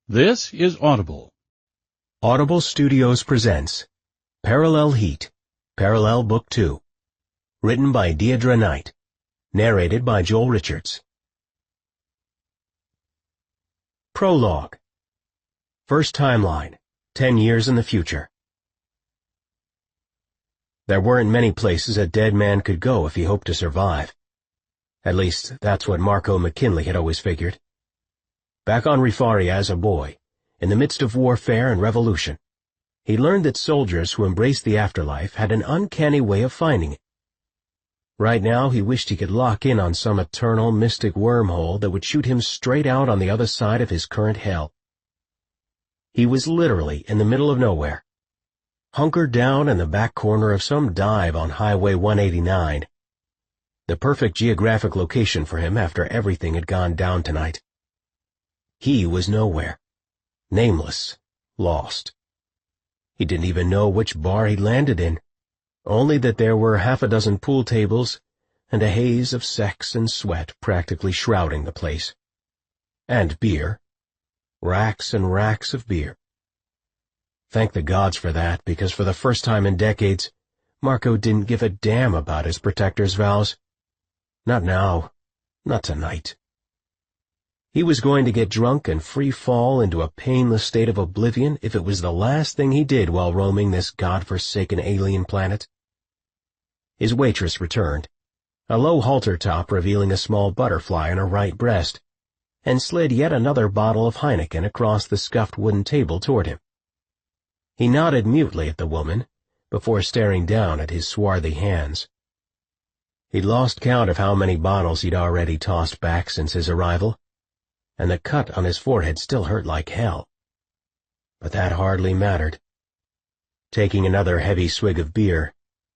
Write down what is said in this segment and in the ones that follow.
This is Audible. Audible Studios presents Parallel Heat, Parallel Book 2. Written by Deidre Knight. Narrated by Joel Richards. Prologue. First timeline, 10 years in the future. There weren't many places a dead man could go if he hoped to survive. At least, that's what Marco McKinley had always figured. Back on Rifaria as a boy, in the midst of warfare and revolution, he learned that soldiers who embraced the afterlife had an uncanny way of finding it. Right now he wished he could lock in on some eternal mystic wormhole that would shoot him straight out on the other side of his current hell. He was literally in the middle of nowhere, hunkered down in the back corner of some dive on Highway 189, the perfect geographic location for him after everything had gone down tonight. He was nowhere, nameless, lost. He didn't even know which bar he'd landed in, only that there were half a dozen pool tables and a haze of sex and sweat practically shrouding the place. And beer. Racks and racks of beer. Thank the gods for that, because for the first time in decades, Marco didn't give a damn about his protector's vows. Not now. Not tonight. He was going to get drunk and free fall into a painless state of oblivion if it was the last thing he did while roaming this god-forsaken alien planet. His waitress returned, a low halter top revealing a small butterfly on her right breast, and slid yet another bottle of Heineken across the scuffed wooden table toward him. He nodded mutely at the woman, before staring down at his swarthy hands. He'd lost count of how many bottles he'd already tossed back since his arrival, and the cut on his forehead still hurt like hell. But that hardly mattered. Taking another heavy swig of beer,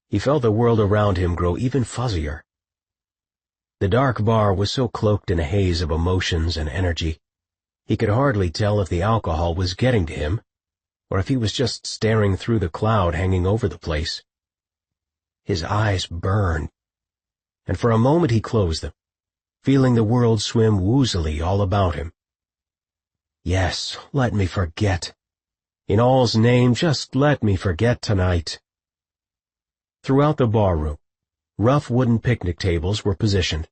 he felt the world around him grow even fuzzier. The dark bar was so cloaked in a haze of emotions and energy, he could hardly tell if the alcohol was getting to him, or if he was just staring through the cloud hanging over the place. His eyes burned, and for a moment he closed them, feeling the world swim woozily all about him. Yes, let me forget. In all's name, just let me forget tonight. Throughout the barroom, rough wooden picnic tables were positioned,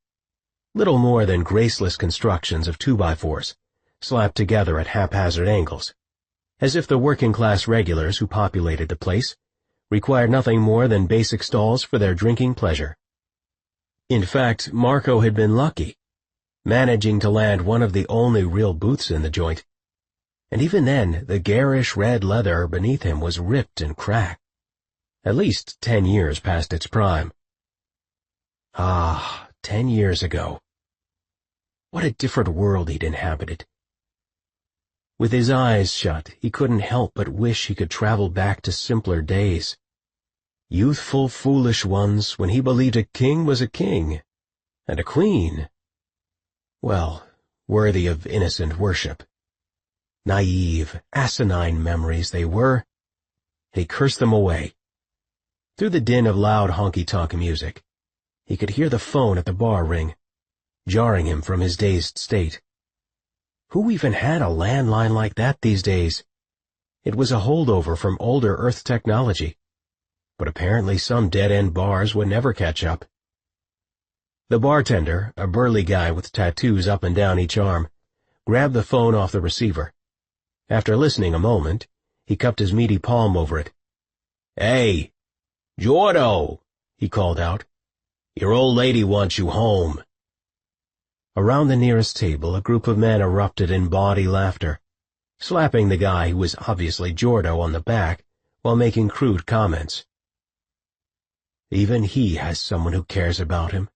little more than graceless constructions of 2x4s, slapped together at haphazard angles, as if the working-class regulars who populated the place required nothing more than basic stalls for their drinking pleasure. In fact, Marco had been lucky, managing to land one of the only real booths in the joint, and even then the garish red leather beneath him was ripped and cracked, at least 10 years past its prime. 10 years ago. What a different world he'd inhabited. With his eyes shut, he couldn't help but wish he could travel back to simpler days. Youthful, foolish ones when he believed a king was a king, and a queen, well, worthy of innocent worship. Naive, asinine memories they were, and he cursed them away. Through the din of loud honky-tonk music, he could hear the phone at the bar ring, jarring him from his dazed state. Who even had a landline like that these days? It was a holdover from older Earth technology, but apparently some dead-end bars would never catch up. The bartender, a burly guy with tattoos up and down each arm, grabbed the phone off the receiver. After listening a moment, he cupped his meaty palm over it. "Hey, Jordo," he called out. "Your old lady wants you home." Around the nearest table, a group of men erupted in bawdy laughter, slapping the guy who was obviously Jordo on the back while making crude comments. Even he has someone who cares about him,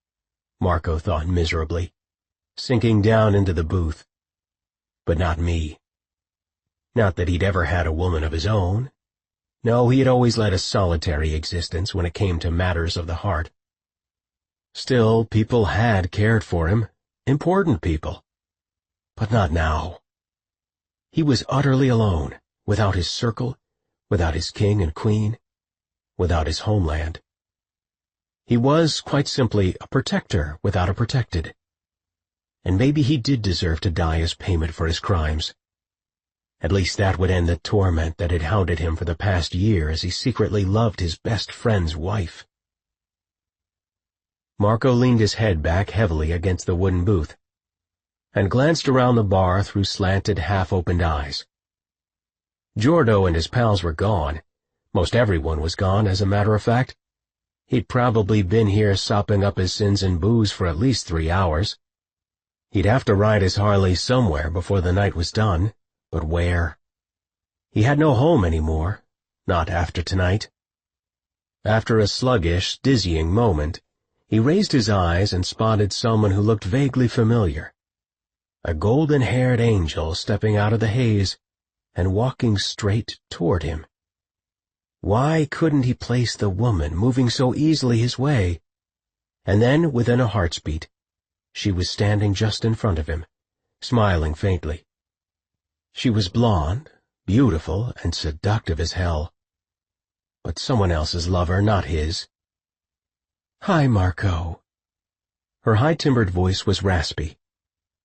Marco thought miserably, sinking down into the booth. But not me. Not that he'd ever had a woman of his own. No, he had always led a solitary existence when it came to matters of the heart. Still, people had cared for him, important people. But not now. He was utterly alone, without his circle, without his king and queen, without his homeland. He was, quite simply, a protector without a protected. And maybe he did deserve to die as payment for his crimes. At least that would end the torment that had hounded him for the past year as he secretly loved his best friend's wife. Marco leaned his head back heavily against the wooden booth and glanced around the bar through slanted, half-opened eyes. Jordo and his pals were gone. Most everyone was gone, as a matter of fact. He'd probably been here sopping up his sins in booze for at least 3 hours. He'd have to ride his Harley somewhere before the night was done, but where? He had no home anymore, not after tonight. After a sluggish, dizzying moment, he raised his eyes and spotted someone who looked vaguely familiar. A golden-haired angel stepping out of the haze and walking straight toward him. Why couldn't he place the woman moving so easily his way? And then, within a heart's beat, she was standing just in front of him, smiling faintly. She was blonde, beautiful, and seductive as hell. But someone else's lover, not his. "Hi, Marco." Her high-timbered voice was raspy,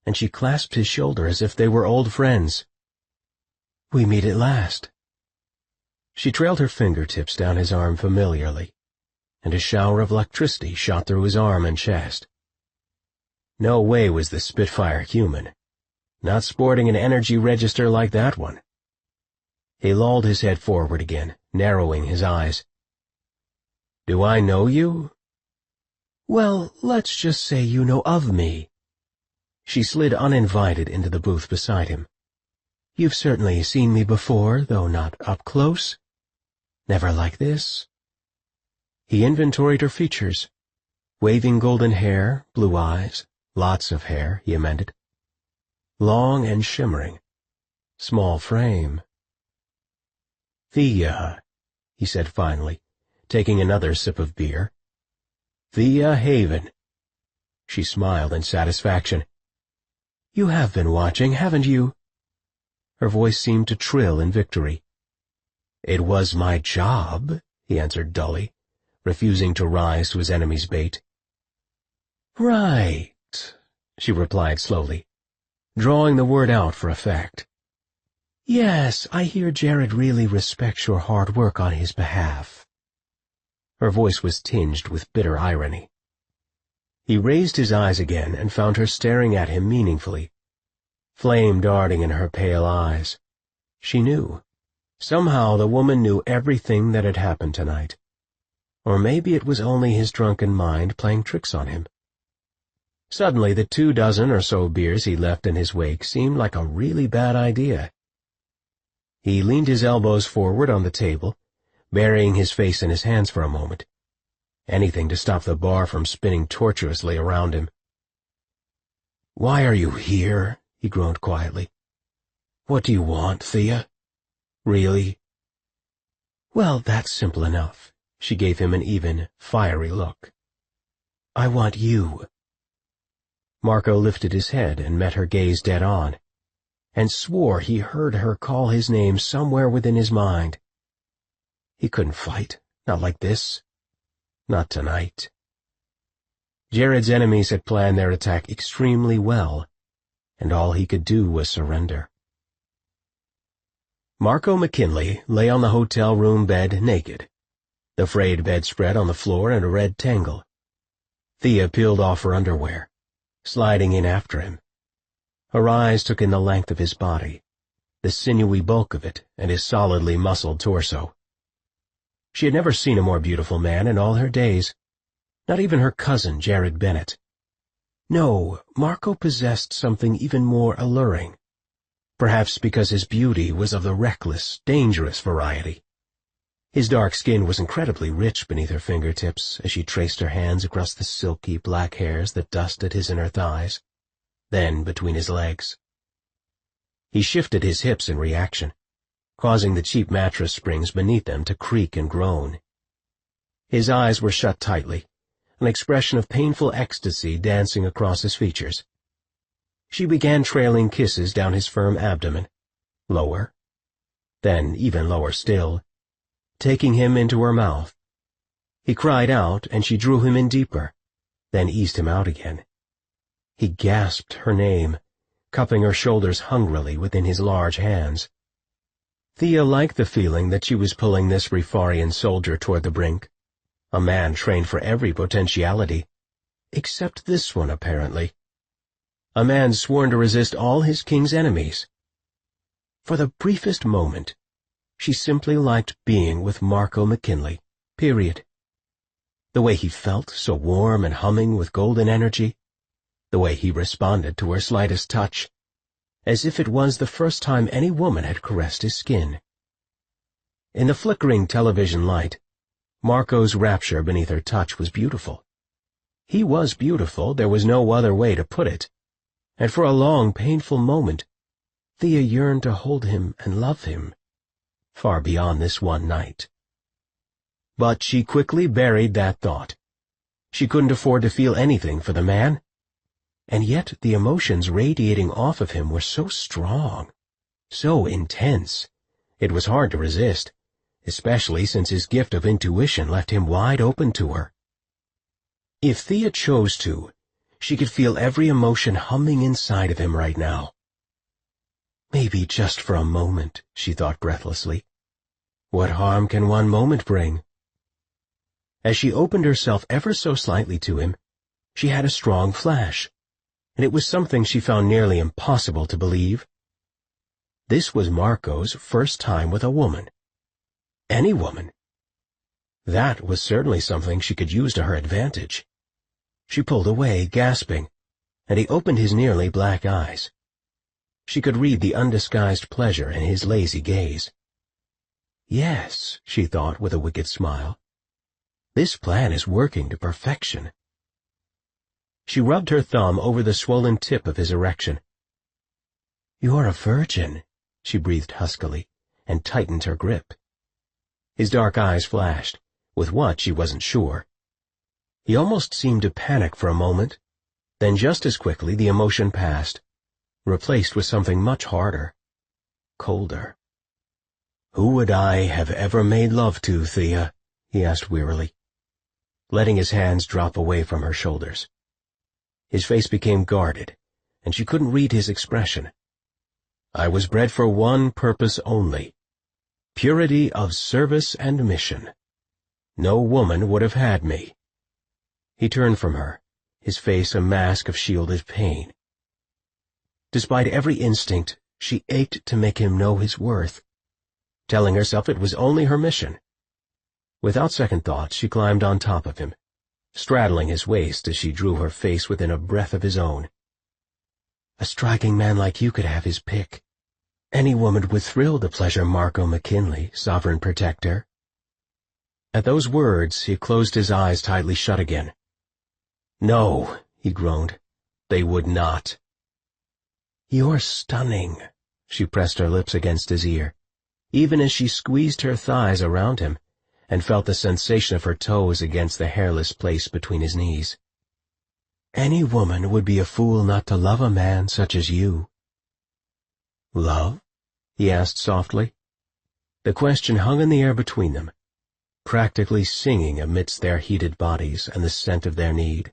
and she clasped his shoulder as if they were old friends. "We meet at last." She trailed her fingertips down his arm familiarly, and a shower of electricity shot through his arm and chest. No way was the Spitfire human, not sporting an energy register like that one. He lolled his head forward again, narrowing his eyes. "Do I know you?" "Well, let's just say you know of me." She slid uninvited into the booth beside him. "You've certainly seen me before, though not up close. Never like this." He inventoried her features. Waving golden hair, blue eyes, lots of hair, he amended. Long and shimmering. Small frame. "Thea," he said finally, taking another sip of beer. "Thea Haven." She smiled in satisfaction. "You have been watching, haven't you?" Her voice seemed to trill in victory. "It was my job," he answered dully, refusing to rise to his enemy's bait. "Right," she replied slowly, drawing the word out for effect. "Yes, I hear Jared really respects your hard work on his behalf." Her voice was tinged with bitter irony. He raised his eyes again and found her staring at him meaningfully, flame darting in her pale eyes. She knew. Somehow the woman knew everything that had happened tonight. Or maybe it was only his drunken mind playing tricks on him. Suddenly the 24 or so beers he left in his wake seemed like a really bad idea. He leaned his elbows forward on the table, burying his face in his hands for a moment. Anything to stop the bar from spinning tortuously around him. "Why are you here?" he groaned quietly. "What do you want, Thea? Really?" "Well, that's simple enough." She gave him an even, fiery look. "I want you." Marco lifted his head and met her gaze dead on, and swore he heard her call his name somewhere within his mind. He couldn't fight, not like this. Not tonight. Jared's enemies had planned their attack extremely well, and all he could do was surrender. Marco McKinley lay on the hotel room bed naked, the frayed bedspread on the floor in a red tangle. Thea peeled off her underwear, sliding in after him. Her eyes took in the length of his body, the sinewy bulk of it, and his solidly muscled torso. She had never seen a more beautiful man in all her days, not even her cousin Jared Bennett. No, Marco possessed something even more alluring, perhaps because his beauty was of the reckless, dangerous variety. His dark skin was incredibly rich beneath her fingertips as she traced her hands across the silky black hairs that dusted his inner thighs, then between his legs. He shifted his hips in reaction, causing the cheap mattress springs beneath them to creak and groan. His eyes were shut tightly, an expression of painful ecstasy dancing across his features. She began trailing kisses down his firm abdomen, lower, then even lower still, taking him into her mouth. He cried out, and she drew him in deeper, then eased him out again. He gasped her name, cupping her shoulders hungrily within his large hands. Thea liked the feeling that she was pulling this Rifarian soldier toward the brink, a man trained for every potentiality, except this one apparently. A man sworn to resist all his king's enemies. For the briefest moment, she simply liked being with Marco McKinley, period. The way he felt, so warm and humming with golden energy, the way he responded to her slightest touch, as if it was the first time any woman had caressed his skin. In the flickering television light, Marco's rapture beneath her touch was beautiful. He was beautiful, there was no other way to put it, and for a long, painful moment, Thea yearned to hold him and love him, far beyond this one night. But she quickly buried that thought. She couldn't afford to feel anything for the man, and yet the emotions radiating off of him were so strong, so intense, it was hard to resist, especially since his gift of intuition left him wide open to her. If Thea chose to, she could feel every emotion humming inside of him right now. Maybe just for a moment, she thought breathlessly. What harm can one moment bring? As she opened herself ever so slightly to him, she had a strong flash, and it was something she found nearly impossible to believe. This was Marco's first time with a woman. Any woman. That was certainly something she could use to her advantage. She pulled away, gasping, and he opened his nearly black eyes. She could read the undisguised pleasure in his lazy gaze. Yes, she thought with a wicked smile. This plan is working to perfection. She rubbed her thumb over the swollen tip of his erection. "You're a virgin," she breathed huskily, and tightened her grip. His dark eyes flashed, with what she wasn't sure. He almost seemed to panic for a moment, then just as quickly the emotion passed, replaced with something much harder, colder. "Who would I have ever made love to, Thea?" he asked wearily, letting his hands drop away from her shoulders. His face became guarded, and she couldn't read his expression. "I was bred for one purpose only, purity of service and mission. No woman would have had me." He turned from her, his face a mask of shielded pain. Despite every instinct, she ached to make him know his worth, telling herself it was only her mission. Without second thought, she climbed on top of him, straddling his waist as she drew her face within a breath of his own. "A striking man like you could have his pick. Any woman would thrill to pleasure Marco McKinley, sovereign protector." At those words, he closed his eyes tightly shut again. "No," he groaned, "they would not." "You're stunning," she pressed her lips against his ear, even as she squeezed her thighs around him, and felt the sensation of her toes against the hairless place between his knees. "Any woman would be a fool not to love a man such as you." "Love?" he asked softly. The question hung in the air between them, practically singing amidst their heated bodies and the scent of their need.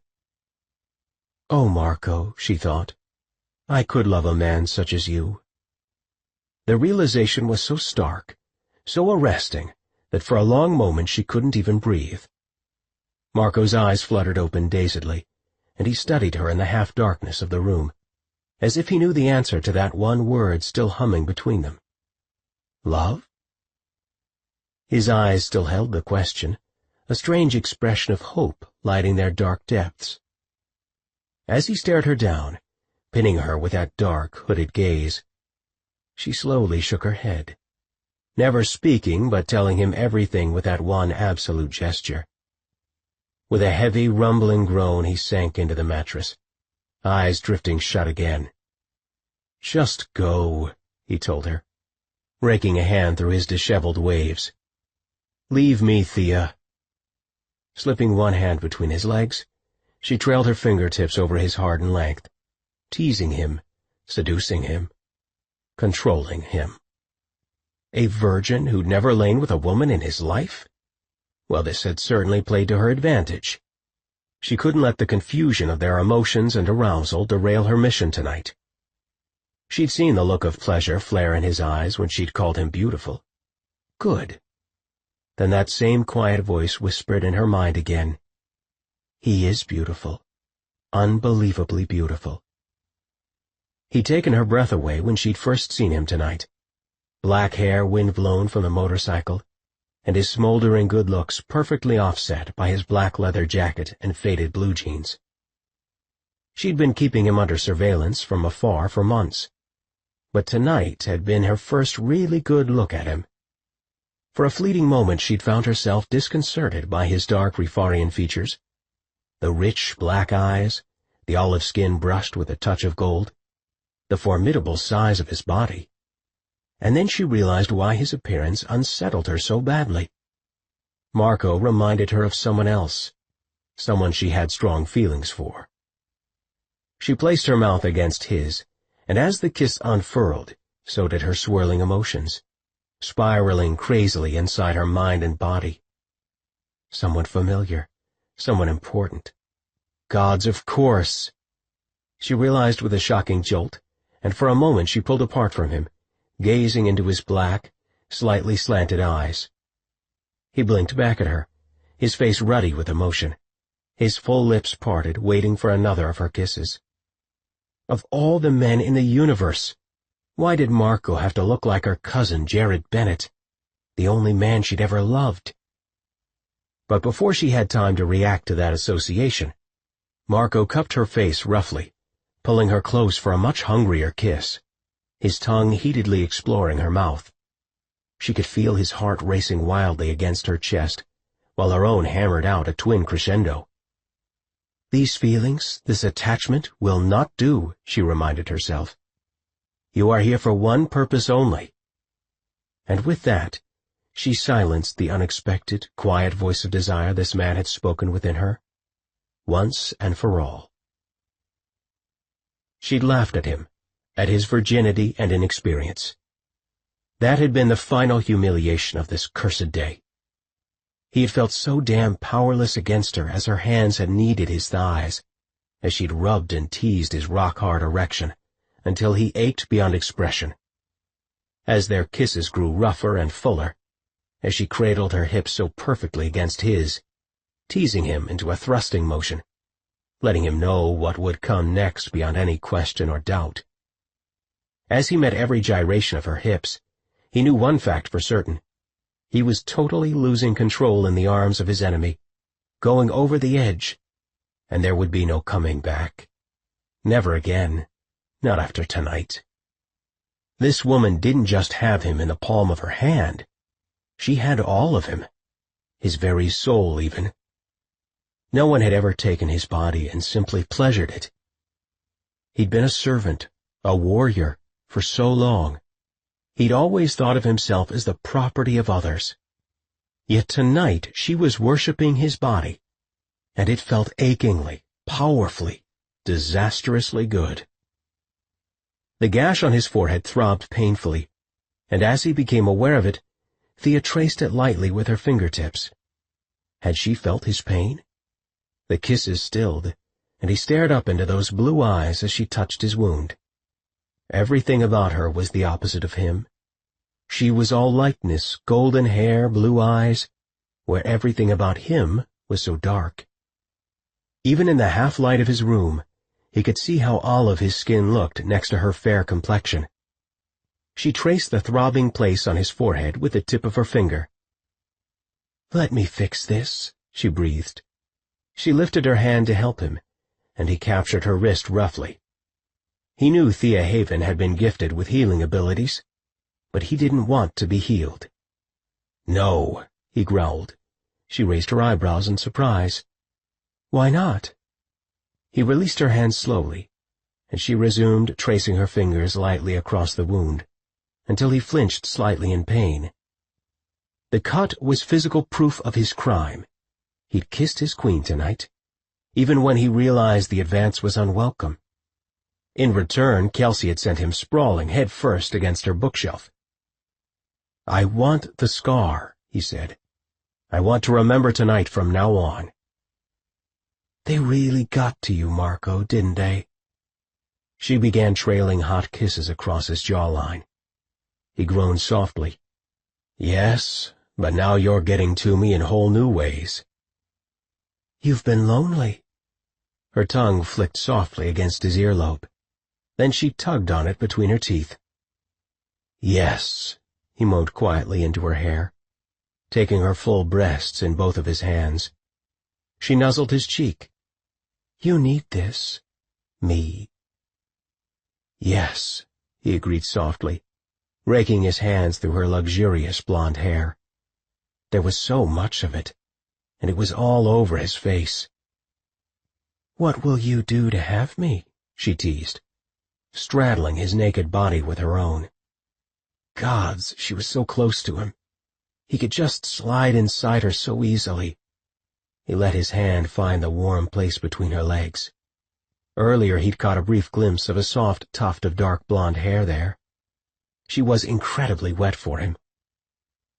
"Oh, Marco," she thought, "I could love a man such as you." The realization was so stark, so arresting, that for a long moment she couldn't even breathe. Marco's eyes fluttered open dazedly, and he studied her in the half-darkness of the room, as if he knew the answer to that one word still humming between them. Love? His eyes still held the question, a strange expression of hope lighting their dark depths. As he stared her down, pinning her with that dark, hooded gaze, she slowly shook her head, never speaking but telling him everything with that one absolute gesture. With a heavy, rumbling groan he sank into the mattress, eyes drifting shut again. "Just go," he told her, raking a hand through his disheveled waves. "Leave me, Thea." Slipping one hand between his legs, she trailed her fingertips over his hardened length, teasing him, seducing him, controlling him. A virgin who'd never lain with a woman in his life? Well, this had certainly played to her advantage. She couldn't let the confusion of their emotions and arousal derail her mission tonight. She'd seen the look of pleasure flare in his eyes when she'd called him beautiful. Good. Then that same quiet voice whispered in her mind again, "He is beautiful. Unbelievably beautiful." He'd taken her breath away when she'd first seen him tonight. Black hair wind-blown from the motorcycle, and his smoldering good looks perfectly offset by his black leather jacket and faded blue jeans. She'd been keeping him under surveillance from afar for months, but tonight had been her first really good look at him. For a fleeting moment she'd found herself disconcerted by his dark Rifarian features, the rich black eyes, the olive skin brushed with a touch of gold, the formidable size of his body. And then she realized why his appearance unsettled her so badly. Marco reminded her of someone else, someone she had strong feelings for. She placed her mouth against his, and as the kiss unfurled, so did her swirling emotions, spiraling crazily inside her mind and body. Someone familiar, someone important. Gods, of course! She realized with a shocking jolt, and for a moment she pulled apart from him, gazing into his black, slightly slanted eyes. He blinked back at her, his face ruddy with emotion, his full lips parted, waiting for another of her kisses. Of all the men in the universe, why did Marco have to look like her cousin Jared Bennett, the only man she'd ever loved? But before she had time to react to that association, Marco cupped her face roughly, pulling her close for a much hungrier kiss, his tongue heatedly exploring her mouth. She could feel his heart racing wildly against her chest, while her own hammered out a twin crescendo. These feelings, this attachment, will not do, she reminded herself. You are here for one purpose only. And with that, she silenced the unexpected, quiet voice of desire this man had spoken within her, once and for all. She'd laughed at him, at his virginity and inexperience. That had been the final humiliation of this cursed day. He had felt so damn powerless against her as her hands had kneaded his thighs, as she'd rubbed and teased his rock-hard erection, until he ached beyond expression. As their kisses grew rougher and fuller, as she cradled her hips so perfectly against his, teasing him into a thrusting motion, letting him know what would come next beyond any question or doubt. As he met every gyration of her hips, he knew one fact for certain. He was totally losing control in the arms of his enemy, going over the edge, and there would be no coming back. Never again, not after tonight. This woman didn't just have him in the palm of her hand. She had all of him, his very soul even. No one had ever taken his body and simply pleasured it. He'd been a servant, a warrior, for so long. He'd always thought of himself as the property of others. Yet tonight she was worshipping his body, and it felt achingly, powerfully, disastrously good. The gash on his forehead throbbed painfully, and as he became aware of it, Thea traced it lightly with her fingertips. Had she felt his pain? The kisses stilled, and he stared up into those blue eyes as she touched his wound. Everything about her was the opposite of him. She was all lightness, golden hair, blue eyes, where everything about him was so dark. Even in the half-light of his room, he could see how olive his skin looked next to her fair complexion. She traced the throbbing place on his forehead with the tip of her finger. "Let me fix this," she breathed. She lifted her hand to help him, and he captured her wrist roughly. He knew Thea Haven had been gifted with healing abilities, but he didn't want to be healed. "No," he growled. She raised her eyebrows in surprise. "Why not?" He released her hand slowly, and she resumed tracing her fingers lightly across the wound, until he flinched slightly in pain. The cut was physical proof of his crime. He'd kissed his queen tonight, even when he realized the advance was unwelcome. In return, Kelsey had sent him sprawling head first against her bookshelf. "I want the scar," he said. "I want to remember tonight from now on." "They really got to you, Marco, didn't they?" She began trailing hot kisses across his jawline. He groaned softly. "Yes, but now you're getting to me in whole new ways." "You've been lonely." Her tongue flicked softly against his earlobe. Then she tugged on it between her teeth. "Yes," he moaned quietly into her hair, taking her full breasts in both of his hands. She nuzzled his cheek. "You need this. Me." "Yes," he agreed softly, raking his hands through her luxurious blonde hair. There was so much of it, and it was all over his face. "What will you do to have me?" she teased, straddling his naked body with her own. Gods, she was so close to him. He could just slide inside her so easily. He let his hand find the warm place between her legs. Earlier he'd caught a brief glimpse of a soft tuft of dark blonde hair there. She was incredibly wet for him.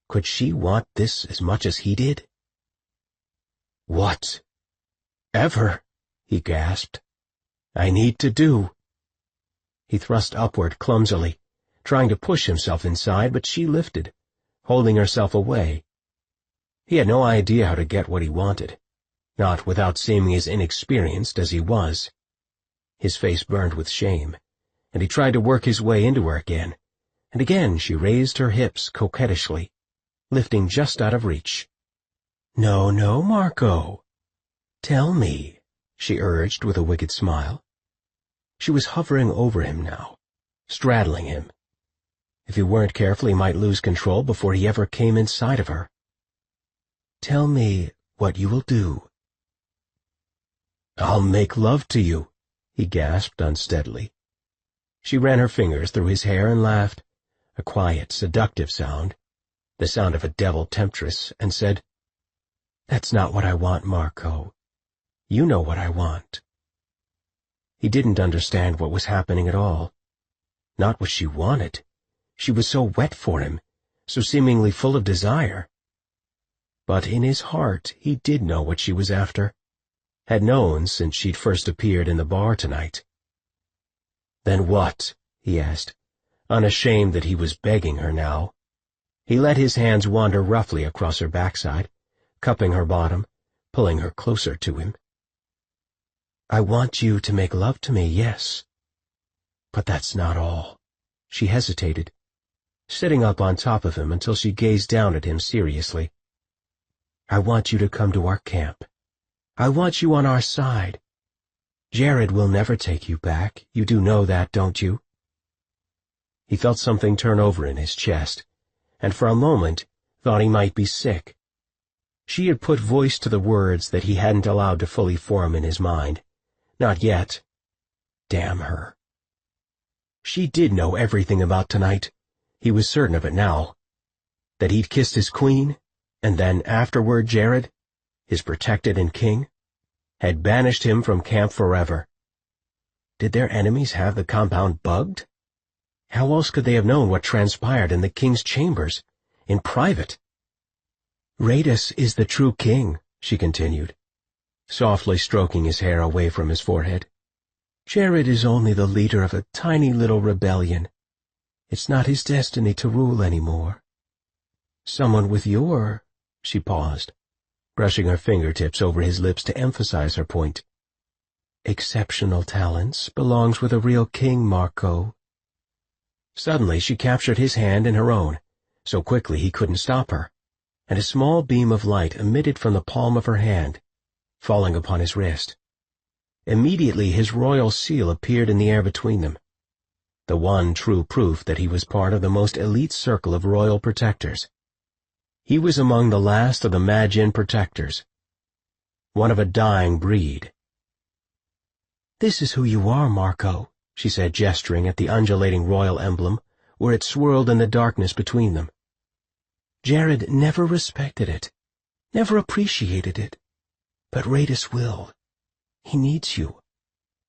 Could she want this as much as he did? "What ever," he gasped, "I need to do." He thrust upward clumsily, trying to push himself inside, but she lifted, holding herself away. He had no idea how to get what he wanted, not without seeming as inexperienced as he was. His face burned with shame, and he tried to work his way into her again, and again she raised her hips coquettishly, lifting just out of reach. "No, no, Marco. Tell me," she urged with a wicked smile. She was hovering over him now, straddling him. If he weren't careful, he might lose control before he ever came inside of her. "Tell me what you will do." "I'll make love to you," he gasped unsteadily. She ran her fingers through his hair and laughed, a quiet, seductive sound, the sound of a devil temptress, and said, "That's not what I want, Marco. You know what I want." He didn't understand what was happening at all. Not what she wanted. She was so wet for him, so seemingly full of desire. But in his heart he did know what she was after, had known since she'd first appeared in the bar tonight. "Then what?" he asked, unashamed that he was begging her now. He let his hands wander roughly across her backside, cupping her bottom, pulling her closer to him. "I want you to make love to me, yes. But that's not all." She hesitated, sitting up on top of him until she gazed down at him seriously. "I want you to come to our camp. I want you on our side. Jared will never take you back. You do know that, don't you?" He felt something turn over in his chest, and for a moment thought he might be sick. She had put voice to the words that he hadn't allowed to fully form in his mind. Not yet. Damn her. She did know everything about tonight. He was certain of it now. That he'd kissed his queen, and then afterward Jared, his protected and king, had banished him from camp forever. Did their enemies have the compound bugged? How else could they have known what transpired in the king's chambers, in private? "Radus is the true king," she continued, softly stroking his hair away from his forehead. "Jared is only the leader of a tiny little rebellion. It's not his destiny to rule anymore. Someone with your—" she paused, brushing her fingertips over his lips to emphasize her point. "Exceptional talents belongs with a real king, Marco." Suddenly she captured his hand in her own, so quickly he couldn't stop her, and a small beam of light emitted from the palm of her hand, falling upon his wrist. Immediately his royal seal appeared in the air between them, the one true proof that he was part of the most elite circle of royal protectors. He was among the last of the Magian protectors, one of a dying breed. "This is who you are, Marco," she said, gesturing at the undulating royal emblem where it swirled in the darkness between them. "Jared never respected it, never appreciated it, but Radus will. He needs you.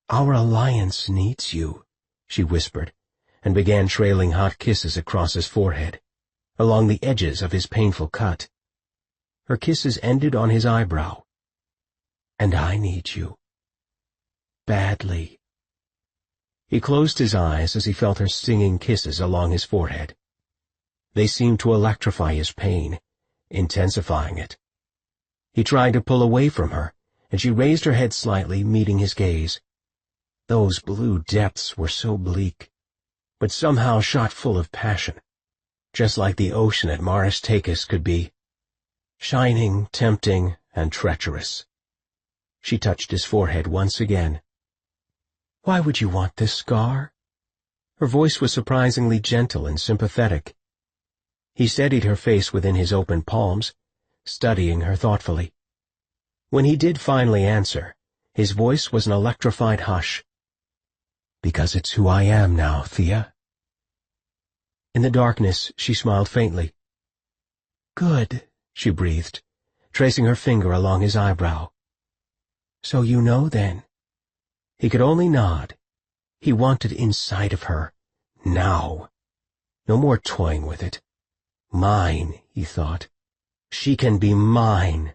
Our alliance needs you," she whispered, and began trailing hot kisses across his forehead, along the edges of his painful cut. Her kisses ended on his eyebrow. "And I need you. Badly." He closed his eyes as he felt her stinging kisses along his forehead. They seemed to electrify his pain, intensifying it. He tried to pull away from her, and she raised her head slightly, meeting his gaze. Those blue depths were so bleak, but somehow shot full of passion, just like the ocean at Maris Takis could be, shining, tempting, and treacherous. She touched his forehead once again. "Why would you want this scar?" Her voice was surprisingly gentle and sympathetic. He steadied her face within his open palms, studying her thoughtfully. When he did finally answer, his voice was an electrified hush. "Because it's who I am now, Thea." In the darkness, she smiled faintly. "Good," she breathed, tracing her finger along his eyebrow. "So you know, then?" He could only nod. He wanted inside of her, now. No more toying with it. Mine, he thought. She can be mine.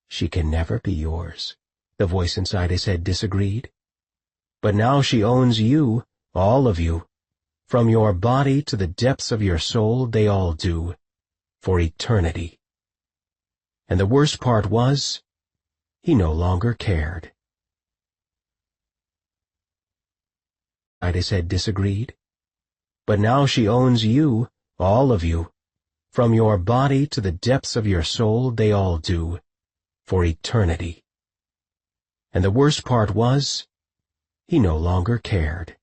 "She can never be yours," the voice inside his head disagreed. "But now she owns you, all of you. From your body to the depths of your soul, they all do. For eternity." And the worst part was, he no longer cared. His head disagreed. "But now she owns you, all of you. From your body to the depths of your soul, they all do. For eternity." And the worst part was, he no longer cared.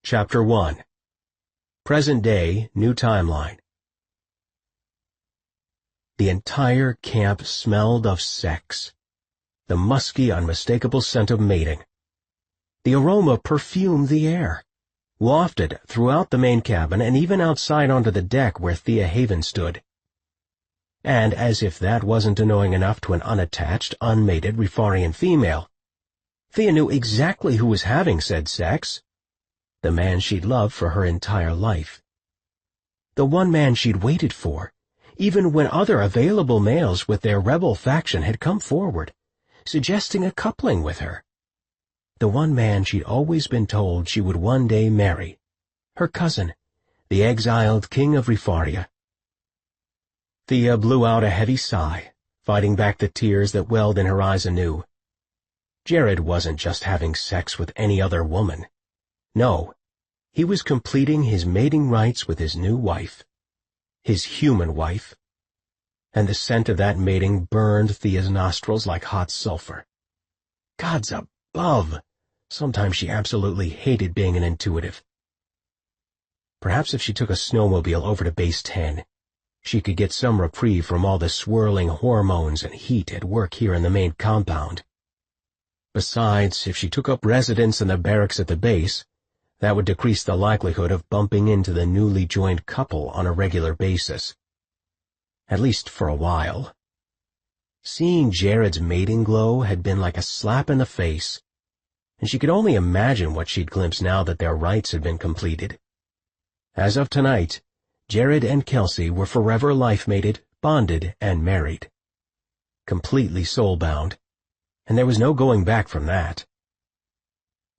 Chapter 1. Present Day, New Timeline. The entire camp smelled of sex. The musky, unmistakable scent of mating. The aroma perfumed the air, wafted throughout the main cabin and even outside onto the deck where Thea Haven stood. And as if that wasn't annoying enough to an unattached, unmated Rifarian female, Thea knew exactly who was having said sex. The man she'd loved for her entire life. The one man she'd waited for, even when other available males with their rebel faction had come forward, suggesting a coupling with her. The one man she'd always been told she would one day marry. Her cousin, the exiled king of Rifaria. Thea blew out a heavy sigh, fighting back the tears that welled in her eyes anew. Jared wasn't just having sex with any other woman. No, he was completing his mating rites with his new wife. His human wife. And the scent of that mating burned Thea's nostrils like hot sulfur. Gods above! Sometimes she absolutely hated being an intuitive. Perhaps if she took a snowmobile over to Base 10, she could get some reprieve from all the swirling hormones and heat at work here in the main compound. Besides, if she took up residence in the barracks at the base, that would decrease the likelihood of bumping into the newly joined couple on a regular basis. At least for a while. Seeing Jared's mating glow had been like a slap in the face, and she could only imagine what she'd glimpse now that their rites had been completed. As of tonight, Jared and Kelsey were forever life-mated, bonded, and married. Completely soul-bound, and there was no going back from that.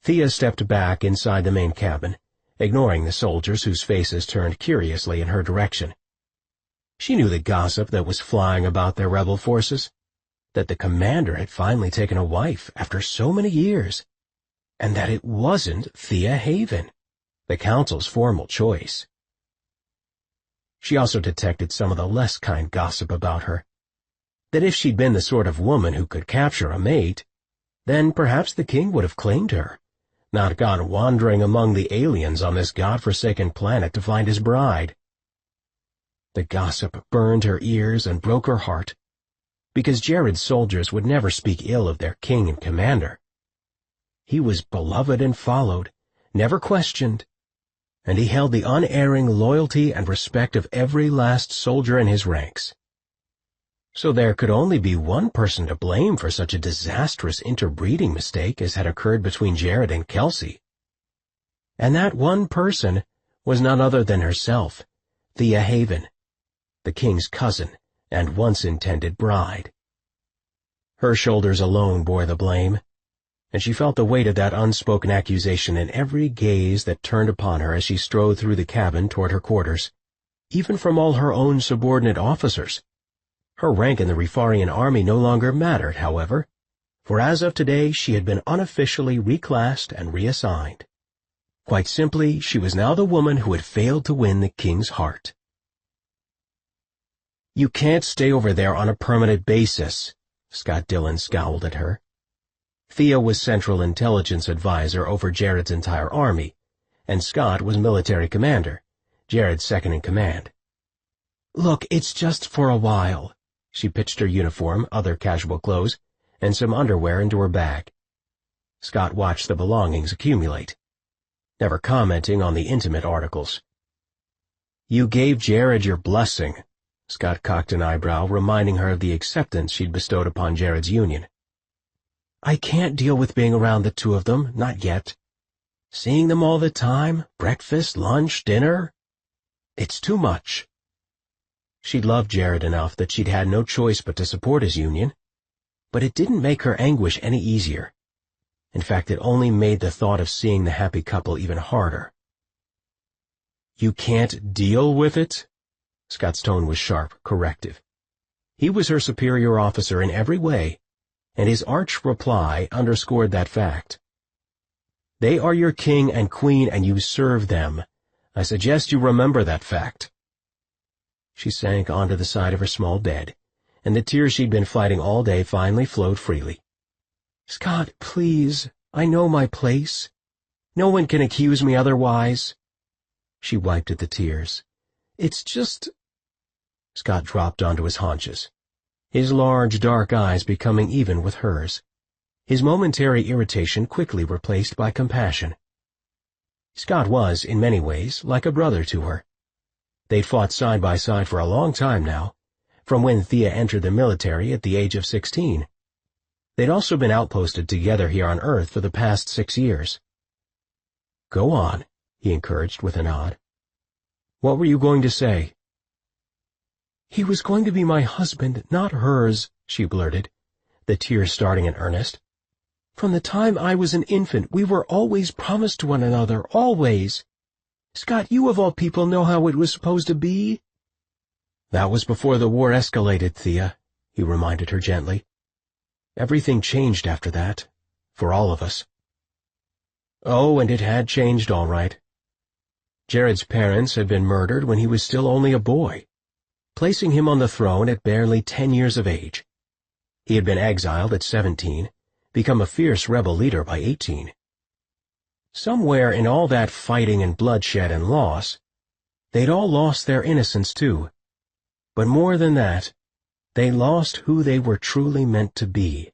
Thea stepped back inside the main cabin, ignoring the soldiers whose faces turned curiously in her direction. She knew the gossip that was flying about their rebel forces, that the commander had finally taken a wife after so many years, and that it wasn't Thea Haven, the council's formal choice. She also detected some of the less kind gossip about her, that if she'd been the sort of woman who could capture a mate, then perhaps the king would have claimed her, not gone wandering among the aliens on this godforsaken planet to find his bride. The gossip burned her ears and broke her heart, because Jared's soldiers would never speak ill of their king and commander. He was beloved and followed, never questioned, and he held the unerring loyalty and respect of every last soldier in his ranks. So there could only be one person to blame for such a disastrous interbreeding mistake as had occurred between Jared and Kelsey. And that one person was none other than herself, Thea Haven, the king's cousin and once intended bride. Her shoulders alone bore the blame, and she felt the weight of that unspoken accusation in every gaze that turned upon her as she strode through the cabin toward her quarters, even from all her own subordinate officers. Her rank in the Rifarian army no longer mattered, however, for as of today she had been unofficially reclassed and reassigned. Quite simply, she was now the woman who had failed to win the king's heart. "You can't stay over there on a permanent basis," Scott Dillon scowled at her. Thea was Central Intelligence Advisor over Jared's entire army, and Scott was military commander, Jared's second-in-command. "Look, it's just for a while." She pitched her uniform, other casual clothes, and some underwear into her bag. Scott watched the belongings accumulate, never commenting on the intimate articles. "You gave Jared your blessing." Scott cocked an eyebrow, reminding her of the acceptance she'd bestowed upon Jared's union. "I can't deal with being around the two of them, not yet. Seeing them all the time, breakfast, lunch, dinner. It's too much." She'd loved Jared enough that she'd had no choice but to support his union, but it didn't make her anguish any easier. In fact, it only made the thought of seeing the happy couple even harder. "You can't deal with it?" Scott's tone was sharp, corrective. He was her superior officer in every way, and his arch reply underscored that fact. "They are your king and queen, and you serve them. I suggest you remember that fact." She sank onto the side of her small bed, and the tears she'd been fighting all day finally flowed freely. "Scott, please, I know my place. No one can accuse me otherwise." She wiped at the tears. "It's just—" Scott dropped onto his haunches, his large, dark eyes becoming even with hers, his momentary irritation quickly replaced by compassion. Scott was, in many ways, like a brother to her. They'd fought side by side for a long time now, from when Thea entered the military at the age of 16. They'd also been outposted together here on Earth for the past 6 years. "Go on," he encouraged with a nod. "What were you going to say?" "He was going to be my husband, not hers," she blurted, the tears starting in earnest. "From the time I was an infant, we were always promised to one another, always. Scott, you of all people know how it was supposed to be." "That was before the war escalated, Thea," he reminded her gently. "Everything changed after that, for all of us." Oh, and it had changed all right. Jared's parents had been murdered when he was still only a boy, placing him on the throne at barely 10 years of age. He had been exiled at 17, become a fierce rebel leader by 18. Somewhere in all that fighting and bloodshed and loss, they'd all lost their innocence too. But more than that, they lost who they were truly meant to be.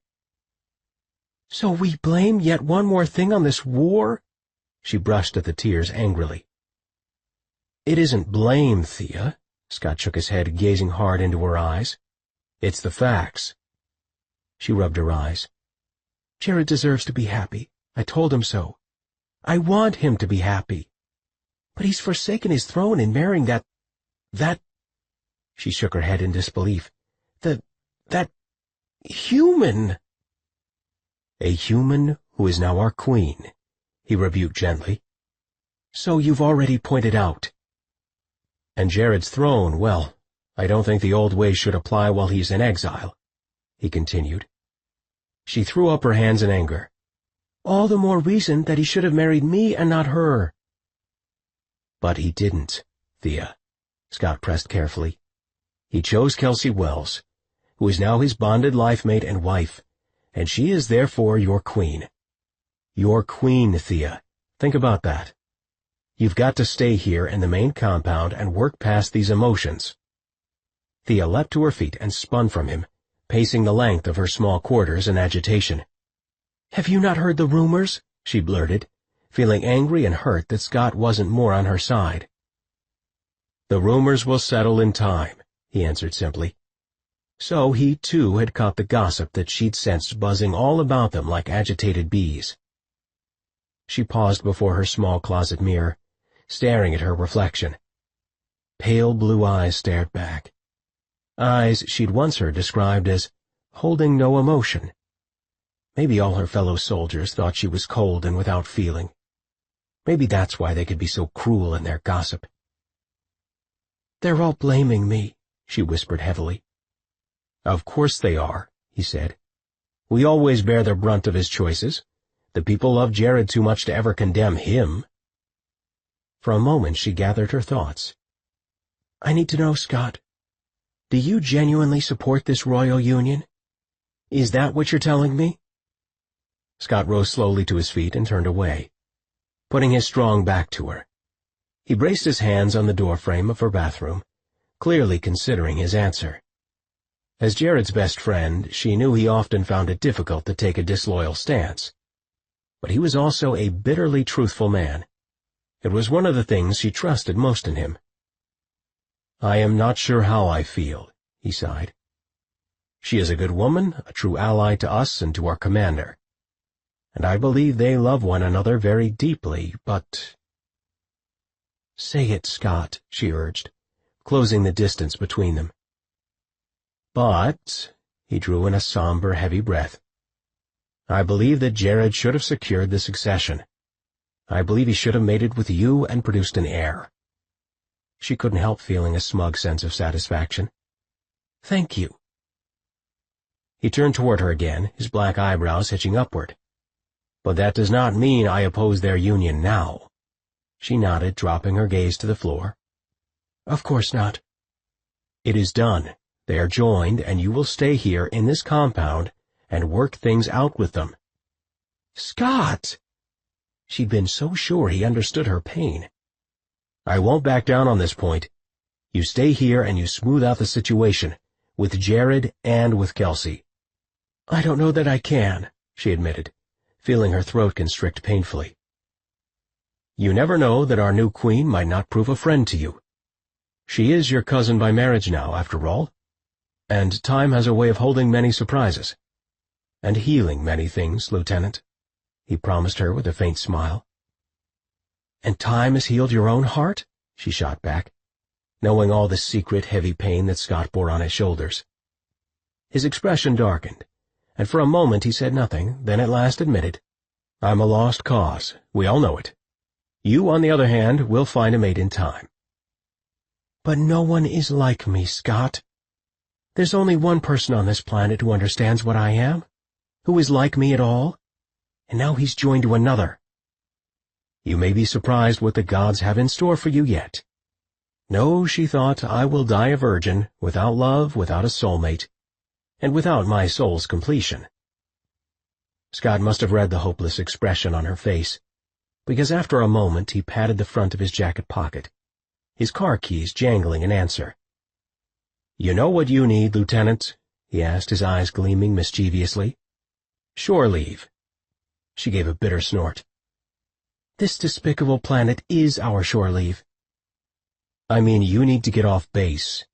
"So we blame yet one more thing on this war?" She brushed at the tears angrily. "It isn't blame, Thea." Scott shook his head, gazing hard into her eyes. "It's the facts." She rubbed her eyes. "Jared deserves to be happy. I told him so. I want him to be happy. But he's forsaken his throne in marrying that... She shook her head in disbelief. That human." "A human who is now our queen," he rebuked gently. "So you've already pointed out." "And Jared's throne, well, I don't think the old ways should apply while he's in exile," he continued. She threw up her hands in anger. "All the more reason that he should have married me and not her." "But he didn't, Thea," Scott pressed carefully. "He chose Kelsey Wells, who is now his bonded life-mate and wife, and she is therefore your queen. Your queen, Thea. Think about that. You've got to stay here in the main compound and work past these emotions." Thea leapt to her feet and spun from him, pacing the length of her small quarters in agitation. "Have you not heard the rumors?" she blurted, feeling angry and hurt that Scott wasn't more on her side. "The rumors will settle in time," he answered simply. So he, too, had caught the gossip that she'd sensed buzzing all about them like agitated bees. She paused before her small closet mirror, staring at her reflection. Pale blue eyes stared back. Eyes she'd once heard described as holding no emotion. Maybe all her fellow soldiers thought she was cold and without feeling. Maybe that's why they could be so cruel in their gossip. "They're all blaming me," she whispered heavily. "Of course they are," he said. "We always bear the brunt of his choices. The people love Jared too much to ever condemn him." For a moment she gathered her thoughts. "I need to know, Scott. Do you genuinely support this royal union? Is that what you're telling me?" Scott rose slowly to his feet and turned away, putting his strong back to her. He braced his hands on the doorframe of her bathroom, clearly considering his answer. As Jared's best friend, she knew he often found it difficult to take a disloyal stance. But he was also a bitterly truthful man. It was one of the things she trusted most in him. "I am not sure how I feel," he sighed. "She is a good woman, a true ally to us and to our commander. And I believe they love one another very deeply, but—" "Say it, Scott," she urged, closing the distance between them. "But," he drew in a somber, heavy breath, "I believe that Jared should have secured the succession. I believe he should have mated with you and produced an heir." She couldn't help feeling a smug sense of satisfaction. "Thank you." He turned toward her again, his black eyebrows hitching upward. "But that does not mean I oppose their union now." She nodded, dropping her gaze to the floor. "Of course not." "It is done. They are joined, and you will stay here in this compound and work things out with them." "Scott!" She'd been so sure he understood her pain. "I won't back down on this point. You stay here and you smooth out the situation, with Jared and with Kelsey." "I don't know that I can," she admitted, feeling her throat constrict painfully. "You never know that our new queen might not prove a friend to you. She is your cousin by marriage now, after all. And time has a way of holding many surprises. And healing many things, Lieutenant," he promised her with a faint smile. "And time has healed your own heart?" she shot back, knowing all the secret, heavy pain that Scott bore on his shoulders. His expression darkened, and for a moment he said nothing, then at last admitted, "I'm a lost cause. We all know it. You, on the other hand, will find a mate in time." "But no one is like me, Scott. There's only one person on this planet who understands what I am, who is like me at all, and now he's joined to another." "You may be surprised what the gods have in store for you yet. No," she thought, "I will die a virgin, without love, without a soulmate, and without my soul's completion." Scott must have read the hopeless expression on her face, because after a moment he patted the front of his jacket pocket, his car keys jangling in answer. "You know what you need, Lieutenant?" he asked, his eyes gleaming mischievously. "Shore leave." She gave a bitter snort. "This despicable planet is our shore leave." "I mean, you need to get off base.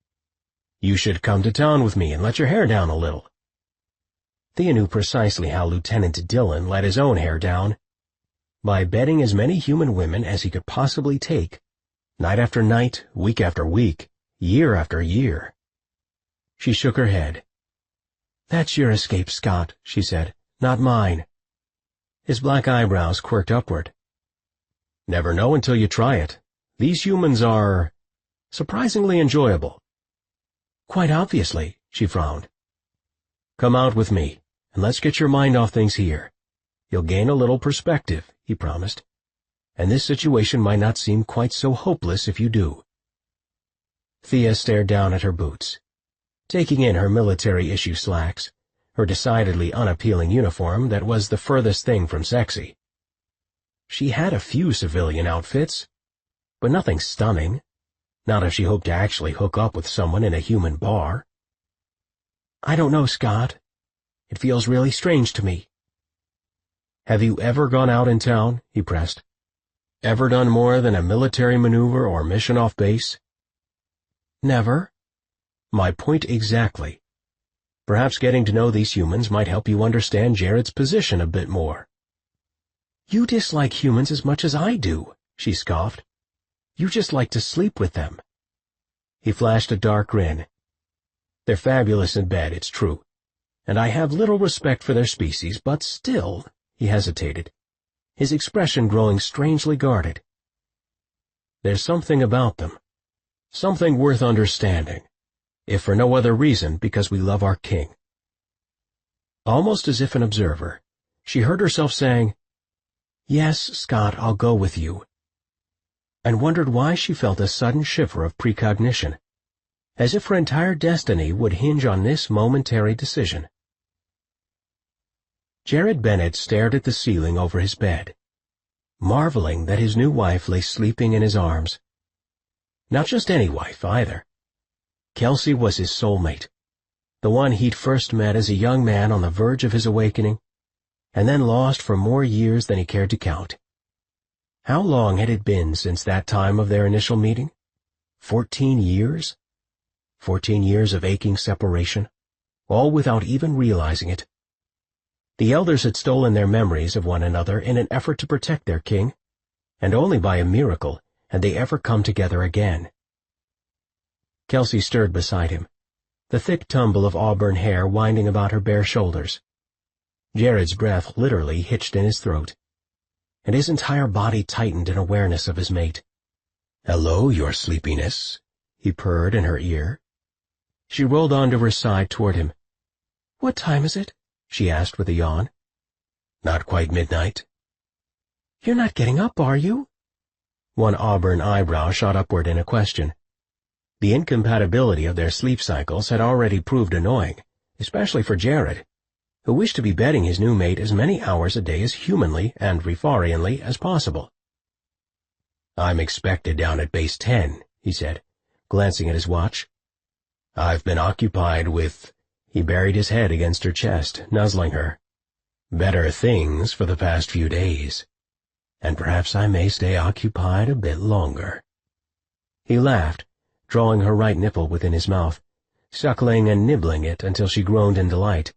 You should come to town with me and let your hair down a little." Thea knew precisely how Lieutenant Dillon let his own hair down. By bedding as many human women as he could possibly take, night after night, week after week, year after year. She shook her head. "That's your escape, Scott," she said, "not mine." His black eyebrows quirked upward. "Never know until you try it. These humans are surprisingly enjoyable." "Quite obviously," she frowned. "Come out with me, and let's get your mind off things here. You'll gain a little perspective," he promised, "and this situation might not seem quite so hopeless if you do." Thea stared down at her boots, taking in her military-issue slacks, her decidedly unappealing uniform that was the furthest thing from sexy. She had a few civilian outfits, but nothing stunning, not if she hoped to actually hook up with someone in a human bar. "I don't know, Scott. It feels really strange to me." "Have you ever gone out in town?" he pressed. "Ever done more than a military maneuver or mission off base?" "Never." "My point exactly. Perhaps getting to know these humans might help you understand Jared's position a bit more." "You dislike humans as much as I do," she scoffed. "You just like to sleep with them." He flashed a dark grin. "They're fabulous in bed, it's true. and I have little respect for their species, but still," he hesitated, his expression growing strangely guarded. "There's something about them, something worth understanding, if for no other reason because we love our king." Almost as if an observer, she heard herself saying, "Yes, Scott, I'll go with you," and wondered why she felt a sudden shiver of precognition, as if her entire destiny would hinge on this momentary decision. Jared Bennett stared at the ceiling over his bed, marveling that his new wife lay sleeping in his arms. Not just any wife, either. Kelsey was his soulmate, the one he'd first met as a young man on the verge of his awakening, and then lost for more years than he cared to count. How long had it been since that time of their initial meeting? 14 years? 14 years of aching separation, all without even realizing it. The elders had stolen their memories of one another in an effort to protect their king, and only by a miracle had they ever come together again. Kelsey stirred beside him, the thick tumble of auburn hair winding about her bare shoulders. Jared's breath literally hitched in his throat, and his entire body tightened in awareness of his mate. "Hello, your sleepiness," he purred in her ear. She rolled onto her side toward him. "What time is it?" she asked with a yawn. "Not quite midnight." "You're not getting up, are you?" One auburn eyebrow shot upward in a question. The incompatibility of their sleep cycles had already proved annoying, especially for Jared, who wished to be bedding his new mate as many hours a day as humanly and Rifarianly as possible. "I'm expected down at base 10, he said, glancing at his watch. "I've been occupied with—" He buried his head against her chest, nuzzling her. "Better things for the past few days. And perhaps I may stay occupied a bit longer." He laughed, drawing her right nipple within his mouth, suckling and nibbling it until she groaned in delight.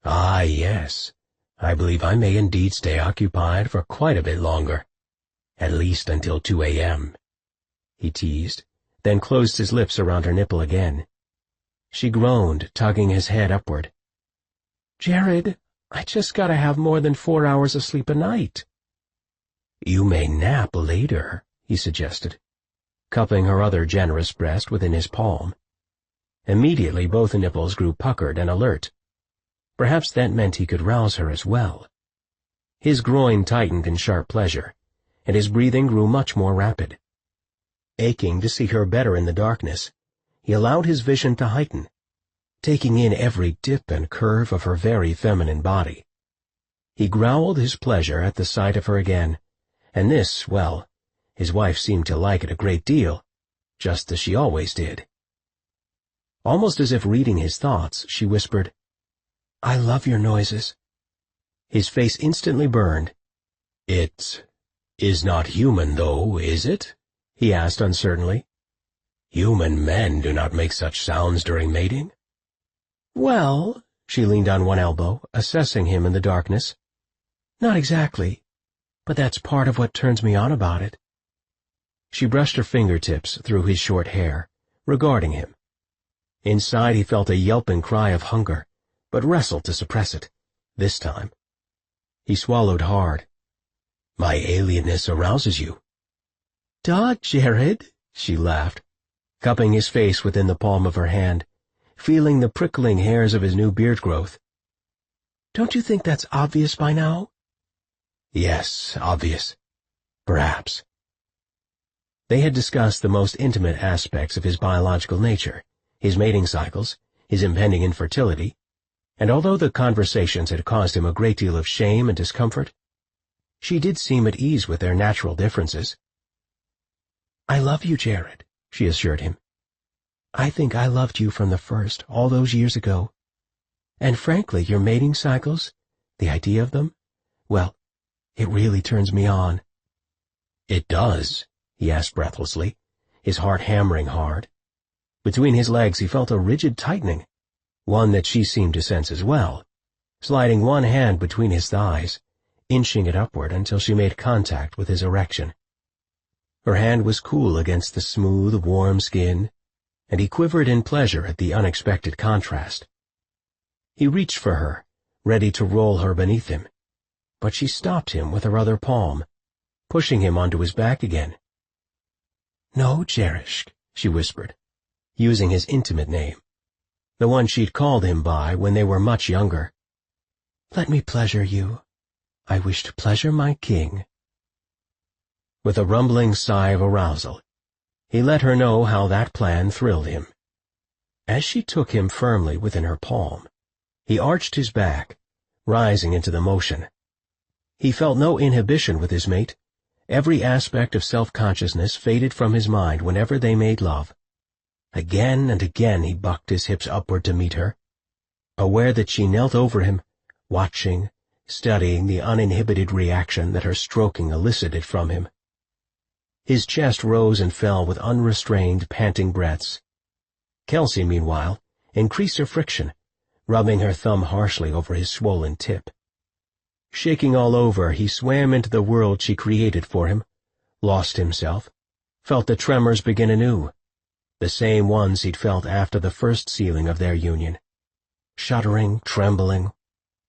"Ah, yes, I believe I may indeed stay occupied for quite a bit longer. At least until 2 a.m. he teased, then closed his lips around her nipple again. She groaned, tugging his head upward. "Jared, I just gotta have more than 4 hours of sleep a night." "You may nap later," he suggested, cupping her other generous breast within his palm. Immediately both nipples grew puckered and alert. Perhaps that meant he could rouse her as well. His groin tightened in sharp pleasure, and his breathing grew much more rapid. Aching to see her better in the darkness, he allowed his vision to heighten, taking in every dip and curve of her very feminine body. He growled his pleasure at the sight of her again, and this, well, his wife seemed to like it a great deal, just as she always did. Almost as if reading his thoughts, she whispered, "I love your noises." His face instantly burned. "It is not human, though, is it?" he asked uncertainly. "Human men do not make such sounds during mating." "Well," she leaned on one elbow, assessing him in the darkness. "Not exactly, but that's part of what turns me on about it." She brushed her fingertips through his short hair, regarding him. Inside he felt a yelping cry of hunger, but wrestled to suppress it, this time. He swallowed hard. "My alienness arouses you." "Duh, Jared," she laughed, cupping his face within the palm of her hand, feeling the prickling hairs of his new beard growth. "Don't you think that's obvious by now?" "Yes, obvious. Perhaps." They had discussed the most intimate aspects of his biological nature, his mating cycles, his impending infertility, and although the conversations had caused him a great deal of shame and discomfort, she did seem at ease with their natural differences. "I love you, Jared," she assured him. "I think I loved you from the first, all those years ago. And frankly, your mating cycles, the idea of them, well, it really turns me on." "It does?" he asked breathlessly, his heart hammering hard. Between his legs he felt a rigid tightening, one that she seemed to sense as well, sliding one hand between his thighs, inching it upward until she made contact with his erection. Her hand was cool against the smooth, warm skin, and he quivered in pleasure at the unexpected contrast. He reached for her, ready to roll her beneath him, but she stopped him with her other palm, pushing him onto his back again. "No, Jerishk," she whispered, using his intimate name, the one she'd called him by when they were much younger. "Let me pleasure you. I wish to pleasure my king." With a rumbling sigh of arousal, he let her know how that plan thrilled him. As she took him firmly within her palm, he arched his back, rising into the motion. He felt no inhibition with his mate. Every aspect of self-consciousness faded from his mind whenever they made love. Again and again he bucked his hips upward to meet her, aware that she knelt over him, watching, studying the uninhibited reaction that her stroking elicited from him. His chest rose and fell with unrestrained, panting breaths. Kelsey, meanwhile, increased her friction, rubbing her thumb harshly over his swollen tip. Shaking all over, he swam into the world she created for him, lost himself, felt the tremors begin anew, the same ones he'd felt after the first sealing of their union. Shuddering, trembling,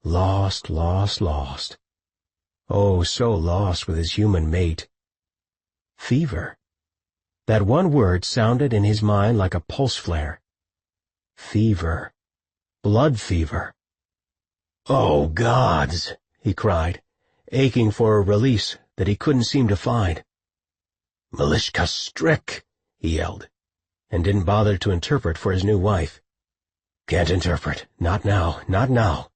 lost, lost, lost. Oh, so lost with his human mate. Fever. That one word sounded in his mind like a pulse flare. Fever. Blood fever. "Oh, gods!" he cried, aching for a release that he couldn't seem to find. "Malishka Strick!" he yelled, and didn't bother to interpret for his new wife. "Can't interpret. Not now, not now."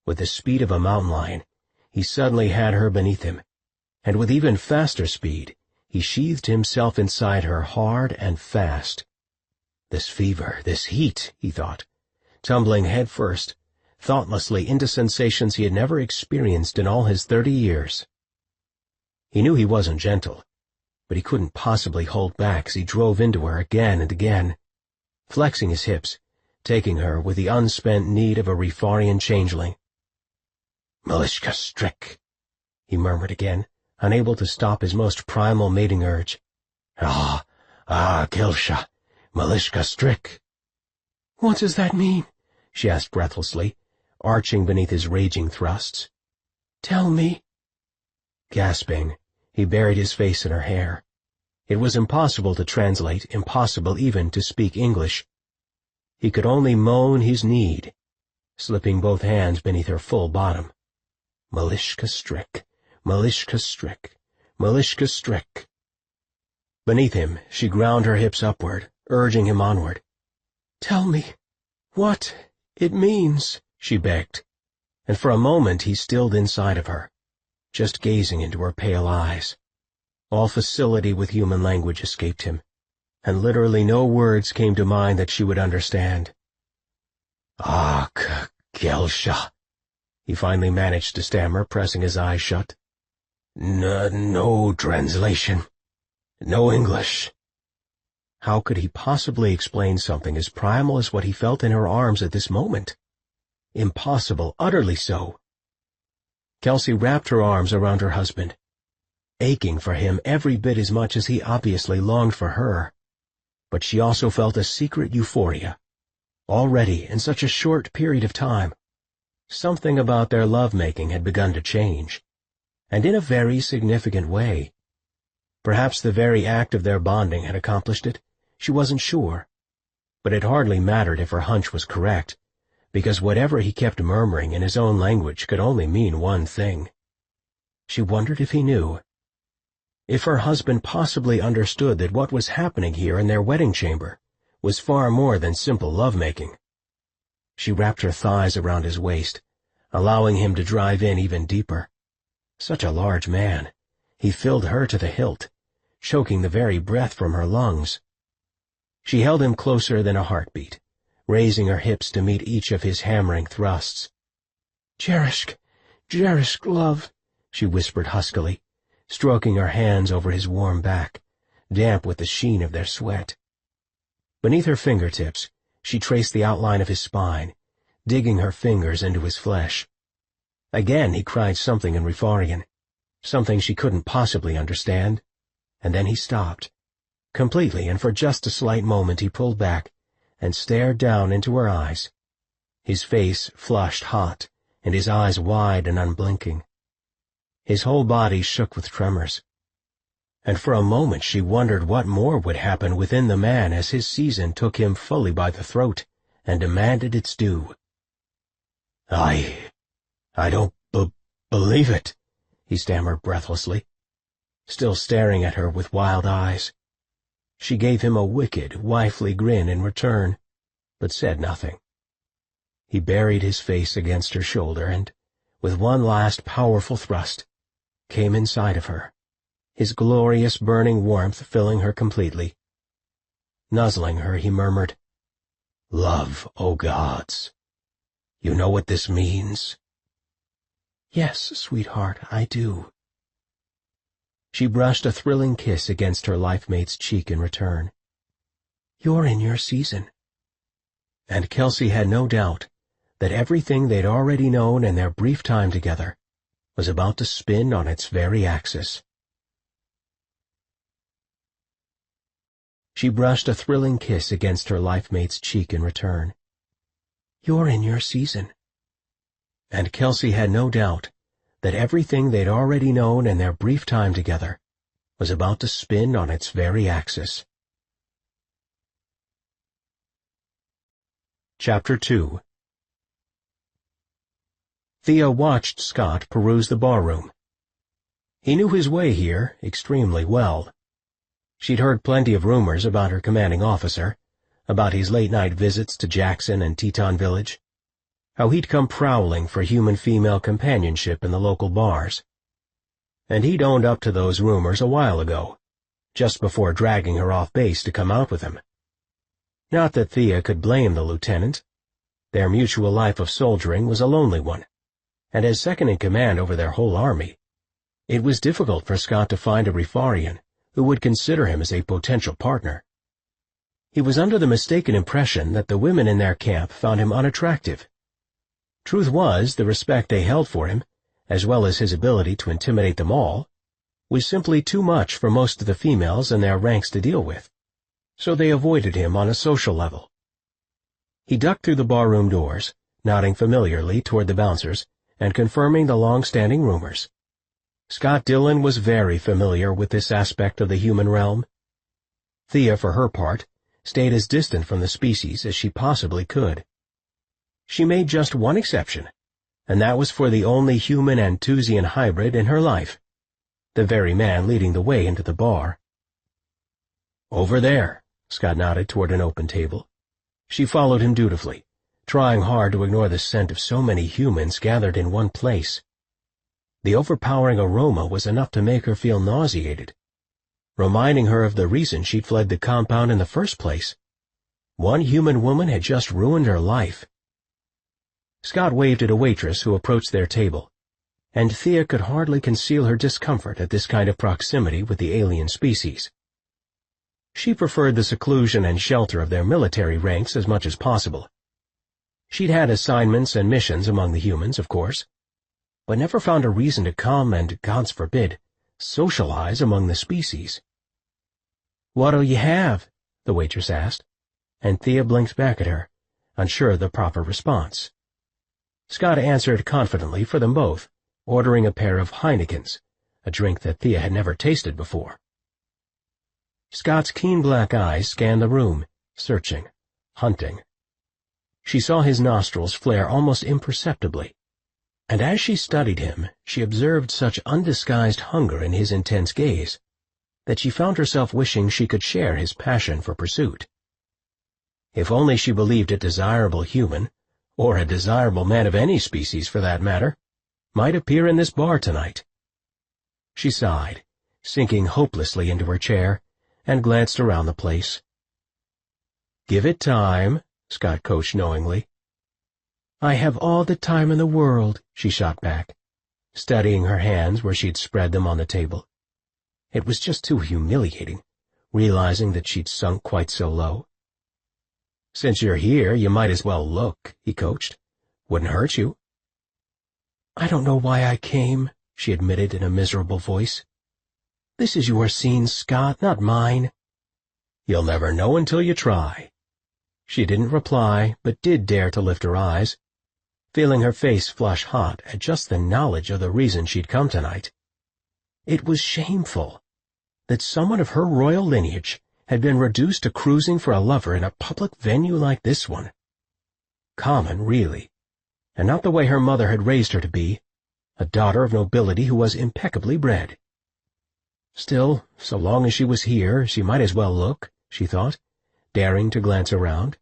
With the speed of a mountain lion, he suddenly had her beneath him, and with even faster speed, he sheathed himself inside her hard and fast. This fever, this heat, he thought, tumbling head first, thoughtlessly into sensations he had never experienced in all his 30 years. He knew he wasn't gentle, but he couldn't possibly hold back as he drove into her again and again, flexing his hips, taking her with the unspent need of a Rifarian changeling. "Malishka Strick," he murmured again, unable to stop his most primal mating urge. Kilsha, Malishka Strick." "What does that mean?" she asked breathlessly, arching beneath his raging thrusts. "Tell me." Gasping, he buried his face in her hair. It was impossible to translate, impossible even to speak English. He could only moan his need, slipping both hands beneath her full bottom. Malishka Strick, Malishka Strick, Malishka Strick. Beneath him, she ground her hips upward, urging him onward. "Tell me what it means," she begged, and for a moment he stilled inside of her, just gazing into her pale eyes. All facility with human language escaped him, and literally no words came to mind that she would understand. Kelsha," he finally managed to stammer, pressing his eyes shut. No translation. No English." How could he possibly explain something as primal as what he felt in her arms at this moment? Impossible, utterly so. Kelsey wrapped her arms around her husband, aching for him every bit as much as he obviously longed for her. But she also felt a secret euphoria. Already, in such a short period of time, something about their love-making had begun to change, and in a very significant way. Perhaps the very act of their bonding had accomplished it. She wasn't sure. But it hardly mattered if her hunch was correct, because whatever he kept murmuring in his own language could only mean one thing. She wondered if he knew. If her husband possibly understood that what was happening here in their wedding chamber was far more than simple lovemaking. She wrapped her thighs around his waist, allowing him to drive in even deeper. Such a large man. He filled her to the hilt, choking the very breath from her lungs. She held him closer than a heartbeat, raising her hips to meet each of his hammering thrusts. Jerishk, love," she whispered huskily, stroking her hands over his warm back, damp with the sheen of their sweat. Beneath her fingertips, she traced the outline of his spine, digging her fingers into his flesh. Again he cried something in Rifarian, something she couldn't possibly understand, and then he stopped. Completely, and for just a slight moment he pulled back and stared down into her eyes. his face flushed hot and his eyes wide and unblinking. His whole body shook with tremors. And for a moment she wondered what more would happen within the man as his season took him fully by the throat and demanded its due. I don't believe it," he stammered breathlessly, still staring at her with wild eyes. She gave him a wicked, wifely grin in return, but said nothing. He buried his face against her shoulder and, with one last powerful thrust, came inside of her, his glorious burning warmth filling her completely. Nuzzling her, he murmured, "Love, O gods! You know what this means?" "Yes, sweetheart, I do." She brushed a thrilling kiss against her life-mate's cheek in return. "You're in your season." And Kelsey had no doubt that everything they'd already known in their brief time together was about to spin on its very axis. She brushed a thrilling kiss against her life-mate's cheek in return. "You're in your season." And Kelsey had no doubt that everything they'd already known in their brief time together was about to spin on its very axis. Chapter 2. Thea watched Scott peruse the barroom. He knew his way here extremely well. She'd heard plenty of rumors about her commanding officer, about his late-night visits to Jackson and Teton Village, how he'd come prowling for human-female companionship in the local bars. And he'd owned up to those rumors a while ago, just before dragging her off base to come out with him. Not that Thea could blame the lieutenant. Their mutual life of soldiering was a lonely one, and as second-in-command over their whole army, it was difficult for Scott to find a Rifarian who would consider him as a potential partner. He was under the mistaken impression that the women in their camp found him unattractive. Truth was, the respect they held for him, as well as his ability to intimidate them all, was simply too much for most of the females in their ranks to deal with, so they avoided him on a social level. He ducked through the barroom doors, nodding familiarly toward the bouncers and confirming the long-standing rumors. Scott Dillon was very familiar with this aspect of the human realm. Thea, for her part, stayed as distant from the species as she possibly could. She made just one exception, and that was for the only human Anthusian hybrid in her life, the very man leading the way into the bar. "Over there," Scott nodded toward an open table. She followed him dutifully, trying hard to ignore the scent of so many humans gathered in one place. The overpowering aroma was enough to make her feel nauseated, reminding her of the reason she'd fled the compound in the first place. One human woman had just ruined her life. Scott waved at a waitress who approached their table, and Thea could hardly conceal her discomfort at this kind of proximity with the alien species. She preferred the seclusion and shelter of their military ranks as much as possible. She'd had assignments and missions among the humans, of course, but never found a reason to come and, gods forbid, socialize among the species. "What'll you have?" the waitress asked, and Thea blinked back at her, unsure of the proper response. Scott answered confidently for them both, ordering a pair of Heinekens, a drink that Thea had never tasted before. Scott's keen black eyes scanned the room, searching, hunting. She saw his nostrils flare almost imperceptibly, and as she studied him, she observed such undisguised hunger in his intense gaze that she found herself wishing she could share his passion for pursuit. If only she believed a desirable human, or a desirable man of any species for that matter, might appear in this bar tonight. She sighed, sinking hopelessly into her chair, and glanced around the place. "Give it time," Scott coached knowingly. "I have all the time in the world," she shot back, studying her hands where she'd spread them on the table. It was just too humiliating, realizing that she'd sunk quite so low. "Since you're here, you might as well look," he coached. "Wouldn't hurt you." "I don't know why I came," she admitted in a miserable voice. "This is your scene, Scott, not mine." "You'll never know until you try." She didn't reply, but did dare to lift her eyes, feeling her face flush hot at just the knowledge of the reason she'd come tonight. It was shameful that someone of her royal lineage had been reduced to cruising for a lover in a public venue like this one. Common, really, and not the way her mother had raised her to be, a daughter of nobility who was impeccably bred. Still, so long as she was here, she might as well look, she thought, daring to glance around.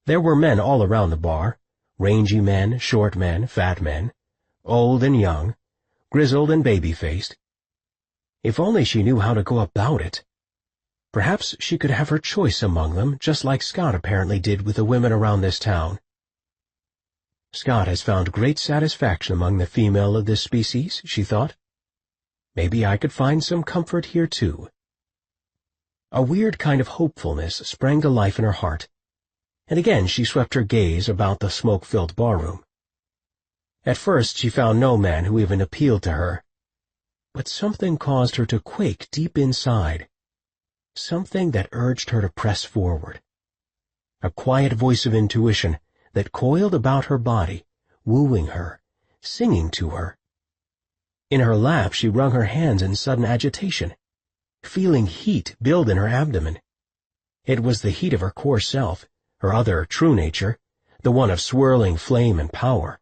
There were men all around the bar, rangy men, short men, fat men, old and young, grizzled and baby-faced. If only she knew how to go about it. Perhaps she could have her choice among them, just like Scott apparently did with the women around this town. Scott has found great satisfaction among the female of this species, she thought. Maybe I could find some comfort here, too. A weird kind of hopefulness sprang to life in her heart, and again she swept her gaze about the smoke-filled barroom. At first she found no man who even appealed to her, but something caused her to quake deep inside, something that urged her to press forward. A quiet voice of intuition that coiled about her body, wooing her, singing to her. In her lap she wrung her hands in sudden agitation, feeling heat build in her abdomen. It was the heat of her core self, her other true nature, the one of swirling flame and power.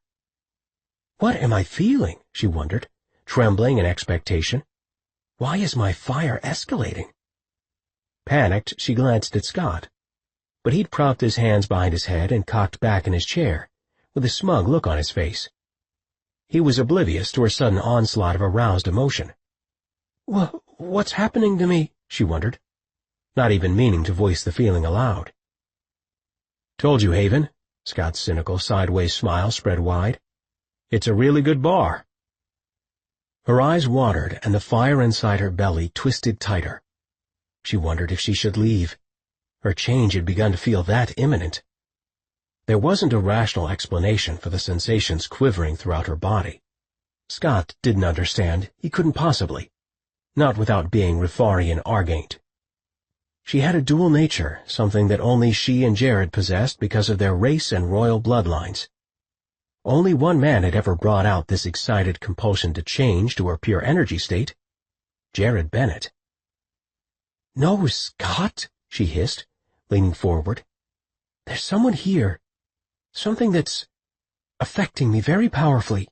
What am I feeling? She wondered, trembling in expectation. Why is my fire escalating? Panicked, she glanced at Scott, but he'd propped his hands behind his head and cocked back in his chair, with a smug look on his face. He was oblivious to her sudden onslaught of aroused emotion. What's happening to me? She wondered, not even meaning to voice the feeling aloud. Told you, Haven. Scott's cynical sideways smile spread wide. It's a really good bar. Her eyes watered and the fire inside her belly twisted tighter. She wondered if she should leave. Her change had begun to feel that imminent. There wasn't a rational explanation for the sensations quivering throughout her body. Scott didn't understand. He couldn't possibly. Not without being Rifarian Argent. She had a dual nature, something that only she and Jared possessed because of their race and royal bloodlines. Only one man had ever brought out this excited compulsion to change to her pure energy state, Jared Bennett. "No, Scott," she hissed, leaning forward. "There's someone here. Something that's affecting me very powerfully."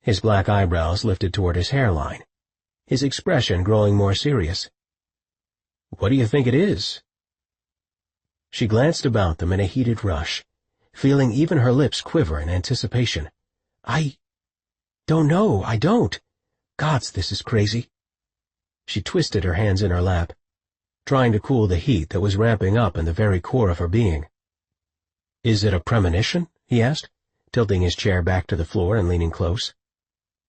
His black eyebrows lifted toward his hairline, his expression growing more serious. "What do you think it is?" She glanced about them in a heated rush, feeling even her lips quiver in anticipation. "I don't know, I don't. Gods, this is crazy." She twisted her hands in her lap, trying to cool the heat that was ramping up in the very core of her being. "Is it a premonition?" he asked, tilting his chair back to the floor and leaning close.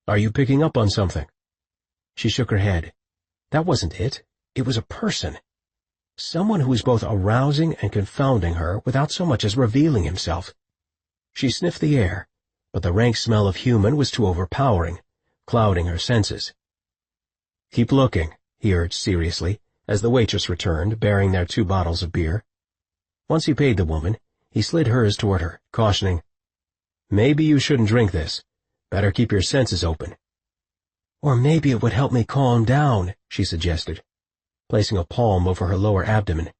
"Are you picking up on something?" She shook her head. That wasn't it. It was a person. Someone who was both arousing and confounding her without so much as revealing himself. She sniffed the air, but the rank smell of human was too overpowering, clouding her senses. "Keep looking," he urged seriously, as the waitress returned, bearing their 2 bottles of beer. Once he paid the woman, he slid hers toward her, cautioning, "Maybe you shouldn't drink this. Better keep your senses open." "Or maybe it would help me calm down," she suggested, placing a palm over her lower abdomen.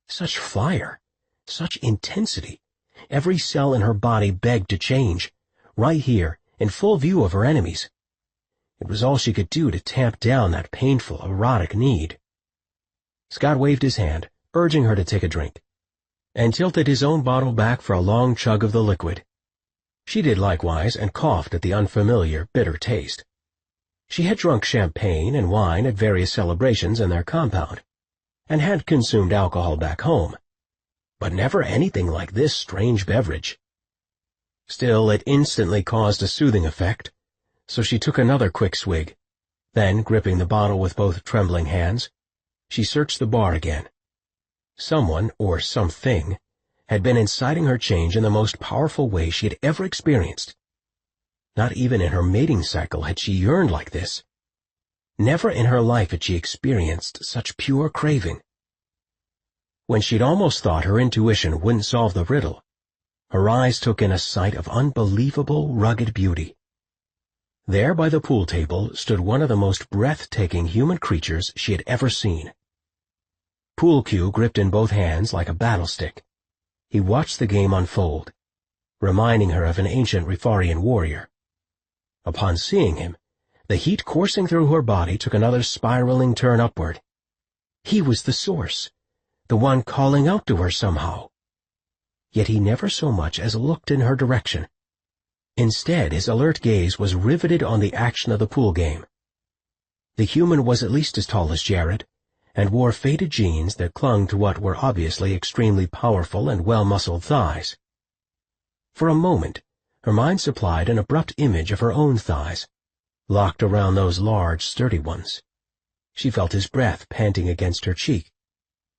Such fire, such intensity. Every cell in her body begged to change, right here, in full view of her enemies. It was all she could do to tamp down that painful, erotic need. Scott waved his hand, urging her to take a drink, and tilted his own bottle back for a long chug of the liquid. She did likewise and coughed at the unfamiliar, bitter taste. She had drunk champagne and wine at various celebrations in their compound, and had consumed alcohol back home, but never anything like this strange beverage. Still, it instantly caused a soothing effect, so she took another quick swig. Then, gripping the bottle with both trembling hands, she searched the bar again. Someone, or something, had been inciting her change in the most powerful way she had ever experienced. Not even in her mating cycle had she yearned like this. Never in her life had she experienced such pure craving. When she'd almost thought her intuition wouldn't solve the riddle, her eyes took in a sight of unbelievable, rugged beauty. There by the pool table stood one of the most breathtaking human creatures she had ever seen. Pool cue gripped in both hands like a battle stick, he watched the game unfold, reminding her of an ancient Rifarian warrior. Upon seeing him, the heat coursing through her body took another spiraling turn upward. He was the source, the one calling out to her somehow. Yet he never so much as looked in her direction. Instead, his alert gaze was riveted on the action of the pool game. The human was at least as tall as Jared, and wore faded jeans that clung to what were obviously extremely powerful and well-muscled thighs. For a moment, her mind supplied an abrupt image of her own thighs, locked around those large, sturdy ones. She felt his breath panting against her cheek,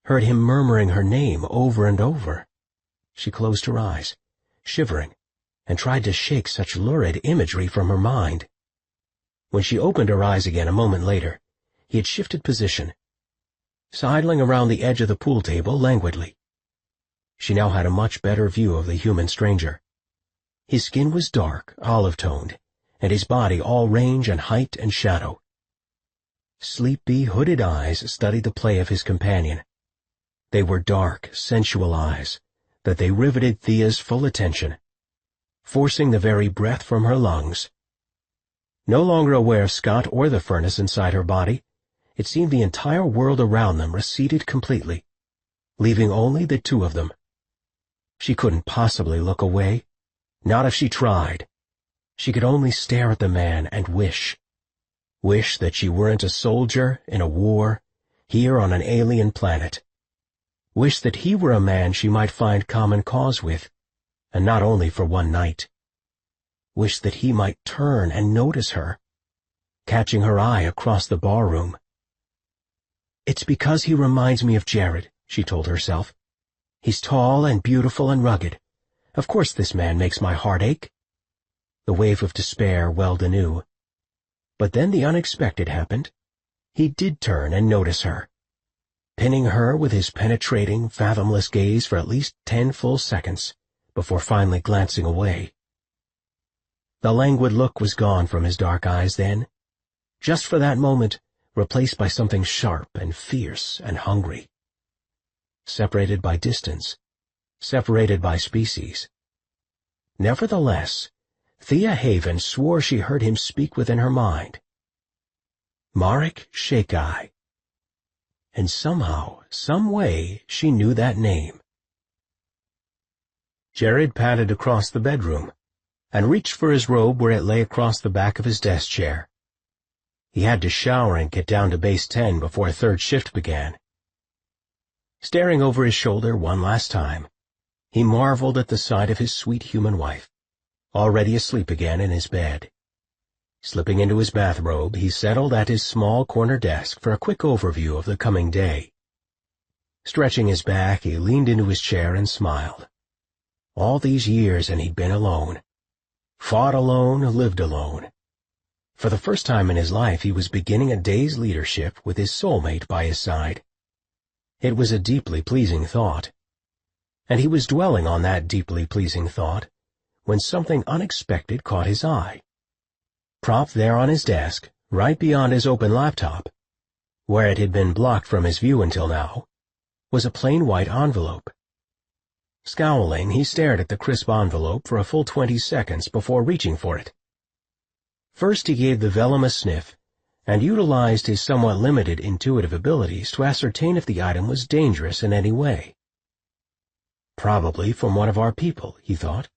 heard him murmuring her name over and over. She closed her eyes, shivering, and tried to shake such lurid imagery from her mind. When she opened her eyes again a moment later, he had shifted position, sidling around the edge of the pool table languidly. She now had a much better view of the human stranger. His skin was dark, olive-toned, and his body all range and height and shadow. Sleepy, hooded eyes studied the play of his companion. They were dark, sensual eyes, that they riveted Thea's full attention, forcing the very breath from her lungs. No longer aware of Scott or the furnace inside her body, it seemed the entire world around them receded completely, leaving only the two of them. She couldn't possibly look away, not if she tried. She could only stare at the man and wish that she weren't a soldier in a war, here on an alien planet. Wish that he were a man she might find common cause with, and not only for one night. Wish that he might turn and notice her, catching her eye across the barroom. "It's because he reminds me of Jared," she told herself. "He's tall and beautiful and rugged. Of course this man makes my heart ache." The wave of despair welled anew. But then the unexpected happened. He did turn and notice her, pinning her with his penetrating, fathomless gaze for at least 10 full seconds, before finally glancing away. The languid look was gone from his dark eyes then, just for that moment replaced by something sharp and fierce and hungry. Separated by distance, separated by species. Nevertheless, Thea Haven swore she heard him speak within her mind. Marek Shakai. And somehow, some way, she knew that name. Jared padded across the bedroom and reached for his robe where it lay across the back of his desk chair. He had to shower and get down to base 10 before third shift began. Staring over his shoulder one last time, he marveled at the sight of his sweet human wife, already asleep again in his bed. Slipping into his bathrobe, he settled at his small corner desk for a quick overview of the coming day. Stretching his back, he leaned into his chair and smiled. All these years and he'd been alone. Fought alone, lived alone. For the first time in his life he was beginning a day's leadership with his soulmate by his side. It was a deeply pleasing thought. And he was dwelling on that deeply pleasing thought when something unexpected caught his eye. Propped there on his desk, right beyond his open laptop, where it had been blocked from his view until now, was a plain white envelope. Scowling, he stared at the crisp envelope for a full 20 seconds before reaching for it. First he gave the vellum a sniff, and utilized his somewhat limited intuitive abilities to ascertain if the item was dangerous in any way. Probably from one of our people, he thought.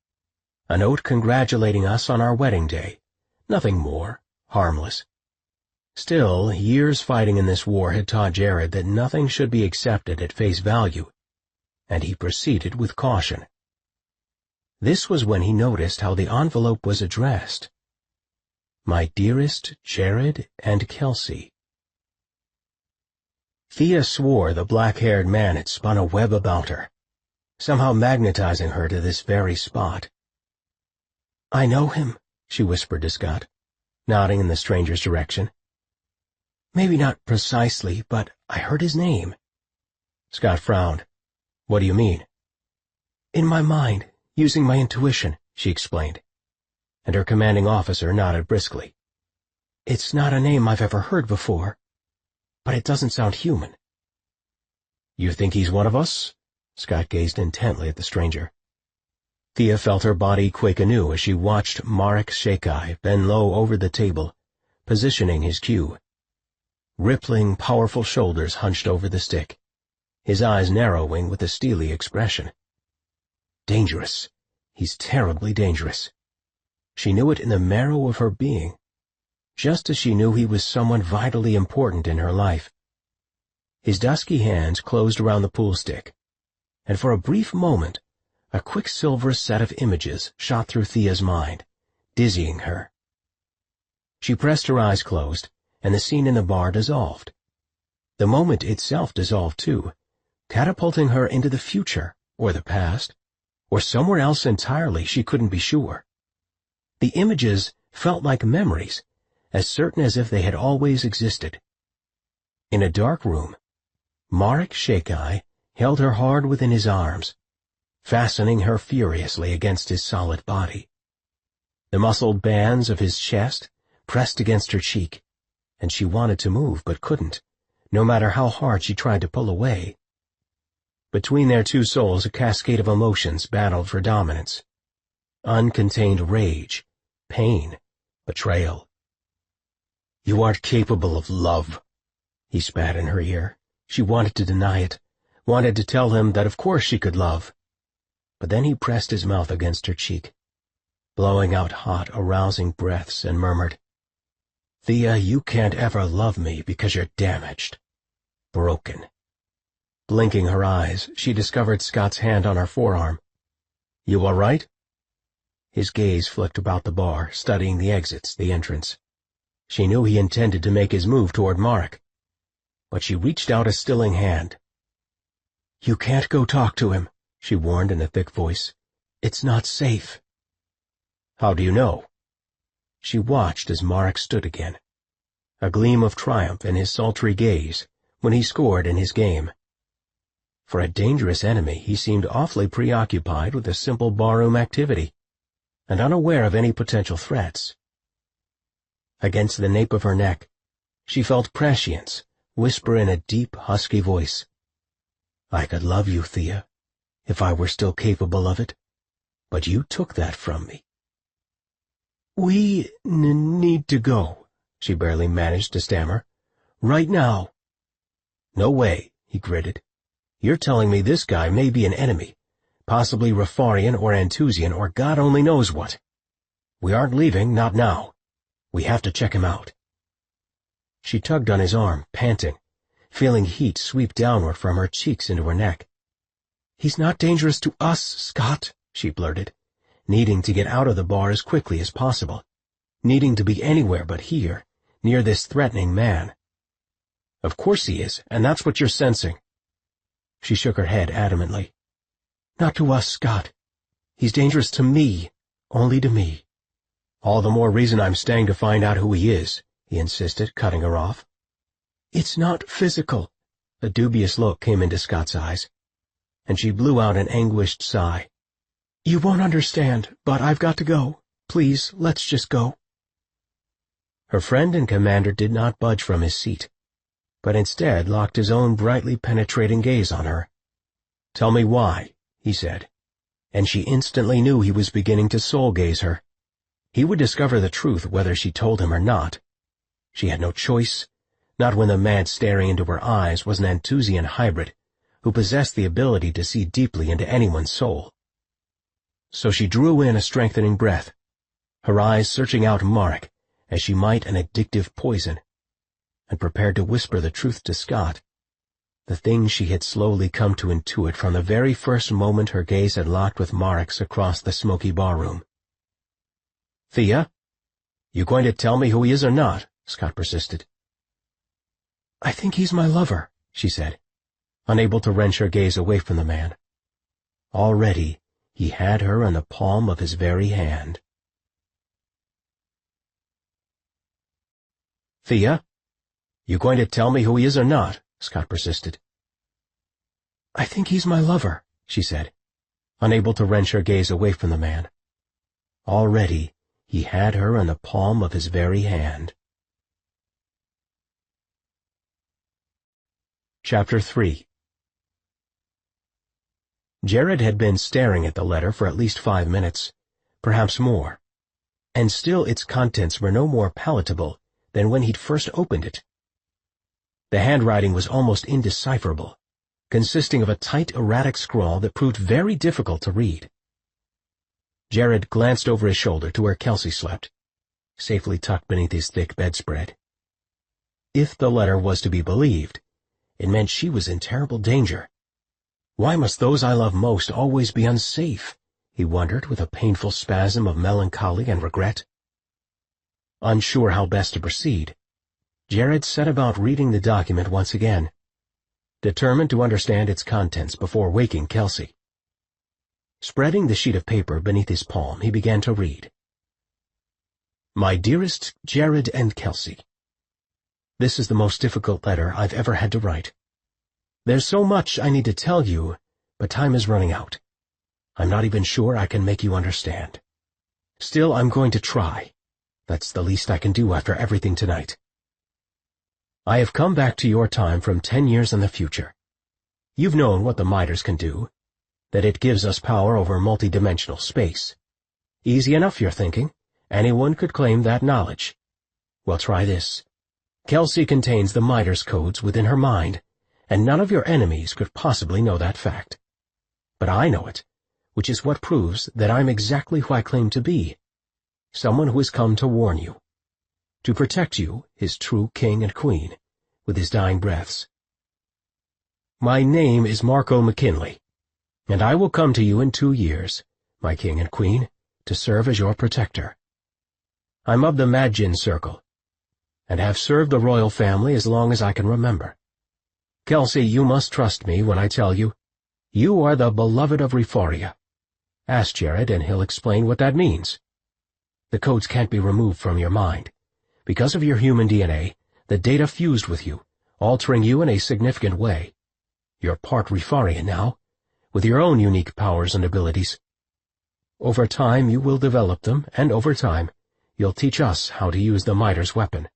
A note congratulating us on our wedding day. Nothing more, harmless. Still, years fighting in this war had taught Jared that nothing should be accepted at face value, and he proceeded with caution. This was when he noticed how the envelope was addressed. My dearest Jared and Kelsey. Thea swore the black-haired man had spun a web about her, somehow magnetizing her to this very spot. "I know him," she whispered to Scott, nodding in the stranger's direction. "Maybe not precisely, but I heard his name." Scott frowned. What do you mean? In my mind, using my intuition, she explained. And her commanding officer nodded briskly. It's not a name I've ever heard before, but it doesn't sound human. You think he's one of us? Scott gazed intently at the stranger. Thea felt her body quake anew as she watched Marek Shekai bend low over the table, positioning his cue. Rippling, powerful shoulders hunched over the stick, his eyes narrowing with a steely expression. Dangerous. He's terribly dangerous. She knew it in the marrow of her being, just as she knew he was someone vitally important in her life. His dusky hands closed around the pool stick, and for a brief moment, a quicksilver set of images shot through Thea's mind, dizzying her. She pressed her eyes closed, and the scene in the bar dissolved. The moment itself dissolved too, catapulting her into the future, or the past, or somewhere else entirely, she couldn't be sure. The images felt like memories, as certain as if they had always existed. In a dark room, Marek Shekai held her hard within his arms, fastening her furiously against his solid body. The muscled bands of his chest pressed against her cheek, and she wanted to move but couldn't, no matter how hard she tried to pull away. Between their two souls a cascade of emotions battled for dominance. Uncontained rage, pain, betrayal. You aren't capable of love, he spat in her ear. She wanted to deny it, wanted to tell him that of course she could love. But then he pressed his mouth against her cheek, blowing out hot, arousing breaths, and murmured, Thea, you can't ever love me because you're damaged, broken. Blinking her eyes, she discovered Scott's hand on her forearm. You all right? His gaze flicked about the bar, studying the exits, the entrance. She knew he intended to make his move toward Marek, but she reached out a stilling hand. You can't go talk to him, she warned in a thick voice. It's not safe. How do you know? She watched as Marek stood again, a gleam of triumph in his sultry gaze when he scored in his game. For a dangerous enemy, he seemed awfully preoccupied with a simple barroom activity, and unaware of any potential threats. Against the nape of her neck, she felt prescience whisper in a deep, husky voice, I could love you, Thea, if I were still capable of it, but you took that from me. We need to go, she barely managed to stammer. Right now. No way, he gritted. You're telling me this guy may be an enemy, possibly Rafarian or Antusian or God only knows what. We aren't leaving, not now. We have to check him out. She tugged on his arm, panting, feeling heat sweep downward from her cheeks into her neck. He's not dangerous to us, Scott, she blurted, needing to get out of the bar as quickly as possible, needing to be anywhere but here, near this threatening man. Of course he is, and that's what you're sensing. She shook her head adamantly. Not to us, Scott. He's dangerous to me, only to me. All the more reason I'm staying to find out who he is, he insisted, cutting her off. It's not physical. A dubious look came into Scott's eyes, and she blew out an anguished sigh. You won't understand, but I've got to go. Please, let's just go. Her friend and commander did not budge from his seat, but instead locked his own brightly penetrating gaze on her. Tell me why, he said, and she instantly knew he was beginning to soul-gaze her. He would discover the truth whether she told him or not. She had no choice, not when the man staring into her eyes was an Antusian hybrid who possessed the ability to see deeply into anyone's soul. So she drew in a strengthening breath, her eyes searching out Marek as she might an addictive poison, and prepared to whisper the truth to Scott, the thing she had slowly come to intuit from the very first moment her gaze had locked with Marek's across the smoky barroom. Thea, you going to tell me who he is or not? Scott persisted. I think he's my lover, she said, unable to wrench her gaze away from the man. Already, he had her in the palm of his very hand. Thea, you going to tell me who he is or not? Scott persisted. "I think he's my lover," she said, unable to wrench her gaze away from the man. Already he had her in the palm of his very hand. Chapter 3. Jared had been staring at the letter for at least 5 minutes, perhaps more, and still its contents were no more palatable than when he'd first opened it. The handwriting was almost indecipherable, consisting of a tight, erratic scrawl that proved very difficult to read. Jared glanced over his shoulder to where Kelsey slept, safely tucked beneath his thick bedspread. If the letter was to be believed, it meant she was in terrible danger. Why must those I love most always be unsafe? He wondered with a painful spasm of melancholy and regret. Unsure how best to proceed, Jared set about reading the document once again, determined to understand its contents before waking Kelsey. Spreading the sheet of paper beneath his palm, he began to read. My dearest Jared and Kelsey, this is the most difficult letter I've ever had to write. There's so much I need to tell you, but time is running out. I'm not even sure I can make you understand. Still, I'm going to try. That's the least I can do after everything tonight. I have come back to your time from 10 years in the future. You've known what the miters can do, that it gives us power over multi-dimensional space. Easy enough, you're thinking. Anyone could claim that knowledge. Well, try this. Kelsey contains the miters' codes within her mind, and none of your enemies could possibly know that fact. But I know it, which is what proves that I'm exactly who I claim to be. Someone who has come to warn you, to protect you, his true king and queen, with his dying breaths. My name is Marco McKinley, and I will come to you in 2 years, my king and queen, to serve as your protector. I'm of the Madjin Circle, and have served the royal family as long as I can remember. Kelsey, you must trust me when I tell you, you are the beloved of Rifaria. Ask Jared and he'll explain what that means. The codes can't be removed from your mind. Because of your human DNA, the data fused with you, altering you in a significant way. You're part Rifarian now, with your own unique powers and abilities. Over time you will develop them, and over time you'll teach us how to use the miter's weapon.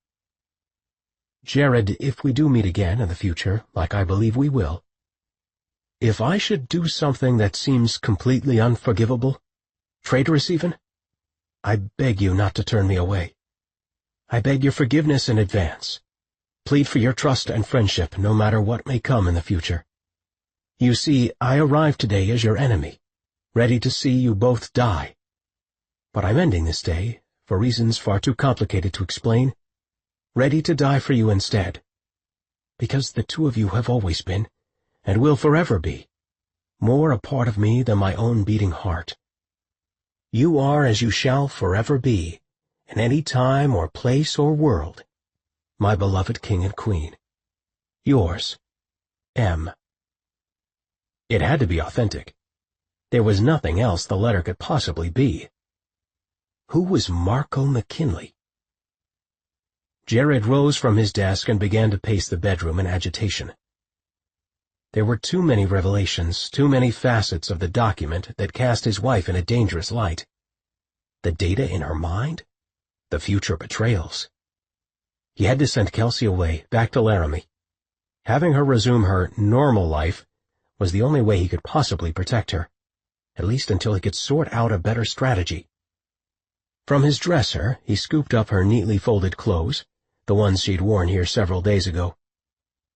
Jared, if we do meet again in the future, like I believe we will, if I should do something that seems completely unforgivable, traitorous even, I beg you not to turn me away. I beg your forgiveness in advance. Plead for your trust and friendship no matter what may come in the future. You see, I arrived today as your enemy, ready to see you both die. But I'm ending this day, for reasons far too complicated to explain, ready to die for you instead. Because the two of you have always been, and will forever be, more a part of me than my own beating heart. You are as you shall forever be, in any time or place or world, my beloved king and queen. Yours, M. It had to be authentic. There was nothing else the letter could possibly be. Who was Marco McKinley? Jared rose from his desk and began to pace the bedroom in agitation. There were too many revelations, too many facets of the document that cast his wife in a dangerous light. The data in her mind? The future betrayals. He had to send Kelsey away, back to Laramie. Having her resume her normal life was the only way he could possibly protect her, at least until he could sort out a better strategy. From his dresser, he scooped up her neatly folded clothes, the ones she'd worn here several days ago.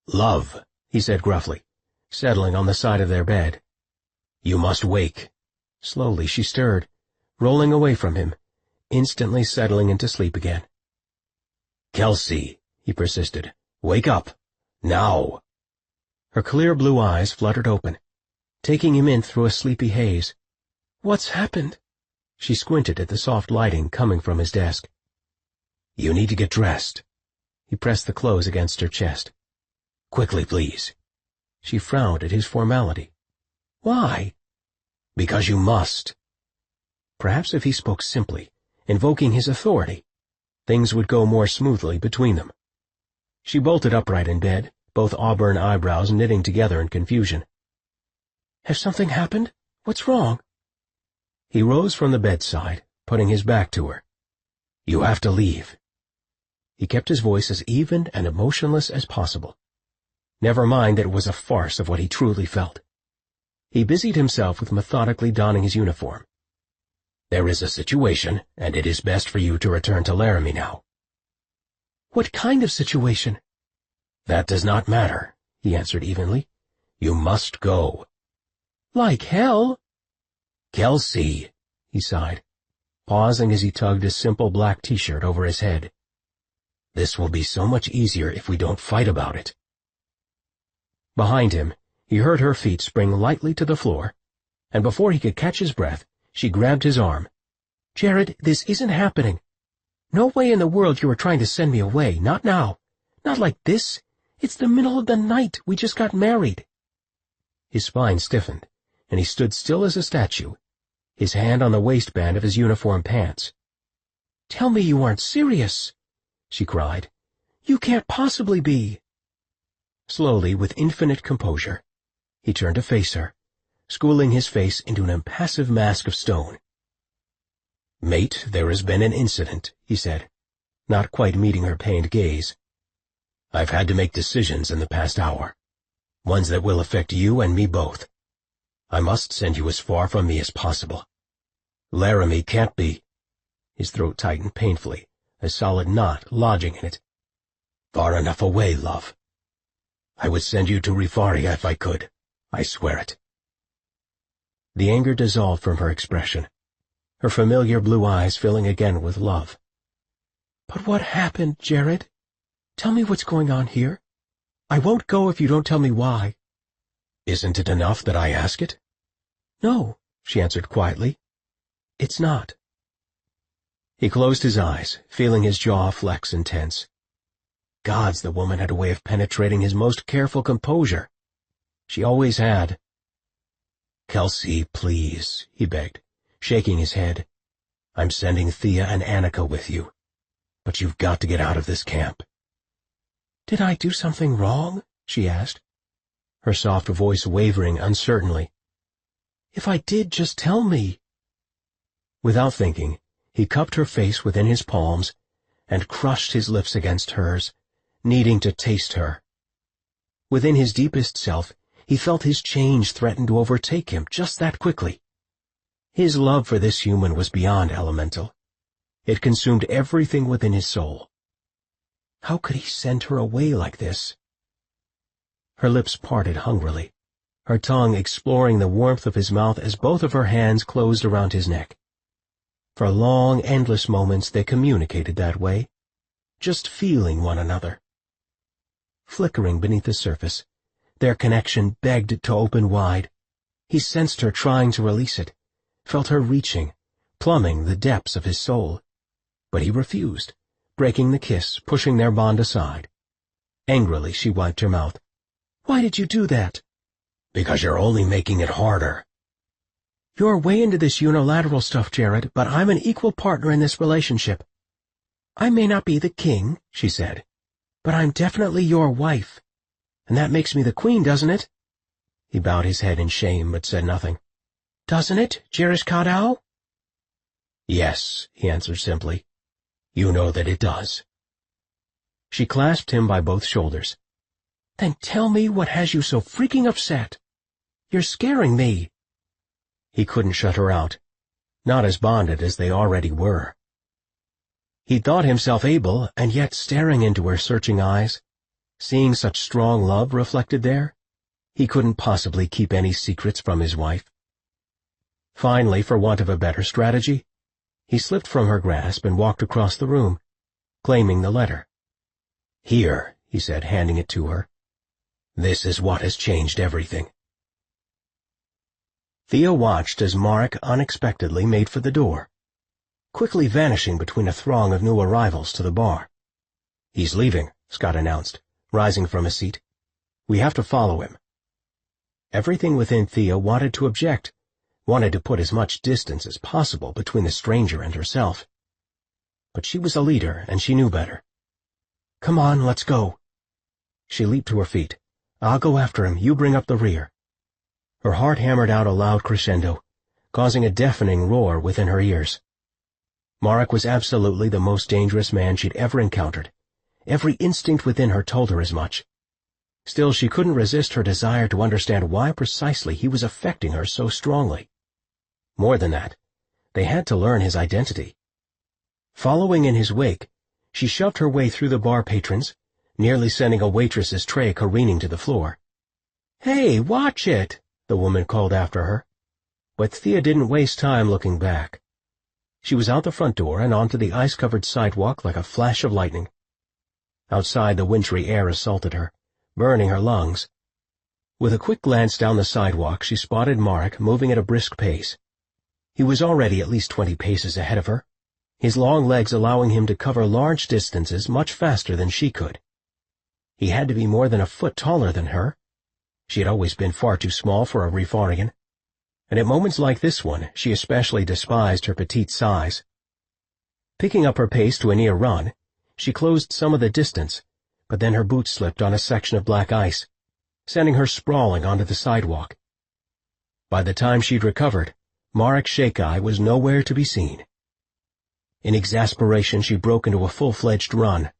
"Love," he said gruffly, settling on the side of their bed. "You must wake." Slowly she stirred, rolling away from him, instantly settling into sleep again. "Kelsey," he persisted, "wake up. Now." Her clear blue eyes fluttered open, taking him in through a sleepy haze. "What's happened?" She squinted at the soft lighting coming from his desk. "You need to get dressed." He pressed the clothes against her chest. "Quickly, please." She frowned at his formality. "Why?" "Because you must." Perhaps if he spoke simply, invoking his authority, things would go more smoothly between them. She bolted upright in bed, both auburn eyebrows knitting together in confusion. Has something happened? What's wrong?" He rose from the bedside, putting his back to her. "You have to leave." He kept his voice as even and emotionless as possible. Never mind that it was a farce of what he truly felt. He busied himself with methodically donning his uniform. "There is a situation, and it is best for you to return to Laramie now." "What kind of situation?" "That does not matter," he answered evenly. "You must go." "Like hell." "Kelsey," he sighed, pausing as he tugged a simple black t-shirt over his head. "This will be so much easier if we don't fight about it." Behind him, he heard her feet spring lightly to the floor, and before he could catch his breath, she grabbed his arm. "Jared, this isn't happening. No way in the world you were trying to send me away, not now. Not like this. It's the middle of the night, we just got married." His spine stiffened, and he stood still as a statue, his hand on the waistband of his uniform pants. "Tell me you aren't serious," she cried. "You can't possibly be." Slowly, with infinite composure, he turned to face her, schooling his face into an impassive mask of stone. "Mate, there has been an incident," he said, not quite meeting her pained gaze. "I've had to make decisions in the past hour, ones that will affect you and me both. I must send you as far from me as possible. Laramie can't be—" His throat tightened painfully, a solid knot lodging in it. "Far enough away, love. I would send you to Rifaria if I could. I swear it." The anger dissolved from her expression, her familiar blue eyes filling again with love. "But what happened, Jared? Tell me what's going on here. I won't go if you don't tell me why." "Isn't it enough that I ask it?" "No," she answered quietly. "It's not." He closed his eyes, feeling his jaw flex and tense. Gods, the woman had a way of penetrating his most careful composure. She always had. "Kelsey, please," he begged, shaking his head. "I'm sending Thea and Annika with you. But you've got to get out of this camp." "Did I do something wrong?" she asked, her soft voice wavering uncertainly. "If I did, just tell me." Without thinking, he cupped her face within his palms and crushed his lips against hers, needing to taste her. Within his deepest self, he felt his change threaten to overtake him just that quickly. His love for this human was beyond elemental. It consumed everything within his soul. How could he send her away like this? Her lips parted hungrily, her tongue exploring the warmth of his mouth as both of her hands closed around his neck. For long, endless moments they communicated that way, just feeling one another. Flickering beneath the surface, their connection begged to open wide. He sensed her trying to release it, felt her reaching, plumbing the depths of his soul. But he refused, breaking the kiss, pushing their bond aside. Angrily she wiped her mouth. "Why did you do that?" "Because you're only making it harder." "You're way into this unilateral stuff, Jared, but I'm an equal partner in this relationship. I may not be the king," she said, "but I'm definitely your wife. And that makes me the queen, doesn't it?" He bowed his head in shame, but said nothing. "Doesn't it, Jerish Kadau?" "Yes," he answered simply. "You know that it does." She clasped him by both shoulders. "Then tell me what has you so freaking upset. You're scaring me." He couldn't shut her out, not as bonded as they already were. He thought himself able, and yet staring into her searching eyes, seeing such strong love reflected there, he couldn't possibly keep any secrets from his wife. Finally, for want of a better strategy, he slipped from her grasp and walked across the room, claiming the letter. "Here," he said, handing it to her. "This is what has changed everything." Thea watched as Marek unexpectedly made for the door, quickly vanishing between a throng of new arrivals to the bar. "He's leaving," Scott announced, rising from his seat. "We have to follow him." Everything within Thea wanted to object, wanted to put as much distance as possible between the stranger and herself. But she was a leader, and she knew better. "Come on, let's go." She leaped to her feet. "I'll go after him, you bring up the rear." Her heart hammered out a loud crescendo, causing a deafening roar within her ears. Marek was absolutely the most dangerous man she'd ever encountered. Every instinct within her told her as much. Still, she couldn't resist her desire to understand why precisely he was affecting her so strongly. More than that, they had to learn his identity. Following in his wake, she shoved her way through the bar patrons, nearly sending a waitress's tray careening to the floor. "Hey, watch it!" the woman called after her. But Thea didn't waste time looking back. She was out the front door and onto the ice-covered sidewalk like a flash of lightning. Outside, the wintry air assaulted her, burning her lungs. With a quick glance down the sidewalk, she spotted Marek moving at a brisk pace. He was already at least 20 paces ahead of her, his long legs allowing him to cover large distances much faster than she could. He had to be more than a foot taller than her. She had always been far too small for a Rifarian, and at moments like this one, she especially despised her petite size. Picking up her pace to a near run, she closed some of the distance, but then her boot slipped on a section of black ice, sending her sprawling onto the sidewalk. By the time she'd recovered, Marek Shakeeye was nowhere to be seen. In exasperation, she broke into a full-fledged run,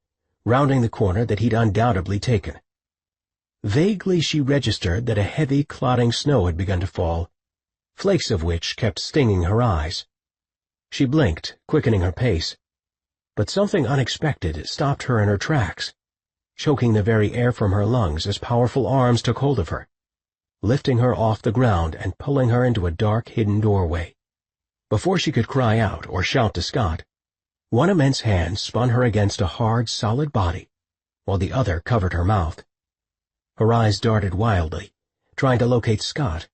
rounding the corner that he'd undoubtedly taken. Vaguely she registered that a heavy, clotting snow had begun to fall, flakes of which kept stinging her eyes. She blinked, quickening her pace, but something unexpected stopped her in her tracks, choking the very air from her lungs as powerful arms took hold of her, lifting her off the ground and pulling her into a dark, hidden doorway. Before she could cry out or shout to Scott, one immense hand spun her against a hard, solid body, while the other covered her mouth. Her eyes darted wildly, trying to locate Scott,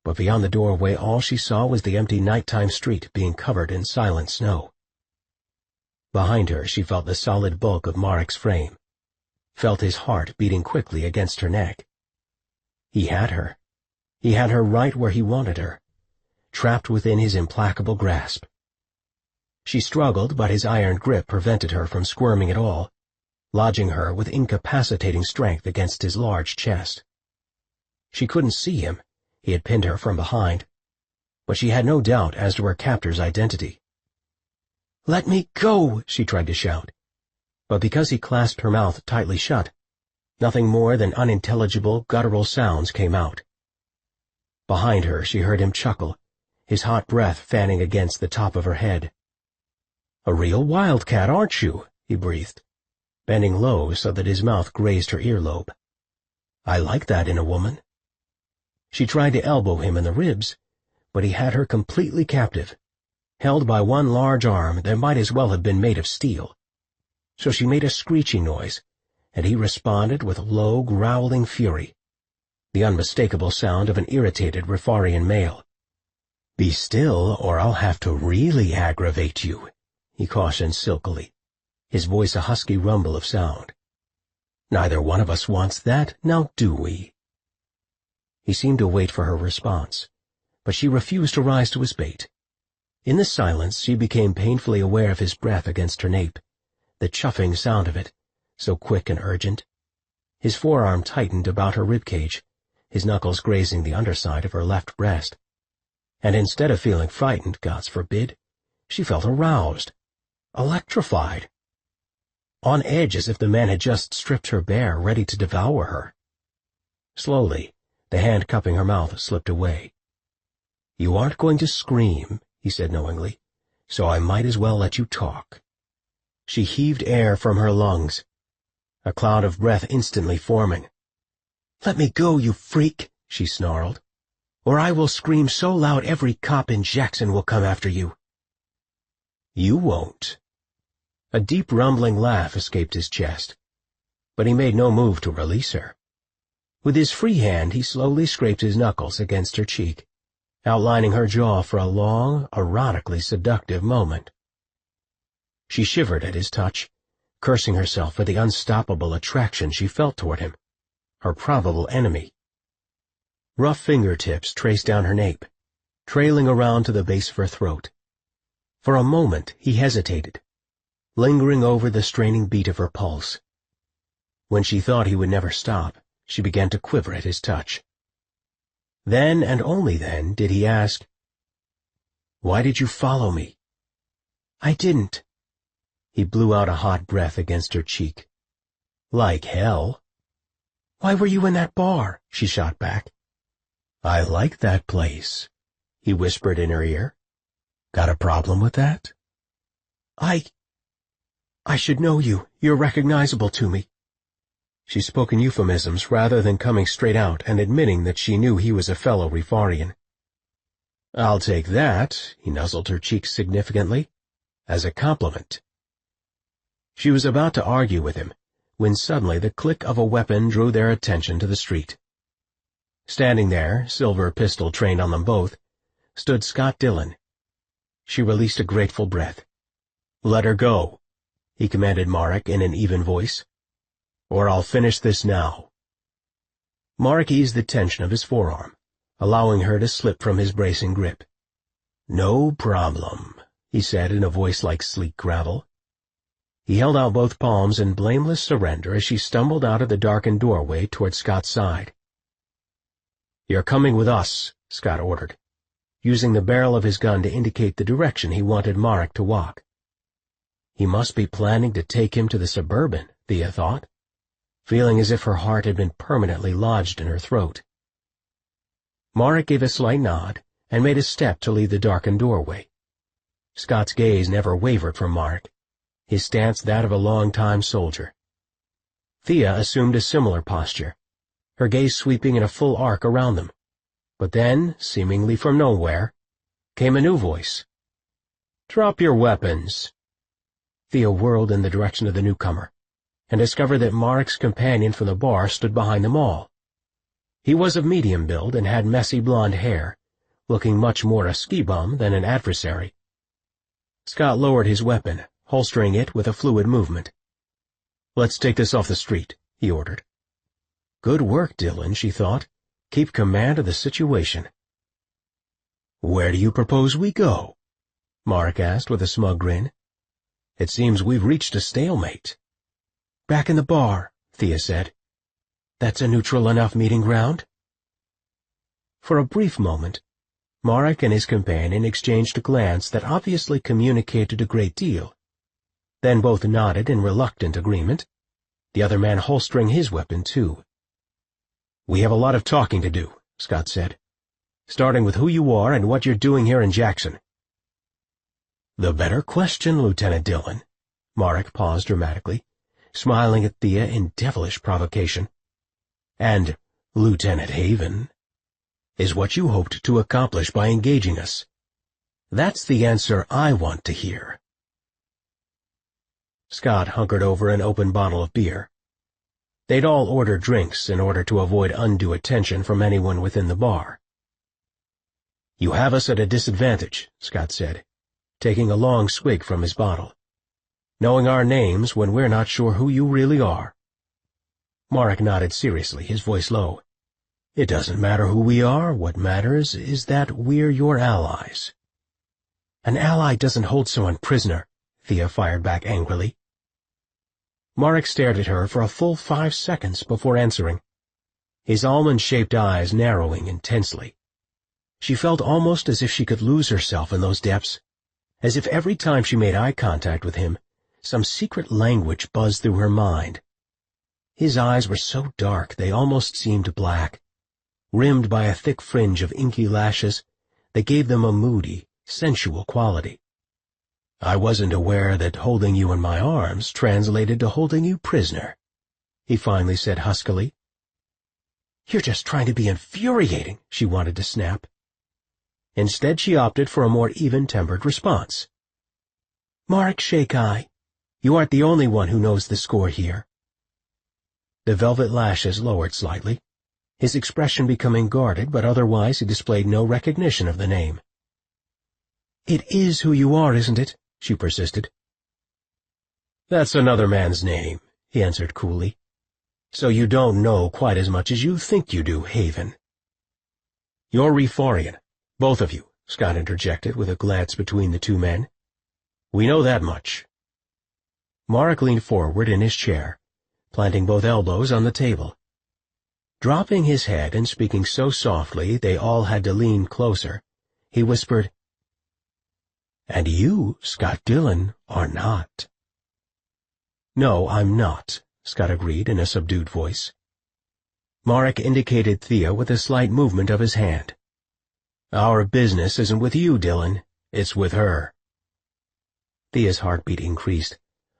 but beyond the doorway all she saw was the empty nighttime street being covered in silent snow. Behind her she felt the solid bulk of Marek's frame, felt his heart beating quickly against her neck. He had her. He had her right where he wanted her, trapped within his implacable grasp. She struggled, but his iron grip prevented her from squirming at all, lodging her with incapacitating strength against his large chest. She couldn't see him. He had pinned her from behind, but she had no doubt as to her captor's identity. "Let me go!" she tried to shout, but because he clasped her mouth tightly shut, nothing more than unintelligible, guttural sounds came out. Behind her she heard him chuckle, his hot breath fanning against the top of her head. "A real wildcat, aren't you?" he breathed, bending low so that his mouth grazed her earlobe. "I like that in a woman." She tried to elbow him in the ribs, but he had her completely captive, held by one large arm that might as well have been made of steel. So she made a screeching noise, and he responded with low, growling fury, the unmistakable sound of an irritated Rifarian male. "Be still, or I'll have to really aggravate you," he cautioned silkily, his voice a husky rumble of sound. "Neither one of us wants that, now do we?" He seemed to wait for her response, but she refused to rise to his bait. In the silence she became painfully aware of his breath against her nape, the chuffing sound of it, so quick and urgent. His forearm tightened about her ribcage, his knuckles grazing the underside of her left breast. And instead of feeling frightened, gods forbid, she felt aroused, electrified, on edge as if the man had just stripped her bare, ready to devour her. Slowly, the hand cupping her mouth slipped away. "You aren't going to scream," he said knowingly, "so I might as well let you talk." She heaved air from her lungs, a cloud of breath instantly forming. "Let me go, you freak," she snarled, "or I will scream so loud every cop in Jackson will come after you." "You won't." A deep rumbling laugh escaped his chest, but he made no move to release her. With his free hand he slowly scraped his knuckles against her cheek, outlining her jaw for a long, erotically seductive moment. She shivered at his touch, cursing herself for the unstoppable attraction she felt toward him, her probable enemy. Rough fingertips traced down her nape, trailing around to the base of her throat. For a moment he hesitated, lingering over the straining beat of her pulse. When she thought he would never stop, she began to quiver at his touch. Then and only then did he ask, "Why did you follow me?" "I didn't." He blew out a hot breath against her cheek. "Like hell." "Why were you in that bar?" she shot back. "I like that place," he whispered in her ear. "Got a problem with that?" I should know you. You're recognizable to me." She spoke in euphemisms rather than coming straight out and admitting that she knew he was a fellow Rifarian. "I'll take that," he nuzzled her cheek significantly, "as a compliment." She was about to argue with him, when suddenly the click of a weapon drew their attention to the street. Standing there, silver pistol trained on them both, stood Scott Dillon. She released a grateful breath. "Let her go," he commanded Marek in an even voice, "or I'll finish this now." Marek eased the tension of his forearm, allowing her to slip from his bracing grip. "No problem," he said in a voice like sleek gravel. He held out both palms in blameless surrender as she stumbled out of the darkened doorway toward Scott's side. "You're coming with us," Scott ordered, using the barrel of his gun to indicate the direction he wanted Marek to walk. He must be planning to take him to the Suburban, Thea thought, feeling as if her heart had been permanently lodged in her throat. Marek gave a slight nod and made a step to leave the darkened doorway. Scott's gaze never wavered from Marek, his stance that of a long-time soldier. Thea assumed a similar posture, her gaze sweeping in a full arc around them. But then, seemingly from nowhere, came a new voice. "Drop your weapons." Thea whirled in the direction of the newcomer, and discovered that Marek's companion from the bar stood behind them all. He was of medium build and had messy blonde hair, looking much more a ski-bum than an adversary. Scott lowered his weapon, holstering it with a fluid movement. "Let's take this off the street," he ordered. Good work, Dillon, she thought. Keep command of the situation. "Where do you propose we go?" Marek asked with a smug grin. "It seems we've reached a stalemate." "Back in the bar," Thea said. "That's a neutral enough meeting ground." For a brief moment, Marek and his companion exchanged a glance that obviously communicated a great deal. Then both nodded in reluctant agreement, the other man holstering his weapon too. "We have a lot of talking to do," Scott said, "starting with who you are and what you're doing here in Jackson." "The better question, Lieutenant Dillon." Marek paused dramatically, smiling at Thea in devilish provocation. "And, Lieutenant Haven, is what you hoped to accomplish by engaging us. That's the answer I want to hear." Scott hunkered over an open bottle of beer. They'd all ordered drinks in order to avoid undue attention from anyone within the bar. "You have us at a disadvantage," Scott said, taking a long swig from his bottle. "Knowing our names when we're not sure who you really are." Marek nodded seriously, his voice low. "It doesn't matter who we are. What matters is that we're your allies." "An ally doesn't hold someone prisoner," Thea fired back angrily. Marek stared at her for a full 5 seconds before answering, his almond-shaped eyes narrowing intensely. She felt almost as if she could lose herself in those depths, as if every time she made eye contact with him, some secret language buzzed through her mind. His eyes were so dark they almost seemed black, rimmed by a thick fringe of inky lashes that gave them a moody, sensual quality. "I wasn't aware that holding you in my arms translated to holding you prisoner," he finally said huskily. "You're just trying to be infuriating," she wanted to snap. Instead, she opted for a more even-tempered response. "Marek Shakai, you aren't the only one who knows the score here." The velvet lashes lowered slightly, his expression becoming guarded, but otherwise he displayed no recognition of the name. "It is who you are, isn't it?" she persisted. "That's another man's name," he answered coolly. "So you don't know quite as much as you think you do, Haven." "You're Rifarian, both of you," Scott interjected with a glance between the two men. "We know that much." Marek leaned forward in his chair, planting both elbows on the table. Dropping his head and speaking so softly they all had to lean closer, he whispered, "And you, Scott Dillon, are not." "No, I'm not," Scott agreed in a subdued voice. Marek indicated Thea with a slight movement of his hand. "Our business isn't with you, Dillon. It's with her." Thea's heartbeat increased,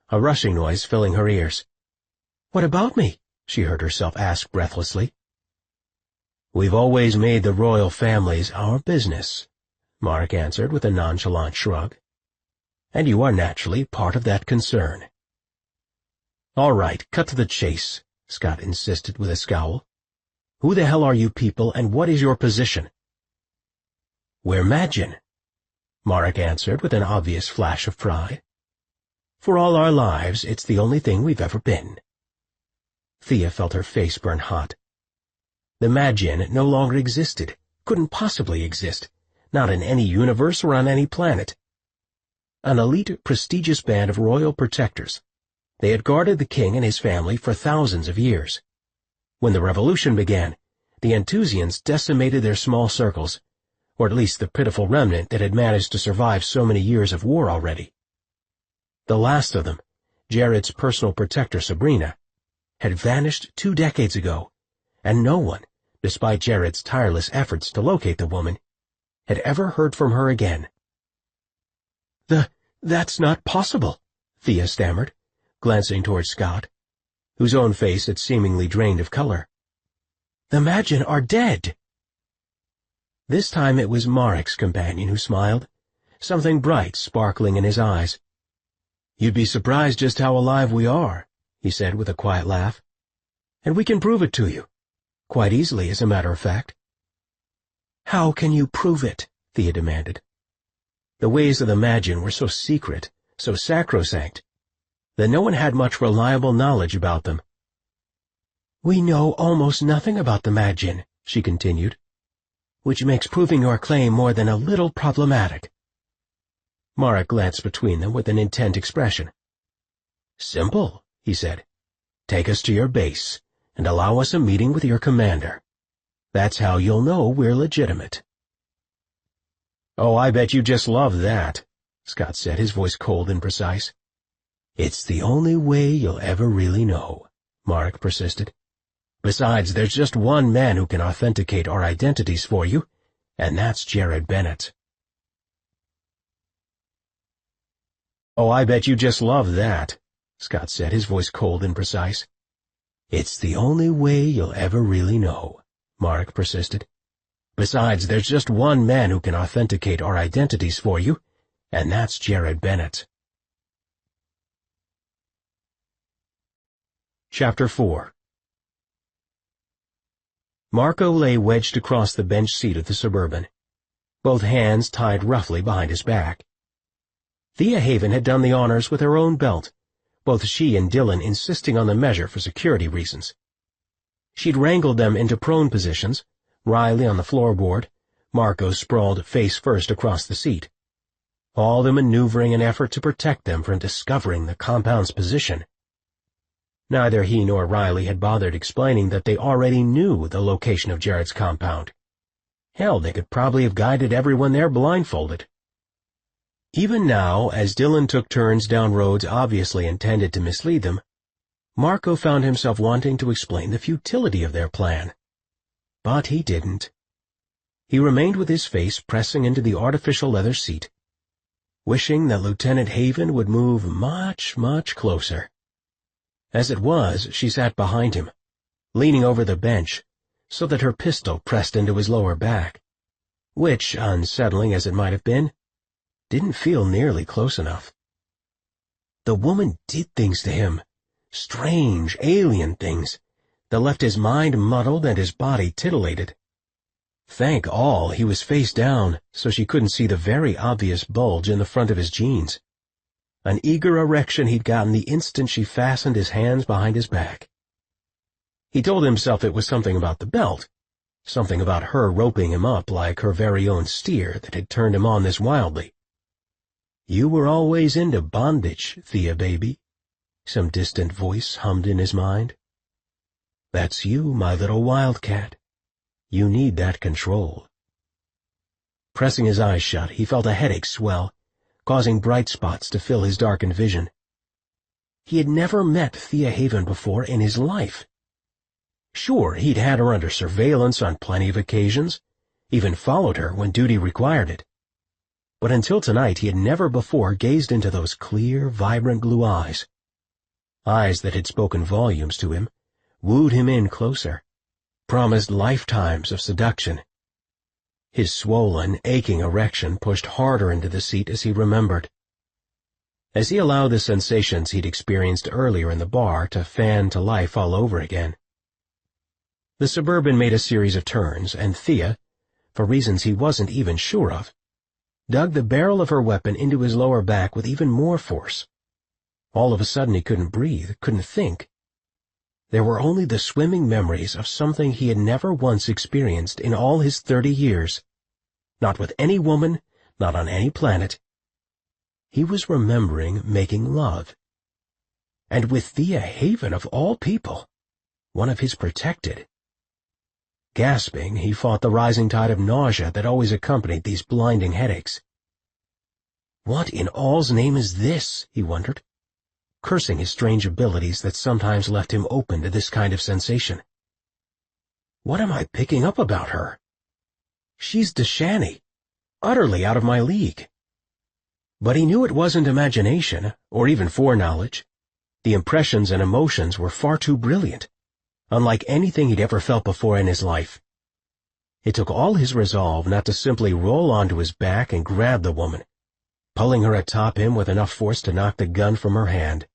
a rushing noise filling her ears. "What about me?" she heard herself ask breathlessly. "We've always made the royal families our business," Marek answered with a nonchalant shrug. "And you are naturally part of that concern." "All right, cut to the chase," Scott insisted with a scowl. "Who the hell are you people, and what is your position?" "We're Magin," Marek answered with an obvious flash of pride. "For all our lives, it's the only thing we've ever been." Thea felt her face burn hot. The Magin no longer existed, couldn't possibly exist, not in any universe or on any planet. An elite, prestigious band of royal protectors. They had guarded the king and his family for thousands of years. When the revolution began, the Enthusians decimated their small circles, or at least the pitiful remnant that had managed to survive so many years of war already. The last of them, Jared's personal protector Sabrina, had vanished 2 decades ago, and no one, despite Jared's tireless efforts to locate the woman, had ever heard from her again. That's not possible," Thea stammered, glancing toward Scott, whose own face had seemingly drained of color. "The Magin are dead." This time it was Marek's companion who smiled, something bright sparkling in his eyes. "You'd be surprised just how alive we are," he said with a quiet laugh. "And we can prove it to you. Quite easily, as a matter of fact." "How can you prove it?" Thea demanded. The ways of the Magin were so secret, so sacrosanct, that no one had much reliable knowledge about them. "We know almost nothing about the Magin," she continued, "which makes proving your claim more than a little problematic." Marek glanced between them with an intent expression. "Simple," he said. "Take us to your base, and allow us a meeting with your commander. That's how you'll know we're legitimate." "Oh, I bet you just love that," Scott said, his voice cold and precise. "It's the only way you'll ever really know," Marek persisted. "Besides, there's just one man who can authenticate our identities for you, and that's Jared Bennett." "Oh, I bet you just love that," Scott said, his voice cold and precise. "It's the only way you'll ever really know," Marek persisted. "Besides, there's just one man who can authenticate our identities for you, and that's Jared Bennett." Chapter 4. Marco lay wedged across the bench seat of the Suburban, both hands tied roughly behind his back. Thea Haven had done the honors with her own belt, both she and Dillon insisting on the measure for security reasons. She'd wrangled them into prone positions, Riley on the floorboard, Marco sprawled face first across the seat, all the maneuvering an effort to protect them from discovering the compound's position. Neither he nor Riley had bothered explaining that they already knew the location of Jared's compound. Hell, they could probably have guided everyone there blindfolded. Even now, as Dillon took turns down roads obviously intended to mislead them, Marco found himself wanting to explain the futility of their plan. But he didn't. He remained with his face pressing into the artificial leather seat, wishing that Lieutenant Haven would move much, much closer. As it was, she sat behind him, leaning over the bench, so that her pistol pressed into his lower back, which, unsettling as it might have been, didn't feel nearly close enough. The woman did things to him, strange, alien things, that left his mind muddled and his body titillated. Thank all he was face down, so she couldn't see the very obvious bulge in the front of his jeans. An eager erection he'd gotten the instant she fastened his hands behind his back. He told himself it was something about the belt, something about her roping him up like her very own steer that had turned him on this wildly. "You were always into bondage, Thea baby," some distant voice hummed in his mind. That's you, my little wildcat. You need that control. Pressing his eyes shut, he felt a headache swell, causing bright spots to fill his darkened vision. He had never met Thea Haven before in his life. Sure, he'd had her under surveillance on plenty of occasions, even followed her when duty required it. But until tonight he had never before gazed into those clear, vibrant blue eyes. Eyes that had spoken volumes to him, wooed him in closer, promised lifetimes of seduction. His swollen, aching erection pushed harder into the seat as he remembered. As he allowed the sensations he'd experienced earlier in the bar to fan to life all over again. The Suburban made a series of turns, and Thea, for reasons he wasn't even sure of, dug the barrel of her weapon into his lower back with even more force. All of a sudden he couldn't breathe, couldn't think. There were only the swimming memories of something he had never once experienced in all his 30 years. Not with any woman, not on any planet. He was remembering making love. And with Thea Haven of all people, one of his protected. Gasping, he fought the rising tide of nausea that always accompanied these blinding headaches. What in all's name is this, he wondered, cursing his strange abilities that sometimes left him open to this kind of sensation. What am I picking up about her? She's Deshani, utterly out of my league. But he knew it wasn't imagination, or even foreknowledge. The impressions and emotions were far too brilliant, unlike anything he'd ever felt before in his life. It took all his resolve not to simply roll onto his back and grab the woman, pulling her atop him with enough force to knock the gun from her hand.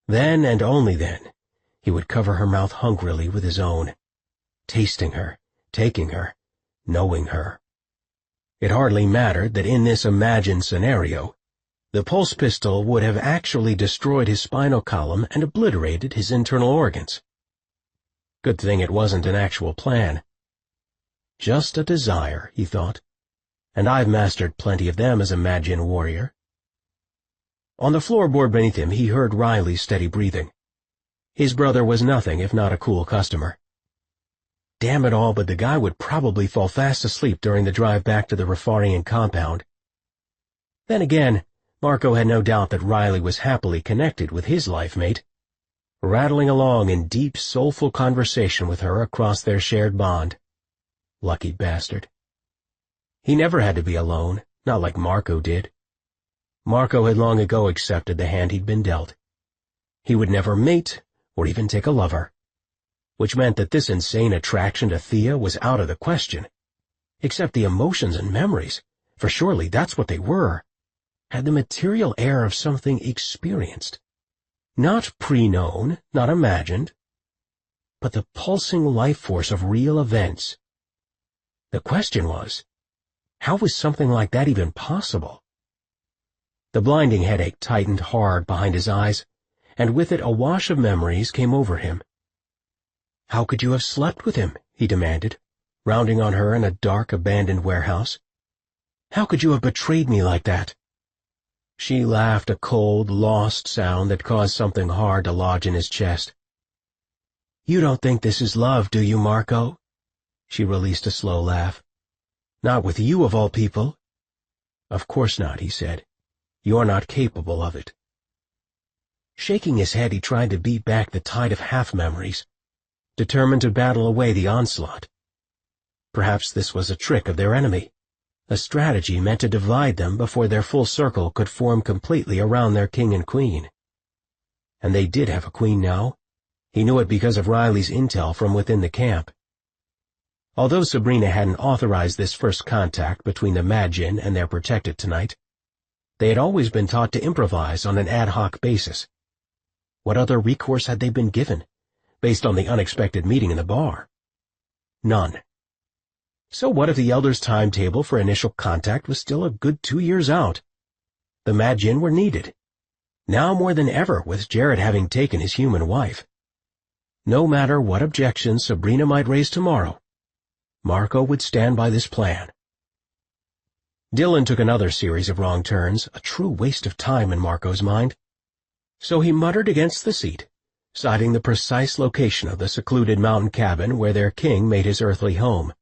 Then, and only then, he would cover her mouth hungrily with his own, tasting her, taking her, knowing her. It hardly mattered that in this imagined scenario, the pulse pistol would have actually destroyed his spinal column and obliterated his internal organs. Good thing it wasn't an actual plan. Just a desire, he thought, and I've mastered plenty of them as a Magian warrior. On the floorboard beneath him he heard Riley's steady breathing. His brother was nothing if not a cool customer. Damn it all, but the guy would probably fall fast asleep during the drive back to the Rifarian compound. Then again, Marco had no doubt that Riley was happily connected with his life mate, rattling along in deep, soulful conversation with her across their shared bond. Lucky bastard. He never had to be alone, not like Marco did. Marco had long ago accepted the hand he'd been dealt. He would never mate, or even take a lover. Which meant that this insane attraction to Thea was out of the question. Except the emotions and memories, for surely that's what they were, had the material air of something experienced. Not pre-known, not imagined, but the pulsing life force of real events. The question was, how was something like that even possible? The blinding headache tightened hard behind his eyes, and with it a wash of memories came over him. How could you have slept with him? He demanded, rounding on her in a dark, abandoned warehouse. How could you have betrayed me like that? She laughed a cold, lost sound that caused something hard to lodge in his chest. You don't think this is love, do you, Marco? She released a slow laugh. Not with you, of all people. Of course not, he said. You're not capable of it. Shaking his head, he tried to beat back the tide of half-memories, determined to battle away the onslaught. Perhaps this was a trick of their enemy, a strategy meant to divide them before their full circle could form completely around their king and queen. And they did have a queen now. He knew it because of Riley's intel from within the camp. Although Sabrina hadn't authorized this first contact between the Magian and their protected tonight, they had always been taught to improvise on an ad hoc basis. What other recourse had they been given, based on the unexpected meeting in the bar? None. So what if the Elder's timetable for initial contact was still a good 2 years out? The Magian were needed, now more than ever with Jared having taken his human wife. No matter what objections Sabrina might raise tomorrow, Marco would stand by this plan. Dylan took another series of wrong turns, a true waste of time in Marco's mind. So he muttered against the seat, citing the precise location of the secluded mountain cabin where their king made his earthly home.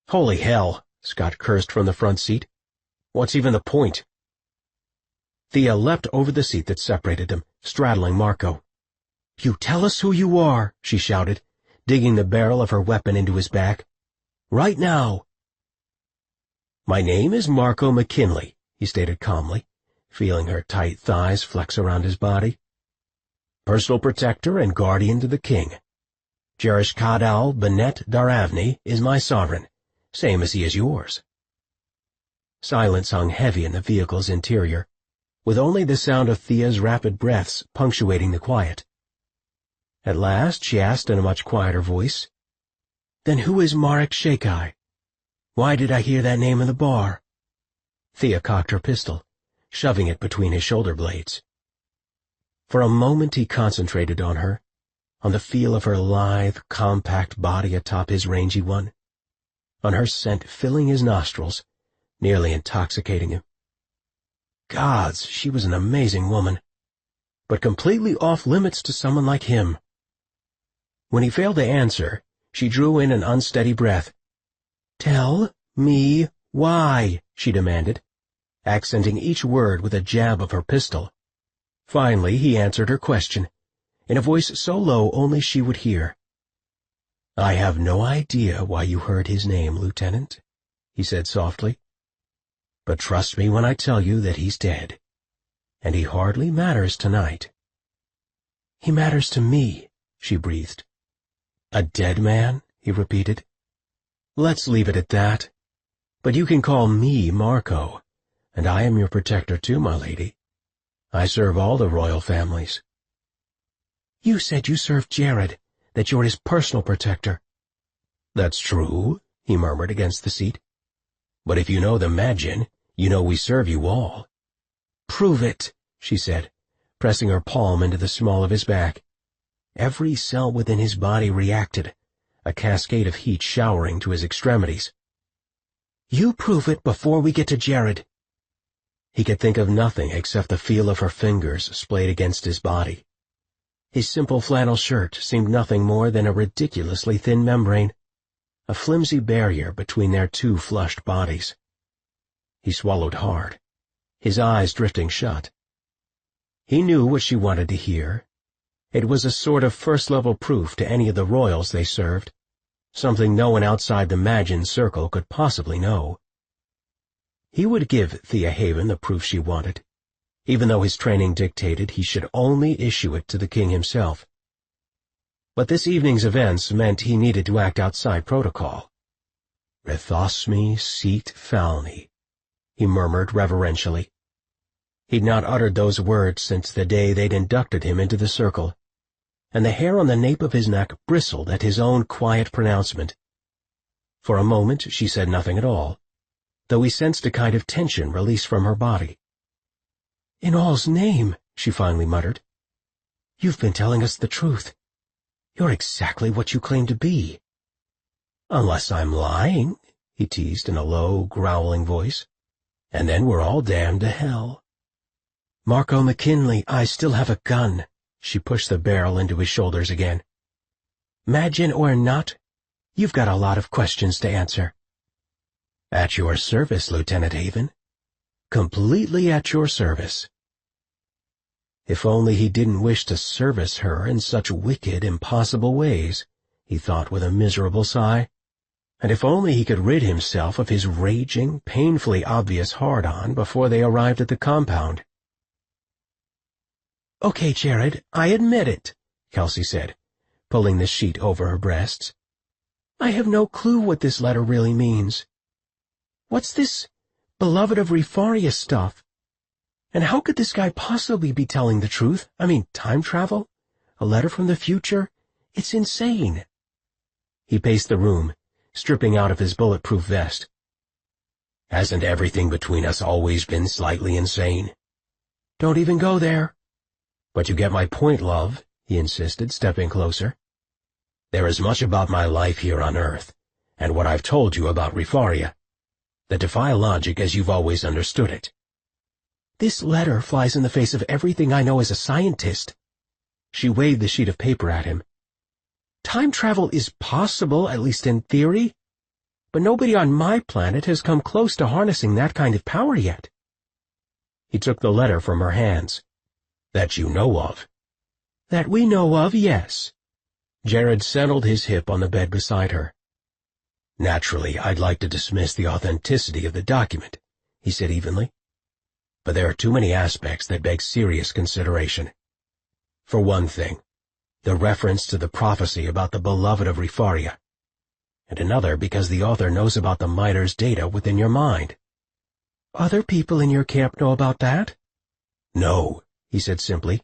"Holy hell," Scott cursed from the front seat. "What's even the point?" Thea leapt over the seat that separated them, straddling Marco. "You tell us who you are," she shouted, digging the barrel of her weapon into his back. "Right now." "My name is Marco McKinley," he stated calmly, feeling her tight thighs flex around his body. "Personal protector and guardian to the king. Jerish Kadal Benet Daravni is my sovereign, same as he is yours." Silence hung heavy in the vehicle's interior, with only the sound of Thea's rapid breaths punctuating the quiet. At last she asked in a much quieter voice, "Then who is Marek Shekai? Why did I hear that name in the bar?" Thea cocked her pistol, shoving it between his shoulder blades. For a moment he concentrated on her, on the feel of her lithe, compact body atop his rangy one, on her scent filling his nostrils, nearly intoxicating him. Gods, she was an amazing woman, but completely off limits to someone like him. When he failed to answer, she drew in an unsteady breath. "Tell me why," she demanded, accenting each word with a jab of her pistol. Finally, he answered her question, in a voice so low only she would hear. "I have no idea why you heard his name, Lieutenant," he said softly. "But trust me when I tell you that he's dead, and he hardly matters tonight." "He matters to me," she breathed. "A dead man?" he repeated. "Let's leave it at that. But you can call me Marco, and I am your protector too, my lady. I serve all the royal families." "You said you served Jared, that you're his personal protector." "That's true," he murmured against the seat. "But if you know the Magin, you know we serve you all." "Prove it," she said, pressing her palm into the small of his back. Every cell within his body reacted, a cascade of heat showering to his extremities. "You prove it before we get to Jared." He could think of nothing except the feel of her fingers splayed against his body. His simple flannel shirt seemed nothing more than a ridiculously thin membrane, a flimsy barrier between their two flushed bodies. He swallowed hard, his eyes drifting shut. He knew what she wanted to hear. It was a sort of first-level proof to any of the royals they served, something no one outside the Magin circle could possibly know. He would give Thea Haven the proof she wanted, even though his training dictated he should only issue it to the king himself. But this evening's events meant he needed to act outside protocol. "Rethosmi Seat Falni," he murmured reverentially. He'd not uttered those words since the day they'd inducted him into the circle, and the hair on the nape of his neck bristled at his own quiet pronouncement. For a moment she said nothing at all, though he sensed a kind of tension release from her body. "In all's name," she finally muttered, "you've been telling us the truth. You're exactly what you claim to be." "Unless I'm lying," he teased in a low, growling voice, "and then we're all damned to hell." "Marco McKinley, I still have a gun." She pushed the barrel into his shoulders again. "Magin or not, you've got a lot of questions to answer." "At your service, Lieutenant Haven. Completely at your service." If only he didn't wish to service her in such wicked, impossible ways, he thought with a miserable sigh. And if only he could rid himself of his raging, painfully obvious hard-on before they arrived at the compound. "Okay, Jared, I admit it," Kelsey said, pulling the sheet over her breasts. "I have no clue what this letter really means. What's this beloved of Refaria stuff? And how could this guy possibly be telling the truth? I mean, time travel? A letter from the future? It's insane." He paced the room, stripping out of his bulletproof vest. "Hasn't everything between us always been slightly insane?" "Don't even go there." "But you get my point, love," he insisted, stepping closer. "There is much about my life here on Earth, and what I've told you about Refaria, that defy logic as you've always understood it." "This letter flies in the face of everything I know as a scientist." She waved the sheet of paper at him. "Time travel is possible, at least in theory, but nobody on my planet has come close to harnessing that kind of power yet." He took the letter from her hands. "That you know of?" "That we know of, yes." Jared settled his hip on the bed beside her. "Naturally, I'd like to dismiss the authenticity of the document," he said evenly. "But there are too many aspects that beg serious consideration. For one thing, the reference to the prophecy about the beloved of Rifaria, and another because the author knows about the miter's data within your mind." "Other people in your camp know about that?" "No," he said simply.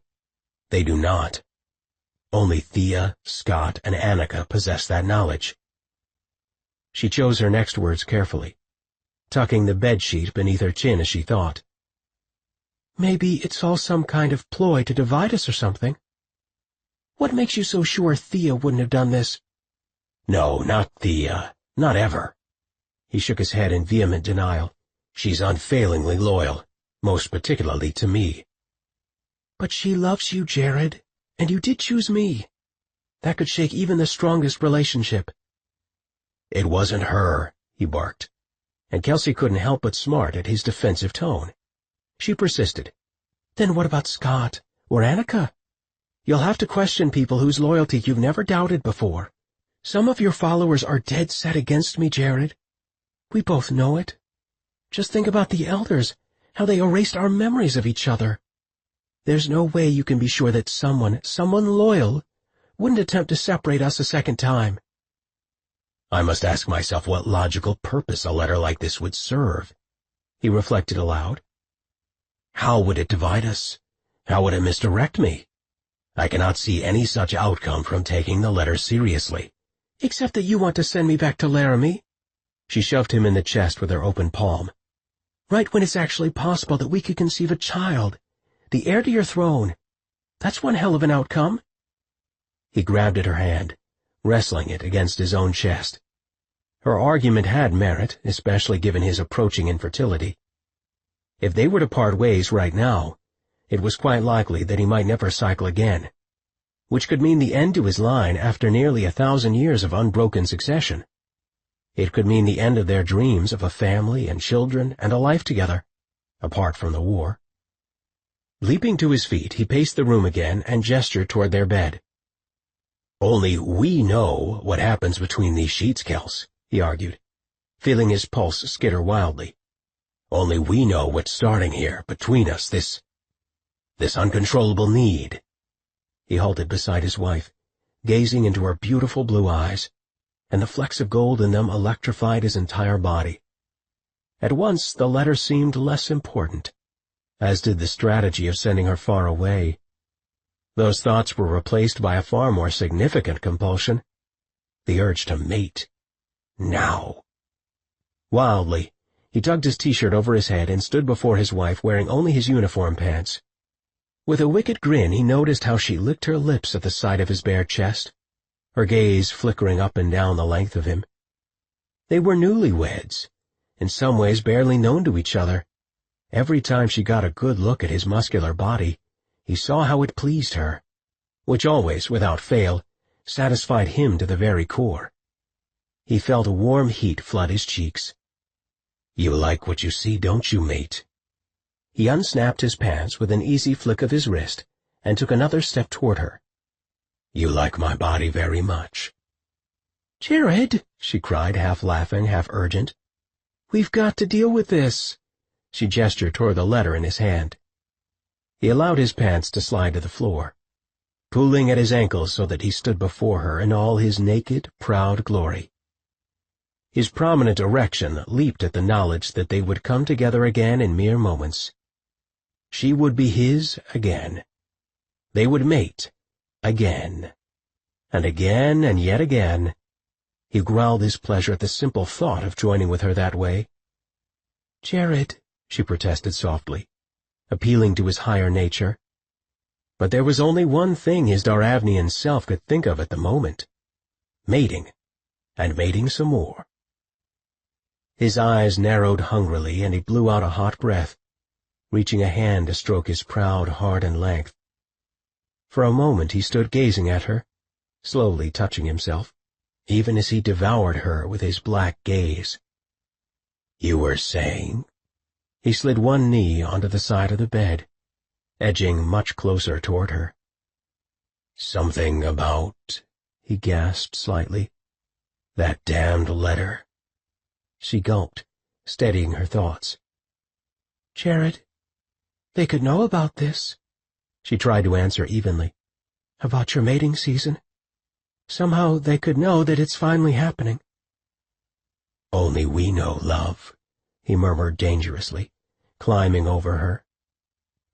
"They do not. Only Thea, Scott, and Annika possess that knowledge." She chose her next words carefully, tucking the bedsheet beneath her chin as she thought. "Maybe it's all some kind of ploy to divide us or something. What makes you so sure Thea wouldn't have done this?" "No, not Thea. Not ever." He shook his head in vehement denial. "She's unfailingly loyal, most particularly to me." "But she loves you, Jared, and you did choose me. That could shake even the strongest relationship." "It wasn't her," he barked, and Kelsey couldn't help but smart at his defensive tone. She persisted. "Then what about Scott or Annika? You'll have to question people whose loyalty you've never doubted before. Some of your followers are dead set against me, Jared. We both know it. Just think about the elders, how they erased our memories of each other. There's no way you can be sure that someone loyal, wouldn't attempt to separate us a second time." "I must ask myself what logical purpose a letter like this would serve," he reflected aloud. "How would it divide us? How would it misdirect me? I cannot see any such outcome from taking the letter seriously." "Except that you want to send me back to Laramie." She shoved him in the chest with her open palm. "Right when it's actually possible that we could conceive a child, the heir to your throne. That's one hell of an outcome." He grabbed at her hand, wrestling it against his own chest. Her argument had merit, especially given his approaching infertility. If they were to part ways right now, it was quite likely that he might never cycle again, which could mean the end to his line after nearly 1,000 years of unbroken succession. It could mean the end of their dreams of a family and children and a life together, apart from the war. Leaping to his feet, he paced the room again and gestured toward their bed. "Only we know what happens between these sheets, Kels," he argued, feeling his pulse skitter wildly. "Only we know what's starting here, between us, this uncontrollable need." He halted beside his wife, gazing into her beautiful blue eyes, and the flecks of gold in them electrified his entire body. At once the letter seemed less important, as did the strategy of sending her far away. Those thoughts were replaced by a far more significant compulsion, the urge to mate. Now. Wildly, he tugged his t-shirt over his head and stood before his wife wearing only his uniform pants. With a wicked grin, he noticed how she licked her lips at the sight of his bare chest, her gaze flickering up and down the length of him. They were newlyweds, in some ways barely known to each other. Every time she got a good look at his muscular body, he saw how it pleased her, which always, without fail, satisfied him to the very core. He felt a warm heat flood his cheeks. "You like what you see, don't you, mate?" He unsnapped his pants with an easy flick of his wrist and took another step toward her. "You like my body very much." "Jared," she cried, half laughing, half urgent. "We've got to deal with this." She gestured toward the letter in his hand. He allowed his pants to slide to the floor, pulling at his ankles so that he stood before her in all his naked, proud glory. His prominent erection leaped at the knowledge that they would come together again in mere moments. She would be his again. They would mate again. And again and yet again. He growled his pleasure at the simple thought of joining with her that way. "Jared," she protested softly, appealing to his higher nature. But there was only one thing his Daravnian self could think of at the moment. Mating. And mating some more. His eyes narrowed hungrily, and he blew out a hot breath, reaching a hand to stroke his proud heart and length. For a moment he stood gazing at her, slowly touching himself, even as he devoured her with his black gaze. "You were saying?" He slid one knee onto the side of the bed, edging much closer toward her. "Something about," he gasped slightly, "that damned letter." She gulped, steadying her thoughts. "Jared, they could know about this," she tried to answer evenly. "About your mating season. Somehow they could know that it's finally happening." "Only we know, love," he murmured dangerously, climbing over her.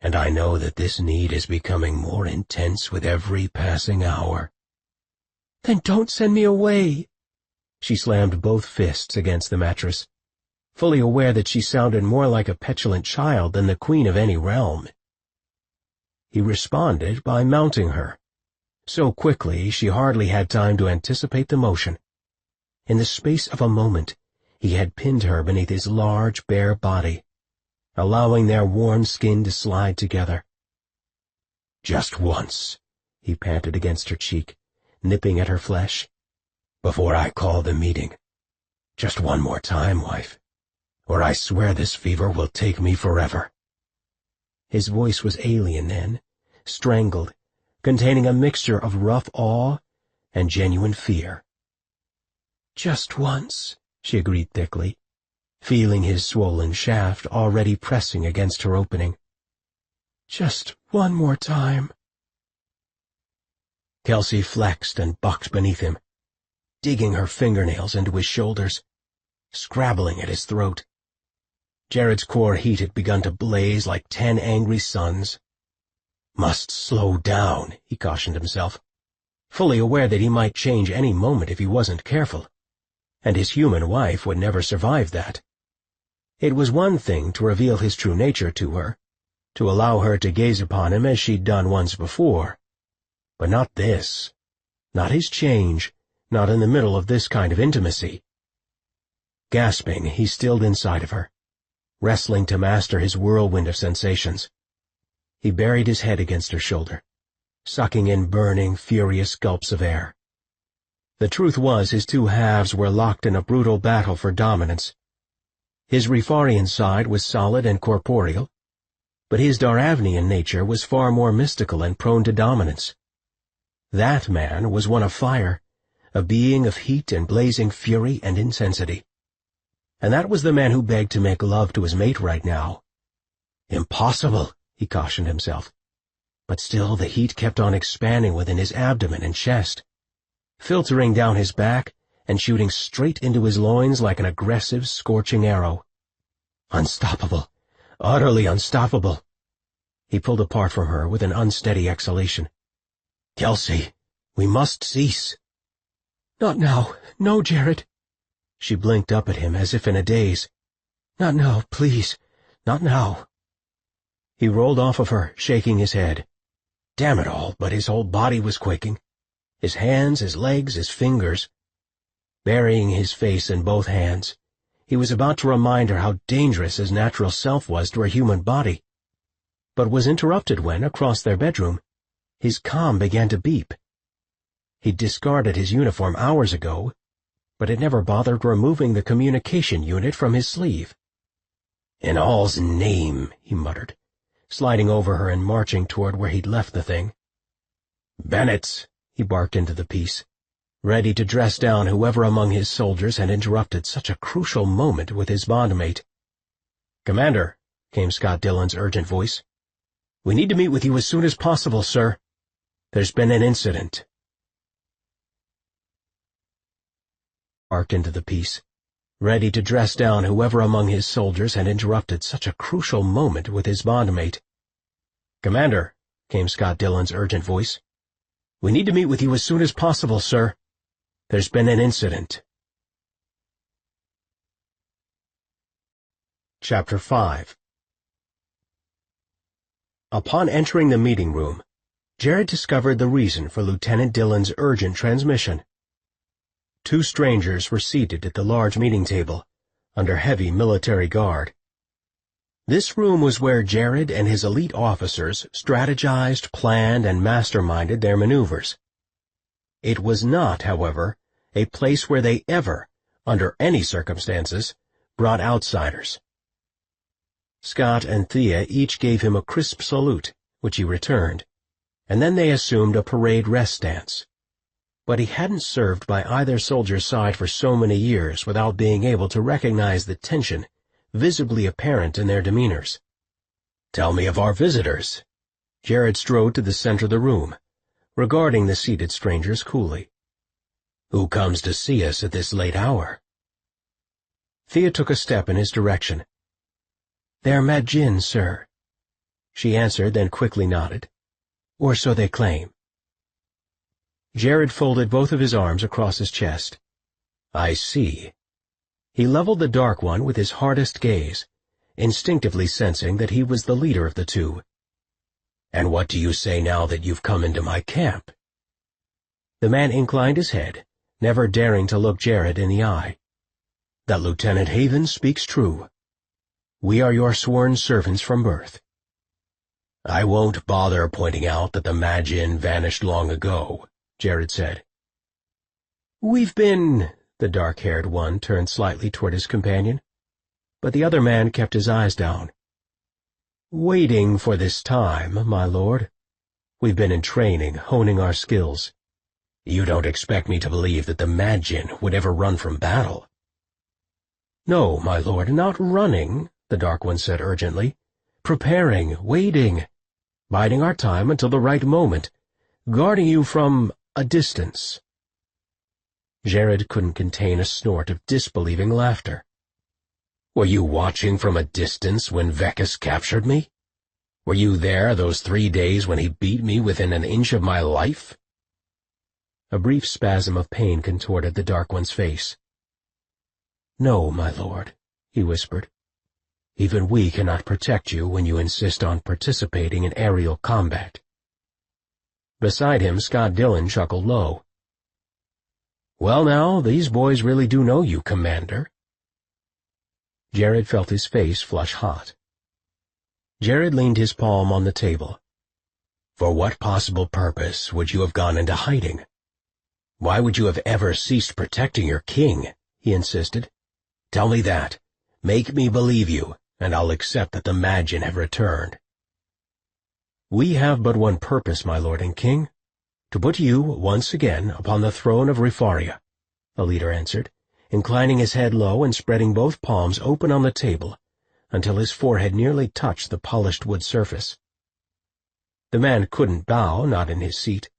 "And I know that this need is becoming more intense with every passing hour." "Then don't send me away." She slammed both fists against the mattress, fully aware that she sounded more like a petulant child than the queen of any realm. He responded by mounting her, so quickly she hardly had time to anticipate the motion. In the space of a moment, he had pinned her beneath his large, bare body, allowing their warm skin to slide together. "Just once," he panted against her cheek, nipping at her flesh, "before I call the meeting. Just one more time, wife, or I swear this fever will take me forever." His voice was alien then, strangled, containing a mixture of rough awe and genuine fear. "Just once," she agreed thickly, feeling his swollen shaft already pressing against her opening. "Just one more time." Kelsey flexed and bucked beneath him, digging her fingernails into his shoulders, scrabbling at his throat. Jared's core heat had begun to blaze like 10 angry suns. Must slow down, he cautioned himself, fully aware that he might change any moment if he wasn't careful, and his human wife would never survive that. It was one thing to reveal his true nature to her, to allow her to gaze upon him as she'd done once before, but not this, not his change, not in the middle of this kind of intimacy. Gasping, he stilled inside of her, wrestling to master his whirlwind of sensations. He buried his head against her shoulder, sucking in burning, furious gulps of air. The truth was his two halves were locked in a brutal battle for dominance. His Rifarian side was solid and corporeal, but his Daravnian nature was far more mystical and prone to dominance. That man was one of fire, a being of heat and blazing fury and intensity. And that was the man who begged to make love to his mate right now. Impossible, he cautioned himself. But still the heat kept on expanding within his abdomen and chest, filtering down his back and shooting straight into his loins like an aggressive, scorching arrow. Unstoppable, utterly unstoppable. He pulled apart from her with an unsteady exhalation. "Kelsey, we must cease." "Not now. No, Jared." She blinked up at him as if in a daze. "Not now, please. Not now." He rolled off of her, shaking his head. Damn it all, but his whole body was quaking. His hands, his legs, his fingers. Burying his face in both hands, he was about to remind her how dangerous his natural self was to her human body, but was interrupted when, across their bedroom, his comm began to beep. He'd discarded his uniform hours ago, but had never bothered removing the communication unit from his sleeve. "In all's name," he muttered, sliding over her and marching toward where he'd left the thing. "Bennett," he barked into the piece, ready to dress down whoever among his soldiers had interrupted such a crucial moment with his bondmate. "Commander," came Scott Dillon's urgent voice. "We need to meet with you as soon as possible, sir. There's been an incident." Barked into the piece, ready to dress down whoever among his soldiers had interrupted such a crucial moment with his bondmate. "Commander," came Scott Dillon's urgent voice. "We need to meet with you as soon as possible, sir. There's been an incident." Chapter 5. Upon entering the meeting room, Jared discovered the reason for Lieutenant Dillon's urgent transmission. Two strangers were seated at the large meeting table, under heavy military guard. This room was where Jared and his elite officers strategized, planned, and masterminded their maneuvers. It was not, however, a place where they ever, under any circumstances, brought outsiders. Scott and Thea each gave him a crisp salute, which he returned, and then they assumed a parade rest stance. But he hadn't served by either soldier's side for so many years without being able to recognize the tension visibly apparent in their demeanors. "Tell me of our visitors." Jared strode to the center of the room, regarding the seated strangers coolly. "Who comes to see us at this late hour?" Thea took a step in his direction. "They're Majin, sir," she answered, then quickly nodded. "Or so they claim." Jared folded both of his arms across his chest. "I see." He leveled the Dark One with his hardest gaze, instinctively sensing that he was the leader of the two. "And what do you say now that you've come into my camp?" The man inclined his head, never daring to look Jared in the eye. "That Lieutenant Haven speaks true. We are your sworn servants from birth." "I won't bother pointing out that the Majin vanished long ago," Jared said. "We've been—" The dark-haired one turned slightly toward his companion, but the other man kept his eyes down. "Waiting for this time, my lord. We've been in training, honing our skills. You don't expect me to believe that the Majin would ever run from battle?" "No, my lord, not running," the Dark One said urgently. "Preparing, waiting, biding our time until the right moment, guarding you from a distance." Jared couldn't contain a snort of disbelieving laughter. "Were you watching from a distance when Vekas captured me? Were you there those 3 days when he beat me within an inch of my life?" A brief spasm of pain contorted the Dark One's face. "No, my lord," he whispered. "Even we cannot protect you when you insist on participating in aerial combat." Beside him, Scott Dillon chuckled low. "Well now, these boys really do know you, Commander." Jared felt his face flush hot. Jared leaned his palm on the table. "For what possible purpose would you have gone into hiding? Why would you have ever ceased protecting your king?" he insisted. "Tell me that. Make me believe you, and I'll accept that the Majin have returned." "We have but one purpose, my lord and king. To put you, once again, upon the throne of Rifaria," the leader answered, inclining his head low and spreading both palms open on the table until his forehead nearly touched the polished wood surface. The man couldn't bow, not in his seat,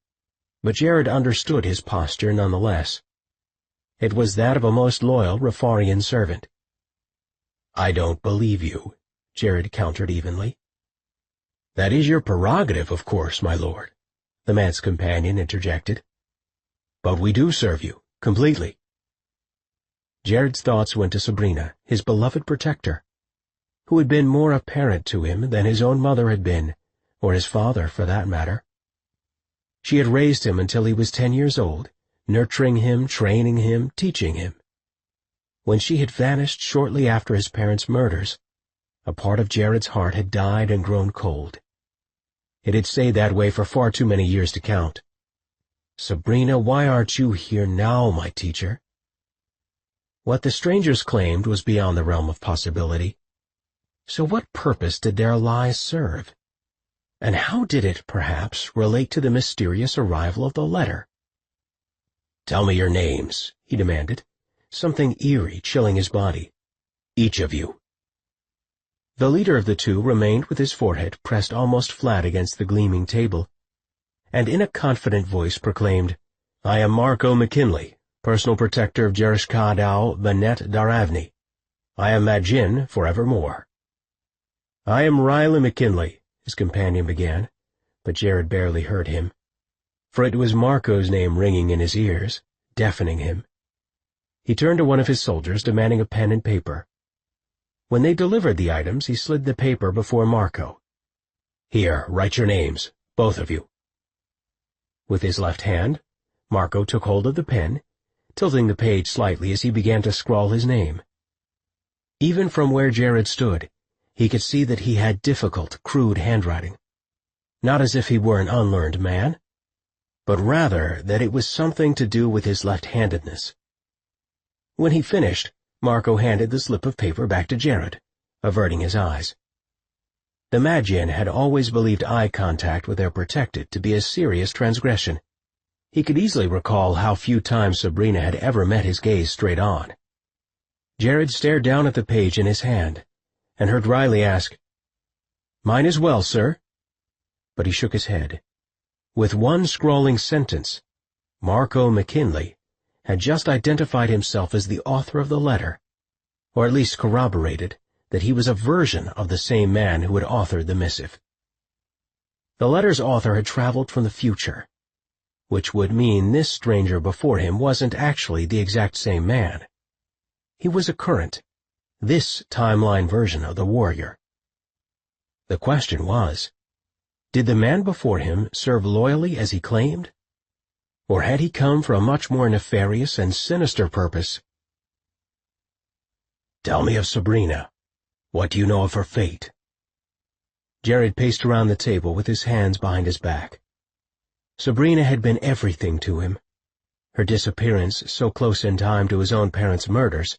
but Jared understood his posture nonetheless. It was that of a most loyal Rifarian servant. "I don't believe you," Jared countered evenly. "That is your prerogative, of course, my lord," the man's companion interjected. "But we do serve you, completely." Jared's thoughts went to Sabrina, his beloved protector, who had been more apparent to him than his own mother had been, or his father, for that matter. She had raised him until he was 10 years old, nurturing him, training him, teaching him. When she had vanished shortly after his parents' murders, a part of Jared's heart had died and grown cold. It had stayed that way for far too many years to count. "Sabrina, why aren't you here now, my teacher?" What the strangers claimed was beyond the realm of possibility. So what purpose did their lies serve? And how did it, perhaps, relate to the mysterious arrival of the letter? "Tell me your names," he demanded, something eerie chilling his body. "Each of you." The leader of the two remained with his forehead pressed almost flat against the gleaming table, and in a confident voice proclaimed, "I am Marco McKinley, personal protector of Jerishkadau Benet Daravni. I am Majin forevermore." "I am Riley McKinley," his companion began, but Jared barely heard him, for it was Marco's name ringing in his ears, deafening him. He turned to one of his soldiers, demanding a pen and paper. When they delivered the items, he slid the paper before Marco. "Here, write your names, both of you." With his left hand, Marco took hold of the pen, tilting the page slightly as he began to scrawl his name. Even from where Jared stood, He could see that he had difficult, crude handwriting. Not as if he were an unlearned man, but rather that it was something to do with his left-handedness. When he finished, Marco handed the slip of paper back to Jared, averting his eyes. The Magian had always believed eye contact with their protected to be a serious transgression. He could easily recall how few times Sabrina had ever met his gaze straight on. Jared stared down at the page in his hand, and heard Riley ask, "Mine as well, sir?" But he shook his head. With one scrawling sentence, Marco McKinley had just identified himself as the author of the letter, or at least corroborated that he was a version of the same man who had authored the missive. The letter's author had traveled from the future, which would mean this stranger before him wasn't actually the exact same man. He was a current, this timeline version of the warrior. The question was, did the man before him serve loyally as he claimed? Or had he come for a much more nefarious and sinister purpose? "Tell me of Sabrina. What do you know of her fate?" Jared paced around the table with his hands behind his back. Sabrina had been everything to him. Her disappearance, so close in time to his own parents' murders,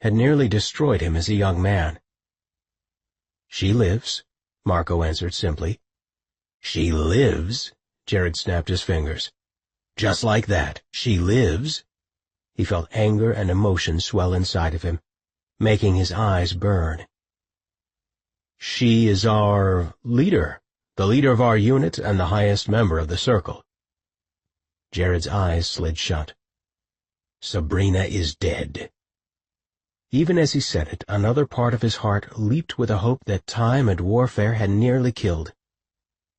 had nearly destroyed him as a young man. "She lives," Marco answered simply. "She lives?" Jared snapped his fingers. "Just like that, she lives?" He felt anger and emotion swell inside of him, making his eyes burn. "She is our leader, the leader of our unit and the highest member of the circle." Jared's eyes slid shut. "Sabrina is dead." Even as he said it, another part of his heart leaped with a hope that time and warfare had nearly killed,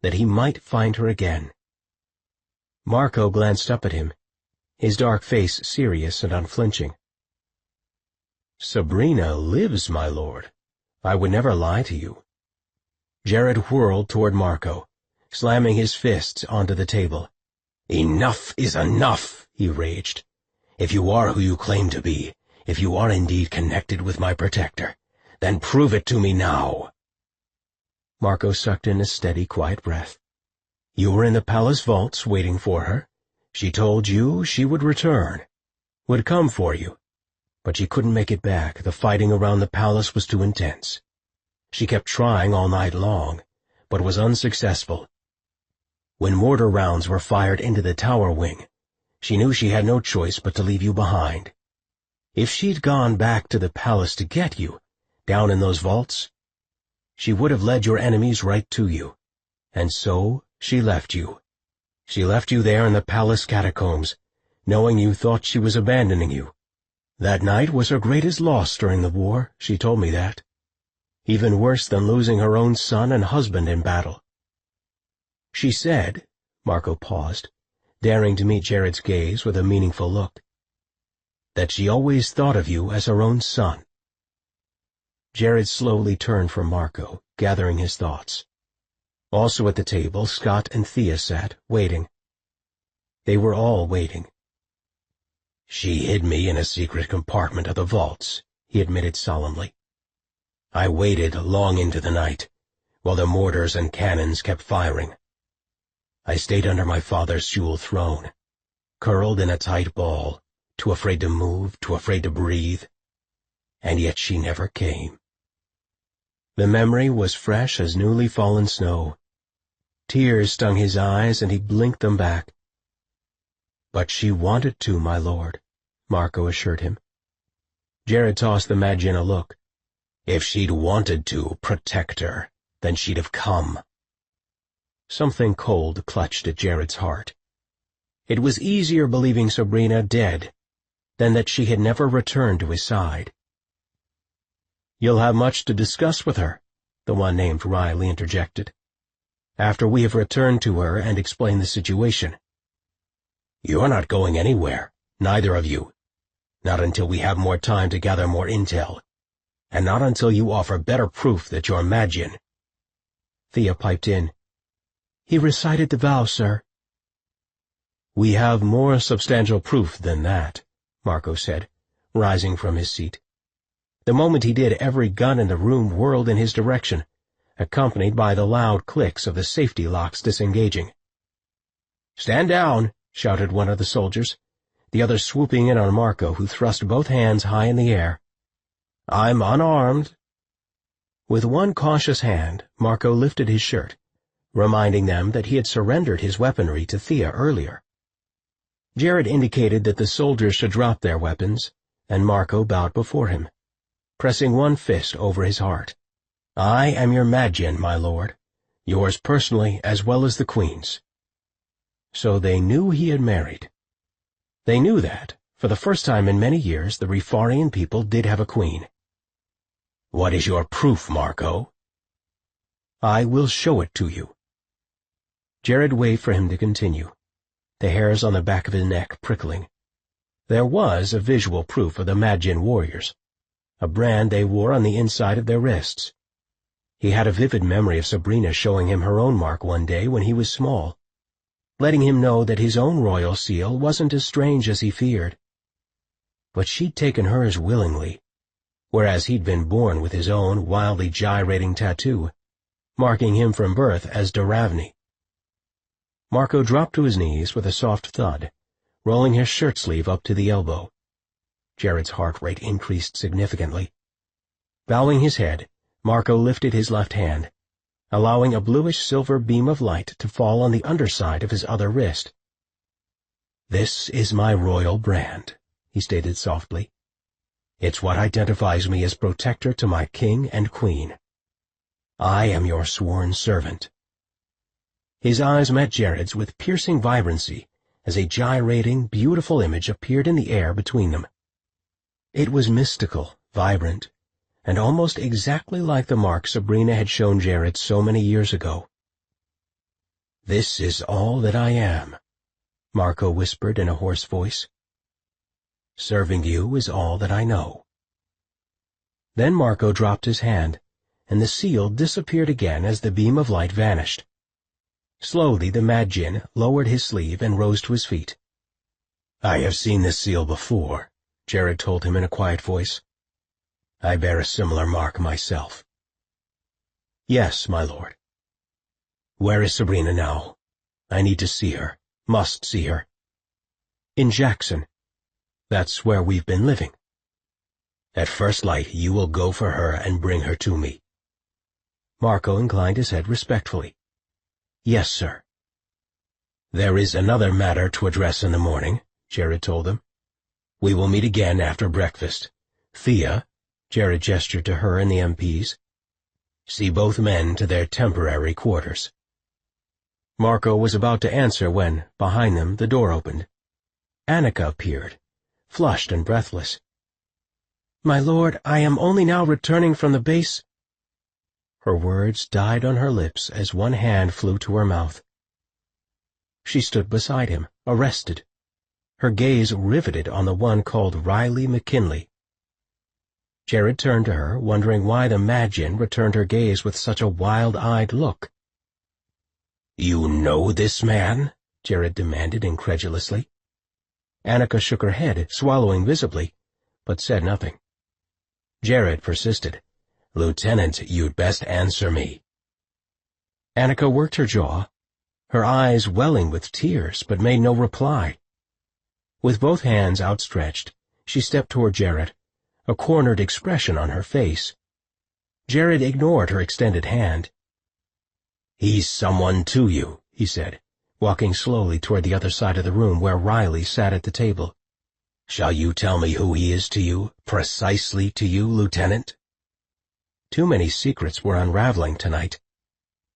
that he might find her again. Marco glanced up at him, his dark face serious and unflinching. "Sabrina lives, my lord. I would never lie to you." Jared whirled toward Marco, slamming his fists onto the table. "Enough is enough," he raged. "If you are who you claim to be, if you are indeed connected with my protector, then prove it to me now." Marco sucked in a steady, quiet breath. "You were in the palace vaults waiting for her. She told you she would return, would come for you. But she couldn't make it back. The fighting around the palace was too intense. She kept trying all night long, but was unsuccessful. When mortar rounds were fired into the tower wing, she knew she had no choice but to leave you behind. If she'd gone back to the palace to get you, down in those vaults, she would have led your enemies right to you. And so she left you. She left you there in the palace catacombs, knowing you thought she was abandoning you. That night was her greatest loss during the war, she told me that. Even worse than losing her own son and husband in battle. She said," Marco paused, daring to meet Jared's gaze with a meaningful look, "that she always thought of you as her own son." Jared slowly turned from Marco, gathering his thoughts. Also at the table, Scott and Thea sat, waiting. They were all waiting. "She hid me in a secret compartment of the vaults," he admitted solemnly. "I waited long into the night, while the mortars and cannons kept firing. I stayed under my father's jewel throne, curled in a tight ball, too afraid to move, too afraid to breathe. And yet she never came." The memory was fresh as newly fallen snow. Tears stung his eyes, and he blinked them back. "But she wanted to, my lord," Marco assured him. Jared tossed the Magian a look. "If she'd wanted to protect her, then she'd have come." Something cold clutched at Jared's heart. It was easier believing Sabrina dead than that she had never returned to his side. "You'll have much to discuss with her," the one named Riley interjected, "after we have returned to her and explained the situation." "You're not going anywhere, neither of you. Not until we have more time to gather more intel, and not until you offer better proof that you're Magian." Thea piped in. "He recited the vow, sir." "We have more substantial proof than that," Marco said, rising from his seat. The moment he did, every gun in the room whirled in his direction, accompanied by the loud clicks of the safety locks disengaging. "Stand down!" shouted one of the soldiers, the other swooping in on Marco, who thrust both hands high in the air. "I'm unarmed." With one cautious hand, Marco lifted his shirt, reminding them that he had surrendered his weaponry to Thea earlier. Jared indicated that the soldiers should drop their weapons, and Marco bowed before him, pressing one fist over his heart. "I am your Magian, my lord, yours personally as well as the Queen's." So they knew he had married. They knew that, for the first time in many years, the Rifarian people did have a queen. "What is your proof, Marco?" "I will show it to you." Jared waved for him to continue, the hairs on the back of his neck prickling. There was a visual proof of the Magian warriors, a brand they wore on the inside of their wrists. He had a vivid memory of Sabrina showing him her own mark one day when he was small, letting him know that his own royal seal wasn't as strange as he feared. But she'd taken hers willingly, whereas he'd been born with his own wildly gyrating tattoo, marking him from birth as Duravni. Marco dropped to his knees with a soft thud, rolling his shirt sleeve up to the elbow. Jared's heart rate increased significantly. Bowing his head, Marco lifted his left hand, allowing a bluish-silver beam of light to fall on the underside of his other wrist. "This is my royal brand," he stated softly. "It's what identifies me as protector to my king and queen. I am your sworn servant." His eyes met Jared's with piercing vibrancy as a gyrating, beautiful image appeared in the air between them. It was mystical, vibrant, and almost exactly like the mark Sabrina had shown Jared so many years ago. "This is all that I am," Marco whispered in a hoarse voice. "Serving you is all that I know." Then Marco dropped his hand, and the seal disappeared again as the beam of light vanished. Slowly the Magian lowered his sleeve and rose to his feet. "I have seen this seal before," Jared told him in a quiet voice. "I bear a similar mark myself." "Yes, my lord." "Where is Sabrina now? I need to see her, must see her." "In Jackson. That's where we've been living." "At first light you will go for her and bring her to me." Marco inclined his head respectfully. "Yes, sir." "There is another matter to address in the morning," Jared told them. "We will meet again after breakfast. Thea," Jared gestured to her and the MPs, "see both men to their temporary quarters." Marco was about to answer when, behind them, the door opened. Annika appeared, flushed and breathless. "My lord, I am only now returning from the base—" Her words died on her lips as one hand flew to her mouth. She stood beside him, arrested, her gaze riveted on the one called Riley McKinley. Jared turned to her, wondering why the Magian returned her gaze with such a wild-eyed look. "You know this man?" Jared demanded incredulously. Annika shook her head, swallowing visibly, but said nothing. Jared persisted. "Lieutenant, you'd best answer me." Annika worked her jaw, her eyes welling with tears, but made no reply. With both hands outstretched, she stepped toward Jared, a cornered expression on her face. Jared ignored her extended hand. "He's someone to you," he said, walking slowly toward the other side of the room where Riley sat at the table. "Shall you tell me who he is to you, precisely to you, Lieutenant?" Too many secrets were unraveling tonight.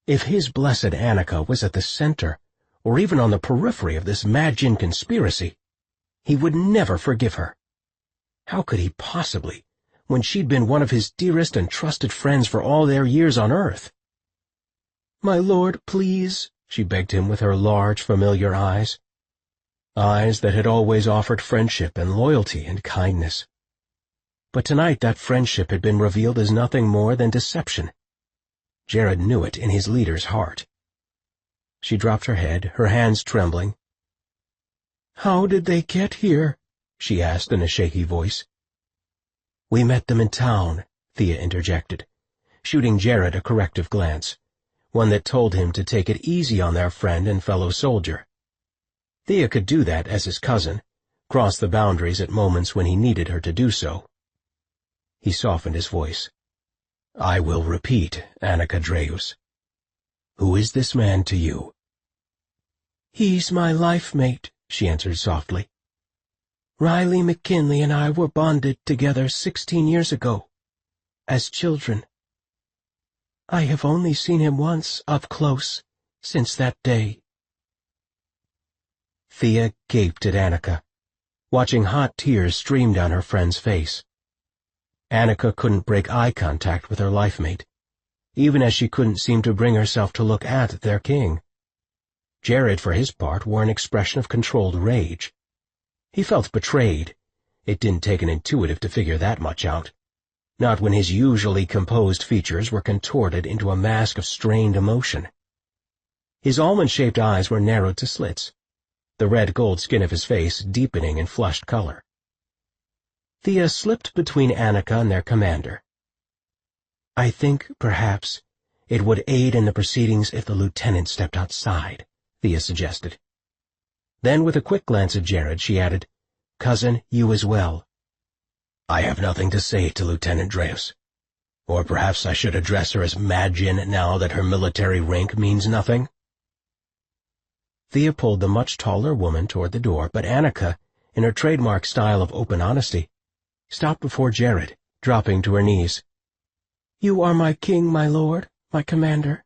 If his blessed Annika was at the center, or even on the periphery of this Magian conspiracy, he would never forgive her. How could he possibly, when she'd been one of his dearest and trusted friends for all their years on Earth? "My lord, please," she begged him with her large, familiar eyes. Eyes that had always offered friendship and loyalty and kindness. But tonight that friendship had been revealed as nothing more than deception. Jared knew it in his leader's heart. She dropped her head, her hands trembling. "How did they get here?" she asked in a shaky voice. "We met them in town," Thea interjected, shooting Jared a corrective glance, one that told him to take it easy on their friend and fellow soldier. Thea could do that as his cousin, cross the boundaries at moments when he needed her to do so. He softened his voice. "I will repeat, Annika Dreus. Who is this man to you?" "He's my life mate," she answered softly. "Riley McKinley and I were bonded together 16 years ago, as children. I have only seen him once up close since that day." Thea gaped at Annika, watching hot tears stream down her friend's face. Annika couldn't break eye contact with her life mate, even as she couldn't seem to bring herself to look at their king. Jared, for his part, wore an expression of controlled rage. He felt betrayed. It didn't take an intuitive to figure that much out, not when his usually composed features were contorted into a mask of strained emotion. His almond-shaped eyes were narrowed to slits, the red gold skin of his face deepening in flushed color. Thea slipped between Annika and their commander. "I think, perhaps, it would aid in the proceedings if the lieutenant stepped outside," Thea suggested. Then, with a quick glance at Jared, she added, "Cousin, you as well." "I have nothing to say to Lieutenant Dreus. Or perhaps I should address her as Madjin now that her military rank means nothing." Thea pulled the much taller woman toward the door, but Annika, in her trademark style of open honesty, stopped before Jared, dropping to her knees. "You are my king, my lord, my commander.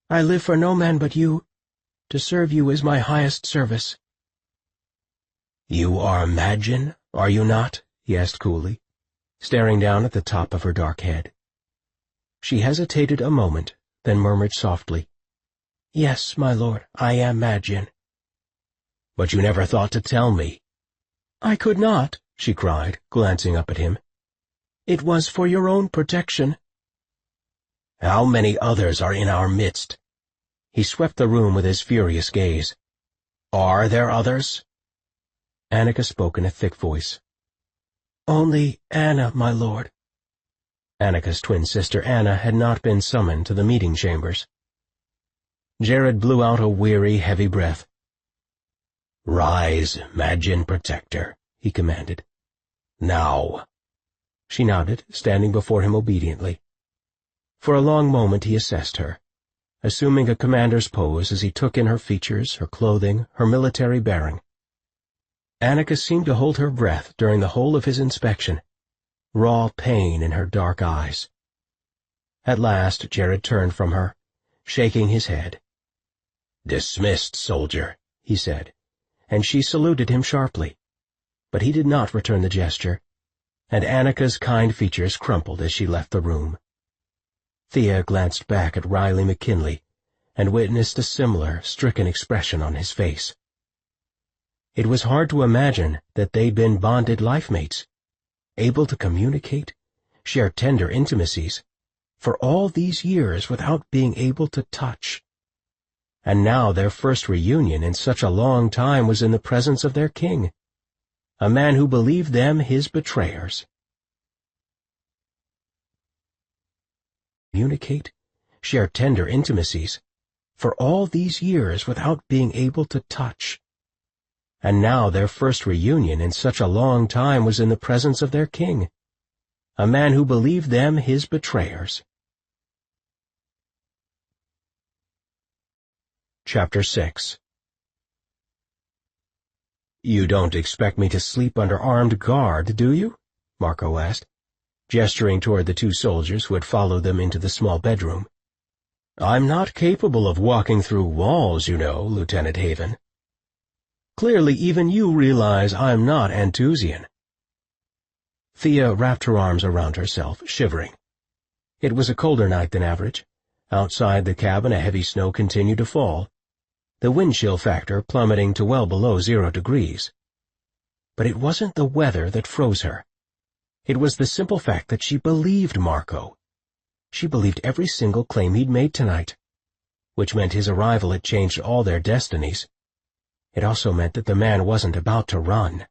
I live for no man but you. To serve you is my highest service." "You are Madjin, are you not?" he asked coolly, staring down at the top of her dark head. She hesitated a moment, then murmured softly, "Yes, my lord, I am Madjin." "But you never thought to tell me." "I could not," she cried, glancing up at him. "It was for your own protection." "How many others are in our midst?" He swept the room with his furious gaze. "Are there others?" Annika spoke in a thick voice. "Only Anna, my lord." Annika's twin sister Anna had not been summoned to the meeting chambers. Jared blew out a weary, heavy breath. "Rise, Madjin Protector," he commanded. "Now." She nodded, standing before him obediently. For a long moment he assessed her, assuming a commander's pose as he took in her features, her clothing, her military bearing. Annika seemed to hold her breath during the whole of his inspection, raw pain in her dark eyes. At last Jared turned from her, shaking his head. "Dismissed, soldier," he said, and she saluted him sharply. But he did not return the gesture, and Annika's kind features crumpled as she left the room. Thea glanced back at Riley McKinley and witnessed a similar, stricken expression on his face. It was hard to imagine that they'd been bonded life-mates, able to communicate, share tender intimacies, for all these years without being able to touch. And now their first reunion in such a long time was in the presence of their king, a man who believed them his betrayers. Communicate, share tender intimacies, for all these years without being able to touch. And now their first reunion in such a long time was in the presence of their king, a man who believed them his betrayers. Chapter 6. "You don't expect me to sleep under armed guard, do you?" Marco asked, gesturing toward the two soldiers who had followed them into the small bedroom. "I'm not capable of walking through walls, you know, Lieutenant Haven. Clearly even you realize I'm not Antusian." Thea wrapped her arms around herself, shivering. It was a colder night than average. Outside the cabin a heavy snow continued to fall, the wind chill factor plummeting to well below 0 degrees. But it wasn't the weather that froze her. It was the simple fact that she believed Marco. She believed every single claim he'd made tonight, which meant his arrival had changed all their destinies. It also meant that the man wasn't about to run.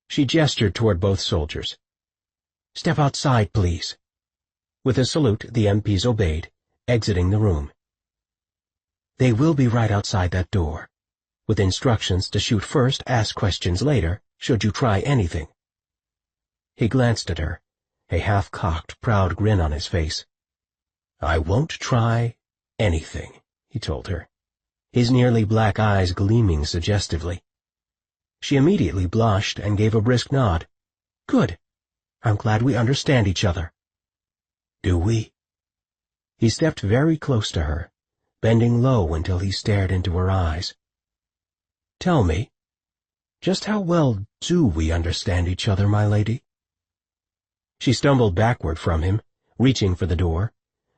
She gestured toward both soldiers. Step outside, please." With a salute, the MPs obeyed, exiting the room. "They will be right outside that door, with instructions to shoot first, ask questions later, should you try anything." He glanced at her, a half-cocked, proud grin on his face. "I won't try anything," he told her, his nearly black eyes gleaming suggestively. She immediately blushed and gave a brisk nod. "Good. I'm glad we understand each other." "Do we?" He stepped very close to her, bending low until he stared into her eyes. "Tell me, just how well do we understand each other, my lady?" She stumbled backward from him, reaching for the door,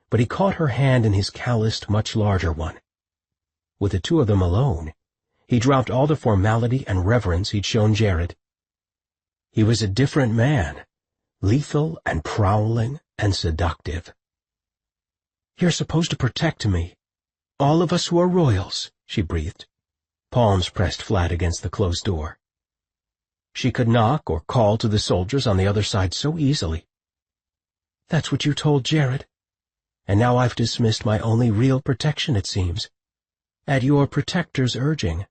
but he caught her hand in his calloused, much larger one. With the two of them alone, he dropped all the formality and reverence he'd shown Jared. He was a different man, lethal and prowling and seductive. "You're supposed to protect me, all of us who are royals," she breathed, palms pressed flat against the closed door. She could knock or call to the soldiers on the other side so easily. "That's what you told Jared. And now I've dismissed my only real protection, it seems, at your protector's urging."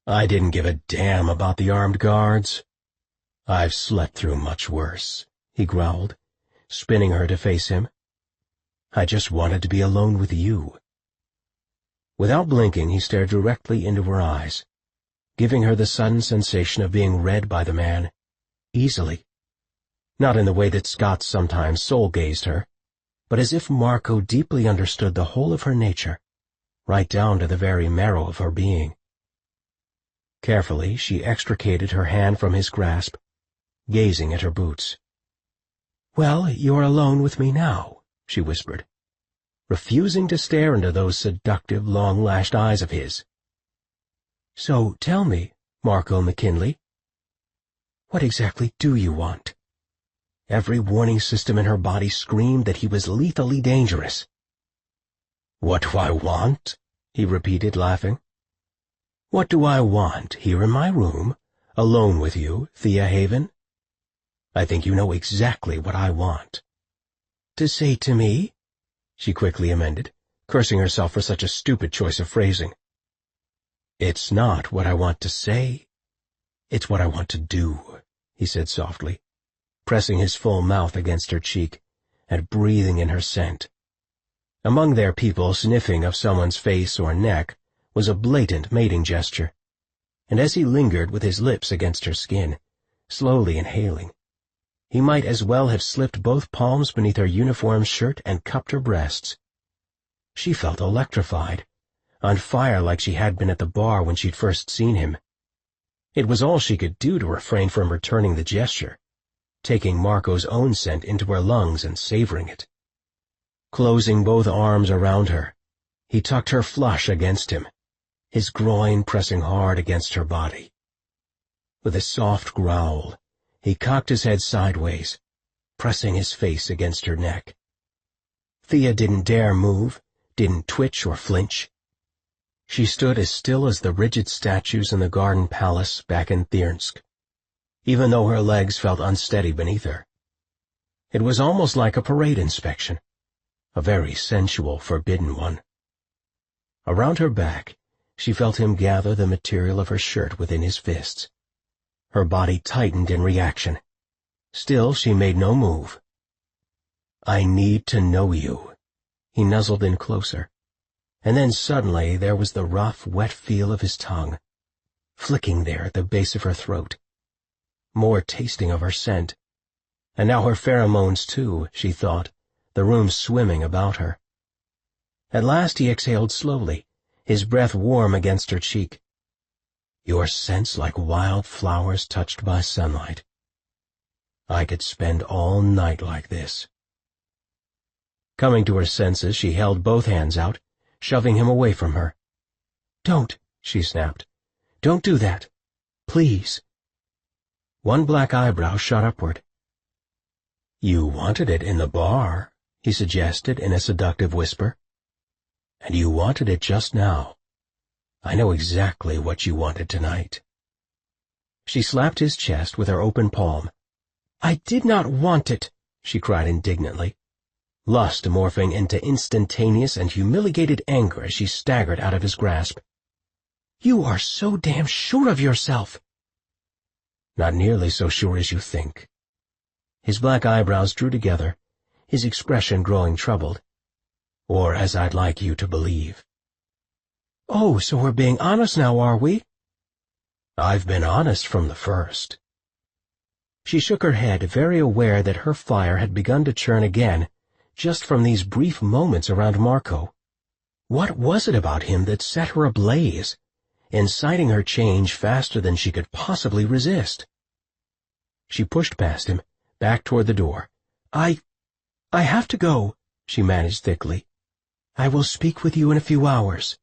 "I didn't give a damn about the armed guards. I've slept through much worse," he growled, spinning her to face him. "I just wanted to be alone with you." Without blinking, he stared directly into her eyes, giving her the sudden sensation of being read by the man, easily. Not in the way that Scott sometimes soul-gazed her, but as if Marco deeply understood the whole of her nature, right down to the very marrow of her being. Carefully, she extricated her hand from his grasp, gazing at her boots. "Well, you're alone with me now," she whispered, refusing to stare into those seductive, long-lashed eyes of his. "So tell me, Marco McKinley, what exactly do you want?" Every warning system in her body screamed that he was lethally dangerous. "What do I want?" he repeated, laughing. "What do I want here in my room, alone with you, Thea Haven? I think you know exactly what I want." "To say to me?" she quickly amended, cursing herself for such a stupid choice of phrasing. "It's not what I want to say. It's what I want to do," he said softly, pressing his full mouth against her cheek and breathing in her scent. Among their people, sniffing of someone's face or neck was a blatant mating gesture, and as he lingered with his lips against her skin, slowly inhaling, he might as well have slipped both palms beneath her uniform shirt and cupped her breasts. She felt electrified, on fire like she had been at the bar when she'd first seen him. It was all she could do to refrain from returning the gesture, taking Marco's own scent into her lungs and savoring it. Closing both arms around her, he tucked her flush against him, his groin pressing hard against her body. With a soft growl, he cocked his head sideways, pressing his face against her neck. Thea didn't dare move, didn't twitch or flinch. She stood as still as the rigid statues in the Garden Palace back in Thirsk, even though her legs felt unsteady beneath her. It was almost like a parade inspection, a very sensual, forbidden one. Around her back, she felt him gather the material of her shirt within his fists. Her body tightened in reaction. Still, she made no move. "I need to know you." He nuzzled in closer, and then suddenly there was the rough, wet feel of his tongue, flicking there at the base of her throat. More tasting of her scent, and now her pheromones too, she thought, the room swimming about her. At last he exhaled slowly, his breath warm against her cheek. "Your scent's like wild flowers touched by sunlight. I could spend all night like this." Coming to her senses, she held both hands out, shoving him away from her. "Don't," she snapped. "Don't do that. Please." One black eyebrow shot upward. "You wanted it in the bar," he suggested in a seductive whisper. "And you wanted it just now. I know exactly what you wanted tonight." She slapped his chest with her open palm. I did not want it, she cried indignantly, lust morphing into instantaneous and humiliated anger as she staggered out of his grasp. You are so damn sure of yourself. Not nearly so sure as you think. His black eyebrows drew together, his expression growing troubled. Or as I'd like you to believe. Oh, so we're being honest now, are we? I've been honest from the first. She shook her head, very aware that her fire had begun to churn again, just from these brief moments around Marco. What was it about him that set her ablaze, inciting her change faster than she could possibly resist? She pushed past him, back toward the door. I have to go, she managed thickly. I will speak with you in a few hours.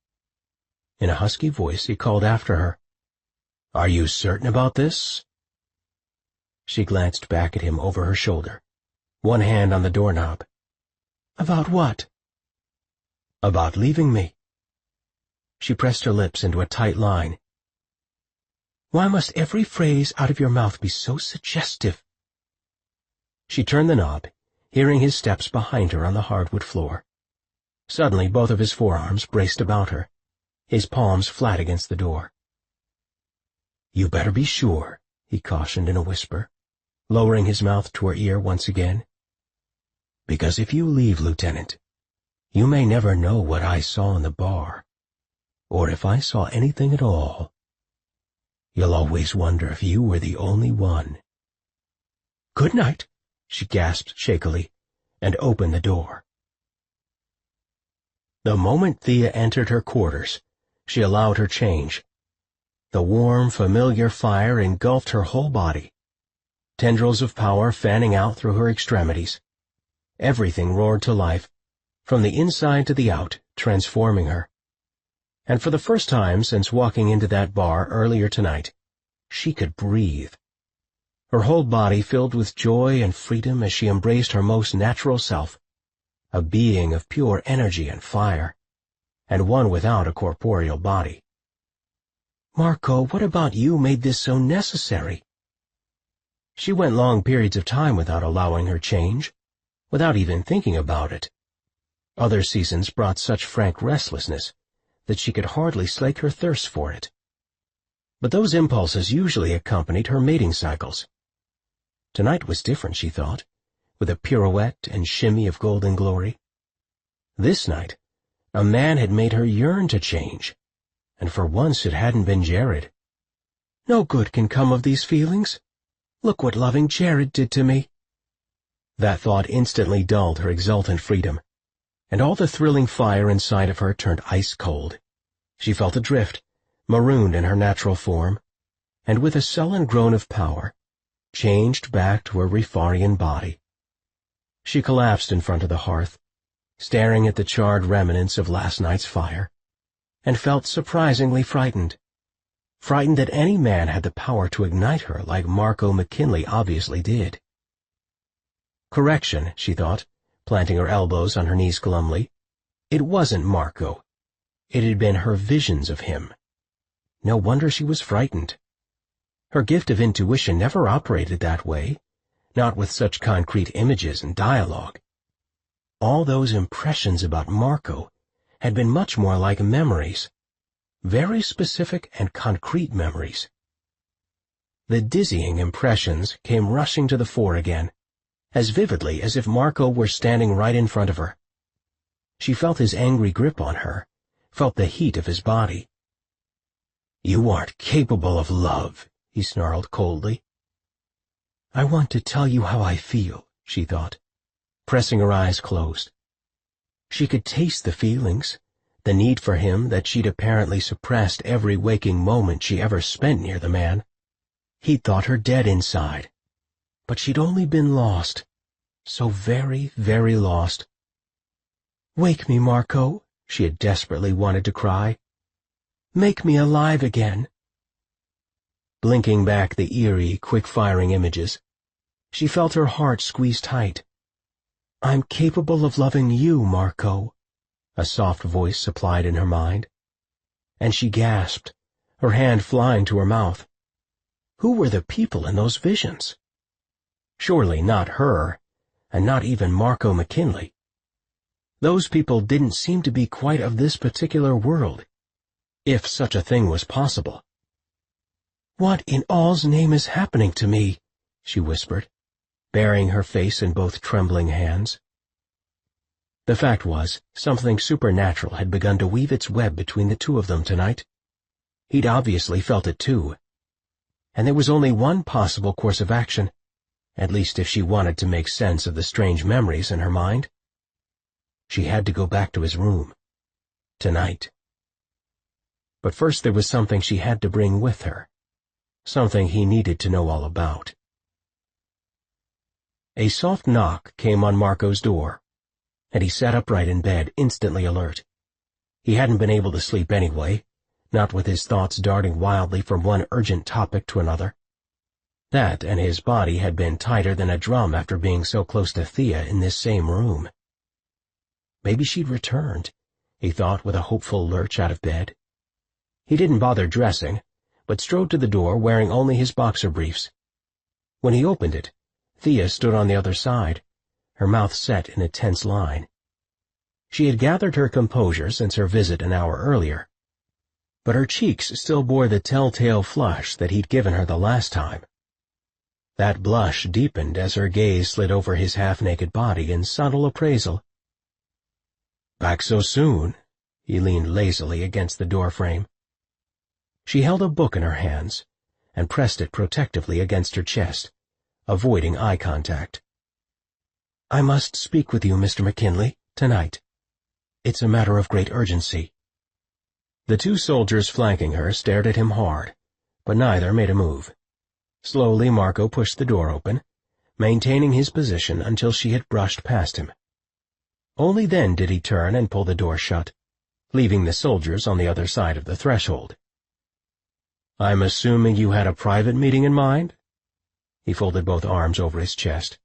In a husky voice, he called after her. Are you certain about this? She glanced back at him over her shoulder, one hand on the doorknob. About what? About leaving me. She pressed her lips into a tight line. Why must every phrase out of your mouth be so suggestive? She turned the knob, hearing his steps behind her on the hardwood floor. Suddenly, both of his forearms braced about her, his palms flat against the door. You better be sure, he cautioned in a whisper, lowering his mouth to her ear once again. Because if you leave, Lieutenant, you may never know what I saw in the bar, or if I saw anything at all. You'll always wonder if you were the only one. Good night, she gasped shakily, and opened the door. The moment Thea entered her quarters, she allowed her change. The warm, familiar fire engulfed her whole body, tendrils of power fanning out through her extremities. Everything roared to life, from the inside to the out, transforming her. And for the first time since walking into that bar earlier tonight, she could breathe. Her whole body filled with joy and freedom as she embraced her most natural self, a being of pure energy and fire, and one without a corporeal body. Marco, what about you made this so necessary? She went long periods of time without allowing her change, without even thinking about it. Other seasons brought such frank restlessness that she could hardly slake her thirst for it. But those impulses usually accompanied her mating cycles. Tonight was different, she thought, with a pirouette and shimmy of golden glory. This night, a man had made her yearn to change, and for once it hadn't been Jared. No good can come of these feelings. Look what loving Jared did to me. That thought instantly dulled her exultant freedom, and all the thrilling fire inside of her turned ice cold. She felt adrift, marooned in her natural form, and with a sullen groan of power, changed back to her Rifarian body. She collapsed in front of the hearth, staring at the charred remnants of last night's fire, and felt surprisingly frightened. Frightened that any man had the power to ignite her like Marco McKinley obviously did. Correction, she thought, planting her elbows on her knees glumly. It wasn't Marco. It had been her visions of him. No wonder she was frightened. Her gift of intuition never operated that way, not with such concrete images and dialogue. All those impressions about Marco had been much more like memories, very specific and concrete memories. The dizzying impressions came rushing to the fore again, as vividly as if Marco were standing right in front of her. She felt his angry grip on her, felt the heat of his body. "You aren't capable of love," he snarled coldly. "I want to tell you how I feel," she thought, pressing her eyes closed. She could taste the feelings, the need for him that she'd apparently suppressed every waking moment she ever spent near the man. He'd thought her dead inside, but she'd only been lost, so very, very lost. "Wake me, Marco," she had desperately wanted to cry. "Make me alive again." Blinking back the eerie, quick-firing images, she felt her heart squeeze tight. "I'm capable of loving you, Marco," a soft voice supplied in her mind. And she gasped, her hand flying to her mouth. Who were the people in those visions? Surely not her, and not even Marco McKinley. Those people didn't seem to be quite of this particular world, if such a thing was possible. "What in all's name is happening to me?" she whispered, burying her face in both trembling hands. The fact was, something supernatural had begun to weave its web between the two of them tonight. He'd obviously felt it too. And there was only one possible course of action, at least if she wanted to make sense of the strange memories in her mind. She had to go back to his room. Tonight. But first there was something she had to bring with her. Something he needed to know all about. A soft knock came on Marco's door, and he sat upright in bed, instantly alert. He hadn't been able to sleep anyway, not with his thoughts darting wildly from one urgent topic to another. That and his body had been tighter than a drum after being so close to Thea in this same room. Maybe she'd returned, he thought with a hopeful lurch out of bed. He didn't bother dressing, but strode to the door wearing only his boxer briefs. When he opened it, Thea stood on the other side, her mouth set in a tense line. She had gathered her composure since her visit an hour earlier, but her cheeks still bore the telltale flush that he'd given her the last time. That blush deepened as her gaze slid over his half-naked body in subtle appraisal. "Back so soon?" He leaned lazily against the doorframe. She held a book in her hands and pressed it protectively against her chest, avoiding eye contact. "I must speak with you, Mr. McKinley, tonight. It's a matter of great urgency." The two soldiers flanking her stared at him hard, but neither made a move. Slowly Marco pushed the door open, maintaining his position until she had brushed past him. Only then did he turn and pull the door shut, leaving the soldiers on the other side of the threshold. "I'm assuming you had a private meeting in mind?" He folded both arms over his chest.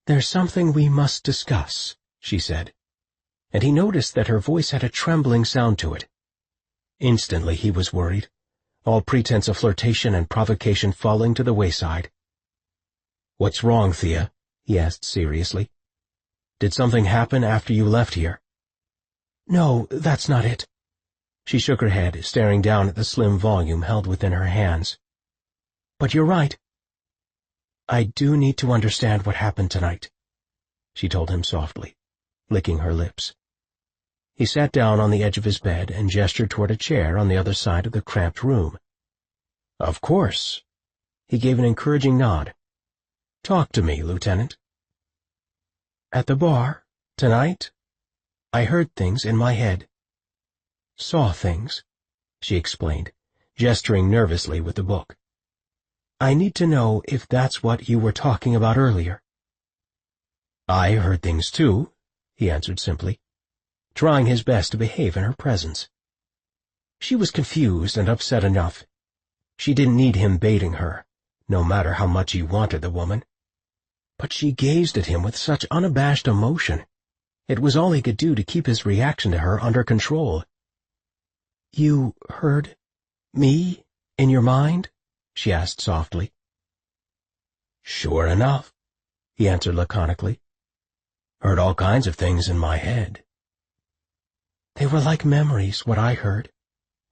"There's something we must discuss," she said, and he noticed that her voice had a trembling sound to it. Instantly he was worried, all pretense of flirtation and provocation falling to the wayside. "What's wrong, Thea?" he asked seriously. "Did something happen after you left here?" "No, that's not it." She shook her head, staring down at the slim volume held within her hands. "But you're right. I do need to understand what happened tonight," she told him softly, licking her lips. He sat down on the edge of his bed and gestured toward a chair on the other side of the cramped room. "Of course." He gave an encouraging nod. "Talk to me, Lieutenant." "At the bar, tonight, I heard things in my head. Saw things," she explained, gesturing nervously with the book. "I need to know if that's what you were talking about earlier." "I heard things too," he answered simply, trying his best to behave in her presence. She was confused and upset enough. She didn't need him baiting her, no matter how much he wanted the woman. But she gazed at him with such unabashed emotion. It was all he could do to keep his reaction to her under control. "You heard me in your mind?" she asked softly. "Sure enough," he answered laconically. "Heard all kinds of things in my head." "They were like memories, what I heard,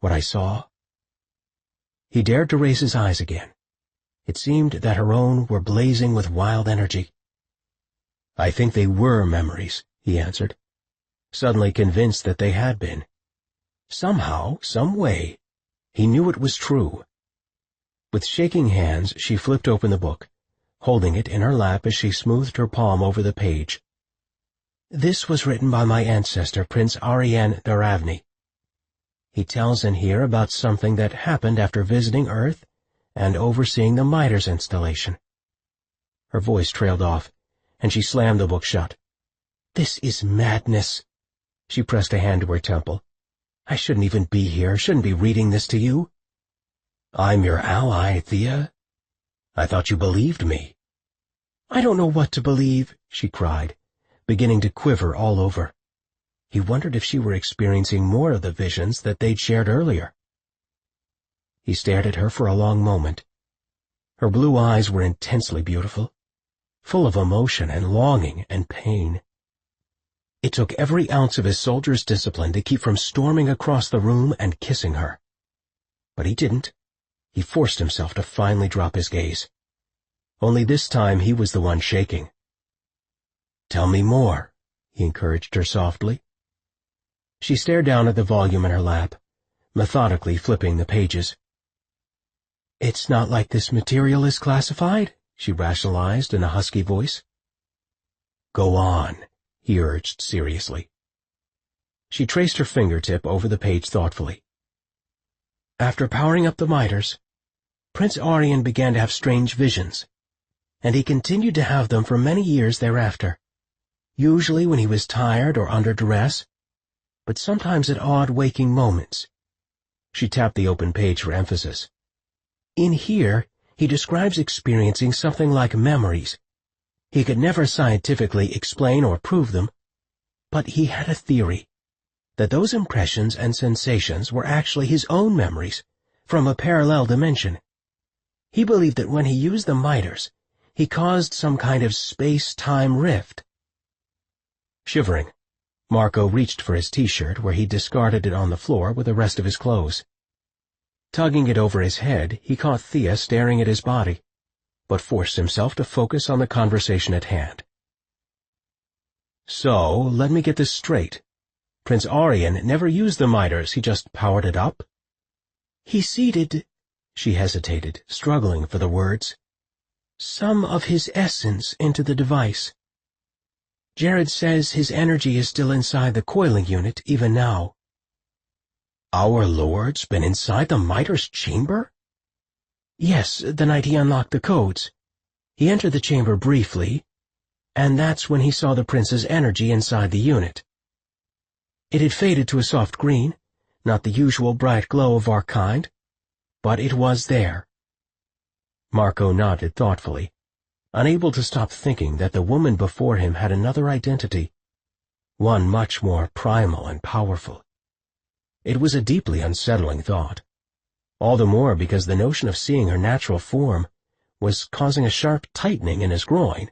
what I saw." He dared to raise his eyes again. It seemed that her own were blazing with wild energy. "I think they were memories," he answered, suddenly convinced that they had been. Somehow, some way, he knew it was true. With shaking hands, she flipped open the book, holding it in her lap as she smoothed her palm over the page. "This was written by my ancestor, Prince Ariane Daravni. He tells in here about something that happened after visiting Earth and overseeing the Midas installation." Her voice trailed off, and she slammed the book shut. "This is madness." She pressed a hand to her temple. "I shouldn't even be here, shouldn't be reading this to you." "I'm your ally, Thea. I thought you believed me." "I don't know what to believe," she cried, beginning to quiver all over. He wondered if she were experiencing more of the visions that they'd shared earlier. He stared at her for a long moment. Her blue eyes were intensely beautiful, full of emotion and longing and pain. It took every ounce of his soldier's discipline to keep from storming across the room and kissing her. But he didn't. He forced himself to finally drop his gaze. Only this time he was the one shaking. "Tell me more," he encouraged her softly. She stared down at the volume in her lap, methodically flipping the pages. "It's not like this material is classified," she rationalized in a husky voice. "Go on," he urged seriously. She traced her fingertip over the page thoughtfully. "After powering up the miters, Prince Aryan began to have strange visions, and he continued to have them for many years thereafter, usually when he was tired or under duress, but sometimes at odd waking moments." She tapped the open page for emphasis. "In here, he describes experiencing something like memories. He could never scientifically explain or prove them, but he had a theory that those impressions and sensations were actually his own memories from a parallel dimension. He believed that when he used the miters, he caused some kind of space-time rift." Shivering, Marco reached for his t-shirt where he discarded it on the floor with the rest of his clothes. Tugging it over his head, he caught Thea staring at his body, but forced himself to focus on the conversation at hand. "So, let me get this straight. Prince Aryan never used the miters, he just powered it up?" "He seeded," she hesitated, struggling for the words, "some of his essence into the device. Jared says his energy is still inside the coiling unit even now." "Our Lord's been inside the miter's chamber?" "Yes, the night he unlocked the codes. He entered the chamber briefly, and that's when he saw the prince's energy inside the unit. It had faded to a soft green, not the usual bright glow of our kind, but it was there." Marco nodded thoughtfully, unable to stop thinking that the woman before him had another identity, one much more primal and powerful. It was a deeply unsettling thought, all the more because the notion of seeing her natural form was causing a sharp tightening in his groin.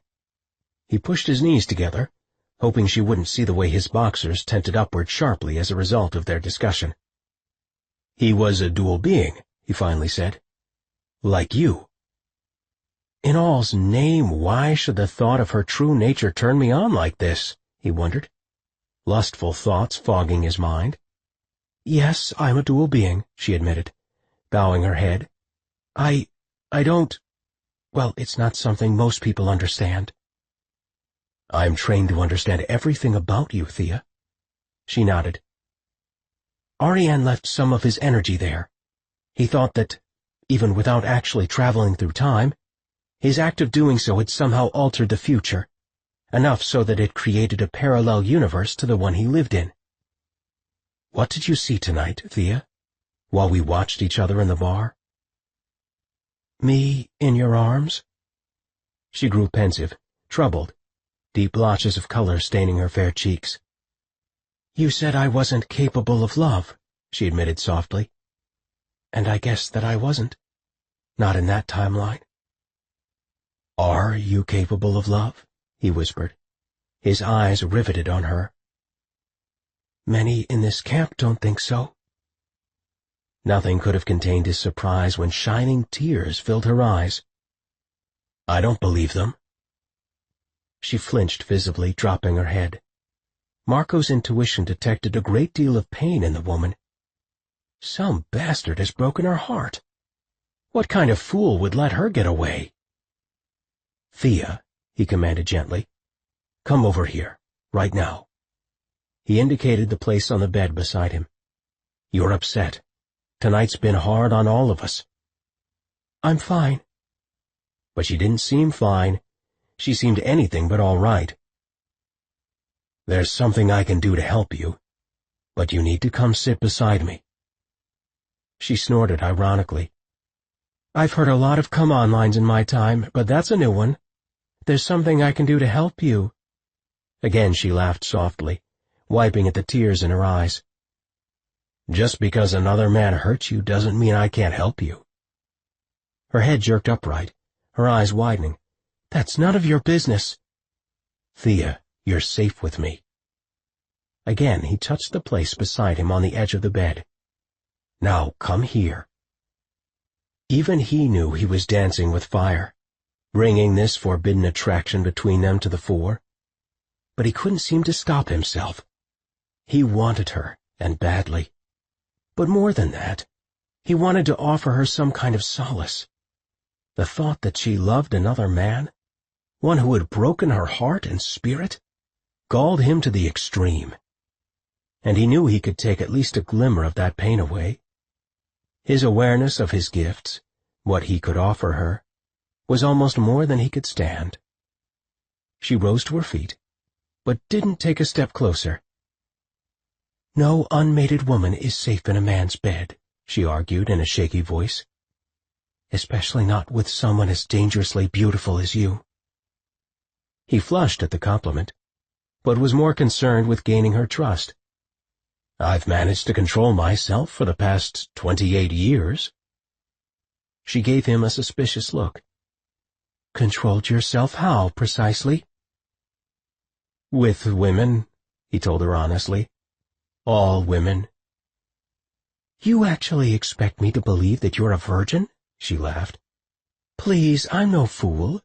He pushed his knees together, hoping she wouldn't see the way his boxers tented upward sharply as a result of their discussion. "He was a dual being," he finally said. "Like you." In all's name, why should the thought of her true nature turn me on like this? He wondered, lustful thoughts fogging his mind. "Yes, I'm a dual being," she admitted, bowing her head. I don't... Well, it's not something most people understand." "I'm trained to understand everything about you, Thea." She nodded. "Aryan left some of his energy there. He thought that, even without actually traveling through time, his act of doing so had somehow altered the future, enough so that it created a parallel universe to the one he lived in." "What did you see tonight, Thea, while we watched each other in the bar?" "Me in your arms?" She grew pensive, troubled, deep blotches of color staining her fair cheeks. "You said I wasn't capable of love," she admitted softly. "And I guess that I wasn't. Not in that timeline." "Are you capable of love?" he whispered, his eyes riveted on her. "Many in this camp don't think so." Nothing could have contained his surprise when shining tears filled her eyes. "I don't believe them." She flinched visibly, dropping her head. Marco's intuition detected a great deal of pain in the woman. Some bastard has broken her heart. What kind of fool would let her get away? "Thea," he commanded gently, "come over here, right now." He indicated the place on the bed beside him. "You're upset. Tonight's been hard on all of us." "I'm fine." But she didn't seem fine. She seemed anything but all right. "There's something I can do to help you, but you need to come sit beside me." She snorted ironically. "I've heard a lot of come-on lines in my time, but that's a new one. There's something I can do to help you." Again she laughed softly, wiping at the tears in her eyes. "Just because another man hurts you doesn't mean I can't help you." Her head jerked upright, her eyes widening. "That's none of your business." "Thea, you're safe with me." Again he touched the place beside him on the edge of the bed. "Now come here." Even he knew he was dancing with fire, bringing this forbidden attraction between them to the fore. But he couldn't seem to stop himself. He wanted her, and badly. But more than that, he wanted to offer her some kind of solace. The thought that she loved another man, one who had broken her heart and spirit, galled him to the extreme. And he knew he could take at least a glimmer of that pain away. His awareness of his gifts, what he could offer her, was almost more than he could stand. She rose to her feet, but didn't take a step closer. "No unmated woman is safe in a man's bed," she argued in a shaky voice. "Especially not with someone as dangerously beautiful as you." He flushed at the compliment, but was more concerned with gaining her trust. "I've managed to control myself for the past 28 years. She gave him a suspicious look. "Controlled yourself how, precisely?" "With women," he told her honestly. "All women." "You actually expect me to believe that you're a virgin?" she laughed. "Please, I'm no fool."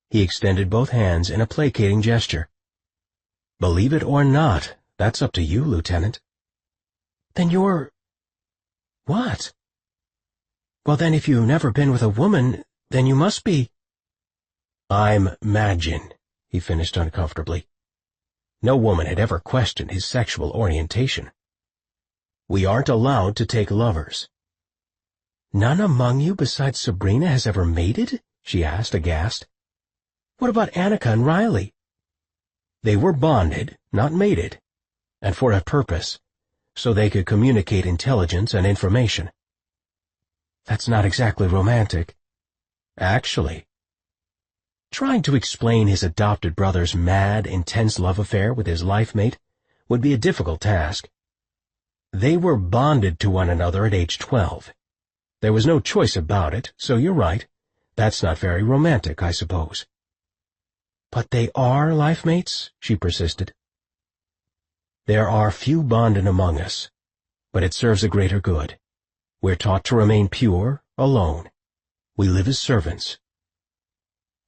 He extended both hands in a placating gesture. "Believe it or not, that's up to you, Lieutenant." "Then you're—" "What?" "Well, then if you've never been with a woman, then you must be—" "I'm Magin," he finished uncomfortably. No woman had ever questioned his sexual orientation. "We aren't allowed to take lovers." "None among you besides Sabrina has ever mated?" she asked, aghast. "What about Annika and Riley?" "They were bonded, not mated, and for a purpose, so they could communicate intelligence and information." "That's not exactly romantic." "Actually." Trying to explain his adopted brother's mad, intense love affair with his life mate would be a difficult task. They were bonded to one another at age 12. There was no choice about it, so you're right. That's not very romantic, I suppose. "But they are life mates?" she persisted. "There are few bonded among us, but it serves a greater good. We're taught to remain pure, alone. We live as servants."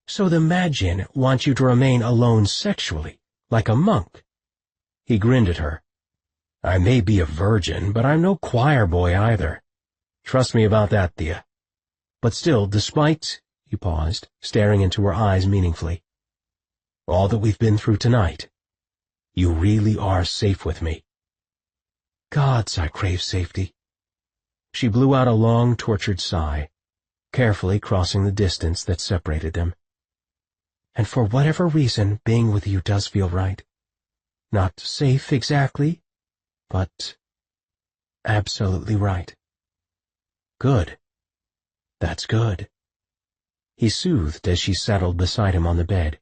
"So the Magin wants you to remain alone sexually, like a monk?" He grinned at her. "I may be a virgin, but I'm no choir boy either. Trust me about that, Thea. But still, despite—" he paused, staring into her eyes meaningfully. "All that we've been through tonight, you really are safe with me." "Gods, I crave safety." She blew out a long, tortured sigh, carefully crossing the distance that separated them. "And for whatever reason, being with you does feel right. Not safe exactly, but absolutely right." "Good. That's good." He soothed as she settled beside him on the bed.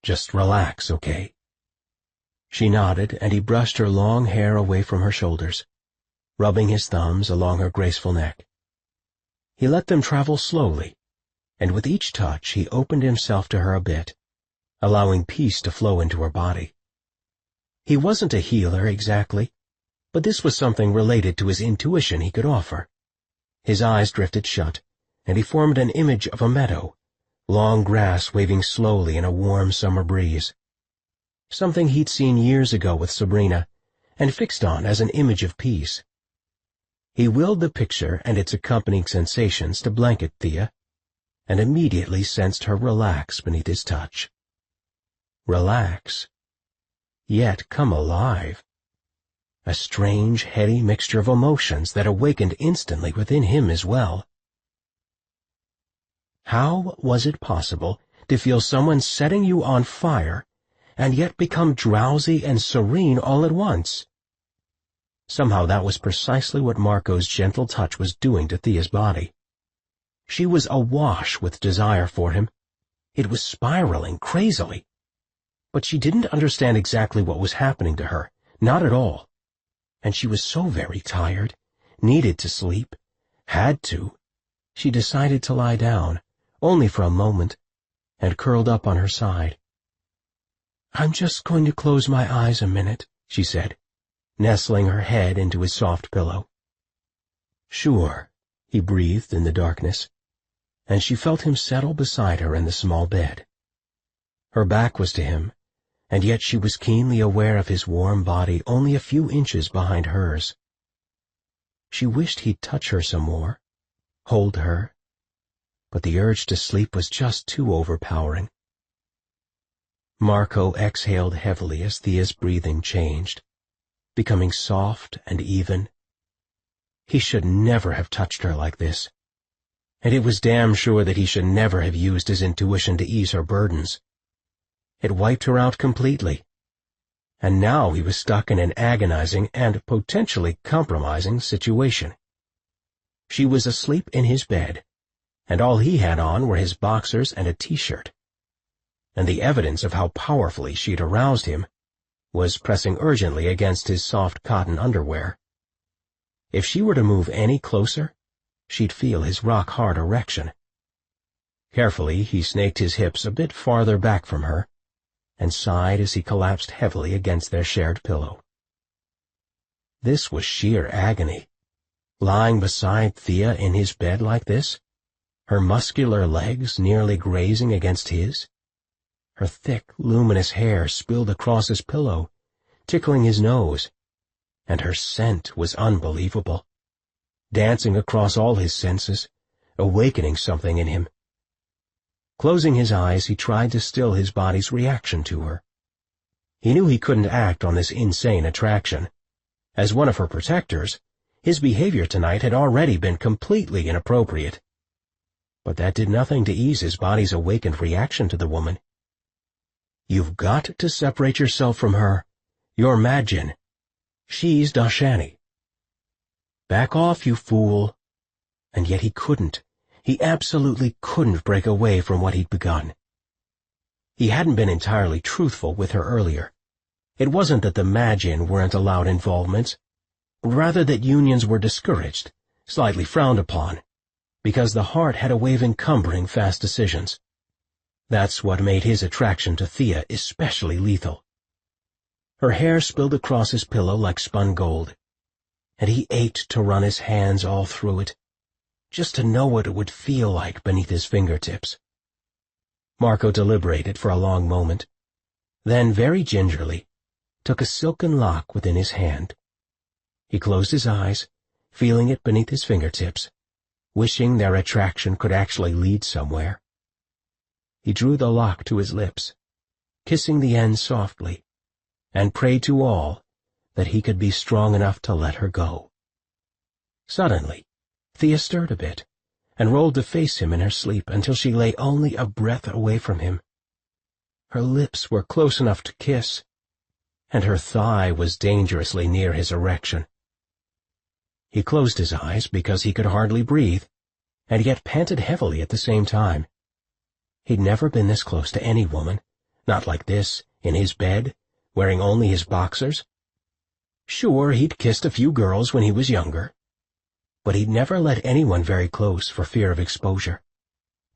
"Just relax, okay?" She nodded, and he brushed her long hair away from her shoulders, rubbing his thumbs along her graceful neck. He let them travel slowly, and with each touch he opened himself to her a bit, allowing peace to flow into her body. He wasn't a healer exactly, but this was something related to his intuition he could offer. His eyes drifted shut, and he formed an image of a meadow, long grass waving slowly in a warm summer breeze. Something he'd seen years ago with Sabrina, and fixed on as an image of peace. He willed the picture and its accompanying sensations to blanket Thea, and immediately sensed her relax beneath his touch. Relax, yet come alive. A strange, heady mixture of emotions that awakened instantly within him as well. How was it possible to feel someone setting you on fire and yet become drowsy and serene all at once? Somehow that was precisely what Marco's gentle touch was doing to Thea's body. She was awash with desire for him. It was spiraling crazily. But she didn't understand exactly what was happening to her, not at all. And she was so very tired, needed to sleep, had to. She decided to lie down, only for a moment, and curled up on her side. "I'm just going to close my eyes a minute," she said, nestling her head into his soft pillow. "Sure," he breathed in the darkness, and she felt him settle beside her in the small bed. Her back was to him, and yet she was keenly aware of his warm body only a few inches behind hers. She wished he'd touch her some more, hold her, but the urge to sleep was just too overpowering. Marco exhaled heavily as Thea's breathing changed, becoming soft and even. He should never have touched her like this, and it was damn sure that he should never have used his intuition to ease her burdens. It wiped her out completely, and now he was stuck in an agonizing and potentially compromising situation. She was asleep in his bed, and all he had on were his boxers and a t-shirt. And the evidence of how powerfully she'd aroused him was pressing urgently against his soft cotton underwear. If she were to move any closer, she'd feel his rock-hard erection. Carefully, he snaked his hips a bit farther back from her, and sighed as he collapsed heavily against their shared pillow. This was sheer agony, lying beside Thea in his bed like this, her muscular legs nearly grazing against his, her thick, luminous hair spilled across his pillow, tickling his nose, and her scent was unbelievable, dancing across all his senses, awakening something in him. Closing his eyes, he tried to still his body's reaction to her. He knew he couldn't act on this insane attraction. As one of her protectors, his behavior tonight had already been completely inappropriate. But that did nothing to ease his body's awakened reaction to the woman. "You've got to separate yourself from her. You're Madjin. She's Dashani." "Back off, you fool." And yet he couldn't. He absolutely couldn't break away from what he'd begun. He hadn't been entirely truthful with her earlier. It wasn't that the Madjin weren't allowed involvements, rather that unions were discouraged, slightly frowned upon, because the heart had a way of encumbering fast decisions. That's what made his attraction to Thea especially lethal. Her hair spilled across his pillow like spun gold, and he ached to run his hands all through it, just to know what it would feel like beneath his fingertips. Marco deliberated for a long moment, then very gingerly took a silken lock within his hand. He closed his eyes, feeling it beneath his fingertips, wishing their attraction could actually lead somewhere. He drew the lock to his lips, kissing the end softly, and prayed to all that he could be strong enough to let her go. Suddenly, Thea stirred a bit, and rolled to face him in her sleep until she lay only a breath away from him. Her lips were close enough to kiss, and her thigh was dangerously near his erection. He closed his eyes because he could hardly breathe, and yet panted heavily at the same time. He'd never been this close to any woman, not like this, in his bed, wearing only his boxers. Sure, he'd kissed a few girls when he was younger, but he'd never let anyone very close for fear of exposure,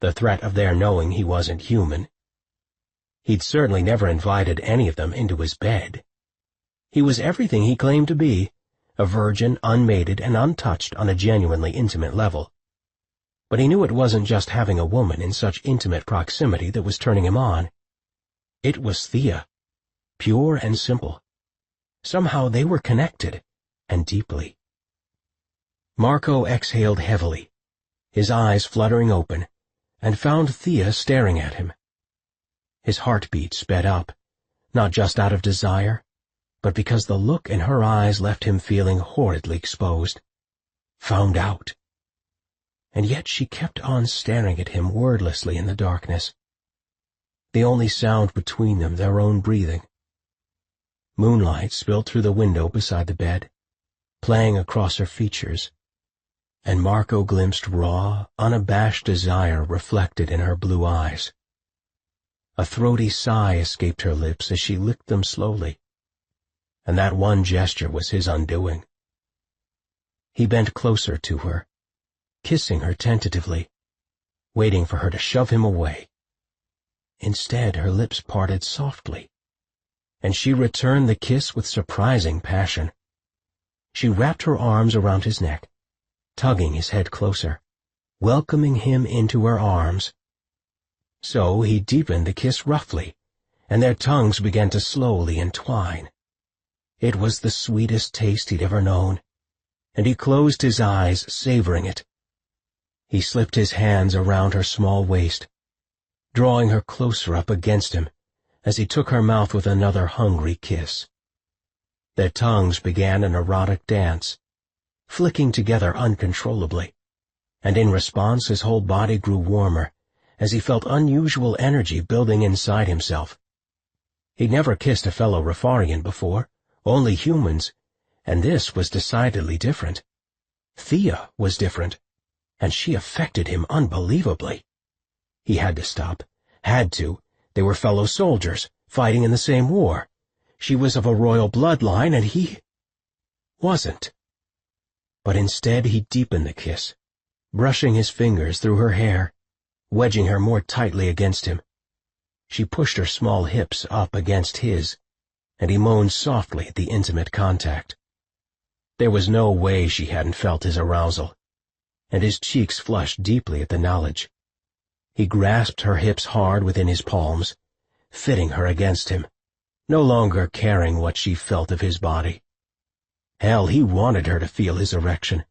the threat of their knowing he wasn't human. He'd certainly never invited any of them into his bed. He was everything he claimed to be, a virgin, unmated, and untouched on a genuinely intimate level. But he knew it wasn't just having a woman in such intimate proximity that was turning him on. It was Thea, pure and simple. Somehow they were connected, and deeply. Marco exhaled heavily, his eyes fluttering open, and found Thea staring at him. His heartbeat sped up, not just out of desire, but because the look in her eyes left him feeling horridly exposed. Found out. And yet she kept on staring at him wordlessly in the darkness. The only sound between them their own breathing. Moonlight spilled through the window beside the bed, playing across her features, and Marco glimpsed raw, unabashed desire reflected in her blue eyes. A throaty sigh escaped her lips as she licked them slowly, and that one gesture was his undoing. He bent closer to her, kissing her tentatively, waiting for her to shove him away. Instead, her lips parted softly, and she returned the kiss with surprising passion. She wrapped her arms around his neck, tugging his head closer, welcoming him into her arms. So he deepened the kiss roughly, and their tongues began to slowly entwine. It was the sweetest taste he'd ever known, and he closed his eyes, savoring it. He slipped his hands around her small waist, drawing her closer up against him as he took her mouth with another hungry kiss. Their tongues began an erotic dance, flicking together uncontrollably, and in response his whole body grew warmer as he felt unusual energy building inside himself. He'd never kissed a fellow Rifarian before, only humans, and this was decidedly different. Thea was different, and she affected him unbelievably. He had to stop. Had to. They were fellow soldiers, fighting in the same war. She was of a royal bloodline, and he wasn't. But instead he deepened the kiss, brushing his fingers through her hair, wedging her more tightly against him. She pushed her small hips up against his, and he moaned softly at the intimate contact. There was no way she hadn't felt his arousal, and his cheeks flushed deeply at the knowledge. He grasped her hips hard within his palms, fitting her against him, no longer caring what she felt of his body. Hell, he wanted her to feel his erection,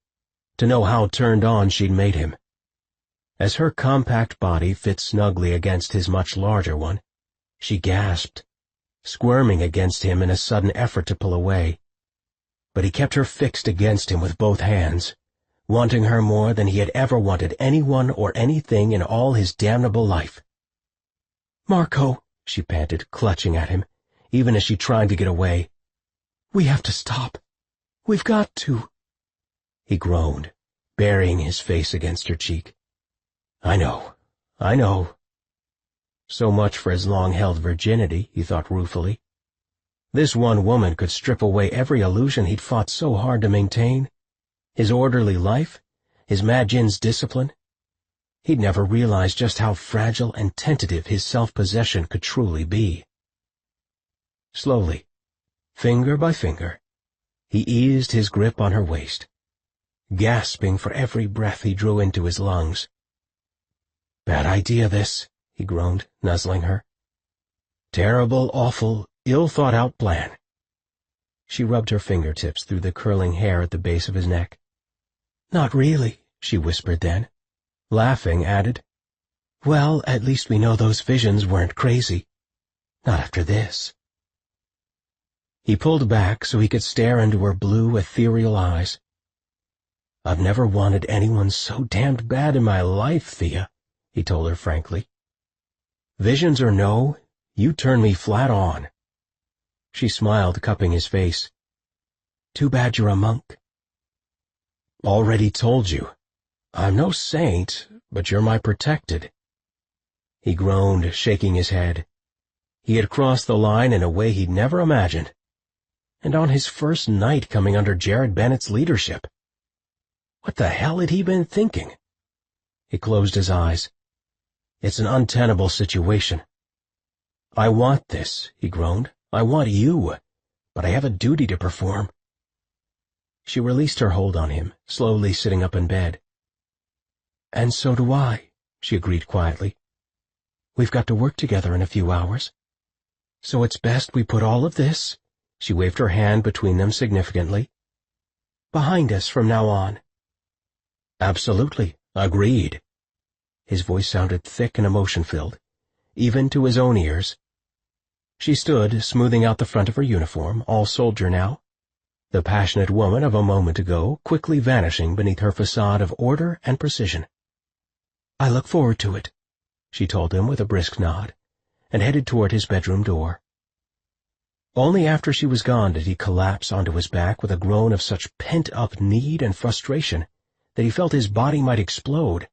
to know how turned on she'd made him. As her compact body fit snugly against his much larger one, she gasped, squirming against him in a sudden effort to pull away. But he kept her fixed against him with both hands, wanting her more than he had ever wanted anyone or anything in all his damnable life. "Marco," she panted, clutching at him, even as she tried to get away. "We have to stop. We've got to." He groaned, burying his face against her cheek. I know. So much for his long-held virginity, he thought ruefully. This one woman could strip away every illusion he'd fought so hard to maintain. His orderly life, his Majin's discipline. He'd never realized just how fragile and tentative his self-possession could truly be. Slowly, finger by finger, he eased his grip on her waist, gasping for every breath he drew into his lungs. "Bad idea, this," he groaned, nuzzling her. "Terrible, awful, ill-thought-out plan." She rubbed her fingertips through the curling hair at the base of his neck. "Not really," she whispered then, laughing, added, "Well, at least we know those visions weren't crazy. Not after this." He pulled back so he could stare into her blue, ethereal eyes. "I've never wanted anyone so damned bad in my life, Thea," he told her frankly. "Visions or no, you turn me flat on." She smiled, cupping his face. "Too bad you're a monk." "Already told you. I'm no saint, but you're my protected." He groaned, shaking his head. He had crossed the line in a way he'd never imagined. And on his first night coming under Jared Bennett's leadership. What the hell had he been thinking? He closed his eyes. It's an untenable situation. "I want this," he groaned. "I want you, but I have a duty to perform." She released her hold on him, slowly sitting up in bed. "And so do I," she agreed quietly. "We've got to work together in a few hours. So it's best we put all of this," she waved her hand between them significantly, "behind us from now on." "Absolutely. Agreed." His voice sounded thick and emotion-filled, even to his own ears. She stood, smoothing out the front of her uniform, all soldier now, the passionate woman of a moment ago quickly vanishing beneath her facade of order and precision. "I look forward to it," she told him with a brisk nod, and headed toward his bedroom door. Only after she was gone did he collapse onto his back with a groan of such pent-up need and frustration that he felt his body might explode.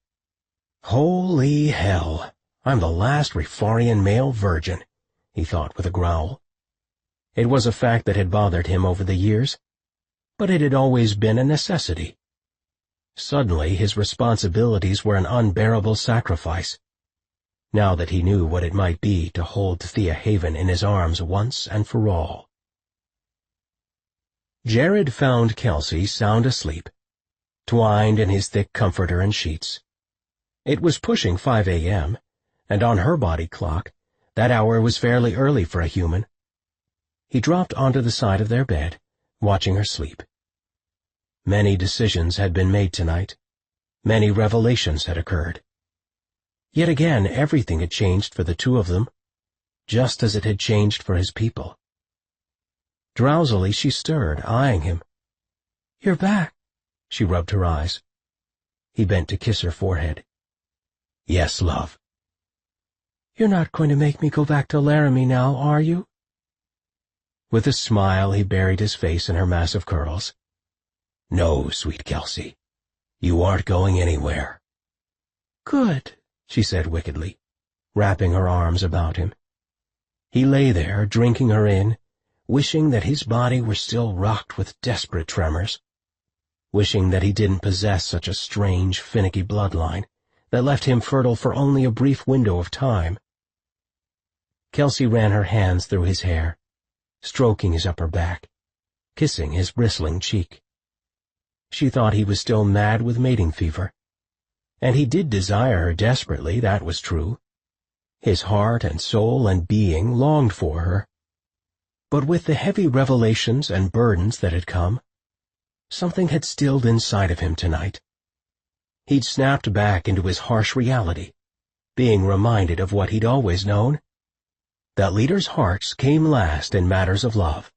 "Holy hell, I'm the last Rifarian male virgin," he thought with a growl. It was a fact that had bothered him over the years, but it had always been a necessity. Suddenly his responsibilities were an unbearable sacrifice, now that he knew what it might be to hold Thea Haven in his arms once and for all. Jared found Kelsey sound asleep, twined in his thick comforter and sheets. It was pushing 5 a.m., and on her body clock, that hour was fairly early for a human. He dropped onto the side of their bed, watching her sleep. Many decisions had been made tonight. Many revelations had occurred. Yet again everything had changed for the two of them, just as it had changed for his people. Drowsily she stirred, eyeing him. "You're back." She rubbed her eyes. He bent to kiss her forehead. "Yes, love." "You're not going to make me go back to Laramie now, are you?" With a smile he buried his face in her mass of curls. "No, sweet Kelsey. You aren't going anywhere." "Good," she said wickedly, wrapping her arms about him. He lay there, drinking her in, wishing that his body were still rocked with desperate tremors, wishing that he didn't possess such a strange, finicky bloodline that left him fertile for only a brief window of time. Kelsey ran her hands through his hair, stroking his upper back, kissing his bristling cheek. She thought he was still mad with mating fever. And he did desire her desperately, that was true. His heart and soul and being longed for her. But with the heavy revelations and burdens that had come, something had stilled inside of him tonight. He'd snapped back into his harsh reality, being reminded of what he'd always known, that leaders' hearts came last in matters of love.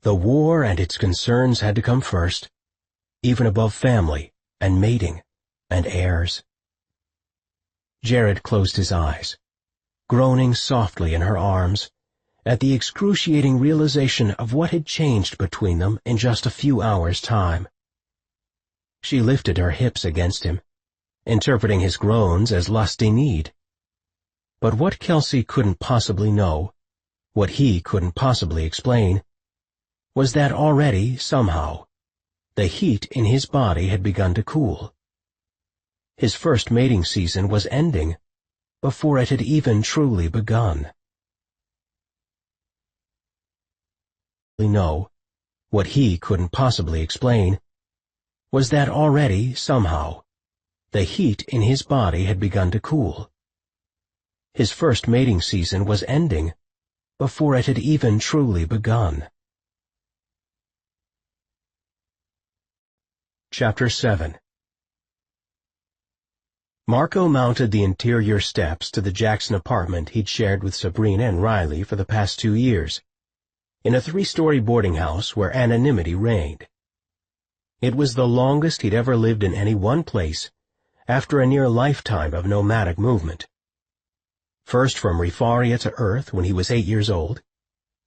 The war and its concerns had to come first, even above family and mating and heirs. Jared closed his eyes, groaning softly in her arms at the excruciating realization of what had changed between them in just a few hours' time. She lifted her hips against him, interpreting his groans as lusty need. But what Kelsey couldn't possibly know, what he couldn't possibly explain, was that already, somehow, the heat in his body had begun to cool. His first mating season was ending before it had even truly begun. No, what he couldn't possibly explain was that already, somehow, the heat in his body had begun to cool. His first mating season was ending before it had even truly begun. Chapter 7. Marco mounted the interior steps to the Jackson apartment he'd shared with Sabrina and Riley for the past 2 years, in a 3-story boarding house where anonymity reigned. It was the longest he'd ever lived in any one place after a near lifetime of nomadic movement. First from Rifaria to Earth when he was 8 years old,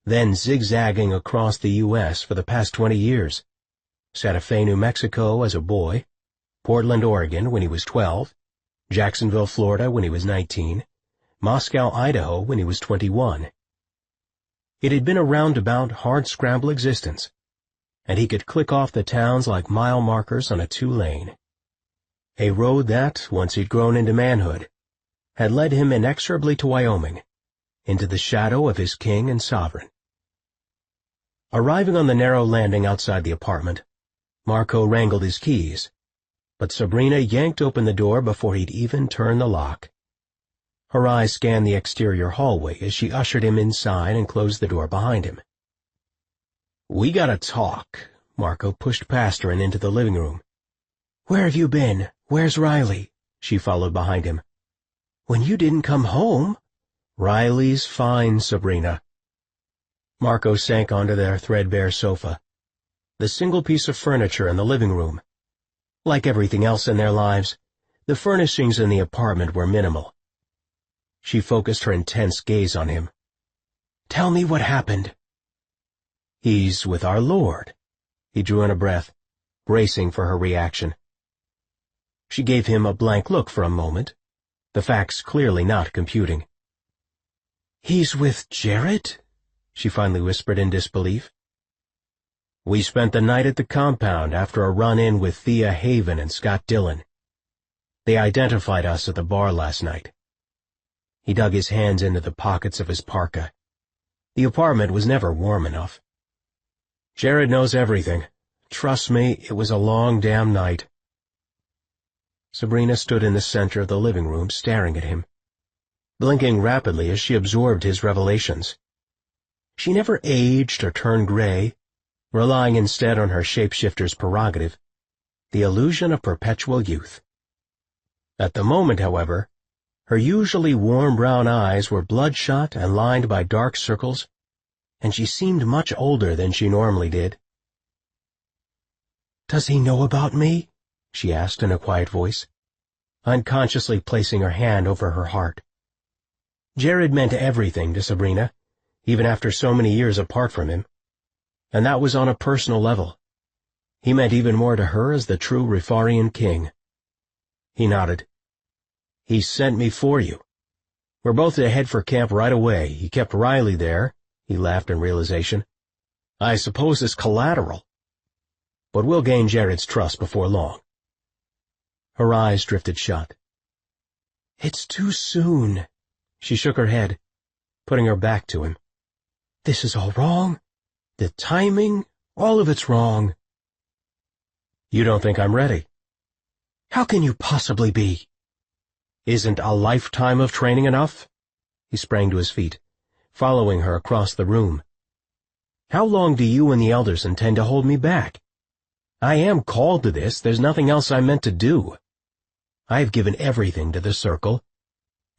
then zigzagging across the U.S. for the past 20 years. Santa Fe, New Mexico as a boy, Portland, Oregon when he was 12, Jacksonville, Florida when he was 19, Moscow, Idaho when he was 21. It had been a roundabout, hard-scramble existence, and he could click off the towns like mile markers on a 2-lane. A road that, once he'd grown into manhood, had led him inexorably to Wyoming, into the shadow of his king and sovereign. Arriving on the narrow landing outside the apartment, Marco wrangled his keys, but Sabrina yanked open the door before he'd even turn the lock. Her eyes scanned the exterior hallway as she ushered him inside and closed the door behind him. "We gotta talk." Marco pushed past her and into the living room. "Where have you been? Where's Riley?" She followed behind him. "When you didn't come home?" "Riley's fine, Sabrina." Marco sank onto their threadbare sofa, the single piece of furniture in the living room. Like everything else in their lives, the furnishings in the apartment were minimal. She focused her intense gaze on him. "Tell me what happened." "He's with our Lord." He drew in a breath, bracing for her reaction. She gave him a blank look for a moment, the facts clearly not computing. "He's with Jared?" she finally whispered in disbelief. We spent the night at the compound after a run-in with Thea Haven and Scott Dillon. They identified us at the bar last night. He dug his hands into the pockets of his parka. The apartment was never warm enough. Jared knows everything. Trust me, it was a long damn night. Sabrina stood in the center of the living room staring at him, blinking rapidly as she absorbed his revelations. She never aged or turned gray, relying instead on her shapeshifter's prerogative, the illusion of perpetual youth. At the moment, however, her usually warm brown eyes were bloodshot and lined by dark circles, and she seemed much older than she normally did. "Does he know about me?" she asked in a quiet voice, unconsciously placing her hand over her heart. Jared meant everything to Sabrina, even after so many years apart from him, and that was on a personal level. He meant even more to her as the true Rifarian king. He nodded. "He sent me for you. We're both to head for camp right away. He kept Riley there," he laughed in realization. "I suppose it's collateral. But we'll gain Jared's trust before long." Her eyes drifted shut. "It's too soon." She shook her head, putting her back to him. "This is all wrong. The timing, all of it's wrong." "You don't think I'm ready?" "How can you possibly be?" "Isn't a lifetime of training enough?" He sprang to his feet, following her across the room. "How long do you and the elders intend to hold me back? I am called to this. There's nothing else I'm meant to do. I have given everything to the Circle.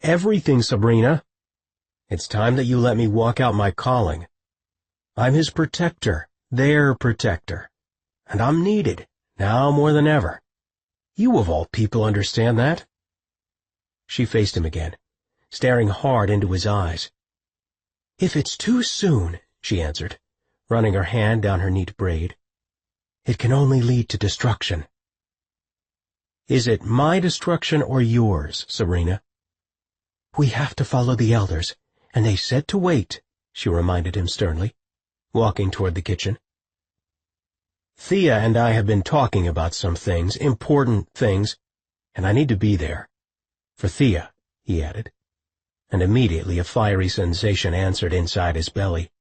Everything, Sabrina. It's time that you let me walk out my calling. I'm his protector, their protector, and I'm needed, now more than ever. You of all people understand that." She faced him again, staring hard into his eyes. "If it's too soon," she answered, running her hand down her neat braid, "it can only lead to destruction." "Is it my destruction or yours, Sabrina?" "We have to follow the elders, and they said to wait," she reminded him sternly, walking toward the kitchen. "Thea and I have been talking about some things, important things, and I need to be there. For Thea," he added, and immediately a fiery sensation answered inside his belly,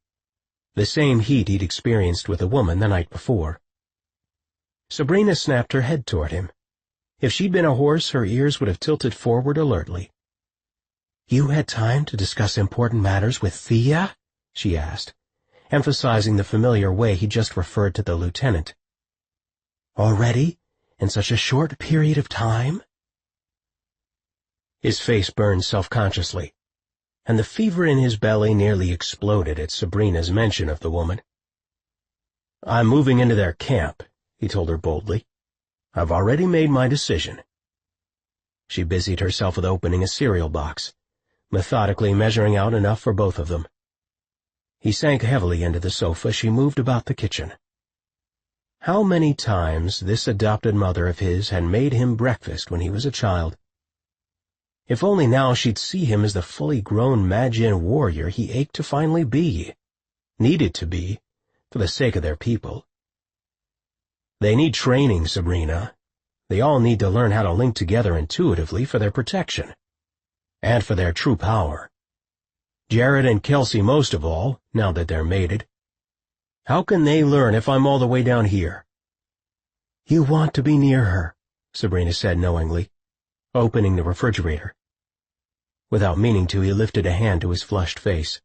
the same heat he'd experienced with a woman the night before. Sabrina snapped her head toward him. If she'd been a horse, her ears would have tilted forward alertly. "You had time to discuss important matters with Thea?" she asked, emphasizing the familiar way he just referred to the lieutenant. "Already? In such a short period of time?" His face burned self-consciously, and the fever in his belly nearly exploded at Sabrina's mention of the woman. "I'm moving into their camp," he told her boldly. "I've already made my decision." She busied herself with opening a cereal box, methodically measuring out enough for both of them. He sank heavily into the sofa. She moved about the kitchen. How many times this adopted mother of his had made him breakfast when he was a child. If only now she'd see him as the fully grown Magian warrior he ached to finally be, needed to be, for the sake of their people. They need training, Sabrina. They all need to learn how to link together intuitively for their protection, and for their true power. Jared and Kelsey most of all, now that they're mated. How can they learn if I'm all the way down here? "You want to be near her," Sabrina said knowingly, opening the refrigerator. Without meaning to, he lifted a hand to his flushed face,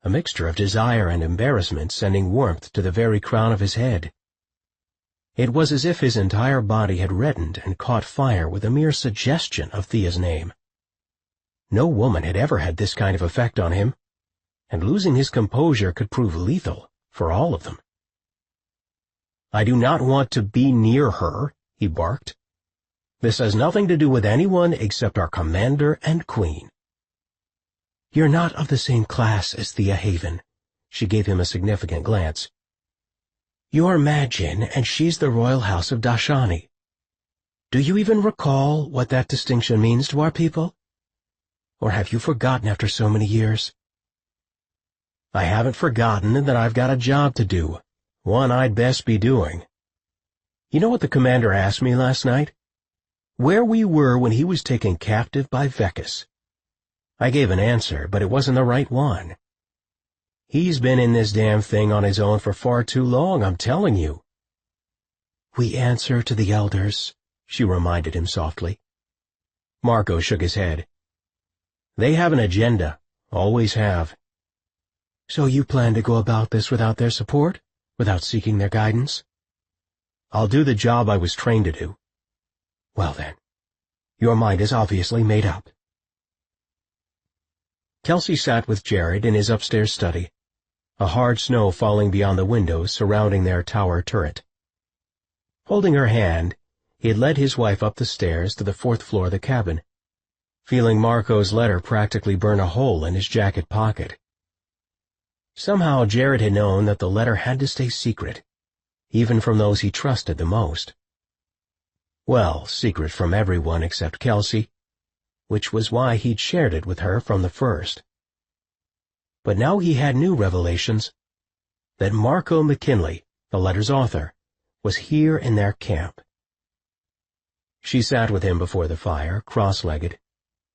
a mixture of desire and embarrassment sending warmth to the very crown of his head. It was as if his entire body had reddened and caught fire with a mere suggestion of Thea's name. No woman had ever had this kind of effect on him, and losing his composure could prove lethal for all of them. "I do not want to be near her," he barked. "This has nothing to do with anyone except our commander and queen." "You're not of the same class as Thea Haven," she gave him a significant glance. "You're Magian, and she's the royal house of Dashani. Do you even recall what that distinction means to our people? Or have you forgotten after so many years?" "I haven't forgotten that I've got a job to do," one I'd best be doing. You know what the commander asked me last night? Where we were when he was taken captive by Vekas. I gave an answer, but it wasn't the right one. He's been in this damn thing on his own for far too long, I'm telling you. We answer to the elders, she reminded him softly. Marco shook his head. They have an agenda, always have. So you plan to go about this without their support, without seeking their guidance? I'll do the job I was trained to do. Well then, your mind is obviously made up. Kelsey sat with Jared in his upstairs study, a hard snow falling beyond the windows surrounding their tower turret. Holding her hand, he had led his wife up the stairs to the 4th floor of the cabin, feeling Marco's letter practically burn a hole in his jacket pocket. Somehow Jared had known that the letter had to stay secret, even from those he trusted the most. Well, secret from everyone except Kelsey, which was why he'd shared it with her from the first. But now he had new revelations, that Marco McKinley, the letter's author, was here in their camp. She sat with him before the fire, cross-legged,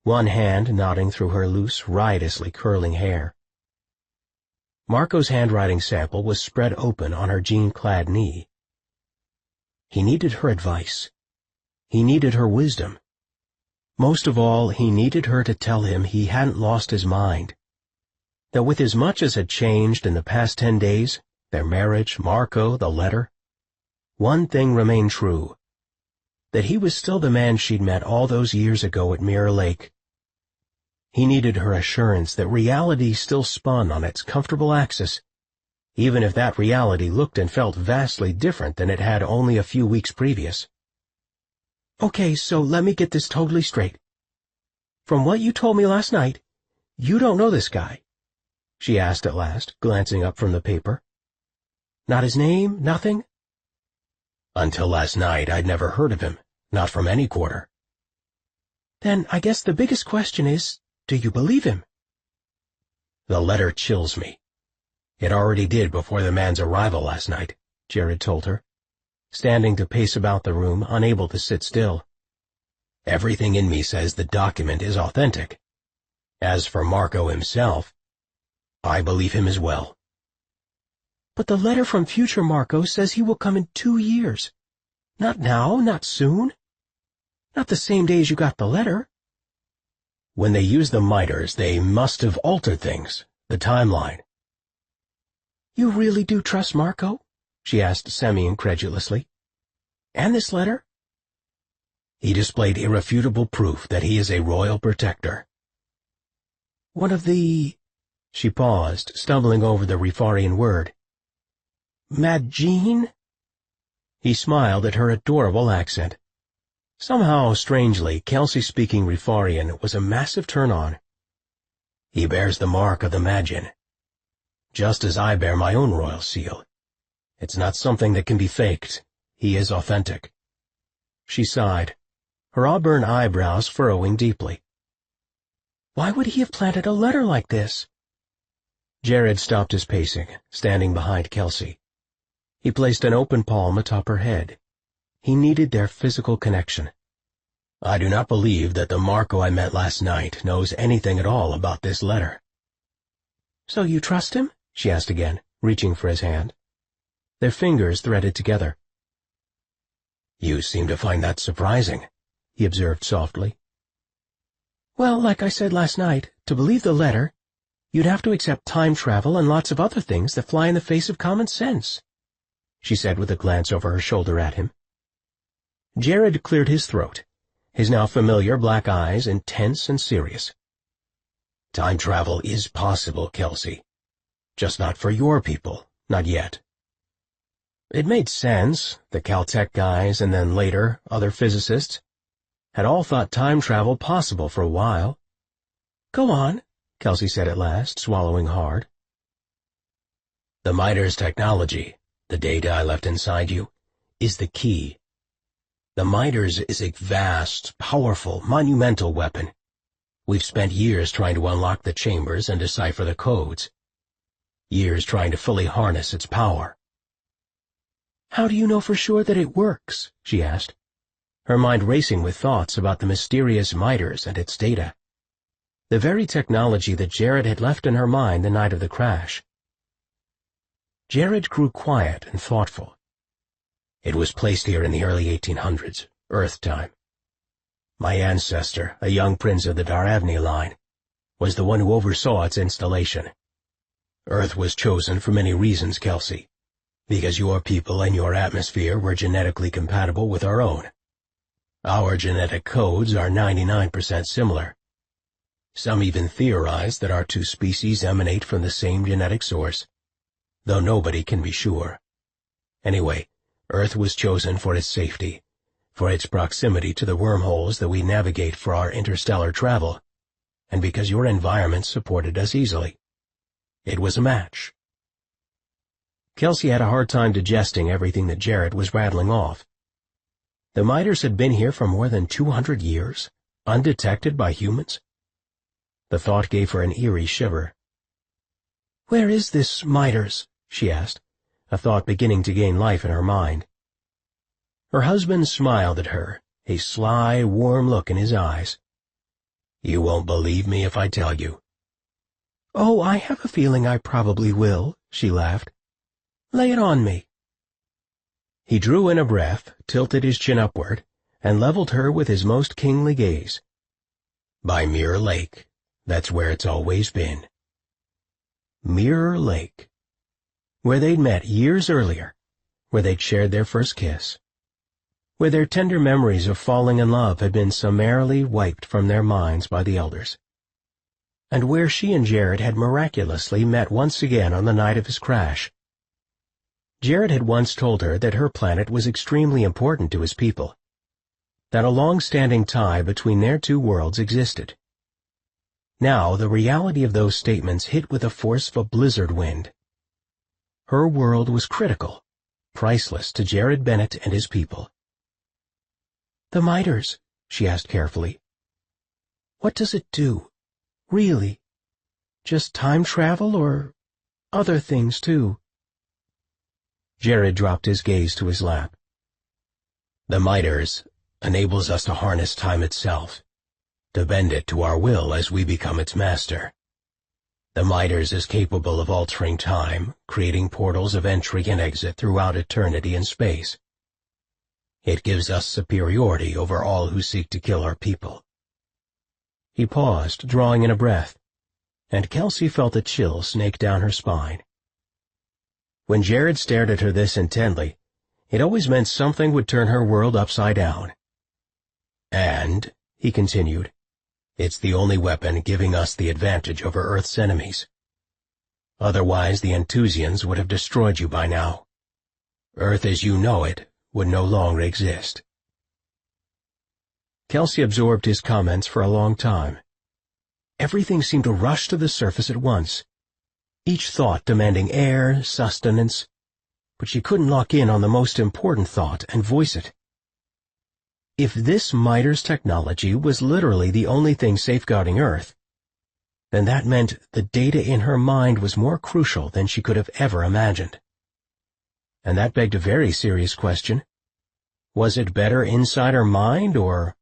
one hand nodding through her loose, riotously curling hair. Marco's handwriting sample was spread open on her jean-clad knee. He needed her advice. He needed her wisdom. Most of all, he needed her to tell him he hadn't lost his mind, that with as much as had changed in the past 10 days, their marriage, Marco, the letter, one thing remained true, that he was still the man she'd met all those years ago at Mirror Lake. He needed her assurance that reality still spun on its comfortable axis, even if that reality looked and felt vastly different than it had only a few weeks previous. Okay, so let me get this totally straight. From what you told me last night, you don't know this guy, she asked at last, glancing up from the paper. Not his name, nothing? Until last night, I'd never heard of him, not from any quarter. Then I guess the biggest question is, do you believe him? The letter chills me. It already did before the man's arrival last night, Jared told her, standing to pace about the room, unable to sit still. Everything in me says the document is authentic. As for Marco himself, I believe him as well. But the letter from future Marco says he will come in 2 years. Not now, not soon. Not the same day as you got the letter. When they used the miters, they must have altered things, the timeline. You really do trust Marco? She asked semi-incredulously. And this letter? He displayed irrefutable proof that he is a royal protector. One of the... She paused, stumbling over the Rifarian word. Madjeen? He smiled at her adorable accent. Somehow, strangely, Kelsey speaking Rifarian was a massive turn-on. He bears the mark of the Madjin, just as I bear my own royal seal. It's not something that can be faked. He is authentic. She sighed, her auburn eyebrows furrowing deeply. Why would he have planted a letter like this? Jared stopped his pacing, standing behind Kelsey. He placed an open palm atop her head. He needed their physical connection. I do not believe that the Marco I met last night knows anything at all about this letter. So you trust him? She asked again, reaching for his hand. Their fingers threaded together. You seem to find that surprising, he observed softly. Well, like I said last night, to believe the letter, you'd have to accept time travel and lots of other things that fly in the face of common sense, she said with a glance over her shoulder at him. Jared cleared his throat, his now familiar black eyes intense and serious. Time travel is possible, Kelsey. Just not for your people, not yet. It made sense. The Caltech guys, and then later, other physicists, had all thought time travel possible for a while. Go on, Kelsey said at last, swallowing hard. The Mitres technology, the data I left inside you, is the key. The Mitres is a vast, powerful, monumental weapon. We've spent years trying to unlock the chambers and decipher the codes. Years trying to fully harness its power. How do you know for sure that it works? She asked, her mind racing with thoughts about the mysterious miters and its data. The very technology that Jared had left in her mind the night of the crash. Jared grew quiet and thoughtful. It was placed here in the early 1800s, Earth time. My ancestor, a young prince of the Daravni line, was the one who oversaw its installation. Earth was chosen for many reasons, Kelsey, because your people and your atmosphere were genetically compatible with our own. Our genetic codes are 99% similar. Some even theorize that our two species emanate from the same genetic source, though nobody can be sure. Anyway, Earth was chosen for its safety, for its proximity to the wormholes that we navigate for our interstellar travel, and because your environment supported us easily. It was a match. Kelsey had a hard time digesting everything that Jared was rattling off. The miters had been here for more than 200 years, undetected by humans. The thought gave her an eerie shiver. "Where is this miters?" she asked, a thought beginning to gain life in her mind. Her husband smiled at her, a sly, warm look in his eyes. "You won't believe me if I tell you." "Oh, I have a feeling I probably will," she laughed. "Lay it on me." He drew in a breath, tilted his chin upward, and leveled her with his most kingly gaze. "By Mirror Lake. That's where it's always been." Mirror Lake. Where they'd met years earlier, where they'd shared their first kiss, where their tender memories of falling in love had been summarily wiped from their minds by the elders, and where she and Jared had miraculously met once again on the night of his crash. Jared had once told her that her planet was extremely important to his people, that a long-standing tie between their two worlds existed. Now the reality of those statements hit with the force of a blizzard wind. Her world was critical, priceless to Jared Bennett and his people. "The miters," she asked carefully. "What does it do, really? Just time travel or other things too?" Jared dropped his gaze to his lap. "The miters enables us to harness time itself, to bend it to our will as we become its master. The miters is capable of altering time, creating portals of entry and exit throughout eternity and space. It gives us superiority over all who seek to kill our people." He paused, drawing in a breath, and Kelsey felt a chill snake down her spine. When Jared stared at her this intently, it always meant something would turn her world upside down. "And," he continued, "it's the only weapon giving us the advantage over Earth's enemies. Otherwise the Enthusians would have destroyed you by now. Earth as you know it would no longer exist." Kelsey absorbed his comments for a long time. Everything seemed to rush to the surface at once, each thought demanding air, sustenance, but she couldn't lock in on the most important thought and voice it. If this miters technology was literally the only thing safeguarding Earth, then that meant the data in her mind was more crucial than she could have ever imagined. And that begged a very serious question. Was it better inside her mind or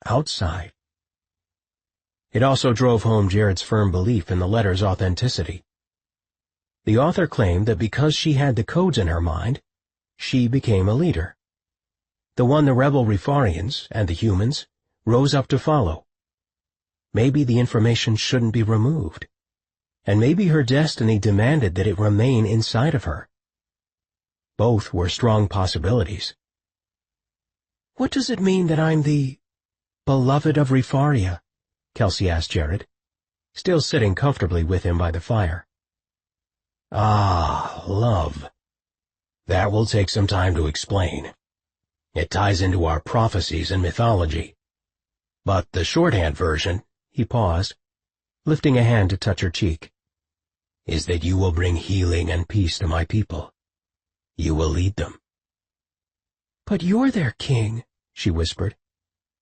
outside? It also drove home Jared's firm belief in the letter's authenticity. The author claimed that because she had the codes in her mind, she became a leader. The one the rebel Rifarians, and the humans, rose up to follow. Maybe the information shouldn't be removed, and maybe her destiny demanded that it remain inside of her. Both were strong possibilities. "What does it mean that I'm the beloved of Rifaria?" Kelsey asked Jared, still sitting comfortably with him by the fire. "Ah, love. That will take some time to explain. It ties into our prophecies and mythology. But the shorthand version," he paused, lifting a hand to touch her cheek, "is that you will bring healing and peace to my people. You will lead them." "But you're their king," she whispered,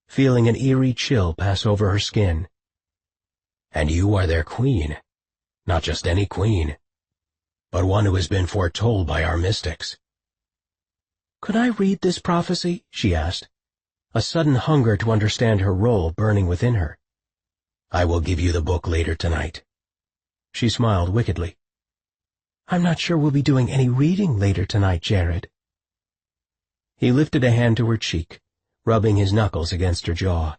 feeling an eerie chill pass over her skin. "And you are their queen. Not just any queen, but one who has been foretold by our mystics. Could I read this prophecy? She asked, a sudden hunger to understand her role burning within her. I will give you the book later tonight. She smiled wickedly. I'm not sure we'll be doing any reading later tonight, Jared. He lifted a hand to her cheek, rubbing his knuckles against her jaw.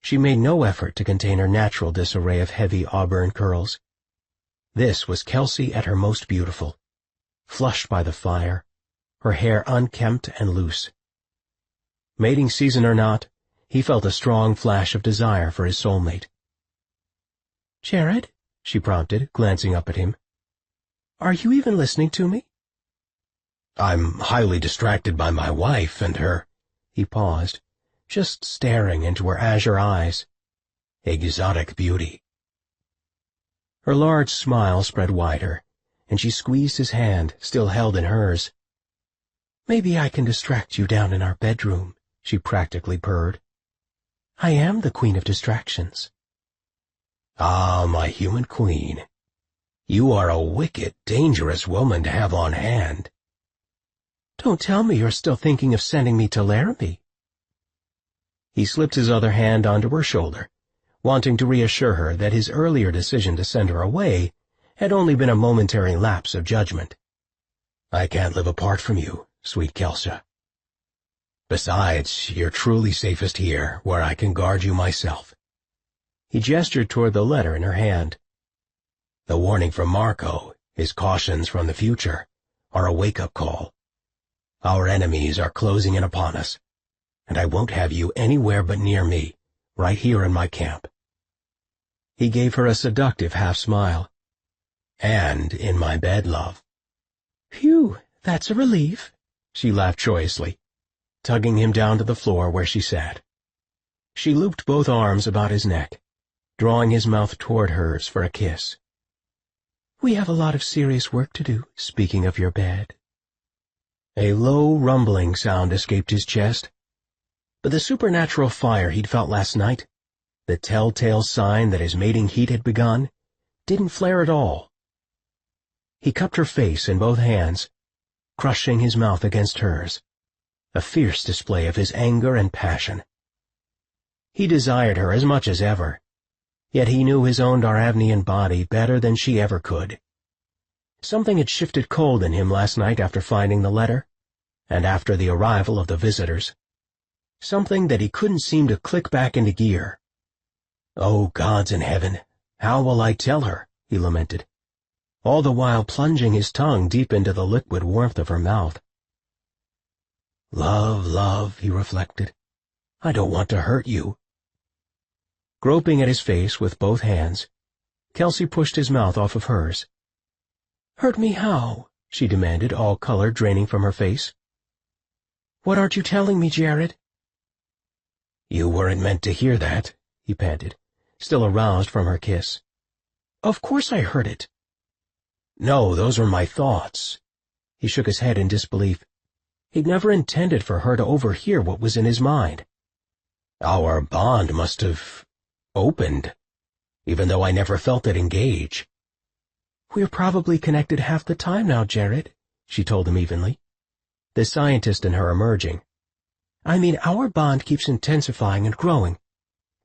She made no effort to contain her natural disarray of heavy auburn curls. This was Kelsey at her most beautiful, flushed by the fire, her hair unkempt and loose. Mating season or not, he felt a strong flash of desire for his soulmate. Jared, she prompted, glancing up at him. Are you even listening to me? I'm highly distracted by my wife and her— He paused, just staring into her azure eyes. Exotic beauty. Her large smile spread wider, and she squeezed his hand, still held in hers. Maybe I can distract you down in our bedroom, she practically purred. I am the queen of distractions. Ah, my human queen. You are a wicked, dangerous woman to have on hand. Don't tell me you're still thinking of sending me to Laramie. He slipped his other hand onto her shoulder, wanting to reassure her that his earlier decision to send her away had only been a momentary lapse of judgment. I can't live apart from you, sweet Kelsey. Besides, you're truly safest here, where I can guard you myself. He gestured toward the letter in her hand. The warning from Marco, his cautions from the future, are a wake-up call. Our enemies are closing in upon us, and I won't have you anywhere but near me, right here in my camp. He gave her a seductive half-smile. And in my bed, love. Phew, that's a relief, she laughed joyously, tugging him down to the floor where she sat. She looped both arms about his neck, drawing his mouth toward hers for a kiss. We have a lot of serious work to do, speaking of your bed. A low, rumbling sound escaped his chest, but the supernatural fire he'd felt last night, the telltale sign that his mating heat had begun, didn't flare at all. He cupped her face in both hands, crushing his mouth against hers, a fierce display of his anger and passion. He desired her as much as ever, yet he knew his own Daravnian body better than she ever could. Something had shifted cold in him last night after finding the letter, and after the arrival of the visitors. Something that he couldn't seem to click back into gear. Oh, gods in heaven, how will I tell her? He lamented, all the while plunging his tongue deep into the liquid warmth of her mouth. Love, love, he reflected. I don't want to hurt you. Groping at his face with both hands, Kelsey pushed his mouth off of hers. Hurt me how? She demanded, all color draining from her face. What aren't you telling me, Jared? You weren't meant to hear that, he panted, still aroused from her kiss. Of course I heard it. No, those were my thoughts. He shook his head in disbelief. He'd never intended for her to overhear what was in his mind. Our bond must have opened, even though I never felt it engage. We're probably connected half the time now, Jared, she told him evenly, the scientist in her emerging. I mean, our bond keeps intensifying and growing,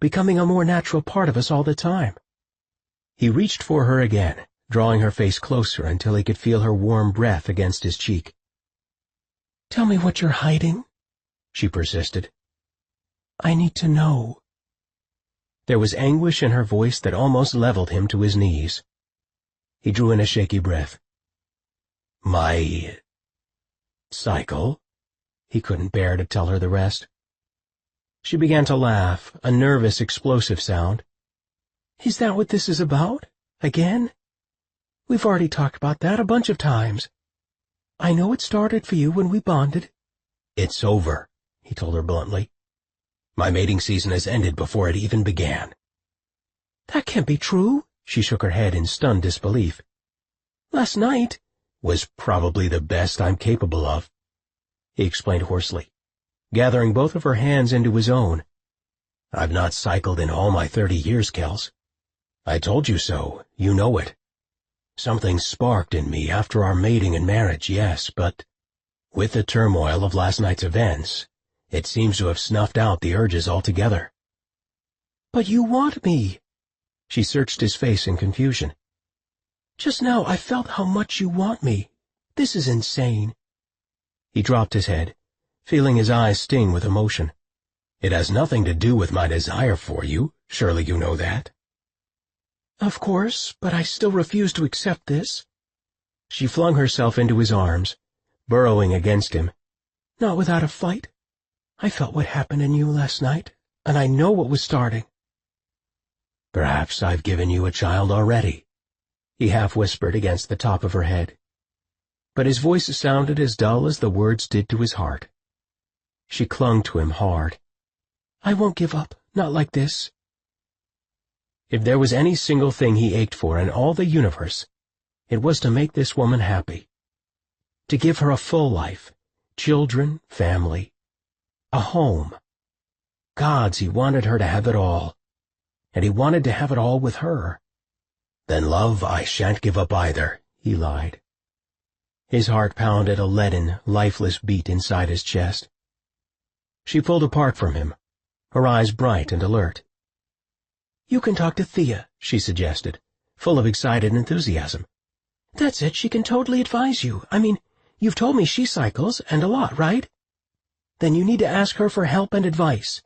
becoming a more natural part of us all the time. He reached for her again, drawing her face closer until he could feel her warm breath against his cheek. Tell me what you're hiding, she persisted. I need to know. There was anguish in her voice that almost leveled him to his knees. He drew in a shaky breath. My cycle? He couldn't bear to tell her the rest. She began to laugh, a nervous, explosive sound. Is that what this is about? Again? We've already talked about that a bunch of times. I know it started for you when we bonded. It's over, he told her bluntly. My mating season has ended before it even began. That can't be true, she shook her head in stunned disbelief. Last night was probably the best I'm capable of, he explained hoarsely, gathering both of her hands into his own. I've not cycled in all my 30 years, Kels. I told you so, you know it. Something sparked in me after our mating and marriage, yes, but With the turmoil of last night's events, it seems to have snuffed out the urges altogether. But you want me. She searched his face in confusion. Just now I felt how much you want me. This is insane. He dropped his head, feeling his eyes sting with emotion. It has nothing to do with my desire for you. Surely you know that. Of course, but I still refuse to accept this. She flung herself into his arms, burrowing against him. Not without a fight. I felt what happened in you last night, and I know what was starting. Perhaps I've given you a child already, he half whispered against the top of her head. But his voice sounded as dull as the words did to his heart. She clung to him hard. I won't give up, not like this. If there was any single thing he ached for in all the universe, it was to make this woman happy. To give her a full life, children, family, a home. Gods, he wanted her to have it all. And he wanted to have it all with her. Then, love, I shan't give up either, he lied. His heart pounded a leaden, lifeless beat inside his chest. She pulled apart from him, her eyes bright and alert. You can talk to Thea, she suggested, full of excited enthusiasm. That's it, she can totally advise you. I mean, you've told me she cycles, and a lot, right? Then you need to ask her for help and advice.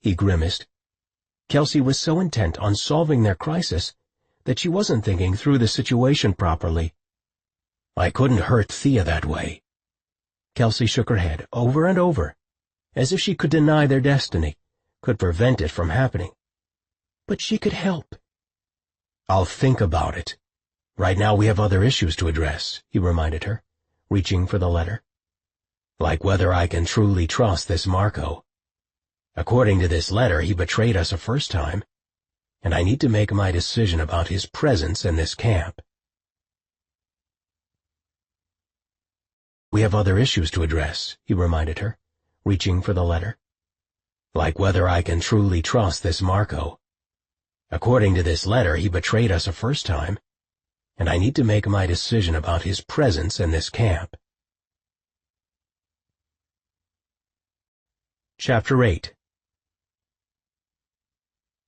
He grimaced. Kelsey was so intent on solving their crisis that she wasn't thinking through the situation properly. I couldn't hurt Thea that way. Kelsey shook her head over and over, as if she could deny their destiny, could prevent it from happening. But she could help. I'll think about it. Right now we have other issues to address, he reminded her, reaching for the letter. Like whether I can truly trust this Marco. According to this letter, he betrayed us a first time, and I need to make my decision about his presence in this camp. We have other issues to address, he reminded her, reaching for the letter. Like whether I can truly trust this Marco. According to this letter, he betrayed us a first time, and I need to make my decision about his presence in this camp. Chapter 8.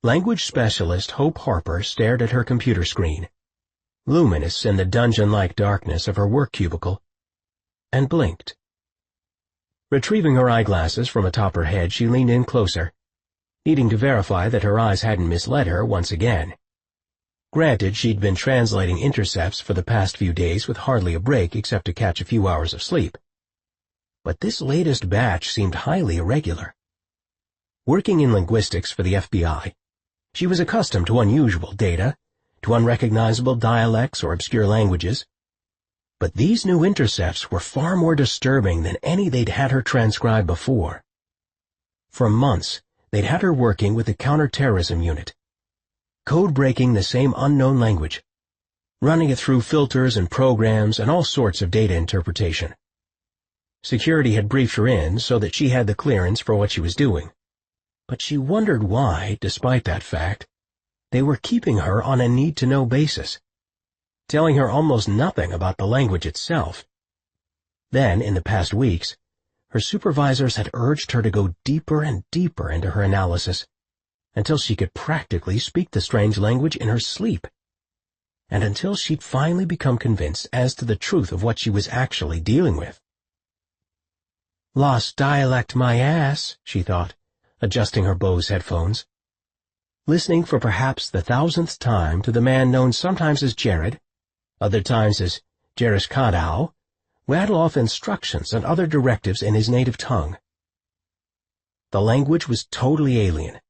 Language specialist Hope Harper stared at her computer screen, luminous in the dungeon-like darkness of her work cubicle, and blinked. Retrieving her eyeglasses from atop her head, she leaned in closer, needing to verify that her eyes hadn't misled her once again. Granted, she'd been translating intercepts for the past few days with hardly a break except to catch a few hours of sleep. But this latest batch seemed highly irregular. Working in linguistics for the FBI, she was accustomed to unusual data, to unrecognizable dialects or obscure languages. But these new intercepts were far more disturbing than any they'd had her transcribe before. For months, they'd had her working with the counterterrorism unit, code-breaking the same unknown language, running it through filters and programs and all sorts of data interpretation. Security had briefed her in so that she had the clearance for what she was doing. But she wondered why, despite that fact, they were keeping her on a need-to-know basis, telling her almost nothing about the language itself. Then, in the past weeks, her supervisors had urged her to go deeper and deeper into her analysis, until she could practically speak the strange language in her sleep, and until she'd finally become convinced as to the truth of what she was actually dealing with. Lost dialect my ass, she thought, adjusting her Bose headphones. Listening for perhaps the 1000th time to the man known sometimes as Jared, other times as Jerish Kadau, rattle off instructions and other directives in his native tongue. The language was totally alien,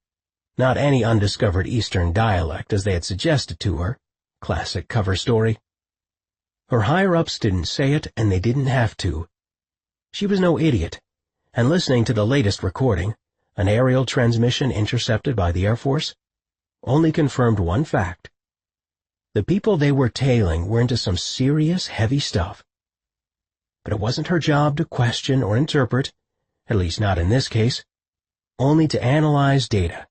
not any undiscovered Eastern dialect as they had suggested to her, classic cover story. Her higher-ups didn't say it, and they didn't have to. She was no idiot, and listening to the latest recording, an aerial transmission intercepted by the Air Force, only confirmed one fact. The people they were tailing were into some serious, heavy stuff. But it wasn't her job to question or interpret, at least not in this case, only to analyze data.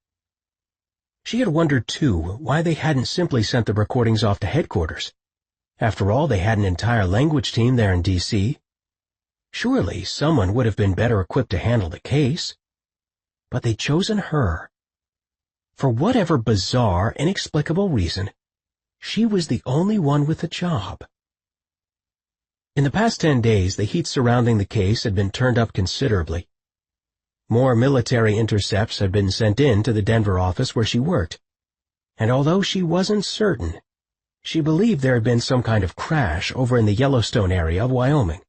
She had wondered, too, why they hadn't simply sent the recordings off to headquarters. After all, they had an entire language team there in D.C. Surely someone would have been better equipped to handle the case. But they'd chosen her. For whatever bizarre, inexplicable reason, she was the only one with the job. In the past 10 days, the heat surrounding the case had been turned up considerably. More military intercepts had been sent in to the Denver office where she worked, and although she wasn't certain, she believed there had been some kind of crash over in the Yellowstone area of Wyoming.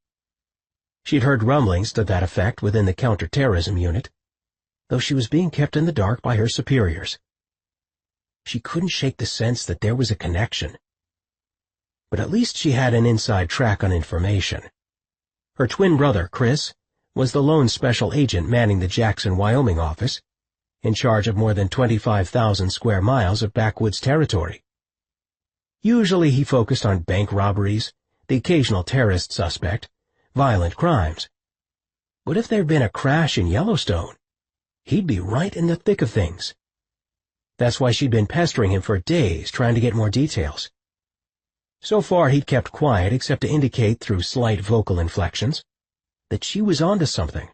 She'd heard rumblings to that effect within the counterterrorism unit, though she was being kept in the dark by her superiors. She couldn't shake the sense that there was a connection. But at least she had an inside track on information. Her twin brother, Chris, was the lone special agent manning the Jackson, Wyoming office, in charge of more than 25,000 square miles of backwoods territory. Usually he focused on bank robberies, the occasional terrorist suspect, violent crimes. But if there'd been a crash in Yellowstone, he'd be right in the thick of things. That's why she'd been pestering him for days trying to get more details. So far he'd kept quiet except to indicate through slight vocal inflections that she was onto something,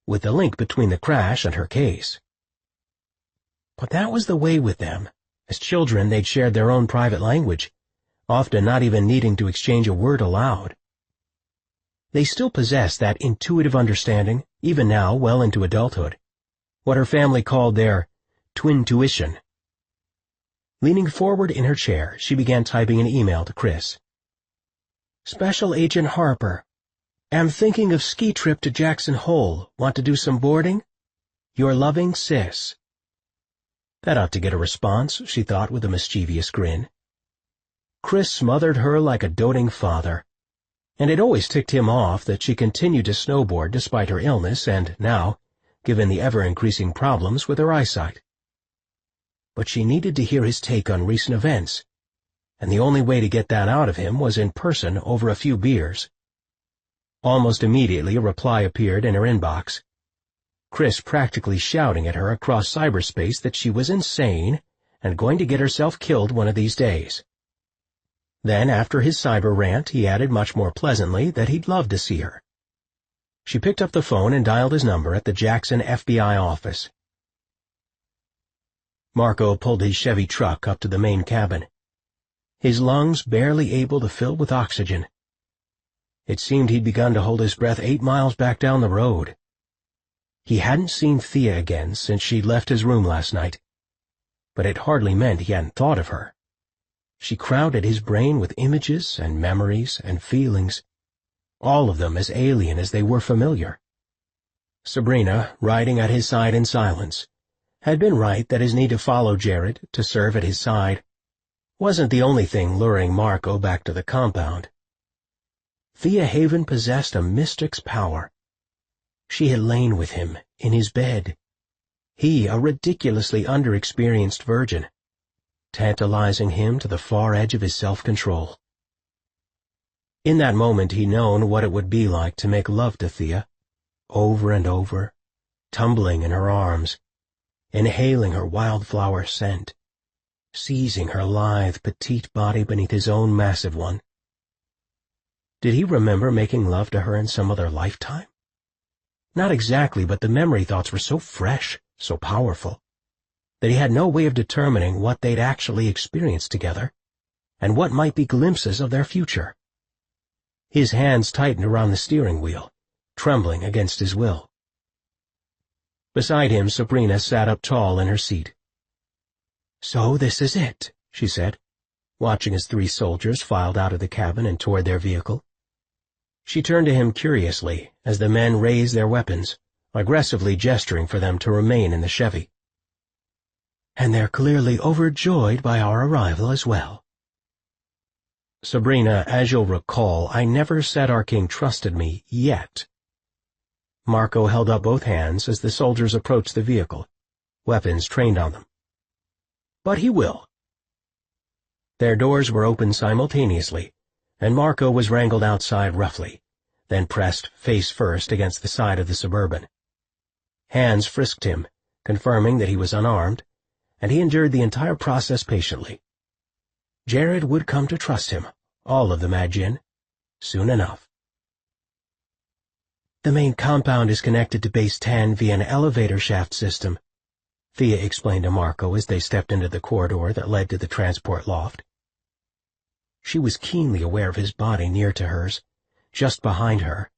with the link between the crash and her case. But that was the way with them. As children they'd shared their own private language, often not even needing to exchange a word aloud. They still possessed that intuitive understanding, even now well into adulthood, what her family called their twin-tuition. Leaning forward in her chair, she began typing an email to Chris. Special Agent Harper, am thinking of ski trip to Jackson Hole. Want to do some boarding? Your loving sis. That ought to get a response, she thought with a mischievous grin. Chris smothered her like a doting father, and it always ticked him off that she continued to snowboard despite her illness and now, given the ever-increasing problems with her eyesight. But she needed to hear his take on recent events, and the only way to get that out of him was in person over a few beers. Almost immediately a reply appeared in her inbox. Chris practically shouting at her across cyberspace that she was insane and going to get herself killed one of these days. Then, after his cyber rant, he added much more pleasantly that he'd love to see her. She picked up the phone and dialed his number at the Jackson FBI office. Marco pulled his Chevy truck up to the main cabin, his lungs barely able to fill with oxygen. It seemed he'd begun to hold his breath 8 miles back down the road. He hadn't seen Thea again since she'd left his room last night, but it hardly meant he hadn't thought of her. She crowded his brain with images and memories and feelings, all of them as alien as they were familiar. Sabrina, riding at his side in silence, had been right that his need to follow Jared, to serve at his side, wasn't the only thing luring Marco back to the compound. Thea Haven possessed a mystic's power. She had lain with him, in his bed. He, a ridiculously underexperienced virgin, tantalizing him to the far edge of his self-control. In that moment he'd known what it would be like to make love to Thea, over and over, tumbling in her arms, inhaling her wildflower scent, seizing her lithe, petite body beneath his own massive one. Did he remember making love to her in some other lifetime? Not exactly, but the memory thoughts were so fresh, so powerful, that he had no way of determining what they'd actually experienced together, and what might be glimpses of their future. His hands tightened around the steering wheel, trembling against his will. Beside him, Sabrina sat up tall in her seat. "So this is it," she said, watching as 3 soldiers filed out of the cabin and toward their vehicle. She turned to him curiously as the men raised their weapons, aggressively gesturing for them to remain in the Chevy. "And they're clearly overjoyed by our arrival as well." "Sabrina, as you'll recall, I never said our king trusted me yet." Marco held up both hands as the soldiers approached the vehicle, weapons trained on them. "But he will." Their doors were opened simultaneously, and Marco was wrangled outside roughly, then pressed face first against the side of the Suburban. Hands frisked him, confirming that he was unarmed, and he endured the entire process patiently. Jared would come to trust him, all of the Mad Jinn, soon enough. The main compound is connected to Base 10 via an elevator shaft system, Thea explained to Marco as they stepped into the corridor that led to the transport loft. She was keenly aware of his body near to hers, just behind her,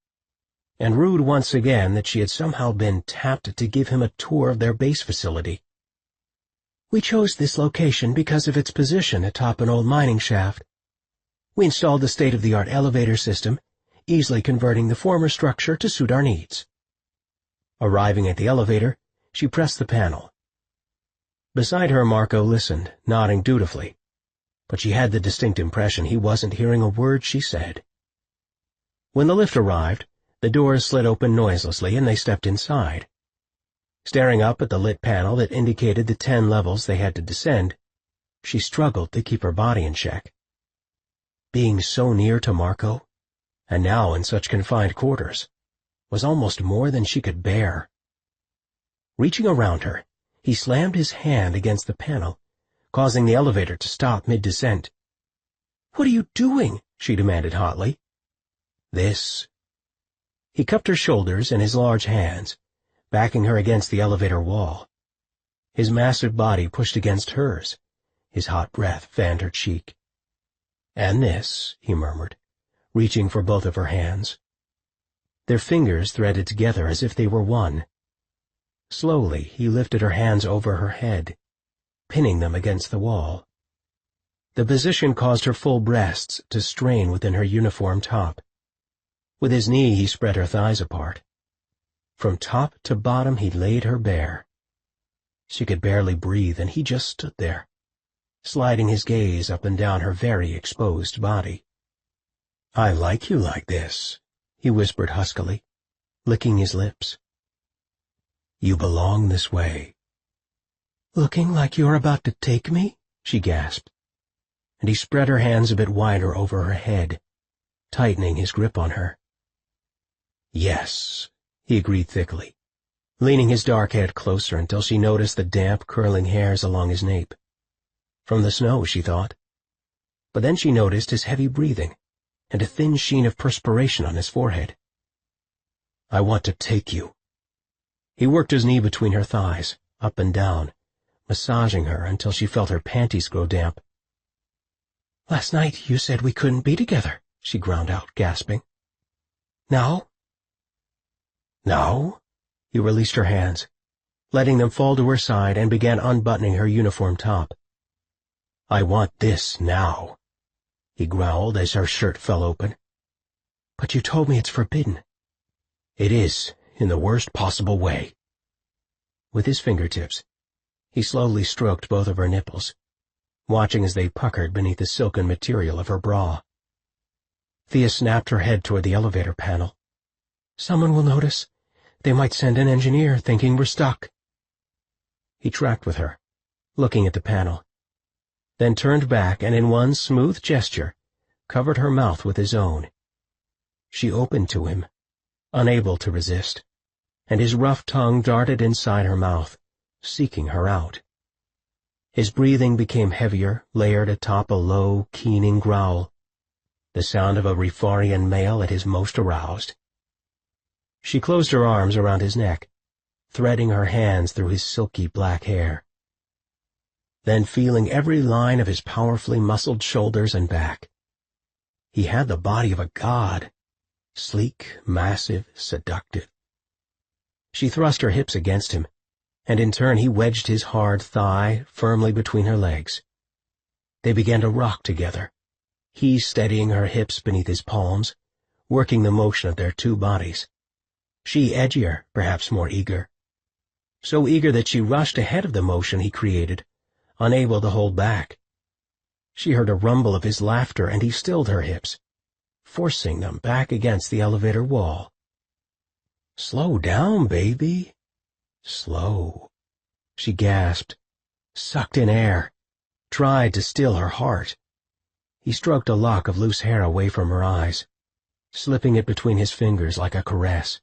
and rued once again that she had somehow been tapped to give him a tour of their base facility. We chose this location because of its position atop an old mining shaft. We installed the state-of-the-art elevator system, easily converting the former structure to suit our needs. Arriving at the elevator, she pressed the panel. Beside her, Marco listened, nodding dutifully, but she had the distinct impression he wasn't hearing a word she said. When the lift arrived, the doors slid open noiselessly and they stepped inside. Staring up at the lit panel that indicated the 10 levels they had to descend, she struggled to keep her body in check. Being so near to Marco, and now in such confined quarters, was almost more than she could bear. Reaching around her, he slammed his hand against the panel, causing the elevator to stop mid-descent. "What are you doing?" she demanded hotly. "This." He cupped her shoulders in his large hands, backing her against the elevator wall. His massive body pushed against hers. His hot breath fanned her cheek. "And this," he murmured, reaching for both of her hands. Their fingers threaded together as if they were one. Slowly, he lifted her hands over her head, pinning them against the wall. The position caused her full breasts to strain within her uniform top. With his knee, he spread her thighs apart. From top to bottom, he laid her bare. She could barely breathe, and he just stood there, sliding his gaze up and down her very exposed body. "I like you like this," he whispered huskily, licking his lips. "You belong this way." "Looking like you're about to take me?" she gasped, and he spread her hands a bit wider over her head, tightening his grip on her. "Yes," he agreed thickly, leaning his dark head closer until she noticed the damp, curling hairs along his nape. From the snow, she thought. But then she noticed his heavy breathing and a thin sheen of perspiration on his forehead. "I want to take you." He worked his knee between her thighs, up and down, massaging her until she felt her panties grow damp. "Last night you said we couldn't be together," she ground out, gasping. "Now?" "Now?" He released her hands, letting them fall to her side, and began unbuttoning her uniform top. "I want this now," he growled as her shirt fell open. "But you told me it's forbidden." "It is, in the worst possible way." With his fingertips, he slowly stroked both of her nipples, watching as they puckered beneath the silken material of her bra. Thea snapped her head toward the elevator panel. "Someone will notice. They might send an engineer thinking we're stuck." He tracked with her, looking at the panel, then turned back and in one smooth gesture covered her mouth with his own. She opened to him, unable to resist, and his rough tongue darted inside her mouth, seeking her out. His breathing became heavier, layered atop a low, keening growl, the sound of a Rifarian male at his most aroused. She closed her arms around his neck, threading her hands through his silky black hair. Then feeling every line of his powerfully muscled shoulders and back. He had the body of a god, sleek, massive, seductive. She thrust her hips against him, and in turn he wedged his hard thigh firmly between her legs. They began to rock together, he steadying her hips beneath his palms, working the motion of their two bodies. She edgier, perhaps more eager. So eager that she rushed ahead of the motion he created, unable to hold back. She heard a rumble of his laughter, and he stilled her hips, forcing them back against the elevator wall. "Slow down, baby. Slow." She gasped, sucked in air, tried to still her heart. He stroked a lock of loose hair away from her eyes, slipping it between his fingers like a caress.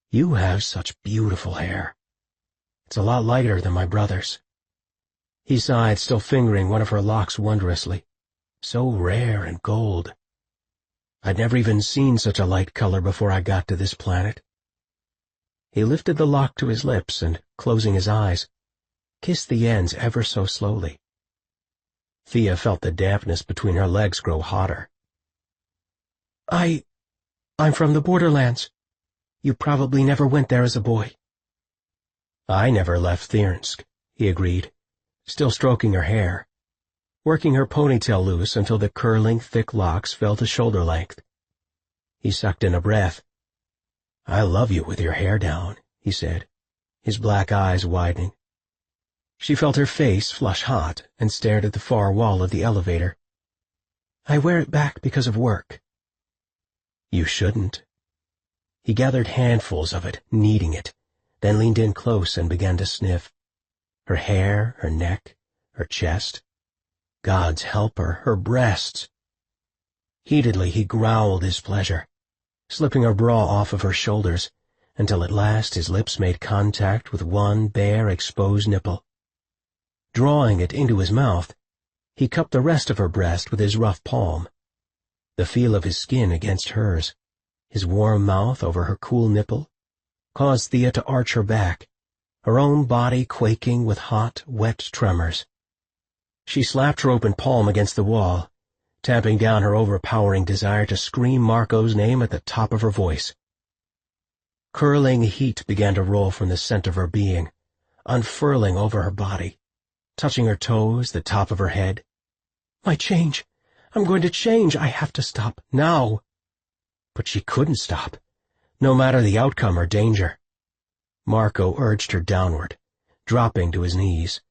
"You have such beautiful hair. It's a lot lighter than my brother's." He sighed, still fingering one of her locks wondrously. So rare and gold. I'd never even seen such a light color before I got to this planet. He lifted the lock to his lips and, closing his eyes, kissed the ends ever so slowly. Thea felt the dampness between her legs grow hotter. I'm from the borderlands. You probably never went there as a boy. I never left Thernsk, he agreed, still stroking her hair, working her ponytail loose until the curling, thick locks fell to shoulder length. He sucked in a breath. I love you with your hair down, he said, his black eyes widening. She felt her face flush hot and stared at the far wall of the elevator. I wear it back because of work. You shouldn't. He gathered handfuls of it, kneading it, then leaned in close and began to sniff. Her hair, her neck, her chest. God's help her, her breasts. Heatedly he growled his pleasure, slipping her bra off of her shoulders, until at last his lips made contact with one bare, exposed nipple. Drawing it into his mouth, he cupped the rest of her breast with his rough palm. The feel of his skin against hers, his warm mouth over her cool nipple, caused Thea to arch her back, her own body quaking with hot, wet tremors. She slapped her open palm against the wall, tamping down her overpowering desire to scream Marco's name at the top of her voice. Curling heat began to roll from the center of her being, unfurling over her body, touching her toes, the top of her head. My change! I'm going to change! I have to stop, now! But she couldn't stop, no matter the outcome or danger. Marco urged her downward, dropping to his knees,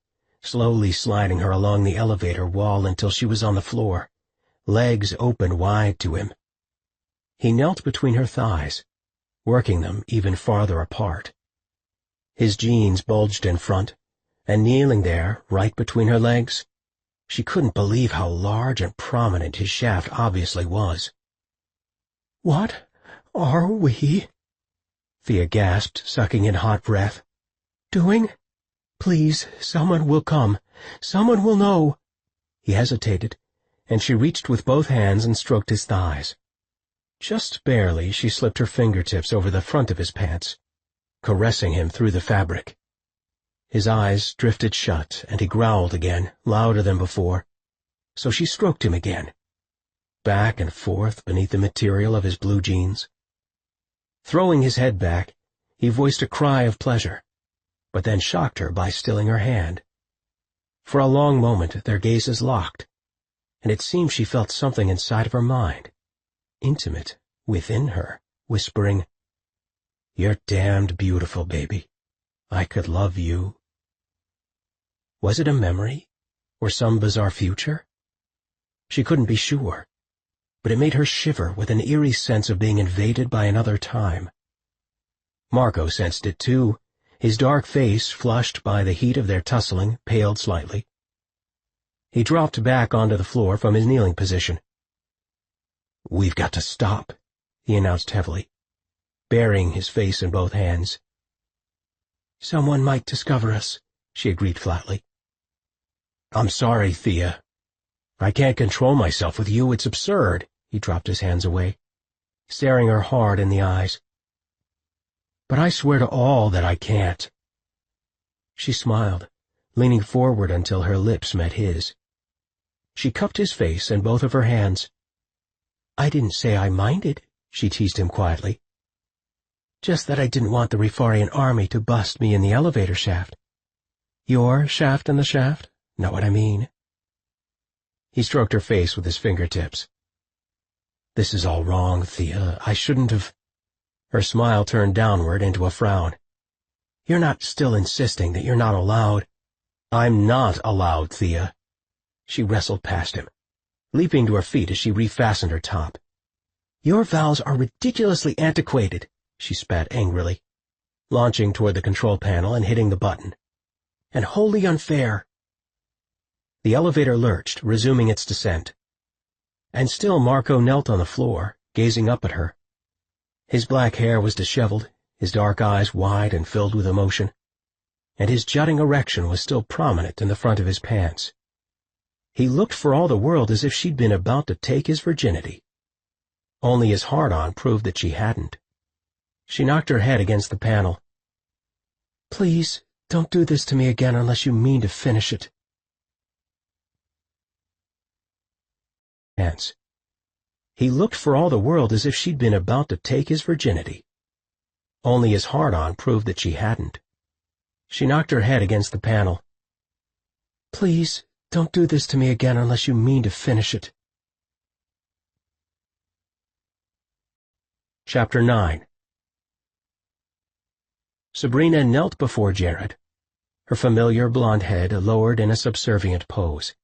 slowly sliding her along the elevator wall until she was on the floor, legs open wide to him. He knelt between her thighs, working them even farther apart. His jeans bulged in front, and kneeling there, right between her legs, she couldn't believe how large and prominent his shaft obviously was. What are we? Thea gasped, sucking in hot breath. Doing? Please, someone will come. Someone will know. He hesitated, and she reached with both hands and stroked his thighs. Just barely, she slipped her fingertips over the front of his pants, caressing him through the fabric. His eyes drifted shut, and he growled again, louder than before, so she stroked him again, back and forth beneath the material of his blue jeans. Throwing his head back, he voiced a cry of pleasure, but then shocked her by stilling her hand. For a long moment their gazes locked, and it seemed she felt something inside of her mind, intimate, within her, whispering, "You're damned beautiful, baby. I could love you." Was it a memory, or some bizarre future? She couldn't be sure, but it made her shiver with an eerie sense of being invaded by another time. Marco sensed it too, his dark face, flushed by the heat of their tussling, paled slightly. He dropped back onto the floor from his kneeling position. "We've got to stop," he announced heavily, burying his face in both hands. "Someone might discover us," she agreed flatly. "I'm sorry, Thea. I can't control myself with you. It's absurd." He dropped his hands away, staring her hard in the eyes. "But I swear to all that I can't." She smiled, leaning forward until her lips met his. She cupped his face in both of her hands. "I didn't say I minded," she teased him quietly. "Just that I didn't want the Rifarian army to bust me in the elevator shaft. Your shaft in the shaft? Know what I mean?" He stroked her face with his fingertips. "This is all wrong, Thea. I shouldn't have—" Her smile turned downward into a frown. "You're not still insisting that you're not allowed—" "I'm not allowed, Thea." She wrestled past him, leaping to her feet as she refastened her top. "Your vows are ridiculously antiquated," she spat angrily, launching toward the control panel and hitting the button. "And wholly unfair." The elevator lurched, resuming its descent. And still Marco knelt on the floor, gazing up at her. His black hair was disheveled, his dark eyes wide and filled with emotion, and his jutting erection was still prominent in the front of his pants. He looked for all the world as if she'd been about to take his virginity. only his hard-on proved that she hadn't. She knocked her head against the panel. "Please, don't do this to me again unless you mean to finish it." He looked for all the world as if she'd been about to take his virginity. Only his hard-on proved that she hadn't. She knocked her head against the panel. "Please, don't do this to me again unless you mean to finish it." Chapter 9. Sabrina knelt before Jared, her familiar blonde head lowered in a subservient pose.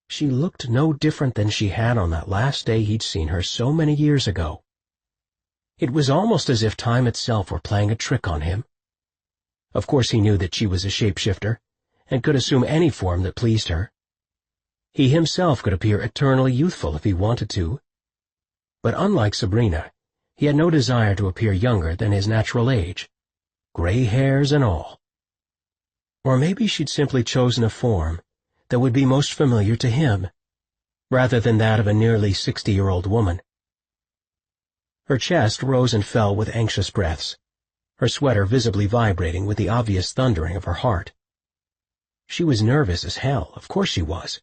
She looked no different than she had on that last day he'd seen her so many years ago. It was almost as if time itself were playing a trick on him. Of course he knew that she was a shapeshifter, and could assume any form that pleased her. He himself could appear eternally youthful if he wanted to. But unlike Sabrina, he had no desire to appear younger than his natural age, gray hairs and all. Or maybe she'd simply chosen a form that would be most familiar to him, rather than that of a nearly 60-year-old woman. Her chest rose and fell with anxious breaths, her sweater visibly vibrating with the obvious thundering of her heart. She was nervous as hell, of course she was.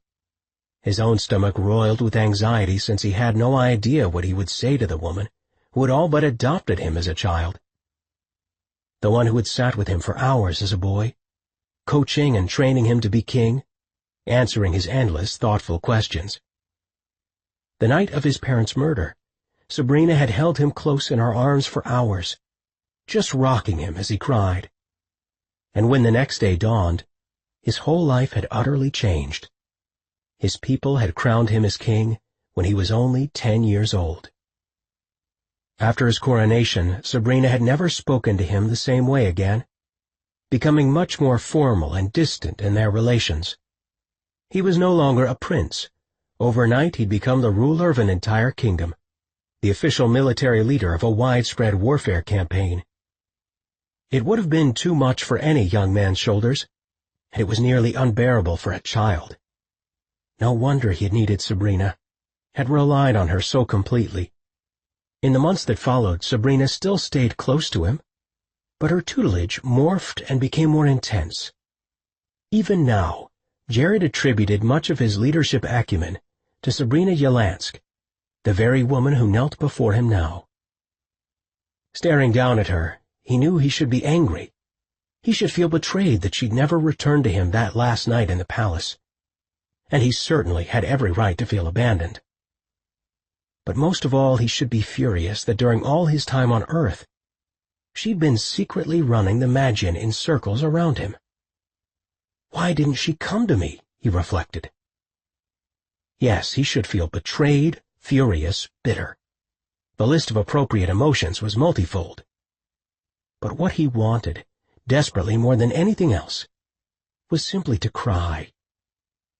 His own stomach roiled with anxiety since he had no idea what he would say to the woman who had all but adopted him as a child. The one who had sat with him for hours as a boy, coaching and training him to be king, answering his endless, thoughtful questions. The night of his parents' murder, Sabrina had held him close in her arms for hours, just rocking him as he cried. And when the next day dawned, his whole life had utterly changed. His people had crowned him as king when he was only 10 years old. After his coronation, Sabrina had never spoken to him the same way again, becoming much more formal and distant in their relations. He was no longer a prince. Overnight he'd become the ruler of an entire kingdom, the official military leader of a widespread warfare campaign. It would have been too much for any young man's shoulders, and it was nearly unbearable for a child. No wonder he had needed Sabrina, had relied on her so completely. In the months that followed, Sabrina still stayed close to him, but her tutelage morphed and became more intense. Even now, Jared attributed much of his leadership acumen to Sabrina Yelansky, the very woman who knelt before him now. Staring down at her, he knew he should be angry. He should feel betrayed that she'd never returned to him that last night in the palace. And he certainly had every right to feel abandoned. But most of all, he should be furious that during all his time on Earth, she'd been secretly running the Magian in circles around him. Why didn't she come to me? He reflected. Yes, he should feel betrayed, furious, bitter. The list of appropriate emotions was multifold. But what he wanted, desperately more than anything else, was simply to cry,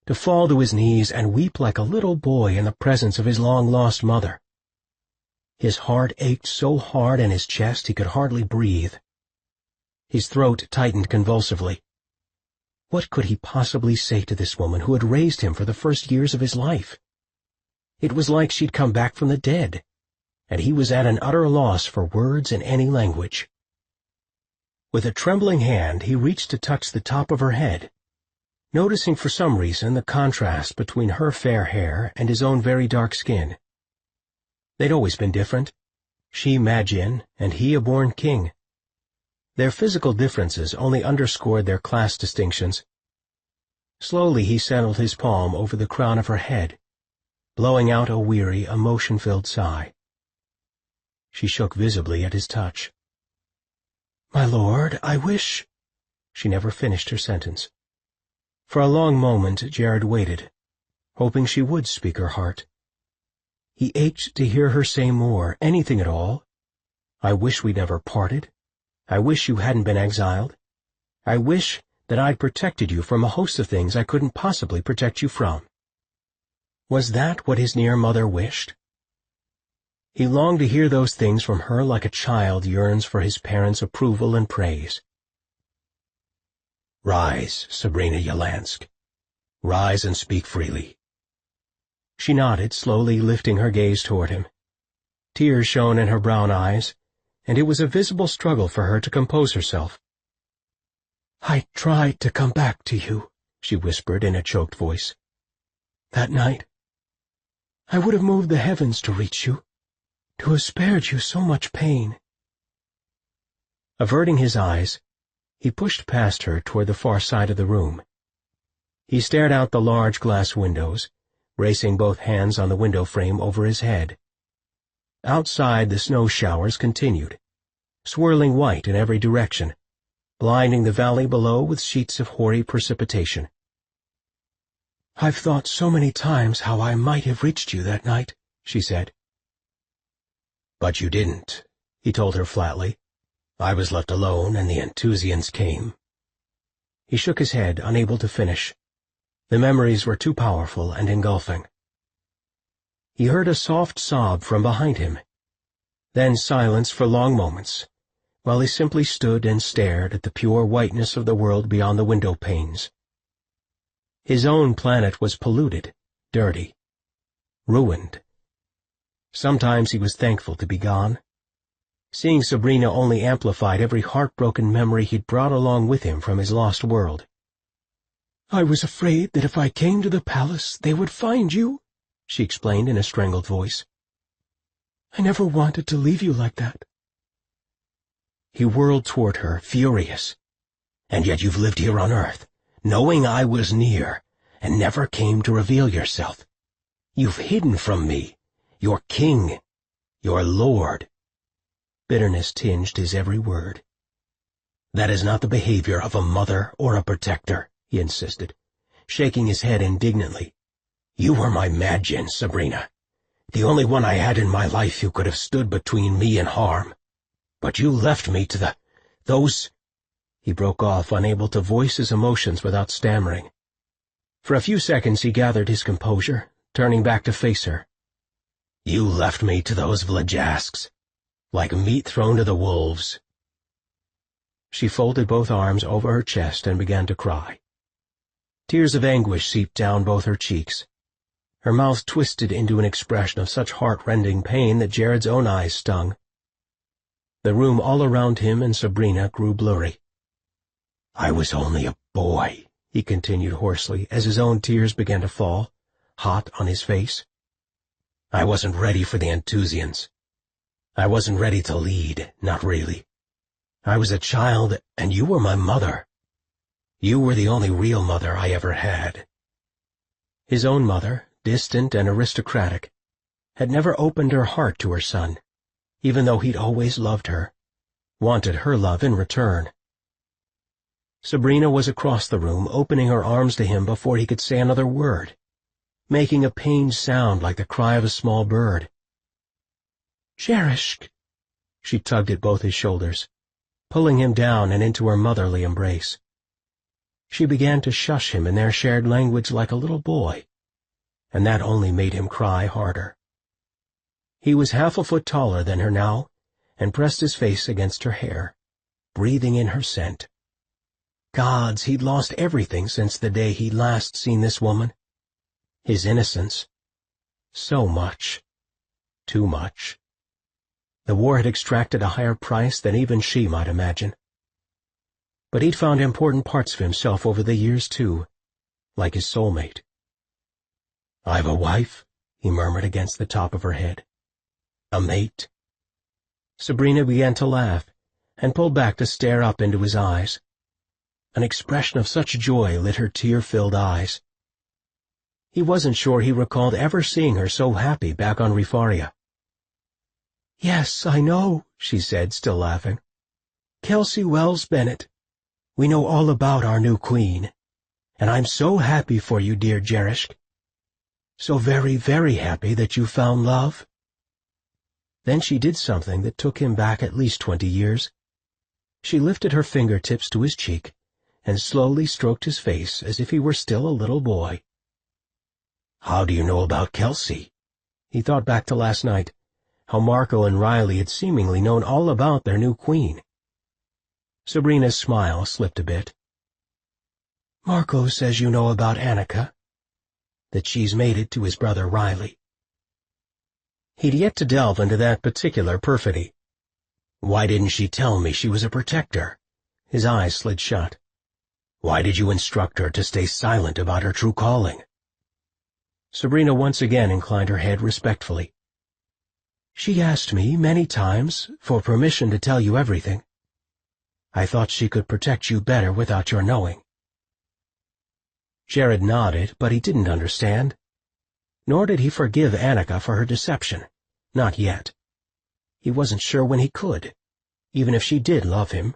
to fall to his knees and weep like a little boy in the presence of his long-lost mother. His heart ached so hard in his chest he could hardly breathe. His throat tightened convulsively. What could he possibly say to this woman who had raised him for the first years of his life? It was like she'd come back from the dead, and he was at an utter loss for words in any language. With a trembling hand, he reached to touch the top of her head, noticing for some reason the contrast between her fair hair and his own very dark skin. They'd always been different, she Magian and he a born king. Their physical differences only underscored their class distinctions. Slowly he settled his palm over the crown of her head, blowing out a weary, emotion-filled sigh. She shook visibly at his touch. "My lord, I wish—" She never finished her sentence. For a long moment Jared waited, hoping she would speak her heart. He ached to hear her say more, anything at all. I wish we'd never parted. I wish you hadn't been exiled. I wish that I'd protected you from a host of things I couldn't possibly protect you from. Was that what his near mother wished? He longed to hear those things from her like a child yearns for his parents' approval and praise. "Rise, Sabrina Yelansky. Rise and speak freely." She nodded, slowly lifting her gaze toward him. Tears shone in her brown eyes, and it was a visible struggle for her to compose herself. "I tried to come back to you," she whispered in a choked voice. "That night, I would have moved the heavens to reach you, to have spared you so much pain." Averting his eyes, he pushed past her toward the far side of the room. He stared out the large glass windows, bracing both hands on the window frame over his head. Outside, the snow showers continued, swirling white in every direction, blinding the valley below with sheets of hoary precipitation. "I've thought so many times how I might have reached you that night," she said. "But you didn't," he told her flatly. "I was left alone, and the Enthusians came." He shook his head, unable to finish. The memories were too powerful and engulfing. He heard a soft sob from behind him, then silence for long moments, while he simply stood and stared at the pure whiteness of the world beyond the window panes. His own planet was polluted, dirty, ruined. Sometimes he was thankful to be gone. Seeing Sabrina only amplified every heartbroken memory he'd brought along with him from his lost world. "I was afraid that if I came to the palace they would find you," she explained in a strangled voice. "I never wanted to leave you like that." He whirled toward her, furious. "And yet you've lived here on Earth, knowing I was near, and never came to reveal yourself. You've hidden from me, your king, your lord." Bitterness tinged his every word. "That is not the behavior of a mother or a protector," he insisted, shaking his head indignantly. "You were my Magian, Sabrina, the only one I had in my life who could have stood between me and harm. But you left me to those—" He broke off, unable to voice his emotions without stammering. For a few seconds he gathered his composure, turning back to face her. "You left me to those Vlajasks, like meat thrown to the wolves." She folded both arms over her chest and began to cry. Tears of anguish seeped down both her cheeks. Her mouth twisted into an expression of such heart-rending pain that Jared's own eyes stung. The room all around him and Sabrina grew blurry. "I was only a boy," he continued hoarsely as his own tears began to fall, hot on his face. "I wasn't ready for the Enthusians. I wasn't ready to lead, not really. I was a child, and you were my mother. You were the only real mother I ever had." His own mother, distant and aristocratic, had never opened her heart to her son, even though he'd always loved her, wanted her love in return. Sabrina was across the room, opening her arms to him before he could say another word, making a pained sound like the cry of a small bird. "Cherishk!" She tugged at both his shoulders, pulling him down and into her motherly embrace. She began to shush him in their shared language like a little boy, and that only made him cry harder. He was half a foot taller than her now, and pressed his face against her hair, breathing in her scent. Gods, he'd lost everything since the day he'd last seen this woman. His innocence. So much. Too much. The war had extracted a higher price than even she might imagine. But he'd found important parts of himself over the years, too, like his soulmate. "I've a wife," he murmured against the top of her head. "A mate." Sabrina began to laugh, and pulled back to stare up into his eyes. An expression of such joy lit her tear-filled eyes. He wasn't sure he recalled ever seeing her so happy back on Rifaria. "Yes, I know," she said, still laughing. "Kelsey Wells Bennett. We know all about our new queen. And I'm so happy for you, dear Cherishk. So very, very happy that you found love." Then she did something that took him back at least 20 years. She lifted her fingertips to his cheek and slowly stroked his face as if he were still a little boy. "How do you know about Kelsey?" He thought back to last night, how Marco and Riley had seemingly known all about their new queen. Sabrina's smile slipped a bit. "Marco says you know about Annika, that she's mated to his brother Riley." He'd yet to delve into that particular perfidy. Why didn't she tell me she was a protector? His eyes slid shut. Why did you instruct her to stay silent about her true calling? Sabrina once again inclined her head respectfully. She asked me many times for permission to tell you everything. I thought she could protect you better without your knowing. Jared nodded, but he didn't understand. Nor did he forgive Annika for her deception. Not yet. He wasn't sure when he could, even if she did love him.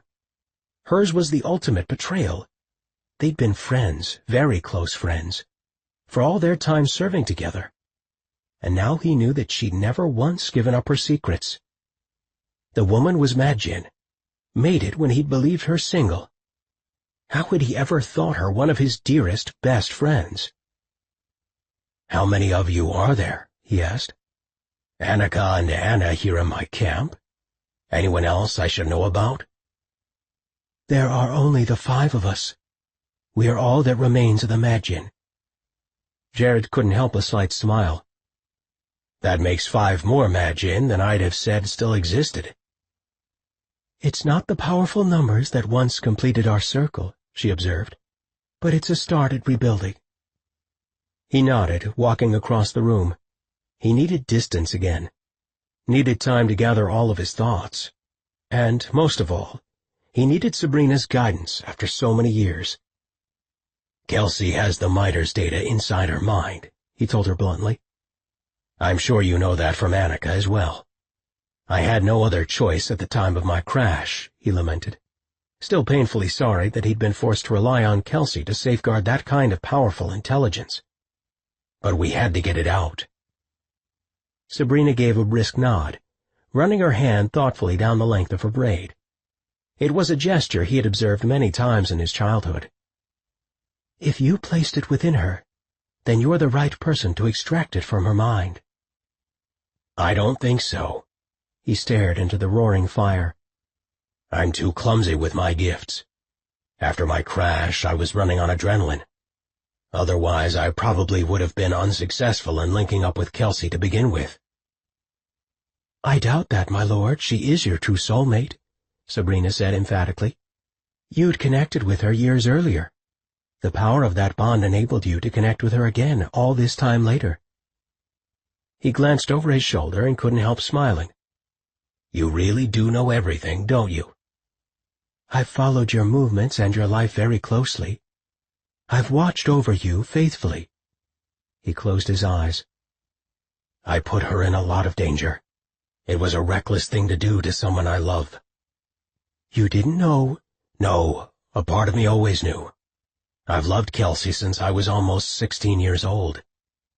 Hers was the ultimate betrayal. They'd been friends, very close friends, for all their time serving together. And now he knew that she'd never once given up her secrets. The woman was Madjin, mated when he'd believed her single. How had he ever thought her one of his dearest, best friends? "How many of you are there?" he asked. "Annika and Anna here in my camp? Anyone else I should know about?" There are only the 5 of us. We are all that remains of the Madjin. Jared couldn't help a slight smile. That makes 5 more Madjin than I'd have said still existed. It's not the powerful numbers that once completed our circle, she observed, but it's a start at rebuilding. He nodded, walking across the room. He needed distance again. Needed time to gather all of his thoughts. And, most of all, he needed Sabrina's guidance after so many years. Kelsey has the Miters data inside her mind, he told her bluntly. I'm sure you know that from Annika as well. I had no other choice at the time of my crash, he lamented, still painfully sorry that he'd been forced to rely on Kelsey to safeguard that kind of powerful intelligence. But we had to get it out. Sabrina gave a brisk nod, running her hand thoughtfully down the length of her braid. It was a gesture he had observed many times in his childhood. If you placed it within her, then you're the right person to extract it from her mind. I don't think so. He stared into the roaring fire. I'm too clumsy with my gifts. After my crash, I was running on adrenaline. Otherwise, I probably would have been unsuccessful in linking up with Kelsey to begin with. I doubt that, my lord. She is your true soulmate, Sabrina said emphatically. You'd connected with her years earlier. The power of that bond enabled you to connect with her again all this time later. He glanced over his shoulder and couldn't help smiling. You really do know everything, don't you? I've followed your movements and your life very closely. I've watched over you faithfully. He closed his eyes. I put her in a lot of danger. It was a reckless thing to do to someone I love. You didn't know? No, a part of me always knew. I've loved Kelsey since I was almost 16 years old.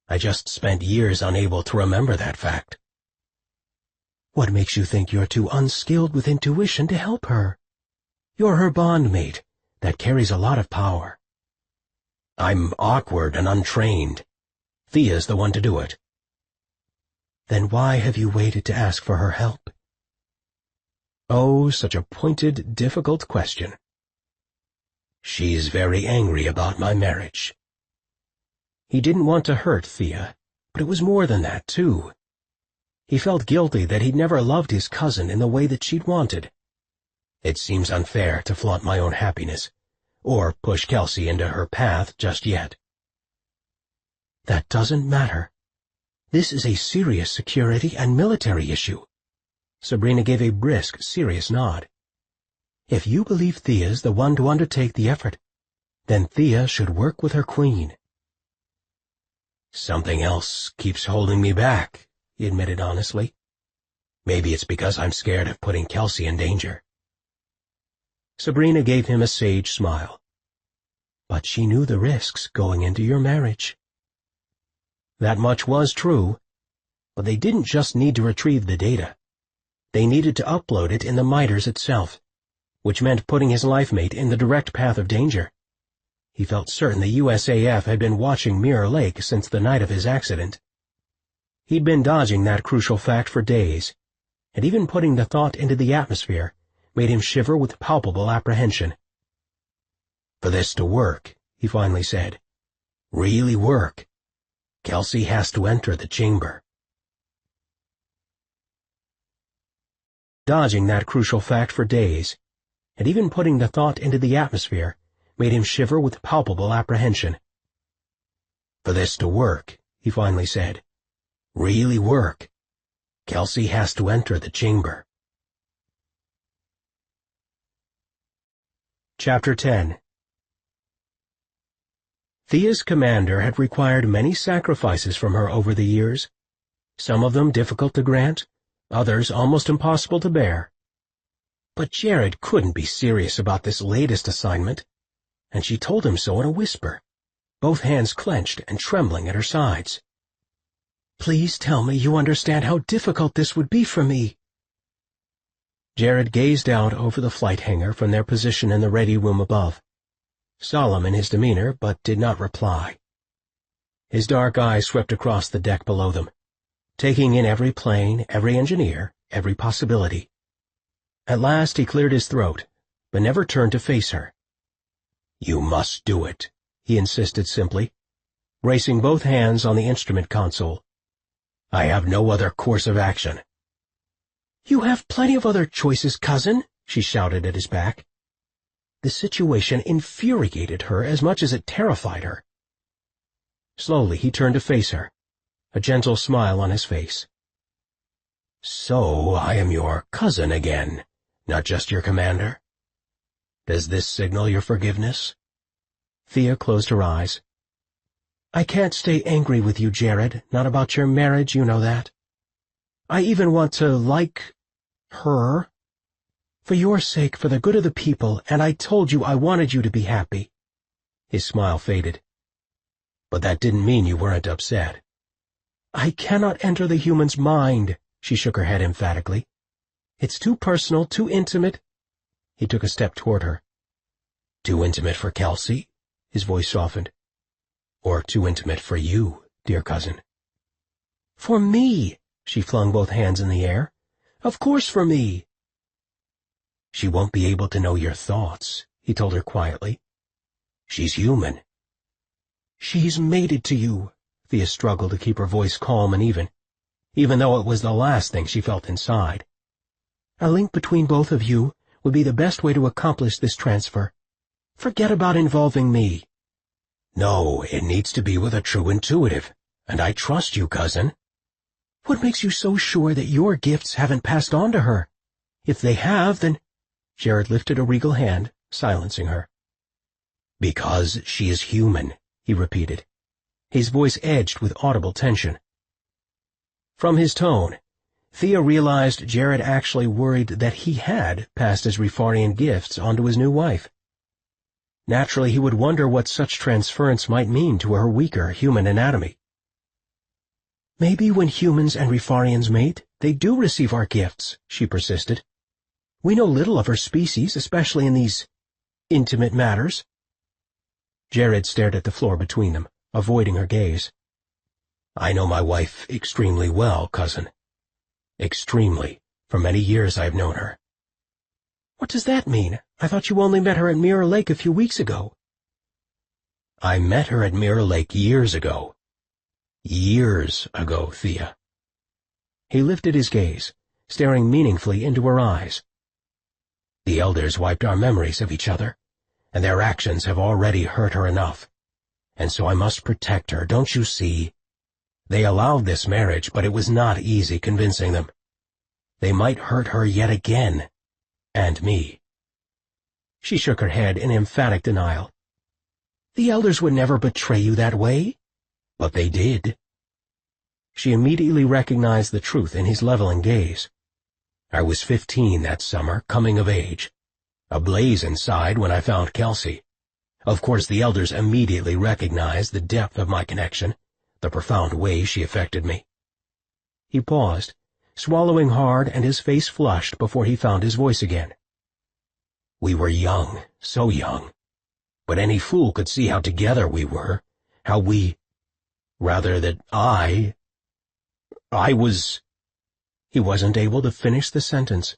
I just spent years unable to remember that fact. What makes you think you're too unskilled with intuition to help her? You're her bondmate. That carries a lot of power. I'm awkward and untrained. Thea's the one to do it. Then why have you waited to ask for her help? Oh, such a pointed, difficult question. She's very angry about my marriage. He didn't want to hurt Thea, but it was more than that, too. He felt guilty that he'd never loved his cousin in the way that she'd wanted. It seems unfair to flaunt my own happiness, or push Kelsey into her path just yet. That doesn't matter. This is a serious security and military issue. Sabrina gave a brisk, serious nod. If you believe Thea's the one to undertake the effort, then Thea should work with her queen. Something else keeps holding me back, he admitted honestly. Maybe it's because I'm scared of putting Kelsey in danger. Sabrina gave him a sage smile. But she knew the risks going into your marriage. That much was true, but they didn't just need to retrieve the data. They needed to upload it in the Miters itself, which meant putting his life mate in the direct path of danger. He felt certain the USAF had been watching Mirror Lake since the night of his accident. He'd been dodging that crucial fact for days, and even putting the thought into the atmosphere made him shiver with palpable apprehension. For this to work, he finally said, really work, Kelsey has to enter the chamber. dodging that crucial fact for days, and even putting the thought into the atmosphere made him shiver with palpable apprehension. "For this to work," he finally said, "really work, Kelsey has to enter the chamber." Chapter 10. Thea's commander had required many sacrifices from her over the years, some of them difficult to grant, others almost impossible to bear. But Jared couldn't be serious about this latest assignment, and she told him so in a whisper, both hands clenched and trembling at her sides. "Please tell me you understand how difficult this would be for me." Jared gazed out over the flight hangar from their position in the ready room above, solemn in his demeanor, but did not reply. His dark eyes swept across the deck below them, taking in every plane, every engineer, every possibility. At last he cleared his throat, but never turned to face her. "You must do it," he insisted simply, bracing both hands on the instrument console. "I have no other course of action." "You have plenty of other choices, cousin," she shouted at his back. The situation infuriated her as much as it terrified her. Slowly he turned to face her, a gentle smile on his face. "So I am your cousin again, not just your commander? Does this signal your forgiveness?" Thea closed her eyes. "I can't stay angry with you, Jared, not about your marriage, you know that. I even want to like her. For your sake, for the good of the people, and I told you I wanted you to be happy." His smile faded. "But that didn't mean you weren't upset." "I cannot enter the human's mind," she shook her head emphatically. "It's too personal, too intimate." He took a step toward her. "Too intimate for Kelsey?" His voice softened. "Or too intimate for you, dear cousin?" "For me," she flung both hands in the air. "Of course for me." "She won't be able to know your thoughts," he told her quietly. "She's human." "She's mated to you." Thea struggled to keep her voice calm and even though it was the last thing she felt inside. "A link between both of you would be the best way to accomplish this transfer. Forget about involving me." "No, it needs to be with a true intuitive, and I trust you, cousin." "What makes you so sure that your gifts haven't passed on to her? If they have, then—" Jared lifted a regal hand, silencing her. "Because she is human," he repeated, his voice edged with audible tension. From his tone, Thea realized Jared actually worried that he had passed his Rifarian gifts on to his new wife. Naturally, he would wonder what such transference might mean to her weaker human anatomy. "Maybe when humans and Rifarians mate, they do receive our gifts," she persisted. "We know little of her species, especially in these intimate matters." Jared stared at the floor between them, avoiding her gaze. "I know my wife extremely well, cousin. Extremely. For many years I've known her." "What does that mean? I thought you only met her at Mirror Lake a few weeks ago." "I met her at Mirror Lake years ago. Years ago, Thea." He lifted his gaze, staring meaningfully into her eyes. "The elders wiped our memories of each other, and their actions have already hurt her enough. And so I must protect her, don't you see? They allowed this marriage, but it was not easy convincing them. They might hurt her yet again. And me." She shook her head in emphatic denial. "The elders would never betray you that way." "But they did." She immediately recognized the truth in his leveling gaze. "I was 15 that summer, coming of age. Ablaze inside when I found Kelsey. Of course, the elders immediately recognized the depth of my connection, the profound way she affected me." He paused, swallowing hard, and his face flushed before he found his voice again. "We were young, so young. But any fool could see how together we were, how we—rather that I was—" He wasn't able to finish the sentence,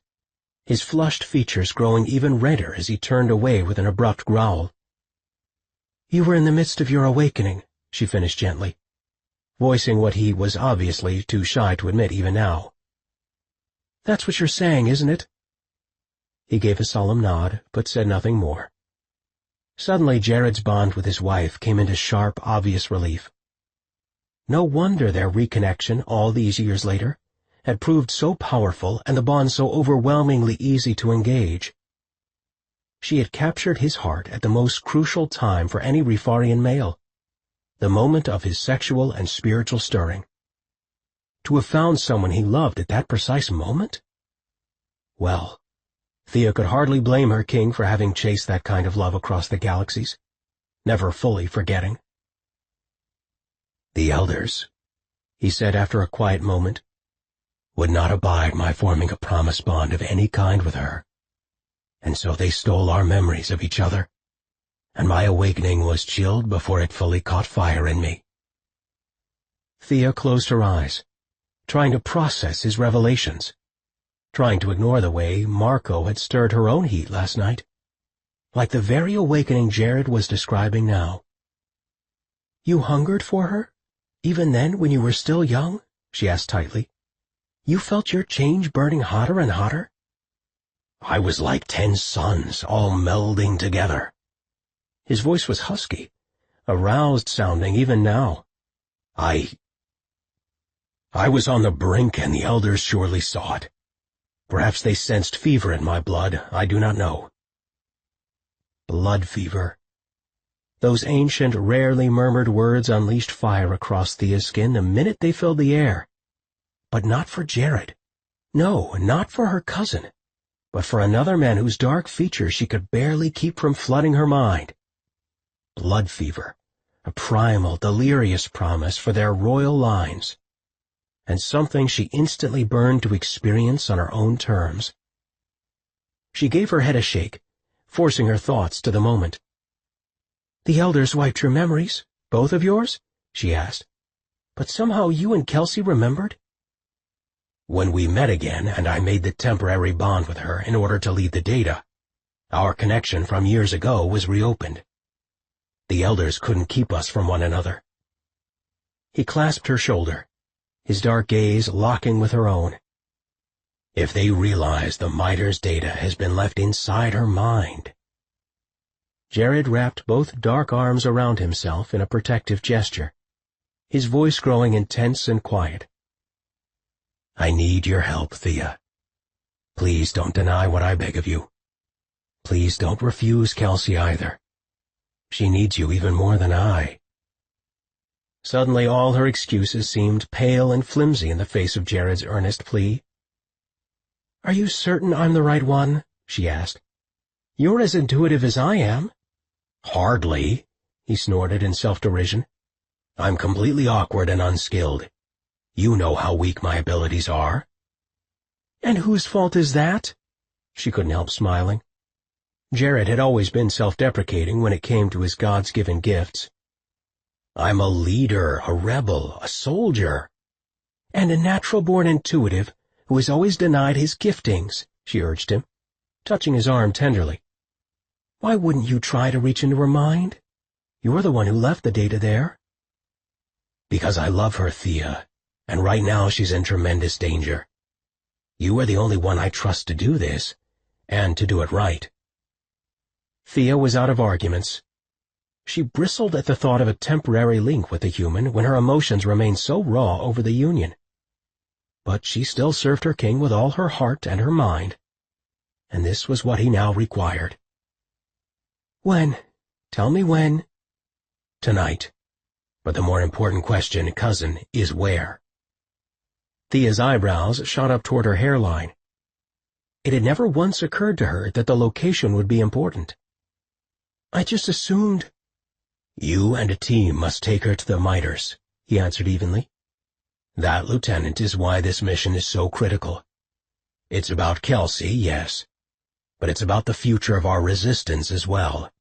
his flushed features growing even redder as he turned away with an abrupt growl. "You were in the midst of your awakening," she finished gently, voicing what he was obviously too shy to admit even now. That's what you're saying, isn't it?" He gave a solemn nod, but said nothing more. Suddenly Jared's bond with his wife came into sharp, obvious relief. No wonder their reconnection, all these years later, had proved so powerful and the bond so overwhelmingly easy to engage. She had captured his heart at the most crucial time for any Rifarian male, the moment of his sexual and spiritual stirring. To have found someone he loved at that precise moment? Well, Thea could hardly blame her king for having chased that kind of love across the galaxies, never fully forgetting. "The elders," he said after a quiet moment, "would not abide my forming a promise bond of any kind with her, and so they stole our memories of each other, and my awakening was chilled before it fully caught fire in me." Thea closed her eyes, trying to process his revelations, trying to ignore the way Marco had stirred her own heat last night, like the very awakening Jared was describing now. "You hungered for her, even then when you were still young?" she asked tightly. "You felt your change burning hotter and hotter?" "I was like 10 suns all melding together." His voice was husky, aroused sounding even now. I was on the brink, and the elders surely saw it. Perhaps they sensed fever in my blood, I do not know. Blood fever. Those ancient, rarely murmured words unleashed fire across Thea's skin the minute they filled the air. But not for Jared. No, not for her cousin, but for another man whose dark features she could barely keep from flooding her mind. Blood fever, a primal, delirious promise for their royal lines, and something she instantly burned to experience on her own terms. She gave her head a shake, forcing her thoughts to the moment. "The elders wiped your memories, both of yours?" she asked. "But somehow you and Kelsey remembered?" "When we met again and I made the temporary bond with her in order to leave the data, our connection from years ago was reopened. The elders couldn't keep us from one another." He clasped her shoulder, his dark gaze locking with her own. "If they realize the Miter's data has been left inside her mind." Jared wrapped both dark arms around himself in a protective gesture, his voice growing intense and quiet. "I need your help, Thea. Please don't deny what I beg of you. Please don't refuse Kelsey either. She needs you even more than I." Suddenly all her excuses seemed pale and flimsy in the face of Jared's earnest plea. "Are you certain I'm the right one?" she asked. "You're as intuitive as I am." "Hardly," he snorted in self-derision. "I'm completely awkward and unskilled. You know how weak my abilities are." "And whose fault is that?" She couldn't help smiling. Jared had always been self-deprecating when it came to his gods-given gifts. "I'm a leader, a rebel, a soldier." "And a natural-born intuitive who has always denied his giftings," she urged him, touching his arm tenderly. "Why wouldn't you try to reach into her mind? You're the one who left the data there." "Because I love her, Thea, and right now she's in tremendous danger. You are the only one I trust to do this, and to do it right." Thea was out of arguments. She bristled at the thought of a temporary link with the human when her emotions remained so raw over the union. But she still served her king with all her heart and her mind, and this was what he now required. "When? Tell me when." "Tonight. But the more important question, cousin, is where." Thea's eyebrows shot up toward her hairline. It had never once occurred to her that the location would be important. "I just assumed—" "You and a team must take her to the Miters," he answered evenly. "That, Lieutenant, is why this mission is so critical. It's about Kelsey, yes, but it's about the future of our resistance as well.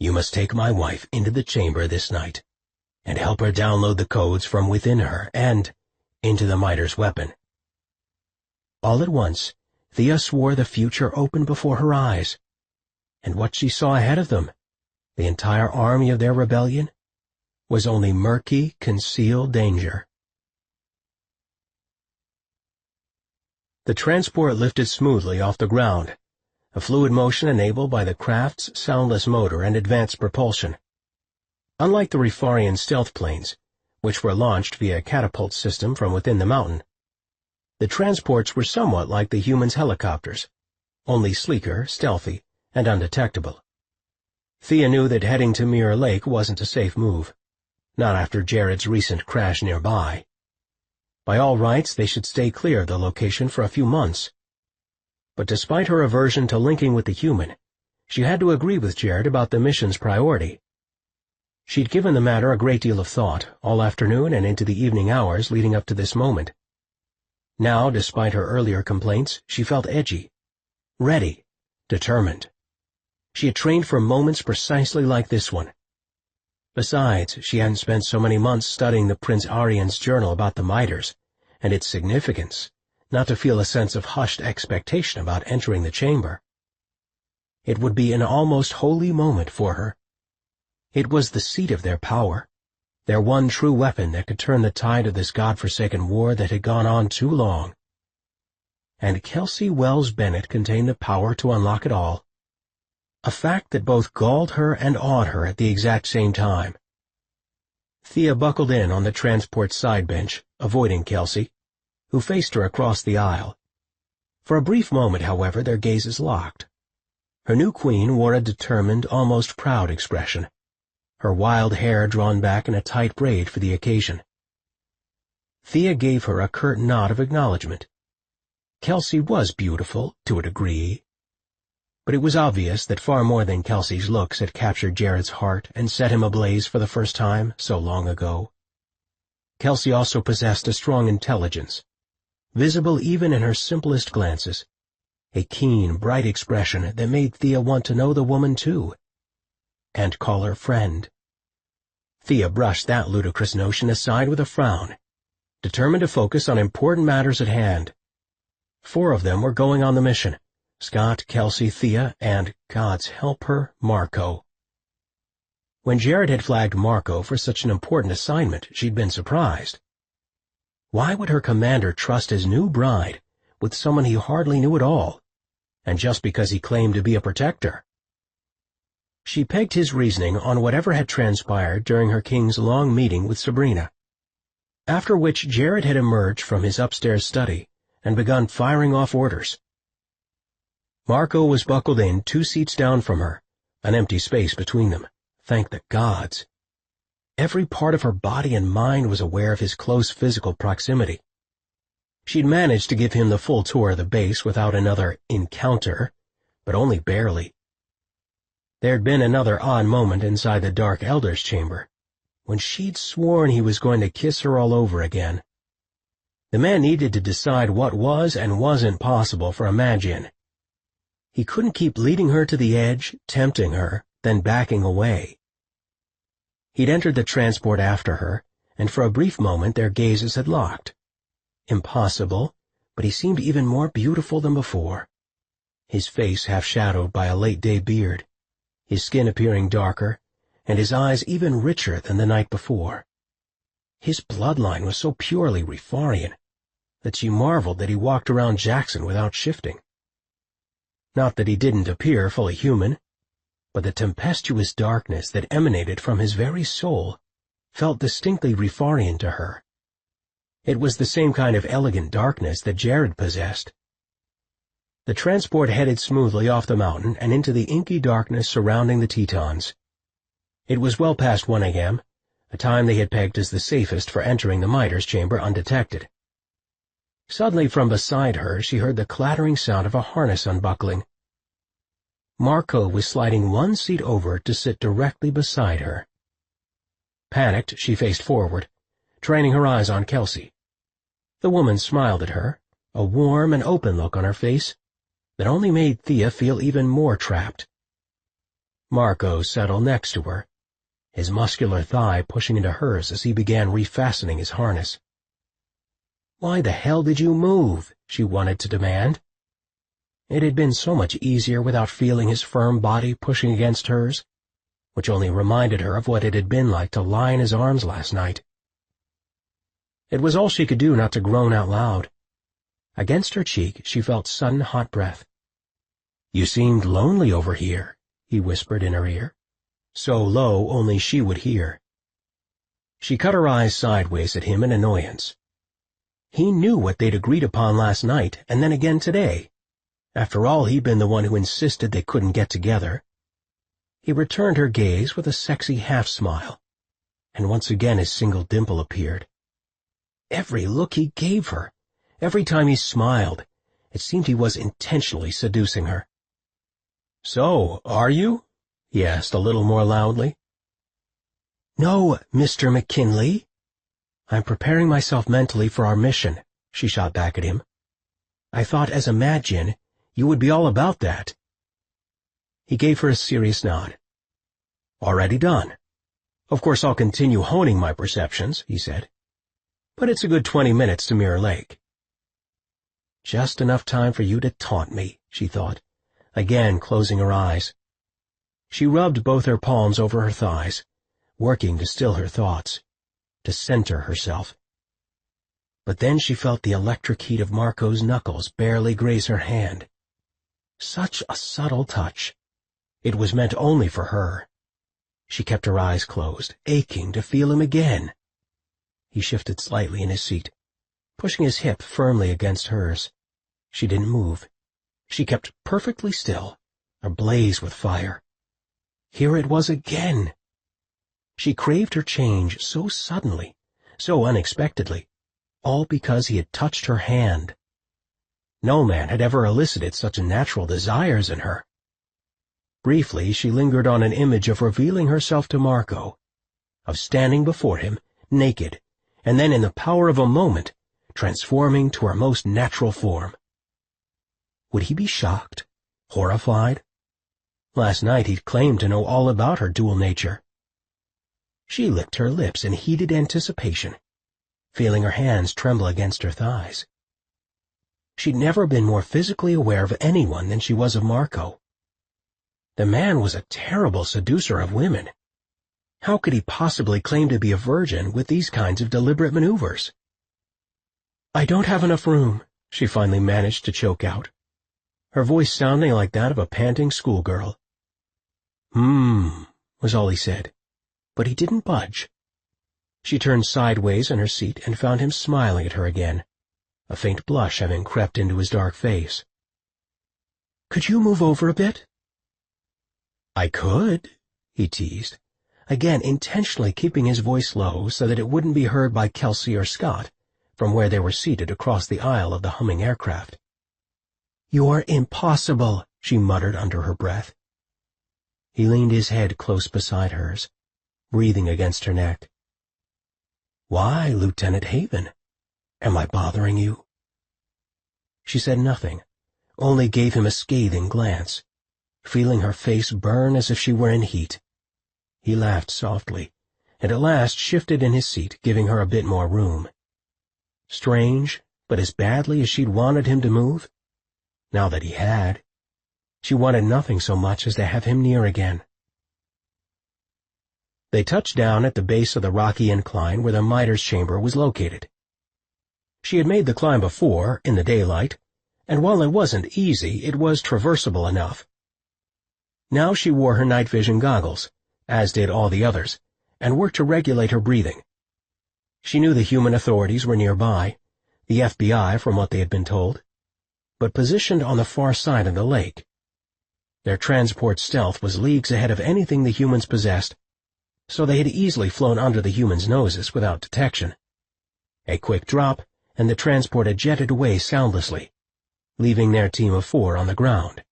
You must take my wife into the chamber this night and help her download the codes from within her and into the Miter's weapon." All at once, Thea swore the future opened before her eyes, and what she saw ahead of them, the entire army of their rebellion, was only murky, concealed danger. The transport lifted smoothly off the ground, a fluid motion enabled by the craft's soundless motor and advanced propulsion. Unlike the Rifarian stealth planes, which were launched via a catapult system from within the mountain, the transports were somewhat like the humans' helicopters, only sleeker, stealthy, and undetectable. Thea knew that heading to Mirror Lake wasn't a safe move, not after Jared's recent crash nearby. By all rights, they should stay clear of the location for a few months. But despite her aversion to linking with the human, she had to agree with Jared about the mission's priority. She'd given the matter a great deal of thought, all afternoon and into the evening hours leading up to this moment. Now, despite her earlier complaints, she felt edgy, ready, determined. She had trained for moments precisely like this one. Besides, she hadn't spent so many months studying the Prince Aryan's journal about the miters and its significance, not to feel a sense of hushed expectation about entering the chamber. It would be an almost holy moment for her. It was the seat of their power, their one true weapon that could turn the tide of this godforsaken war that had gone on too long. And Kelsey Wells Bennett contained the power to unlock it all. A fact that both galled her and awed her at the exact same time. Thea buckled in on the transport's side bench, avoiding Kelsey, who faced her across the aisle. For a brief moment, however, their gazes locked. Her new queen wore a determined, almost proud expression, her wild hair drawn back in a tight braid for the occasion. Thea gave her a curt nod of acknowledgement. Kelsey was beautiful, to a degree, but it was obvious that far more than Kelsey's looks had captured Jared's heart and set him ablaze for the first time so long ago. Kelsey also possessed a strong intelligence, visible even in her simplest glances, a keen, bright expression that made Thea want to know the woman too, and call her friend. Thea brushed that ludicrous notion aside with a frown, determined to focus on important matters at hand. 4 of them were going on the mission: Scott, Kelsey, Thea, and, God's help her, Marco. When Jared had flagged Marco for such an important assignment, she'd been surprised. Why would her commander trust his new bride with someone he hardly knew at all, and just because he claimed to be a protector? She pegged his reasoning on whatever had transpired during her king's long meeting with Sabrina, after which Jared had emerged from his upstairs study and begun firing off orders. Marco was buckled in 2 seats down from her, an empty space between them, thank the gods. Every part of her body and mind was aware of his close physical proximity. She'd managed to give him the full tour of the base without another encounter, but only barely. There'd been another odd moment inside the Dark Elder's chamber, when she'd sworn he was going to kiss her all over again. The man needed to decide what was and wasn't possible for a Magian. He couldn't keep leading her to the edge, tempting her, then backing away. He'd entered the transport after her, and for a brief moment their gazes had locked. Impossible, but he seemed even more beautiful than before. His face half shadowed by a late-day beard, his skin appearing darker, and his eyes even richer than the night before. His bloodline was so purely Rifarian that she marveled that he walked around Jackson without shifting. Not that he didn't appear fully human, but the tempestuous darkness that emanated from his very soul felt distinctly Rifarian to her. It was the same kind of elegant darkness that Jared possessed. The transport headed smoothly off the mountain and into the inky darkness surrounding the Tetons. It was well past 1 a.m., a time they had pegged as the safest for entering the miter's chamber undetected. Suddenly from beside her she heard the clattering sound of a harness unbuckling. Marco was sliding 1 seat over to sit directly beside her. Panicked, she faced forward, training her eyes on Kelsey. The woman smiled at her, a warm and open look on her face that only made Thea feel even more trapped. Marco settled next to her, his muscular thigh pushing into hers as he began refastening his harness. "Why the hell did you move?" she wanted to demand. It had been so much easier without feeling his firm body pushing against hers, which only reminded her of what it had been like to lie in his arms last night. It was all she could do not to groan out loud. Against her cheek she felt sudden hot breath. "You seemed lonely over here," he whispered in her ear, so low only she would hear. She cut her eyes sideways at him in annoyance. He knew what they'd agreed upon last night, and then again today. After all, he'd been the one who insisted they couldn't get together. He returned her gaze with a sexy half-smile, and once again his single dimple appeared. Every look he gave her, every time he smiled, it seemed he was intentionally seducing her. "So, are you?" he asked a little more loudly. "No, Mr. McKinley. I'm preparing myself mentally for our mission," she shot back at him. "I thought as a Madjin you would be all about that." He gave her a serious nod. "Already done. Of course I'll continue honing my perceptions," he said. "But it's a good 20 minutes to Mirror Lake." Just enough time for you to taunt me, she thought, again closing her eyes. She rubbed both her palms over her thighs, working to still her thoughts, to center herself. But then she felt the electric heat of Marco's knuckles barely graze her hand. Such a subtle touch. It was meant only for her. She kept her eyes closed, aching to feel him again. He shifted slightly in his seat, pushing his hip firmly against hers. She didn't move. She kept perfectly still, ablaze with fire. Here it was again. She craved her change so suddenly, so unexpectedly, all because he had touched her hand. No man had ever elicited such natural desires in her. Briefly, she lingered on an image of revealing herself to Marco, of standing before him, naked, and then in the power of a moment, transforming to her most natural form. Would he be shocked? Horrified? Last night he'd claimed to know all about her dual nature. She licked her lips in heated anticipation, feeling her hands tremble against her thighs. She'd never been more physically aware of anyone than she was of Marco. The man was a terrible seducer of women. How could he possibly claim to be a virgin with these kinds of deliberate maneuvers? "I don't have enough room," she finally managed to choke out, her voice sounding like that of a panting schoolgirl. Was all he said, but he didn't budge. She turned sideways in her seat and found him smiling at her again, a faint blush having crept into his dark face. "Could you move over a bit?" "I could," he teased, again intentionally keeping his voice low so that it wouldn't be heard by Kelsey or Scott from where they were seated across the aisle of the humming aircraft. "You're impossible," she muttered under her breath. He leaned his head close beside hers, breathing against her neck. "Why, Lieutenant Haven? Am I bothering you?" She said nothing, only gave him a scathing glance, feeling her face burn as if she were in heat. He laughed softly, and at last shifted in his seat, giving her a bit more room. Strange, but as badly as she'd wanted him to move, now that he had, she wanted nothing so much as to have him near again. They touched down at the base of the rocky incline where the miter's chamber was located. She had made the climb before, in the daylight, and while it wasn't easy, it was traversable enough. Now she wore her night vision goggles, as did all the others, and worked to regulate her breathing. She knew the human authorities were nearby, the FBI from what they had been told, but positioned on the far side of the lake. Their transport stealth was leagues ahead of anything the humans possessed, so they had easily flown under the humans' noses without detection. A quick drop, and the transport had jetted away soundlessly, leaving their team of 4 on the ground.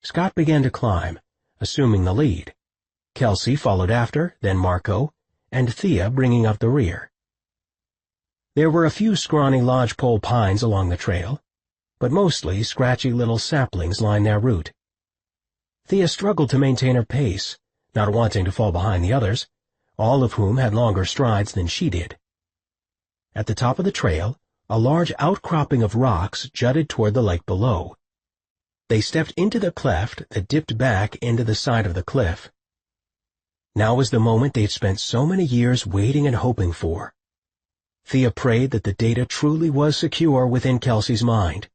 Scott began to climb, assuming the lead. Kelsey followed after, then Marco, and Thea bringing up the rear. There were a few scrawny lodgepole pines along the trail, but mostly scratchy little saplings lined their route. Thea struggled to maintain her pace, not wanting to fall behind the others, all of whom had longer strides than she did. At the top of the trail, a large outcropping of rocks jutted toward the lake below. They stepped into the cleft that dipped back into the side of the cliff. Now was the moment they'd spent so many years waiting and hoping for. Thea prayed that the data truly was secure within Kelsey's mind.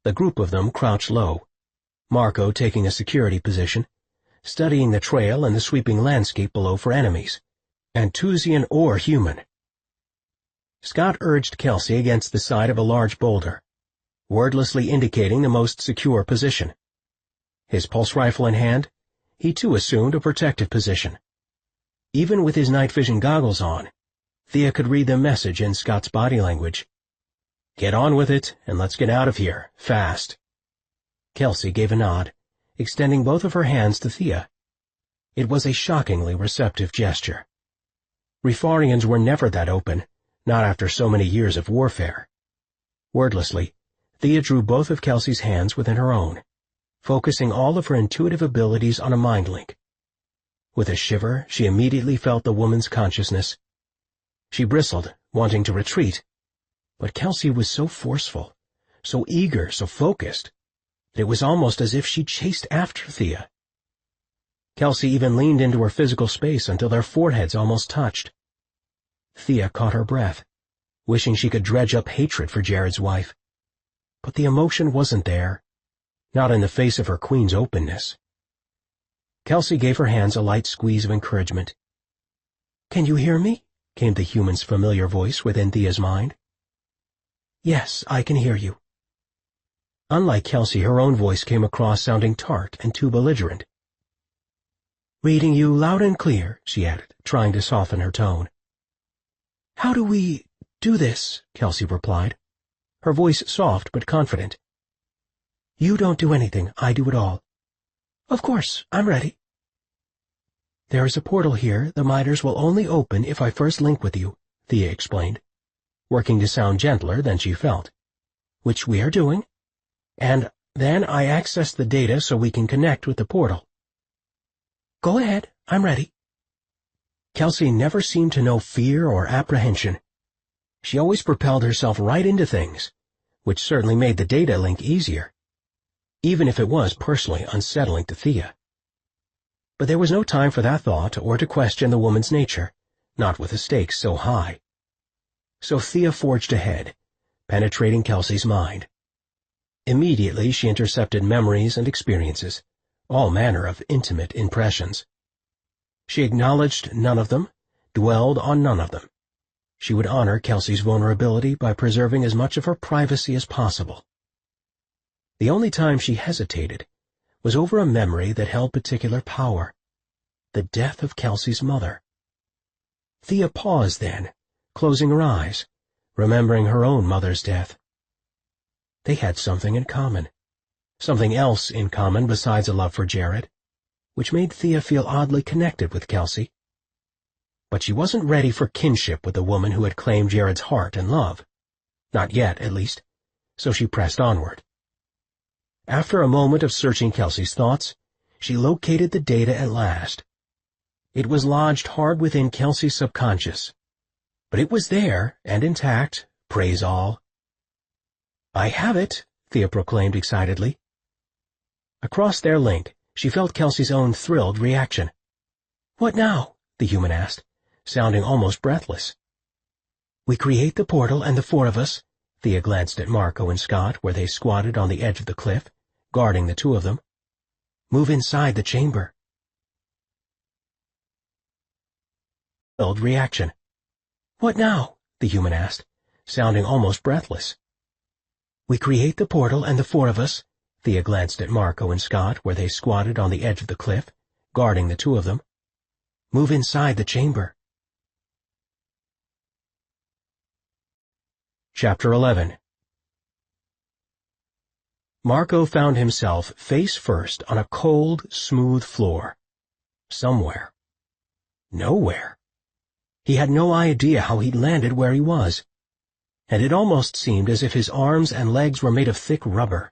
The group of them crouched low, Marco taking a security position, studying the trail and the sweeping landscape below for enemies, Antusian or human. Scott urged Kelsey against the side of a large boulder, wordlessly indicating the most secure position. His pulse rifle in hand, he too assumed a protective position. Even with his night vision goggles on, Thea could read the message in Scott's body language. "Get on with it, and let's get out of here, fast." Kelsey gave a nod, extending both of her hands to Thea. It was a shockingly receptive gesture. Rifarians were never that open, not after so many years of warfare. Wordlessly, Thea drew both of Kelsey's hands within her own, focusing all of her intuitive abilities on a mind link. With a shiver, she immediately felt the woman's consciousness. She bristled, wanting to retreat, but Kelsey was so forceful, so eager, so focused, that it was almost as if she chased after Thea. Kelsey even leaned into her physical space until their foreheads almost touched. Thea caught her breath, wishing she could dredge up hatred for Jared's wife. But the emotion wasn't there, not in the face of her queen's openness. Kelsey gave her hands a light squeeze of encouragement. "Can you hear me?" came the human's familiar voice within Thea's mind. "Yes, I can hear you." Unlike Kelsey, her own voice came across sounding tart and too belligerent. "Reading you loud and clear," she added, trying to soften her tone. "How do we do this?" Kelsey replied, her voice soft but confident. "You don't do anything, I do it all." "Of course, I'm ready." "There is a portal here the miters will only open if I first link with you," Thea explained, working to sound gentler than she felt, "which we are doing, and then I access the data so we can connect with the portal." "Go ahead, I'm ready." Kelsey never seemed to know fear or apprehension. She always propelled herself right into things, which certainly made the data link easier, even if it was personally unsettling to Thea. But there was no time for that thought or to question the woman's nature, not with the stakes so high. So Thea forged ahead, penetrating Kelsey's mind. Immediately she intercepted memories and experiences, all manner of intimate impressions. She acknowledged none of them, dwelled on none of them. She would honor Kelsey's vulnerability by preserving as much of her privacy as possible. The only time she hesitated was over a memory that held particular power, the death of Kelsey's mother. Thea paused then, closing her eyes, remembering her own mother's death. They had something in common, something else in common besides a love for Jared, which made Thea feel oddly connected with Kelsey. But she wasn't ready for kinship with the woman who had claimed Jared's heart and love. Not yet, at least, so she pressed onward. After a moment of searching Kelsey's thoughts, she located the data at last. It was lodged hard within Kelsey's subconscious, but it was there and intact, praise all. "I have it," Thea proclaimed excitedly. Across their link, she felt Kelsey's own thrilled reaction. "What now?" the human asked, sounding almost breathless. "We create the portal and the four of us," Thea glanced at Marco and Scott where they squatted on the edge of the cliff, guarding the two of them. "Move inside the chamber." Thrilled reaction. "What now?" the human asked, sounding almost breathless. "We create the portal and the four of us," Thea glanced at Marco and Scott where they squatted on the edge of the cliff, guarding the two of them. "Move inside the chamber." Chapter 11. Marco found himself face first on a cold, smooth floor. Somewhere. Nowhere. He had no idea how he'd landed where he was, and it almost seemed as if his arms and legs were made of thick rubber.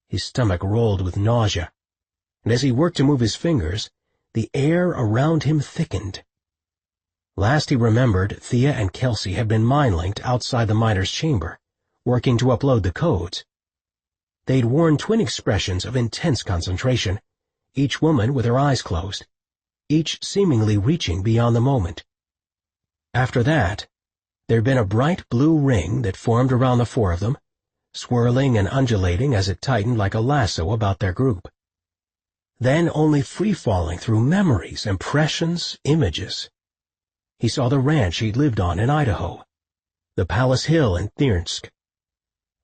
His stomach rolled with nausea, and as he worked to move his fingers, the air around him thickened. Last he remembered, Thea and Kelsey had been mind-linked outside the miter's chamber, working to upload the codes. They'd worn twin expressions of intense concentration, each woman with her eyes closed, each seemingly reaching beyond the moment. After that, There'd been a bright blue ring that formed around the four of them, swirling and undulating as it tightened like a lasso about their group. Then only free-falling through memories, impressions, images. He saw the ranch he'd lived on in Idaho, the Palace Hill in Thirsk.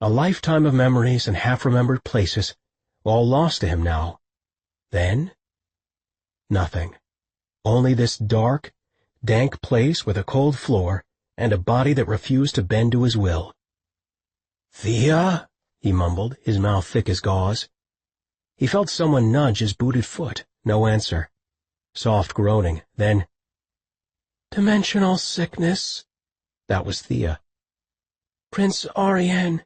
A lifetime of memories and half-remembered places, all lost to him now. Then, nothing. Only this dark, dank place with a cold floor and a body that refused to bend to his will. "Thea?" he mumbled, his mouth thick as gauze. He felt someone nudge his booted foot. No answer. Soft groaning, then, "Dimensional sickness." That was Thea. "Prince Ariane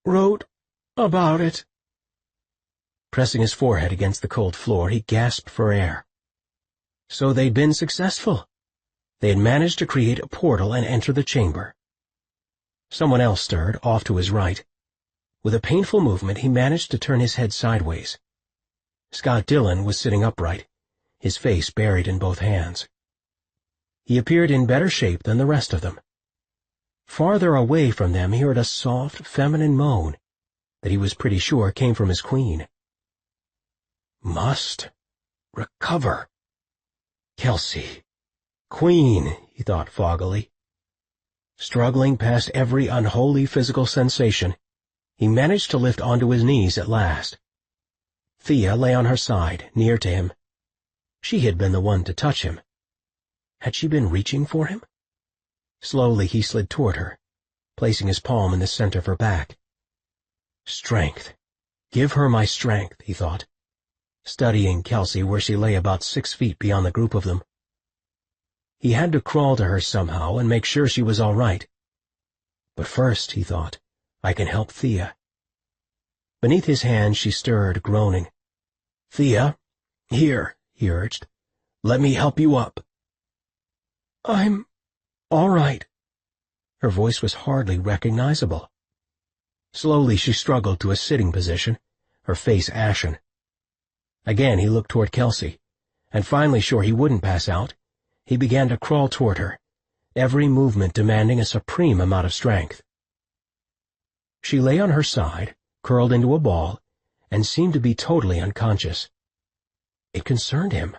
wrote about it." Pressing his forehead against the cold floor, he gasped for air. So they'd been successful. They had managed to create a portal and enter the chamber. Someone else stirred, off to his right. With a painful movement, he managed to turn his head sideways. Scott Dillon was sitting upright, his face buried in both hands. He appeared in better shape than the rest of them. Farther away from them he heard a soft, feminine moan that he was pretty sure came from his queen. Must recover. Kelsey. Queen, he thought foggily. Struggling past every unholy physical sensation, he managed to lift onto his knees at last. Thea lay on her side, near to him. She had been the one to touch him. Had she been reaching for him? Slowly he slid toward her, placing his palm in the center of her back. Strength. Give her my strength, he thought, studying Kelsey where she lay about 6 feet beyond the group of them. He had to crawl to her somehow and make sure she was all right. But first, he thought, I can help Thea. Beneath his hand she stirred, groaning. "Thea, here," he urged. "Let me help you up." "I'm all right." Her voice was hardly recognizable. Slowly she struggled to a sitting position, her face ashen. Again he looked toward Kelsey, and finally sure he wouldn't pass out, he began to crawl toward her, every movement demanding a supreme amount of strength. She lay on her side, curled into a ball, and seemed to be totally unconscious. It concerned him.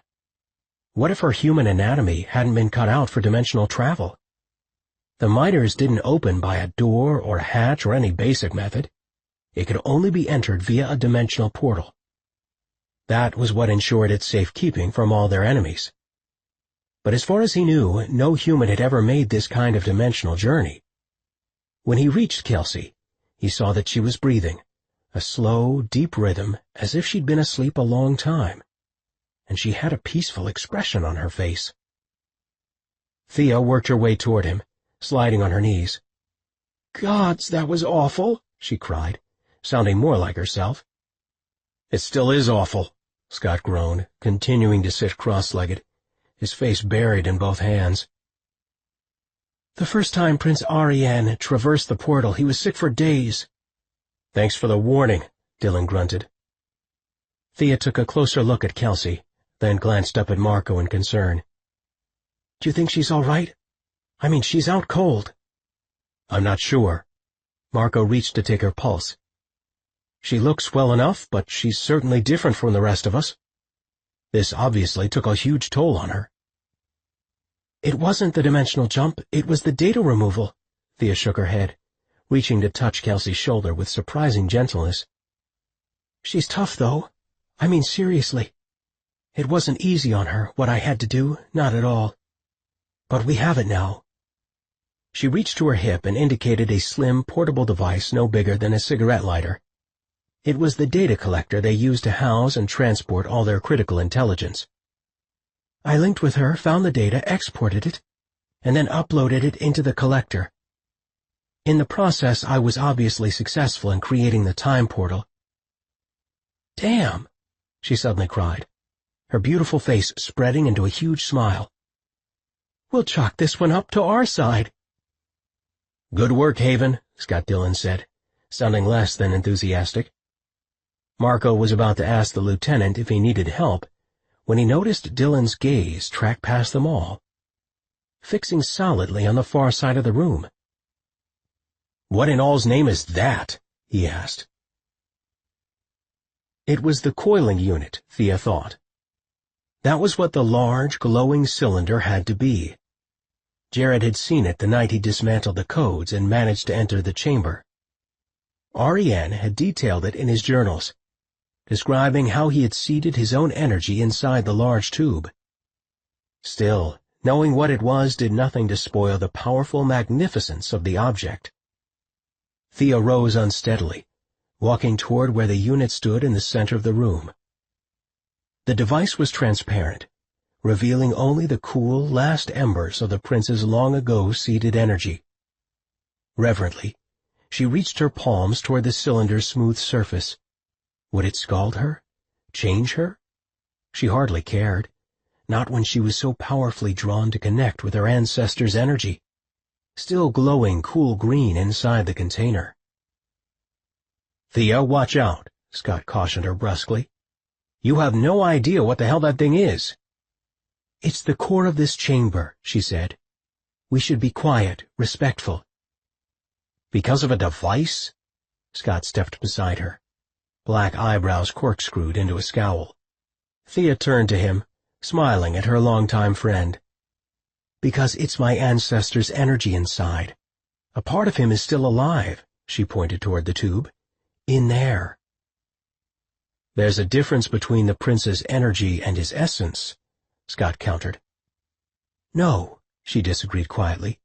What if her human anatomy hadn't been cut out for dimensional travel? The miters didn't open by a door or a hatch or any basic method. It could only be entered via a dimensional portal. That was what ensured its safekeeping from all their enemies. But as far as he knew, no human had ever made this kind of dimensional journey. When he reached Kelsey, he saw that she was breathing, a slow, deep rhythm, as if she'd been asleep a long time, and she had a peaceful expression on her face. Thea worked her way toward him, sliding on her knees. "Gods, that was awful," she cried, sounding more like herself. "It still is awful," Scott groaned, continuing to sit cross-legged, his face buried in both hands. "The first time Prince Ariane traversed the portal, he was sick for days." "Thanks for the warning," Dillon grunted. Thea took a closer look at Kelsey, then glanced up at Marco in concern. "Do you think she's all right? I mean, she's out cold." "I'm not sure." Marco reached to take her pulse. "She looks well enough, but she's certainly different from the rest of us. This obviously took a huge toll on her." "It wasn't the dimensional jump, it was the data removal." Thea shook her head, reaching to touch Kelsey's shoulder with surprising gentleness. "She's tough, though. I mean, seriously. It wasn't easy on her, what I had to do, not at all. But we have it now." She reached to her hip and indicated a slim, portable device no bigger than a cigarette lighter. It was the data collector they used to house and transport all their critical intelligence. "I linked with her, found the data, exported it, and then uploaded it into the collector. In the process, I was obviously successful in creating the time portal." "Damn!" she suddenly cried, her beautiful face spreading into a huge smile. "We'll chalk this one up to our side." "Good work, Haven," Scott Dillon said, sounding less than enthusiastic. Marco was about to ask the lieutenant if he needed help when he noticed Dillon's gaze track past them all. fixing solidly on the far side of the room. "What in all's name is that?" he asked. It was the coiling unit, Thea thought. That was what the large, glowing cylinder had to be. Jared had seen it the night he dismantled the codes and managed to enter the chamber. REN had detailed it in his journals, describing how he had seeded his own energy inside the large tube. Still, knowing what it was did nothing to spoil the powerful magnificence of the object. Thea rose unsteadily, walking toward where the unit stood in the center of the room. The device was transparent, revealing only the cool last embers of the prince's long-ago seeded energy. Reverently, she reached her palms toward the cylinder's smooth surface. Would it scald her? Change her? She hardly cared, not when she was so powerfully drawn to connect with her ancestors' energy, still glowing cool green inside the container. "Thea, watch out," Scott cautioned her brusquely. "You have no idea what the hell that thing is." "It's the core of this chamber," she said. "We should be quiet, respectful." "Because of a device?" Scott stepped beside her, black eyebrows corkscrewed into a scowl. Thea turned to him, smiling at her longtime friend. "Because it's my ancestor's energy inside. A part of him is still alive," she pointed toward the tube. "In there." "There's a difference between the prince's energy and his essence," Scott countered. "No," she disagreed quietly.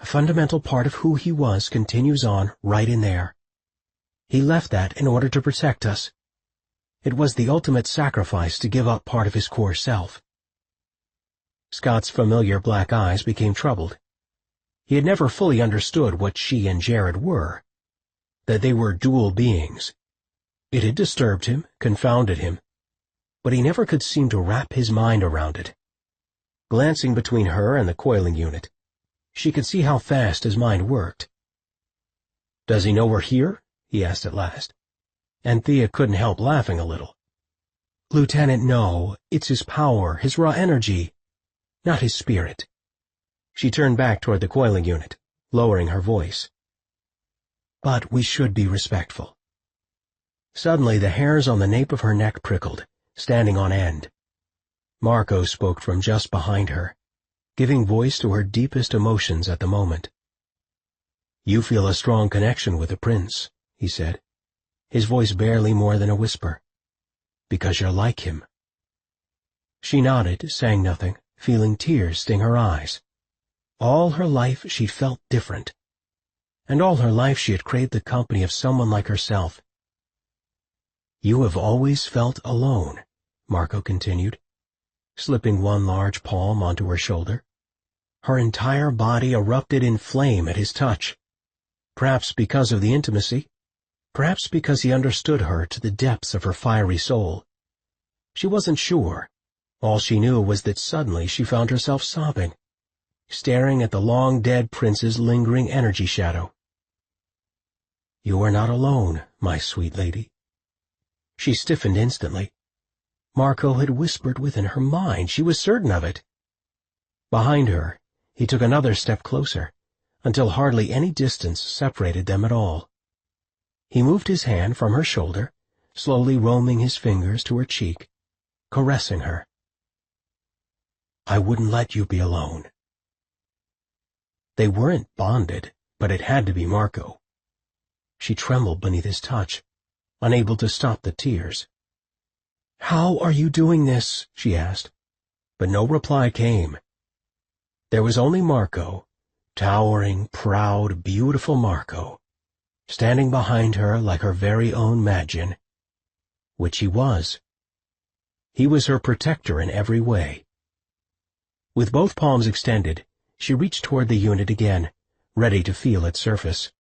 "A fundamental part of who he was continues on right in there. He left that in order to protect us. It was the ultimate sacrifice to give up part of his core self." Scott's familiar black eyes became troubled. He had never fully understood what she and Jared were, that they were dual beings. It had disturbed him, confounded him, but he never could seem to wrap his mind around it. Glancing between her and the coiling unit, she could see how fast his mind worked. "Does he know we're here?" he asked at last, and Thea couldn't help laughing a little. "Lieutenant, no, it's his power, his raw energy, not his spirit." She turned back toward the coiling unit, lowering her voice. "But we should be respectful." Suddenly the hairs on the nape of her neck prickled, standing on end. Marco spoke from just behind her, giving voice to her deepest emotions at the moment. "You feel a strong connection with the prince," he said, his voice barely more than a whisper. "Because you're like him." She nodded, saying nothing, feeling tears sting her eyes. All her life she'd felt different, and all her life she had craved the company of someone like herself. "You have always felt alone," Marco continued, slipping one large palm onto her shoulder. Her entire body erupted in flame at his touch, perhaps because of the intimacy, perhaps because he understood her to the depths of her fiery soul. She wasn't sure. All she knew was that suddenly she found herself sobbing, staring at the long-dead prince's lingering energy shadow. "You are not alone, my sweet lady." She stiffened instantly. Marco had whispered within her mind. She was certain of it. Behind her, he took another step closer, until hardly any distance separated them at all. He moved his hand from her shoulder, slowly roaming his fingers to her cheek, caressing her. "I wouldn't let you be alone." They weren't bonded, but it had to be Marco. She trembled beneath his touch, unable to stop the tears. "How are you doing this?" she asked, but no reply came. There was only Marco, towering, proud, beautiful Marco, standing behind her like her very own Madjin, which he was. He was her protector in every way. With both palms extended, she reached toward the unit again, ready to feel its surface.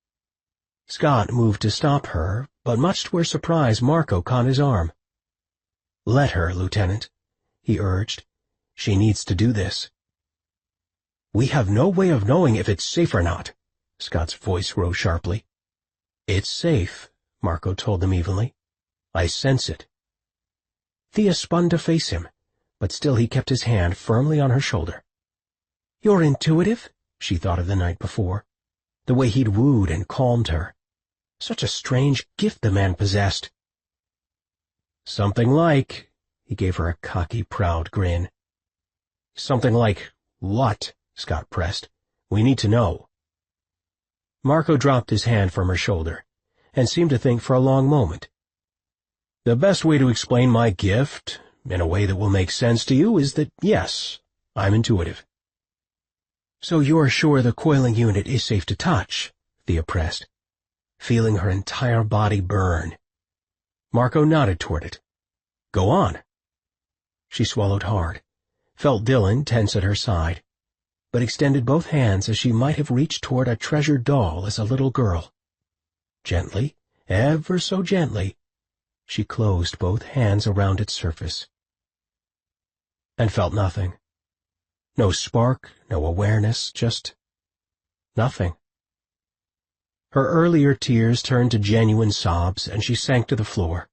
Scott moved to stop her, but much to her surprise Marco caught his arm. "Let her, Lieutenant," he urged. "She needs to do this." "We have no way of knowing if it's safe or not," Scott's voice rose sharply. "It's safe," Marco told them evenly. "I sense it." Thea spun to face him, but still he kept his hand firmly on her shoulder. You're intuitive, she thought of the night before. The way he'd wooed and calmed her. Such a strange gift the man possessed. Something like, he gave her a cocky, proud grin. Something like what? Scott pressed. We need to know. Marco dropped his hand from her shoulder and seemed to think for a long moment. The best way to explain my gift, in a way that will make sense to you, is that, yes, I'm intuitive. So you're sure the coiling unit is safe to touch? Thea pressed, feeling her entire body burn. Marco nodded toward it. Go on. She swallowed hard, felt Dylan tense at her side, but extended both hands as she might have reached toward a treasured doll as a little girl. Gently, ever so gently, she closed both hands around its surface. And felt nothing. No spark, no awareness, just nothing. Her earlier tears turned to genuine sobs, and she sank to the floor,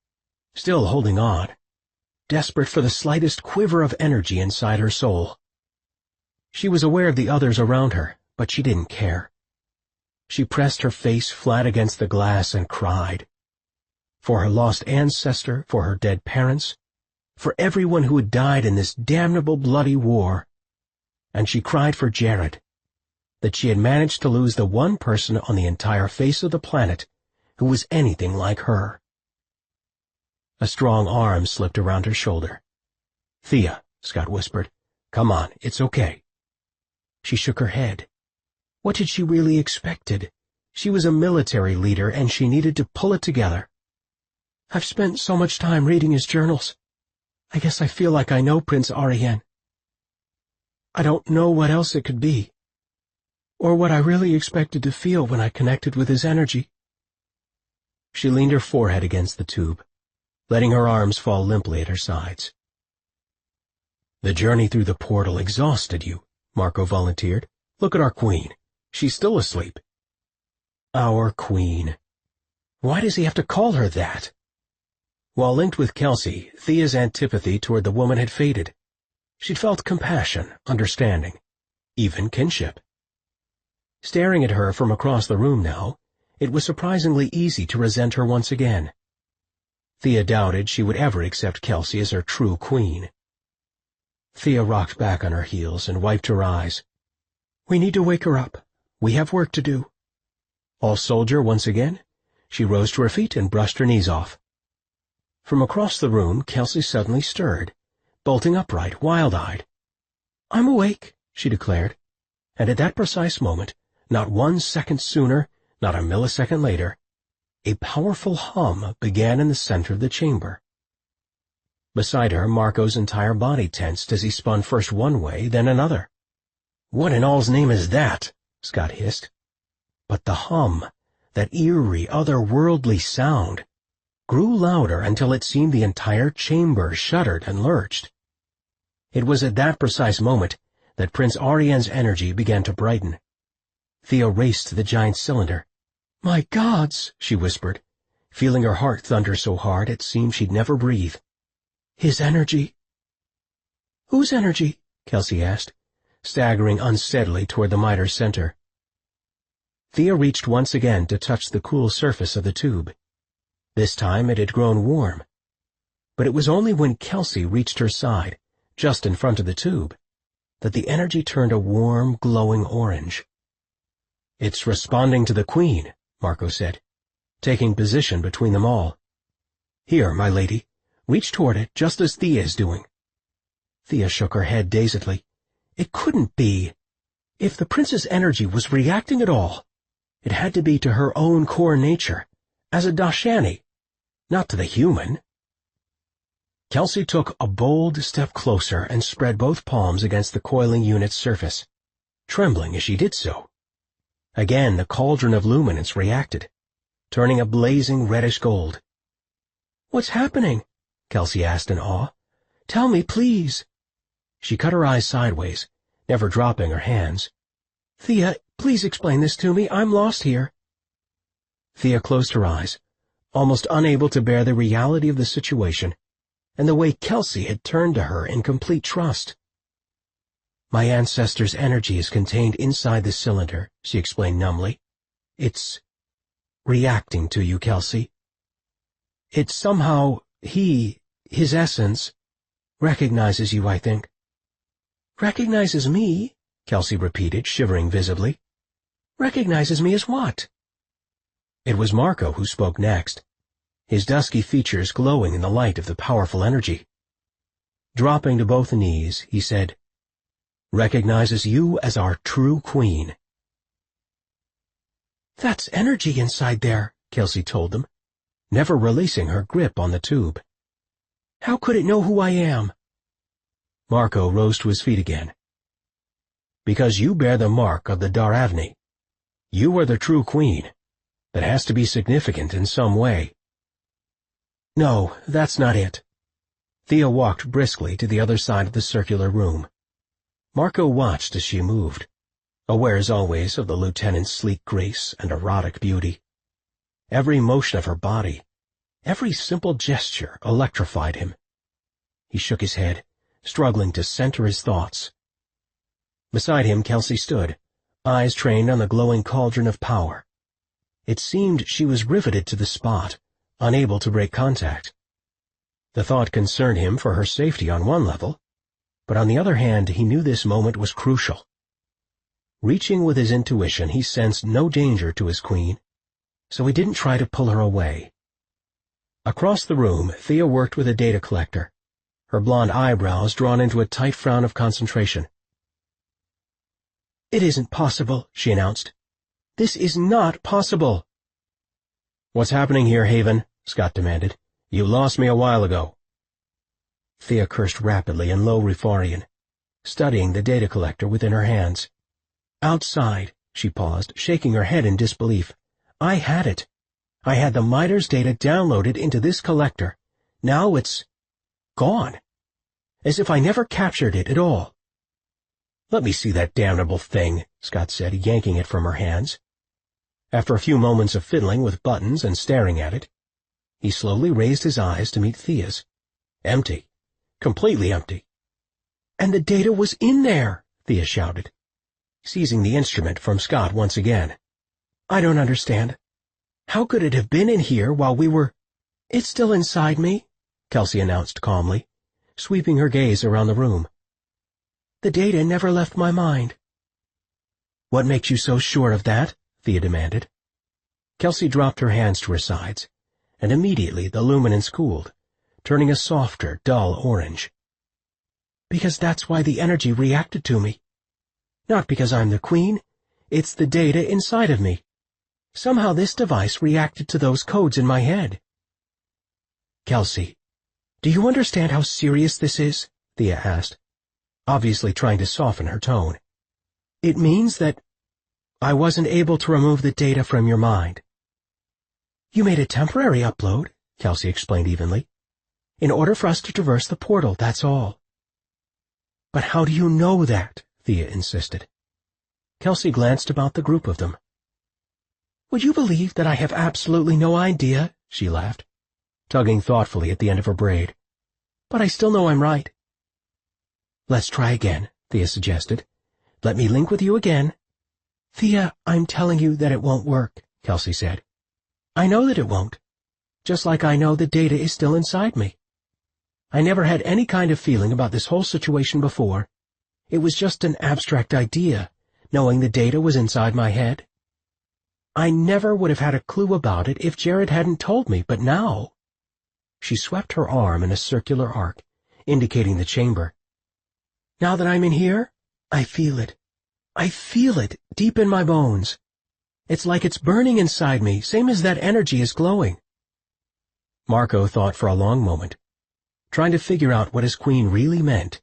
still holding on, desperate for the slightest quiver of energy inside her soul. She was aware of the others around her, but she didn't care. She pressed her face flat against the glass and cried. For her lost ancestor, for her dead parents, for everyone who had died in this damnable bloody war. And she cried for Jared, that she had managed to lose the one person on the entire face of the planet who was anything like her. A strong arm slipped around her shoulder. Thea, Scott whispered, come on, it's okay. She shook her head. What had she really expected? She was a military leader, and she needed to pull it together. I've spent so much time reading his journals. I guess I feel like I know Prince Aryan. I don't know what else it could be, or what I really expected to feel when I connected with his energy. She leaned her forehead against the tube, letting her arms fall limply at her sides. The journey through the portal exhausted you, Marco volunteered. Look at our queen. She's still asleep. Our queen. Why does he have to call her that? While linked with Kelsey, Thea's antipathy toward the woman had faded. She'd felt compassion, understanding, even kinship. Staring at her from across the room now, it was surprisingly easy to resent her once again. Thea doubted she would ever accept Kelsey as her true queen. Thea rocked back on her heels and wiped her eyes. We need to wake her up. We have work to do. All soldier once again, she rose to her feet and brushed her knees off. From across the room, Kelsey suddenly stirred, bolting upright, wild-eyed. I'm awake, she declared, and at that precise moment, not 1 second sooner, not a millisecond later, a powerful hum began in the center of the chamber. Beside her, Marco's entire body tensed as he spun first one way, then another. What in all's name is that? Scott hissed. But the hum, that eerie, otherworldly sound, grew louder until it seemed the entire chamber shuddered and lurched. It was at that precise moment that Prince Aryan's energy began to brighten. Thea raced to the giant cylinder. My gods, she whispered, feeling her heart thunder so hard it seemed she'd never breathe. His energy. Whose energy? Kelsey asked, staggering unsteadily toward the miter's center. Thea reached once again to touch the cool surface of the tube. This time it had grown warm. But it was only when Kelsey reached her side, just in front of the tube, that the energy turned a warm, glowing orange. It's responding to the queen, Marco said, taking position between them all. Here, my lady, reach toward it just as Thea is doing. Thea shook her head dazedly. It couldn't be. If the prince's energy was reacting at all, it had to be to her own core nature, as a Dashani, not to the human. Kelsey took a bold step closer and spread both palms against the coiling unit's surface, trembling as she did so. Again the cauldron of luminance reacted, turning a blazing reddish gold. What's happening? Kelsey asked in awe. Tell me, please. She cut her eyes sideways, never dropping her hands. Thea, please explain this to me. I'm lost here. Thea closed her eyes, almost unable to bear the reality of the situation, and the way Kelsey had turned to her in complete trust. My ancestor's energy is contained inside the cylinder, she explained numbly. It's reacting to you, Kelsey. It somehow, his essence, recognizes you, I think. Recognizes me? Kelsey repeated, shivering visibly. Recognizes me as what? It was Marco who spoke next, his dusky features glowing in the light of the powerful energy. Dropping to both knees, he said, recognizes you as our true queen. That's energy inside there, Kelsey told them, never releasing her grip on the tube. How could it know who I am? Marco rose to his feet again. Because you bear the mark of the Daravni. You are the true queen. That has to be significant in some way. No, that's not it. Thea walked briskly to the other side of the circular room. Marco watched as she moved, aware as always of the lieutenant's sleek grace and erotic beauty. Every motion of her body, every simple gesture electrified him. He shook his head, struggling to center his thoughts. Beside him, Kelsey stood, eyes trained on the glowing cauldron of power. It seemed she was riveted to the spot, unable to break contact. The thought concerned him for her safety on one level, but on the other hand he knew this moment was crucial. Reaching with his intuition, he sensed no danger to his queen, so he didn't try to pull her away. Across the room, Thea worked with a data collector, her blonde eyebrows drawn into a tight frown of concentration. It isn't possible, she announced. This is not possible. What's happening here, Haven? Scott demanded. You lost me a while ago. Thea cursed rapidly in low Rifarian, studying the data collector within her hands. Outside, she paused, shaking her head in disbelief. I had it. I had the miter's data downloaded into this collector. Now it's gone. As if I never captured it at all. Let me see that damnable thing, Scott said, yanking it from her hands. After a few moments of fiddling with buttons and staring at it, he slowly raised his eyes to meet Thea's. Empty. Completely empty. And the data was in there, Thea shouted, seizing the instrument from Scott once again. I don't understand. How could it have been in here while we were— It's still inside me, Kelsey announced calmly, sweeping her gaze around the room. The data never left my mind. What makes you so sure of that? Thea demanded. Kelsey dropped her hands to her sides, and immediately the luminance cooled, turning a softer, dull orange. Because that's why the energy reacted to me. Not because I'm the queen, it's the data inside of me. Somehow this device reacted to those codes in my head. Kelsey, do you understand how serious this is? Thea asked, obviously trying to soften her tone. It means that I wasn't able to remove the data from your mind. You made a temporary upload, Kelsey explained evenly, in order for us to traverse the portal, that's all. But how do you know that? Thea insisted. Kelsey glanced about the group of them. Would you believe that I have absolutely no idea? She laughed, tugging thoughtfully at the end of her braid. But I still know I'm right. Let's try again, Thea suggested. Let me link with you again. Thea, I'm telling you that it won't work, Kelsey said. I know that it won't, just like I know the data is still inside me. I never had any kind of feeling about this whole situation before. It was just an abstract idea, knowing the data was inside my head. I never would have had a clue about it if Jared hadn't told me, but now— She swept her arm in a circular arc, indicating the chamber. Now that I'm in here, I feel it. I feel it deep in my bones. It's like it's burning inside me, same as that energy is glowing. Marco thought for a long moment, trying to figure out what his queen really meant.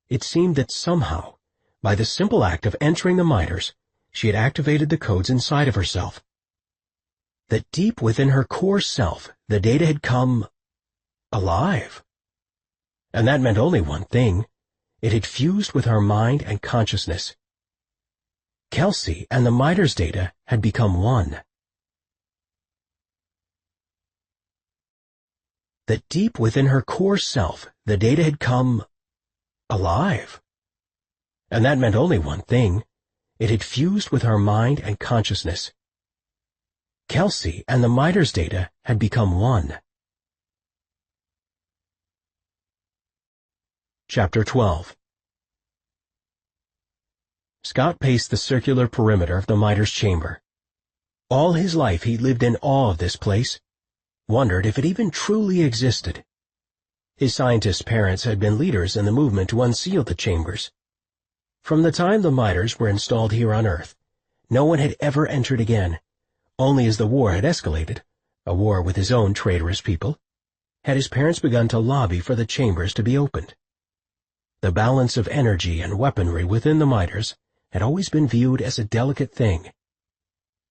It seemed that somehow, by the simple act of entering the miters, she had activated the codes inside of herself. That deep within her core self, the data had come alive. And that meant only one thing. It had fused with her mind and consciousness. Kelsey and the miters data had become one. That deep within her core self, the data had come alive. And that meant only one thing. It had fused with her mind and consciousness. Kelsey and the Midas data had become one. Chapter 12. Scott paced the circular perimeter of the Midas chamber. All his life he'd lived in awe of this place, wondered if it even truly existed. His scientist parents had been leaders in the movement to unseal the chambers. From the time the Midas were installed here on Earth, no one had ever entered again. Only as the war had escalated, a war with his own traitorous people, had his parents begun to lobby for the chambers to be opened. The balance of energy and weaponry within the Midas had always been viewed as a delicate thing,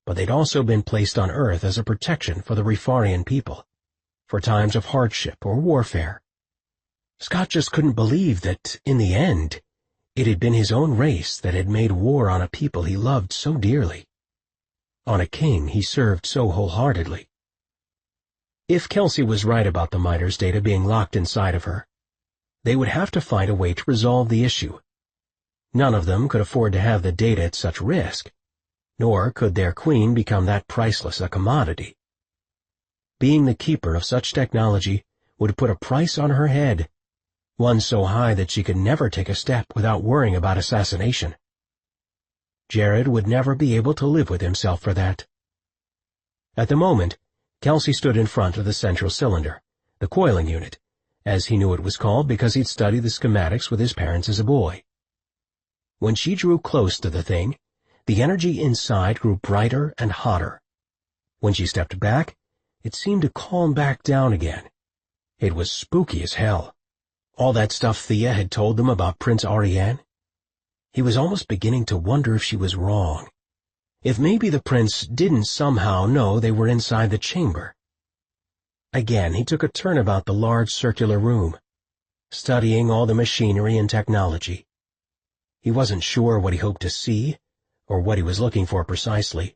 but they'd also been placed on Earth as a protection for the Rifarian people, for times of hardship or warfare. Scott just couldn't believe that, in the end, it had been his own race that had made war on a people he loved so dearly, on a king he served so wholeheartedly. If Kelsey was right about the Midas data being locked inside of her, they would have to find a way to resolve the issue. None of them could afford to have the data at such risk, nor could their queen become that priceless a commodity. Being the keeper of such technology would put a price on her head, one so high that she could never take a step without worrying about assassination. Jared would never be able to live with himself for that. At the moment, Kelsey stood in front of the central cylinder, the coiling unit, as he knew it was called because he'd studied the schematics with his parents as a boy. When she drew close to the thing, the energy inside grew brighter and hotter. When she stepped back, it seemed to calm back down again. It was spooky as hell. All that stuff Thea had told them about Prince Ariane. He was almost beginning to wonder if she was wrong, if maybe the prince didn't somehow know they were inside the chamber. Again, he took a turn about the large circular room, studying all the machinery and technology. He wasn't sure what he hoped to see, or what he was looking for precisely,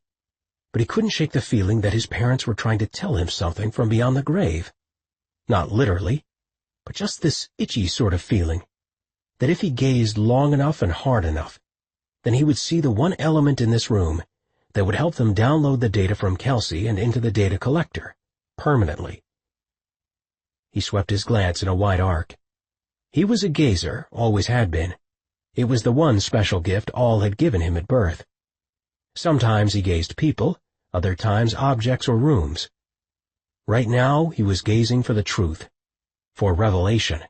but he couldn't shake the feeling that his parents were trying to tell him something from beyond the grave. Not literally, but just this itchy sort of feeling, that if he gazed long enough and hard enough, then he would see the one element in this room that would help them download the data from Kelsey and into the data collector, permanently. He swept his glance in a wide arc. He was a gazer, always had been. It was the one special gift all had given him at birth. Sometimes he gazed people, other times objects or rooms. Right now he was gazing for the truth, for revelation.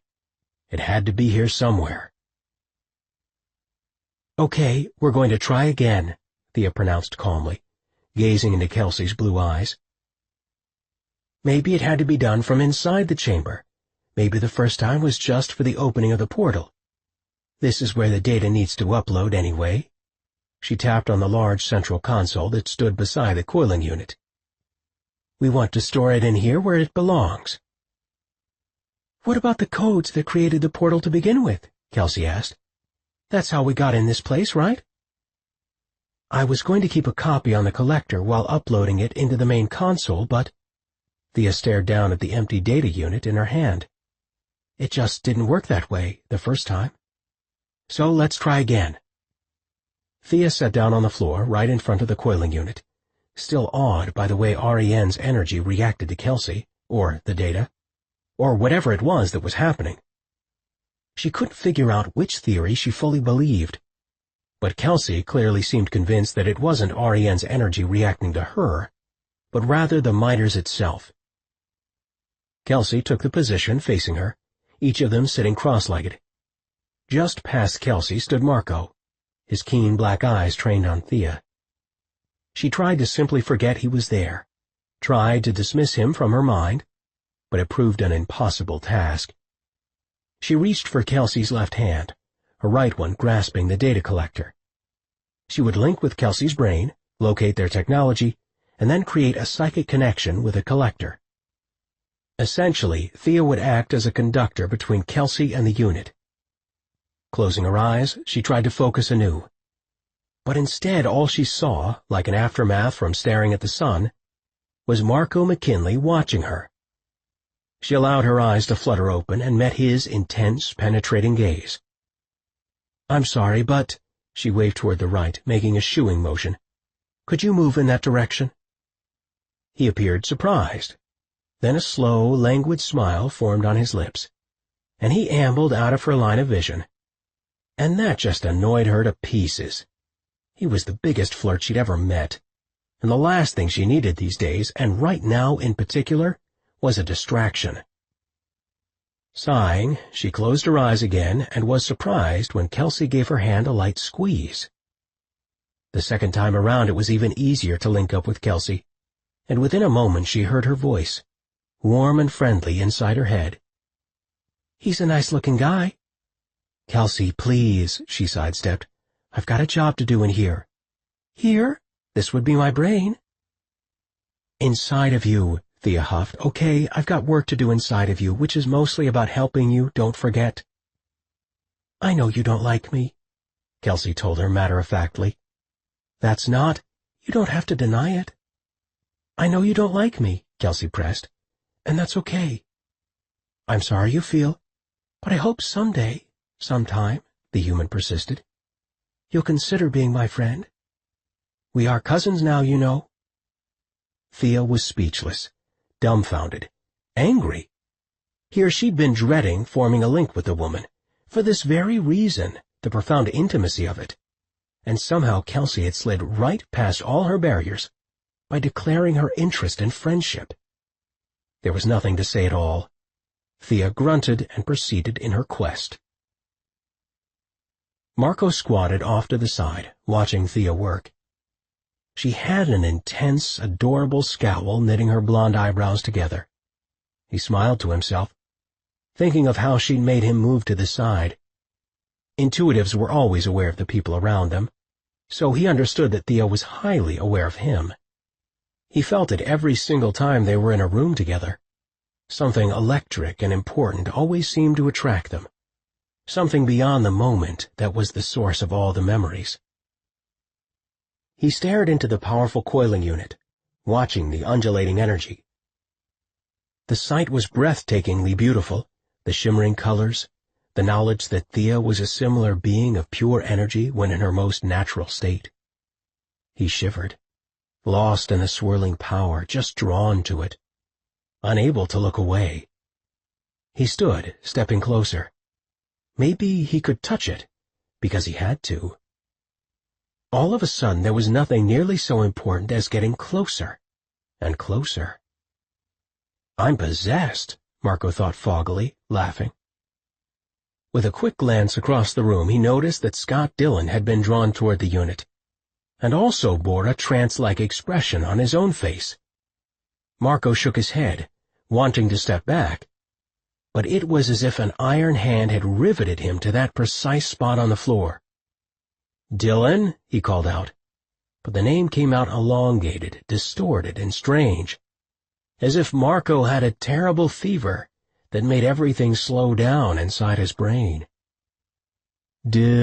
It had to be here somewhere. "Okay, we're going to try again," Thea pronounced calmly, gazing into Kelsey's blue eyes. "Maybe it had to be done from inside the chamber. Maybe the first time was just for the opening of the portal. This is where the data needs to upload anyway." She tapped on the large central console that stood beside the coiling unit. "We want to store it in here where it belongs." "What about the codes that created the portal to begin with?" Kelsey asked. "That's how we got in this place, right?" "I was going to keep a copy on the collector while uploading it into the main console, but—" Thea stared down at the empty data unit in her hand. "It just didn't work that way the first time. So let's try again." Thea sat down on the floor right in front of the coiling unit, still awed by the way Ariane's energy reacted to Kelsey, or the data, or whatever it was that was happening. She couldn't figure out which theory she fully believed, but Kelsey clearly seemed convinced that it wasn't Ariane's energy reacting to her, but rather the Midas itself. Kelsey took the position facing her, each of them sitting cross-legged. Just past Kelsey stood Marco, his keen black eyes trained on Thea. She tried to simply forget he was there, tried to dismiss him from her mind, but it proved an impossible task. She reached for Kelsey's left hand, her right one grasping the data collector. She would link with Kelsey's brain, locate their technology, and then create a psychic connection with the collector. Essentially, Thea would act as a conductor between Kelsey and the unit. Closing her eyes, she tried to focus anew. But instead all she saw, like an aftermath from staring at the sun, was Marco McKinley watching her. She allowed her eyes to flutter open and met his intense, penetrating gaze. I'm sorry, but—" she waved toward the right, making a shooing motion. "Could you move in that direction?" He appeared surprised. Then a slow, languid smile formed on his lips, and he ambled out of her line of vision. And that just annoyed her to pieces. He was the biggest flirt she'd ever met, and the last thing she needed these days, and right now in particular, was a distraction. Sighing, she closed her eyes again and was surprised when Kelsey gave her hand a light squeeze. The second time around it was even easier to link up with Kelsey, and within a moment she heard her voice, warm and friendly inside her head. "He's a nice-looking guy." "Kelsey, please," she sidestepped. "I've got a job to do in here." "Here? This would be my brain." "Inside of you," Thea huffed. "Okay, I've got work to do inside of you, which is mostly about helping you, don't forget." "I know you don't like me," Kelsey told her matter-of-factly. "That's not. You don't have to deny it." "I know you don't like me," Kelsey pressed, "and that's okay." "I'm sorry you feel, but I hope someday, sometime," the human persisted, "you'll consider being my friend. We are cousins now, you know." Thea was speechless, dumbfounded, angry. Here she'd been dreading forming a link with the woman, for this very reason, the profound intimacy of it. And somehow Kelsey had slid right past all her barriers by declaring her interest in friendship. There was nothing to say at all. Thea grunted and proceeded in her quest. Marco squatted off to the side, watching Thea work. She had an intense, adorable scowl knitting her blonde eyebrows together. He smiled to himself, thinking of how she'd made him move to the side. Intuitives were always aware of the people around them, so he understood that Thea was highly aware of him. He felt it every single time they were in a room together. Something electric and important always seemed to attract them. Something beyond the moment that was the source of all the memories. He stared into the powerful coiling unit, watching the undulating energy. The sight was breathtakingly beautiful, the shimmering colors, the knowledge that Thea was a similar being of pure energy when in her most natural state. He shivered, lost in the swirling power, just drawn to it, unable to look away. He stood, stepping closer. Maybe he could touch it, because he had to. All of a sudden there was nothing nearly so important as getting closer, and closer. "I'm possessed," Marco thought foggily, laughing. With a quick glance across the room, he noticed that Scott Dillon had been drawn toward the unit, and also bore a trance-like expression on his own face. Marco shook his head, wanting to step back, but it was as if an iron hand had riveted him to that precise spot on the floor. "Dillon," he called out, but the name came out elongated, distorted, and strange, as if Marco had a terrible fever that made everything slow down inside his brain. "Dillon,"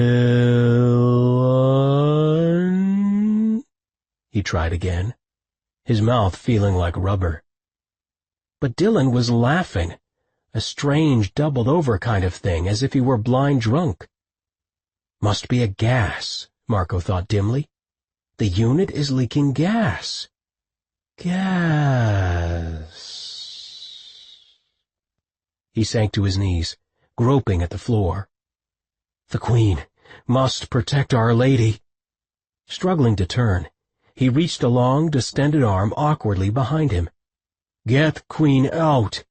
he tried again, his mouth feeling like rubber. But Dillon was laughing, a strange doubled-over kind of thing, as if he were blind drunk. Must be a gas, Marco thought dimly. The unit is leaking gas. Gas. He sank to his knees, groping at the floor. The Queen must protect Our Lady. Struggling to turn, he reached a long, distended arm awkwardly behind him. "Get Queen out!"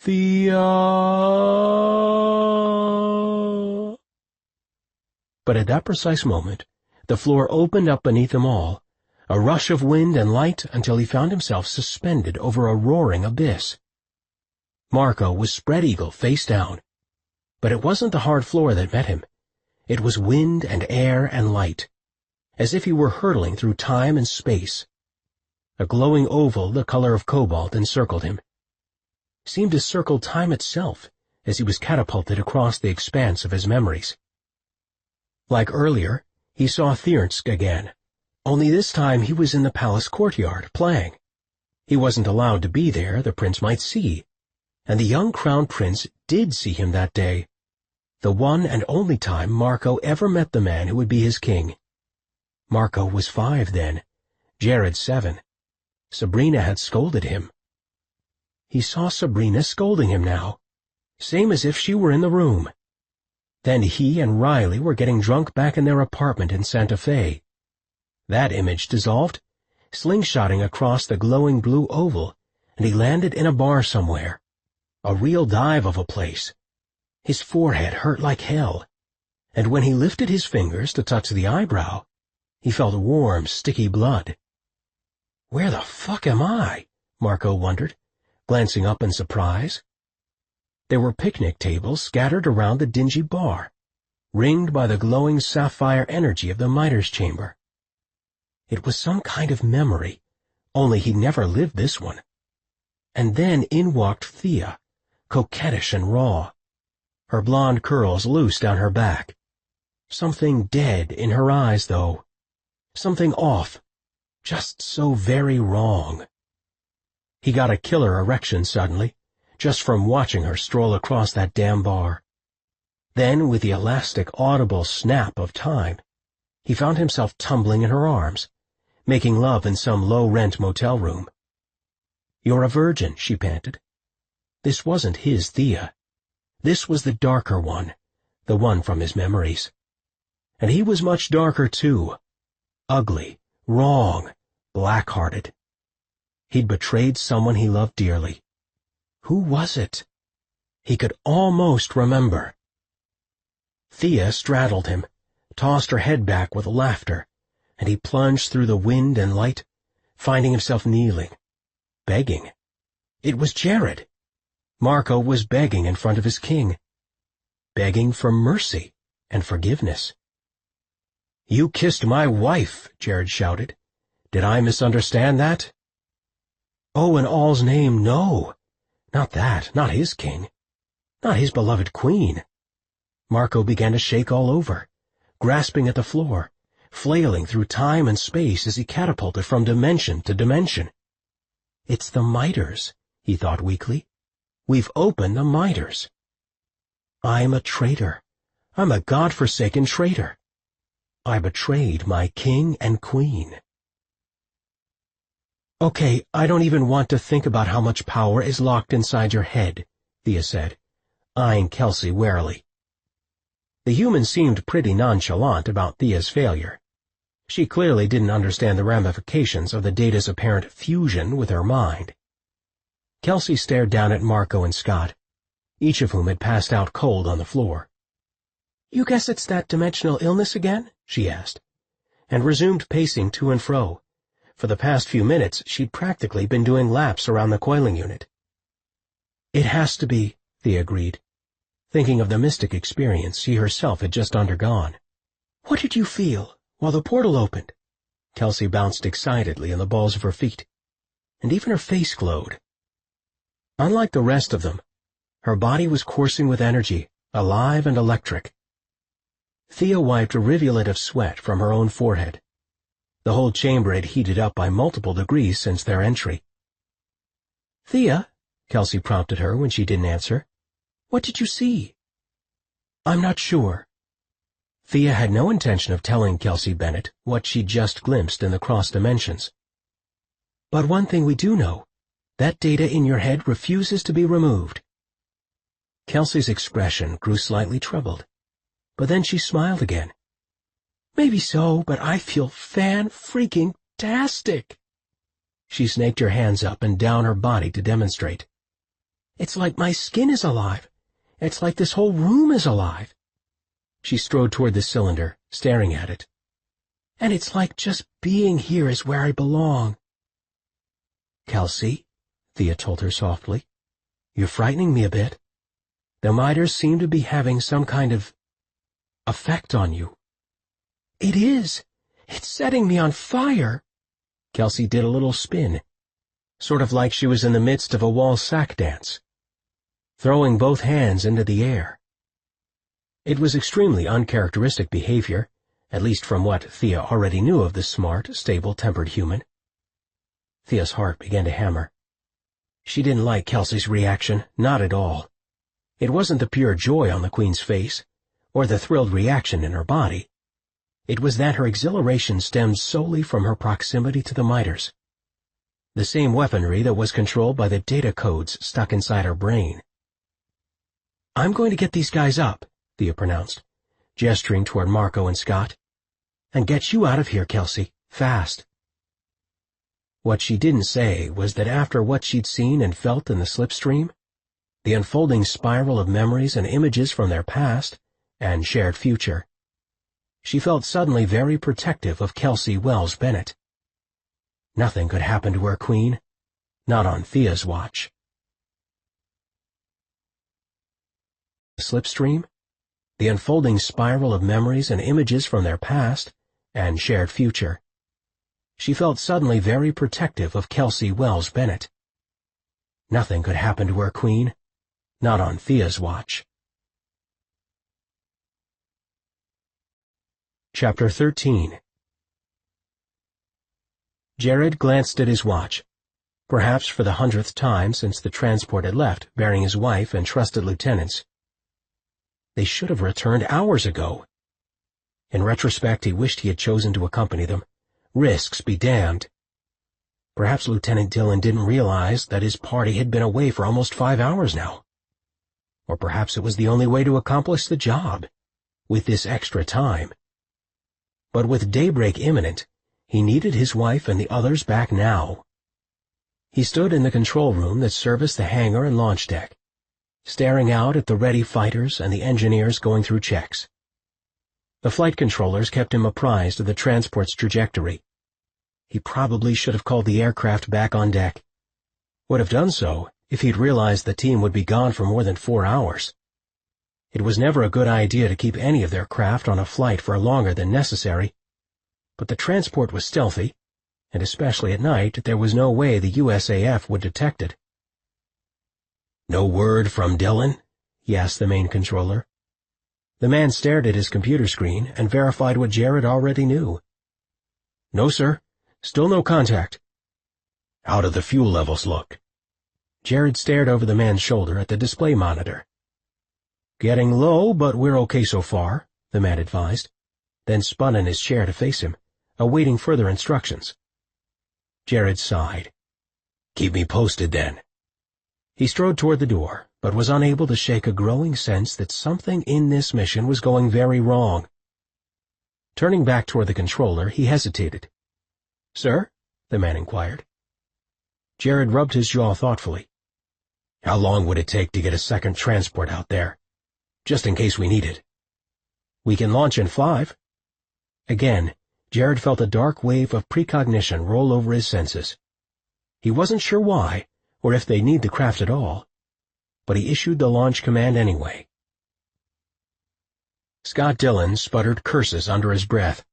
Thea! But at that precise moment, the floor opened up beneath them all, a rush of wind and light until he found himself suspended over a roaring abyss. Marco was spread-eagle, face down. But it wasn't the hard floor that met him. It was wind and air and light, as if he were hurtling through time and space. A glowing oval the color of cobalt encircled him. Seemed to circle time itself as he was catapulted across the expanse of his memories. Like earlier, he saw Thirsk again, only this time he was in the palace courtyard, playing. He wasn't allowed to be there, the prince might see, and the young crown prince did see him that day. The one and only time Marco ever met the man who would be his king. Marco was 5 then, Jared 7. Sabrina had scolded him. He saw Sabrina scolding him now, same as if she were in the room. Then he and Riley were getting drunk back in their apartment in Santa Fe. That image dissolved, slingshotting across the glowing blue oval, and he landed in a bar somewhere. A real dive of a place. His forehead hurt like hell, and when he lifted his fingers to touch the eyebrow, he felt warm, sticky blood. "Where the fuck am I?" Marco wondered, glancing up in surprise. There were picnic tables scattered around the dingy bar, ringed by the glowing sapphire energy of the Mitres chamber. It was some kind of memory, only he'd never lived this one. And then in walked Thea, coquettish and raw, her blonde curls loose down her back. Something dead in her eyes, though. Something off, just so very wrong. He got a killer erection suddenly, just from watching her stroll across that damn bar. Then, with the elastic, audible snap of time, he found himself tumbling in her arms, making love in some low-rent motel room. "You're a virgin," she panted. This wasn't his Thea. This was the darker one, the one from his memories. And he was much darker, too. Ugly, wrong, black-hearted. He'd betrayed someone he loved dearly. Who was it? He could almost remember. Thea straddled him, tossed her head back with laughter, and he plunged through the wind and light, finding himself kneeling, begging. It was Jared. Marco was begging in front of his king, begging for mercy and forgiveness. "You kissed my wife," Jared shouted. "Did I misunderstand that?" "Oh, in all's name, no. Not that, not his king. Not his beloved queen." Marco began to shake all over, grasping at the floor, flailing through time and space as he catapulted from dimension to dimension. "It's the Mitres," he thought weakly. "We've opened the Mitres. I'm a traitor. I'm a God-forsaken traitor. I betrayed my king and queen." "Okay, I don't even want to think about how much power is locked inside your head," Thea said, eyeing Kelsey warily. The human seemed pretty nonchalant about Thea's failure. She clearly didn't understand the ramifications of the data's apparent fusion with her mind. Kelsey stared down at Marco and Scott, each of whom had passed out cold on the floor. "You guess it's that dimensional illness again?" she asked, and resumed pacing to and fro. For the past few minutes, she'd practically been doing laps around the coiling unit. "It has to be," Thea agreed, thinking of the mystic experience she herself had just undergone. "What did you feel while the portal opened?" Kelsey bounced excitedly in the balls of her feet, and even her face glowed. Unlike the rest of them, her body was coursing with energy, alive and electric. Thea wiped a rivulet of sweat from her own forehead. The whole chamber had heated up by multiple degrees since their entry. "Thea," Kelsey prompted her when she didn't answer, "what did you see?" "I'm not sure." Thea had no intention of telling Kelsey Bennett what she'd just glimpsed in the cross dimensions. "But one thing we do know, that data in your head refuses to be removed." Kelsey's expression grew slightly troubled, but then she smiled again. "Maybe so, but I feel fan-freaking-tastic." She snaked her hands up and down her body to demonstrate. "It's like my skin is alive. It's like this whole room is alive." She strode toward the cylinder, staring at it. "And it's like just being here is where I belong." "Kelsey," Thea told her softly, "you're frightening me a bit. The Mitres seem to be having some kind of effect on you." "It is. It's setting me on fire." Kelsey did a little spin, sort of like she was in the midst of a wall sack dance, throwing both hands into the air. It was extremely uncharacteristic behavior, at least from what Thea already knew of the smart, stable-tempered human. Thea's heart began to hammer. She didn't like Kelsey's reaction, not at all. It wasn't the pure joy on the Queen's face, or the thrilled reaction in her body. It was that her exhilaration stemmed solely from her proximity to the miters, the same weaponry that was controlled by the data codes stuck inside her brain. "I'm going to get these guys up," Thea pronounced, gesturing toward Marco and Scott. "And get you out of here, Kelsey, fast." What she didn't say was that after what she'd seen and felt in the slipstream, the unfolding spiral of memories and images from their past and shared future, she felt suddenly very protective of Kelsey Wells Bennett. Nothing could happen to her queen, not on Thea's watch. Slipstream, the unfolding spiral of memories and images from their past and shared future. She felt suddenly very protective of Kelsey Wells Bennett. Nothing could happen to her queen, not on Thea's watch. Chapter 13. Jared glanced at his watch, perhaps for the 100th time since the transport had left, bearing his wife and trusted lieutenants. They should have returned hours ago. In retrospect, he wished he had chosen to accompany them. Risks be damned. Perhaps Lieutenant Dillon didn't realize that his party had been away for almost 5 hours now. Or perhaps it was the only way to accomplish the job, with this extra time. But with daybreak imminent, he needed his wife and the others back now. He stood in the control room that serviced the hangar and launch deck, staring out at the ready fighters and the engineers going through checks. The flight controllers kept him apprised of the transport's trajectory. He probably should have called the aircraft back on deck. Would have done so if he'd realized the team would be gone for more than 4 hours. It was never a good idea to keep any of their craft on a flight for longer than necessary, but the transport was stealthy, and especially at night there was no way the USAF would detect it. "No word from Dillon?" he asked the main controller. The man stared at his computer screen and verified what Jared already knew. "No, sir. Still no contact." "How do the fuel levels look?" Jared stared over the man's shoulder at the display monitor. "Getting low, but we're okay so far," the man advised, then spun in his chair to face him, awaiting further instructions. Jared sighed. "Keep me posted, then." He strode toward the door, but was unable to shake a growing sense that something in this mission was going very wrong. Turning back toward the controller, he hesitated. "Sir?" the man inquired. Jared rubbed his jaw thoughtfully. "How long would it take to get a second transport out there? Just in case we need it." "We can launch in 5. Again, Jared felt a dark wave of precognition roll over his senses. He wasn't sure why, or if they need the craft at all, but he issued the launch command anyway. Scott Dillon sputtered curses under his breath,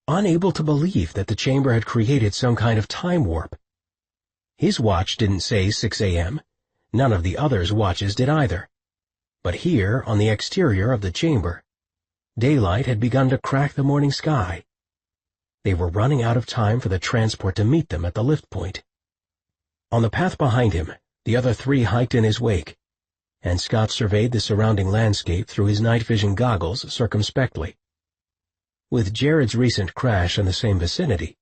unable to believe that the chamber had created some kind of time warp. His watch didn't say 6 a.m., none of the others' watches did either. But here, on the exterior of the chamber, daylight had begun to crack the morning sky. They were running out of time for the transport to meet them at the lift point. On the path behind him, the other 3 hiked in his wake, and Scott surveyed the surrounding landscape through his night vision goggles circumspectly. With Jared's recent crash in the same vicinity,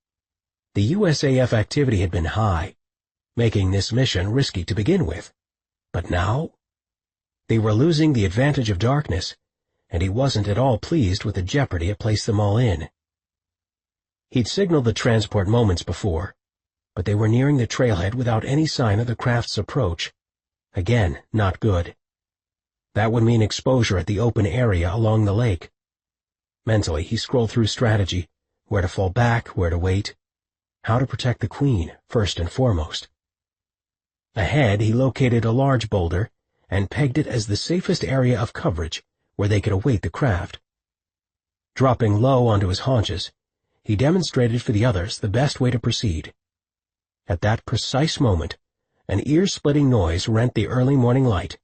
the USAF activity had been high, making this mission risky to begin with. But now? They were losing the advantage of darkness, and he wasn't at all pleased with the jeopardy it placed them all in. He'd signaled the transport moments before, but they were nearing the trailhead without any sign of the craft's approach. Again, not good. That would mean exposure at the open area along the lake. Mentally, he scrolled through strategy, where to fall back, where to wait, how to protect the Queen, first and foremost. Ahead, he located a large boulder and pegged it as the safest area of coverage where they could await the craft. Dropping low onto his haunches, he demonstrated for the others the best way to proceed. At that precise moment, an ear-splitting noise rent the early morning light.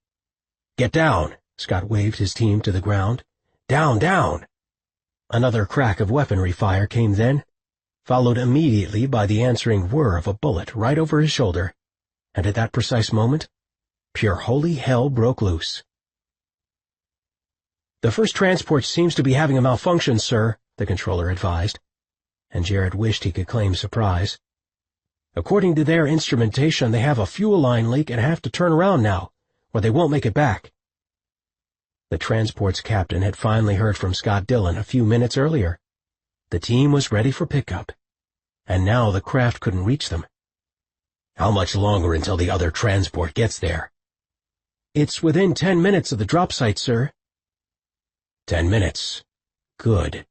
"Get down!" Scott waved his team to the ground. "Down, down!" Another crack of weaponry fire came then, followed immediately by the answering whir of a bullet right over his shoulder, and at that precise moment, pure holy hell broke loose. "The first transport seems to be having a malfunction, sir," the controller advised, and Jared wished he could claim surprise. "According to their instrumentation, they have a fuel line leak and have to turn around now, or they won't make it back." The transport's captain had finally heard from Scott Dillon a few minutes earlier. The team was ready for pickup, and now the craft couldn't reach them. "How much longer until the other transport gets there?" "It's within 10 minutes of the drop site, sir." 10 minutes. Good.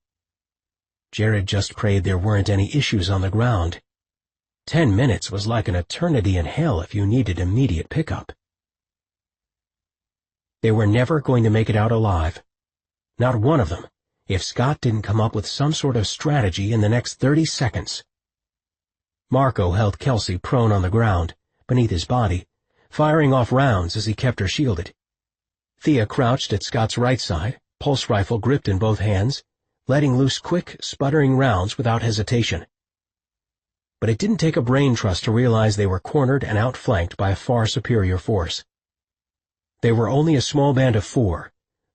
Jared just prayed there weren't any issues on the ground. 10 minutes was like an eternity in hell if you needed immediate pickup. They were never going to make it out alive. Not one of them, if Scott didn't come up with some sort of strategy in the next 30 seconds. Marco held Kelsey prone on the ground, beneath his body, firing off rounds as he kept her shielded. Thea crouched at Scott's right side, pulse rifle gripped in both hands, letting loose quick, sputtering rounds without hesitation. But it didn't take a brain trust to realize they were cornered and outflanked by a far superior force. They were only a small band of 4.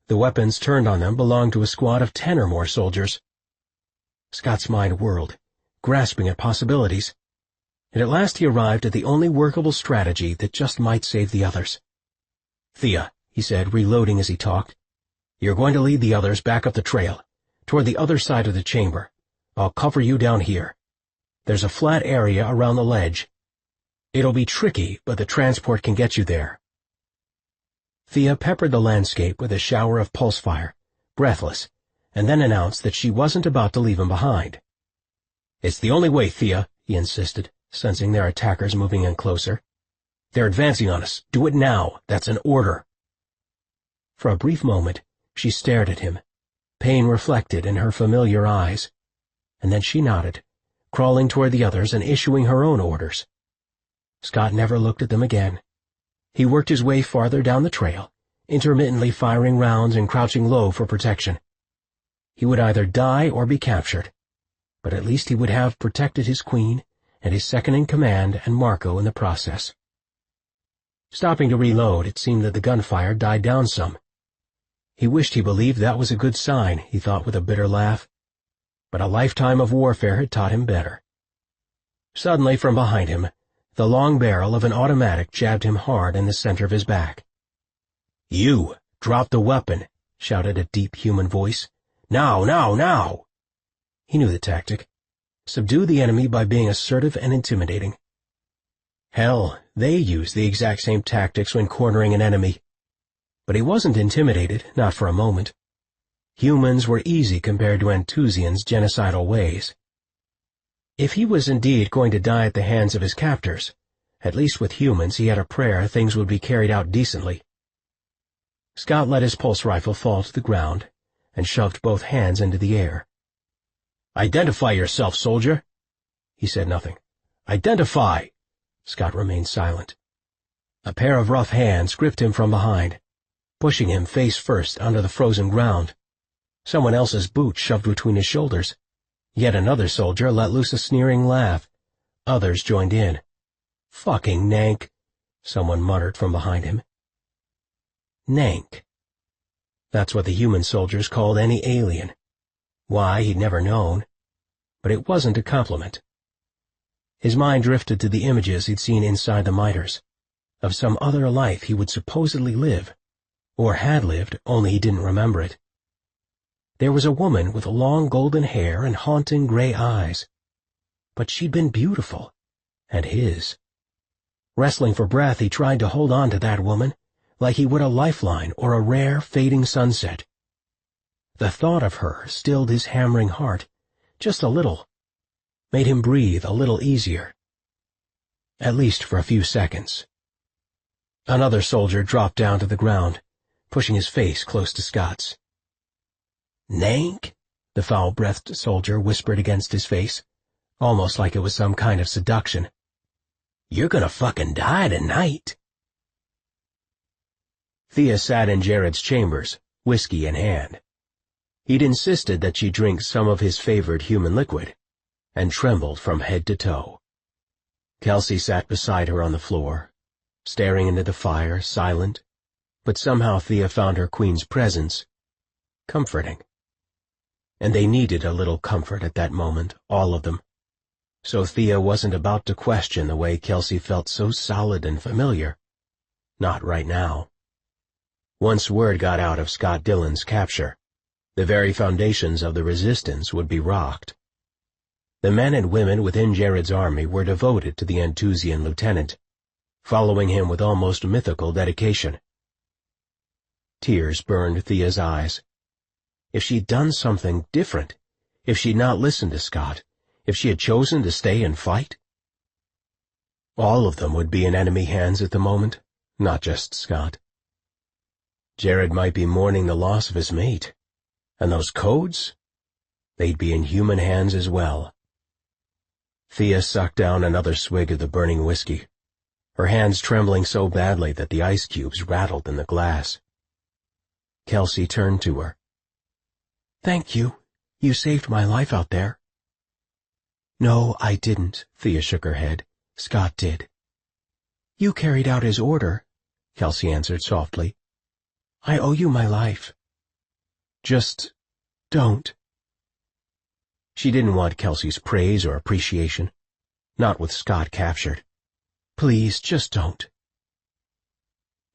The weapons turned on them belonged to a squad of 10 or more soldiers. Scott's mind whirled, grasping at possibilities, and at last he arrived at the only workable strategy that just might save the others. "Thea," he said, reloading as he talked, "you're going to lead the others back up the trail, toward the other side of the chamber. I'll cover you down here. There's a flat area around the ledge. It'll be tricky, but the transport can get you there." Thea peppered the landscape with a shower of pulse fire, breathless, and then announced that she wasn't about to leave him behind. "It's the only way, Thea," he insisted, sensing their attackers moving in closer. "They're advancing on us. Do it now. That's an order." For a brief moment, she stared at him, pain reflected in her familiar eyes, and then she nodded, crawling toward the others and issuing her own orders. Scott never looked at them again. He worked his way farther down the trail, intermittently firing rounds and crouching low for protection. He would either die or be captured, but at least he would have protected his queen and his second-in-command and Marco in the process. Stopping to reload, it seemed that the gunfire died down some. He wished he believed that was a good sign, he thought with a bitter laugh, but a lifetime of warfare had taught him better. Suddenly, from behind him, the long barrel of an automatic jabbed him hard in the center of his back. "You, drop the weapon," shouted a deep human voice. "Now, now, now!" He knew the tactic. Subdue the enemy by being assertive and intimidating. Hell, they used the exact same tactics when cornering an enemy. But he wasn't intimidated, not for a moment. Humans were easy compared to Anthusians' genocidal ways. If he was indeed going to die at the hands of his captors, at least with humans he had a prayer things would be carried out decently. Scott let his pulse rifle fall to the ground and shoved both hands into the air. "Identify yourself, soldier." He said nothing. "Identify." Scott remained silent. A pair of rough hands gripped him from behind, pushing him face first under the frozen ground. Someone else's boot shoved between his shoulders. Yet another soldier let loose a sneering laugh. Others joined in. "Fucking Nank," someone muttered from behind him. Nank. That's what the human soldiers called any alien. Why, he'd never known. But it wasn't a compliment. His mind drifted to the images he'd seen inside the miters, of some other life he would supposedly live, or had lived, only he didn't remember it. There was a woman with long golden hair and haunting gray eyes. But she'd been beautiful, and his. Wrestling for breath, he tried to hold on to that woman, like he would a lifeline or a rare, fading sunset. The thought of her stilled his hammering heart, just a little, made him breathe a little easier. At least for a few seconds. Another soldier dropped down to the ground, pushing his face close to Scott's. "Nank?" the foul-breathed soldier whispered against his face, almost like it was some kind of seduction. "You're gonna fucking die tonight." Thea sat in Jared's chambers, whiskey in hand. He'd insisted that she drink some of his favored human liquid, and trembled from head to toe. Kelsey sat beside her on the floor, staring into the fire, silent, but somehow Thea found her queen's presence comforting. And they needed a little comfort at that moment, all of them. So Thea wasn't about to question the way Kelsey felt so solid and familiar. Not right now. Once word got out of Scott Dillon's capture, the very foundations of the resistance would be rocked. The men and women within Jared's army were devoted to the Antusian lieutenant, following him with almost mythical dedication. Tears burned Thea's eyes. If she'd done something different, if she'd not listened to Scott, if she had chosen to stay and fight, all of them would be in enemy hands at the moment, not just Scott. Jared might be mourning the loss of his mate, and those codes, they'd be in human hands as well. Thea sucked down another swig of the burning whiskey, her hands trembling so badly that the ice cubes rattled in the glass. Kelsey turned to her. "Thank you. You saved my life out there." "No, I didn't," Thea shook her head. "Scott did." "You carried out his order," Kelsey answered softly. "I owe you my life. Just don't." She didn't want Kelsey's praise or appreciation, not with Scott captured. "Please, just don't."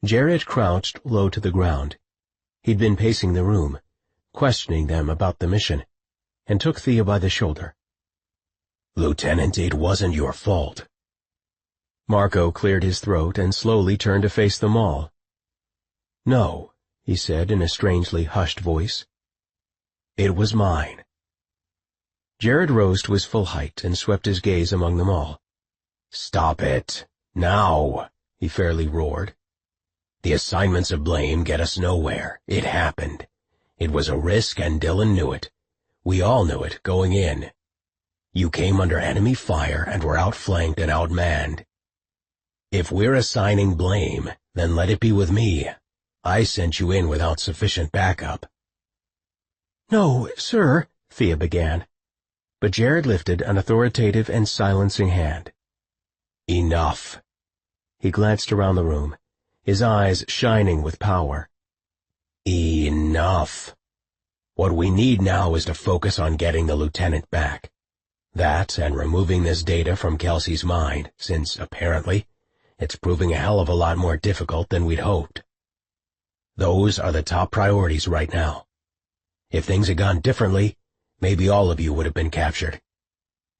Jared crouched low to the ground. He'd been pacing the room, questioning them about the mission, and took Thea by the shoulder. "Lieutenant, it wasn't your fault." Marco cleared his throat and slowly turned to face them all. "No," he said in a strangely hushed voice. "It was mine." Jared rose to his full height and swept his gaze among them all. "Stop it. Now," he fairly roared. "The assignments of blame get us nowhere. It happened. It was a risk and Dillon knew it. We all knew it going in. You came under enemy fire and were outflanked and outmanned. If we're assigning blame, then let it be with me. I sent you in without sufficient backup." "No, sir," Thea began, but Jared lifted an authoritative and silencing hand. "Enough." He glanced around the room, his eyes shining with power. "Enough. What we need now is to focus on getting the lieutenant back. That and removing this data from Kelsey's mind, since, apparently, it's proving a hell of a lot more difficult than we'd hoped. Those are the top priorities right now. If things had gone differently, maybe all of you would have been captured.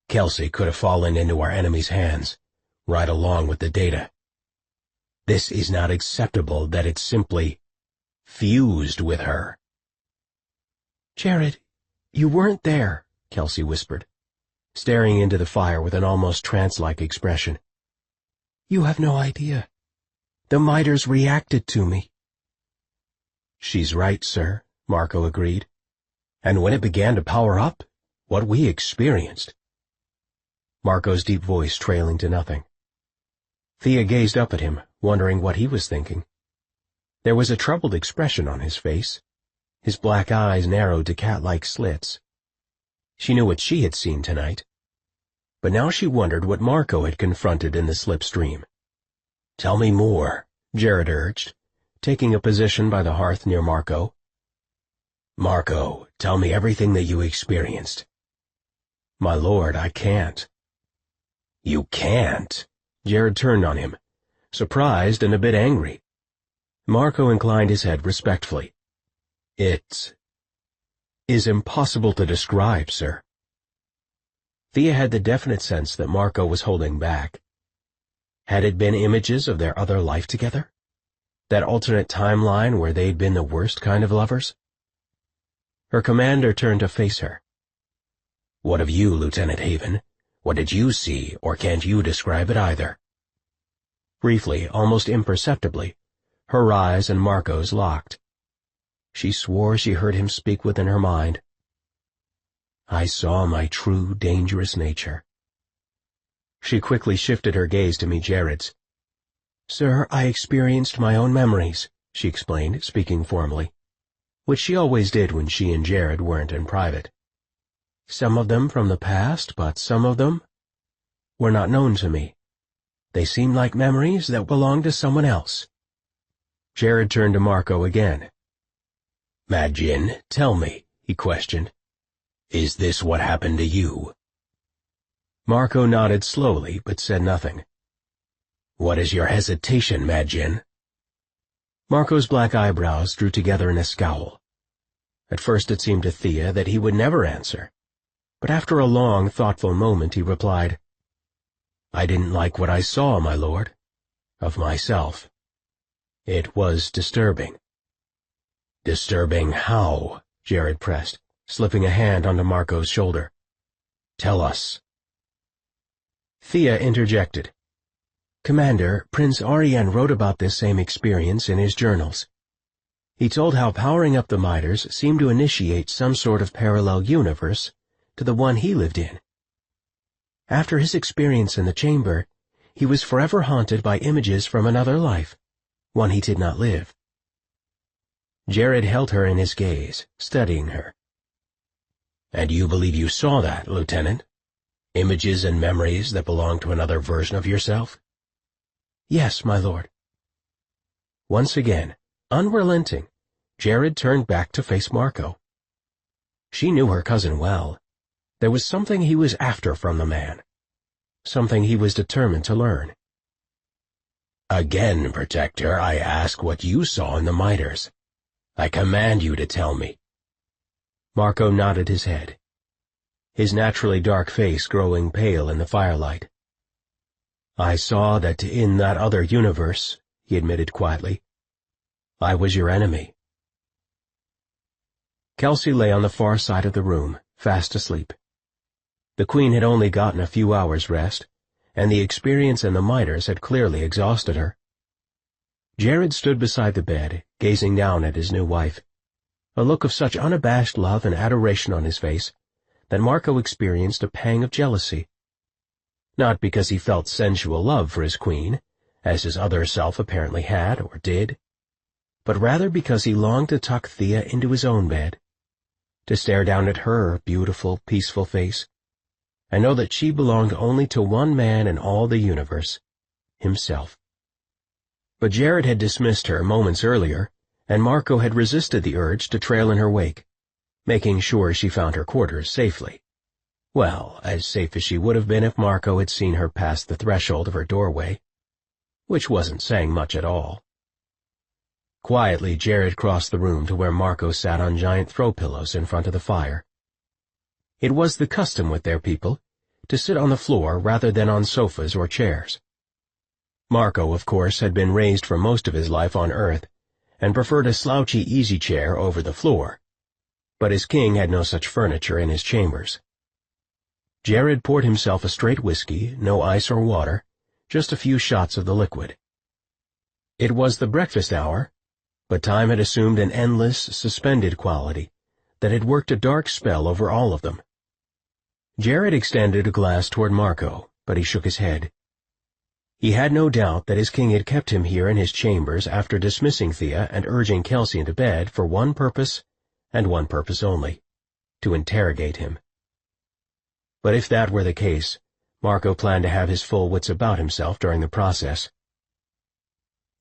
Kelsey could have fallen into our enemy's hands, right along with the data. This is not acceptable that it's simply fused with her." "Jared, you weren't there," Kelsey whispered, staring into the fire with an almost trance-like expression. "You have no idea. The miters reacted to me." "She's right, sir," Marco agreed. "And when it began to power up, what we experienced." Marco's deep voice trailing to nothing. Thea gazed up at him, wondering what he was thinking. There was a troubled expression on his face. His black eyes narrowed to cat-like slits. She knew what she had seen tonight. But now she wondered what Marco had confronted in the slipstream. "Tell me more," Jared urged, taking a position by the hearth near Marco. "Marco, tell me everything that you experienced." "My lord, I can't." "You can't?" Jared turned on him, surprised and a bit angry. Marco inclined his head respectfully. "It is impossible to describe, sir." Thea had the definite sense that Marco was holding back. Had it been images of their other life together? That alternate timeline where they'd been the worst kind of lovers? Her commander turned to face her. "What of you, Lieutenant Haven? What did you see, or can't you describe it either?" Briefly, almost imperceptibly, her eyes and Marco's locked. She swore she heard him speak within her mind. "I saw my true, dangerous nature." She quickly shifted her gaze to meet Jared's. "Sir, I experienced my own memories," she explained, speaking formally, which she always did when she and Jared weren't in private. "Some of them from the past, but some of them were not known to me. They seemed like memories that belonged to someone else." Jared turned to Marco again. "Madjin, tell me," he questioned. "Is this what happened to you?" Marco nodded slowly, but said nothing. "What is your hesitation, Madjin?" Marco's black eyebrows drew together in a scowl. At first it seemed to Thea that he would never answer, but after a long, thoughtful moment he replied, "I didn't like what I saw, my lord. Of myself. It was disturbing." "Disturbing how?" Jared pressed, slipping a hand onto Marco's shoulder. "Tell us." Thea interjected. "Commander, Prince Ariane wrote about this same experience in his journals. He told how powering up the miters seemed to initiate some sort of parallel universe to the one he lived in. After his experience in the chamber, he was forever haunted by images from another life, one he did not live." Jared held her in his gaze, studying her. "And you believe you saw that, Lieutenant? Images and memories that belong to another version of yourself?" "Yes, my lord." Once again, unrelenting, Jared turned back to face Marco. She knew her cousin well. There was something he was after from the man. Something he was determined to learn. "Again, Protector, I ask what you saw in the miters. I command you to tell me." Marco nodded his head, his naturally dark face growing pale in the firelight. "I saw that in that other universe," he admitted quietly, "I was your enemy." Kelsey lay on the far side of the room, fast asleep. The Queen had only gotten a few hours' rest, and the experience in the miters had clearly exhausted her. Jared stood beside the bed, gazing down at his new wife, a look of such unabashed love and adoration on his face that Marco experienced a pang of jealousy. Not because he felt sensual love for his queen, as his other self apparently had or did, but rather because he longed to tuck Thea into his own bed, to stare down at her beautiful, peaceful face, and know that she belonged only to one man in all the universe, himself. But Jared had dismissed her moments earlier, and Marco had resisted the urge to trail in her wake, making sure she found her quarters safely. Well, as safe as she would have been if Marco had seen her pass the threshold of her doorway, which wasn't saying much at all. Quietly, Jared crossed the room to where Marco sat on giant throw pillows in front of the fire. It was the custom with their people to sit on the floor rather than on sofas or chairs. Marco, of course, had been raised for most of his life on Earth, and preferred a slouchy easy chair over the floor, but his king had no such furniture in his chambers. Jared poured himself a straight whiskey, no ice or water, just a few shots of the liquid. It was the breakfast hour, but time had assumed an endless, suspended quality that had worked a dark spell over all of them. Jared extended a glass toward Marco, but he shook his head. He had no doubt that his king had kept him here in his chambers after dismissing Thea and urging Kelsey into bed for one purpose, and one purpose only, to interrogate him. But if that were the case, Marco planned to have his full wits about himself during the process.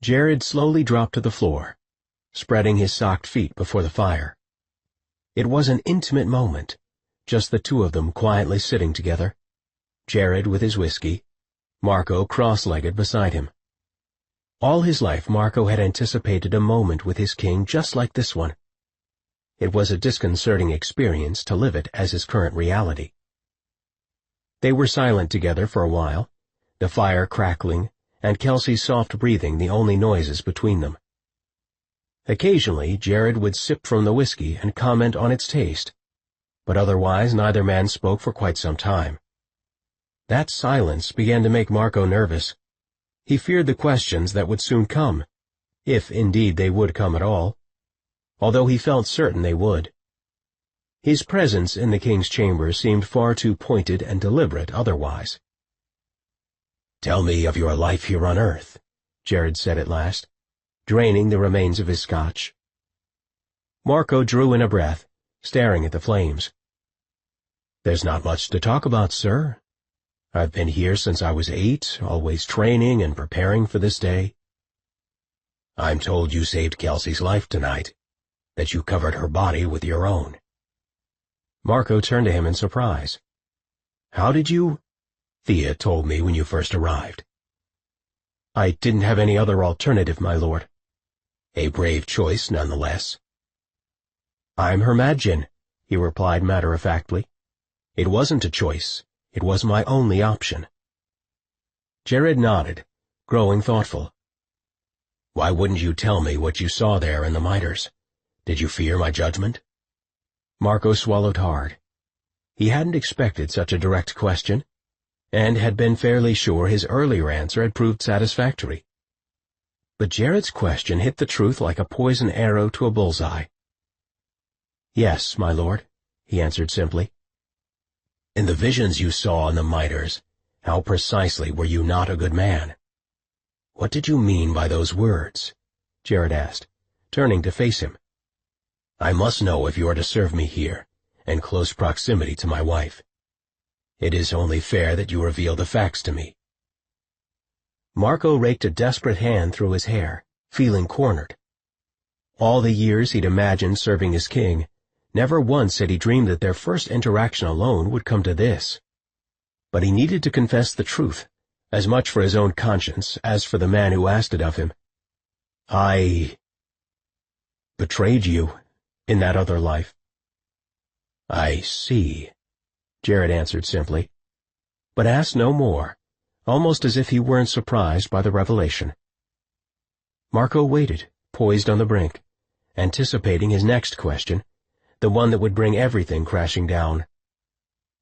Jared slowly dropped to the floor, spreading his socked feet before the fire. It was an intimate moment, just the two of them quietly sitting together, Jared with his whiskey, Marco cross-legged beside him. All his life Marco had anticipated a moment with his king just like this one. It was a disconcerting experience to live it as his current reality. They were silent together for a while, the fire crackling, and Kelsey's soft breathing the only noises between them. Occasionally, Jared would sip from the whiskey and comment on its taste, but otherwise neither man spoke for quite some time. That silence began to make Marco nervous. He feared the questions that would soon come, if indeed they would come at all, although he felt certain they would. His presence in the king's chamber seemed far too pointed and deliberate otherwise. "Tell me of your life here on Earth," Jared said at last, draining the remains of his scotch. Marco drew in a breath, staring at the flames. "There's not much to talk about, sir. I've been here since I was 8, always training and preparing for this day." "I'm told you saved Kelsey's life tonight. that you covered her body with your own. Marco turned to him in surprise. How did you? Thea told me when you first arrived. I didn't have any other alternative, my lord. A brave choice, nonetheless. I'm her Madjin, he replied matter-of-factly. It wasn't a choice. It was my only option. Jared nodded, growing thoughtful. Why wouldn't you tell me what you saw there in the miters? Did you fear my judgment? Marco swallowed hard. He hadn't expected such a direct question, and had been fairly sure his earlier answer had proved satisfactory. But Jared's question hit the truth like a poison arrow to a bullseye. Yes, my lord, he answered simply. In the visions you saw in the miters, how precisely were you not a good man? What did you mean by those words? Jared asked, turning to face him. I must know if you are to serve me here, in close proximity to my wife. It is only fair that you reveal the facts to me. Marco raked a desperate hand through his hair, feeling cornered. All the years he'd imagined serving his king, never once had he dreamed that their first interaction alone would come to this. But he needed to confess the truth, as much for his own conscience as for the man who asked it of him. I betrayed you in that other life. I see, Jared answered simply, but asked no more, almost as if he weren't surprised by the revelation. Marco waited, poised on the brink, anticipating his next question, the one that would bring everything crashing down.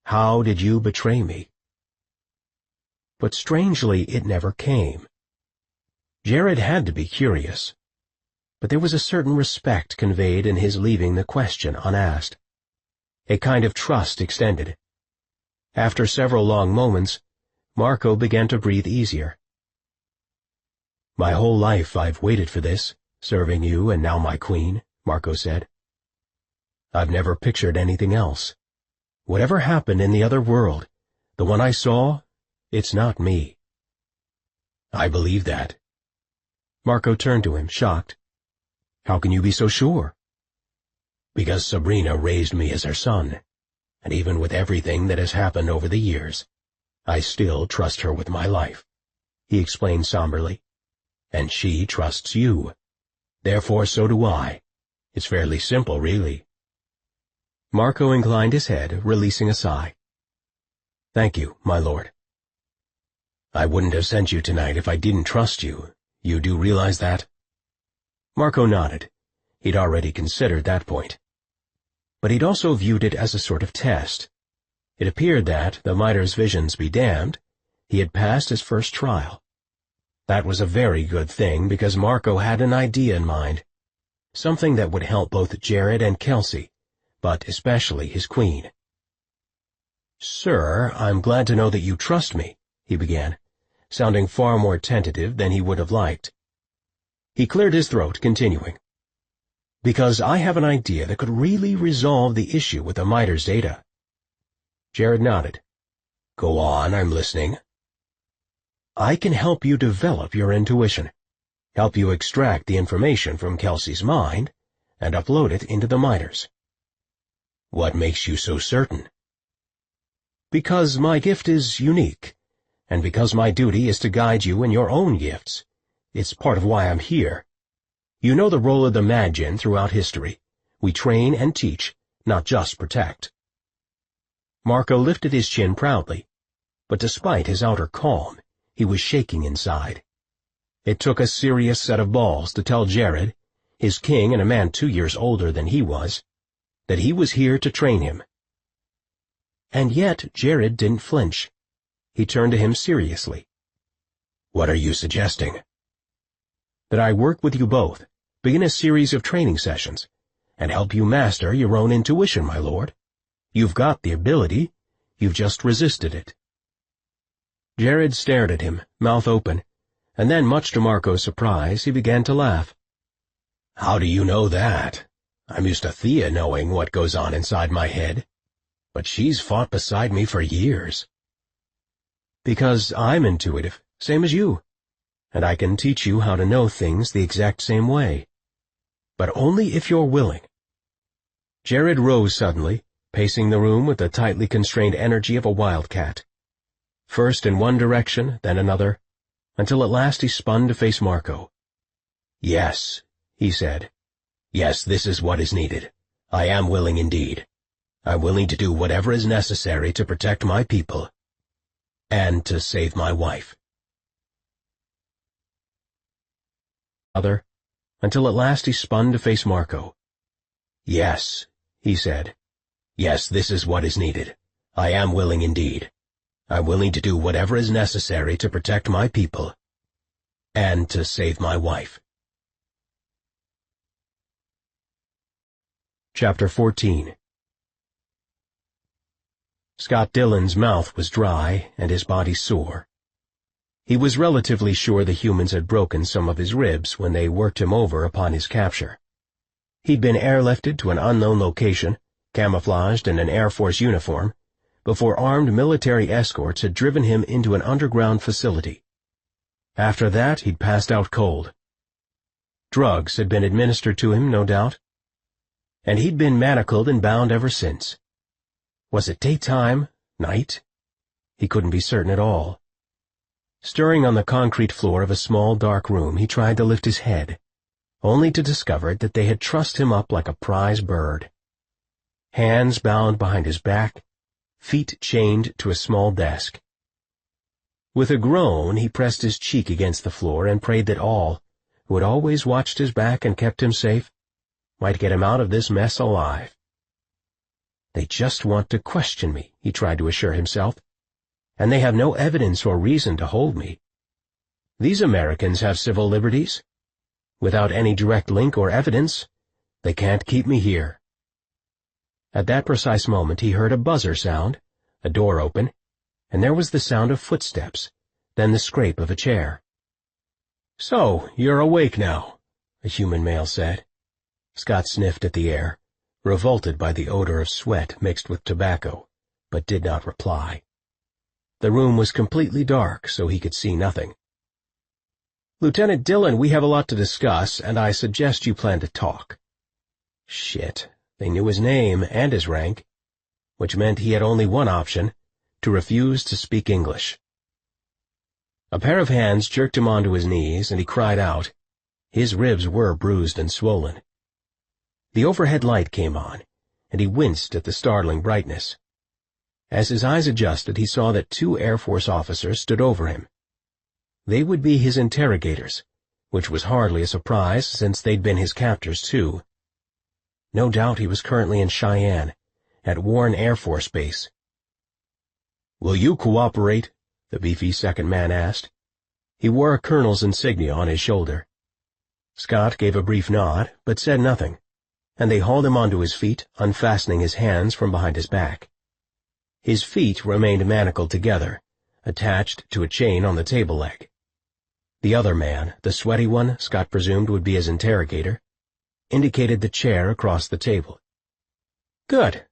How did you betray me? But strangely it never came. Jared had to be curious, but there was a certain respect conveyed in his leaving the question unasked. A kind of trust extended. After several long moments, Marco began to breathe easier. My whole life I've waited for this, serving you and now my queen, Marco said. I've never pictured anything else. Whatever happened in the other world, the one I saw, it's not me. I believe that. Marco turned to him, shocked. How can you be so sure? Because Sabrina raised me as her son, and even with everything that has happened over the years, I still trust her with my life, he explained somberly. And she trusts you. Therefore so do I. It's fairly simple, really. Marco inclined his head, releasing a sigh. Thank you, my lord. I wouldn't have sent you tonight if I didn't trust you. You do realize that? Marco nodded. He'd already considered that point. But he'd also viewed it as a sort of test. It appeared that, the mitres visions be damned, he had passed his first trial. That was a very good thing because Marco had an idea in mind. Something that would help both Jared and Kelsey, but especially his queen. Sir, I'm glad to know that you trust me, he began, sounding far more tentative than he would have liked. He cleared his throat, continuing. Because I have an idea that could really resolve the issue with the miters data. Jared nodded. Go on, I'm listening. I can help you develop your intuition, help you extract the information from Kelsey's mind, and upload it into the miters. What makes you so certain? Because my gift is unique, and because my duty is to guide you in your own gifts. It's part of why I'm here. You know the role of the Madjin throughout history. We train and teach, not just protect. Marco lifted his chin proudly, but despite his outer calm, he was shaking inside. It took a serious set of balls to tell Jared, his king and a man 2 years older than he was, that he was here to train him. And yet Jared didn't flinch. He turned to him seriously. What are you suggesting? That I work with you both, begin a series of training sessions, and help you master your own intuition, my lord. You've got the ability, you've just resisted it. Jared stared at him, mouth open, and then, much to Marco's surprise, he began to laugh. How do you know that? I'm used to Thea knowing what goes on inside my head, but she's fought beside me for years. Because I'm intuitive, same as you, and I can teach you how to know things the exact same way. But only if you're willing, Jared rose suddenly, pacing the room with the tightly constrained energy of a wildcat. First in one direction, then another, until at last he spun to face Marco. "Yes," he said. "Yes, this is what is needed. I am willing indeed. I'm willing to do whatever is necessary to protect my people and to save my wife." Until at last he spun to face Marco. "Yes," he said. "Yes, this is what is needed. I am willing indeed. I'm willing to do whatever is necessary to protect my people and to save my wife." Chapter 14. Scott Dillon's mouth was dry and his body sore. He was relatively sure the humans had broken some of his ribs when they worked him over upon his capture. He'd been airlifted to an unknown location, camouflaged in an Air Force uniform, before armed military escorts had driven him into an underground facility. After that, he'd passed out cold. Drugs had been administered to him, no doubt, and he'd been manacled and bound ever since. Was it daytime? Night? He couldn't be certain at all. Stirring on the concrete floor of a small dark room, he tried to lift his head, only to discover that they had trussed him up like a prize bird. Hands bound behind his back, feet chained to a small desk. With a groan, he pressed his cheek against the floor and prayed that all, who had always watched his back and kept him safe, might get him out of this mess alive. "They just want to question me," he tried to assure himself, "and they have no evidence or reason to hold me. These Americans have civil liberties. Without any direct link or evidence, they can't keep me here." At that precise moment he heard a buzzer sound, a door open, and there was the sound of footsteps, then the scrape of a chair. "So, you're awake now," a human male said. Scott sniffed at the air, revolted by the odor of sweat mixed with tobacco, but did not reply. The room was completely dark, so he could see nothing. "Lieutenant Dillon, we have a lot to discuss, and I suggest you plan to talk." Shit, they knew his name and his rank, which meant he had only one option, to refuse to speak English. A pair of hands jerked him onto his knees, and he cried out. His ribs were bruised and swollen. The overhead light came on, and he winced at the startling brightness. As his eyes adjusted, he saw that 2 Air Force officers stood over him. They would be his interrogators, which was hardly a surprise since they'd been his captors too. No doubt he was currently in Cheyenne, at Warren Air Force Base. "Will you cooperate?" the beefy second man asked. He wore a colonel's insignia on his shoulder. Scott gave a brief nod, but said nothing, and they hauled him onto his feet, unfastening his hands from behind his back. His feet remained manacled together, attached to a chain on the table leg. The other man, the sweaty one Scott presumed would be his interrogator, indicated the chair across the table. "Good.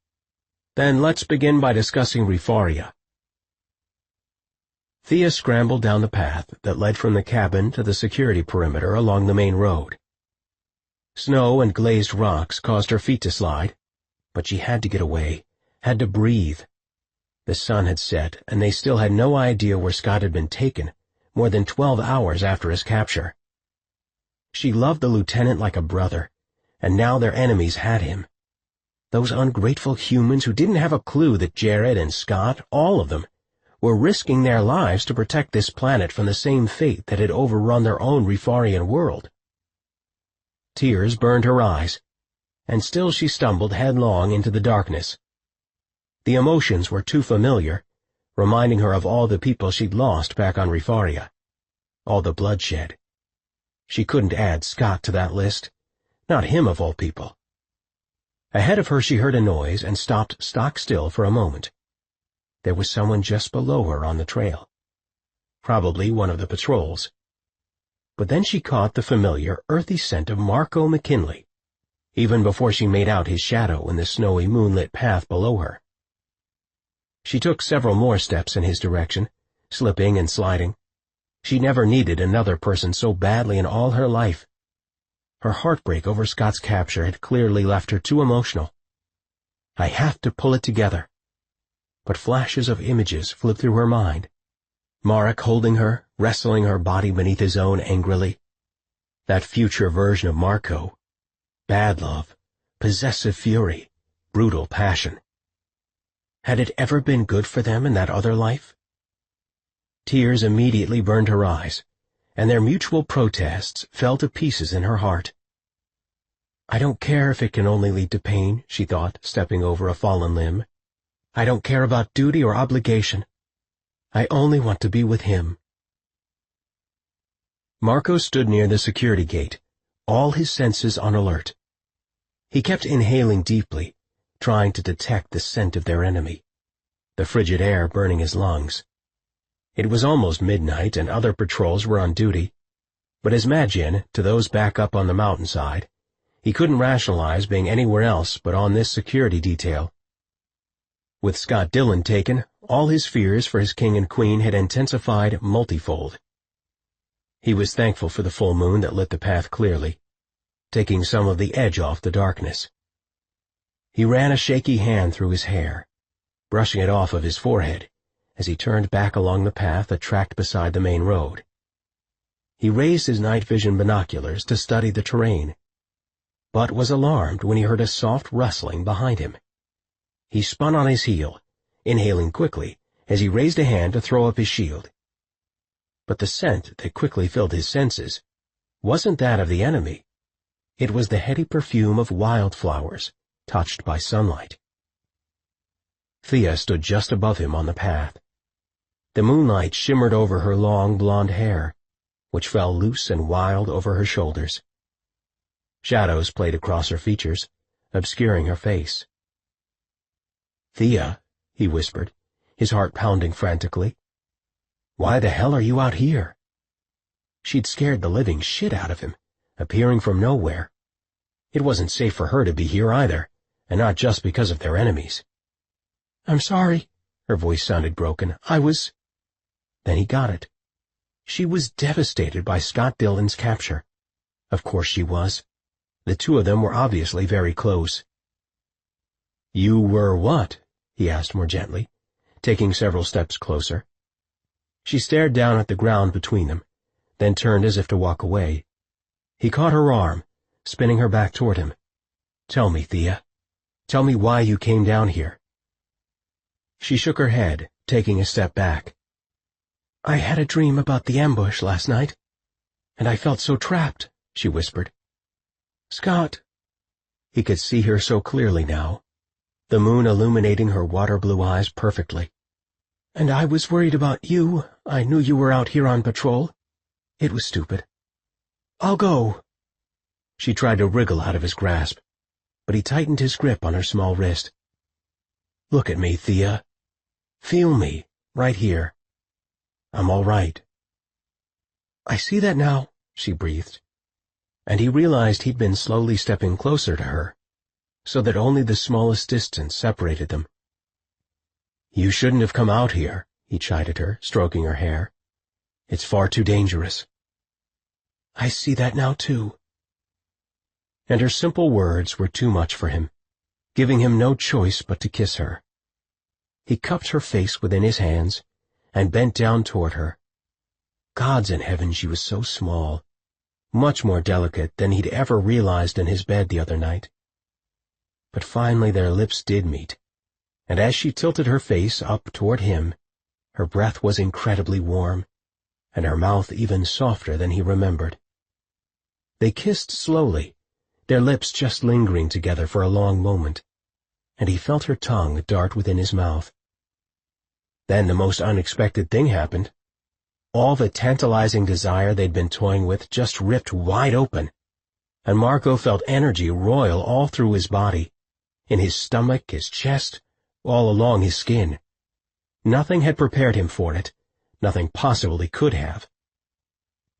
Then let's begin by discussing Rifaria." Thea scrambled down the path that led from the cabin to the security perimeter along the main road. Snow and glazed rocks caused her feet to slide, but she had to get away, had to breathe. The sun had set, and they still had no idea where Scott had been taken, more than 12 hours after his capture. She loved the lieutenant like a brother, and now their enemies had him. Those ungrateful humans who didn't have a clue that Jared and Scott, all of them, were risking their lives to protect this planet from the same fate that had overrun their own Rifarian world. Tears burned her eyes, and still she stumbled headlong into the darkness. The emotions were too familiar, reminding her of all the people she'd lost back on Rifaria, all the bloodshed. She couldn't add Scott to that list, not him of all people. Ahead of her she heard a noise and stopped stock still for a moment. There was someone just below her on the trail. Probably one of the patrols. But then she caught the familiar, earthy scent of Marco McKinley, even before she made out his shadow in the snowy, moonlit path below her. She took several more steps in his direction, slipping and sliding. She never needed another person so badly in all her life. Her heartbreak over Scott's capture had clearly left her too emotional, I have to pull it together. But flashes of images flew through her mind. Marek holding her, wrestling her body beneath his own angrily. That future version of Marco. Bad love, possessive fury, brutal passion. Had it ever been good for them in that other life? Tears immediately burned her eyes, and their mutual protests fell to pieces in her heart. I don't care if it can only lead to pain, she thought, stepping over a fallen limb. I don't care about duty or obligation. I only want to be with him. Marco stood near the security gate, all his senses on alert. He kept inhaling deeply, trying to detect the scent of their enemy, the frigid air burning his lungs. It was almost midnight and other patrols were on duty, but as Magin, to those back up on the mountainside, he couldn't rationalize being anywhere else but on this security detail. With Scott Dillon taken, all his fears for his king and queen had intensified multifold. He was thankful for the full moon that lit the path clearly, taking some of the edge off the darkness. He ran a shaky hand through his hair, brushing it off of his forehead, as he turned back along the path that tracked beside the main road. He raised his night vision binoculars to study the terrain, but was alarmed when he heard a soft rustling behind him. He spun on his heel, inhaling quickly as he raised a hand to throw up his shield. But the scent that quickly filled his senses wasn't that of the enemy. It was the heady perfume of wildflowers, touched by sunlight. Thea stood just above him on the path. The moonlight shimmered over her long blonde hair, which fell loose and wild over her shoulders. Shadows played across her features, obscuring her face. "Thea," he whispered, his heart pounding frantically. "Why the hell are you out here?" She'd scared the living shit out of him, appearing from nowhere. It wasn't safe for her to be here either, and not just because of their enemies. "I'm sorry," her voice sounded broken. Then he got it. She was devastated by Scott Dillon's capture. Of course she was. The two of them were obviously very close. "You were what?" he asked more gently, taking several steps closer. She stared down at the ground between them, then turned as if to walk away. He caught her arm, spinning her back toward him. "Tell me, Thea. Tell me why you came down here." She shook her head, taking a step back. "I had a dream about the ambush last night, and I felt so trapped," she whispered. "Scott." He could see her so clearly now, the moon illuminating her water-blue eyes perfectly. "And I was worried about you. I knew you were out here on patrol. It was stupid. I'll go." She tried to wriggle out of his grasp, but he tightened his grip on her small wrist. "Look at me, Thea. Feel me, right here. I'm all right." "I see that now," she breathed, and he realized he'd been slowly stepping closer to her, so that only the smallest distance separated them. "You shouldn't have come out here," he chided her, stroking her hair. "It's far too dangerous." "I see that now, too." And her simple words were too much for him, giving him no choice but to kiss her. He cupped her face within his hands and bent down toward her. Gods in heaven, she was so small, much more delicate than he'd ever realized in his bed the other night. But finally their lips did meet, and as she tilted her face up toward him, her breath was incredibly warm, and her mouth even softer than he remembered. They kissed slowly, their lips just lingering together for a long moment, and he felt her tongue dart within his mouth. Then the most unexpected thing happened. All the tantalizing desire they'd been toying with just ripped wide open, and Marco felt energy roil all through his body, in his stomach, his chest, all along his skin. Nothing had prepared him for it, nothing possibly could have.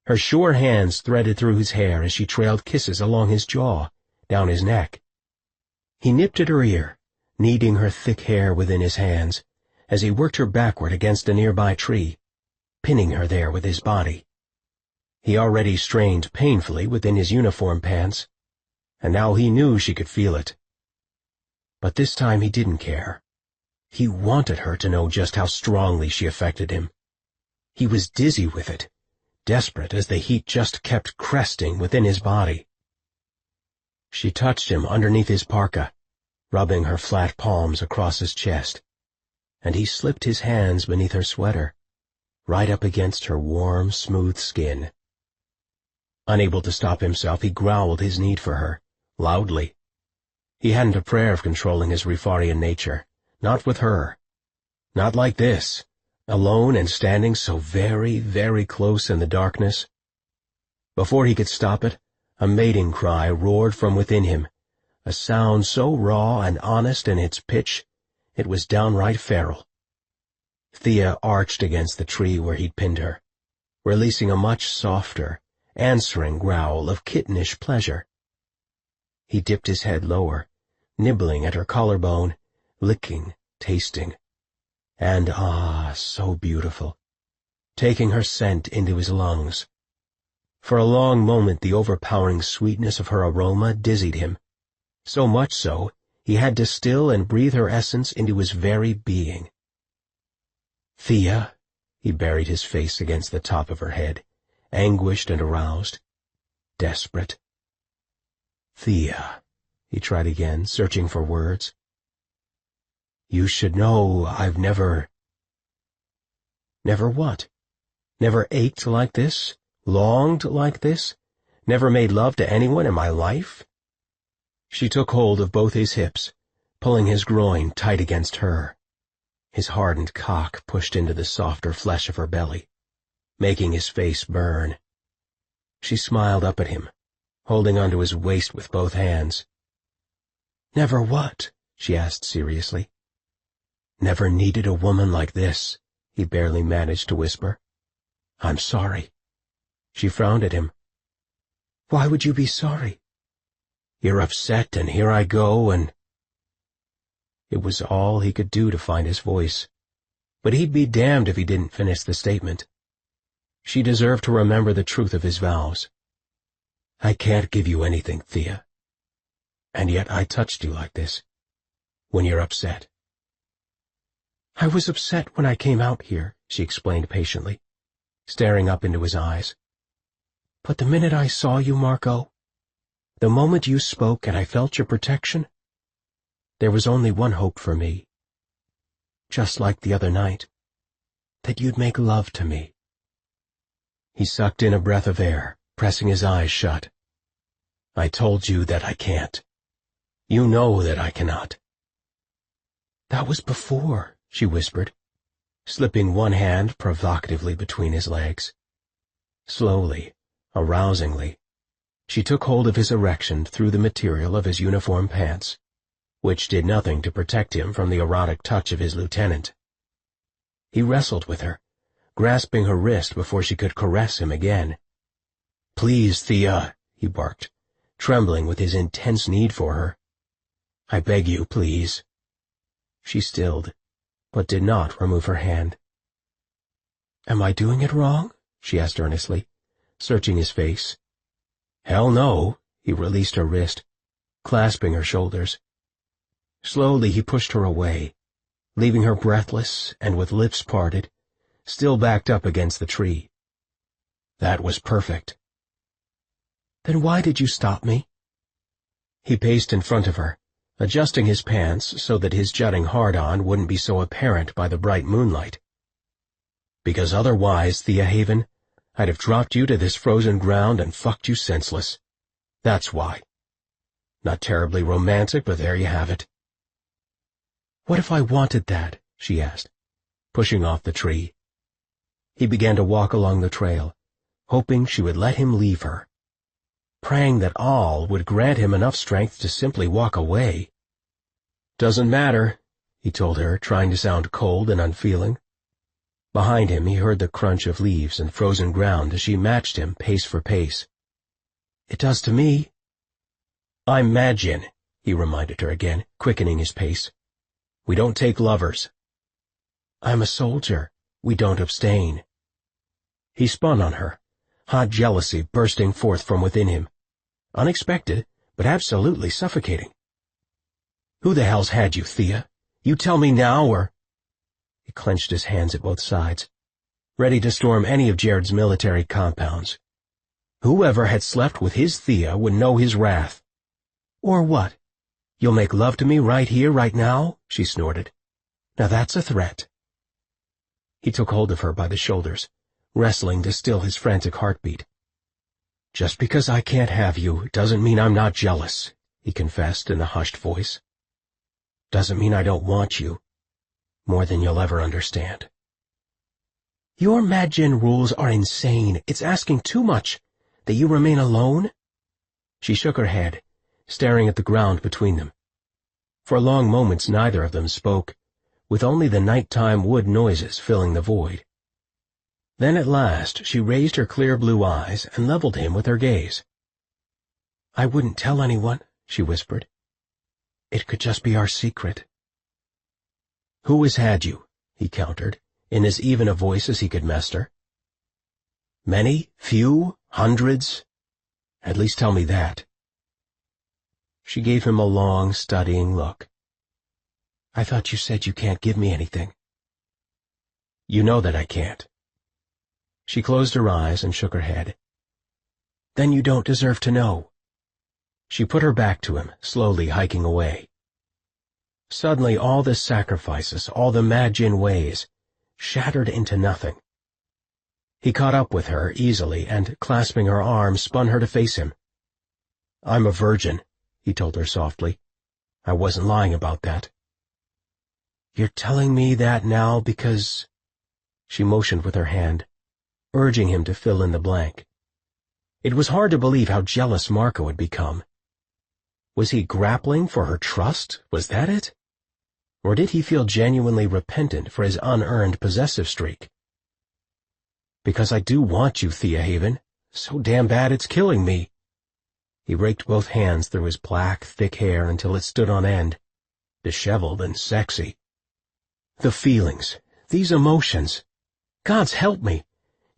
Her sure hands threaded through his hair as she trailed kisses along his jaw, down his neck. He nipped at her ear, kneading her thick hair within his hands, as he worked her backward against a nearby tree, pinning her there with his body. He already strained painfully within his uniform pants, and now he knew she could feel it. But this time he didn't care. He wanted her to know just how strongly she affected him. He was dizzy with it, desperate as the heat just kept cresting within his body. She touched him underneath his parka, rubbing her flat palms across his chest, and he slipped his hands beneath her sweater, right up against her warm, smooth skin. Unable to stop himself, he growled his need for her, loudly. He hadn't a prayer of controlling his Rifarian nature, not with her. Not like this, alone and standing so very, very close in the darkness. Before he could stop it, a mating cry roared from within him, a sound so raw and honest in its pitch, it was downright feral. Thea arched against the tree where he'd pinned her, releasing a much softer, answering growl of kittenish pleasure. He dipped his head lower, nibbling at her collarbone, licking, tasting. And so beautiful, taking her scent into his lungs. For a long moment the overpowering sweetness of her aroma dizzied him, so much so he had to still and breathe her essence into his very being. "Thea," he buried his face against the top of her head, anguished and aroused, desperate. "Thea," he tried again, searching for words. "You should know I've never—" Never what? Never ached like this? Longed like this? Never made love to anyone in my life? She took hold of both his hips, pulling his groin tight against her. His hardened cock pushed into the softer flesh of her belly, making his face burn. She smiled up at him, holding onto his waist with both hands. "Never what?" she asked seriously. "Never needed a woman like this," he barely managed to whisper. "I'm sorry." She frowned at him. "Why would you be sorry?" "You're upset, and here I go, and—" It was all he could do to find his voice, but he'd be damned if he didn't finish the statement. She deserved to remember the truth of his vows. "I can't give you anything, Thea. And yet I touched you like this, when you're upset." "I was upset when I came out here," she explained patiently, staring up into his eyes. "But the minute I saw you, Marco, the moment you spoke and I felt your protection, there was only one hope for me. Just like the other night, that you'd make love to me." He sucked in a breath of air, pressing his eyes shut. "I told you that I can't. You know that I cannot." "That was before," she whispered, slipping one hand provocatively between his legs. Slowly, arousingly, she took hold of his erection through the material of his uniform pants, which did nothing to protect him from the erotic touch of his lieutenant. He wrestled with her, grasping her wrist before she could caress him again. "Please, Thea," he barked, trembling with his intense need for her. "I beg you, please." She stilled, but did not remove her hand. "Am I doing it wrong?" she asked earnestly, searching his face. "Hell no," he released her wrist, clasping her shoulders. Slowly he pushed her away, leaving her breathless and with lips parted, still backed up against the tree. "That was perfect." "Then why did you stop me?" He paced in front of her, adjusting his pants so that his jutting hard-on wouldn't be so apparent by the bright moonlight. "Because otherwise, Thea Haven, I'd have dropped you to this frozen ground and fucked you senseless. That's why. Not terribly romantic, but there you have it." "What if I wanted that?" she asked, pushing off the tree. He began to walk along the trail, hoping she would let him leave her, praying that all would grant him enough strength to simply walk away. "Doesn't matter," he told her, trying to sound cold and unfeeling. Behind him he heard the crunch of leaves and frozen ground as she matched him pace for pace. "It does to me." "I'm Magin," he reminded her again, quickening his pace. "We don't take lovers." "I'm a soldier. We don't abstain." He spun on her, hot jealousy bursting forth from within him. Unexpected, but absolutely suffocating. Who the hell's had you, Thea? You tell me now, or—" He clenched his hands at both sides, ready to storm any of Jared's military compounds. Whoever had slept with his Thea would know his wrath. "Or what? You'll make love to me right here, right now?" she snorted. "Now that's a threat." He took hold of her by the shoulders, wrestling to still his frantic heartbeat. "Just because I can't have you doesn't mean I'm not jealous," he confessed in a hushed voice. "Doesn't mean I don't want you. More than you'll ever understand." "Your Mad Gen rules are insane. It's asking too much. That you remain alone?" She shook her head, staring at the ground between them. For long moments neither of them spoke, with only the nighttime wood noises filling the void. Then at last she raised her clear blue eyes and leveled him with her gaze. "I wouldn't tell anyone," she whispered. "It could just be our secret." "Who has had you?" he countered, in as even a voice as he could muster. "Many? Few? Hundreds? At least tell me that." She gave him a long, studying look. "I thought you said you can't give me anything." "You know that I can't." She closed her eyes and shook her head. "Then you don't deserve to know." She put her back to him, slowly hiking away. Suddenly all the sacrifices, all the Mad Gen ways, shattered into nothing. He caught up with her easily and, clasping her arm, spun her to face him. "I'm a virgin," he told her softly. "I wasn't lying about that." "You're telling me that now because—" She motioned with her hand, urging him to fill in the blank. It was hard to believe how jealous Marco had become. Was he grappling for her trust? Was that it? Or did he feel genuinely repentant for his unearned possessive streak? "Because I do want you, Thea Haven. So damn bad it's killing me." He raked both hands through his black, thick hair until it stood on end, disheveled and sexy. "The feelings, these emotions. God's help me.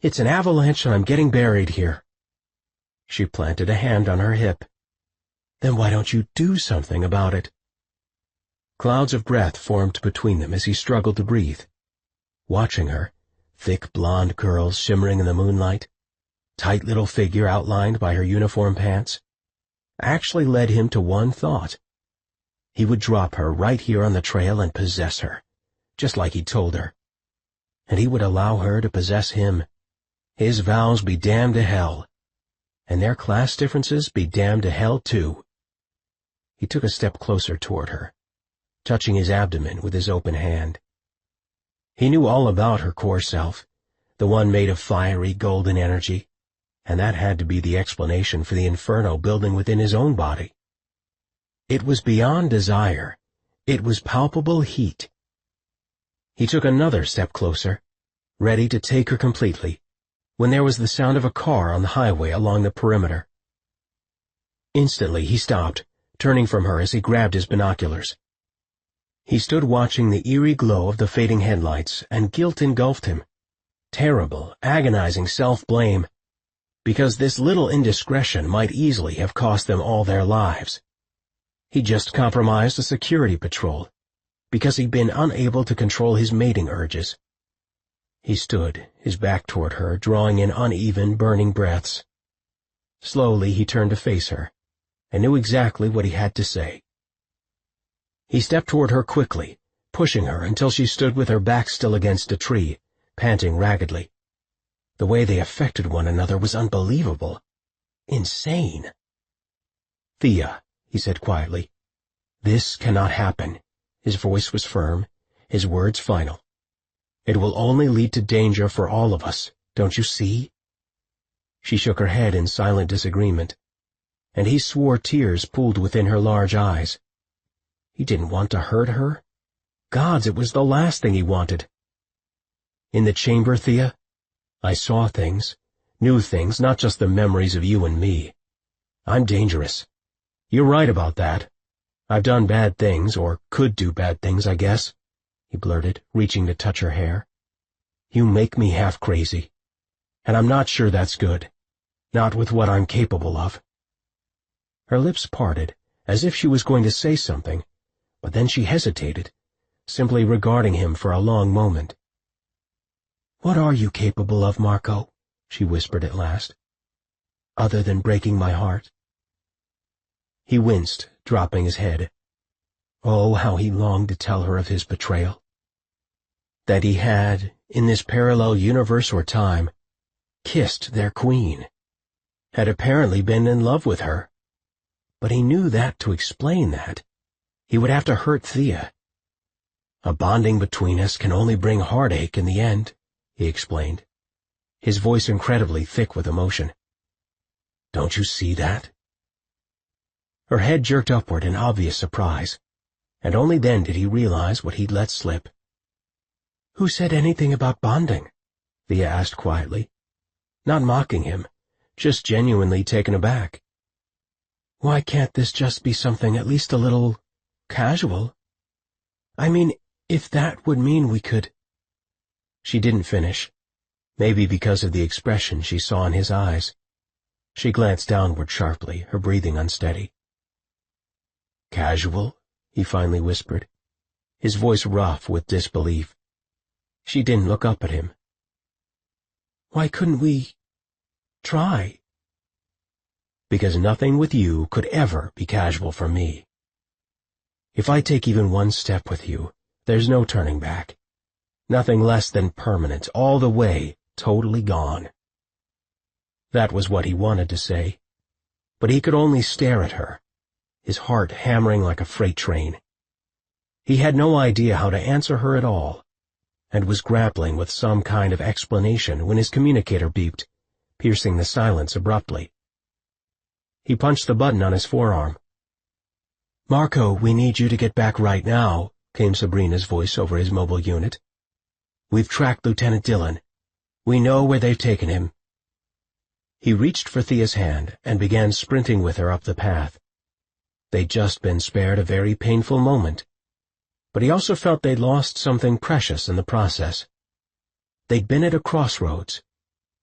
It's an avalanche and I'm getting buried here." She planted a hand on her hip. "Then why don't you do something about it?" Clouds of breath formed between them as he struggled to breathe. Watching her, thick blonde curls shimmering in the moonlight, tight little figure outlined by her uniform pants, actually led him to one thought. He would drop her right here on the trail and possess her, just like he told her. And he would allow her to possess him. His vows be damned to hell. And their class differences be damned to hell too. He took a step closer toward her, touching his abdomen with his open hand. He knew all about her core self, the one made of fiery golden energy, and that had to be the explanation for the inferno building within his own body. It was beyond desire. It was palpable heat. He took another step closer, ready to take her completely, when there was the sound of a car on the highway along the perimeter. Instantly he stopped, turning from her as he grabbed his binoculars. He stood watching the eerie glow of the fading headlights, and guilt engulfed him. Terrible, agonizing self-blame, because this little indiscretion might easily have cost them all their lives. He just compromised a security patrol, because he'd been unable to control his mating urges. He stood, his back toward her, drawing in uneven, burning breaths. Slowly he turned to face her, and knew exactly what he had to say. He stepped toward her quickly, pushing her until she stood with her back still against a tree, panting raggedly. The way they affected one another was unbelievable. Insane. "Thea," he said quietly, "this cannot happen." His voice was firm, his words final. "It will only lead to danger for all of us, don't you see?" She shook her head in silent disagreement, and he swore tears pooled within her large eyes. He didn't want to hurt her. Gods, it was the last thing he wanted. "In the chamber, Thea, I saw things, new things, not just the memories of you and me. I'm dangerous. You're right about that. I've done bad things, or could do bad things, I guess," he blurted, reaching to touch her hair. "You make me half crazy, and I'm not sure that's good. Not with what I'm capable of." Her lips parted, as if she was going to say something, But then she hesitated, simply regarding him for a long moment. "What are you capable of, Marco?" she whispered at last. "Other than breaking my heart?" He winced, dropping his head. Oh, how he longed to tell her of his betrayal. That he had, in this parallel universe or time, kissed their queen, had apparently been in love with her. But he knew that to explain that, he would have to hurt Thea. "A bonding between us can only bring heartache in the end," he explained, his voice incredibly thick with emotion. "Don't you see that?" Her head jerked upward in obvious surprise, and only then did he realize what he'd let slip. "Who said anything about bonding?" Thea asked quietly, not mocking him, just genuinely taken aback. "Why can't this just be something at least a little casual? I mean, if that would mean we could—" She didn't finish, maybe because of the expression she saw in his eyes. She glanced downward sharply, her breathing unsteady. "Casual?" he finally whispered, his voice rough with disbelief. She didn't look up at him. "Why couldn't we try?" "Because nothing with you could ever be casual for me. If I take even one step with you, there's no turning back. Nothing less than permanent, all the way, totally gone." That was what he wanted to say, but he could only stare at her, his heart hammering like a freight train. He had no idea how to answer her at all, and was grappling with some kind of explanation when his communicator beeped, piercing the silence abruptly. He punched the button on his forearm. "Marco, we need you to get back right now," came Sabrina's voice over his mobile unit. "We've tracked Lieutenant Dillon. We know where they've taken him." He reached for Thea's hand and began sprinting with her up the path. They'd just been spared a very painful moment, but he also felt they'd lost something precious in the process. They'd been at a crossroads,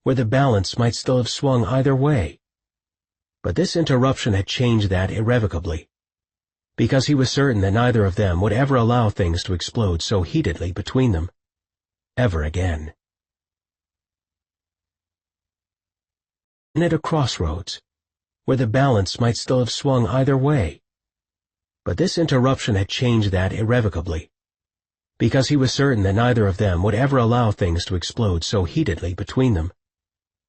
where the balance might still have swung either way. But this interruption had changed that irrevocably, because he was certain that neither of them would ever allow things to explode so heatedly between them, ever again. And at a crossroads, where the balance might still have swung either way. But this interruption had changed that irrevocably, because he was certain that neither of them would ever allow things to explode so heatedly between them,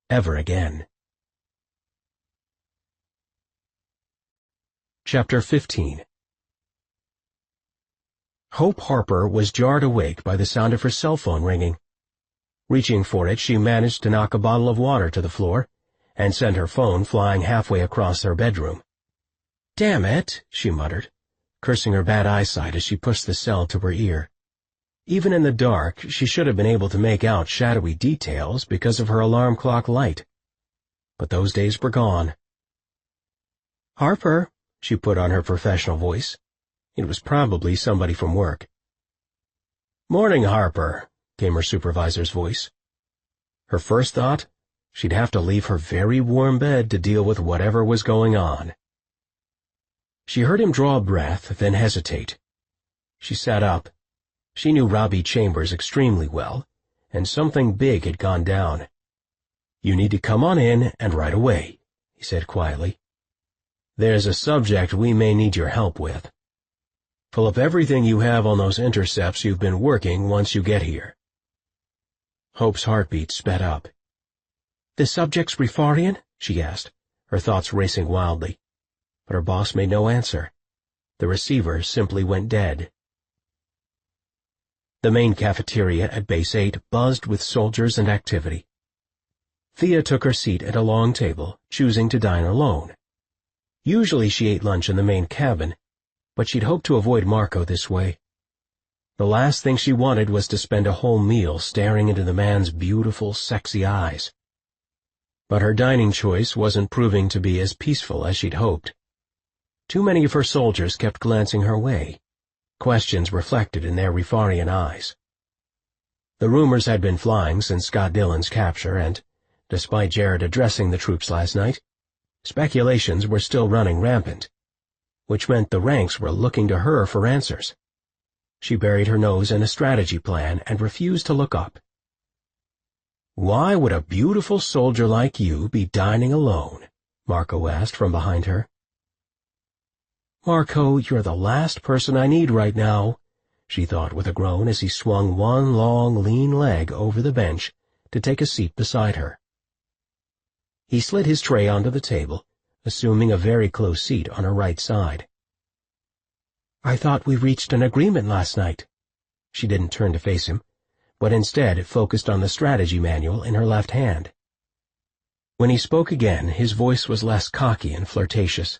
ever again. Chapter 15. Hope Harper was jarred awake by the sound of her cell phone ringing. Reaching for it, she managed to knock a bottle of water to the floor and sent her phone flying halfway across her bedroom. "Damn it," she muttered, cursing her bad eyesight as she pushed the cell to her ear. Even in the dark, she should have been able to make out shadowy details because of her alarm clock light. But those days were gone. "Harper," she put on her professional voice. It was probably somebody from work. "Morning, Harper," came her supervisor's voice. Her first thought, she'd have to leave her very warm bed to deal with whatever was going on. She heard him draw a breath, then hesitate. She sat up. She knew Robbie Chambers extremely well, and something big had gone down. "You need to come on in, and right away," he said quietly. "There's a subject we may need your help with. Pull up everything you have on those intercepts you've been working once you get here." Hope's heartbeat sped up. "The subject's Rifarian?" she asked, her thoughts racing wildly. But her boss made no answer. The receiver simply went dead. The main cafeteria at Base 8 buzzed with soldiers and activity. Thea took her seat at a long table, choosing to dine alone. Usually she ate lunch in the main cabin, but she'd hoped to avoid Marco this way. The last thing she wanted was to spend a whole meal staring into the man's beautiful, sexy eyes. But her dining choice wasn't proving to be as peaceful as she'd hoped. Too many of her soldiers kept glancing her way, questions reflected in their Rifarian eyes. The rumors had been flying since Scott Dillon's capture, and, despite Jared addressing the troops last night, speculations were still running rampant. which meant the ranks were looking to her for answers. She buried her nose in a strategy plan and refused to look up. "Why would a beautiful soldier like you be dining alone?" Marco asked from behind her. "Marco, you're the last person I need right now," she thought with a groan as he swung one long, lean leg over the bench to take a seat beside her. He slid his tray onto the table, assuming a very close seat on her right side. "I thought we reached an agreement last night." She didn't turn to face him, but instead focused on the strategy manual in her left hand. When he spoke again, his voice was less cocky and flirtatious.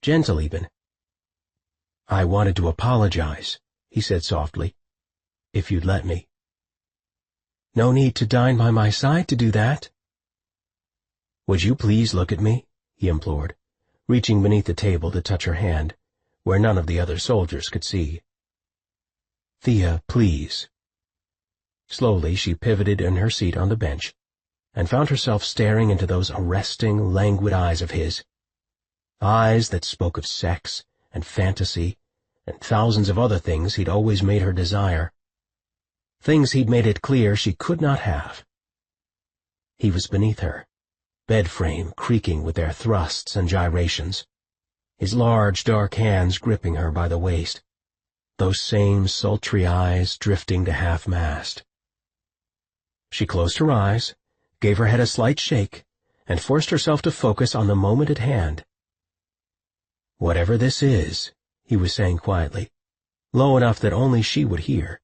Gentle even. "I wanted to apologize," he said softly, "if you'd let me." "No need to dine by my side to do that." "Would you please look at me?" he implored, reaching beneath the table to touch her hand, where none of the other soldiers could see. "Thea, please." Slowly she pivoted in her seat on the bench, and found herself staring into those arresting, languid eyes of his. Eyes that spoke of sex and fantasy and thousands of other things he'd always made her desire. Things he'd made it clear she could not have. He was beneath her, bed frame creaking with their thrusts and gyrations, his large dark hands gripping her by the waist, those same sultry eyes drifting to half-mast. She closed her eyes, gave her head a slight shake, and forced herself to focus on the moment at hand. "Whatever this is," he was saying quietly, low enough that only she would hear,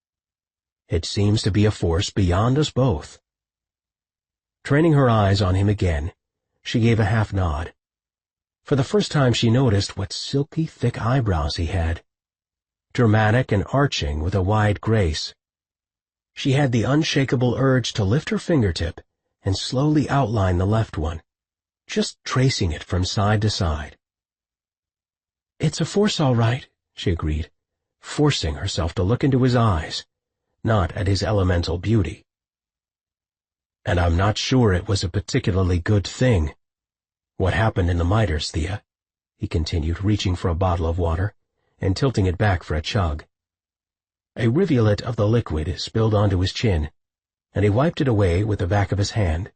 "it seems to be a force beyond us both." Training her eyes on him again, she gave a half nod. For the first time she noticed what silky thick eyebrows he had, dramatic and arching with a wide grace. She had the unshakable urge to lift her fingertip and slowly outline the left one, just tracing it from side to side. "It's a force, all right," she agreed, forcing herself to look into his eyes, not at his elemental beauty. "And I'm not sure it was a particularly good thing. What happened in the miters, Thea?" he continued, reaching for a bottle of water and tilting it back for a chug. A rivulet of the liquid spilled onto his chin, and he wiped it away with the back of his hand.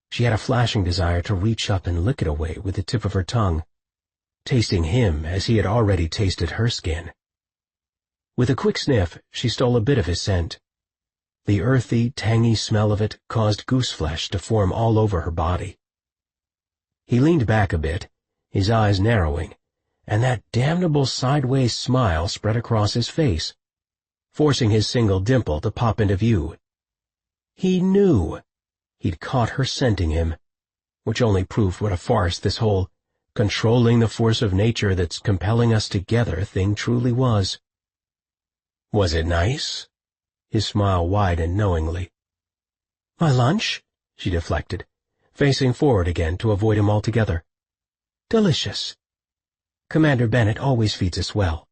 She had a flashing desire to reach up and lick it away with the tip of her tongue, tasting him as he had already tasted her skin. With a quick sniff, she stole a bit of his scent. The earthy, tangy smell of it caused gooseflesh to form all over her body. He leaned back a bit, his eyes narrowing, and that damnable sideways smile spread across his face, forcing his single dimple to pop into view. He knew. He'd caught her scenting him, which only proved what a farce this whole controlling the force of nature that's compelling us together thing truly was. "Was it nice?" His smile widened knowingly. "My lunch?" she deflected, facing forward again to avoid him altogether. "Delicious. Commander Bennett always feeds us well."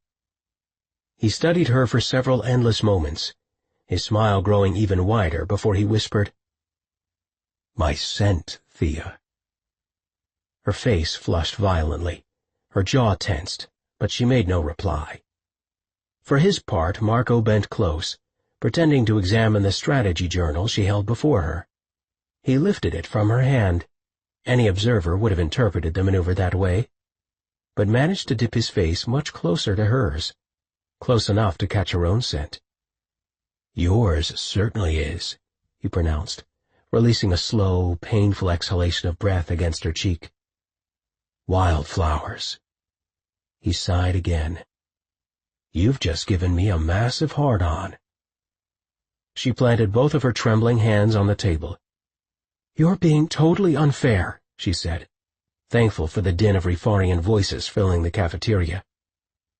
He studied her for several endless moments, his smile growing even wider before he whispered, "My scent, Thea." Her face flushed violently, her jaw tensed, but she made no reply. For his part, Marco bent close, pretending to examine the strategy journal she held before her. He lifted it from her hand. Any observer would have interpreted the maneuver that way, but managed to dip his face much closer to hers, close enough to catch her own scent. "Yours certainly is," he pronounced, releasing a slow, painful exhalation of breath against her cheek. "Wildflowers." He sighed again. "You've just given me a massive hard-on." She planted both of her trembling hands on the table. "You're being totally unfair," she said, thankful for the din of Rifarian voices filling the cafeteria.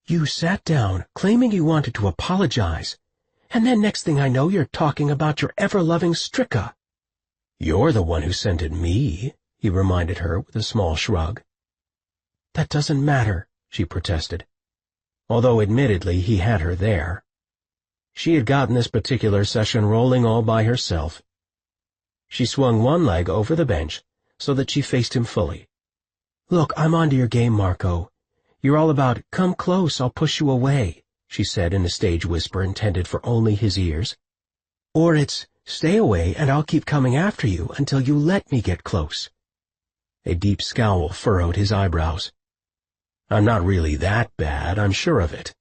"You sat down, claiming you wanted to apologize, and then next thing I know you're talking about your ever-loving Stricka." "You're the one who scented me," he reminded her with a small shrug. "That doesn't matter," she protested, although admittedly he had her there. She had gotten this particular session rolling all by herself. She swung one leg over the bench so that she faced him fully. "Look, I'm onto your game, Marco. You're all about, come close, I'll push you away, she said in a stage whisper intended for only his ears. Or it's, stay away and I'll keep coming after you until you let me get close. A deep scowl furrowed his eyebrows. I'm not really that bad, I'm sure of it.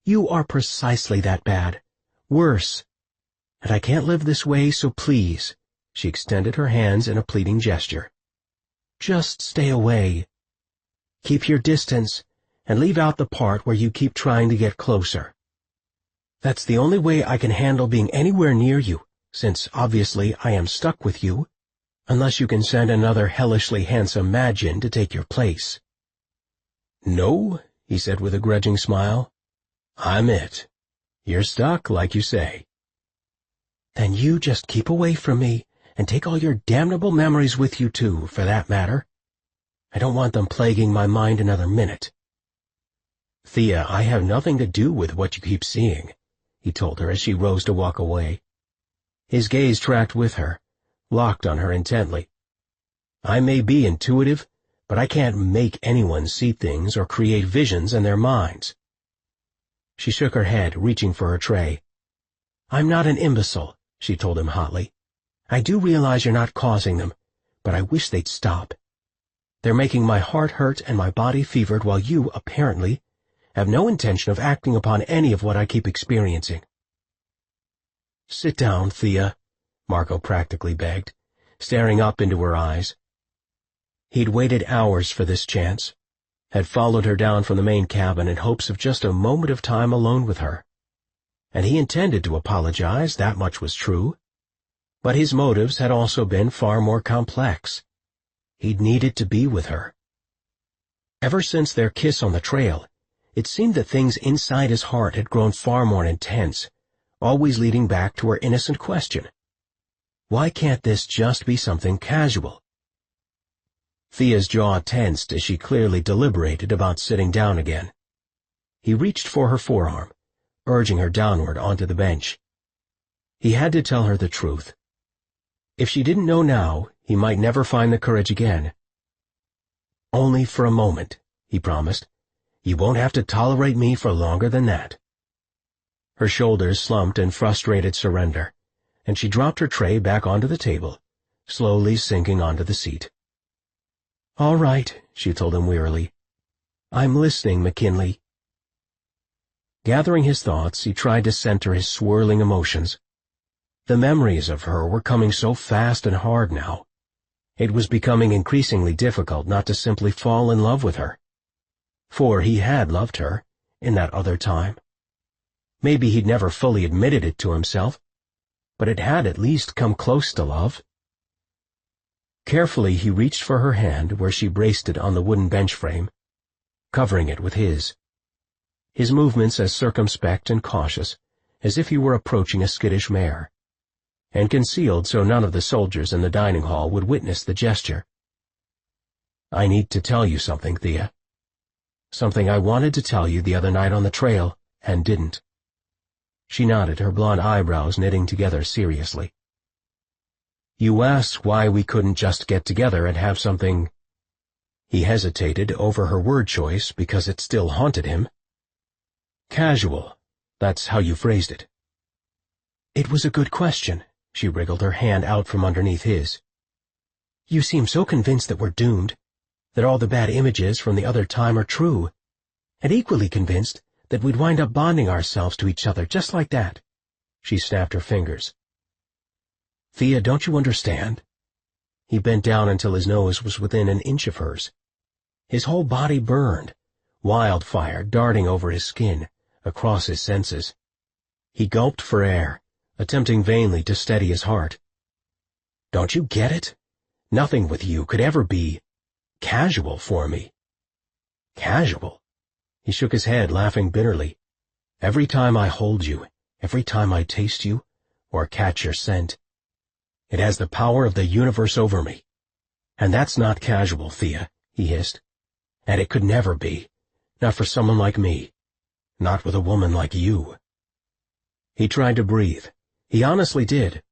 You are precisely that bad. Worse. And I can't live this way, so please. She extended her hands in a pleading gesture. Just stay away. Keep your distance, and leave out the part where you keep trying to get closer. That's the only way I can handle being anywhere near you, since obviously I am stuck with you, unless you can send another hellishly handsome Magin to take your place. No, he said with a grudging smile. I'm it. You're stuck, like you say. Then you just keep away from me, and take all your damnable memories with you too, for that matter. I don't want them plaguing my mind another minute. Thea, I have nothing to do with what you keep seeing, he told her as she rose to walk away. His gaze tracked with her, locked on her intently. I may be intuitive, but I can't make anyone see things or create visions in their minds. She shook her head, reaching for her tray. I'm not an imbecile, she told him hotly. I do realize you're not causing them, but I wish they'd stop. They're making my heart hurt and my body fevered while you, apparently, have no intention of acting upon any of what I keep experiencing. Sit down, Thea, Marco practically begged, staring up into her eyes. He'd waited hours for this chance, had followed her down from the main cabin in hopes of just a moment of time alone with her. And he intended to apologize, that much was true. But his motives had also been far more complex. He'd needed to be with her. Ever since their kiss on the trail, it seemed that things inside his heart had grown far more intense, always leading back to her innocent question. Why can't this just be something casual? Thea's jaw tensed as she clearly deliberated about sitting down again. He reached for her forearm, urging her downward onto the bench. He had to tell her the truth. If she didn't know now, he might never find the courage again. Only for a moment, he promised. You won't have to tolerate me for longer than that. Her shoulders slumped in frustrated surrender, and she dropped her tray back onto the table, slowly sinking onto the seat. All right, she told him wearily. I'm listening, McKinley. Gathering his thoughts, he tried to center his swirling emotions. The memories of her were coming so fast and hard now. It was becoming increasingly difficult not to simply fall in love with her. For he had loved her, in that other time. Maybe he'd never fully admitted it to himself, but it had at least come close to love. Carefully he reached for her hand where she braced it on the wooden bench frame, covering it with his. His movements as circumspect and cautious as if he were approaching a skittish mare, and concealed so none of the soldiers in the dining hall would witness the gesture. I need to tell you something, Thea. Something I wanted to tell you the other night on the trail, and didn't. She nodded, her blonde eyebrows knitting together seriously. You asked why we couldn't just get together and have something. He hesitated over her word choice because it still haunted him. Casual, that's how you phrased it. It was a good question. She wriggled her hand out from underneath his. You seem so convinced that we're doomed, that all the bad images from the other time are true, and equally convinced that we'd wind up bonding ourselves to each other just like that. She snapped her fingers. Thea, don't you understand? He bent down until his nose was within an inch of hers. His whole body burned, wildfire darting over his skin, across his senses. He gulped for air, attempting vainly to steady his heart. Don't you get it? Nothing with you could ever be casual for me. Casual? He shook his head, laughing bitterly. Every time I hold you, every time I taste you, or catch your scent, it has the power of the universe over me. And that's not casual, Thea, he hissed. And it could never be. Not for someone like me. Not with a woman like you. He tried to breathe. He honestly did.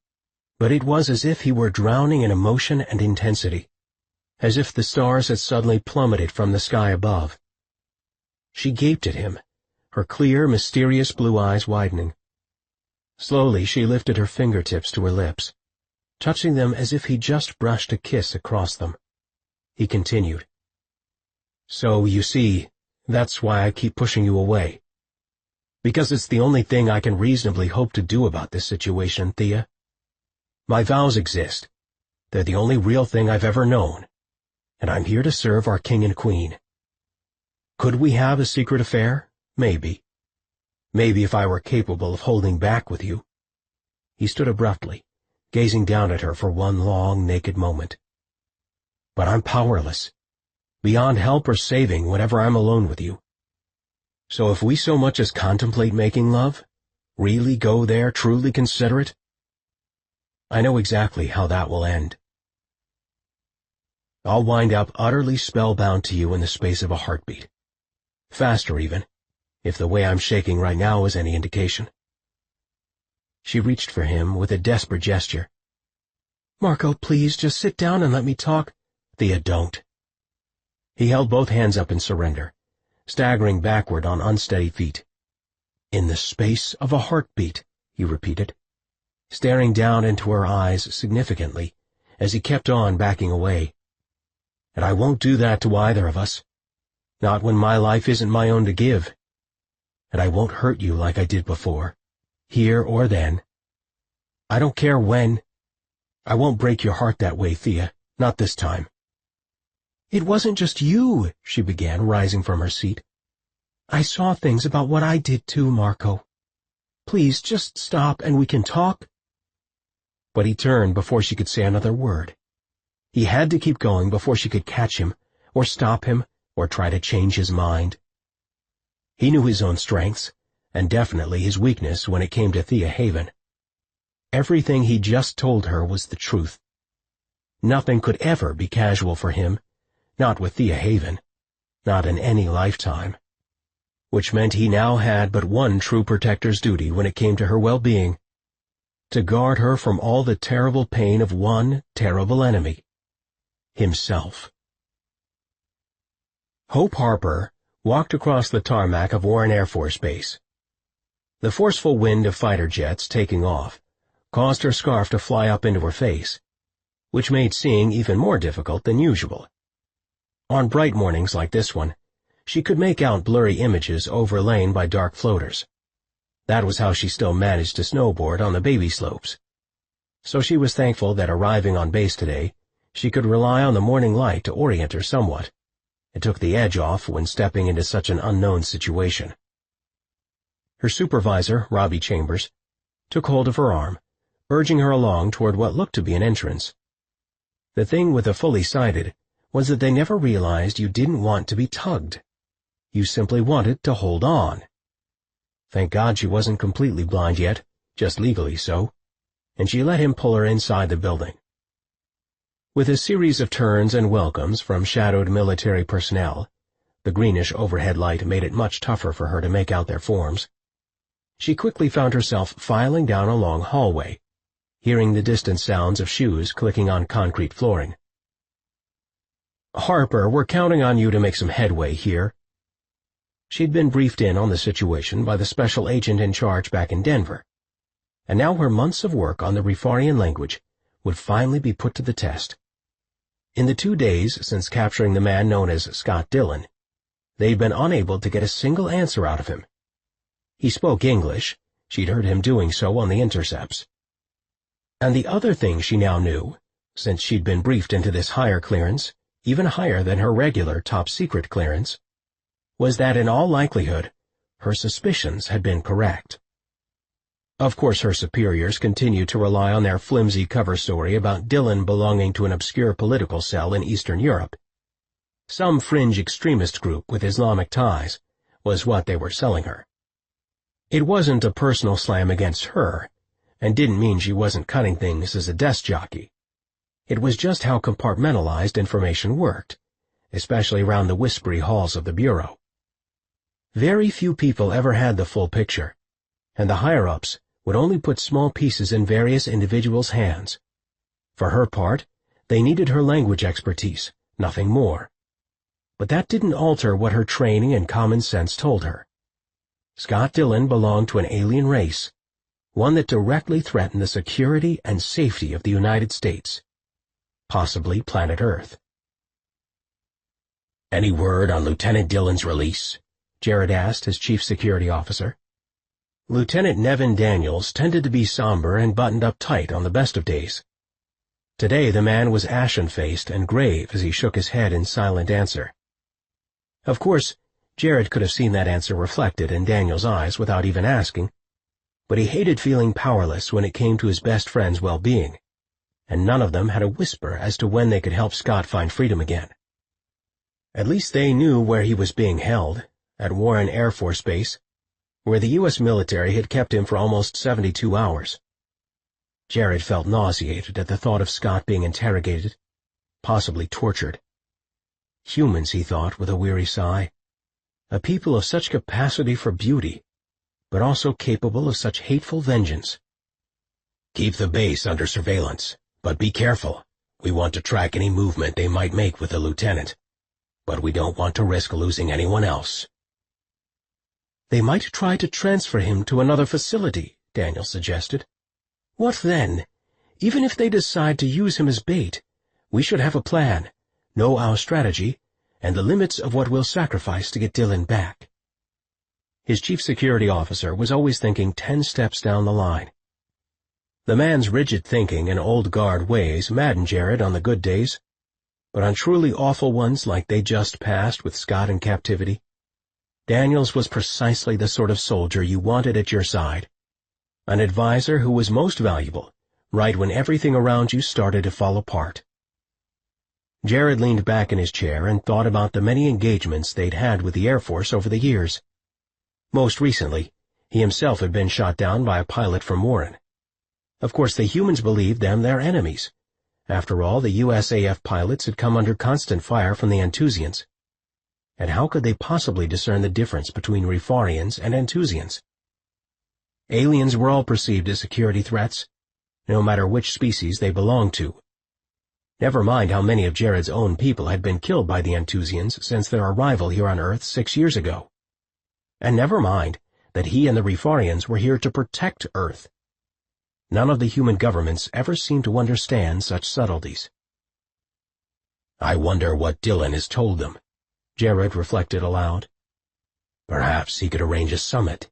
But it was as if he were drowning in emotion and intensity. As if the stars had suddenly plummeted from the sky above. She gaped at him, her clear, mysterious blue eyes widening. Slowly she lifted her fingertips to her lips, touching them as if he just brushed a kiss across them. He continued. So, you see, that's why I keep pushing you away. Because it's the only thing I can reasonably hope to do about this situation, Thea. My vows exist. They're the only real thing I've ever known, and I'm here to serve our king and queen. Could we have a secret affair? Maybe. Maybe if I were capable of holding back with you. He stood abruptly, gazing down at her for one long, naked moment. But I'm powerless, beyond help or saving whenever I'm alone with you. So if we so much as contemplate making love, really go there, truly consider it, I know exactly how that will end. I'll wind up utterly spellbound to you in the space of a heartbeat. Faster even, if the way I'm shaking right now is any indication. She reached for him with a desperate gesture. Marco, please, just sit down and let me talk. Thea, don't. He held both hands up in surrender, staggering backward on unsteady feet. In the space of a heartbeat, he repeated, staring down into her eyes significantly as he kept on backing away. And I won't do that to either of us. Not when my life isn't my own to give. And I won't hurt you like I did before, here or then. I don't care when. I won't break your heart that way, Thea, not this time. It wasn't just you, she began, rising from her seat. I saw things about what I did too, Marco. Please, just stop and we can talk. But he turned before she could say another word. He had to keep going before she could catch him, or stop him, or try to change his mind. He knew his own strengths, and definitely his weakness when it came to Thea Haven. Everything he just told her was the truth. Nothing could ever be casual for him, not with Thea Haven, not in any lifetime. Which meant he now had but one true protector's duty when it came to her well-being, to guard her from all the terrible pain of one terrible enemy, himself. Hope Harper walked across the tarmac of Warren Air Force Base. The forceful wind of fighter jets taking off caused her scarf to fly up into her face, which made seeing even more difficult than usual. On bright mornings like this one, she could make out blurry images overlain by dark floaters. That was how she still managed to snowboard on the baby slopes. So she was thankful that arriving on base today, she could rely on the morning light to orient her somewhat. It took the edge off when stepping into such an unknown situation. Her supervisor, Robbie Chambers, took hold of her arm, urging her along toward what looked to be an entrance. The thing with the fully sighted was that they never realized you didn't want to be tugged. You simply wanted to hold on. Thank God she wasn't completely blind yet, just legally so, and she let him pull her inside the building. With a series of turns and welcomes from shadowed military personnel, the greenish overhead light made it much tougher for her to make out their forms. She quickly found herself filing down a long hallway, hearing the distant sounds of shoes clicking on concrete flooring. "Harper, we're counting on you to make some headway here." She'd been briefed in on the situation by the special agent in charge back in Denver, and now her months of work on the Rifarian language would finally be put to the test. In the 2 days since capturing the man known as Scott Dillon, they'd been unable to get a single answer out of him. He spoke English, she'd heard him doing so on the intercepts. And the other thing she now knew, since she'd been briefed into this higher clearance, even higher than her regular top-secret clearance, was that in all likelihood, her suspicions had been correct. Of course her superiors continued to rely on their flimsy cover story about Dillon belonging to an obscure political cell in Eastern Europe. Some fringe extremist group with Islamic ties was what they were selling her. It wasn't a personal slam against her, and didn't mean she wasn't cutting things as a desk jockey. It was just how compartmentalized information worked, especially around the whispery halls of the Bureau. Very few people ever had the full picture, and the higher-ups would only put small pieces in various individuals' hands. For her part, they needed her language expertise, nothing more. But that didn't alter what her training and common sense told her. Scott Dillon belonged to an alien race, one that directly threatened the security and safety of the United States, possibly planet Earth. "Any word on Lieutenant Dillon's release?" Jared asked his chief security officer. Lieutenant Nevin Daniels tended to be somber and buttoned up tight on the best of days. Today the man was ashen-faced and grave as he shook his head in silent answer. Of course, Jared could have seen that answer reflected in Daniels' eyes without even asking, but he hated feeling powerless when it came to his best friend's well-being, and none of them had a whisper as to when they could help Scott find freedom again. At least they knew where he was being held, at Warren Air Force Base, where the U.S. military had kept him for almost 72 hours. Jared felt nauseated at the thought of Scott being interrogated, possibly tortured. Humans, he thought with a weary sigh, a people of such capacity for beauty, but also capable of such hateful vengeance. "Keep the base under surveillance, but be careful. We want to track any movement they might make with the lieutenant, but we don't want to risk losing anyone else." "They might try to transfer him to another facility," Daniel suggested. "What then? Even if they decide to use him as bait, we should have a plan, know our strategy, and the limits of what we'll sacrifice to get Dillon back." His chief security officer was always thinking 10 steps down the line. The man's rigid thinking and old guard ways maddened Jared on the good days, but on truly awful ones like they just passed with Scott in captivity, Daniels was precisely the sort of soldier you wanted at your side, an advisor who was most valuable right when everything around you started to fall apart. Jared leaned back in his chair and thought about the many engagements they'd had with the Air Force over the years. Most recently, he himself had been shot down by a pilot from Warren. Of course, the humans believed them their enemies. After all, the USAF pilots had come under constant fire from the Antusians. And how could they possibly discern the difference between Rifarians and Antusians? Aliens were all perceived as security threats, no matter which species they belonged to. Never mind how many of Jared's own people had been killed by the Antusians since their arrival here on Earth 6 years ago. And never mind that he and the Rifarians were here to protect Earth. None of the human governments ever seemed to understand such subtleties. "I wonder what Dillon has told them," Jared reflected aloud. "Perhaps he could arrange a summit.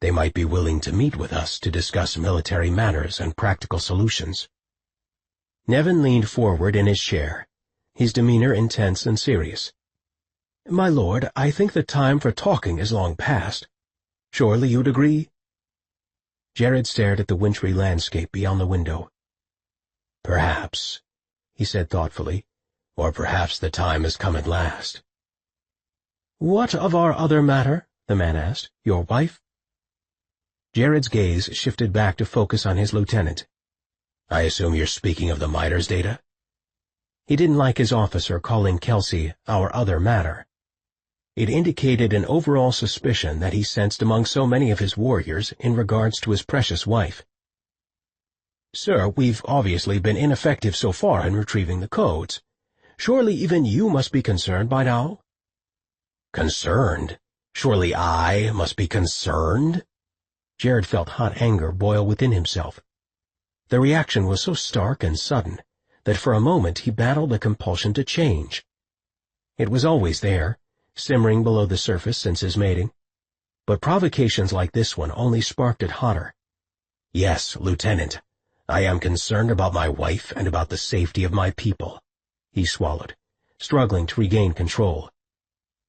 They might be willing to meet with us to discuss military matters and practical solutions." Nevin leaned forward in his chair, his demeanor intense and serious. "My lord, I think the time for talking is long past. Surely you'd agree?" Jared stared at the wintry landscape beyond the window. "Perhaps," he said thoughtfully, "or perhaps the time has come at last." "What of our other matter?" the man asked. "Your wife?" Jared's gaze shifted back to focus on his lieutenant. "I assume you're speaking of the Miters data?" He didn't like his officer calling Kelsey our other matter. It indicated an overall suspicion that he sensed among so many of his warriors in regards to his precious wife. "Sir, we've obviously been ineffective so far in retrieving the codes. Surely even you must be concerned by now?" "Concerned? Surely I must be concerned?" Jared felt hot anger boil within himself. The reaction was so stark and sudden that for a moment he battled the compulsion to change. It was always there, simmering below the surface since his mating, but provocations like this one only sparked it hotter. "Yes, Lieutenant, I am concerned about my wife and about the safety of my people," he swallowed, struggling to regain control.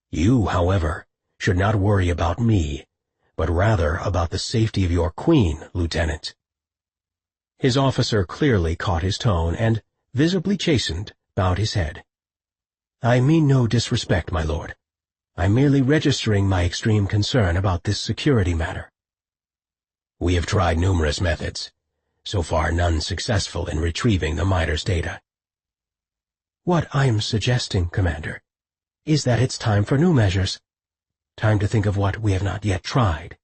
"You, however, should not worry about me, but rather about the safety of your queen, Lieutenant." His officer clearly caught his tone and, visibly chastened, bowed his head. "I mean no disrespect, my lord. I'm merely registering my extreme concern about this security matter." "We have tried numerous methods. So far none successful in retrieving the Miters data." "What I'm suggesting, Commander, is that it's time for new measures. Time to think of what we have not yet tried."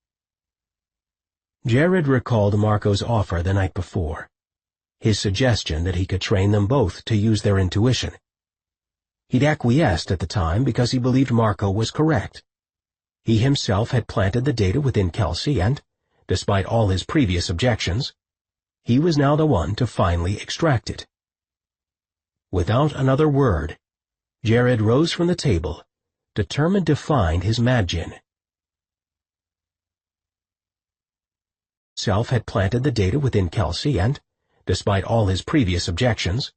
Jared recalled Marco's offer the night before, his suggestion that he could train them both to use their intuition. He'd acquiesced at the time because he believed Marco was correct. He himself had planted the data within Kelsey and, despite all his previous objections, he was now the one to finally extract it. Without another word, Jared rose from the table, determined to find his Madjin. Self had planted the data within Kelsey and, despite all his previous objections,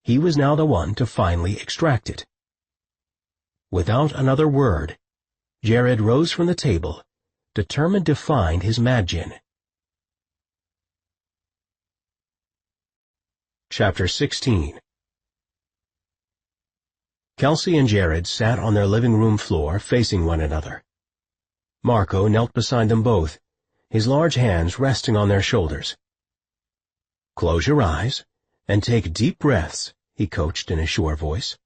he was now the one to finally extract it. Without another word, Jared rose from the table, determined to find his Madjin. Chapter 16. Kelsey and Jared sat on their living room floor facing one another. Marco knelt beside them both, his large hands resting on their shoulders. "Close your eyes and take deep breaths," he coached in a sure voice.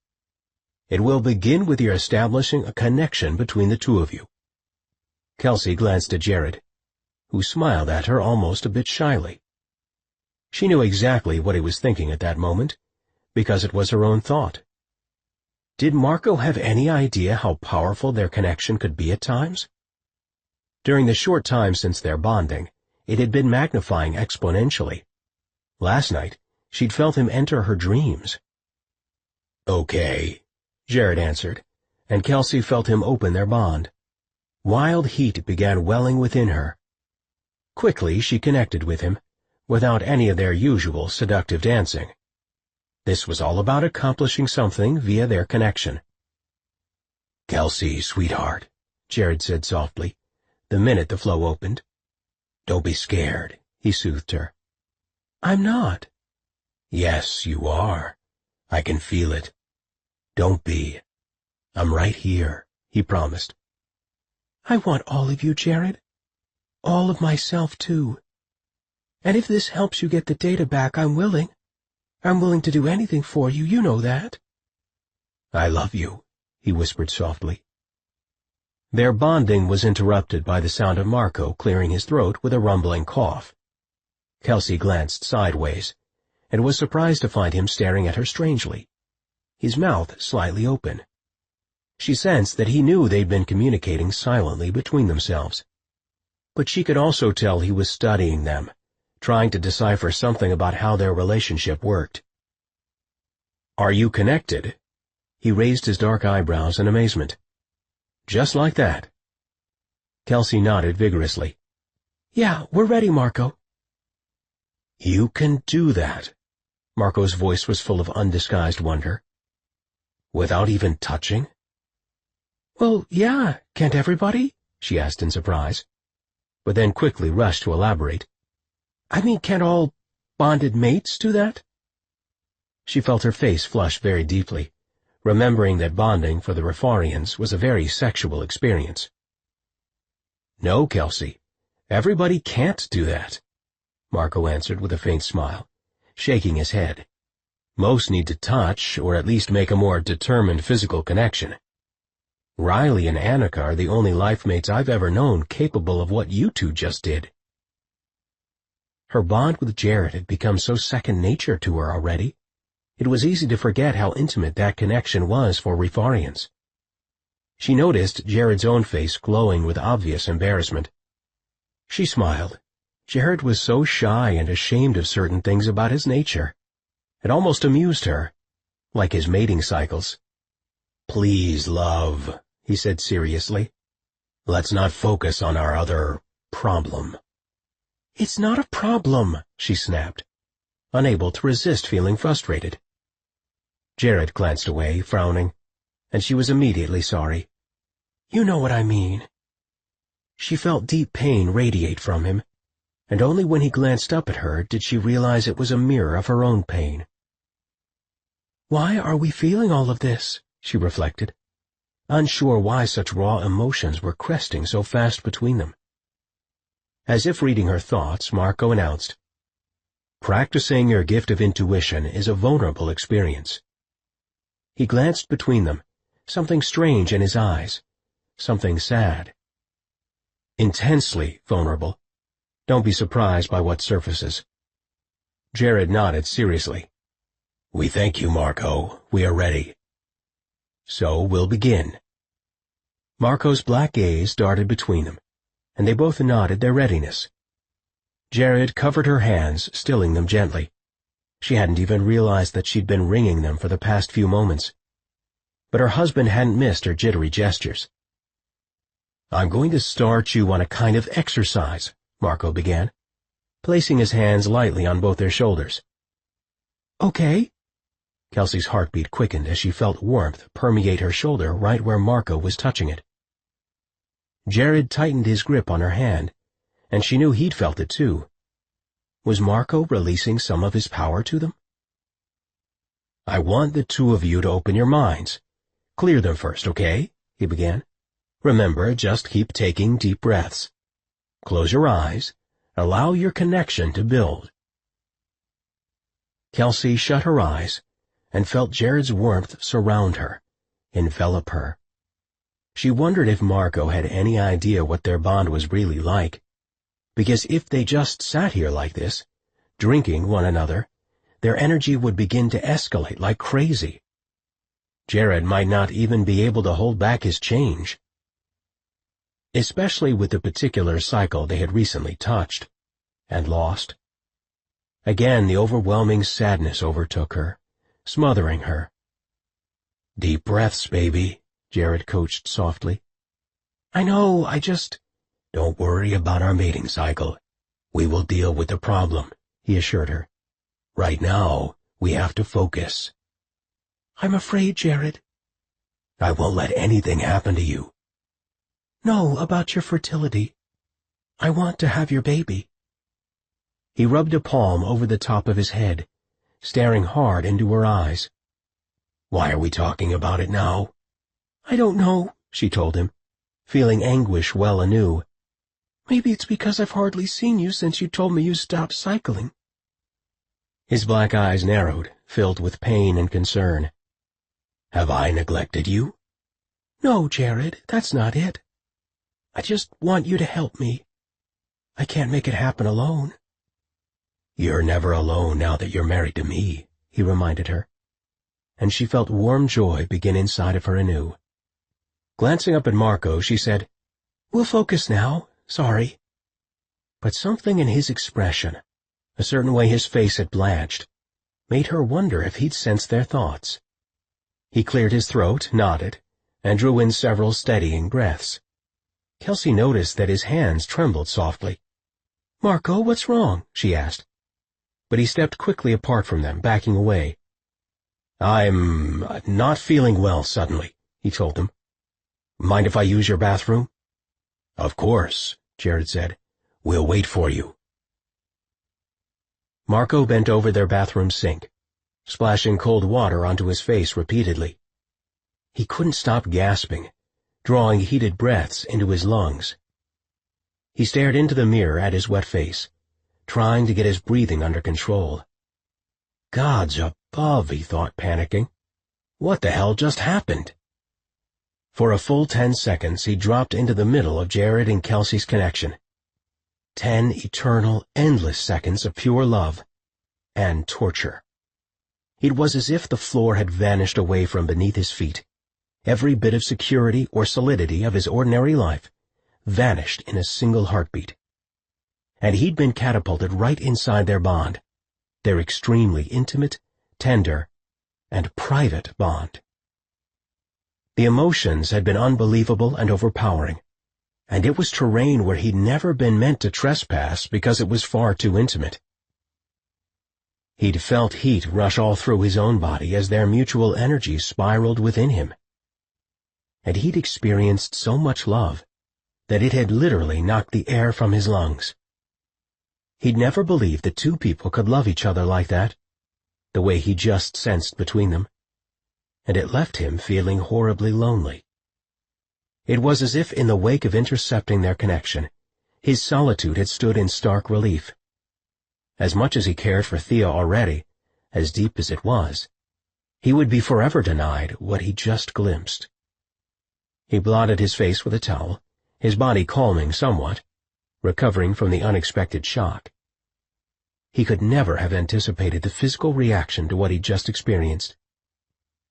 "It will begin with your establishing a connection between the two of you." Kelsey glanced at Jared, who smiled at her almost a bit shyly. She knew exactly what he was thinking at that moment, because it was her own thought. Did Marco have any idea how powerful their connection could be at times? During the short time since their bonding, it had been magnifying exponentially. Last night, she'd felt him enter her dreams. "Okay," Jared answered, and Kelsey felt him open their bond. Wild heat began welling within her. Quickly she connected with him, without any of their usual seductive dancing. This was all about accomplishing something via their connection. "Kelsey, sweetheart," Jared said softly, the minute the flow opened. "Don't be scared," he soothed her. "I'm not." "Yes, you are. I can feel it. Don't be. I'm right here," he promised. "I want all of you, Jared. All of myself, too. And if this helps you get the data back, I'm willing. I'm willing to do anything for you, you know that." "I love you," he whispered softly. Their bonding was interrupted by the sound of Marco clearing his throat with a rumbling cough. Kelsey glanced sideways, and was surprised to find him staring at her strangely, his mouth slightly open. She sensed that he knew they'd been communicating silently between themselves. But she could also tell he was studying them, trying to decipher something about how their relationship worked. "Are you connected?" He raised his dark eyebrows in amazement. "Just like that?" Kelsey nodded vigorously. "Yeah, we're ready, Marco." "You can do that?" Marco's voice was full of undisguised wonder. "Without even touching?" "Well, yeah, can't everybody?" she asked in surprise, but then quickly rushed to elaborate. "I mean, can't all bonded mates do that?" She felt her face flush very deeply, remembering that bonding for the Rifarians was a very sexual experience. "No, Kelsey, everybody can't do that," Marco answered with a faint smile, shaking his head. "Most need to touch, or at least make a more determined physical connection. Riley and Annika are the only life mates I've ever known capable of what you two just did." Her bond with Jared had become so second nature to her already, it was easy to forget how intimate that connection was for Rifarians. She noticed Jared's own face glowing with obvious embarrassment. She smiled. Jared was so shy and ashamed of certain things about his nature. It almost amused her, like his mating cycles. "Please, love," he said seriously. "Let's not focus on our other problem." "It's not a problem," she snapped, unable to resist feeling frustrated. Jared glanced away, frowning, and she was immediately sorry. "You know what I mean." She felt deep pain radiate from him, and only when he glanced up at her did she realize it was a mirror of her own pain. "Why are we feeling all of this?" she reflected, unsure why such raw emotions were cresting so fast between them. As if reading her thoughts, Marco announced, "Practicing your gift of intuition is a vulnerable experience." He glanced between them, something strange in his eyes, something sad. "Intensely vulnerable. Don't be surprised by what surfaces." Jared nodded seriously. "We thank you, Marco. We are ready." So we'll begin." Marco's black gaze darted between them, and they both nodded their readiness. Jared covered her hands, stilling them gently. She hadn't even realized that she'd been wringing them for the past few moments. But her husband hadn't missed her jittery gestures. "I'm going to start you on a kind of exercise," Marco began, placing his hands lightly on both their shoulders. "Okay." Kelsey's heartbeat quickened as she felt warmth permeate her shoulder right where Marco was touching it. Jared tightened his grip on her hand, and she knew he'd felt it too. Was Marco releasing some of his power to them? "I want the two of you to open your minds. Clear them first, okay?" he began. "Remember, just keep taking deep breaths. Close your eyes. Allow your connection to build." Kelsey shut her eyes and felt Jared's warmth surround her, envelop her. She wondered if Marco had any idea what their bond was really like, because if they just sat here like this, drinking one another, their energy would begin to escalate like crazy. Jared might not even be able to hold back his change. Especially with the particular cycle they had recently touched and lost. Again the overwhelming sadness overtook her, smothering her. "Deep breaths, baby," Jared coached softly. "I know, "Don't worry about our mating cycle. We will deal with the problem," he assured her. "Right now, we have to focus." "I'm afraid, Jared." "I won't let anything happen to you." "No, about your fertility. I want to have your baby." He rubbed a palm over the top of his head, staring hard into her eyes. "Why are we talking about it now?" "I don't know," she told him, feeling anguish well anew. "Maybe it's because I've hardly seen you since you told me you stopped cycling." His black eyes narrowed, filled with pain and concern. "Have I neglected you?" "No, Jared, that's not it. I just want you to help me. I can't make it happen alone." "You're never alone now that you're married to me," he reminded her, and she felt warm joy begin inside of her anew. Glancing up at Marco, she said, "We'll focus now. Sorry." But something in his expression, a certain way his face had blanched, made her wonder if he'd sensed their thoughts. He cleared his throat, nodded, and drew in several steadying breaths. Kelsey noticed that his hands trembled softly. "Marco, what's wrong?" she asked. But he stepped quickly apart from them, backing away. "I'm not feeling well suddenly," he told them. "Mind if I use your bathroom?" "Of course," Jared said. "We'll wait for you." Marco bent over their bathroom sink, splashing cold water onto his face repeatedly. He couldn't stop gasping, drawing heated breaths into his lungs. He stared into the mirror at his wet face, trying to get his breathing under control. Gods above, he thought, panicking. What the hell just happened? For a full 10 seconds he dropped into the middle of Jared and Kelsey's connection. 10 eternal, endless seconds of pure love and torture. It was as if the floor had vanished away from beneath his feet. Every bit of security or solidity of his ordinary life vanished in a single heartbeat. And he'd been catapulted right inside their bond, their extremely intimate, tender, and private bond. The emotions had been unbelievable and overpowering, and it was terrain where he'd never been meant to trespass because it was far too intimate. He'd felt heat rush all through his own body as their mutual energies spiraled within him. And he'd experienced so much love that it had literally knocked the air from his lungs. He'd never believed that two people could love each other like that, the way he just sensed between them, and it left him feeling horribly lonely. It was as if in the wake of intercepting their connection, his solitude had stood in stark relief. As much as he cared for Thea already, as deep as it was, he would be forever denied what he just glimpsed. He blotted his face with a towel, his body calming somewhat, recovering from the unexpected shock. He could never have anticipated the physical reaction to what he'd just experienced.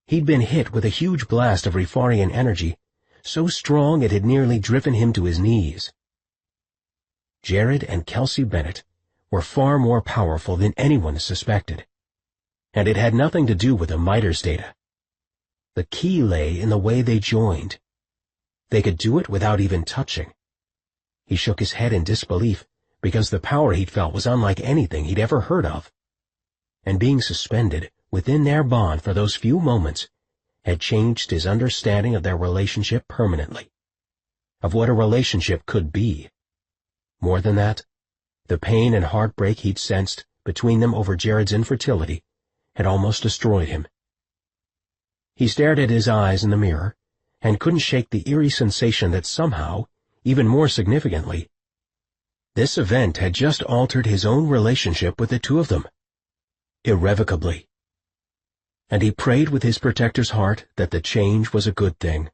He'd been hit with a huge blast of Rifarian energy, so strong it had nearly driven him to his knees. Jared and Kelsey Bennett were far more powerful than anyone suspected, and it had nothing to do with the Miters data. The key lay in the way they joined. They could do it without even touching. He shook his head in disbelief, because the power he'd felt was unlike anything he'd ever heard of. And being suspended within their bond for those few moments had changed his understanding of their relationship permanently, of what a relationship could be. More than that, the pain and heartbreak he'd sensed between them over Jared's infertility had almost destroyed him. He stared at his eyes in the mirror and couldn't shake the eerie sensation that somehow, even more significantly, this event had just altered his own relationship with the two of them, irrevocably. And he prayed with his protector's heart that the change was a good thing.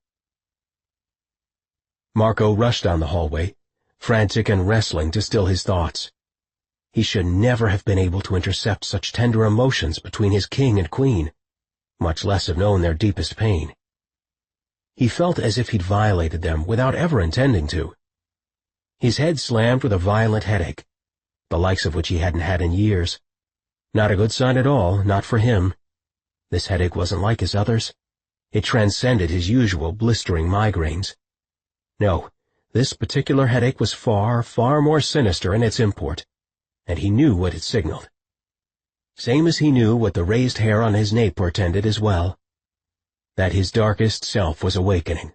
Marco rushed down the hallway, frantic and wrestling to still his thoughts. He should never have been able to intercept such tender emotions between his king and queen, much less have known their deepest pain. He felt as if he'd violated them without ever intending to. His head slammed with a violent headache, the likes of which he hadn't had in years. Not a good sign at all, not for him. This headache wasn't like his others. It transcended his usual blistering migraines. No, this particular headache was far, far more sinister in its import, and he knew what it signaled. Same as he knew what the raised hair on his nape portended as well. That his darkest self was awakening.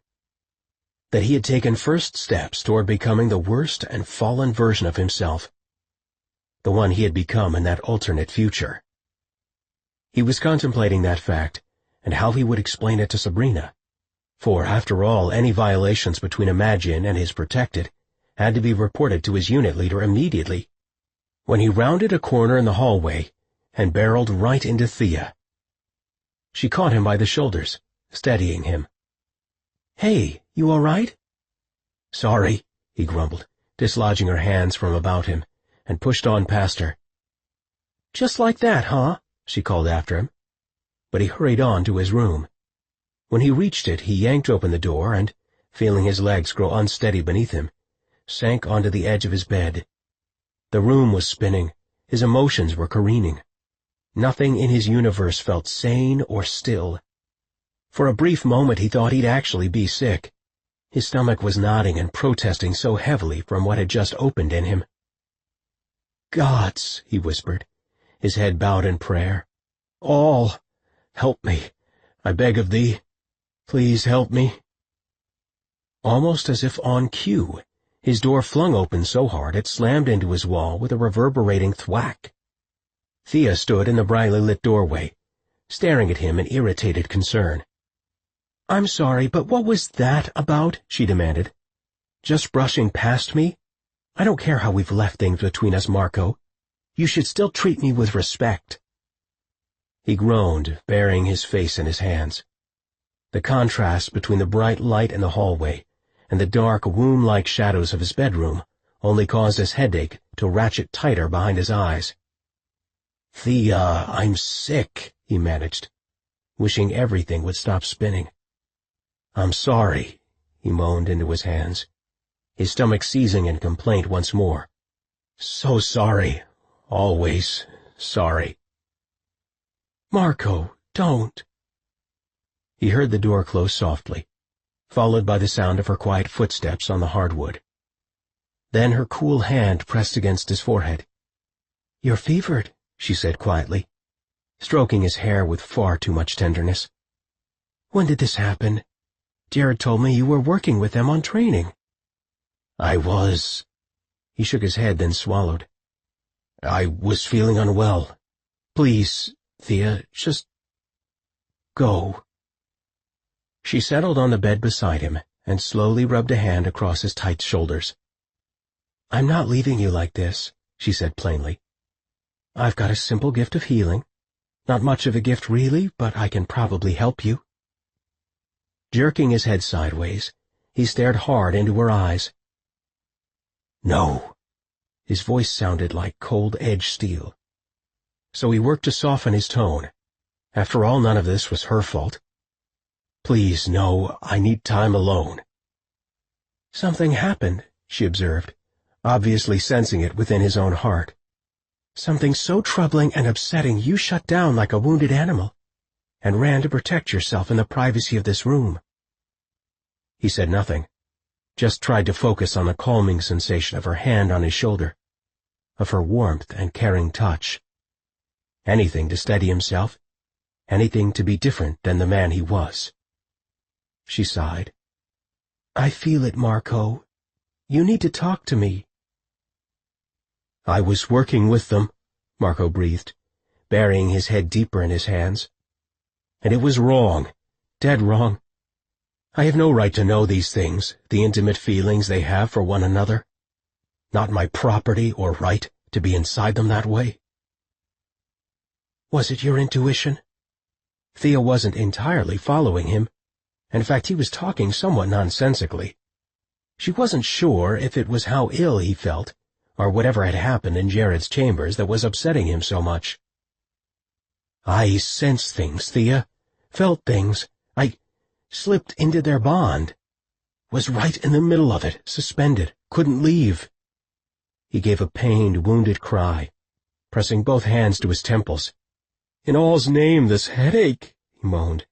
That he had taken first steps toward becoming the worst and fallen version of himself. The one he had become in that alternate future. He was contemplating that fact, and how he would explain it to Sabrina. For, after all, any violations between Imagine and his protected had to be reported to his unit leader immediately, when he rounded a corner in the hallway and barreled right into Thea. She caught him by the shoulders, steadying him. "Hey, you all right?" "Sorry," he grumbled, dislodging her hands from about him, and pushed on past her. "Just like that, huh?" she called after him. But he hurried on to his room. When he reached it, he yanked open the door and, feeling his legs grow unsteady beneath him, sank onto the edge of his bed. The room was spinning, his emotions were careening. Nothing in his universe felt sane or still. For a brief moment he thought he'd actually be sick. His stomach was knotting and protesting so heavily from what had just opened in him. "Gods," he whispered, his head bowed in prayer. "All, help me, I beg of thee. Please help me." Almost as if on cue, his door flung open so hard it slammed into his wall with a reverberating thwack. Thea stood in the brightly lit doorway, staring at him in irritated concern. "I'm sorry, but what was that about?" she demanded. "Just brushing past me? I don't care how we've left things between us, Marco. You should still treat me with respect." He groaned, burying his face in his hands. The contrast between the bright light in the hallway and the dark, womb-like shadows of his bedroom only caused his headache to ratchet tighter behind his eyes. "Thea, I'm sick," he managed, wishing everything would stop spinning. "I'm sorry," he moaned into his hands, his stomach seizing in complaint once more. "So sorry. Always sorry." "Marco, don't." He heard the door close softly, followed by the sound of her quiet footsteps on the hardwood. Then her cool hand pressed against his forehead. "You're fevered," she said quietly, stroking his hair with far too much tenderness. "When did this happen? Jared told me you were working with them on training." "I was." He shook his head, then swallowed. "I was feeling unwell. Please, Thea, just go." She settled on the bed beside him and slowly rubbed a hand across his tight shoulders. "I'm not leaving you like this," she said plainly. "I've got a simple gift of healing. Not much of a gift really, but I can probably help you." Jerking his head sideways, he stared hard into her eyes. "No." His voice sounded like cold-edged steel. So he worked to soften his tone. After all, none of this was her fault. Please, no, I need time alone. Something happened, she observed, obviously sensing it within his own heart. Something so troubling and upsetting you shut down like a wounded animal, and ran to protect yourself in the privacy of this room. He said nothing, just tried to focus on the calming sensation of her hand on his shoulder, of her warmth and caring touch. Anything to steady himself, anything to be different than the man he was. She sighed. I feel it, Marco. You need to talk to me. I was working with them, Marco breathed, burying his head deeper in his hands. And it was wrong, dead wrong. I have no right to know these things, the intimate feelings they have for one another. Not my property or right to be inside them that way. Was it your intuition? Thea wasn't entirely following him. In fact, he was talking somewhat nonsensically. She wasn't sure if it was how ill he felt, or whatever had happened in Jared's chambers that was upsetting him so much. I sensed things, Thea. Felt things. I slipped into their bond. Was right in the middle of it, suspended, couldn't leave. He gave a pained, wounded cry, pressing both hands to his temples. In all's name, this headache, he moaned.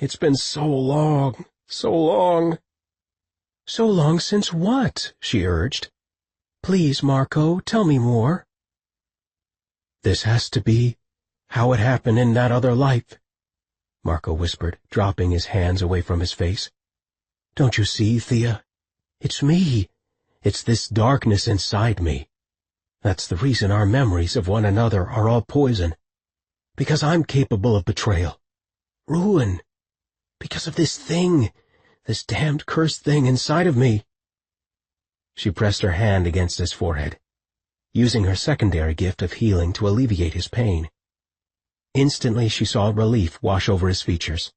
It's been so long, so long. So long since what? She urged. Please, Marco, tell me more. This has to be how it happened in that other life, Marco whispered, dropping his hands away from his face. Don't you see, Thea? It's me. It's this darkness inside me. That's the reason our memories of one another are all poison. Because I'm capable of betrayal, ruin. Because of this thing, this damned cursed thing inside of me. She pressed her hand against his forehead, using her secondary gift of healing to alleviate his pain. Instantly she saw relief wash over his features.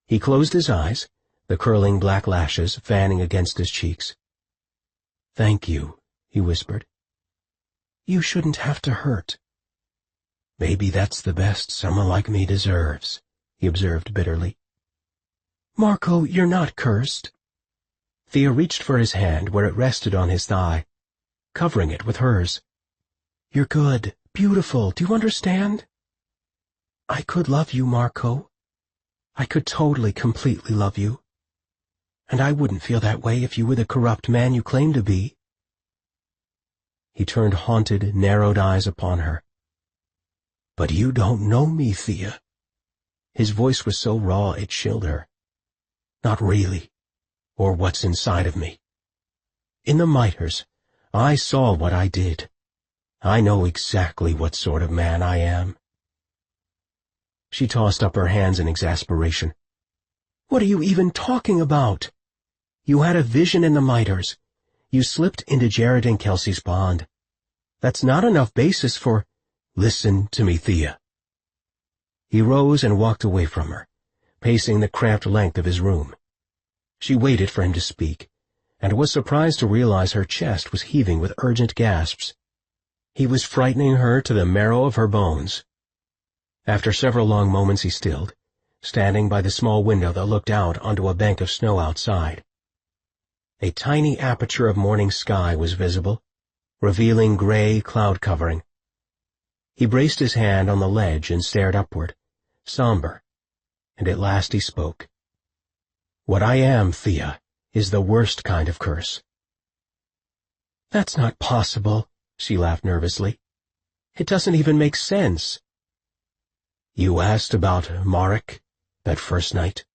He closed his eyes, the curling black lashes fanning against his cheeks. Thank you, he whispered. You shouldn't have to hurt. Maybe that's the best someone like me deserves, he observed bitterly. Marco, you're not cursed. Thea reached for his hand where it rested on his thigh, covering it with hers. You're good, beautiful, do you understand? I could love you, Marco. I could totally, completely love you. And I wouldn't feel that way if you were the corrupt man you claim to be. He turned haunted, narrowed eyes upon her. But you don't know me, Thea. His voice was so raw it chilled her. Not really, or what's inside of me. In the miters, I saw what I did. I know exactly what sort of man I am. She tossed up her hands in exasperation. What are you even talking about? You had a vision in the miters. You slipped into Jared and Kelsey's bond. That's not enough basis for— Listen to me, Thea. He rose and walked away from her, pacing the cramped length of his room. She waited for him to speak, and was surprised to realize her chest was heaving with urgent gasps. He was frightening her to the marrow of her bones. After several long moments he stilled, standing by the small window that looked out onto a bank of snow outside. A tiny aperture of morning sky was visible, revealing gray cloud covering. He braced his hand on the ledge and stared upward, somber, and at last he spoke. What I am, Thea, is the worst kind of curse. That's not possible, she laughed nervously. It doesn't even make sense. You asked about Marek, that first night?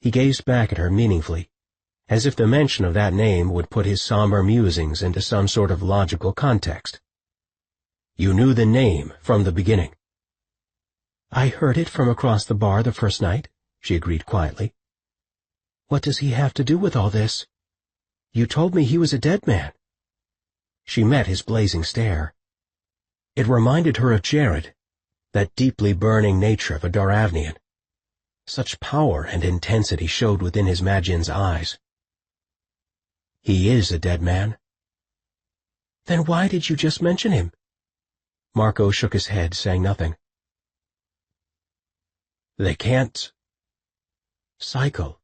He gazed back at her meaningfully, as if the mention of that name would put his somber musings into some sort of logical context. You knew the name from the beginning. I heard it from across the bar the first night, she agreed quietly. What does he have to do with all this? You told me he was a dead man. She met his blazing stare. It reminded her of Jared, that deeply burning nature of a Daravnian. Such power and intensity showed within his Magian's eyes. He is a dead man. Then why did you just mention him? Marco shook his head, saying nothing. They can't. "Cycle,"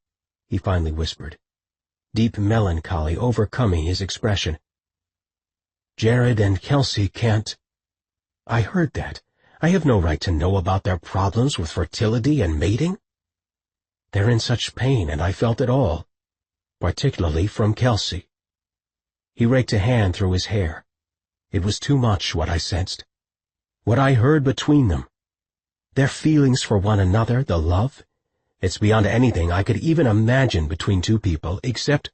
he finally whispered, deep melancholy overcoming his expression. "Jared and Kelsey can't—" "I heard that. I have no right to know about their problems with fertility and mating. They're in such pain, and I felt it all, particularly from Kelsey." He raked a hand through his hair. It was too much, what I sensed. What I heard between them. Their feelings for one another, the love. It's beyond anything I could even imagine between two people, except—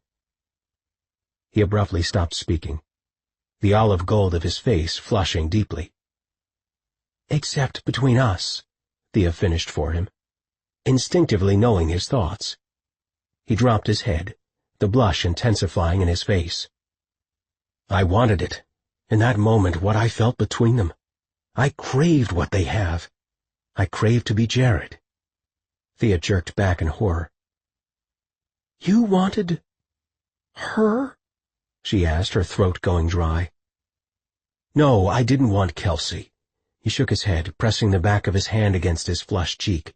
He abruptly stopped speaking, the olive gold of his face flushing deeply. "Except between us," Thea finished for him, instinctively knowing his thoughts. He dropped his head, the blush intensifying in his face. "I wanted it. In that moment, what I felt between them. I craved what they have. I craved to be Jared." Thea jerked back in horror. "You wanted her?" she asked, her throat going dry. "No, I didn't want Kelsey." He shook his head, pressing the back of his hand against his flushed cheek.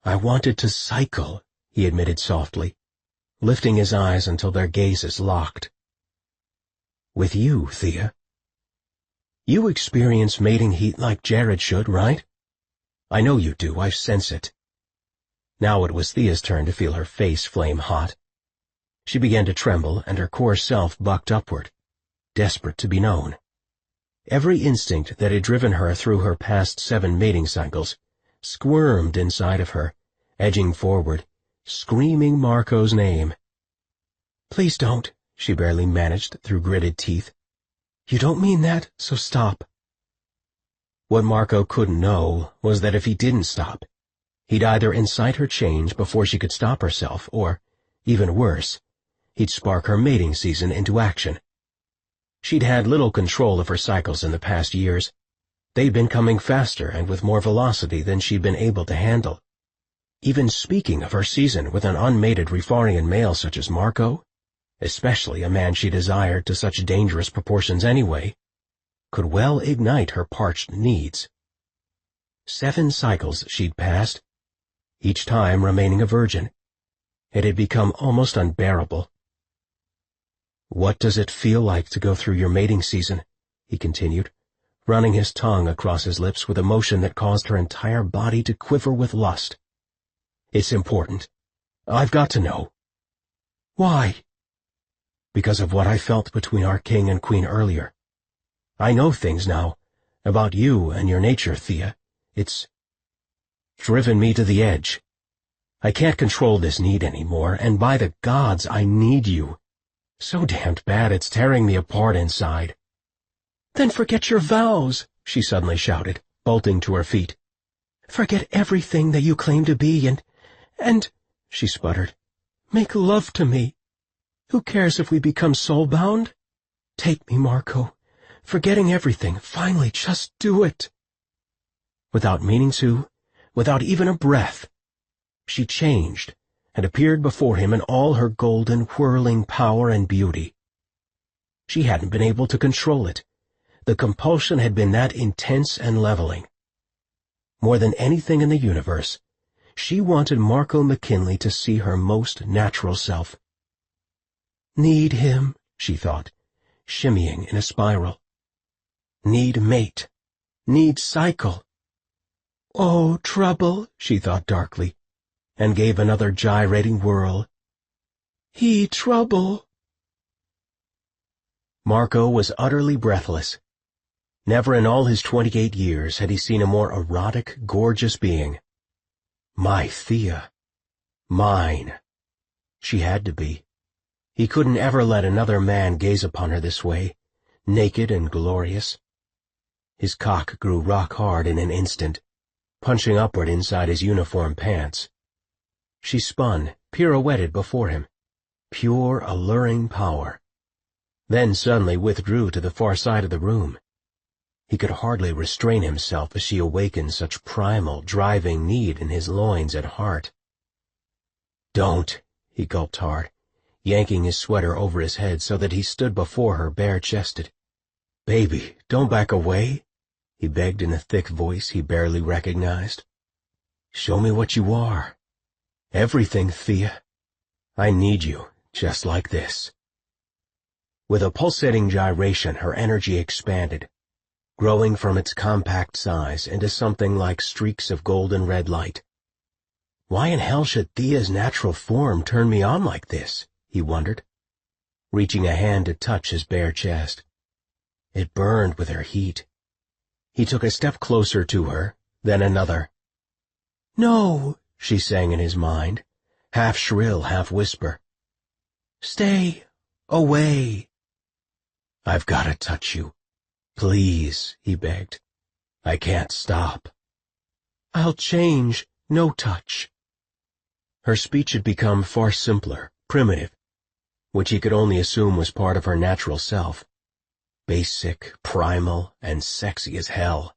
"I wanted to cycle," he admitted softly, lifting his eyes until their gazes locked. "With you, Thea. You experience mating heat like Jared should, right? I know you do, I sense it." Now it was Thea's turn to feel her face flame hot. She began to tremble, and her core self bucked upward, desperate to be known. Every instinct that had driven her through her past 7 mating cycles squirmed inside of her, edging forward, screaming Marco's name. "Please don't," she barely managed through gritted teeth. "You don't mean that, so stop." What Marco couldn't know was that if he didn't stop, he'd either incite her change before she could stop herself, or, even worse, he'd spark her mating season into action. She'd had little control of her cycles in the past years. They'd been coming faster and with more velocity than she'd been able to handle. Even speaking of her season with an unmated Rifarian male such as Marco, especially a man she desired to such dangerous proportions anyway, could well ignite her parched needs. 7 cycles she'd passed, each time remaining a virgin. It had become almost unbearable. "What does it feel like to go through your mating season?" he continued, running his tongue across his lips with a motion that caused her entire body to quiver with lust. "It's important. I've got to know." "Why?" "Because of what I felt between our king and queen earlier. I know things now, about you and your nature, Thea. It's driven me to the edge. I can't control this need anymore, and by the gods, I need you. So damned bad it's tearing me apart inside." "Then forget your vows," she suddenly shouted, bolting to her feet. "Forget everything that you claim to be and, she sputtered, make love to me. Who cares if we become soul-bound? Take me, Marco. Forgetting everything, finally, just do it." Without meaning to, without even a breath, she changed and appeared before him in all her golden, whirling power and beauty. She hadn't been able to control it. The compulsion had been that intense and leveling. More than anything in the universe, she wanted Marco McKinley to see her most natural self. Need him, she thought, shimmying in a spiral. Need mate. Need cycle. Oh, trouble, she thought darkly, and gave another gyrating whirl. He trouble. Marco was utterly breathless. Never in all his 28 years had he seen a more erotic, gorgeous being. My Thea. Mine. She had to be. He couldn't ever let another man gaze upon her this way, naked and glorious. His cock grew rock hard in an instant, punching upward inside his uniform pants. She spun, pirouetted before him. Pure, alluring power. Then suddenly withdrew to the far side of the room. He could hardly restrain himself as she awakened such primal, driving need in his loins and heart. Don't, he gulped hard, yanking his sweater over his head so that he stood before her bare-chested. Baby, don't back away, he begged in a thick voice he barely recognized. Show me what you are. Everything, Thea. I need you, just like this. With a pulsating gyration, her energy expanded, growing from its compact size into something like streaks of golden red light. Why in hell should Thea's natural form turn me on like this? He wondered, reaching a hand to touch his bare chest. It burned with her heat. He took a step closer to her, then another. No, she sang in his mind, half shrill, half whisper. Stay away. I've got to touch you. Please, he begged. I can't stop. I'll change. No touch. Her speech had become far simpler, primitive, which he could only assume was part of her natural self. Basic, primal, and sexy as hell.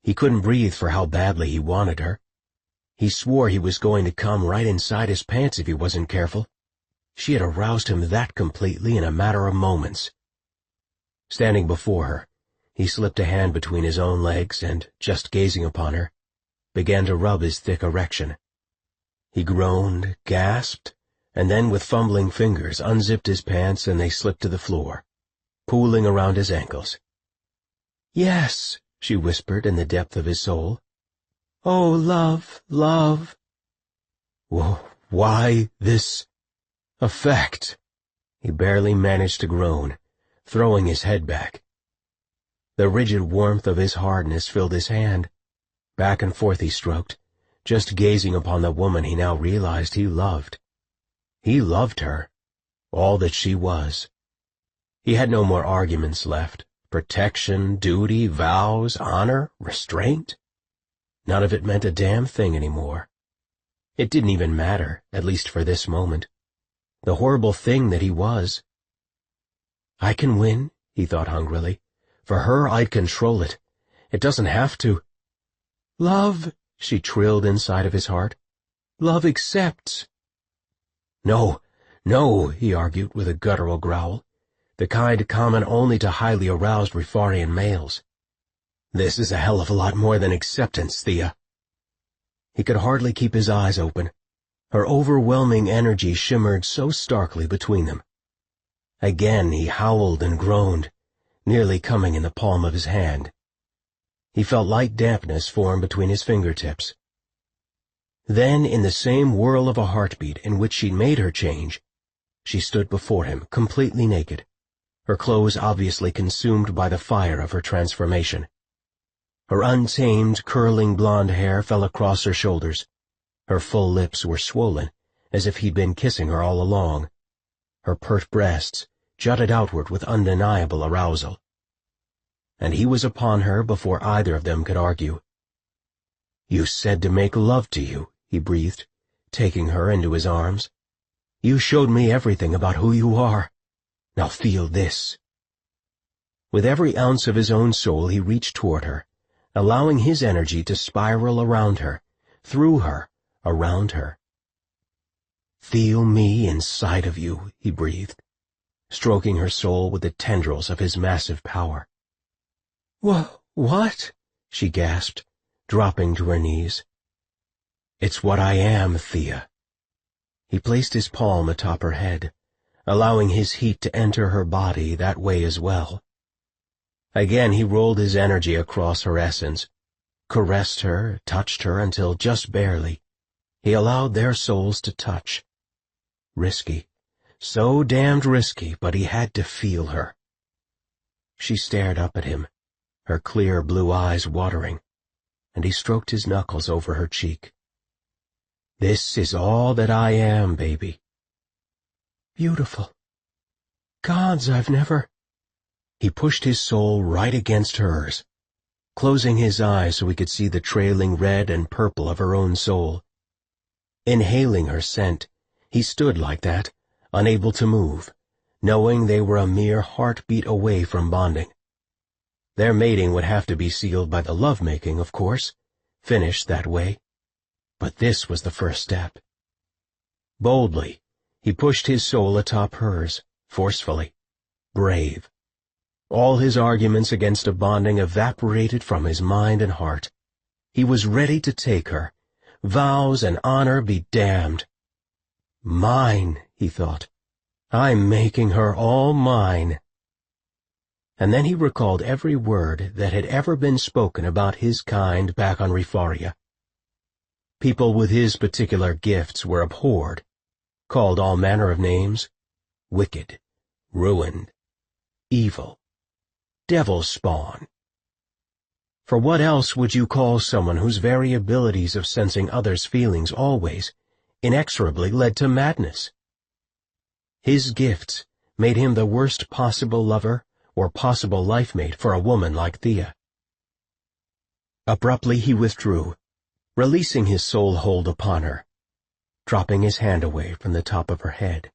He couldn't breathe for how badly he wanted her. He swore he was going to come right inside his pants if he wasn't careful. She had aroused him that completely in a matter of moments. Standing before her, he slipped a hand between his own legs and, just gazing upon her, began to rub his thick erection. He groaned, gasped, and then with fumbling fingers unzipped his pants and they slipped to the floor, pooling around his ankles. Yes, she whispered in the depth of his soul. Oh, love, love. Why this effect? He barely managed to groan, throwing his head back. The rigid warmth of his hardness filled his hand. Back and forth he stroked, just gazing upon the woman he now realized he loved. He loved her, all that she was. He had no more arguments left. Protection, duty, vows, honor, restraint. None of it meant a damn thing anymore. It didn't even matter, at least for this moment. The horrible thing that he was. I can win, he thought hungrily. For her, I'd control it. It doesn't have to. Love, she trilled inside of his heart. Love accepts. No, no, he argued with a guttural growl, the kind common only to highly aroused Rifarian males. This is a hell of a lot more than acceptance, Thea. He could hardly keep his eyes open. Her overwhelming energy shimmered so starkly between them. Again he howled and groaned, nearly coming in the palm of his hand. He felt light dampness form between his fingertips. Then, in the same whirl of a heartbeat in which she'd made her change, she stood before him, completely naked, her clothes obviously consumed by the fire of her transformation. Her untamed, curling blonde hair fell across her shoulders. Her full lips were swollen, as if he'd been kissing her all along. Her pert breasts jutted outward with undeniable arousal. And he was upon her before either of them could argue. You said to make love to you, he breathed, taking her into his arms. You showed me everything about who you are. Now feel this. With every ounce of his own soul he reached toward her, allowing his energy to spiral around her, through her, around her. Feel me inside of you, he breathed, stroking her soul with the tendrils of his massive power. What? She gasped, dropping to her knees. It's what I am, Thea. He placed his palm atop her head, allowing his heat to enter her body that way as well. Again he rolled his energy across her essence, caressed her, touched her until just barely, he allowed their souls to touch. Risky, so damned risky, but he had to feel her. She stared up at him, her clear blue eyes watering, and he stroked his knuckles over her cheek. This is all that I am, baby. Beautiful. Gods, I've never... He pushed his soul right against hers, closing his eyes so he could see the trailing red and purple of her own soul. Inhaling her scent, he stood like that, unable to move, knowing they were a mere heartbeat away from bonding. Their mating would have to be sealed by the lovemaking, of course, finished that way. But this was the first step. Boldly, he pushed his soul atop hers, forcefully, brave. All his arguments against a bonding evaporated from his mind and heart. He was ready to take her, vows and honor be damned. Mine, he thought. I'm making her all mine. And then he recalled every word that had ever been spoken about his kind back on Rifaria. People with his particular gifts were abhorred, called all manner of names: wicked, ruined, evil, devil spawn. For what else would you call someone whose very abilities of sensing others' feelings always, inexorably led to madness? His gifts made him the worst possible lover or possible life-mate for a woman like Thea. Abruptly he withdrew, releasing his sole hold upon her, dropping his hand away from the top of her head.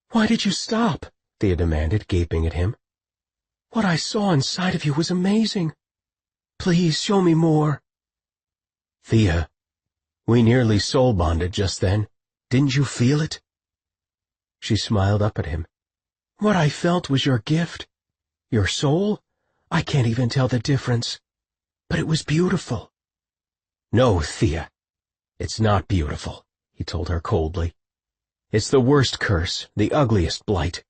"Why did you stop?" Thea demanded, gaping at him. "What I saw inside of you was amazing. Please show me more." "Thea, we nearly soul-bonded just then. Didn't you feel it?" She smiled up at him. "What I felt was your gift. Your soul? I can't even tell the difference. But it was beautiful." "No, Thea, it's not beautiful," he told her coldly. "It's the worst curse, the ugliest blight.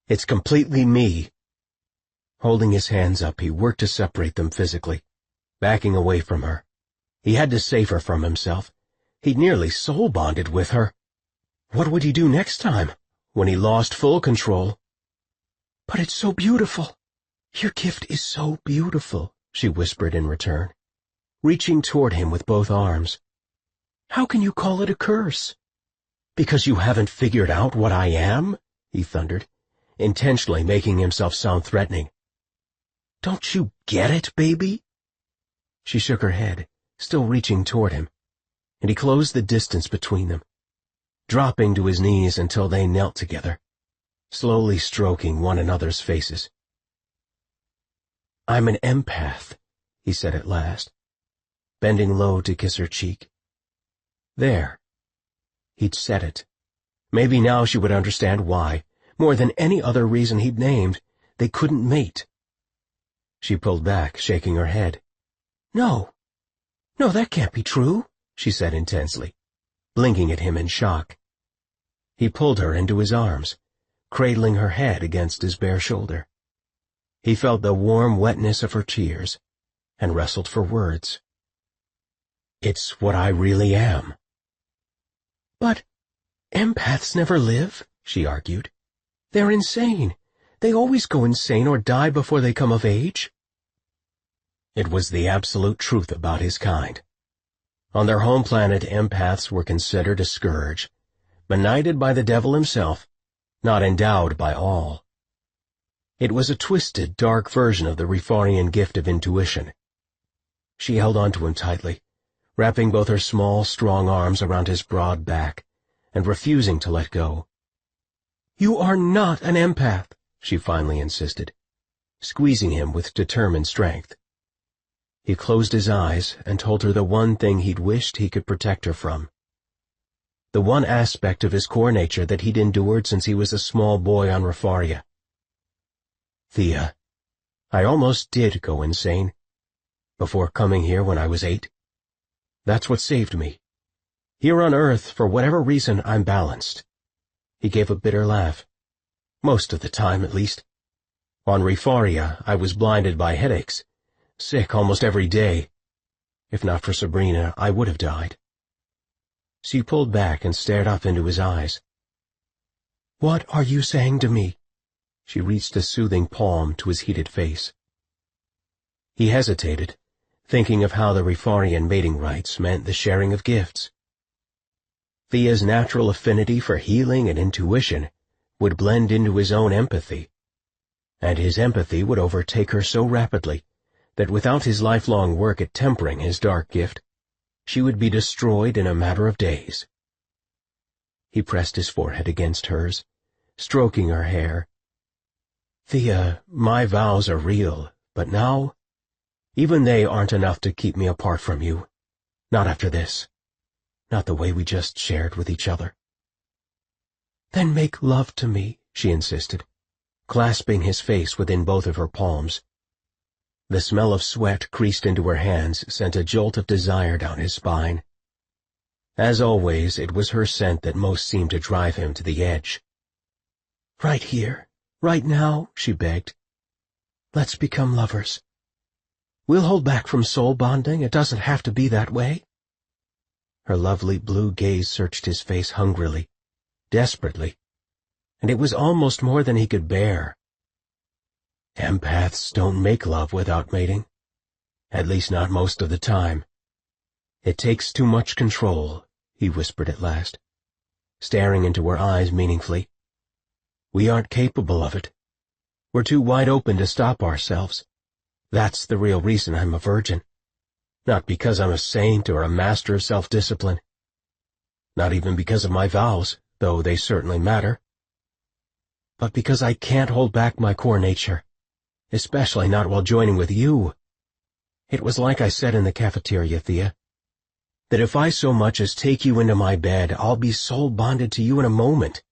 It's completely me." Holding his hands up, he worked to separate them physically, backing away from her. He had to save her from himself. He'd nearly soul-bonded with her. What would he do next time, when he lost full control? "But it's so beautiful. Your gift is so beautiful," she whispered in return, reaching toward him with both arms. "How can you call it a curse?" "Because you haven't figured out what I am?" he thundered, intentionally making himself sound threatening. "Don't you get it, baby?" She shook her head, still reaching toward him, and he closed the distance between them, dropping to his knees until they knelt together, slowly stroking one another's faces. "I'm an empath," he said at last, bending low to kiss her cheek. There. He'd said it. Maybe now she would understand why, more than any other reason he'd named, they couldn't mate. She pulled back, shaking her head. "No. No, that can't be true," she said intensely, blinking at him in shock. He pulled her into his arms, cradling her head against his bare shoulder. He felt the warm wetness of her tears, and wrestled for words. "It's what I really am." "But empaths never live," she argued. "They're insane. They always go insane or die before they come of age." It was the absolute truth about his kind. On their home planet, empaths were considered a scourge, benighted by the devil himself, not endowed by all. It was a twisted, dark version of the Rifarian gift of intuition. She held on to him tightly, wrapping both her small, strong arms around his broad back, and refusing to let go. "You are not an empath," she finally insisted, squeezing him with determined strength. He closed his eyes and told her the one thing he'd wished he could protect her from. The one aspect of his core nature that he'd endured since he was a small boy on Rifaria. "Thea, I almost did go insane, before coming here when I was 8. That's what saved me. Here on Earth, for whatever reason, I'm balanced." He gave a bitter laugh. "Most of the time, at least. On Rifaria, I was blinded by headaches, sick almost every day. If not for Sabrina, I would have died." She pulled back and stared up into his eyes. "What are you saying to me?" She reached a soothing palm to his heated face. He hesitated, thinking of how the Rifarian mating rites meant the sharing of gifts. Thea's natural affinity for healing and intuition would blend into his own empathy, and his empathy would overtake her so rapidly that without his lifelong work at tempering his dark gift, she would be destroyed in a matter of days. He pressed his forehead against hers, stroking her hair. "Thea, my vows are real, but now, even they aren't enough to keep me apart from you. Not after this. Not the way we just shared with each other." "Then make love to me," she insisted, clasping his face within both of her palms. The smell of sweat creased into her hands sent a jolt of desire down his spine. As always, it was her scent that most seemed to drive him to the edge. "Right here, right now," she begged. "Let's become lovers. We'll hold back from soul bonding. It doesn't have to be that way." Her lovely blue gaze searched his face hungrily, desperately, and it was almost more than he could bear. Empaths don't make love without mating. At least not most of the time. It takes too much control, he whispered at last, staring into her eyes meaningfully. We aren't capable of it. We're too wide open to stop ourselves. That's the real reason I'm a virgin. Not because I'm a saint or a master of self-discipline. Not even because of my vows, though they certainly matter. But because I can't hold back my core nature, especially not while joining with you. It was like I said in the cafeteria, Thea, that if I so much as take you into my bed, I'll be soul bonded to you in a moment.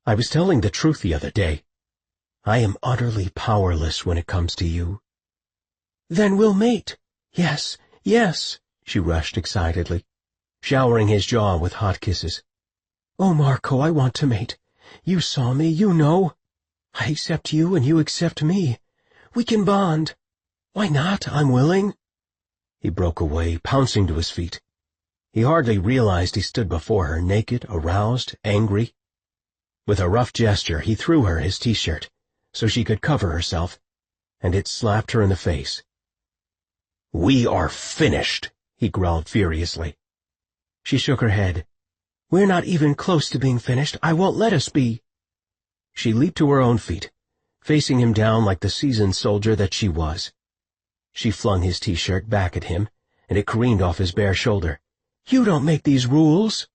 I was telling the truth the other day. I am utterly powerless when it comes to you. "Then we'll mate. Yes, yes," she rushed excitedly, showering his jaw with hot kisses. "Oh, Marco, I want to mate. You saw me, you know. I accept you and you accept me. We can bond. Why not? I'm willing." He broke away, pouncing to his feet. He hardly realized he stood before her, naked, aroused, angry. With a rough gesture, he threw her his t-shirt, so she could cover herself, and it slapped her in the face. "We are finished," he growled furiously. She shook her head. "We're not even close to being finished. I won't let us be." She leaped to her own feet, facing him down like the seasoned soldier that she was. She flung his t-shirt back at him, and it careened off his bare shoulder. "You don't make these rules."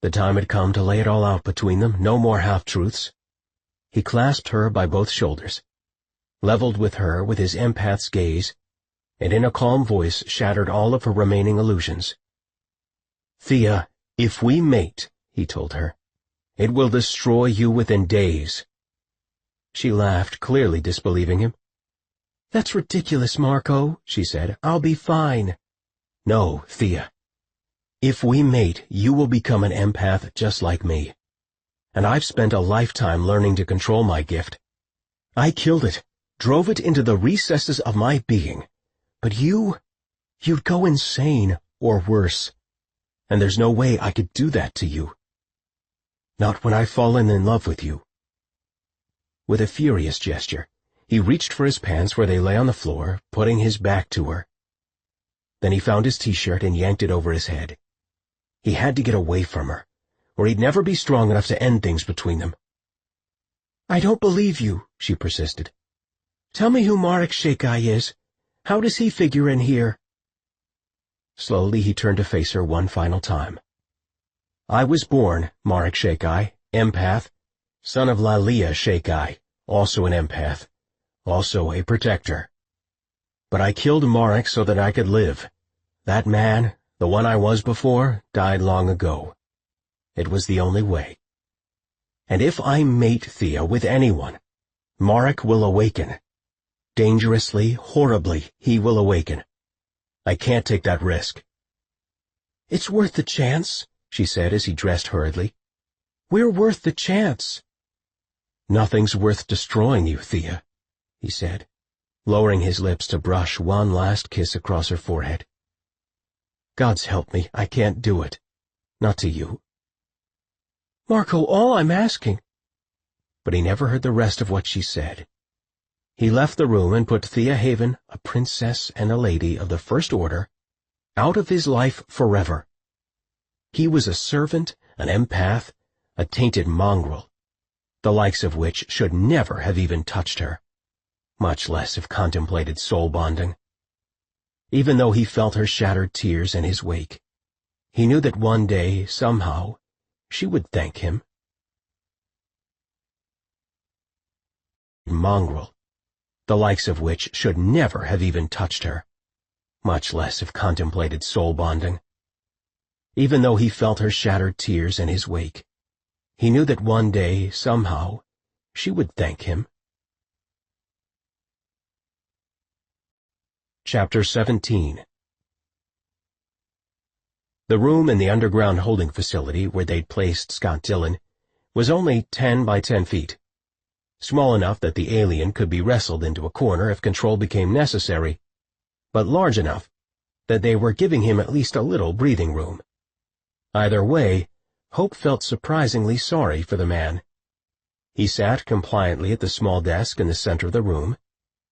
The time had come to lay it all out between them, no more half-truths. He clasped her by both shoulders, leveled with her with his empath's gaze, and in a calm voice shattered all of her remaining illusions. "Thea, if we mate," he told her, "it will destroy you within days." She laughed, clearly disbelieving him. "That's ridiculous, Marco," she said. "I'll be fine." "No, Thea. If we mate, you will become an empath just like me. And I've spent a lifetime learning to control my gift. I killed it, drove it into the recesses of my being. But you'd go insane, or worse. And there's no way I could do that to you. Not when I've fallen in love with you." With a furious gesture, he reached for his pants where they lay on the floor, putting his back to her. Then he found his t-shirt and yanked it over his head. He had to get away from her, or he'd never be strong enough to end things between them. "I don't believe you," she persisted. "Tell me who Marek Shakai is. How does he figure in here?" Slowly he turned to face her one final time. "I was born, Marek Shakai, empath, son of Lalia Shakai, also an empath, also a protector. But I killed Marek so that I could live. That man, the one I was before, died long ago. It was the only way. And if I mate Thea with anyone, Marek will awaken. Dangerously, horribly, he will awaken. I can't take that risk." "It's worth the chance," she said as he dressed hurriedly. "We're worth the chance." "Nothing's worth destroying you, Thea," he said, lowering his lips to brush one last kiss across her forehead. "God's help me, I can't do it. Not to you." "Marco, all I'm asking—" But he never heard the rest of what she said. He left the room and put Thea Haven, a princess and a lady of the First Order, out of his life forever. He was a servant, an empath, a tainted mongrel, the likes of which should never have even touched her, much less have contemplated soul bonding. Even though he felt her shattered tears in his wake, he knew that one day, somehow, she would thank him. Mongrel, the likes of which should never have even touched her, much less have contemplated soul bonding. Even though he felt her shattered tears in his wake, he knew that one day, somehow, she would thank him. Chapter 17. The room in the underground holding facility where they'd placed Scott Dillon was only 10 by 10 feet, small enough that the alien could be wrestled into a corner if control became necessary, but large enough that they were giving him at least a little breathing room. Either way, Hope felt surprisingly sorry for the man. He sat compliantly at the small desk in the center of the room,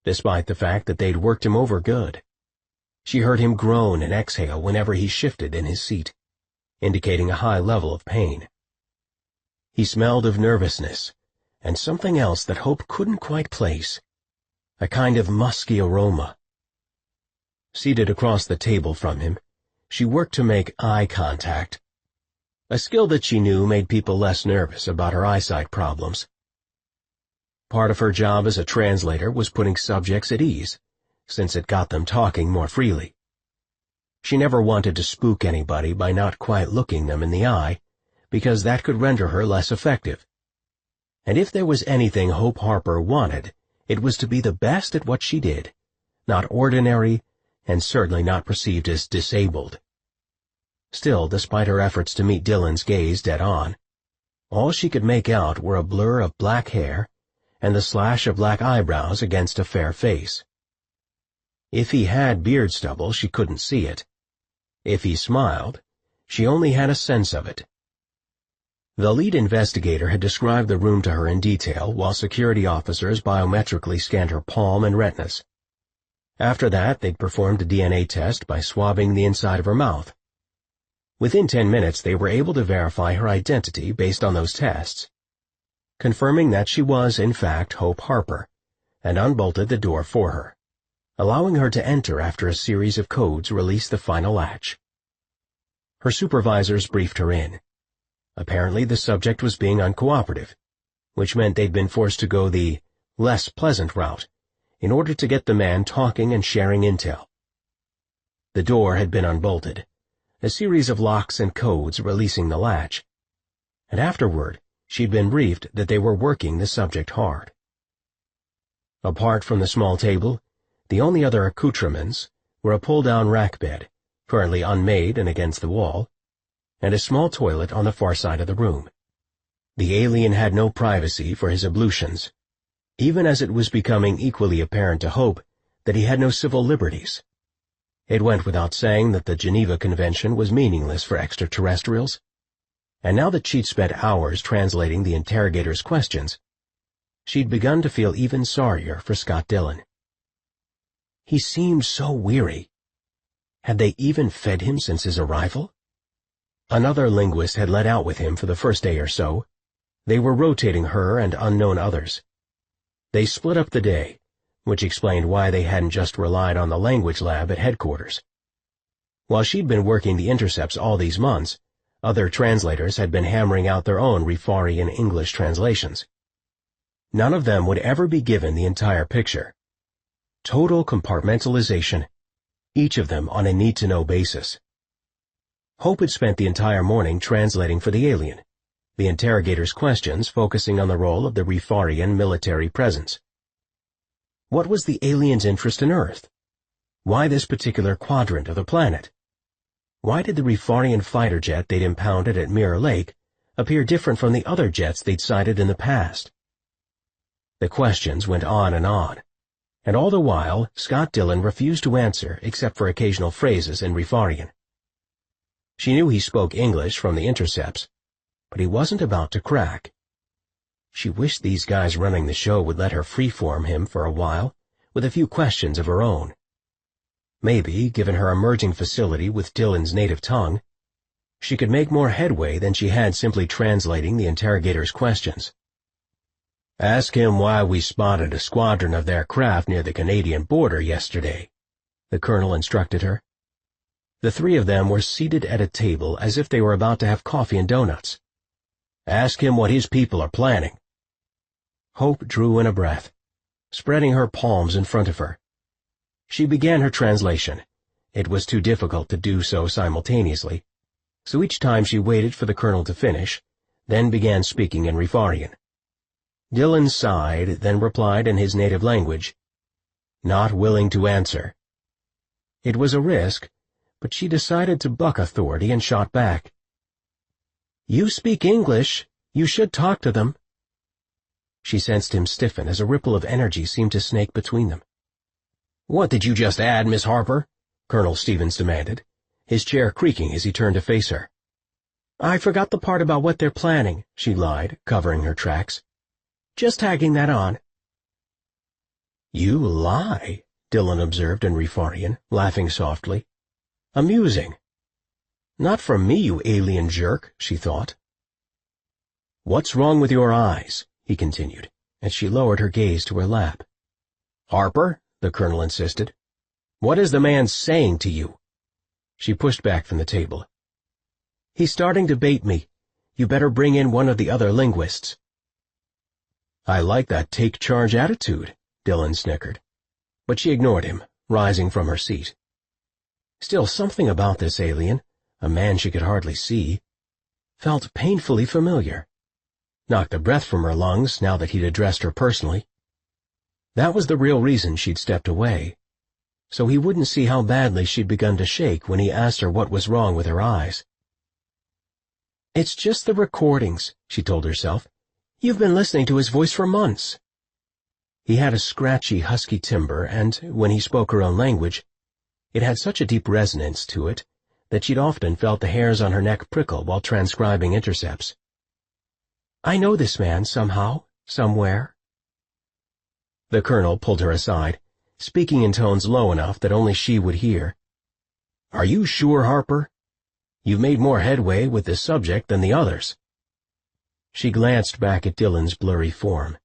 despite the fact that they'd worked him over good. She heard him groan and exhale whenever he shifted in his seat, indicating a high level of pain. He smelled of nervousness, and something else that Hope couldn't quite place, a kind of musky aroma. Seated across the table from him, she worked to make eye contact, a skill that she knew made people less nervous about her eyesight problems. Part of her job as a translator was putting subjects at ease, since it got them talking more freely. She never wanted to spook anybody by not quite looking them in the eye, because that could render her less effective. And if there was anything Hope Harper wanted, it was to be the best at what she did, not ordinary, and certainly not perceived as disabled. Still, despite her efforts to meet Dillon's gaze dead on, all she could make out were a blur of black hair and the slash of black eyebrows against a fair face. If he had beard stubble, she couldn't see it. If he smiled, she only had a sense of it. The lead investigator had described the room to her in detail while security officers biometrically scanned her palm and retinas. After that, they'd performed a DNA test by swabbing the inside of her mouth. Within 10 minutes, they were able to verify her identity based on those tests, confirming that she was, in fact, Hope Harper, and unbolted the door for her, allowing her to enter after a series of codes released the final latch. Her supervisors briefed her in. Apparently the subject was being uncooperative, which meant they'd been forced to go the less pleasant route in order to get the man talking and sharing intel. The door had been unbolted, a series of locks and codes releasing the latch, and afterward she'd been briefed that they were working the subject hard. Apart from the small table, the only other accoutrements were a pull-down rack bed, currently unmade and against the wall, and a small toilet on the far side of the room. The alien had no privacy for his ablutions, even as it was becoming equally apparent to Hope that he had no civil liberties. It went without saying that the Geneva Convention was meaningless for extraterrestrials, and now that she'd spent hours translating the interrogator's questions, she'd begun to feel even sorrier for Scott Dillon. He seemed so weary. Had they even fed him since his arrival? Another linguist had let out with him for the first day or so. They were rotating her and unknown others. They split up the day, which explained why they hadn't just relied on the language lab at headquarters. While she'd been working the intercepts all these months, other translators had been hammering out their own Rifarian English translations. None of them would ever be given the entire picture. Total compartmentalization, each of them on a need-to-know basis. Hope had spent the entire morning translating for the alien, the interrogator's questions focusing on the role of the Rifarian military presence. What was the alien's interest in Earth? Why this particular quadrant of the planet? Why did the Rifarian fighter jet they'd impounded at Mirror Lake appear different from the other jets they'd sighted in the past? The questions went on, and all the while Scott Dillon refused to answer except for occasional phrases in Rifarian. She knew he spoke English from the intercepts, but he wasn't about to crack. She wished these guys running the show would let her freeform him for a while, with a few questions of her own. Maybe, given her emerging facility with Dillon's native tongue, she could make more headway than she had simply translating the interrogator's questions. "Ask him why we spotted a squadron of their craft near the Canadian border yesterday," the colonel instructed her. The three of them were seated at a table as if they were about to have coffee and donuts. "Ask him what his people are planning." Hope drew in a breath, spreading her palms in front of her. She began her translation. It was too difficult to do so simultaneously, so each time she waited for the colonel to finish, then began speaking in Rifarian. Dillon sighed, then replied in his native language, "Not willing to answer." It was a risk, but she decided to buck authority and shot back. "You speak English. You should talk to them." She sensed him stiffen as a ripple of energy seemed to snake between them. "What did you just add, Miss Harper?" Colonel Stevens demanded, his chair creaking as he turned to face her. "I forgot the part about what they're planning," she lied, covering her tracks. "Just tagging that on." "You lie," Dillon observed in Rifarian, laughing softly. "Amusing." "Not from me, you alien jerk," she thought. "What's wrong with your eyes?" he continued, as she lowered her gaze to her lap. "Harper," the colonel insisted, "what is the man saying to you?" She pushed back from the table. "He's starting to bait me. You better bring in one of the other linguists." "I like that take-charge attitude," Dillon snickered. But she ignored him, rising from her seat. Still, something about this alien, a man she could hardly see, felt painfully familiar. Knocked the breath from her lungs now that he'd addressed her personally. That was the real reason she'd stepped away, so he wouldn't see how badly she'd begun to shake when he asked her what was wrong with her eyes. "It's just the recordings," she told herself. "You've been listening to his voice for months." He had a scratchy, husky timbre, and, when he spoke her own language, it had such a deep resonance to it that she'd often felt the hairs on her neck prickle while transcribing intercepts. "I know this man somehow, somewhere." The colonel pulled her aside, speaking in tones low enough that only she would hear. "Are you sure, Harper? You've made more headway with this subject than the others." She glanced back at Dillon's blurry form,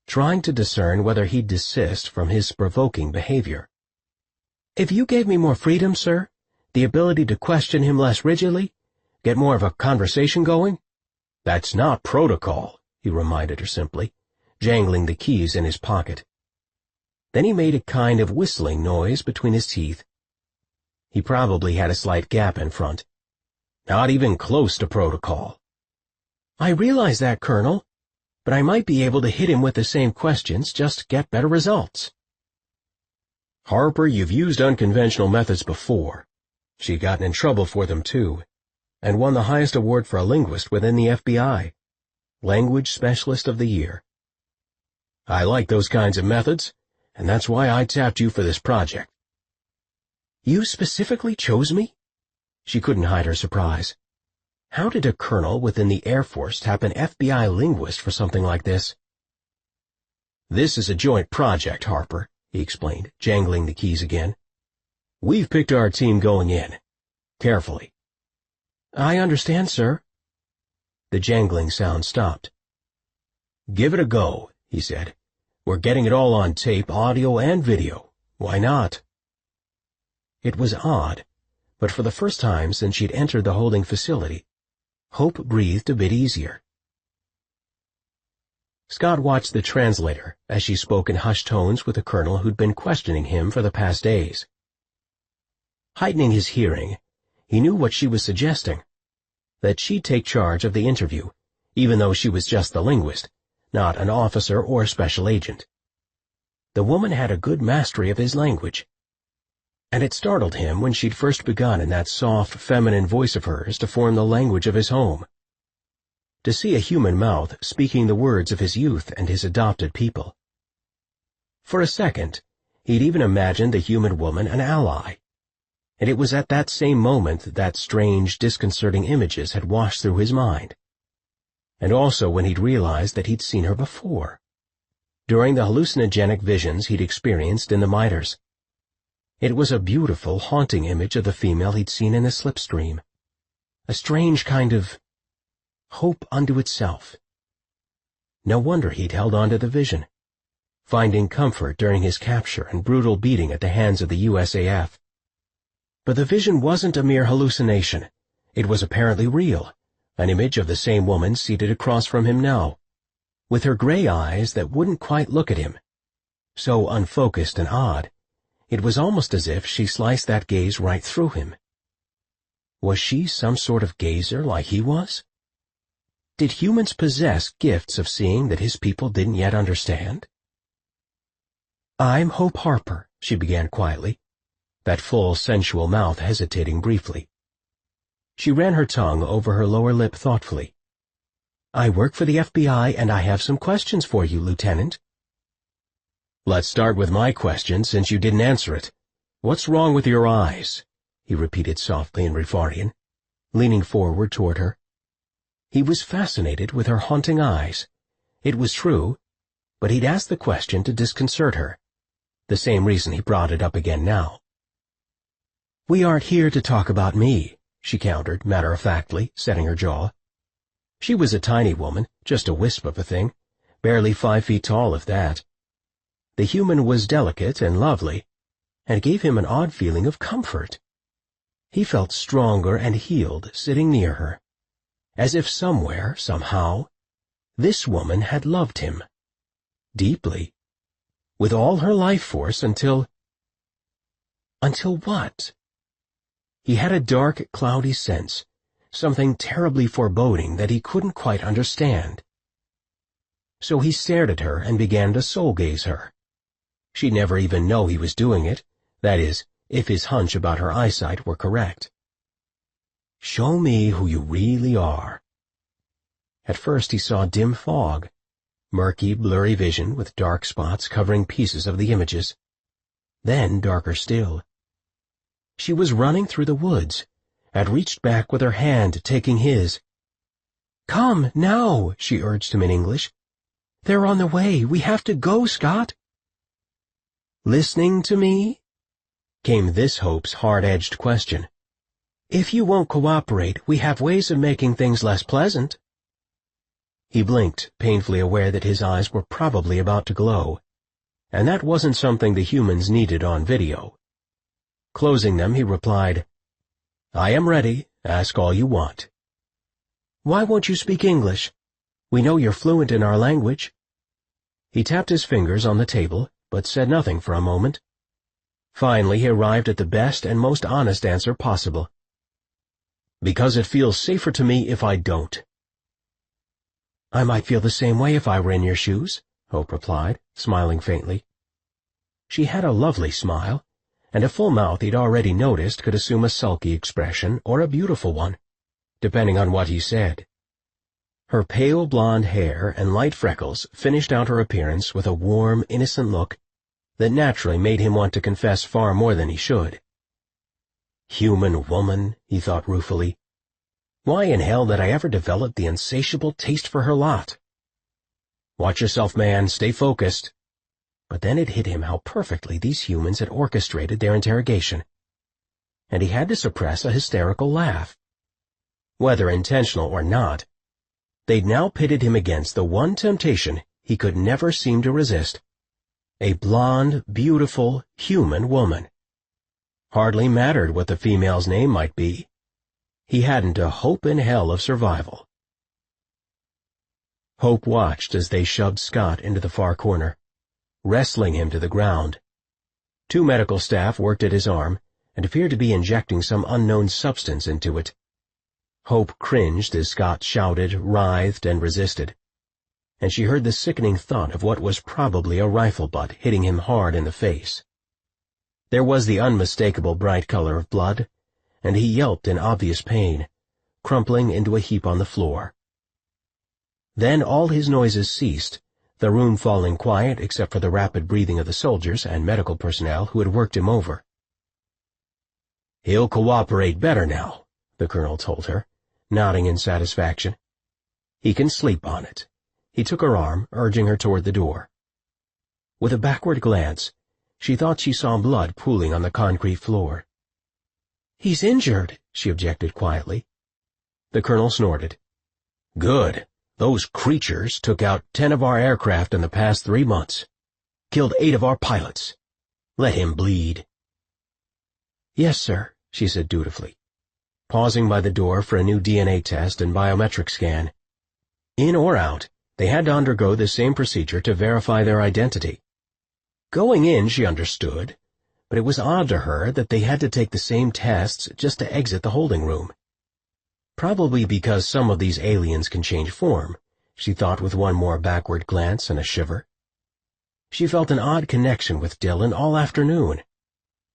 trying to discern whether he'd desist from his provoking behavior. "If you gave me more freedom, sir, the ability to question him less rigidly, get more of a conversation going—" "That's not protocol," he reminded her simply, jangling the keys in his pocket. Then he made a kind of whistling noise between his teeth. He probably had a slight gap in front. "Not even close to protocol." "I realize that, Colonel, but I might be able to hit him with the same questions, just get better results." "Harper, you've used unconventional methods before. She'd gotten in trouble for them, too, and won the highest award for a linguist within the FBI, Language Specialist of the Year. I like those kinds of methods, and that's why I tapped you for this project." "You specifically chose me?" She couldn't hide her surprise. How did a colonel within the Air Force tap an FBI linguist for something like this? "This is a joint project, Harper," he explained, jangling the keys again. "We've picked our team going in. Carefully." "I understand, sir." The jangling sound stopped. "Give it a go," he said. "We're getting it all on tape, audio, and video. Why not?" It was odd, but for the first time since she'd entered the holding facility, Hope breathed a bit easier. Scott watched the translator as she spoke in hushed tones with the colonel who'd been questioning him for the past days. Heightening his hearing, he knew what she was suggesting, that she'd take charge of the interview, even though she was just the linguist, not an officer or special agent. The woman had a good mastery of his language, and it startled him when she'd first begun in that soft, feminine voice of hers to form the language of his home. To see a human mouth speaking the words of his youth and his adopted people. For a second, he'd even imagined the human woman an ally, and it was at that same moment that strange, disconcerting images had washed through his mind. And also when he'd realized that he'd seen her before, during the hallucinogenic visions he'd experienced in the miters. It was a beautiful, haunting image of the female he'd seen in the slipstream. A strange kind of hope unto itself. No wonder he'd held on to the vision, finding comfort during his capture and brutal beating at the hands of the USAF. But the vision wasn't a mere hallucination. It was apparently real, an image of the same woman seated across from him now, with her gray eyes that wouldn't quite look at him. So unfocused and odd, it was almost as if she sliced that gaze right through him. Was she some sort of gazer like he was? Did humans possess gifts of seeing that his people didn't yet understand? "I'm Hope Harper," she began quietly. that full, sensual mouth hesitating briefly. She ran her tongue over her lower lip thoughtfully. "I work for the FBI, and I have some questions for you, Lieutenant." "Let's start with my question, since you didn't answer it. What's wrong with your eyes?" he repeated softly in Rifarian, leaning forward toward her. He was fascinated with her haunting eyes. It was true, but he'd asked the question to disconcert her, the same reason he brought it up again now. "We aren't here to talk about me," she countered, matter-of-factly, setting her jaw. She was a tiny woman, just a wisp of a thing, barely 5 feet tall if that. The human was delicate and lovely, and gave him an odd feeling of comfort. He felt stronger and healed sitting near her, as if somewhere, somehow, this woman had loved him. Deeply. With all her life force until what? He had a dark, cloudy sense, something terribly foreboding that he couldn't quite understand. So he stared at her and began to soul-gaze her. She'd never even know he was doing it, that is, if his hunch about her eyesight were correct. "Show me who you really are." At first he saw dim fog, murky, blurry vision with dark spots covering pieces of the images. Then darker still. She was running through the woods, had reached back with her hand taking his. "Come, now," she urged him in English. "They're on the way. We have to go, Scott." "Listening to me?" came this Hope's hard-edged question. "If you won't cooperate, we have ways of making things less pleasant." He blinked, painfully aware that his eyes were probably about to glow, and that wasn't something the humans needed on video. Closing them, he replied, "I am ready. Ask all you want." "Why won't you speak English? We know you're fluent in our language." He tapped his fingers on the table, but said nothing for a moment. Finally, he arrived at the best and most honest answer possible. "Because it feels safer to me if I don't." "I might feel the same way if I were in your shoes," Hope replied, smiling faintly. She had a lovely smile, and a full mouth he'd already noticed could assume a sulky expression or a beautiful one, depending on what he said. Her pale blonde hair and light freckles finished out her appearance with a warm, innocent look that naturally made him want to confess far more than he should. Human woman, he thought ruefully. Why in hell did I ever develop the insatiable taste for her lot? Watch yourself, man, stay focused. But then it hit him how perfectly these humans had orchestrated their interrogation, and he had to suppress a hysterical laugh. Whether intentional or not, they'd now pitted him against the one temptation he could never seem to resist. A blonde, beautiful, human woman. Hardly mattered what the female's name might be. He hadn't a hope in hell of survival. Hope watched as they shoved Scott into the far corner, wrestling him to the ground. 2 medical staff worked at his arm and appeared to be injecting some unknown substance into it. Hope cringed as Scott shouted, writhed, and resisted, and she heard the sickening thud of what was probably a rifle butt hitting him hard in the face. There was the unmistakable bright color of blood, and he yelped in obvious pain, crumpling into a heap on the floor. Then all his noises ceased, the room falling quiet except for the rapid breathing of the soldiers and medical personnel who had worked him over. "He'll cooperate better now," the colonel told her, nodding in satisfaction. "He can sleep on it." He took her arm, urging her toward the door. With a backward glance, she thought she saw blood pooling on the concrete floor. "He's injured," she objected quietly. The colonel snorted. "Good. Those creatures took out 10 of our aircraft in the past 3 months. Killed 8 of our pilots. Let him bleed." "Yes, sir," she said dutifully, pausing by the door for a new DNA test and biometric scan. In or out, they had to undergo the same procedure to verify their identity. Going in, she understood, but it was odd to her that they had to take the same tests just to exit the holding room. Probably because some of these aliens can change form, she thought with one more backward glance and a shiver. She felt an odd connection with Dylan all afternoon.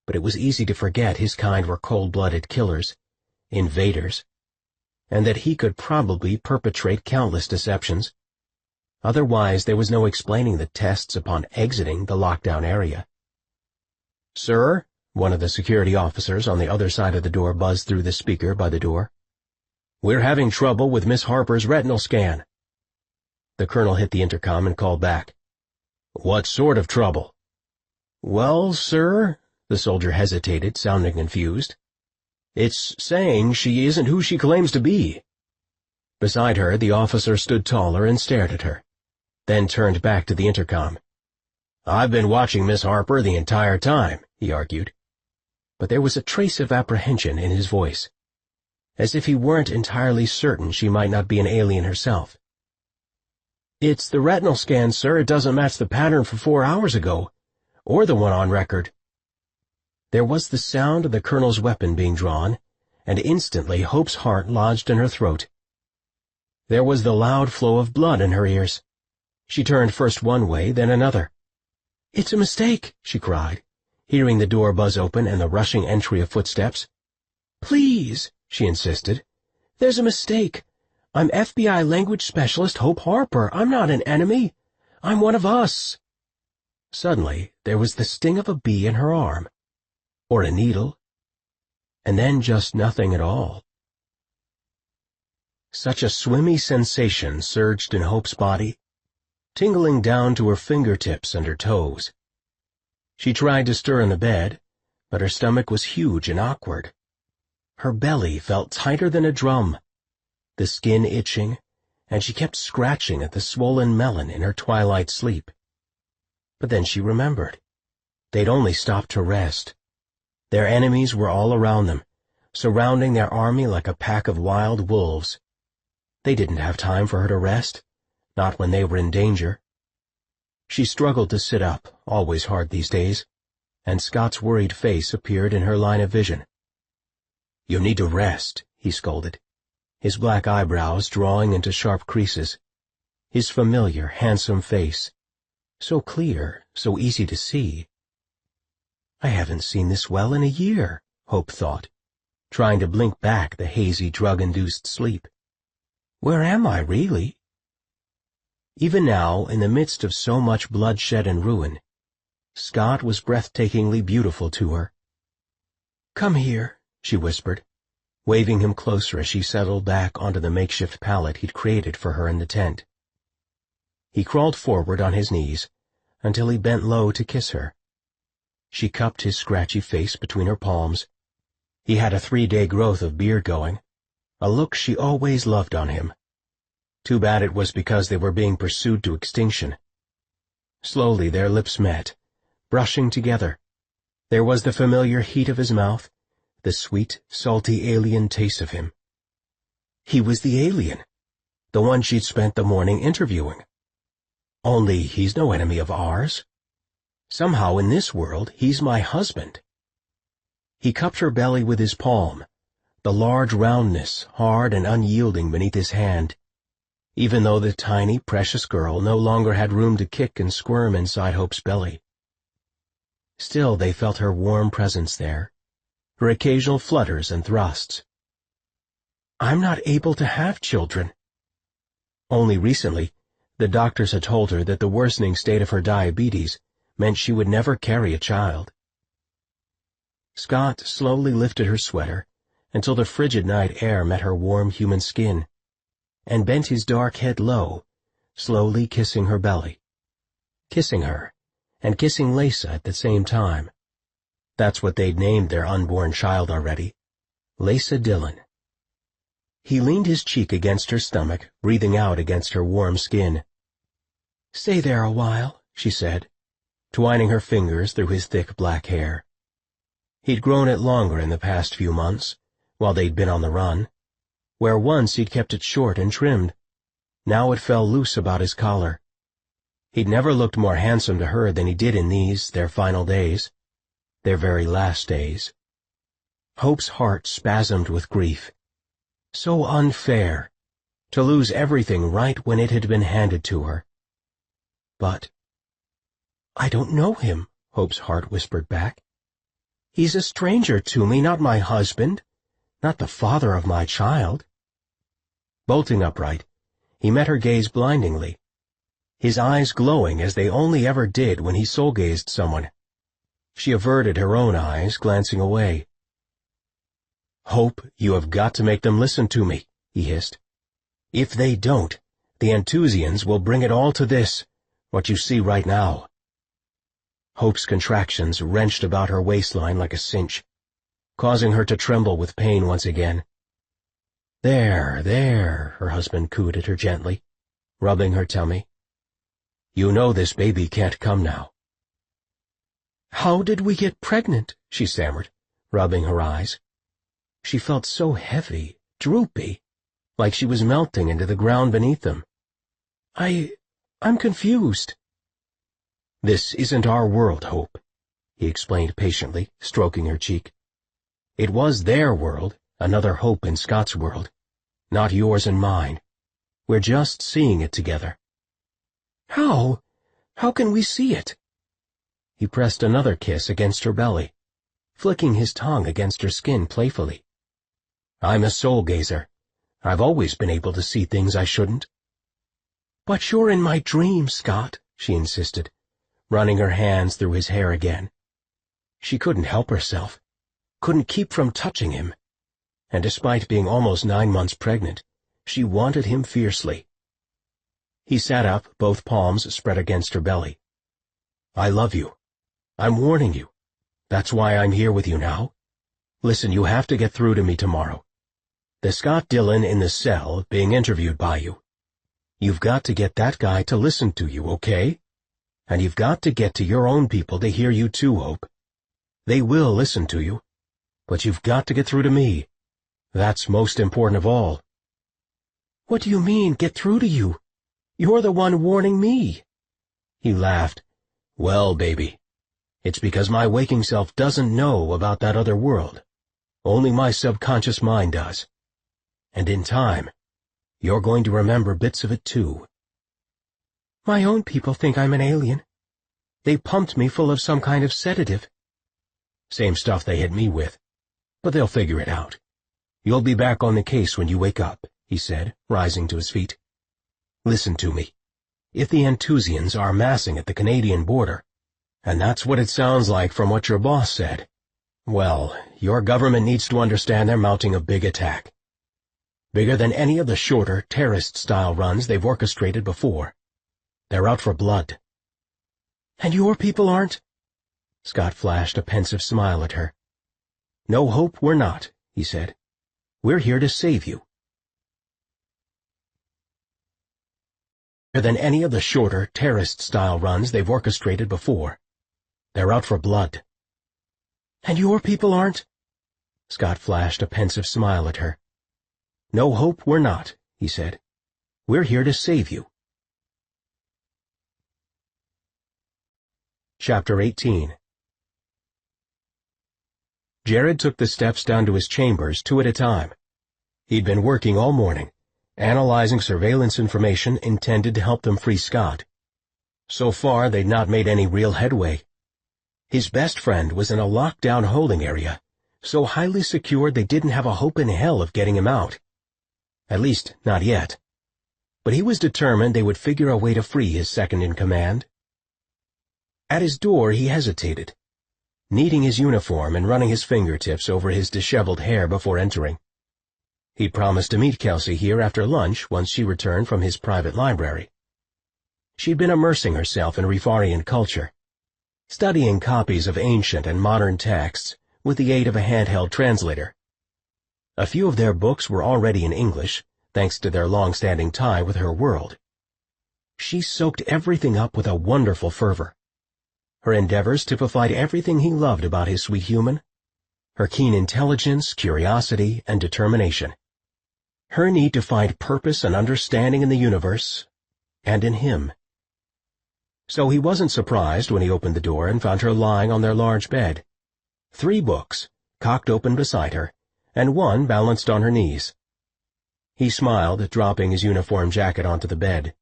but it was easy to forget his kind were cold-blooded killers, invaders, and that he could probably perpetrate countless deceptions. Otherwise, there was no explaining the tests upon exiting the lockdown area. "Sir," one of the security officers on the other side of the door buzzed through the speaker by the door. "We're having trouble with Miss Harper's retinal scan." The colonel hit the intercom and called back. "What sort of trouble?" "Well, sir," the soldier hesitated, sounding confused. "It's saying she isn't who she claims to be." Beside her, the officer stood taller and stared at her, then turned back to the intercom. "I've been watching Miss Harper the entire time," he argued. But there was a trace of apprehension in his voice, as if he weren't entirely certain she might not be an alien herself. "It's the retinal scan, sir. It doesn't match the pattern for 4 hours ago, or the one on record." There was the sound of the colonel's weapon being drawn, and instantly Hope's heart lodged in her throat. There was the loud flow of blood in her ears. She turned first one way, then another. "It's a mistake," she cried, hearing the door buzz open and the rushing entry of footsteps. "Please," she insisted. "There's a mistake. I'm FBI language specialist Hope Harper. I'm not an enemy. I'm one of us." Suddenly, there was the sting of a bee in her arm, or a needle, and then just nothing at all. Such a swimmy sensation surged in Hope's body, tingling down to her fingertips and her toes. She tried to stir in the bed, but her stomach was huge and awkward. Her belly felt tighter than a drum, the skin itching, and she kept scratching at the swollen melon in her twilight sleep. But then she remembered. They'd only stopped to rest. Their enemies were all around them, surrounding their army like a pack of wild wolves. They didn't have time for her to rest, not when they were in danger. She struggled to sit up, always hard these days, and Scott's worried face appeared in her line of vision. "You need to rest," he scolded, his black eyebrows drawing into sharp creases, his familiar, handsome face, so clear, so easy to see. I haven't seen this well in a year, Hope thought, trying to blink back the hazy drug-induced sleep. Where am I, really? Even now, in the midst of so much bloodshed and ruin, Scott was breathtakingly beautiful to her. "Come here," she whispered, waving him closer as she settled back onto the makeshift pallet he'd created for her in the tent. He crawled forward on his knees until he bent low to kiss her. She cupped his scratchy face between her palms. He had a 3-day growth of beard going, a look she always loved on him. Too bad it was because they were being pursued to extinction. Slowly their lips met, brushing together. There was the familiar heat of his mouth, the sweet, salty alien taste of him. He was the alien, the one she'd spent the morning interviewing. Only he's no enemy of ours. Somehow in this world he's my husband. He cupped her belly with his palm, the large roundness hard and unyielding beneath his hand, even though the tiny, precious girl no longer had room to kick and squirm inside Hope's belly. Still they felt her warm presence there, her occasional flutters and thrusts. "I'm not able to have children." Only recently, the doctors had told her that the worsening state of her diabetes meant she would never carry a child. Scott slowly lifted her sweater until the frigid night air met her warm human skin, and bent his dark head low, slowly kissing her belly. Kissing her, and kissing Lisa at the same time. That's what they'd named their unborn child already, Lisa Dillon. He leaned his cheek against her stomach, breathing out against her warm skin. "Stay there a while," she said, twining her fingers through his thick black hair. He'd grown it longer in the past few months, while they'd been on the run. Where once he'd kept it short and trimmed, now it fell loose about his collar. He'd never looked more handsome to her than he did in these, their final days, their very last days. Hope's heart spasmed with grief. So unfair, to lose everything right when it had been handed to her. But, "I don't know him," Hope's heart whispered back. He's a stranger to me, not my husband, not the father of my child." Bolting upright, he met her gaze blindingly, his eyes glowing as they only ever did when he soul-gazed someone. She averted her own eyes, glancing away. "Hope, you have got to make them listen to me," he hissed. "If they don't, the Antusians will bring it all to this, what you see right now." Hope's contractions wrenched about her waistline like a cinch, causing her to tremble with pain once again. "There, there," her husband cooed at her gently, rubbing her tummy. "You know this baby can't come now." "How did we get pregnant?" she stammered, rubbing her eyes. She felt so heavy, droopy, like she was melting into the ground beneath them. I'm confused." "This isn't our world, Hope," he explained patiently, stroking her cheek. "It was their world, another Hope in Scott's world, not yours and mine. We're just seeing it together." "How? How can we see it?" He pressed another kiss against her belly, flicking his tongue against her skin playfully. "I'm a soul-gazer. I've always been able to see things I shouldn't." "But you're in my dream, Scott," she insisted, running her hands through his hair again. She couldn't help herself, couldn't keep from touching him, and despite being almost 9 months pregnant, she wanted him fiercely. He sat up, both palms spread against her belly. "I love you. I'm warning you. That's why I'm here with you now. Listen, you have to get through to me tomorrow. The Scott Dillon in the cell being interviewed by you. You've got to get that guy to listen to you, okay? And you've got to get to your own people to hear you too, Hope. They will listen to you, but you've got to get through to me. That's most important of all." "What do you mean, get through to you? You're the one warning me." He laughed. "Well, baby, it's because my waking self doesn't know about that other world. Only my subconscious mind does. And in time, you're going to remember bits of it too." "My own people think I'm an alien. They pumped me full of some kind of sedative." "Same stuff they hit me with. But they'll figure it out. You'll be back on the case when you wake up," he said, rising to his feet. "Listen to me. If the Antusians are massing at the Canadian border, and that's what it sounds like from what your boss said, well, your government needs to understand they're mounting a big attack. Bigger than any of the shorter, terrorist-style runs they've orchestrated before. They're out for blood." "And your people aren't?" Scott flashed a pensive smile at her. "No, Hope, we're not," he said. "We're here to save you." Bigger than any of the shorter, terrorist-style runs they've orchestrated before. They're out for blood. "And your people aren't?" Scott flashed a pensive smile at her. "No, Hope, we're not," he said. "We're here to save you." Chapter 18. Jared took the steps down to his chambers 2 at a time. He'd been working all morning, analyzing surveillance information intended to help them free Scott. So far, they'd not made any real headway. His best friend was in a lockdown holding area, so highly secured they didn't have a hope in hell of getting him out. At least, not yet. But he was determined they would figure a way to free his second-in-command. At his door he hesitated, kneading his uniform and running his fingertips over his disheveled hair before entering. He'd promised to meet Kelsey here after lunch once she returned from his private library. She'd been immersing herself in Rifarian culture, studying copies of ancient and modern texts with the aid of a handheld translator. A few of their books were already in English, thanks to their long-standing tie with her world. She soaked everything up with a wonderful fervor. Her endeavors typified everything he loved about his sweet human: her keen intelligence, curiosity, and determination. Her need to find purpose and understanding in the universe, and in him. So he wasn't surprised when he opened the door and found her lying on their large bed. 3 books, cocked open beside her, and 1 balanced on her knees. He smiled, dropping his uniform jacket onto the bed.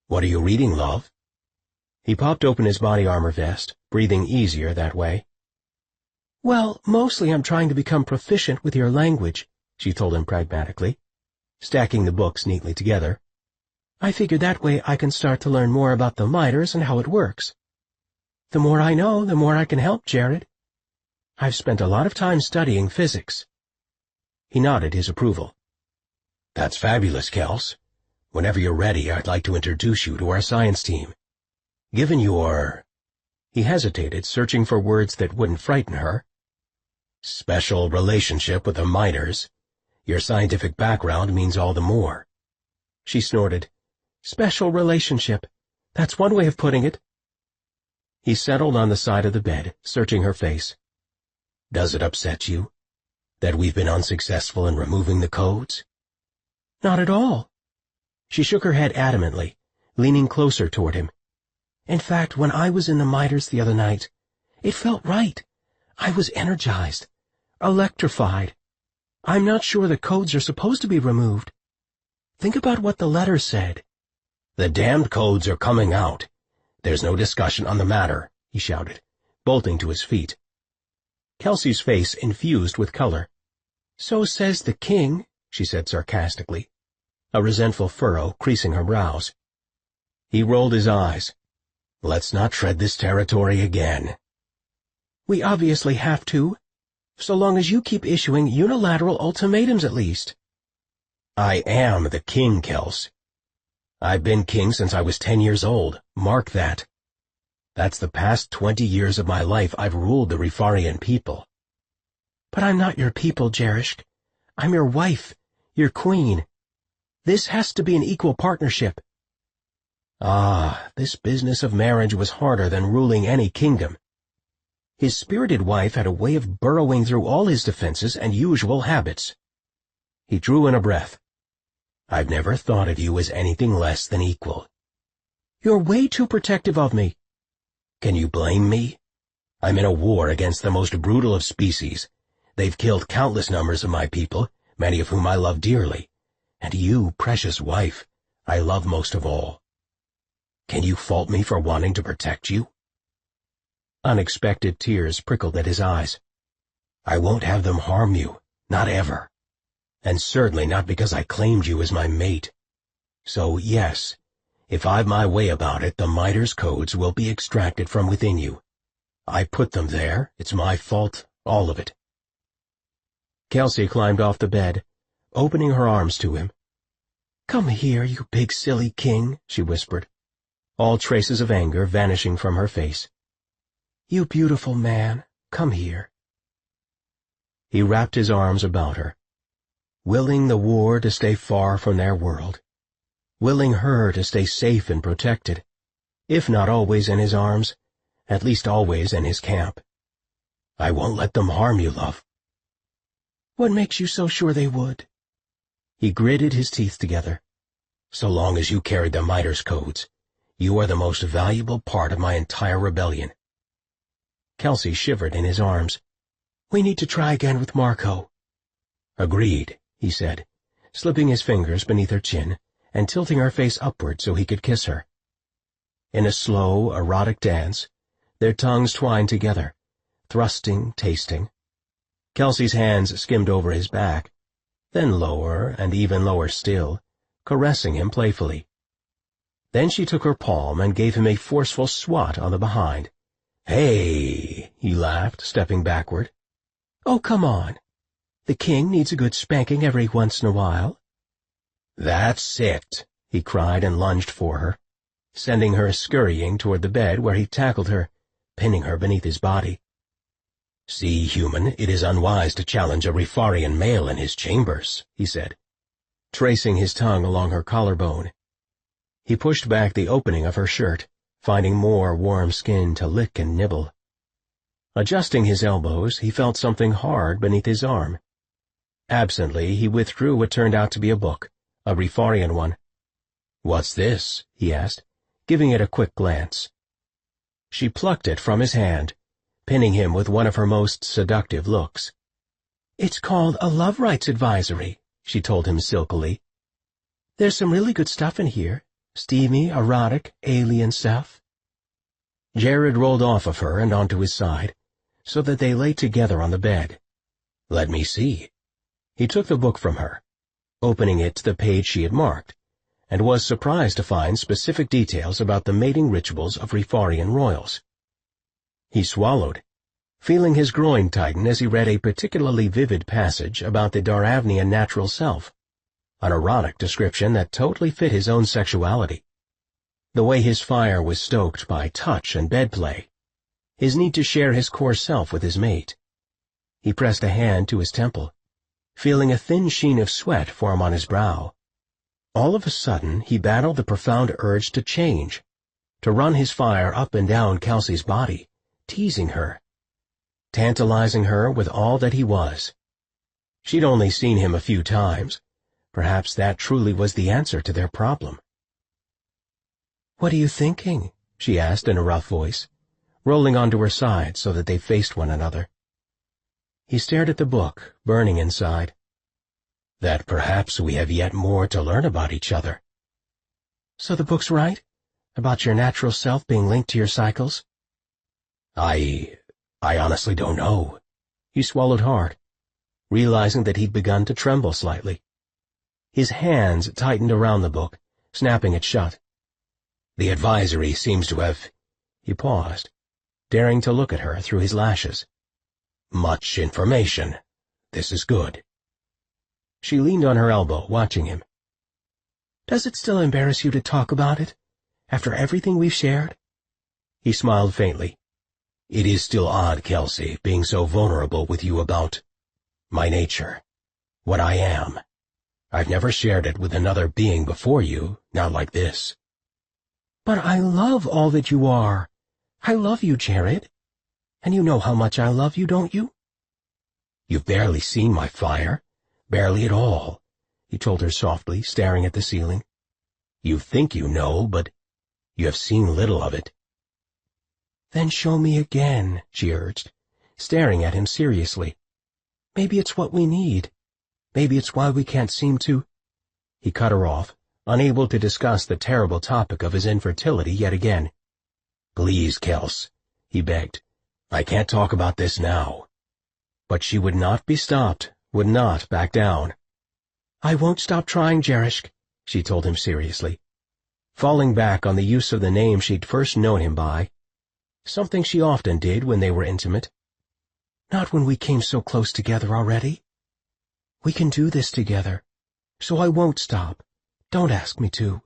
"What are you reading, love?" He popped open his body armor vest, breathing easier that way. Well, mostly I'm trying to become proficient with your language, she told him pragmatically, stacking the books neatly together. I figured that way I can start to learn more about the miters and how it works. The more I know, the more I can help, Jared. I've spent a lot of time studying physics. He nodded his approval. That's fabulous, Kels. Whenever you're ready, I'd like to introduce you to our science team. Given your... He hesitated, searching for words that wouldn't frighten her. Special relationship with the miters. Your scientific background means all the more. She snorted. Special relationship. That's one way of putting it. He settled on the side of the bed, searching her face. Does it upset you that we've been unsuccessful in removing the codes? Not at all. She shook her head adamantly, leaning closer toward him. In fact, when I was in the miters the other night, it felt right. I was energized, electrified. I'm not sure the codes are supposed to be removed. Think about what the letter said. The damned codes are coming out. There's no discussion on the matter, he shouted, bolting to his feet. Kelsey's face infused with color. So says the king, she said sarcastically, a resentful furrow creasing her brows. He rolled his eyes. Let's not tread this territory again. We obviously have to, so long as you keep issuing unilateral ultimatums at least. I am the king, Kels. I've been king since I was 10 years old, mark that. That's the past 20 years of my life I've ruled the Rifarian people. But I'm not your people, Jarishk. I'm your wife, your queen. This has to be an equal partnership. Ah, this business of marriage was harder than ruling any kingdom. His spirited wife had a way of burrowing through all his defenses and usual habits. He drew in a breath. I've never thought of you as anything less than equal. You're way too protective of me. Can you blame me? I'm in a war against the most brutal of species. They've killed countless numbers of my people, many of whom I love dearly. And you, precious wife, I love most of all. Can you fault me for wanting to protect you? Unexpected tears prickled at his eyes. I won't have them harm you, not ever. And certainly not because I claimed you as my mate. So, yes, if I've my way about it, the miters' codes will be extracted from within you. I put them there, it's my fault, all of it. Kelsey climbed off the bed, opening her arms to him. Come here, you big silly king, she whispered, all traces of anger vanishing from her face. You beautiful man, come here. He wrapped his arms about her, willing the war to stay far from their world, willing her to stay safe and protected, if not always in his arms, at least always in his camp. I won't let them harm you, love. What makes you so sure they would? He gritted his teeth together. So long as you carried the miters' codes, you are the most valuable part of my entire rebellion. Kelsey shivered in his arms. We need to try again with Marco. Agreed, he said, slipping his fingers beneath her chin and tilting her face upward so he could kiss her. In a slow, erotic dance, their tongues twined together, thrusting, tasting. Kelsey's hands skimmed over his back, then lower and even lower still, caressing him playfully. Then she took her palm and gave him a forceful swat on the behind. Hey, he laughed, stepping backward. Oh, come on. The king needs a good spanking every once in a while. That's it, he cried and lunged for her, sending her scurrying toward the bed where he tackled her, pinning her beneath his body. See, human, it is unwise to challenge a Rifarian male in his chambers, he said, tracing his tongue along her collarbone. He pushed back the opening of her shirt, finding more warm skin to lick and nibble. Adjusting his elbows, he felt something hard beneath his arm. Absently, he withdrew what turned out to be a book, a Rifarian one. What's this? He asked, giving it a quick glance. She plucked it from his hand, pinning him with one of her most seductive looks. It's called a Love Rights Advisory, she told him silkily. There's some really good stuff in here, steamy, erotic, alien stuff. Jared rolled off of her and onto his side, so that they lay together on the bed. "Let me see." He took the book from her, opening it to the page she had marked, and was surprised to find specific details about the mating rituals of Rifarian royals. He swallowed, feeling his groin tighten as he read a particularly vivid passage about the Daravnian natural self, an erotic description that totally fit his own sexuality. The way his fire was stoked by touch and bed play, his need to share his core self with his mate. He pressed a hand to his temple, feeling a thin sheen of sweat form on his brow. All of a sudden, he battled the profound urge to change, to run his fire up and down Kelsey's body, teasing her, tantalizing her with all that he was. She'd only seen him a few times. Perhaps that truly was the answer to their problem. "What are you thinking?" she asked in a rough voice, rolling onto her side so that they faced one another. He stared at the book, burning inside. "That perhaps we have yet more to learn about each other." "So the book's right? About your natural self being linked to your cycles?" I honestly don't know." He swallowed hard, realizing that he'd begun to tremble slightly. His hands tightened around the book, snapping it shut. "The advisory seems to have—" He paused, daring to look at her through his lashes. "Much information. This is good." She leaned on her elbow, watching him. "Does it still embarrass you to talk about it, after everything we've shared?" He smiled faintly. "It is still odd, Kelsey, being so vulnerable with you about my nature, what I am. I've never shared it with another being before you, not like this." "But I love all that you are. I love you, Jared. And you know how much I love you, don't you?" "You've barely seen my fire. Barely at all," he told her softly, staring at the ceiling. "You think you know, but you have seen little of it." "Then show me again," she urged, staring at him seriously. "Maybe it's what we need. Maybe it's why we can't seem to—" He cut her off, unable to discuss the terrible topic of his infertility yet again. "Please, Kels," he begged. "I can't talk about this now." But she would not be stopped, would not back down. "I won't stop trying, Jerish," she told him seriously, falling back on the use of the name she'd first known him by, something she often did when they were intimate. "Not when we came so close together already. We can do this together, so I won't stop. Don't ask me to."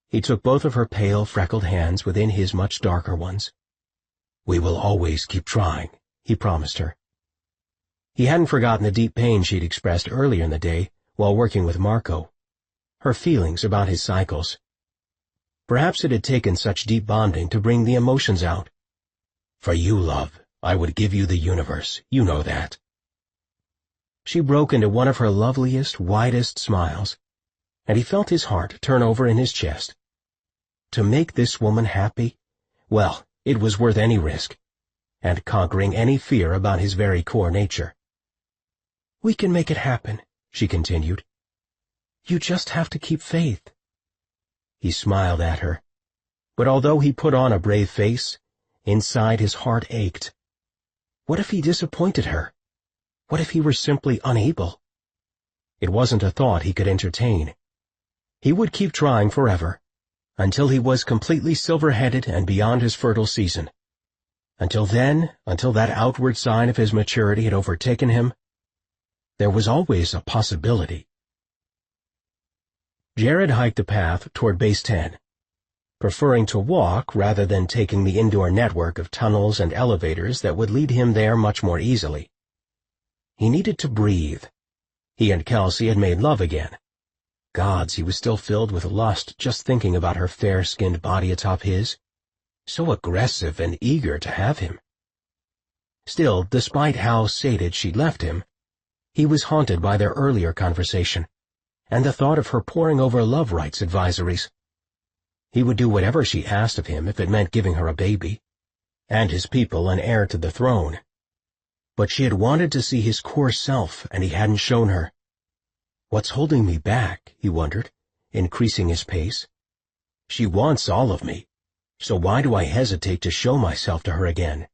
He took both of her pale, freckled hands within his much darker ones. "We will always keep trying," he promised her. He hadn't forgotten the deep pain she'd expressed earlier in the day while working with Marco, her feelings about his cycles. Perhaps it had taken such deep bonding to bring the emotions out. "For you, love, I would give you the universe, you know that." She broke into one of her loveliest, widest smiles, and he felt his heart turn over in his chest. To make this woman happy, well, it was worth any risk, and conquering any fear about his very core nature. "We can make it happen," she continued. "You just have to keep faith." He smiled at her, but although he put on a brave face, inside his heart ached. What if he disappointed her? What if he were simply unable? It wasn't a thought he could entertain. He would keep trying forever, until he was completely silver-headed and beyond his fertile season. Until then, until that outward sign of his maturity had overtaken him, there was always a possibility. Jared hiked the path toward Base 10, preferring to walk rather than taking the indoor network of tunnels and elevators that would lead him there much more easily. He needed to breathe. He and Kelsey had made love again. Gods, he was still filled with lust just thinking about her fair-skinned body atop his, so aggressive and eager to have him. Still, despite how sated she'd left him, he was haunted by their earlier conversation, and the thought of her poring over love rights advisories. He would do whatever she asked of him if it meant giving her a baby, and his people an heir to the throne. But she had wanted to see his core self, and he hadn't shown her. What's holding me back, he wondered, increasing his pace. She wants all of me, so why do I hesitate to show myself to her again?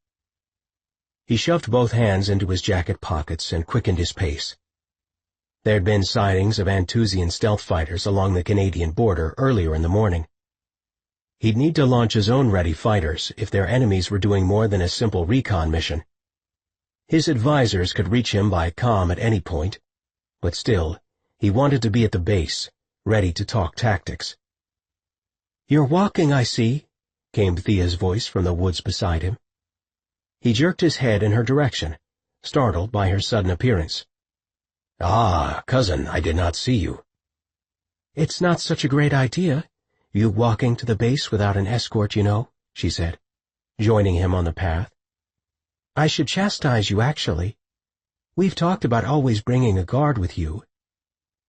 He shoved both hands into his jacket pockets and quickened his pace. There had been sightings of Anthusian stealth fighters along the Canadian border earlier in the morning. He'd need to launch his own ready fighters if their enemies were doing more than a simple recon mission. His advisors could reach him by comm at any point, but still, he wanted to be at the base, ready to talk tactics. "You're walking, I see," came Thea's voice from the woods beside him. He jerked his head in her direction, startled by her sudden appearance. "Ah, cousin, I did not see you." "It's not such a great idea, you walking to the base without an escort, you know," she said, joining him on the path. "I should chastise you, actually. We've talked about always bringing a guard with you."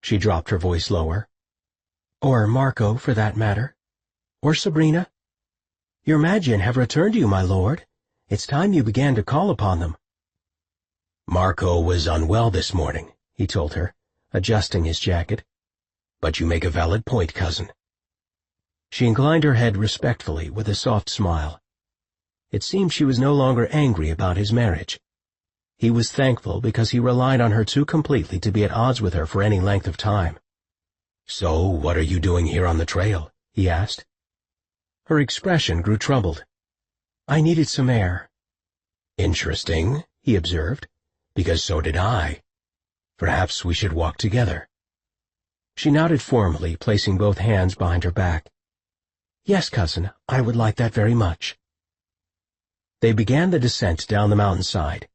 She dropped her voice lower. "Or Marco, for that matter. Or Sabrina. Your Magian have returned you, my lord. It's time you began to call upon them." "Marco was unwell this morning," he told her, adjusting his jacket. "But you make a valid point, cousin." She inclined her head respectfully with a soft smile. It seemed she was no longer angry about his marriage. He was thankful because he relied on her too completely to be at odds with her for any length of time. "So, what are you doing here on the trail?" he asked. Her expression grew troubled. "I needed some air." "Interesting," he observed, "because so did I. Perhaps we should walk together." She nodded formally, placing both hands behind her back. "Yes, cousin, I would like that very much." They began the descent down the mountainside,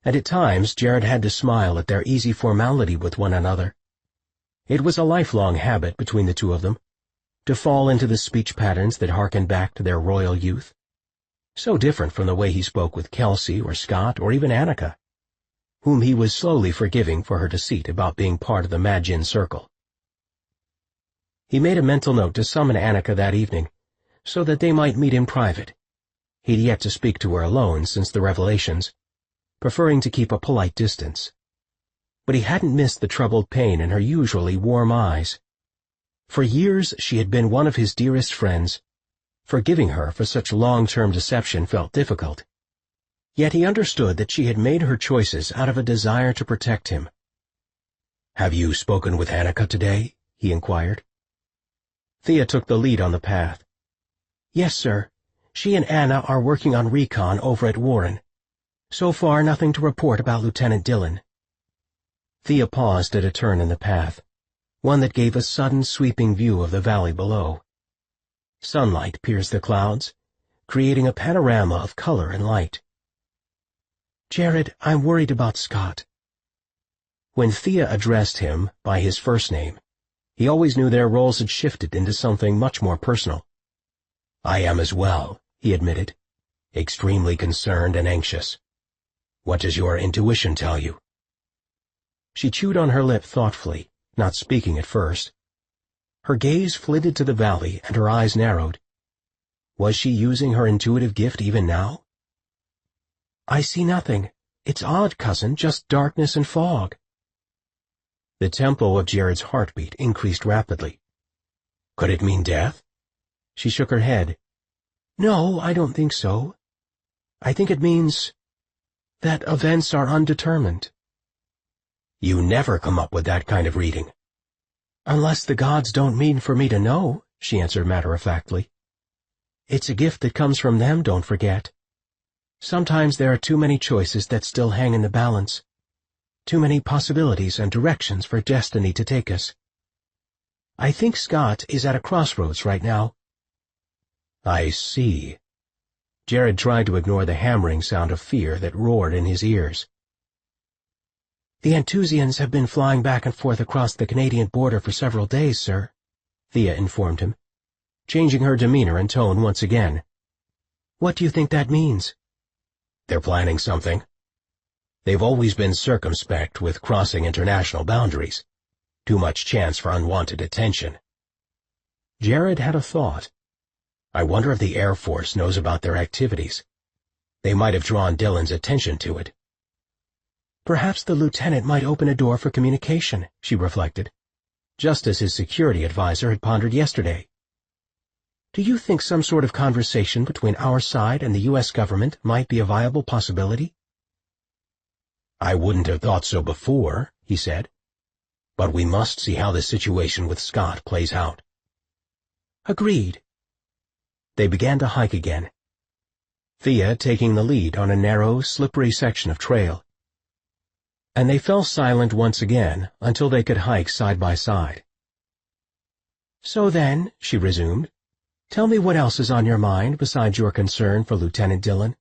and at times Jared had to smile at their easy formality with one another. It was a lifelong habit between the two of them, to fall into the speech patterns that harkened back to their royal youth. So different from the way he spoke with Kelsey or Scott or even Annika, whom he was slowly forgiving for her deceit about being part of the Magian circle. He made a mental note to summon Annika that evening, so that they might meet in private. He'd yet to speak to her alone since the revelations, preferring to keep a polite distance. But he hadn't missed the troubled pain in her usually warm eyes. For years she had been one of his dearest friends. Forgiving her for such long-term deception felt difficult. Yet he understood that she had made her choices out of a desire to protect him. "Have you spoken with Annika today?" he inquired. Thea took the lead on the path. "Yes, sir. She and Anna are working on recon over at Warren. So far, nothing to report about Lieutenant Dillon." Thea paused at a turn in the path, one that gave a sudden sweeping view of the valley below. Sunlight pierced the clouds, creating a panorama of color and light. "Jared, I'm worried about Scott." When Thea addressed him by his first name, he always knew their roles had shifted into something much more personal. "I am as well," he admitted, "extremely concerned and anxious. What does your intuition tell you?" She chewed on her lip thoughtfully, not speaking at first. Her gaze flitted to the valley and her eyes narrowed. Was she using her intuitive gift even now? "I see nothing. It's odd, cousin, just darkness and fog." The tempo of Jared's heartbeat increased rapidly. "Could it mean death?" She shook her head. "No, I don't think so. I think it means that events are undetermined." "You never come up with that kind of reading." "Unless the gods don't mean for me to know," she answered matter-of-factly. "It's a gift that comes from them, don't forget. Sometimes there are too many choices that still hang in the balance. Too many possibilities and directions for destiny to take us. I think Scott is at a crossroads right now." "I see." Jared tried to ignore the hammering sound of fear that roared in his ears. "The Anthusians have been flying back and forth across the Canadian border for several days, sir," Thea informed him, changing her demeanor and tone once again. "What do you think that means?" "They're planning something. They've always been circumspect with crossing international boundaries. Too much chance for unwanted attention." Jared had a thought. "I wonder if the Air Force knows about their activities. They might have drawn Dillon's attention to it." Perhaps the lieutenant might open a door for communication, she reflected, just as his security advisor had pondered yesterday. "Do you think some sort of conversation between our side and the U.S. government might be a viable possibility?" "I wouldn't have thought so before," he said. "But we must see how the situation with Scott plays out." Agreed. They began to hike again, Thea taking the lead on a narrow, slippery section of trail. And they fell silent once again until they could hike side by side. "So then," she resumed, "tell me what else is on your mind besides your concern for Lieutenant Dillon?"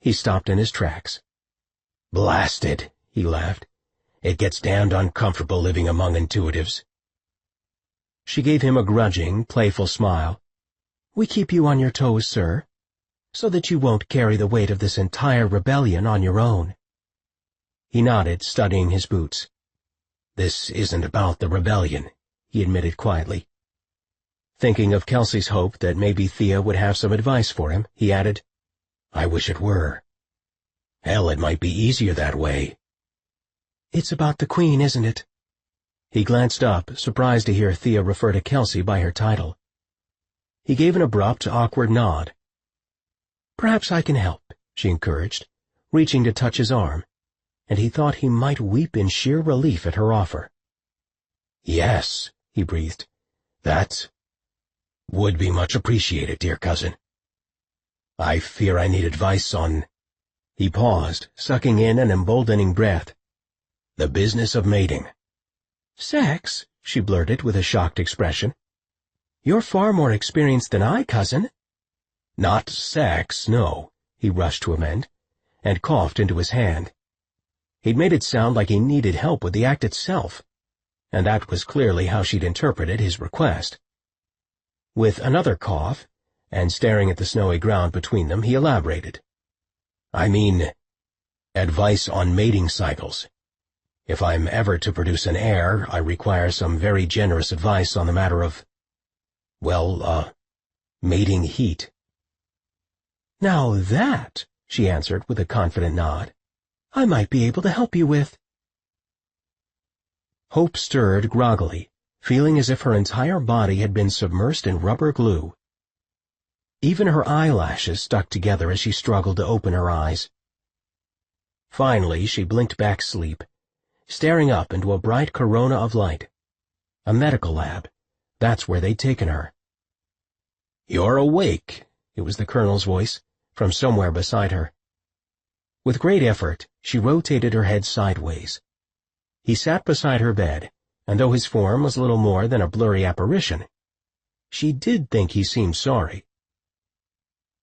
He stopped in his tracks. "Blasted," he laughed. "It gets damned uncomfortable living among intuitives." She gave him a grudging, playful smile. "We keep you on your toes, sir, so that you won't carry the weight of this entire rebellion on your own." He nodded, studying his boots. "This isn't about the rebellion," he admitted quietly. Thinking of Kelsey's hope that maybe Thea would have some advice for him, he added, "I wish it were. Hell, it might be easier that way." "It's about the Queen, isn't it?" He glanced up, surprised to hear Thea refer to Kelsey by her title. He gave an abrupt, awkward nod. "Perhaps I can help," she encouraged, reaching to touch his arm, and he thought he might weep in sheer relief at her offer. "Yes," he breathed. "That would be much appreciated, dear cousin. I fear I need advice on—" He paused, sucking in an emboldening breath. "The business of mating." "Sex?" she blurted with a shocked expression. "You're far more experienced than I, cousin." "Not sex, no," he rushed to amend, and coughed into his hand. He'd made it sound like he needed help with the act itself, and that was clearly how she'd interpreted his request. With another cough, and staring at the snowy ground between them, he elaborated. "I mean, advice on mating cycles. If I'm ever to produce an heir, I require some very generous advice on the matter of, well, mating heat." "Now that," she answered with a confident nod, "I might be able to help you with." Hope stirred groggily, feeling as if her entire body had been submersed in rubber glue. Even her eyelashes stuck together as she struggled to open her eyes. Finally, she blinked back sleep, staring up into a bright corona of light. A medical lab. That's where they'd taken her. "You're awake," it was the colonel's voice, from somewhere beside her. With great effort, she rotated her head sideways. He sat beside her bed, and though his form was little more than a blurry apparition, she did think he seemed sorry.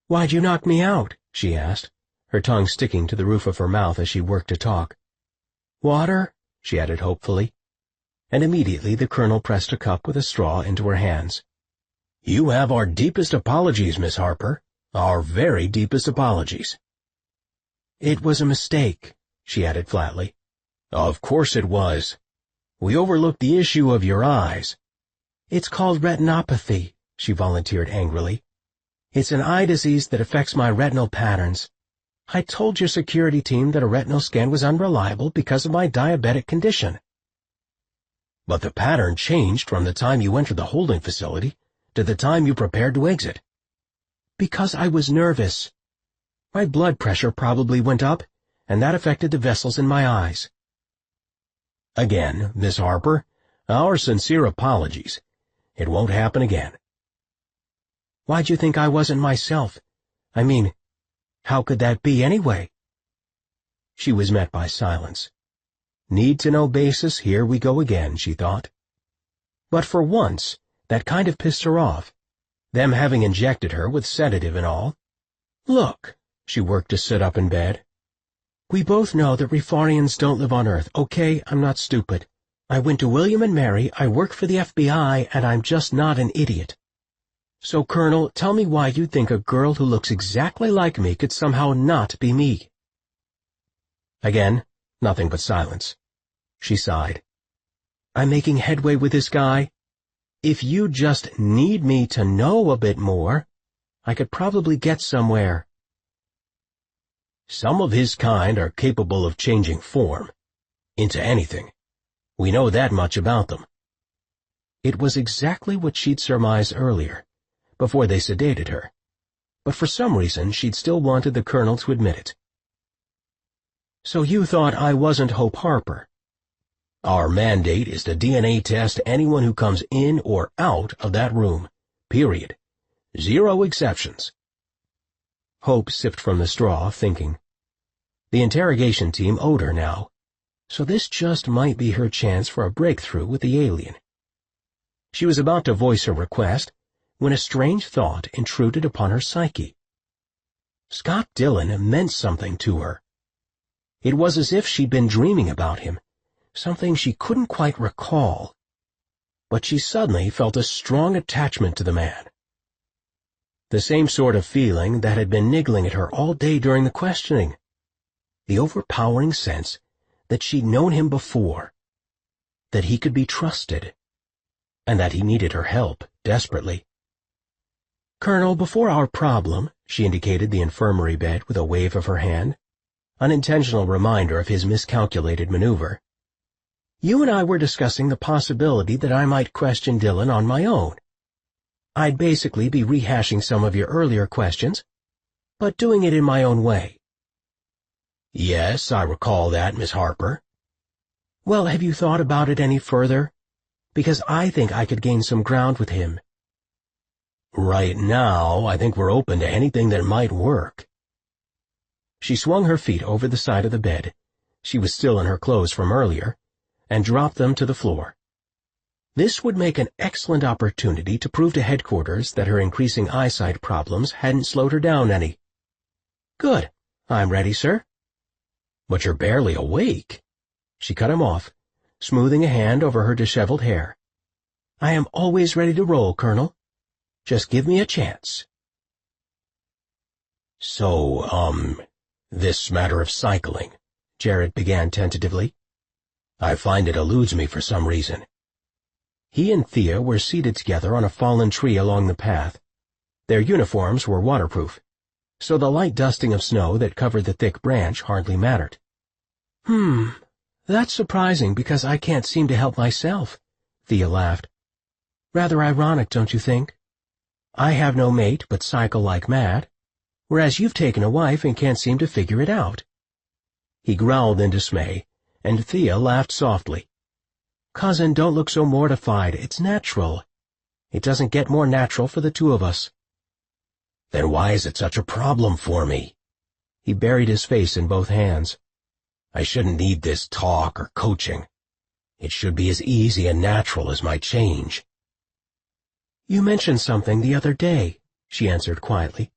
"Why'd you knock me out?" she asked, her tongue sticking to the roof of her mouth as she worked to talk. "Water?" she added hopefully, and immediately the colonel pressed a cup with a straw into her hands. "You have our deepest apologies, Miss Harper, our very deepest apologies." "It was a mistake," she added flatly. "Of course it was. We overlooked the issue of your eyes." "It's called retinopathy," she volunteered angrily. "It's an eye disease that affects my retinal patterns. I told your security team that a retinal scan was unreliable because of my diabetic condition." "But the pattern changed from the time you entered the holding facility to the time you prepared to exit." "Because I was nervous. My blood pressure probably went up, and that affected the vessels in my eyes." "Again, Miss Harper, our sincere apologies. It won't happen again." "Why'd you think I wasn't myself? I mean, how could that be anyway?" She was met by silence. Need-to-know basis, here we go again, she thought. But for once, that kind of pissed her off, them having injected her with sedative and all. "Look," she worked to sit up in bed. "We both know that Rifarians don't live on Earth, okay? I'm not stupid. I went to William and Mary, I work for the FBI, and I'm just not an idiot. So, Colonel, tell me why you think a girl who looks exactly like me could somehow not be me." Again, nothing but silence. She sighed. "I'm making headway with this guy. If you just need me to know a bit more, I could probably get somewhere." "Some of his kind are capable of changing form. Into anything. We know that much about them." It was exactly what she'd surmised earlier, before they sedated her, but for some reason she'd still wanted the colonel to admit it. So you thought I wasn't Hope Harper? Our mandate is to DNA test anyone who comes in or out of that room. Period. 0 exceptions. Hope sipped from the straw, thinking. The interrogation team owed her now, so this just might be her chance for a breakthrough with the alien. She was about to voice her request when a strange thought intruded upon her psyche. Scott Dillon meant something to her. It was as if she'd been dreaming about him, something she couldn't quite recall. But she suddenly felt a strong attachment to the man. The same sort of feeling that had been niggling at her all day during the questioning. The overpowering sense that she'd known him before, that he could be trusted, and that he needed her help desperately. "Colonel, before our problem," she indicated the infirmary bed with a wave of her hand, an intentional reminder of his miscalculated maneuver. "You and I were discussing the possibility that I might question Dillon on my own. I'd basically be rehashing some of your earlier questions, but doing it in my own way." "Yes, I recall that, Miss Harper." "Well, have you thought about it any further? Because I think I could gain some ground with him." "Right now, I think we're open to anything that might work." She swung her feet over the side of the bed, she was still in her clothes from earlier, and dropped them to the floor. This would make an excellent opportunity to prove to headquarters that her increasing eyesight problems hadn't slowed her down any. "Good. I'm ready, sir." "But you're barely awake." She cut him off, smoothing a hand over her disheveled hair. "I am always ready to roll, Colonel. Just give me a chance." "So, this matter of cycling," Jared began tentatively. "I find it eludes me for some reason." He and Thea were seated together on a fallen tree along the path. Their uniforms were waterproof, so the light dusting of snow that covered the thick branch hardly mattered. That's surprising because I can't seem to help myself," Thea laughed. "Rather ironic, don't you think? I have no mate but cycle like mad, whereas you've taken a wife and can't seem to figure it out." He growled in dismay, and Thea laughed softly. "Cousin, don't look so mortified. It's natural. It doesn't get more natural for the two of us." "Then why is it such a problem for me?" He buried his face in both hands. "I shouldn't need this talk or coaching. It should be as easy and natural as my change." "You mentioned something the other day," she answered quietly,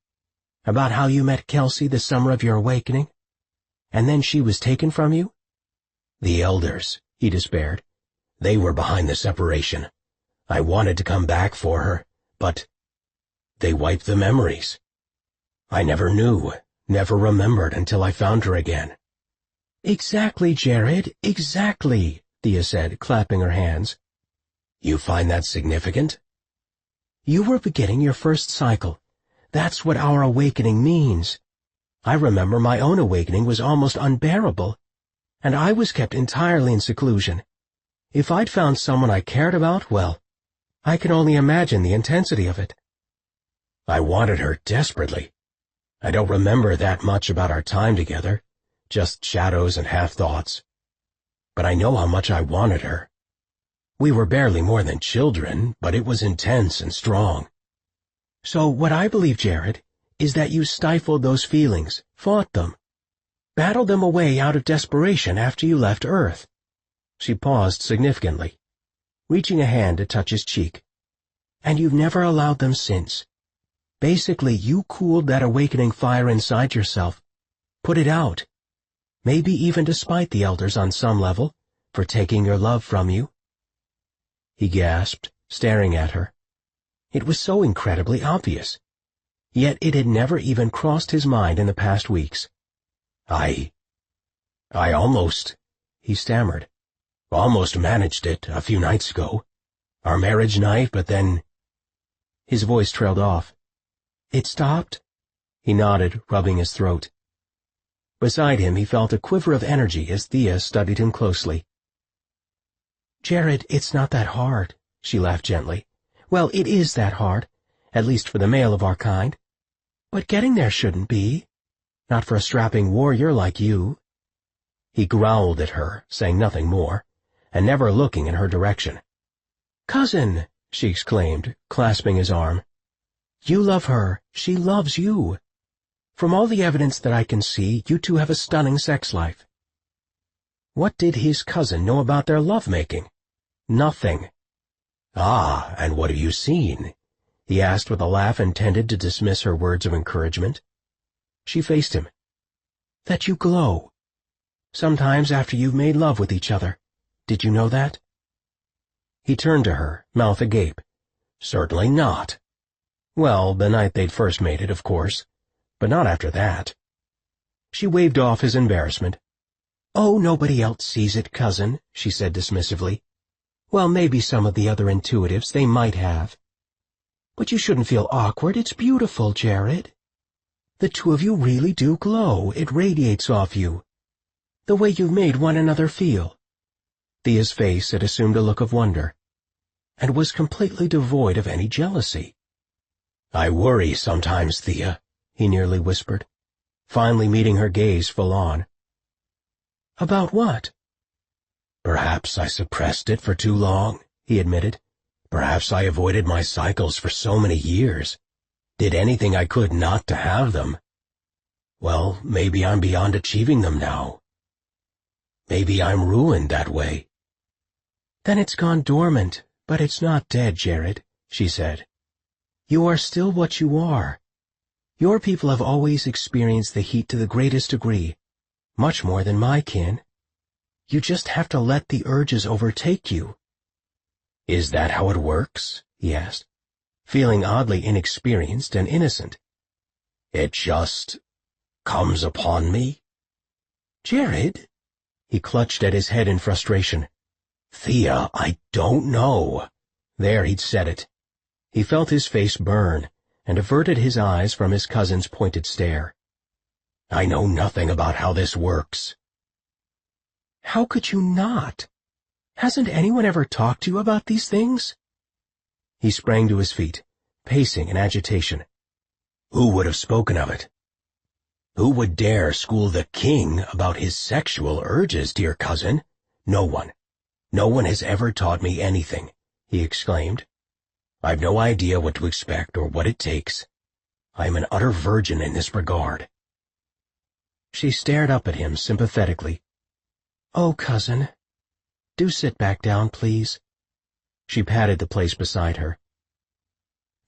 "about how you met Kelsey the summer of your awakening, and then she was taken from you." "The elders," he despaired. "They were behind the separation. I wanted to come back for her, but they wiped the memories. I never knew, never remembered until I found her again." "Exactly, Jared, exactly," Thea said, clapping her hands. "You find that significant?" "You were beginning your first cycle. That's what our awakening means. I remember my own awakening was almost unbearable, and I was kept entirely in seclusion. If I'd found someone I cared about, well, I can only imagine the intensity of it." "I wanted her desperately. I don't remember that much about our time together, just shadows and half-thoughts. But I know how much I wanted her. We were barely more than children, but it was intense and strong." "So what I believe, Jared, is that you stifled those feelings, fought them, battled them away out of desperation after you left Earth." She paused significantly, reaching a hand to touch his cheek. "And you've never allowed them since. Basically, you cooled that awakening fire inside yourself, put it out, maybe even despite the elders on some level, for taking your love from you." He gasped, staring at her. It was so incredibly obvious, yet it had never even crossed his mind in the past weeks. I almost," he stammered, "almost managed it a few nights ago. Our marriage night, but then—" His voice trailed off. "It stopped?" He nodded, rubbing his throat. Beside him he felt a quiver of energy as Thea studied him closely. "Jared, it's not that hard," she laughed gently. "Well, it is that hard, at least for the male of our kind. But getting there shouldn't be. Not for a strapping warrior like you." He growled at her, saying nothing more, and never looking in her direction. "Cousin," she exclaimed, clasping his arm. "You love her, she loves you. From all the evidence that I can see, you two have a stunning sex life." What did his cousin know about their love-making? Nothing. "Ah, and what have you seen?" he asked with a laugh intended to dismiss her words of encouragement. She faced him. "That you glow. Sometimes after you've made love with each other. Did you know that?" He turned to her, mouth agape. "Certainly not." Well, the night they'd first made it, of course, but not after that. She waved off his embarrassment. "Oh, nobody else sees it, cousin," she said dismissively. "Well, maybe some of the other intuitives, they might have. But you shouldn't feel awkward, it's beautiful, Jared. The two of you really do glow, it radiates off you. The way you've made one another feel." Thea's face had assumed a look of wonder, and was completely devoid of any jealousy. "I worry sometimes, Thea," he nearly whispered, finally meeting her gaze full on. "About what?" "Perhaps I suppressed it for too long," he admitted. "Perhaps I avoided my cycles for so many years. Did anything I could not to have them. Well, maybe I'm beyond achieving them now. Maybe I'm ruined that way." "Then it's gone dormant, but it's not dead, Jared," she said. "You are still what you are. Your people have always experienced the heat to the greatest degree, much more than my kin. You just have to let the urges overtake you." "Is that how it works?" he asked, feeling oddly inexperienced and innocent. "It just comes upon me?" "Jared?" He clutched at his head in frustration. "Thea, I don't know." There, he'd said it. He felt his face burn, and averted his eyes from his cousin's pointed stare. "I know nothing about how this works." "How could you not? Hasn't anyone ever talked to you about these things?" He sprang to his feet, pacing in agitation. "Who would have spoken of it? Who would dare school the king about his sexual urges, dear cousin? No one. No one has ever taught me anything," he exclaimed. "I've no idea what to expect or what it takes. I am an utter virgin in this regard." She stared up at him sympathetically. "Oh, cousin. Do sit back down, please." She patted the place beside her.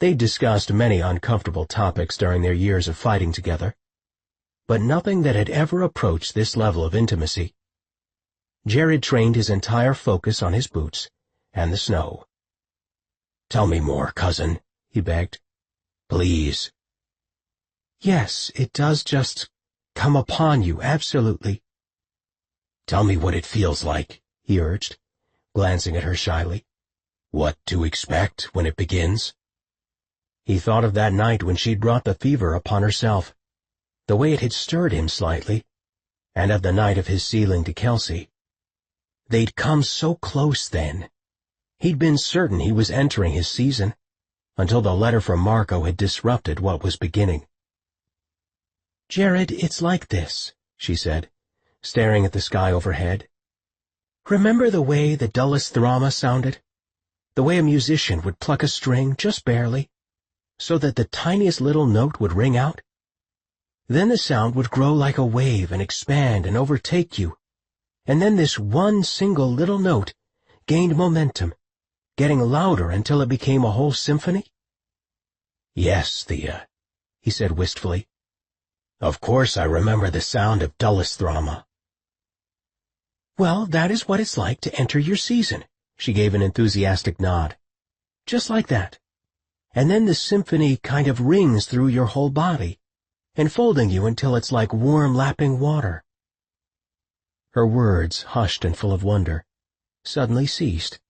They'd discussed many uncomfortable topics during their years of fighting together, but nothing that had ever approached this level of intimacy. Jared trained his entire focus on his boots and the snow. "Tell me more, cousin," he begged. "Please." "Yes, it does just come upon you, absolutely." "Tell me what it feels like," he urged, glancing at her shyly. "What to expect when it begins?" He thought of that night when she'd brought the fever upon herself, the way it had stirred him slightly, and of the night of his sealing to Kelsey. They'd come so close then. He'd been certain he was entering his season, until the letter from Marco had disrupted what was beginning. "Jared, it's like this," she said, staring at the sky overhead. "Remember the way the dullest thrama sounded? The way a musician would pluck a string just barely, so that the tiniest little note would ring out? Then the sound would grow like a wave and expand and overtake you, and then this one single little note gained momentum, getting louder until it became a whole symphony?" "Yes, Thea," he said wistfully. "Of course I remember the sound of dullest thrama." "Well, that is what it's like to enter your season," she gave an enthusiastic nod. "Just like that. And then the symphony kind of rings through your whole body, enfolding you until it's like warm lapping water." Her words, hushed and full of wonder, suddenly ceased.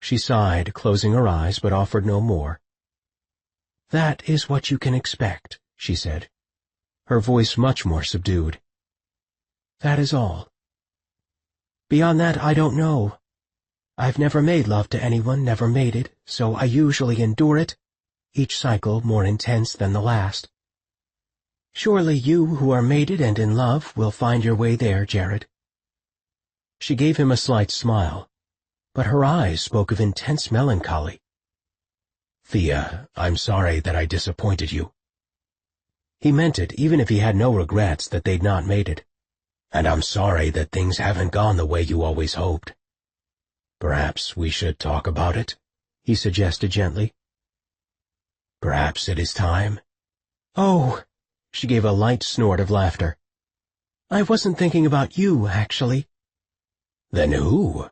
She sighed, closing her eyes, but offered no more. "That is what you can expect," she said, her voice much more subdued. "That is all. Beyond that, I don't know. I've never made love to anyone, never made it, so I usually endure it, each cycle more intense than the last. Surely you who are mated and in love will find your way there, Jared. She gave him a slight smile, but her eyes spoke of intense melancholy. "Thea, I'm sorry that I disappointed you." He meant it, even if he had no regrets that they'd not made it. "And I'm sorry that things haven't gone the way you always hoped. Perhaps we should talk about it," he suggested gently. "Perhaps it is time." "Oh," she gave a light snort of laughter. "I wasn't thinking about you, actually." "Then who?"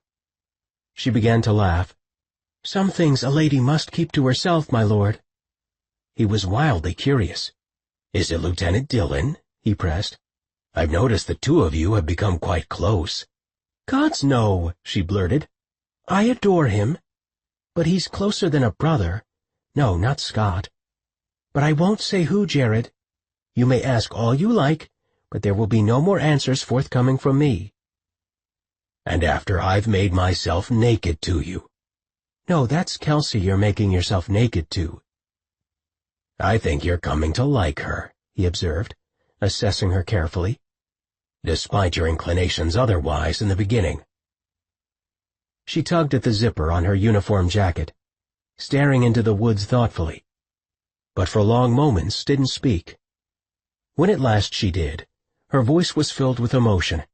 She began to laugh. "Some things a lady must keep to herself, my lord." He was wildly curious. "Is it Lieutenant Dillon?" he pressed. "I've noticed the two of you have become quite close." "Gods, no," she blurted. "I adore him. But he's closer than a brother. No, not Scott. But I won't say who, Jared. You may ask all you like, but there will be no more answers forthcoming from me." "And after I've made myself naked to you?" "No, that's Kelsey you're making yourself naked to." "I think you're coming to like her," he observed, assessing her carefully, "despite your inclinations otherwise in the beginning." She tugged at the zipper on her uniform jacket, staring into the woods thoughtfully, but for long moments didn't speak. When at last she did, her voice was filled with emotion.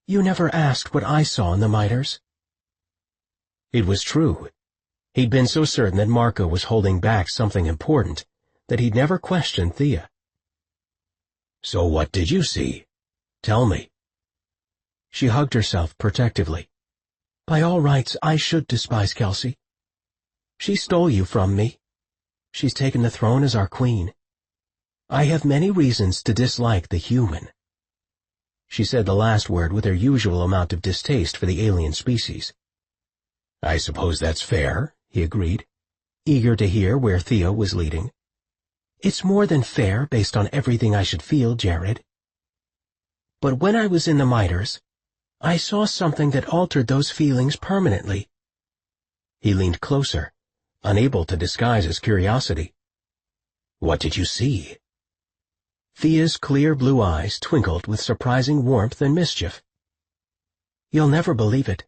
"You never asked what I saw in the miters." It was true. He'd been so certain that Marco was holding back something important that he'd never questioned Thea. "So what did you see? Tell me." She hugged herself protectively. "By all rights, I should despise Kelsey. She stole you from me. She's taken the throne as our queen. I have many reasons to dislike the human." She said the last word with her usual amount of distaste for the alien species. "I suppose that's fair," he agreed, eager to hear where Thea was leading. "It's more than fair based on everything I should feel, Jared. But when I was in the miters, I saw something that altered those feelings permanently." He leaned closer, unable to disguise his curiosity. "What did you see?" Thea's clear blue eyes twinkled with surprising warmth and mischief. "You'll never believe it.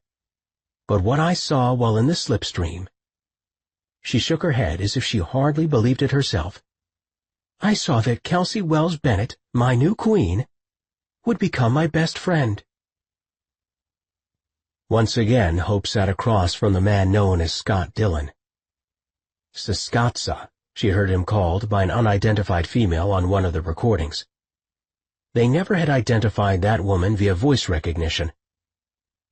But what I saw while in the slipstream—" She shook her head as if she hardly believed it herself. "I saw that Kelsey Wells Bennett, my new queen, would become my best friend." Once again, Hope sat across from the man known as Scott Dillon. Siskatsa, she had heard him called by an unidentified female on one of the recordings. They never had identified that woman via voice recognition,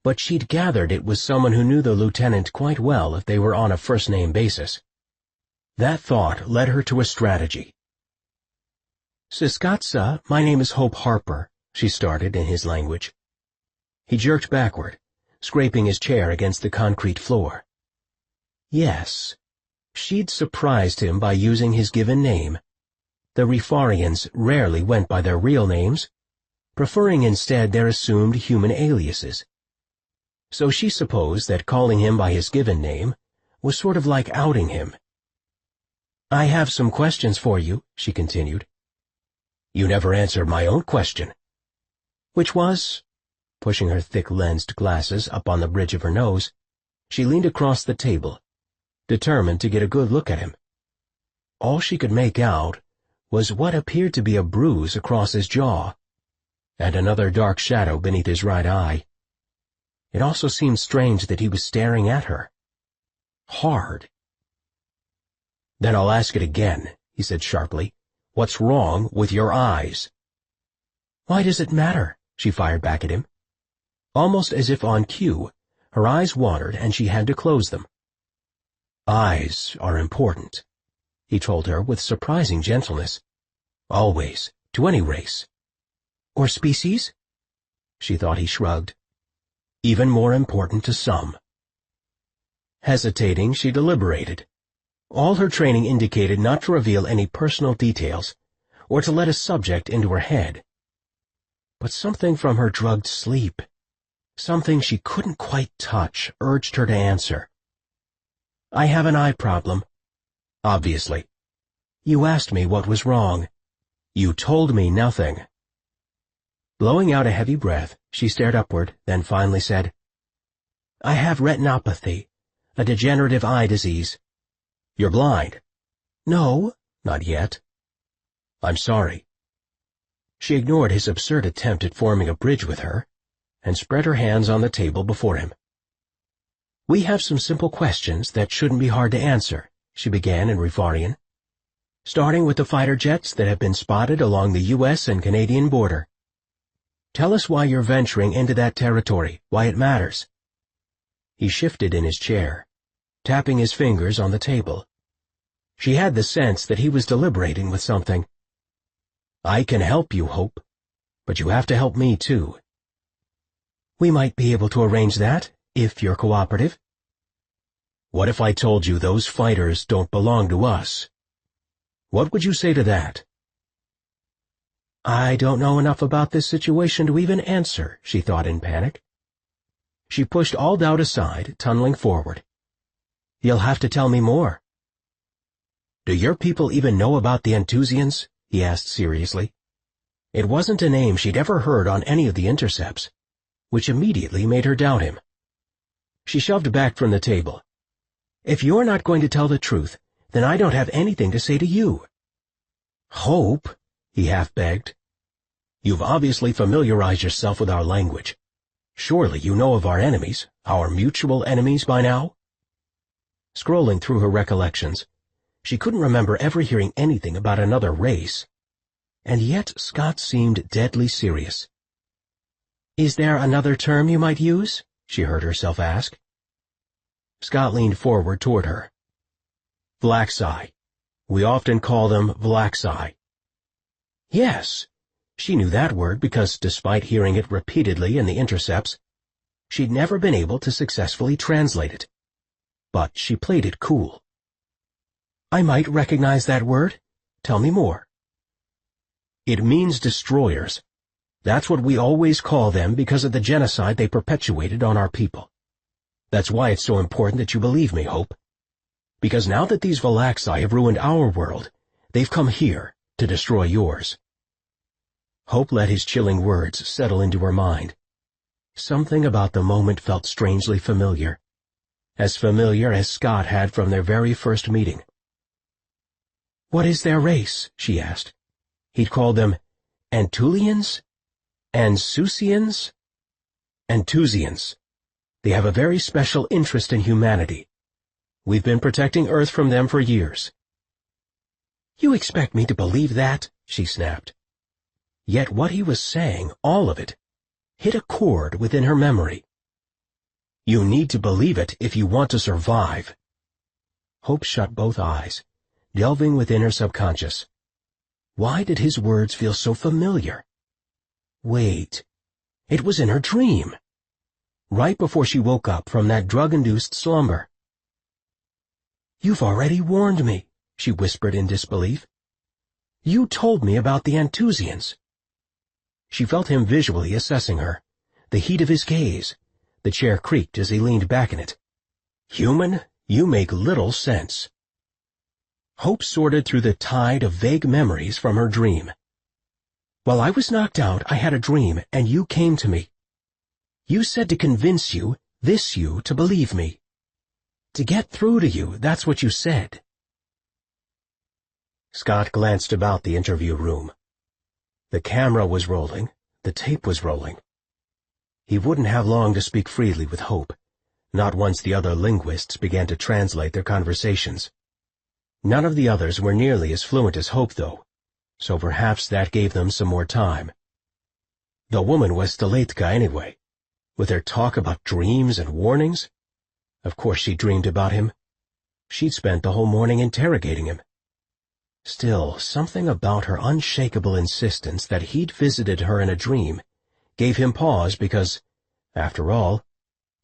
but she'd gathered it was someone who knew the lieutenant quite well if they were on a first-name basis. That thought led her to a strategy. "Siskatsa, my name is Hope Harper," she started in his language. He jerked backward, scraping his chair against the concrete floor. Yes, she'd surprised him by using his given name. The Rifarians rarely went by their real names, preferring instead their assumed human aliases. So she supposed that calling him by his given name was sort of like outing him. "I have some questions for you," she continued. "You never answered my own question." "Which was?" Pushing her thick-lensed glasses up on the bridge of her nose, she leaned across the table, determined to get a good look at him. All she could make out was what appeared to be a bruise across his jaw, and another dark shadow beneath his right eye. It also seemed strange that he was staring at her. Hard. "Then I'll ask it again," he said sharply. "What's wrong with your eyes?" "Why does it matter?" she fired back at him. Almost as if on cue, her eyes watered and she had to close them. "Eyes are important," he told her with surprising gentleness. "Always, to any race." "Or species?" She thought he shrugged. "Even more important to some." Hesitating, she deliberated. All her training indicated not to reveal any personal details, or to let a subject into her head. But something from her drugged sleep, something she couldn't quite touch, urged her to answer. "I have an eye problem." "Obviously." "You asked me what was wrong." "You told me nothing." Blowing out a heavy breath, she stared upward, then finally said, "I have retinopathy, a degenerative eye disease." "You're blind?" "No, "Not yet." "I'm sorry." She ignored his absurd attempt at forming a bridge with her, and spread her hands on the table before him. "We have some simple questions that shouldn't be hard to answer," she began in Rifarian, "starting with the fighter jets that have been spotted along the U.S. and Canadian border. Tell us why you're venturing into that territory, why it matters." He shifted in his chair, tapping his fingers on the table. She had the sense that he was deliberating with something. "I can help you, Hope, but you have to help me, too." "We might be able to arrange that, if you're cooperative." "What if I told you those fighters don't belong to us? What would you say to that?" I don't know enough about this situation to even answer, she thought in panic. She pushed all doubt aside, tunneling forward. "You'll have to tell me more." "Do your people even know about the Enthusians?" he asked seriously. It wasn't a name she'd ever heard on any of the intercepts, which immediately made her doubt him. She shoved back from the table. "If you're not going to tell the truth, then I don't have anything to say to you." "Hope," he half begged. "You've obviously familiarized yourself with our language. Surely you know of our enemies, our mutual enemies by now?" Scrolling through her recollections, she couldn't remember ever hearing anything about another race. And yet Scott seemed deadly serious. "Is there another term you might use?" she heard herself ask. Scott leaned forward toward her. "Vlaxi. We often call them Vlaxi." Yes, she knew that word because, despite hearing it repeatedly in the intercepts, she'd never been able to successfully translate it. But she played it cool. "I might recognize that word. Tell me more." "It means destroyers. That's what we always call them because of the genocide they perpetuated on our people. That's why it's so important that you believe me, Hope. Because now that these Valaxi have ruined our world, they've come here to destroy yours." Hope let his chilling words settle into her mind. Something about the moment felt strangely familiar. As familiar as Scott had from their very first meeting. "What is their race?" she asked. He'd called them Antulians? Ansusians? Enthusians. They have a very special interest in humanity. We've been protecting Earth from them for years." "You expect me to believe that?" she snapped. Yet what he was saying, all of it, hit a chord within her memory. "You need to believe it if you want to survive." Hope shut both eyes, delving within her subconscious. Why did his words feel so familiar? Wait, it was in her dream. Right before she woke up from that drug-induced slumber. "You've already warned me," she whispered in disbelief. "You told me about the Enthusians." She felt him visually assessing her, the heat of his gaze. The chair creaked as he leaned back in it. "Human, you make little sense." Hope sorted through the tide of vague memories from her dream. "While I was knocked out, I had a dream, and you came to me. You said to convince you, this you, to believe me. To get through to you, that's what you said." Scott glanced about the interview room. The camera was rolling, the tape was rolling. He wouldn't have long to speak freely with Hope, not once the other linguists began to translate their conversations. None of the others were nearly as fluent as Hope, though, so perhaps that gave them some more time. The woman was Staletka anyway, with her talk about dreams and warnings. Of course she dreamed about him. She'd spent the whole morning interrogating him. Still, something about her unshakable insistence that he'd visited her in a dream gave him pause because, after all,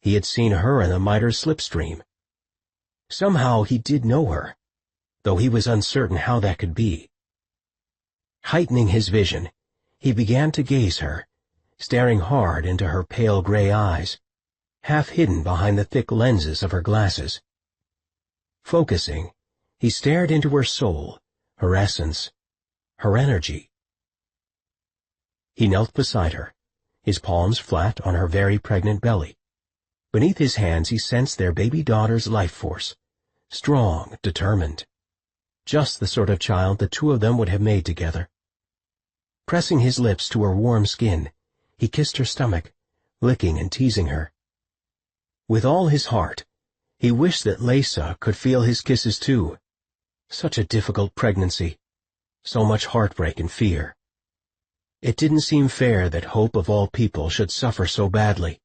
he had seen her in the Mitre slipstream. Somehow he did know her, though he was uncertain how that could be. Heightening his vision, he began to gaze her, staring hard into her pale gray eyes, half hidden behind the thick lenses of her glasses. Focusing, he stared into her soul, her essence, her energy. He knelt beside her, his palms flat on her very pregnant belly. Beneath his hands he sensed their baby daughter's life force, strong, determined. Just the sort of child the two of them would have made together. Pressing his lips to her warm skin, he kissed her stomach, licking and teasing her. With all his heart, he wished that Lisa could feel his kisses too. Such a difficult pregnancy, so much heartbreak and fear. It didn't seem fair that Hope of all people should suffer so badly.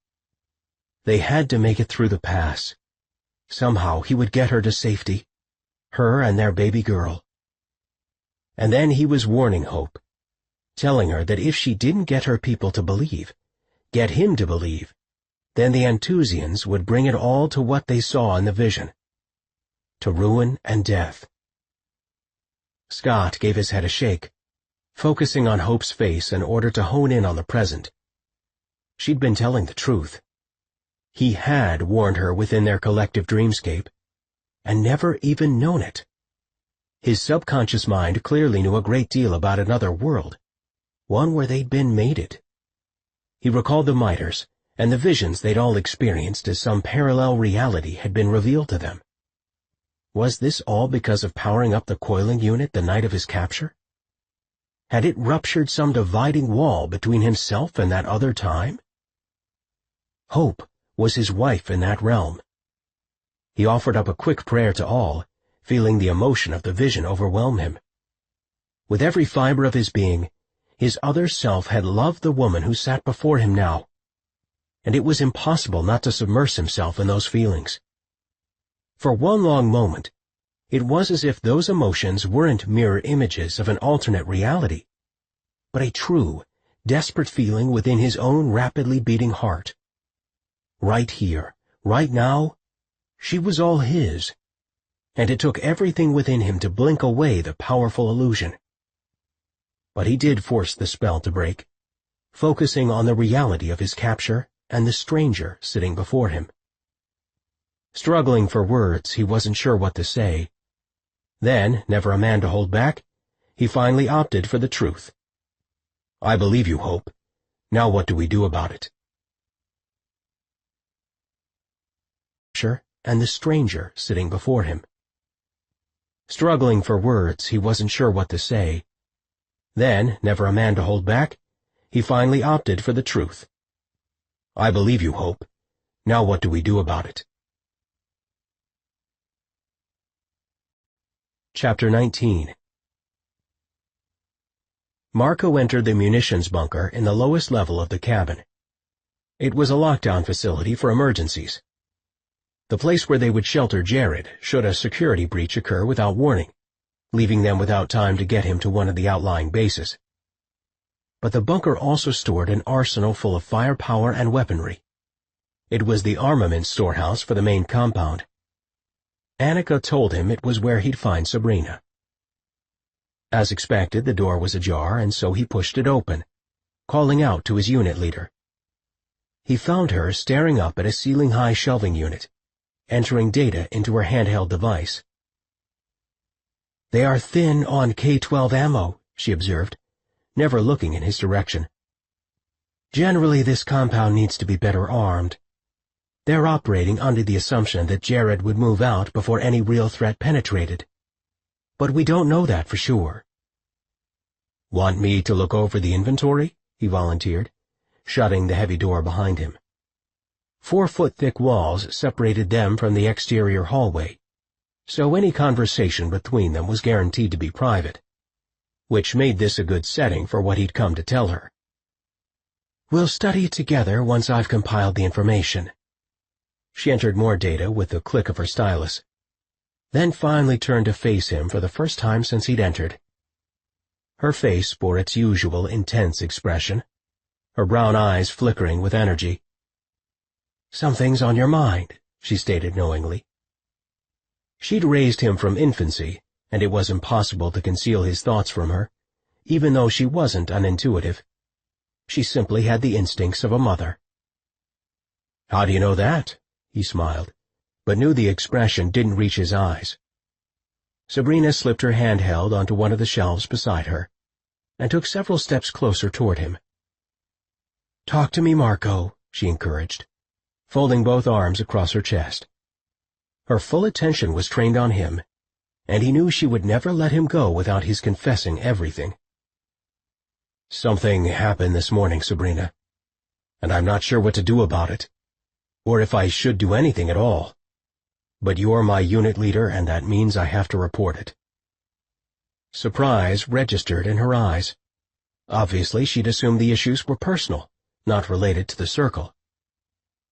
They had to make it through the pass. Somehow he would get her to safety, her and their baby girl. And then he was warning Hope, telling her that if she didn't get her people to believe, get him to believe, then the Anthusians would bring it all to what they saw in the vision, to ruin and death. Scott gave his head a shake, focusing on Hope's face in order to hone in on the present. She'd been telling the truth. He had warned her within their collective dreamscape, and never even known it. His subconscious mind clearly knew a great deal about another world, one where they'd been mated. He recalled the miters, and the visions they'd all experienced as some parallel reality had been revealed to them. Was this all because of powering up the coiling unit the night of his capture? Had it ruptured some dividing wall between himself and that other time? Hope was his wife in that realm. He offered up a quick prayer to all, feeling the emotion of the vision overwhelm him. With every fiber of his being, his other self had loved the woman who sat before him now, and it was impossible not to submerge himself in those feelings. For one long moment, it was as if those emotions weren't mirror images of an alternate reality, but a true, desperate feeling within his own rapidly beating heart. Right here, right now, she was all his, and it took everything within him to blink away the powerful illusion. But he did force the spell to break, focusing on the reality of his capture and the stranger sitting before him. Struggling for words, he wasn't sure what to say. Then, never a man to hold back, he finally opted for the truth. "I believe you, Hope. Now what do we do about it?" And the stranger sitting before him. Struggling for words, he wasn't sure what to say. Then, never a man to hold back, he finally opted for the truth. "I believe you, Hope. Now what do we do about it?" Chapter 19. Marco entered the munitions bunker in the lowest level of the cabin. It was a lockdown facility for emergencies. The place where they would shelter Jared should a security breach occur without warning, leaving them without time to get him to one of the outlying bases. But the bunker also stored an arsenal full of firepower and weaponry. It was the armaments storehouse for the main compound. Annika told him it was where he'd find Sabrina. As expected, the door was ajar, and so he pushed it open, calling out to his unit leader. He found her staring up at a ceiling-high shelving unit, entering data into her handheld device. "They are thin on K-12 ammo," she observed, never looking in his direction. "Generally, this compound needs to be better armed. They're operating under the assumption that Jared would move out before any real threat penetrated. But we don't know that for sure." "Want me to look over the inventory?" he volunteered, shutting the heavy door behind him. 4-foot-thick walls separated them from the exterior hallway, so any conversation between them was guaranteed to be private, which made this a good setting for what he'd come to tell her. "We'll study it together once I've compiled the information." She entered more data with the click of her stylus, then finally turned to face him for the first time since he'd entered. Her face bore its usual intense expression, her brown eyes flickering with energy. "Something's on your mind," she stated knowingly. She'd raised him from infancy, and it was impossible to conceal his thoughts from her, even though she wasn't unintuitive. She simply had the instincts of a mother. "How do you know that?" he smiled, but knew the expression didn't reach his eyes. Sabrina slipped her handheld onto one of the shelves beside her, and took several steps closer toward him, Talk to me, Marco, she encouraged, folding both arms across her chest. Her full attention was trained on him, and he knew she would never let him go without his confessing everything. Something happened this morning, Sabrina, and I'm not sure what to do about it, or if I should do anything at all. But you're my unit leader, and that means I have to report it. Surprise registered in her eyes. Obviously, she'd assumed the issues were personal, not related to the circle.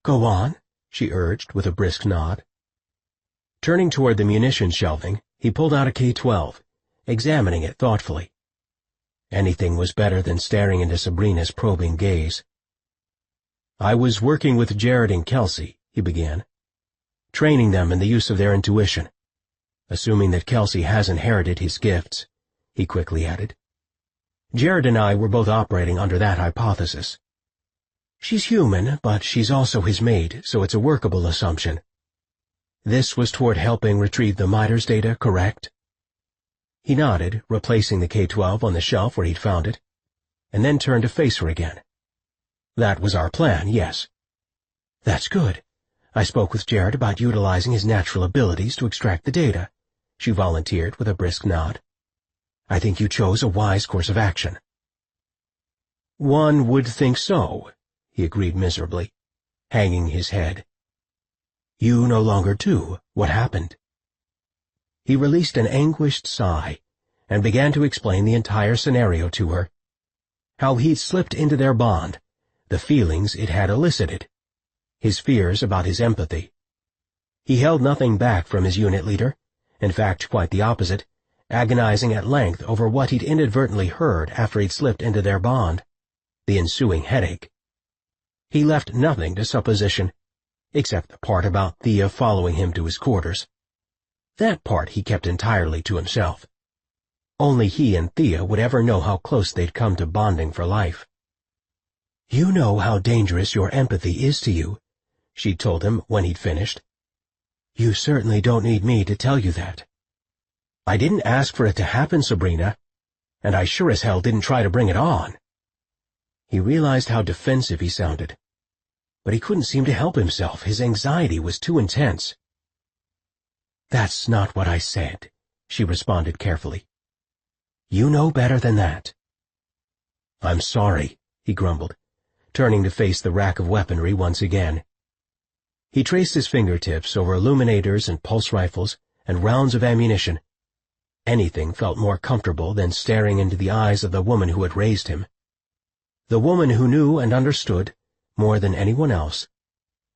Go on, she urged with a brisk nod. Turning toward the munitions shelving, he pulled out a K-12, examining it thoughtfully. Anything was better than staring into Sabrina's probing gaze. I was working with Jared and Kelsey, he began, training them in the use of their intuition. Assuming that Kelsey has inherited his gifts, he quickly added. Jared and I were both operating under that hypothesis. She's human, but she's also his mate, so it's a workable assumption. This was toward helping retrieve the Midas data, correct? He nodded, replacing the K-12 on the shelf where he'd found it, and then turned to face her again. That was our plan, yes. That's good. I spoke with Jared about utilizing his natural abilities to extract the data, she volunteered with a brisk nod. I think you chose a wise course of action. One would think so, he agreed miserably, hanging his head. You no longer do. What happened? He released an anguished sigh and began to explain the entire scenario to her. How he'd slipped into their bond, the feelings it had elicited, his fears about his empathy. He held nothing back from his unit leader, in fact quite the opposite, agonizing at length over what he'd inadvertently heard after he'd slipped into their bond, the ensuing headache. He left nothing to supposition, except the part about Thea following him to his quarters. That part he kept entirely to himself. Only he and Thea would ever know how close they'd come to bonding for life. You know how dangerous your empathy is to you, she'd told him when he'd finished. You certainly don't need me to tell you that. I didn't ask for it to happen, Sabrina, and I sure as hell didn't try to bring it on. He realized how defensive he sounded, but he couldn't seem to help himself. His anxiety was too intense. That's not what I said, she responded carefully. You know better than that. I'm sorry, he grumbled, turning to face the rack of weaponry once again. He traced his fingertips over illuminators and pulse rifles and rounds of ammunition. Anything felt more comfortable than staring into the eyes of the woman who had raised him. The woman who knew and understood, more than anyone else,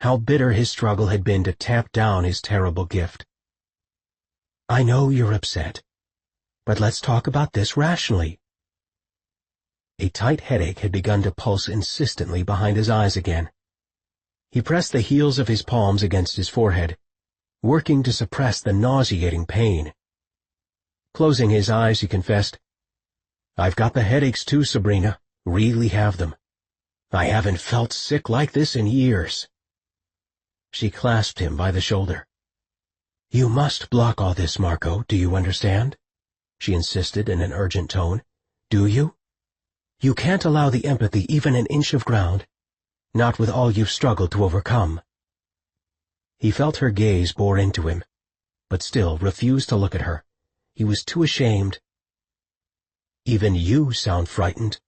how bitter his struggle had been to tamp down his terrible gift. I know you're upset, but let's talk about this rationally. A tight headache had begun to pulse insistently behind his eyes again. He pressed the heels of his palms against his forehead, working to suppress the nauseating pain. Closing his eyes, he confessed, I've got the headaches too, Sabrina, really have them. I haven't felt sick like this in years. She clasped him by the shoulder. You must block all this, Marco, do you understand? She insisted in an urgent tone. Do you? You can't allow the empathy even an inch of ground, not with all you've struggled to overcome. He felt her gaze bore into him, but still refused to look at her. He was too ashamed. Even you sound frightened.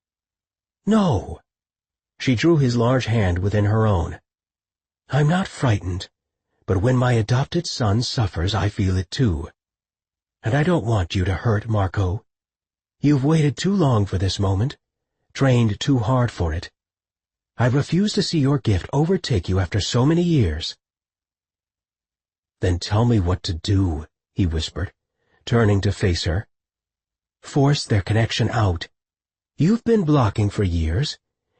No. She drew his large hand within her own. I'm not frightened, but when my adopted son suffers, I feel it too. And I don't want you to hurt, Marco. You've waited too long for this moment, trained too hard for it. I refuse to see your gift overtake you after so many years. Then tell me what to do, he whispered, turning to face her. Force their connection out. You've been blocking for years.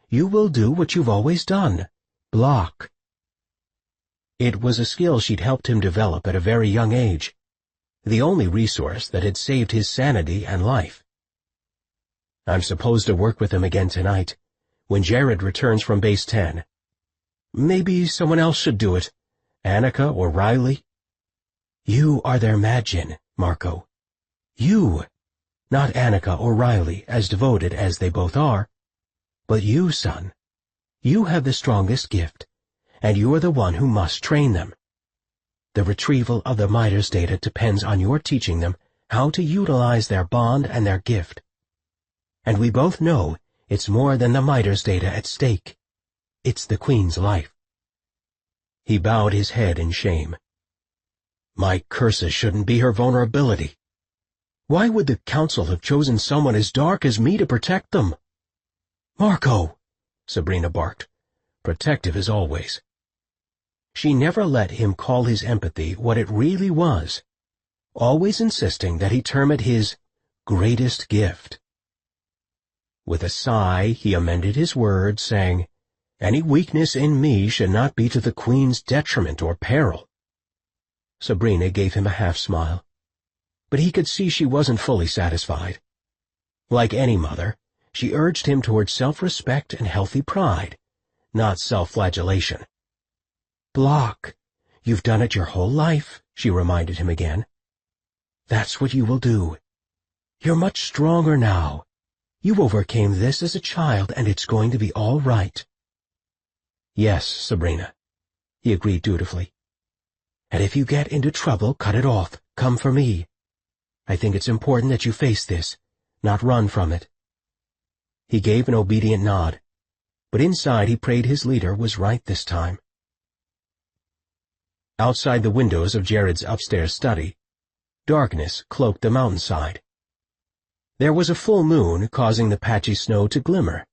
You will do what you've always done. Block. It was a skill she'd helped him develop at a very young age, the only resource that had saved his sanity and life. I'm supposed to work with him again tonight, when Jared returns from Base 10. Maybe someone else should do it, Annika or Riley. You are their Magin, Marco. You, not Annika or Riley, as devoted as they both are, but you, son. You have the strongest gift, and you are the one who must train them. The retrieval of the Midas data depends on your teaching them how to utilize their bond and their gift. And we both know it's more than the Midas data at stake. It's the Queen's life. He bowed his head in shame. My curses shouldn't be her vulnerability. Why would the Council have chosen someone as dark as me to protect them? Marco, Sabrina barked, protective as always. She never let him call his empathy what it really was, always insisting that he term it his greatest gift. With a sigh, he amended his words, saying, Any weakness in me should not be to the Queen's detriment or peril. Sabrina gave him a half-smile, but he could see she wasn't fully satisfied. Like any mother, she urged him toward self-respect and healthy pride, not self-flagellation. Block. You've done it your whole life, she reminded him again. That's what you will do. You're much stronger now. You overcame this as a child, and it's going to be all right. Yes, Sabrina, he agreed dutifully. And if you get into trouble, cut it off. Come for me. I think it's important that you face this, not run from it. He gave an obedient nod, but inside he prayed his leader was right this time. Outside the windows of Jared's upstairs study, darkness cloaked the mountainside. There was a full moon causing the patchy snow to glimmer,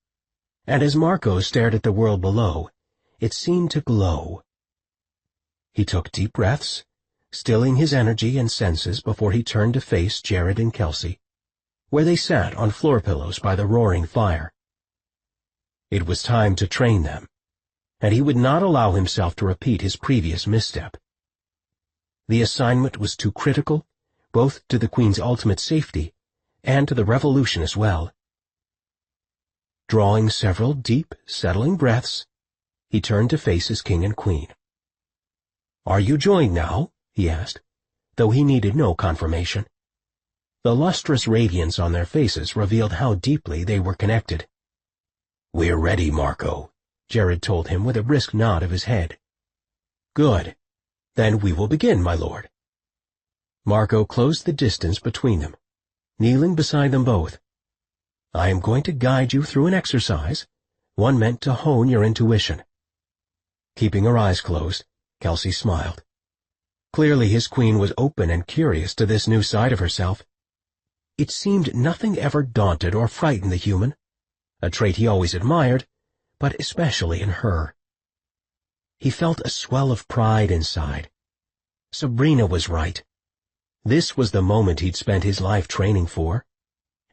and as Marco stared at the world below, it seemed to glow. He took deep breaths, stilling his energy and senses before he turned to face Jared and Kelsey, where they sat on floor pillows by the roaring fire. It was time to train them, and he would not allow himself to repeat his previous misstep. The assignment was too critical, both to the Queen's ultimate safety and to the revolution as well. Drawing several deep, settling breaths, he turned to face his king and queen. "Are you joined now?" he asked, though he needed no confirmation. The lustrous radiance on their faces revealed how deeply they were connected. "We're ready, Marco," Jared told him with a brisk nod of his head. "Good. Then we will begin, my lord." Marco closed the distance between them, kneeling beside them both. "I am going to guide you through an exercise, one meant to hone your intuition." Keeping her eyes closed, Kelsey smiled. Clearly his queen was open and curious to this new side of herself. It seemed nothing ever daunted or frightened the human, a trait he always admired, but especially in her. He felt a swell of pride inside. Sabrina was right. This was the moment he'd spent his life training for,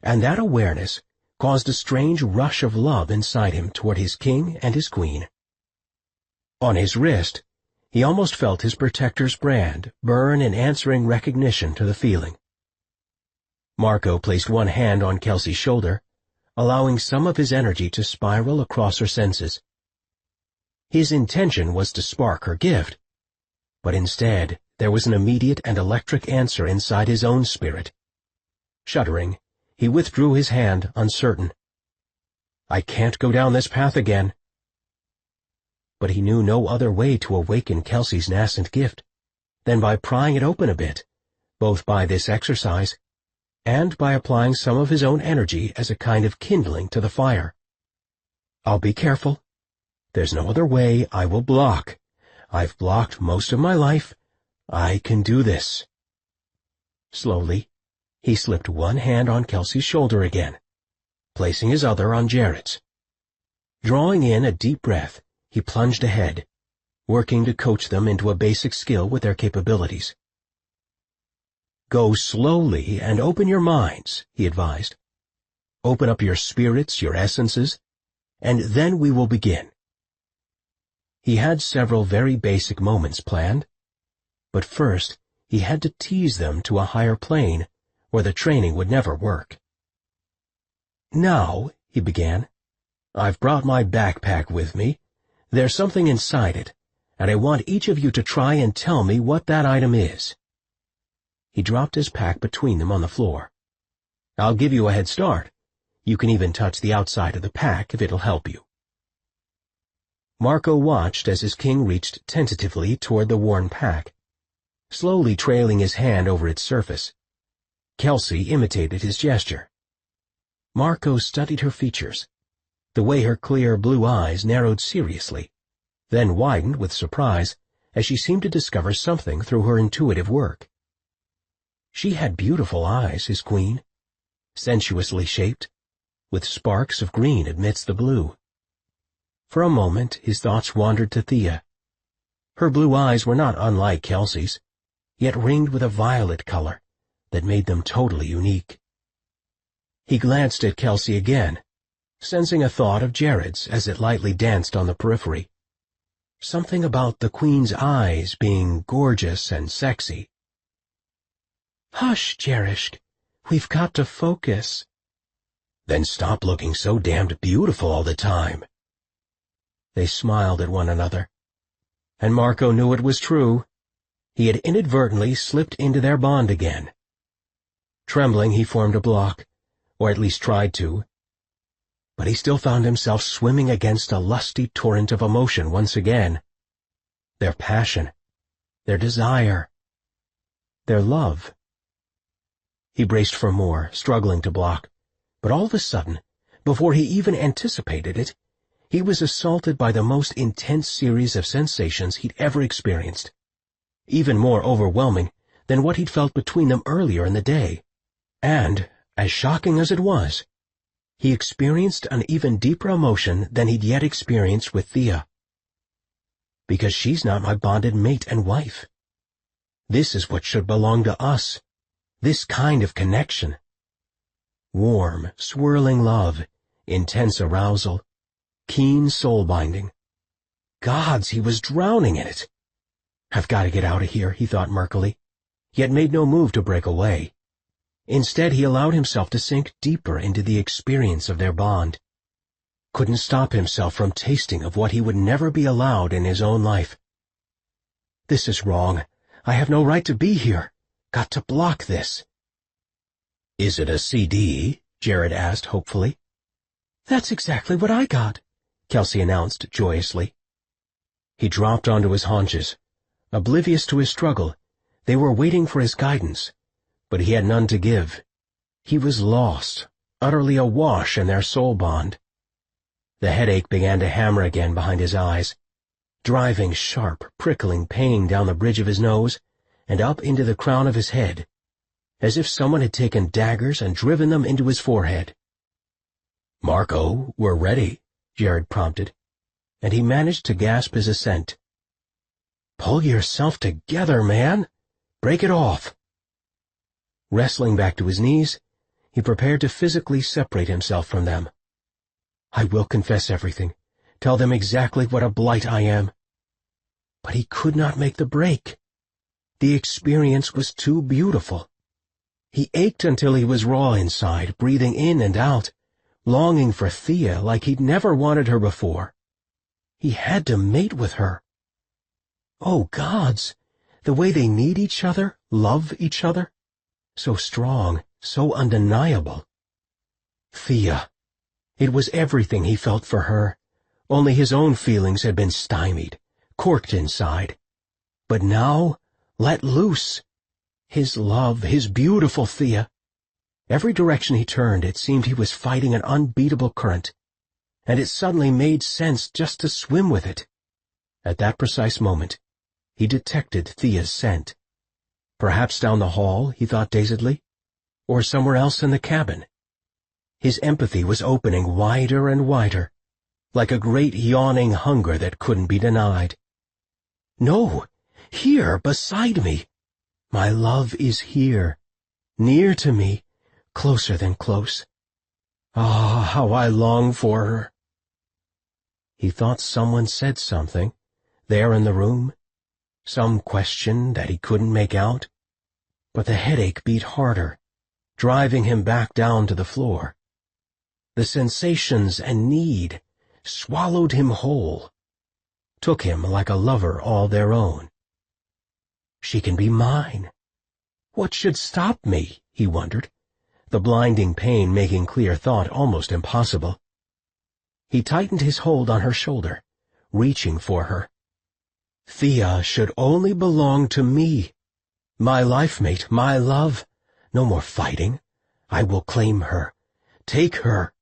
and that awareness caused a strange rush of love inside him toward his king and his queen. On his wrist, he almost felt his protector's brand burn in answering recognition to the feeling. Marco placed one hand on Kelsey's shoulder, allowing some of his energy to spiral across her senses. His intention was to spark her gift, but instead there was an immediate and electric answer inside his own spirit. Shuddering, he withdrew his hand, uncertain. "I can't go down this path again." But he knew no other way to awaken Kelsey's nascent gift than by prying it open a bit, both by this exercise and by applying some of his own energy as a kind of kindling to the fire. "I'll be careful. There's no other way. I will block. I've blocked most of my life. I can do this." Slowly, he slipped one hand on Kelsey's shoulder again, placing his other on Jared's. Drawing in a deep breath, he plunged ahead, working to coach them into a basic skill with their capabilities. "Go slowly and open your minds," he advised. "Open up your spirits, your essences, and then we will begin." He had several very basic moments planned, but first he had to tease them to a higher plane where the training would never work. "Now," he began, "I've brought my backpack with me. There's something inside it, and I want each of you to try and tell me what that item is." He dropped his pack between them on the floor. "I'll give you a head start. You can even touch the outside of the pack if it'll help you." Marco watched as his king reached tentatively toward the worn pack, slowly trailing his hand over its surface. Kelsey imitated his gesture. Marco studied her features, the way her clear blue eyes narrowed seriously, then widened with surprise as she seemed to discover something through her intuitive work. She had beautiful eyes, his queen, sensuously shaped, with sparks of green amidst the blue. For a moment his thoughts wandered to Thea. Her blue eyes were not unlike Kelsey's, yet ringed with a violet color that made them totally unique. He glanced at Kelsey again, sensing a thought of Jared's as it lightly danced on the periphery. Something about the queen's eyes being gorgeous and sexy. "Hush, Jerishk. We've got to focus." "Then stop looking so damned beautiful all the time." They smiled at one another, and Marco knew it was true. He had inadvertently slipped into their bond again. Trembling, he formed a block, or at least tried to. But he still found himself swimming against a lusty torrent of emotion once again. Their passion, their desire, their love. He braced for more, struggling to block, but all of a sudden, before he even anticipated it, he was assaulted by the most intense series of sensations he'd ever experienced, even more overwhelming than what he'd felt between them earlier in the day. And, as shocking as it was, he experienced an even deeper emotion than he'd yet experienced with Thea. Because she's not my bonded mate and wife. This is what should belong to us, this kind of connection. Warm, swirling love, intense arousal, keen soul-binding. Gods, he was drowning in it. "I've got to get out of here," he thought murkily, yet made no move to break away. Instead, he allowed himself to sink deeper into the experience of their bond. Couldn't stop himself from tasting of what he would never be allowed in his own life. "This is wrong. I have no right to be here. Got to block this." "Is it a CD?" Jared asked hopefully. "That's exactly what I got," Kelsey announced joyously. He dropped onto his haunches. Oblivious to his struggle, they were waiting for his guidance, but he had none to give. He was lost, utterly awash in their soul bond. The headache began to hammer again behind his eyes, driving sharp, prickling pain down the bridge of his nose and up into the crown of his head, as if someone had taken daggers and driven them into his forehead. "Marco, we're ready," Jared prompted, and he managed to gasp his assent. "Pull yourself together, man. Break it off." Wrestling back to his knees, he prepared to physically separate himself from them. "I will confess everything, tell them exactly what a blight I am." But he could not make the break. The experience was too beautiful. He ached until he was raw inside, breathing in and out, longing for Thea like he'd never wanted her before. He had to mate with her. Oh, gods, the way they need each other, love each other. So strong, so undeniable. Thea. It was everything he felt for her, only his own feelings had been stymied, corked inside. But now, let loose. His love, his beautiful Thea. Every direction he turned, it seemed he was fighting an unbeatable current, and it suddenly made sense just to swim with it. At that precise moment, he detected Thea's scent. Perhaps down the hall, he thought dazedly, or somewhere else in the cabin. His empathy was opening wider and wider, like a great yawning hunger that couldn't be denied. No, here, beside me. My love is here, near to me, closer than close. Ah, how I long for her. He thought someone said something, there in the room, some question that he couldn't make out, but the headache beat harder, driving him back down to the floor. The sensations and need swallowed him whole, took him like a lover all their own. She can be mine. What should stop me, he wondered, the blinding pain making clear thought almost impossible. He tightened his hold on her shoulder, reaching for her. "Thea should only belong to me. My life mate, my love. No more fighting. I will claim her. Take her."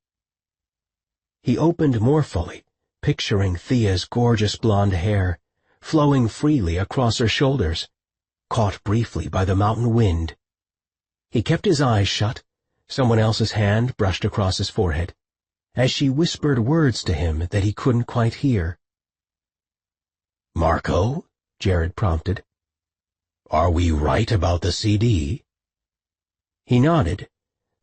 He opened more fully, picturing Thea's gorgeous blonde hair, flowing freely across her shoulders, caught briefly by the mountain wind. He kept his eyes shut. Someone else's hand brushed across his forehead, as she whispered words to him that he couldn't quite hear. "Marco?" Jared prompted. "Are we right about the CD?" He nodded,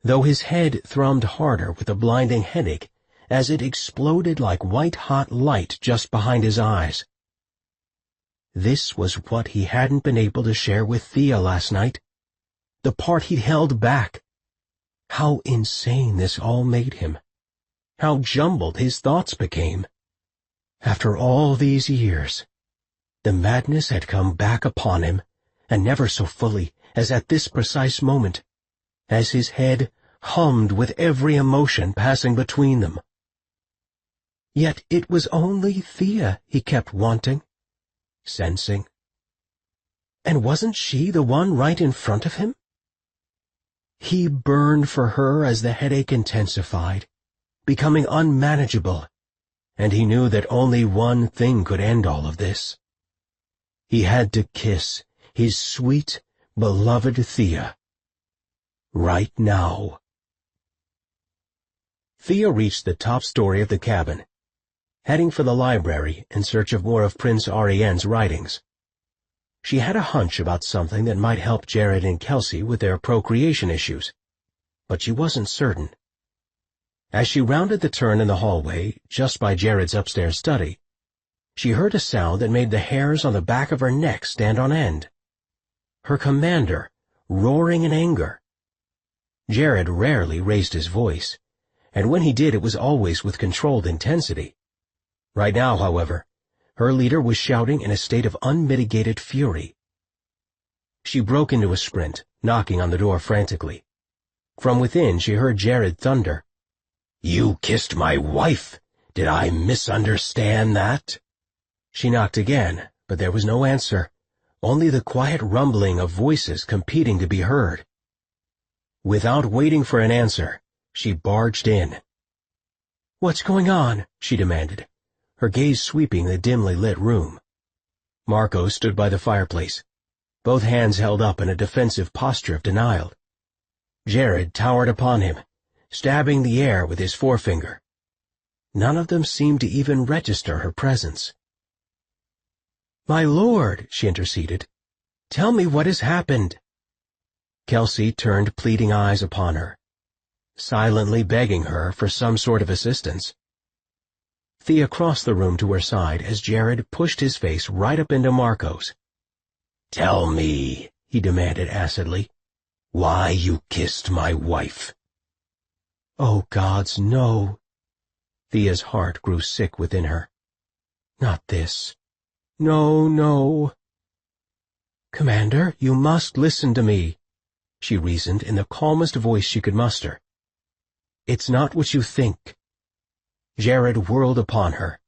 though his head thrummed harder with a blinding headache as it exploded like white-hot light just behind his eyes. This was what he hadn't been able to share with Thea last night. The part he'd held back. How insane this all made him. How jumbled his thoughts became. After all these years, the madness had come back upon him, and never so fully as at this precise moment, as his head hummed with every emotion passing between them. Yet it was only Thea he kept wanting, sensing. And wasn't she the one right in front of him? He burned for her as the headache intensified, becoming unmanageable, and he knew that only one thing could end all of this. He had to kiss his sweet, beloved Thea. Right now. Thea reached the top story of the cabin, heading for the library in search of more of Prince Ariane's writings. She had a hunch about something that might help Jared and Kelsey with their procreation issues, but she wasn't certain. As she rounded the turn in the hallway, just by Jared's upstairs study, she heard a sound that made the hairs on the back of her neck stand on end. Her commander, roaring in anger. Jared rarely raised his voice, and when he did it was always with controlled intensity. Right now, however, her leader was shouting in a state of unmitigated fury. She broke into a sprint, knocking on the door frantically. From within she heard Jared thunder, "You kissed my wife! Did I misunderstand that?" She knocked again, but there was no answer, only the quiet rumbling of voices competing to be heard. Without waiting for an answer, she barged in. "What's going on?" she demanded, her gaze sweeping the dimly lit room. Marco stood by the fireplace, both hands held up in a defensive posture of denial. Jared towered upon him, stabbing the air with his forefinger. None of them seemed to even register her presence. "My lord," she interceded, "tell me what has happened." Kelsey turned pleading eyes upon her, silently begging her for some sort of assistance. Thea crossed the room to her side as Jared pushed his face right up into Marco's. "Tell me," he demanded acidly, "why you kissed my wife." Oh, gods, no. Thea's heart grew sick within her. Not this. No, no. "Commander, you must listen to me," she reasoned in the calmest voice she could muster. "It's not what you think." Jared whirled upon her.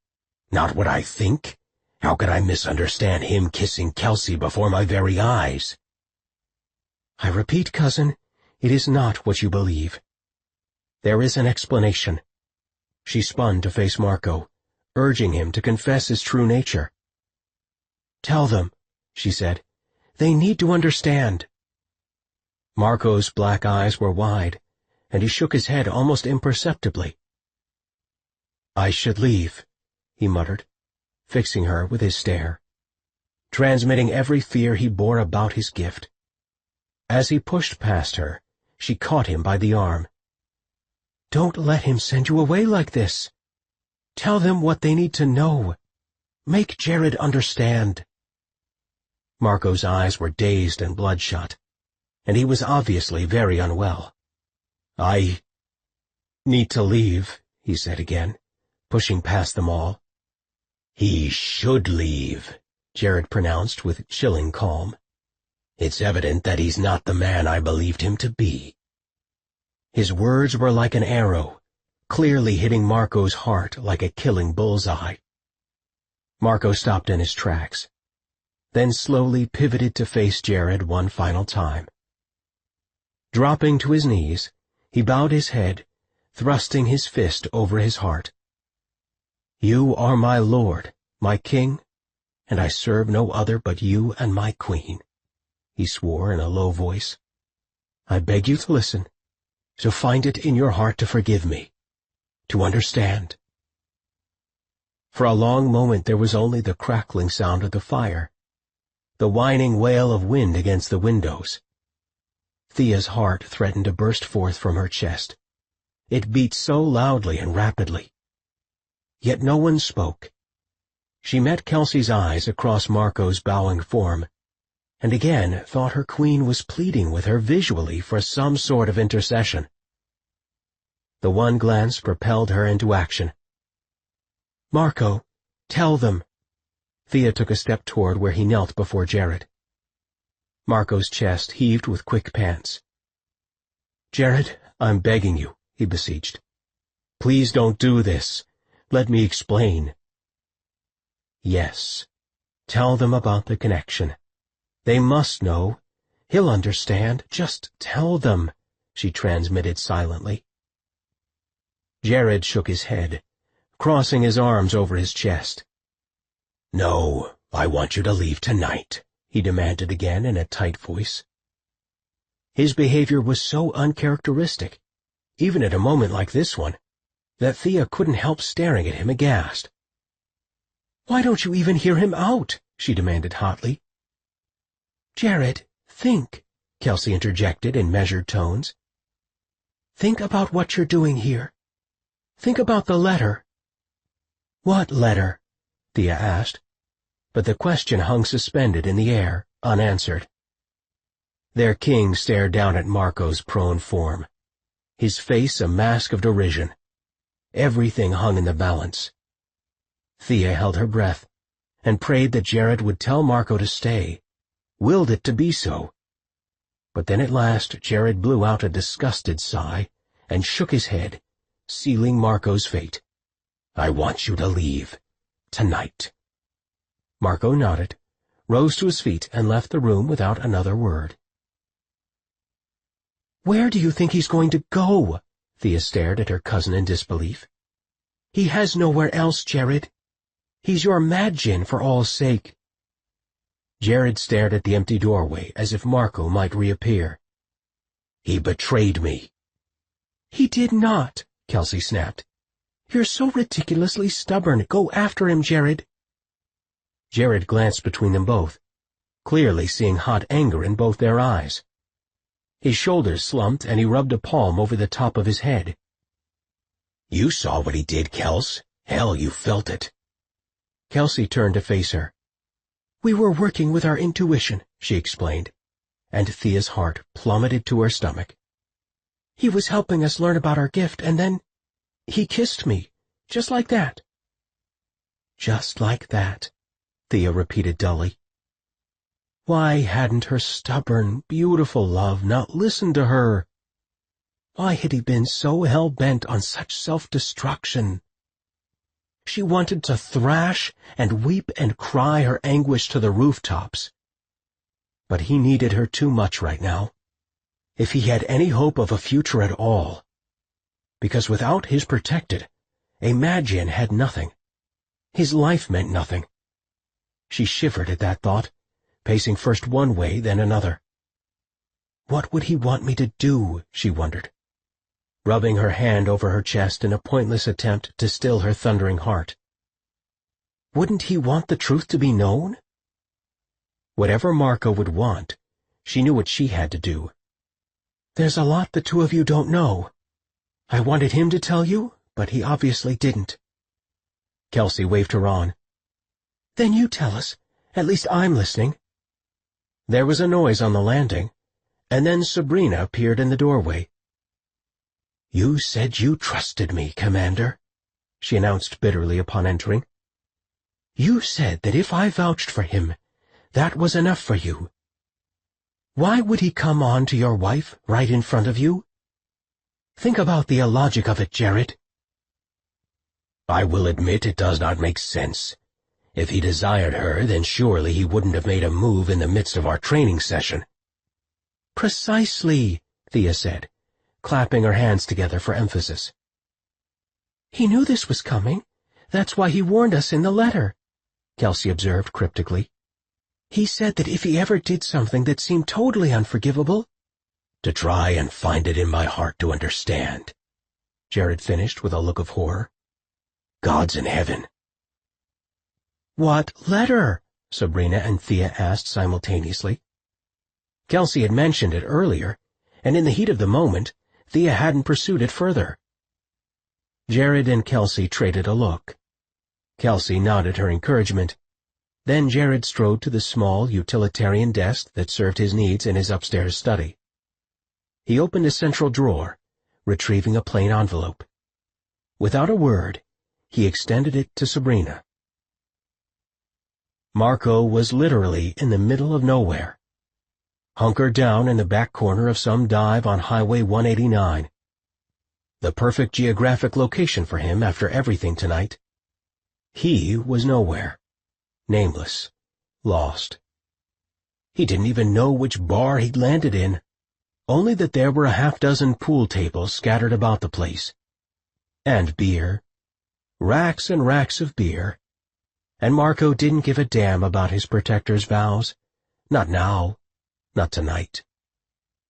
"Not what I think? How could I misunderstand him kissing Kelsey before my very eyes?" "I repeat, cousin, it is not what you believe. There is an explanation." She spun to face Marco, urging him to confess his true nature. "Tell them," she said. "They need to understand." Marco's black eyes were wide, and he shook his head almost imperceptibly. "I should leave," he muttered, fixing her with his stare, transmitting every fear he bore about his gift. As he pushed past her, she caught him by the arm. "Don't let him send you away like this. Tell them what they need to know. Make Jared understand." Marco's eyes were dazed and bloodshot, and he was obviously very unwell. "I need to leave," he said again, pushing past them all. "He should leave," Jared pronounced with chilling calm. "It's evident that he's not the man I believed him to be." His words were like an arrow, clearly hitting Marco's heart like a killing bullseye. Marco stopped in his tracks, then slowly pivoted to face Jared one final time. Dropping to his knees, he bowed his head, thrusting his fist over his heart. "You are my lord, my king, and I serve no other but you and my queen," he swore in a low voice. "I beg you to listen, so find it in your heart to forgive me, to understand." For a long moment there was only the crackling sound of the fire, the whining wail of wind against the windows. Thea's heart threatened to burst forth from her chest. It beat so loudly and rapidly. Yet no one spoke. She met Kelsey's eyes across Marco's bowing form, and again thought her queen was pleading with her visually for some sort of intercession. The one glance propelled her into action. "Marco, tell them." Thea took a step toward where he knelt before Jared. Marco's chest heaved with quick pants. "Jared, I'm begging you," he beseeched. "Please don't do this. Let me explain." "Yes. Tell them about the connection. They must know. He'll understand. Just tell them," she transmitted silently. Jared shook his head, crossing his arms over his chest. "No, I want you to leave tonight," he demanded again in a tight voice. His behavior was so uncharacteristic, even at a moment like this one, that Thea couldn't help staring at him aghast. "Why don't you even hear him out?" she demanded hotly. "Jared, think," Kelsey interjected in measured tones. "Think about what you're doing here. Think about the letter." "What letter?" Thea asked, but the question hung suspended in the air, unanswered. Their king stared down at Marco's prone form, his face a mask of derision. Everything hung in the balance. Thea held her breath and prayed that Jared would tell Marco to stay, willed it to be so. But then at last Jared blew out a disgusted sigh and shook his head, sealing Marco's fate. "I want you to leave. Tonight." Marco nodded, rose to his feet, and left the room without another word. "Where do you think he's going to go?" Thea stared at her cousin in disbelief. "He has nowhere else, Jared. He's your Mad-Jinn for all sake." Jared stared at the empty doorway as if Marco might reappear. "He betrayed me." "He did not," Kelsey snapped. "You're so ridiculously stubborn. Go after him, Jared." Jared glanced between them both, clearly seeing hot anger in both their eyes. His shoulders slumped and he rubbed a palm over the top of his head. "You saw what he did, Kels. Hell, you felt it." Kelsey turned to face her. "We were working with our intuition," she explained, and Thea's heart plummeted to her stomach. "He was helping us learn about our gift, and then he kissed me, just like that." "Just like that," Thea repeated dully. Why hadn't her stubborn, beautiful love not listened to her? Why had he been so hell-bent on such self-destruction? She wanted to thrash and weep and cry her anguish to the rooftops. But he needed her too much right now, if he had any hope of a future at all. Because without his protected, a Mad-Jinn had nothing. His life meant nothing. She shivered at that thought, pacing first one way, then another. What would he want me to do, she wondered, rubbing her hand over her chest in a pointless attempt to still her thundering heart. Wouldn't he want the truth to be known? Whatever Marco would want, she knew what she had to do. There's a lot the two of you don't know. I wanted him to tell you, but he obviously didn't. Kelsey waved her on. Then you tell us. At least I'm listening. There was a noise on the landing, and then Sabrina appeared in the doorway. You said you trusted me, Commander, she announced bitterly upon entering. You said that if I vouched for him, that was enough for you. Why would he come on to your wife right in front of you? Think about the illogic of it, Jared. I will admit it does not make sense. If he desired her, then surely he wouldn't have made a move in the midst of our training session. "Precisely," Thea said, clapping her hands together for emphasis. "He knew this was coming. That's why he warned us in the letter," Kelsey observed cryptically. "He said that if he ever did something that seemed totally unforgivable—" "To try and find it in my heart to understand," Jared finished with a look of horror. "Gods in heaven." "What letter?" Sabrina and Thea asked simultaneously. Kelsey had mentioned it earlier, and in the heat of the moment, Thea hadn't pursued it further. Jared and Kelsey traded a look. Kelsey nodded her encouragement. Then Jared strode to the small, utilitarian desk that served his needs in his upstairs study. He opened a central drawer, retrieving a plain envelope. Without a word, he extended it to Sabrina. Marco was literally in the middle of nowhere, hunkered down in the back corner of some dive on Highway 189. The perfect geographic location for him after everything tonight. He was nowhere, nameless, lost. He didn't even know which bar he'd landed in, only that there were a half-dozen pool tables scattered about the place. And beer, racks and racks of beer. And Marco didn't give a damn about his protector's vows. Not now. Not tonight.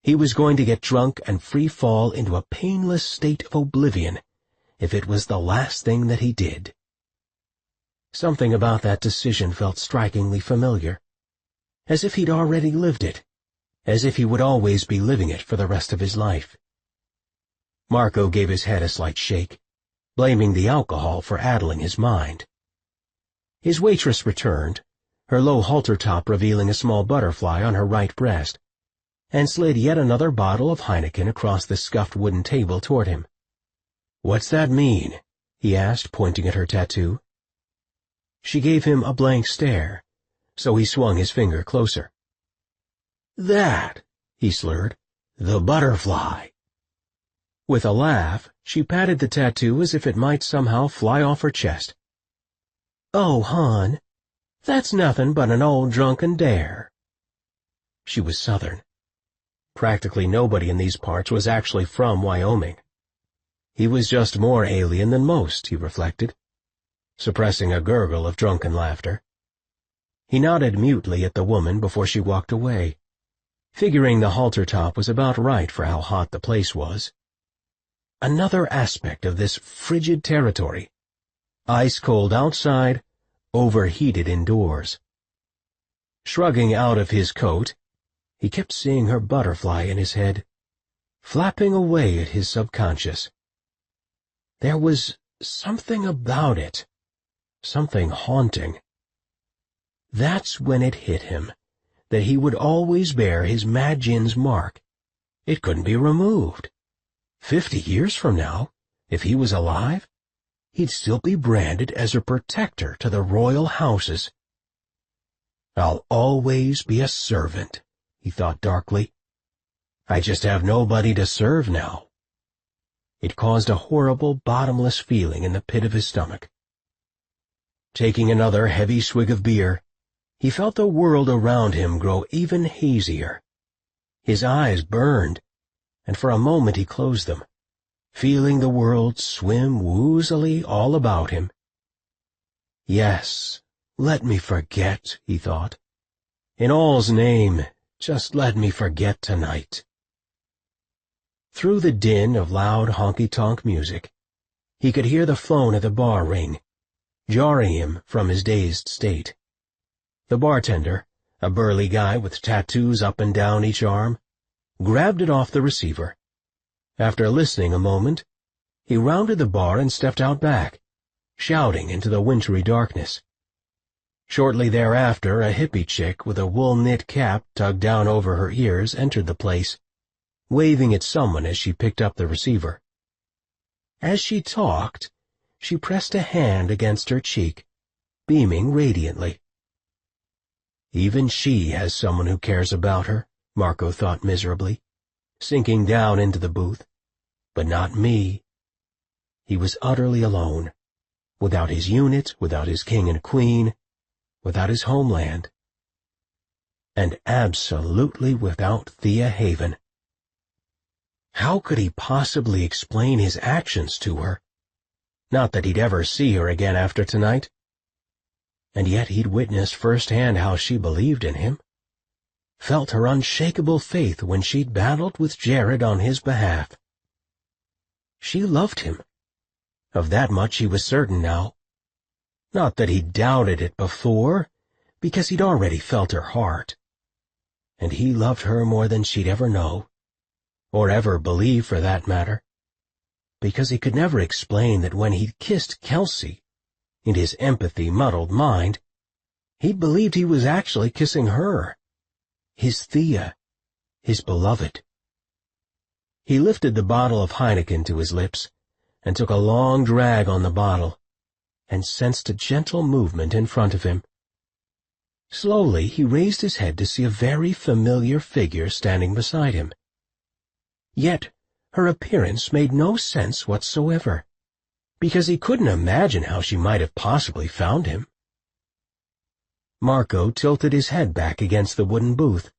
He was going to get drunk and free fall into a painless state of oblivion, if it was the last thing that he did. Something about that decision felt strikingly familiar, as if he'd already lived it, as if he would always be living it for the rest of his life. Marco gave his head a slight shake, blaming the alcohol for addling his mind. His waitress returned, her low halter top revealing a small butterfly on her right breast, and slid yet another bottle of Heineken across the scuffed wooden table toward him. "What's that mean?" he asked, pointing at her tattoo. She gave him a blank stare, so he swung his finger closer. "That," he slurred, "the butterfly." With a laugh, she patted the tattoo as if it might somehow fly off her chest. "Oh, hon, that's nothing but an old drunken dare." She was Southern. Practically nobody in these parts was actually from Wyoming. He was just more alien than most, he reflected, suppressing a gurgle of drunken laughter. He nodded mutely at the woman before she walked away, figuring the halter top was about right for how hot the place was. Another aspect of this frigid territory. Ice-cold outside, overheated indoors. Shrugging out of his coat, he kept seeing her butterfly in his head, flapping away at his subconscious. There was something about it, something haunting. That's when it hit him that he would always bear his Majin's mark. It couldn't be removed. 50 years from now, if he was alive, he'd still be branded as a protector to the royal houses. "I'll always be a servant," he thought darkly. "I just have nobody to serve now." It caused a horrible, bottomless feeling in the pit of his stomach. Taking another heavy swig of beer, he felt the world around him grow even hazier. His eyes burned, and for a moment he closed them, feeling the world swim woozily all about him. "Yes, let me forget," he thought. "In all's name, just let me forget tonight." Through the din of loud honky-tonk music, he could hear the phone at the bar ring, jarring him from his dazed state. The bartender, a burly guy with tattoos up and down each arm, grabbed it off the receiver. After listening a moment, he rounded the bar and stepped out back, shouting into the wintry darkness. Shortly thereafter, a hippie chick with a wool-knit cap tugged down over her ears entered the place, waving at someone as she picked up the receiver. As she talked, she pressed a hand against her cheek, beaming radiantly. Even she has someone who cares about her, Marco thought miserably, sinking down into the booth. But not me. He was utterly alone, without his unit, without his king and queen, without his homeland, and absolutely without Thea Haven. How could he possibly explain his actions to her? Not that he'd ever see her again after tonight. And yet he'd witnessed firsthand how she believed in him, felt her unshakable faith when she'd battled with Jared on his behalf. She loved him. Of that much he was certain now. Not that he'd doubted it before, because he'd already felt her heart. And he loved her more than she'd ever know, or ever believe for that matter, because he could never explain that when he'd kissed Kelsey, in his empathy-muddled mind, he'd believed he was actually kissing her, his Thea, his beloved. He lifted the bottle of Heineken to his lips and took a long drag on the bottle, and sensed a gentle movement in front of him. Slowly he raised his head to see a very familiar figure standing beside him. Yet her appearance made no sense whatsoever, because he couldn't imagine how she might have possibly found him. Marco tilted his head back against the wooden booth,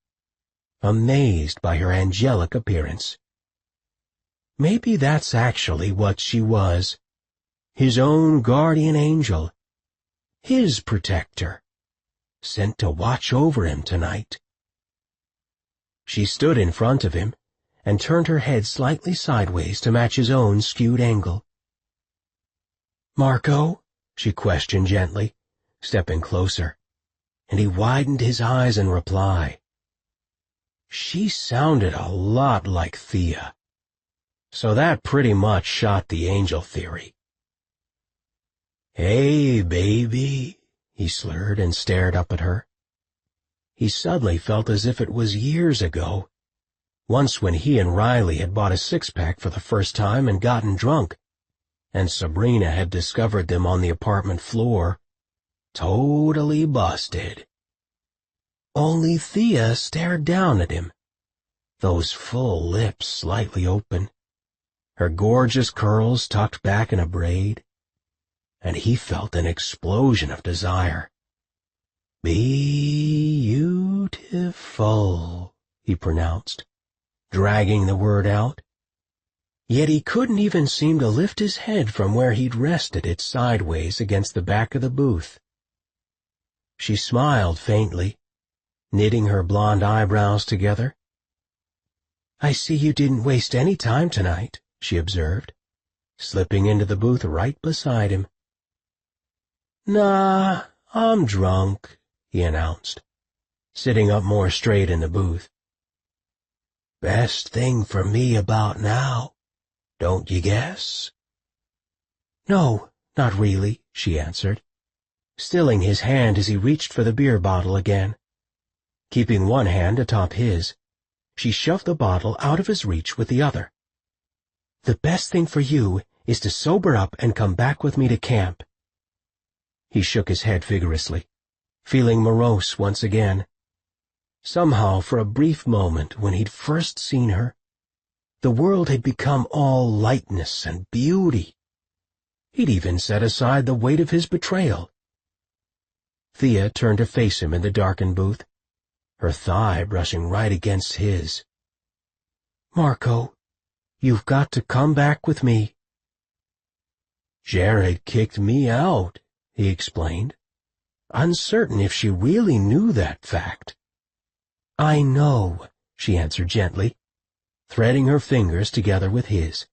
amazed by her angelic appearance. Maybe that's actually what she was, his own guardian angel, his protector, sent to watch over him tonight. She stood in front of him and turned her head slightly sideways to match his own skewed angle. "Marco?" she questioned gently, stepping closer, and he widened his eyes in reply. She sounded a lot like Thea, so that pretty much shot the angel theory. "Hey, baby," he slurred and stared up at her. He suddenly felt as if it was years ago, once when he and Riley had bought a six-pack for the first time and gotten drunk, and Sabrina had discovered them on the apartment floor, totally busted. Only Thea stared down at him, those full lips slightly open, her gorgeous curls tucked back in a braid, and he felt an explosion of desire. "Beautiful," he pronounced, dragging the word out. Yet he couldn't even seem to lift his head from where he'd rested it sideways against the back of the booth. She smiled faintly, knitting her blonde eyebrows together. "I see you didn't waste any time tonight," she observed, slipping into the booth right beside him. "Nah, I'm drunk," he announced, sitting up more straight in the booth. "Best thing for me about now, don't you guess?" "No, not really," she answered, stilling his hand as he reached for the beer bottle again. Keeping one hand atop his, she shoved the bottle out of his reach with the other. "The best thing for you is to sober up and come back with me to camp." He shook his head vigorously, feeling morose once again. Somehow, for a brief moment when he'd first seen her, the world had become all lightness and beauty. He'd even set aside the weight of his betrayal. Thea turned to face him in the darkened booth, her thigh brushing right against his. "Marco, you've got to come back with me." "Jared kicked me out," he explained, uncertain if she really knew that fact. "I know," she answered gently, threading her fingers together with his.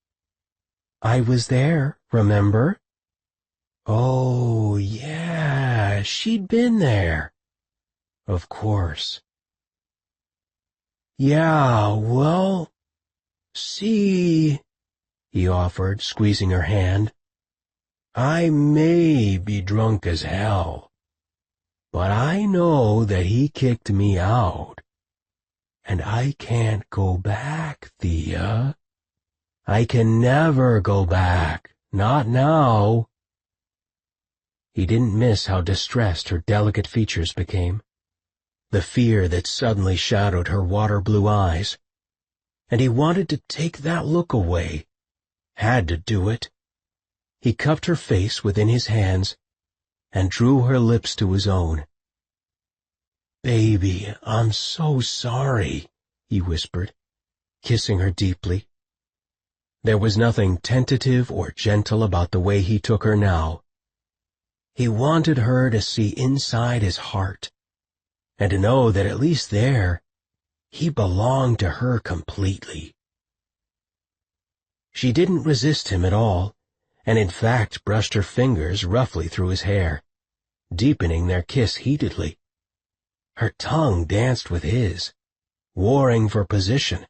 "I was there, remember?" Oh, yeah, she'd been there. Of course. "Yeah, well, see," he offered, squeezing her hand. "I may be drunk as hell, but I know that he kicked me out, and I can't go back, Thea. I can never go back, not now." He didn't miss how distressed her delicate features became, the fear that suddenly shadowed her water-blue eyes, and he wanted to take that look away, had to do it. He cupped her face within his hands and drew her lips to his own. "Baby, I'm so sorry," he whispered, kissing her deeply. There was nothing tentative or gentle about the way he took her now. He wanted her to see inside his heart, and to know that at least there, he belonged to her completely. She didn't resist him at all, and in fact brushed her fingers roughly through his hair, deepening their kiss heatedly. Her tongue danced with his, warring for position,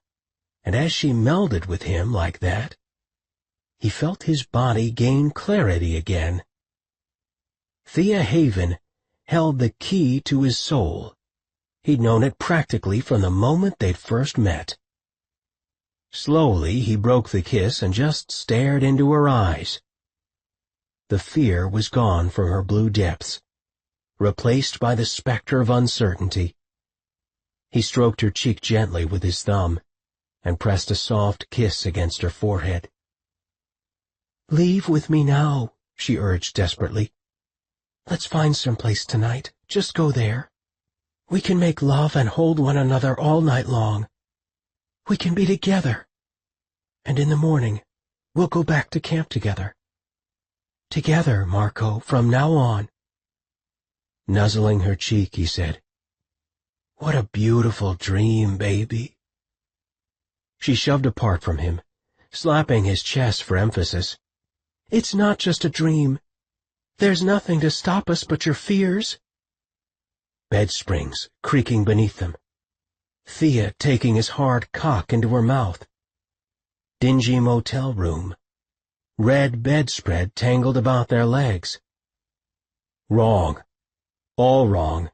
and as she melded with him like that, he felt his body gain clarity again. Thea Haven held the key to his soul. He'd known it practically from the moment they'd first met. Slowly he broke the kiss and just stared into her eyes. The fear was gone from her blue depths, replaced by the specter of uncertainty. He stroked her cheek gently with his thumb and pressed a soft kiss against her forehead. "Leave with me now," she urged desperately. "Let's find some place tonight. Just go there. We can make love and hold one another all night long. We can be together. And in the morning, we'll go back to camp together. Together, Marco, from now on." Nuzzling her cheek, he said, "What a beautiful dream, baby." She shoved apart from him, slapping his chest for emphasis. "It's not just a dream. There's nothing to stop us but your fears." Bed springs creaking beneath them. Thea taking his hard cock into her mouth. Dingy motel room. Red bedspread tangled about their legs. Wrong. All wrong.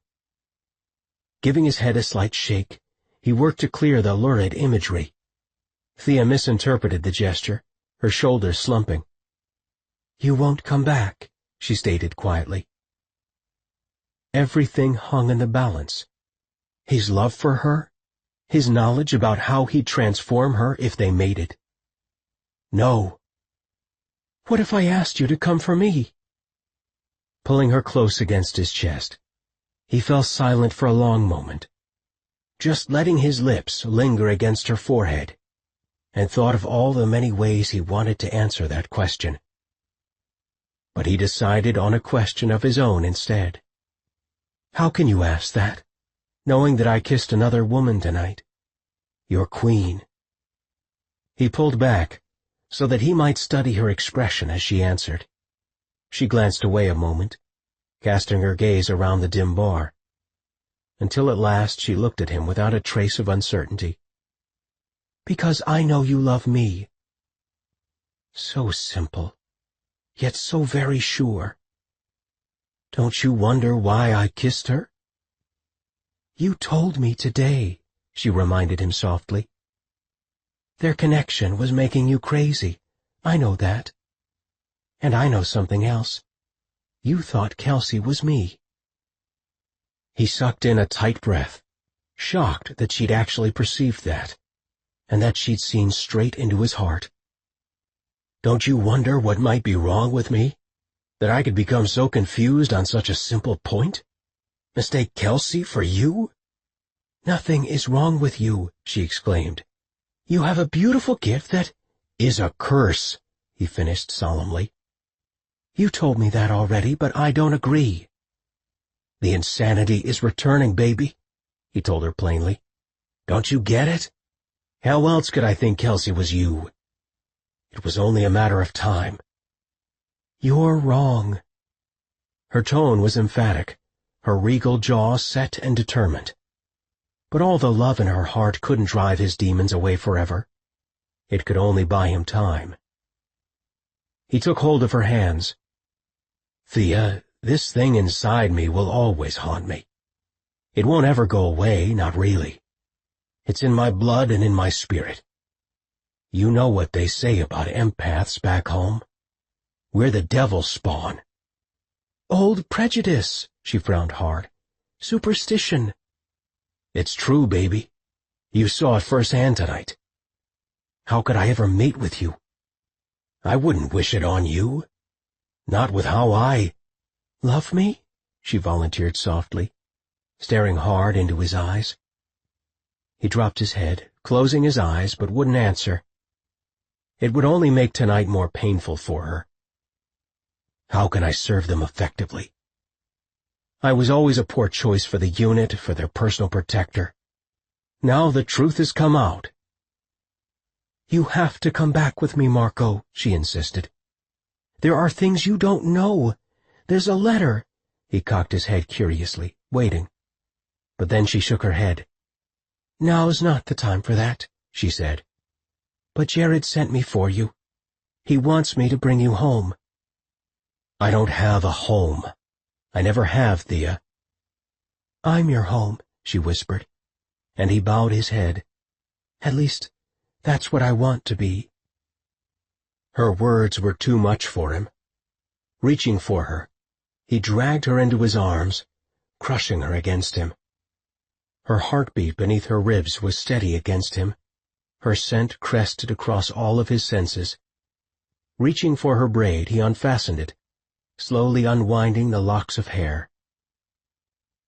Giving his head a slight shake, he worked to clear the lurid imagery. Thea misinterpreted the gesture, her shoulders slumping. "You won't come back," she stated quietly. Everything hung in the balance. His love for her, his knowledge about how he'd transform her if they made it. "No." "What if I asked you to come for me?" Pulling her close against his chest, he fell silent for a long moment, just letting his lips linger against her forehead, and thought of all the many ways he wanted to answer that question. But he decided on a question of his own instead. "How can you ask that, knowing that I kissed another woman tonight? Your queen." He pulled back, so that he might study her expression as she answered. She glanced away a moment, casting her gaze around the dim bar, until at last she looked at him without a trace of uncertainty. "Because I know you love me." So simple, yet so very sure. "Don't you wonder why I kissed her?" "You told me today," she reminded him softly. "Their connection was making you crazy. I know that. And I know something else. You thought Kelsey was me." He sucked in a tight breath, shocked that she'd actually perceived that, and that she'd seen straight into his heart. "Don't you wonder what might be wrong with me? That I could become so confused on such a simple point? Mistake Kelsey for you?" "Nothing is wrong with you," she exclaimed. "You have a beautiful gift that—" "Is a curse," he finished solemnly. "You told me that already, but I don't agree." "The insanity is returning, baby," he told her plainly. "Don't you get it? How else could I think Kelsey was you? It was only a matter of time." "You're wrong." Her tone was emphatic, her regal jaw set and determined. But all the love in her heart couldn't drive his demons away forever. It could only buy him time. He took hold of her hands. "Thea, this thing inside me will always haunt me. It won't ever go away, not really. It's in my blood and in my spirit. You know what they say about empaths back home. We're the devil's spawn." "Old prejudice," she frowned hard. "Superstition." "It's true, baby. You saw it firsthand tonight. How could I ever mate with you? I wouldn't wish it on you. Not with how I—" "Love me?" she volunteered softly. staring hard into his eyes. He dropped his head, closing his eyes, but wouldn't answer. It would only make tonight more painful for her. How can I serve them effectively? I was always a poor choice for the unit, for their personal protector. Now the truth has come out. You have to come back with me, Marco, she insisted. There are things you don't know. There's a letter. He cocked his head curiously, waiting. But then she shook her head. Now's not the time for that, she said. But Jared sent me for you. He wants me to bring you home. I don't have a home. I never have, Thea. I'm your home, she whispered, and he bowed his head. At least, that's what I want to be. Her words were too much for him. Reaching for her, he dragged her into his arms, crushing her against him. Her heartbeat beneath her ribs was steady against him, her scent crested across all of his senses. Reaching for her braid, he unfastened it, slowly unwinding the locks of hair.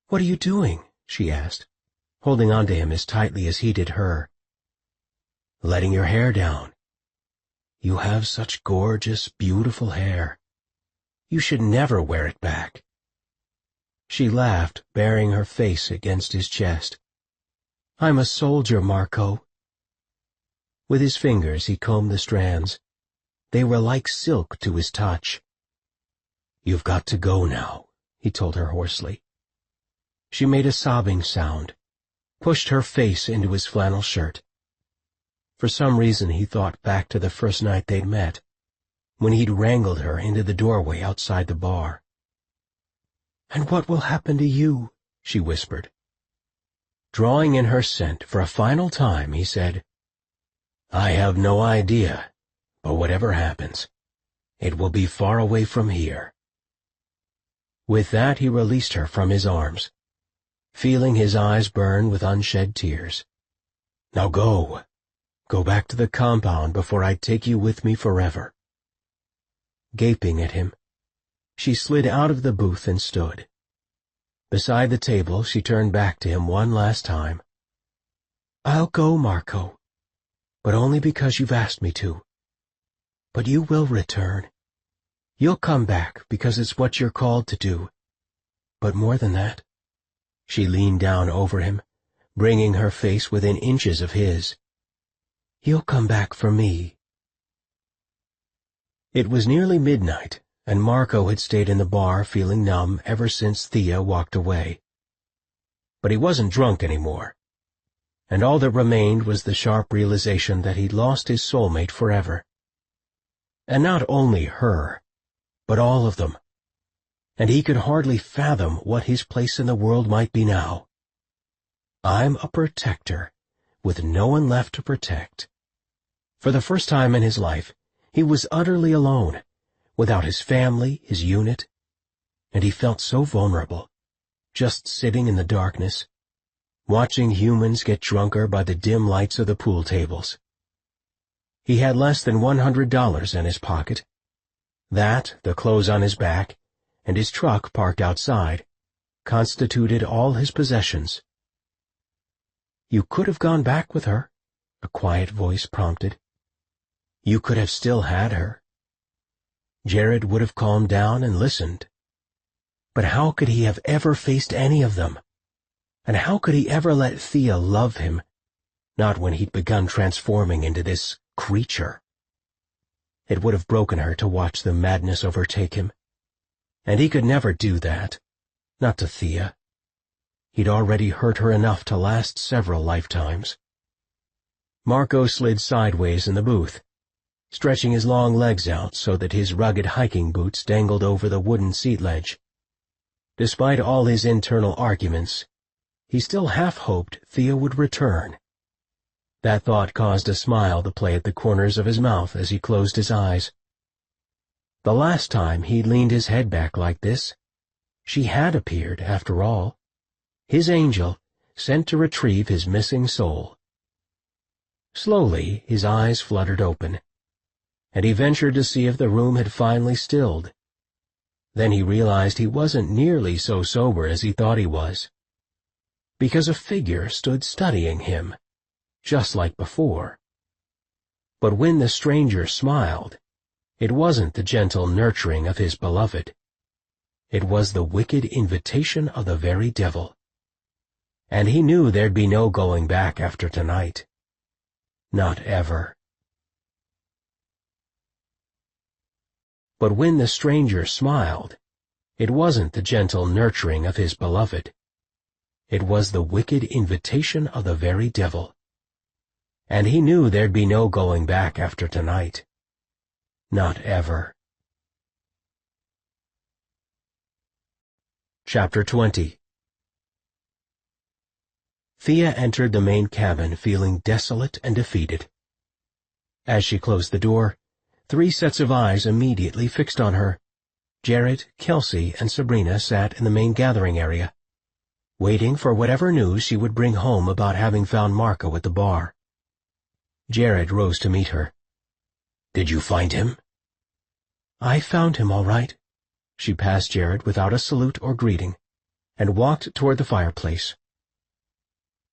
"What are you doing?" she asked, holding on to him as tightly as he did her. "Letting your hair down. You have such gorgeous, beautiful hair. You should never wear it back." She laughed, burying her face against his chest. "I'm a soldier, Marco." With his fingers he combed the strands. They were like silk to his touch. "You've got to go now," he told her hoarsely. She made a sobbing sound, pushed her face into his flannel shirt. For some reason he thought back to the first night they'd met, when he'd wrangled her into the doorway outside the bar. "And what will happen to you?" she whispered. Drawing in her scent for a final time, he said, "I have no idea, but whatever happens, it will be far away from here." With that he released her from his arms, feeling his eyes burn with unshed tears. "Now go. Go back to the compound before I take you with me forever." Gaping at him, she slid out of the booth and stood. Beside the table, she turned back to him one last time. "I'll go, Marco, but only because you've asked me to. But you will return. You'll come back because it's what you're called to do. But more than that," she leaned down over him, bringing her face within inches of his, "you'll come back for me." It was nearly midnight, and Marco had stayed in the bar feeling numb ever since Thea walked away. But he wasn't drunk anymore, and all that remained was the sharp realization that he'd lost his soulmate forever. And not only her, but all of them. And he could hardly fathom what his place in the world might be now. I'm a protector, with no one left to protect. For the first time in his life, he was utterly alone, without his family, his unit, and he felt so vulnerable, just sitting in the darkness, watching humans get drunker by the dim lights of the pool tables. He had less than $100 in his pocket. That, the clothes on his back, and his truck parked outside, constituted all his possessions. "You could have gone back with her," a quiet voice prompted. "You could have still had her. Jared would have calmed down and listened. But how could he have ever faced any of them? And how could he ever let Thea love him, not when he'd begun transforming into this creature? It would have broken her to watch the madness overtake him. And he could never do that, not to Thea. He'd already hurt her enough to last several lifetimes. Marco slid sideways in the booth, stretching his long legs out so that his rugged hiking boots dangled over the wooden seat ledge. Despite all his internal arguments, he still half hoped Thea would return. That thought caused a smile to play at the corners of his mouth as he closed his eyes. The last time he'd leaned his head back like this, she had appeared, after all, his angel, sent to retrieve his missing soul. Slowly, his eyes fluttered open, and he ventured to see if the room had finally stilled. Then he realized he wasn't nearly so sober as he thought he was. because a figure stood studying him, just like before. But when the stranger smiled, it wasn't the gentle nurturing of his beloved. It was the wicked invitation of the very devil. And he knew there'd be no going back after tonight. Not ever. But when the stranger smiled, it wasn't the gentle nurturing of his beloved. It was the wicked invitation of the very devil. And he knew there'd be no going back after tonight. Not ever. Chapter 20. Thea entered the main cabin feeling desolate and defeated. As she closed the door, 3 sets of eyes immediately fixed on her. Jared, Kelsey, and Sabrina sat in the main gathering area, waiting for whatever news she would bring home about having found Marco at the bar. Jared rose to meet her. "Did you find him?" "I found him, all right." She passed Jared without a salute or greeting, and walked toward the fireplace.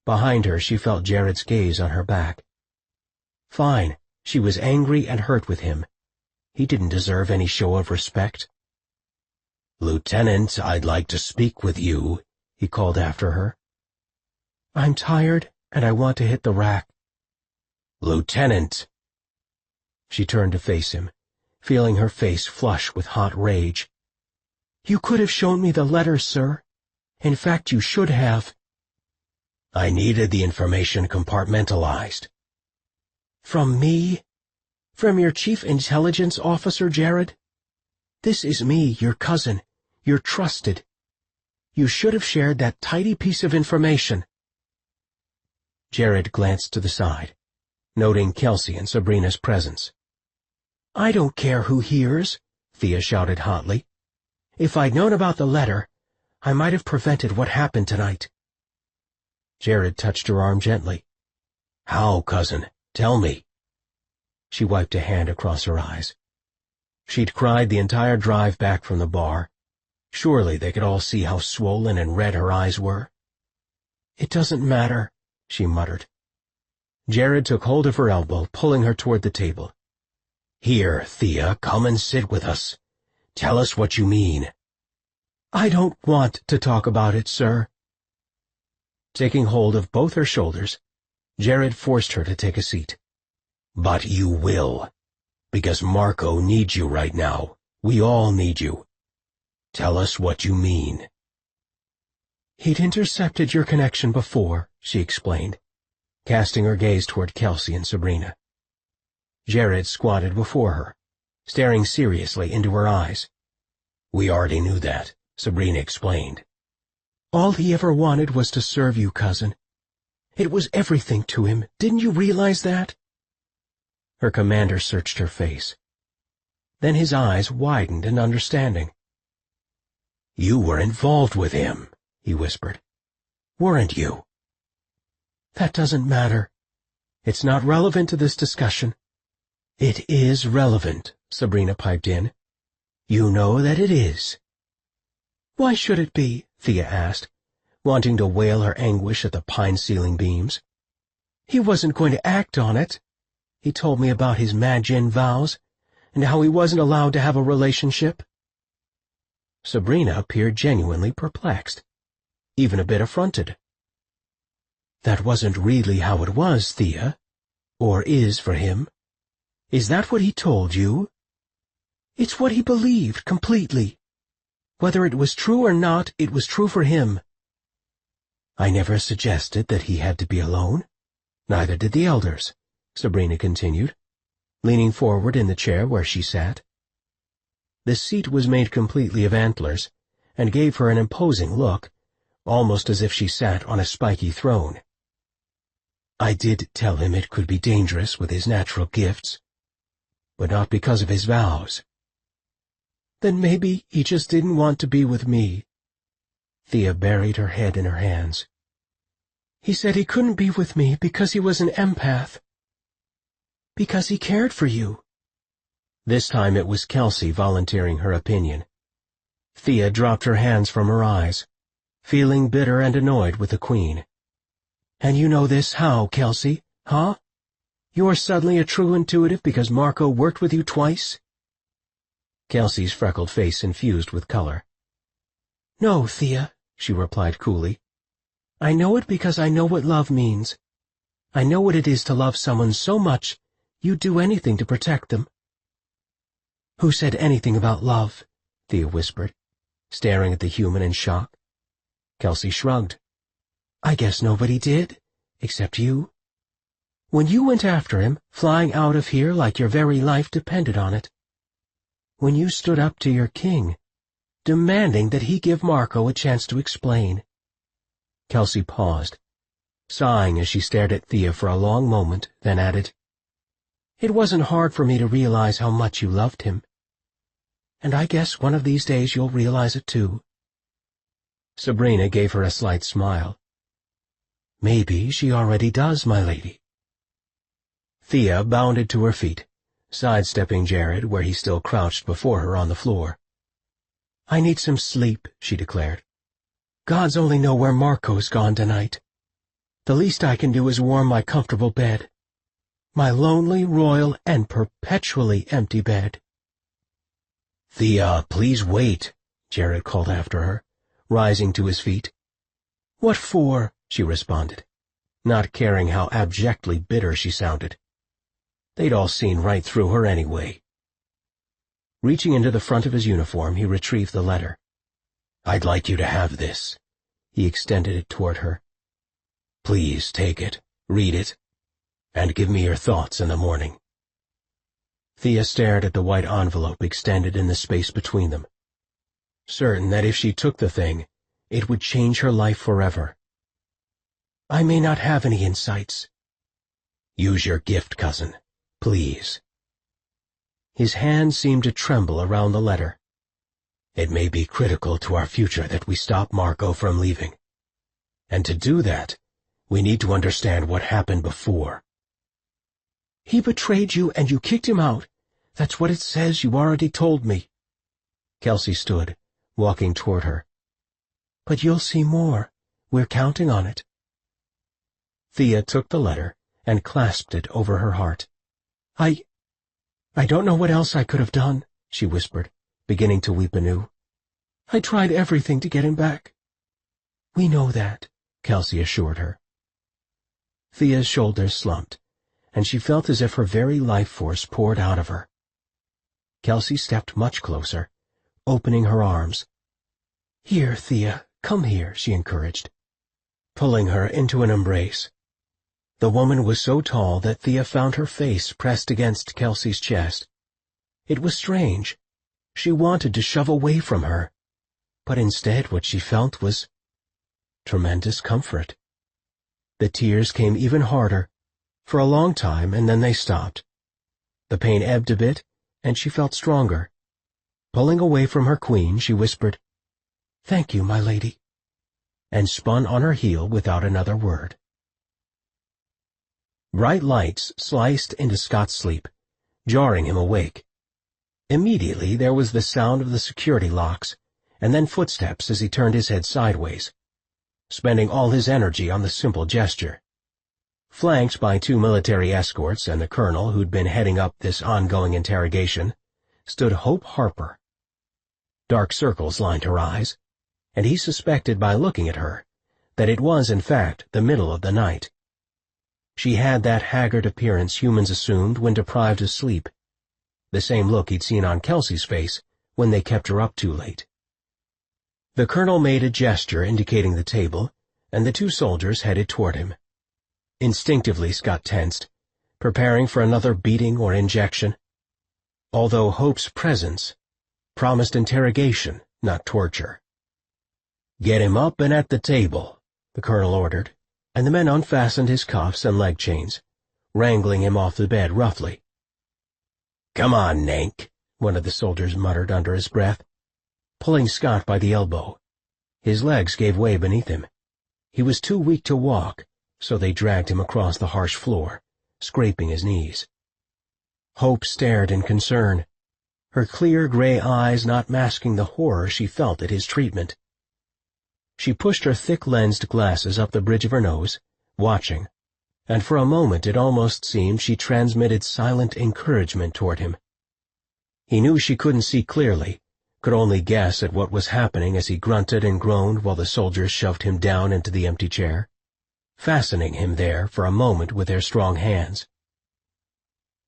Behind her she felt Jared's gaze on her back. Fine, she was angry and hurt with him. He didn't deserve any show of respect. "Lieutenant, I'd like to speak with you," he called after her. "I'm tired, and I want to hit the rack." "Lieutenant!" She turned to face him, feeling her face flush with hot rage. "You could have shown me the letter, sir. In fact, you should have." "I needed the information compartmentalized." "From me? From your chief intelligence officer, Jared? This is me, your cousin. You're trusted. You should have shared that tidy piece of information." Jared glanced to the side, noting Kelsey and Sabrina's presence. "I don't care who hears," Thea shouted hotly. "If I'd known about the letter, I might have prevented what happened tonight." Jared touched her arm gently. "How, cousin? Tell me." She wiped a hand across her eyes. She'd cried the entire drive back from the bar. Surely they could all see how swollen and red her eyes were. "It doesn't matter," she muttered. Jared took hold of her elbow, pulling her toward the table. "Here, Thea, come and sit with us. Tell us what you mean." "I don't want to talk about it, sir." Taking hold of both her shoulders, Jared forced her to take a seat. "But you will, because Marco needs you right now. We all need you. Tell us what you mean." "He'd intercepted your connection before," she explained, casting her gaze toward Kelsey and Sabrina. Jared squatted before her, staring seriously into her eyes. "We already knew that," Sabrina explained. "All he ever wanted was to serve you, cousin. It was everything to him. Didn't you realize that?" Her commander searched her face. Then his eyes widened in understanding. "You were involved with him," he whispered. "Weren't you?" "That doesn't matter. It's not relevant to this discussion." "It is relevant," Sabrina piped in. "You know that it is." "Why should it be?" Thea asked, wanting to wail her anguish at the pine ceiling beams. "He wasn't going to act on it. He told me about his Majin vows, and how he wasn't allowed to have a relationship." Sabrina appeared genuinely perplexed, even a bit affronted. "That wasn't really how it was, Thea, or is for him. Is that what he told you?" "It's what he believed, completely. Whether it was true or not, it was true for him." "I never suggested that he had to be alone. Neither did the elders," Sabrina continued, leaning forward in the chair where she sat. The seat was made completely of antlers, and gave her an imposing look, almost as if she sat on a spiky throne. "I did tell him it could be dangerous with his natural gifts, but not because of his vows." "Then maybe he just didn't want to be with me." Thea buried her head in her hands. "He said he couldn't be with me because he was an empath." "Because he cared for you." This time it was Kelsey volunteering her opinion. Thea dropped her hands from her eyes. feeling bitter and annoyed with the Queen. "And you know this how, Kelsey, huh? You're suddenly a true intuitive because Marco worked with you twice?" Kelsey's freckled face infused with color. "No, Thea," she replied coolly. "I know it because I know what love means. I know what it is to love someone so much you'd do anything to protect them." "Who said anything about love?" Thea whispered, staring at the human in shock. Kelsey shrugged. "I guess nobody did, except you. When you went after him, flying out of here like your very life depended on it. When you stood up to your king, demanding that he give Marco a chance to explain." Kelsey paused, sighing as she stared at Thea for a long moment, then added, "It wasn't hard for me to realize how much you loved him. And I guess one of these days you'll realize it too." Sabrina gave her a slight smile. "Maybe she already does, my lady." Thea bounded to her feet, sidestepping Jared where he still crouched before her on the floor. "I need some sleep," she declared. "Gods only know where Marco's gone tonight. The least I can do is warm my comfortable bed. My lonely, royal, and perpetually empty bed." "Thea, please wait," Jared called after her, rising to his feet. "What for?" she responded, not caring how abjectly bitter she sounded. They'd all seen right through her anyway. Reaching into the front of his uniform, he retrieved the letter. "I'd like you to have this." He extended it toward her. "Please take it, read it, and give me your thoughts in the morning." Thea stared at the white envelope extended in the space between them, certain that if she took the thing, it would change her life forever. "I may not have any insights." "Use your gift, cousin, please." His hand seemed to tremble around the letter. "It may be critical to our future that we stop Marco from leaving. And to do that, we need to understand what happened before." "He betrayed you and you kicked him out. That's what it says, you already told me." Kelsey stood, walking toward her. "But you'll see more. We're counting on it." Thea took the letter and clasped it over her heart. I don't know what else I could have done," she whispered, beginning to weep anew. "I tried everything to get him back." "We know that," Kelsey assured her. Thea's shoulders slumped, and she felt as if her very life force poured out of her. Kelsey stepped much closer, opening her arms. "Here, Thea, come here," she encouraged, pulling her into an embrace. The woman was so tall that Thea found her face pressed against Kelsey's chest. It was strange. She wanted to shove away from her, but instead what she felt was tremendous comfort. The tears came even harder, for a long time, and then they stopped. The pain ebbed a bit, and she felt stronger. Pulling away from her queen, she whispered, "Thank you, my lady," and spun on her heel without another word. Bright lights sliced into Scott's sleep, jarring him awake. Immediately there was the sound of the security locks, and then footsteps as he turned his head sideways, spending all his energy on the simple gesture. Flanked by 2 military escorts and the colonel who'd been heading up this ongoing interrogation, stood Hope Harper. Dark circles lined her eyes, and he suspected by looking at her that it was, in fact, the middle of the night. She had that haggard appearance humans assumed when deprived of sleep, the same look he'd seen on Kelsey's face when they kept her up too late. The colonel made a gesture indicating the table, and the 2 soldiers headed toward him. Instinctively Scott tensed, preparing for another beating or injection, although Hope's presence promised interrogation, not torture. "Get him up and at the table," the colonel ordered, and the men unfastened his cuffs and leg chains, wrangling him off the bed roughly. "Come on, Nank," one of the soldiers muttered under his breath, pulling Scott by the elbow. His legs gave way beneath him. He was too weak to walk, so they dragged him across the harsh floor, scraping his knees. Hope stared in concern, her clear gray eyes not masking the horror she felt at his treatment. She pushed her thick-lensed glasses up the bridge of her nose, watching, and for a moment it almost seemed she transmitted silent encouragement toward him. He knew she couldn't see clearly, could only guess at what was happening as he grunted and groaned while the soldiers shoved him down into the empty chair, fastening him there for a moment with their strong hands.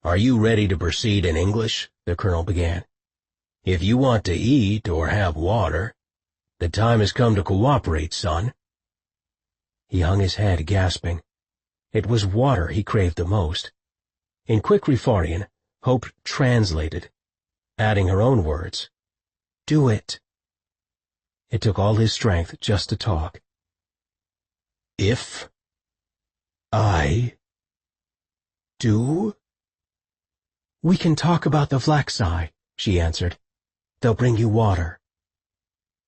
"Are you ready to proceed in English?" the colonel began. "If you want to eat or have water, the time has come to cooperate, son." He hung his head, gasping. It was water he craved the most. In quick Rifarian, Hope translated, adding her own words. "Do it." It took all his strength just to talk. "If I do?" "We can talk about the Vlaxi," she answered. "They'll bring you water."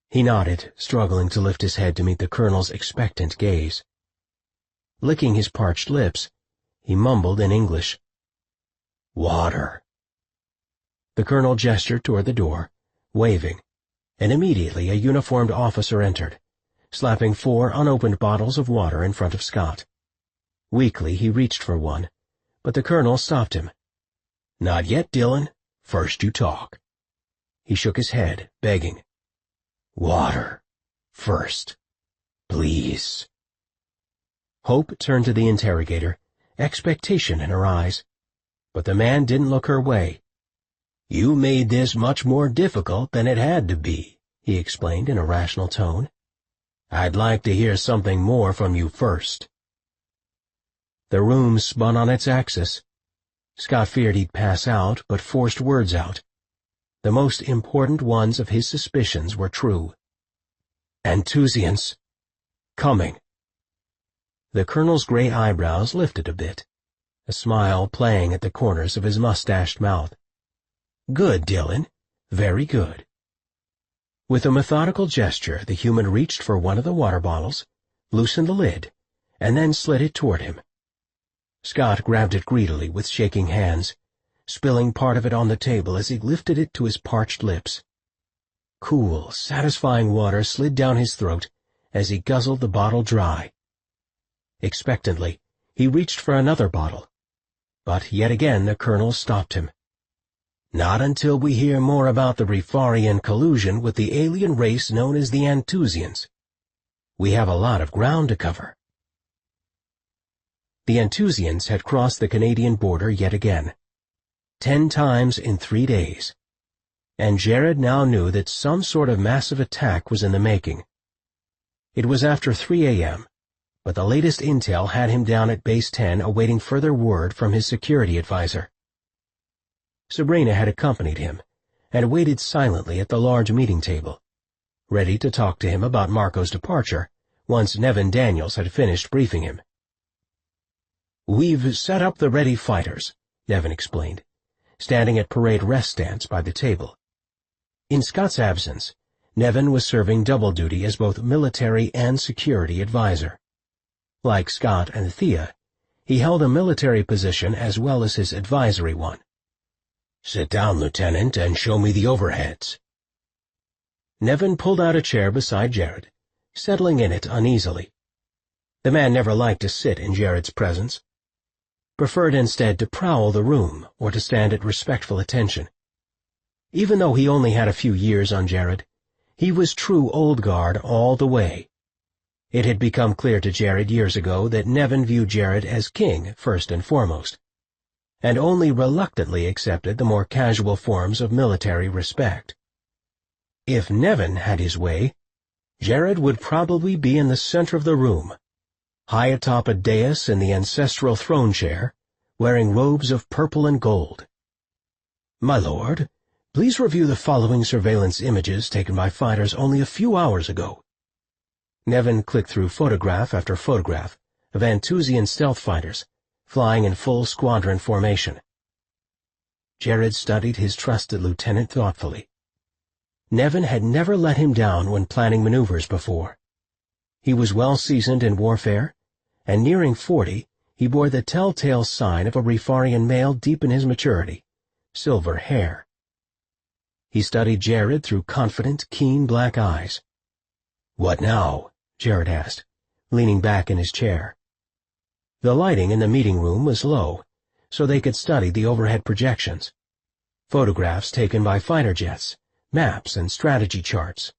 He nodded, struggling to lift his head to meet the colonel's expectant gaze. Licking his parched lips, he mumbled in English, "Water." The colonel gestured toward the door, waving, and immediately a uniformed officer entered, slapping 4 unopened bottles of water in front of Scott. Weakly he reached for one, but the colonel stopped him. "Not yet, Dillon. First you talk." He shook his head, begging. "Water. First. Please." Hope turned to the interrogator, expectation in her eyes. But the man didn't look her way. "You made this much more difficult than it had to be," he explained in a rational tone. "I'd like to hear something more from you first." The room spun on its axis. Scott feared he'd pass out, but forced words out. The most important ones of his suspicions were true. "Anthusians. Coming." The colonel's gray eyebrows lifted a bit, a smile playing at the corners of his mustached mouth. "Good, Dillon. Very good." With a methodical gesture, the human reached for one of the water bottles, loosened the lid, and then slid it toward him. Scott grabbed it greedily with shaking hands, spilling part of it on the table as he lifted it to his parched lips. Cool, satisfying water slid down his throat as he guzzled the bottle dry. Expectantly, he reached for another bottle, but yet again the colonel stopped him. "Not until we hear more about the Rifarian collusion with the alien race known as the Anthusians. We have a lot of ground to cover." The Anthusians had crossed the Canadian border yet again. 10 times in 3 days. And Jared now knew that some sort of massive attack was in the making. It was after 3 a.m., but the latest intel had him down at Base 10 awaiting further word from his security advisor. Sabrina had accompanied him, and waited silently at the large meeting table, ready to talk to him about Marco's departure, once Nevin Daniels had finished briefing him. "We've set up the ready fighters," Nevin explained, standing at parade rest stance by the table. In Scott's absence, Nevin was serving double duty as both military and security advisor. Like Scott and Thea, he held a military position as well as his advisory one. "Sit down, Lieutenant, and show me the overheads." Nevin pulled out a chair beside Jared, settling in it uneasily. The man never liked to sit in Jared's presence. Preferred instead to prowl the room or to stand at respectful attention. Even though he only had a few years on Jared, he was true old guard all the way. It had become clear to Jared years ago that Nevin viewed Jared as king first and foremost, and only reluctantly accepted the more casual forms of military respect. If Nevin had his way, Jared would probably be in the center of the room, high atop a dais in the ancestral throne chair, wearing robes of purple and gold. "My lord, please review the following surveillance images taken by fighters only a few hours ago." Nevin clicked through photograph after photograph of Anthusian stealth fighters, flying in full squadron formation. Jared studied his trusted lieutenant thoughtfully. Nevin had never let him down when planning maneuvers before. He was well seasoned in warfare, and nearing 40, he bore the telltale sign of a Rifarian male deep in his maturity, silver hair. He studied Jared through confident, keen black eyes. "What now?" Jared asked, leaning back in his chair. The lighting in the meeting room was low, so they could study the overhead projections. Photographs taken by fighter jets, maps and strategy charts.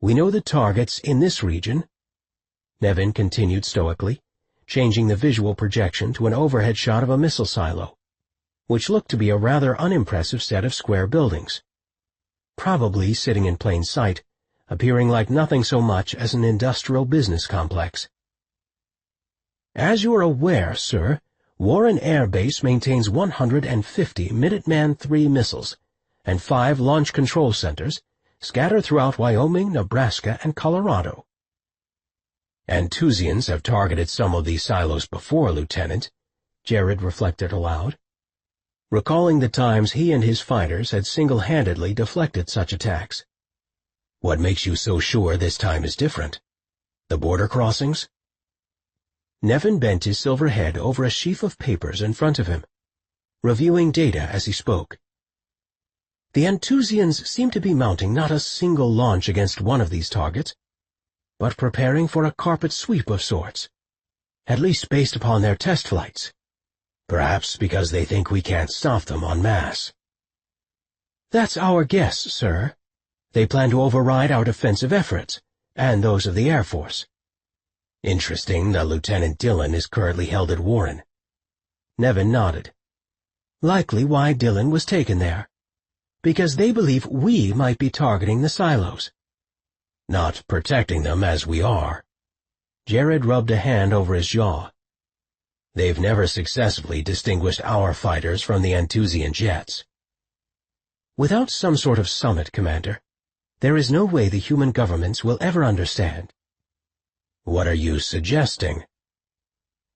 We know the targets in this region, Nevin continued stoically, changing the visual projection to an overhead shot of a missile silo, which looked to be a rather unimpressive set of square buildings, probably sitting in plain sight, appearing like nothing so much as an industrial business complex. As you are aware, sir, Warren Air Base maintains 150 Minuteman III missiles and 5 launch control centers scattered throughout Wyoming, Nebraska, and Colorado. Antusians have targeted some of these silos before, Lieutenant, Jared reflected aloud, recalling the times he and his fighters had single-handedly deflected such attacks. What makes you so sure this time is different? The border crossings? Nevin bent his silver head over a sheaf of papers in front of him, reviewing data as he spoke. The Antusians seem to be mounting not a single launch against one of these targets, but preparing for a carpet sweep of sorts, at least based upon their test flights. Perhaps because they think we can't stop them en masse. That's our guess, sir. They plan to override our defensive efforts, and those of the Air Force. Interesting that Lieutenant Dillon is currently held at Warren. Nevin nodded. Likely why Dillon was taken there. Because they believe we might be targeting the silos. Not protecting them as we are. Jared rubbed a hand over his jaw. They've never successfully distinguished our fighters from the Antusian jets. Without some sort of summit, Commander, there is no way the human governments will ever understand. What are you suggesting?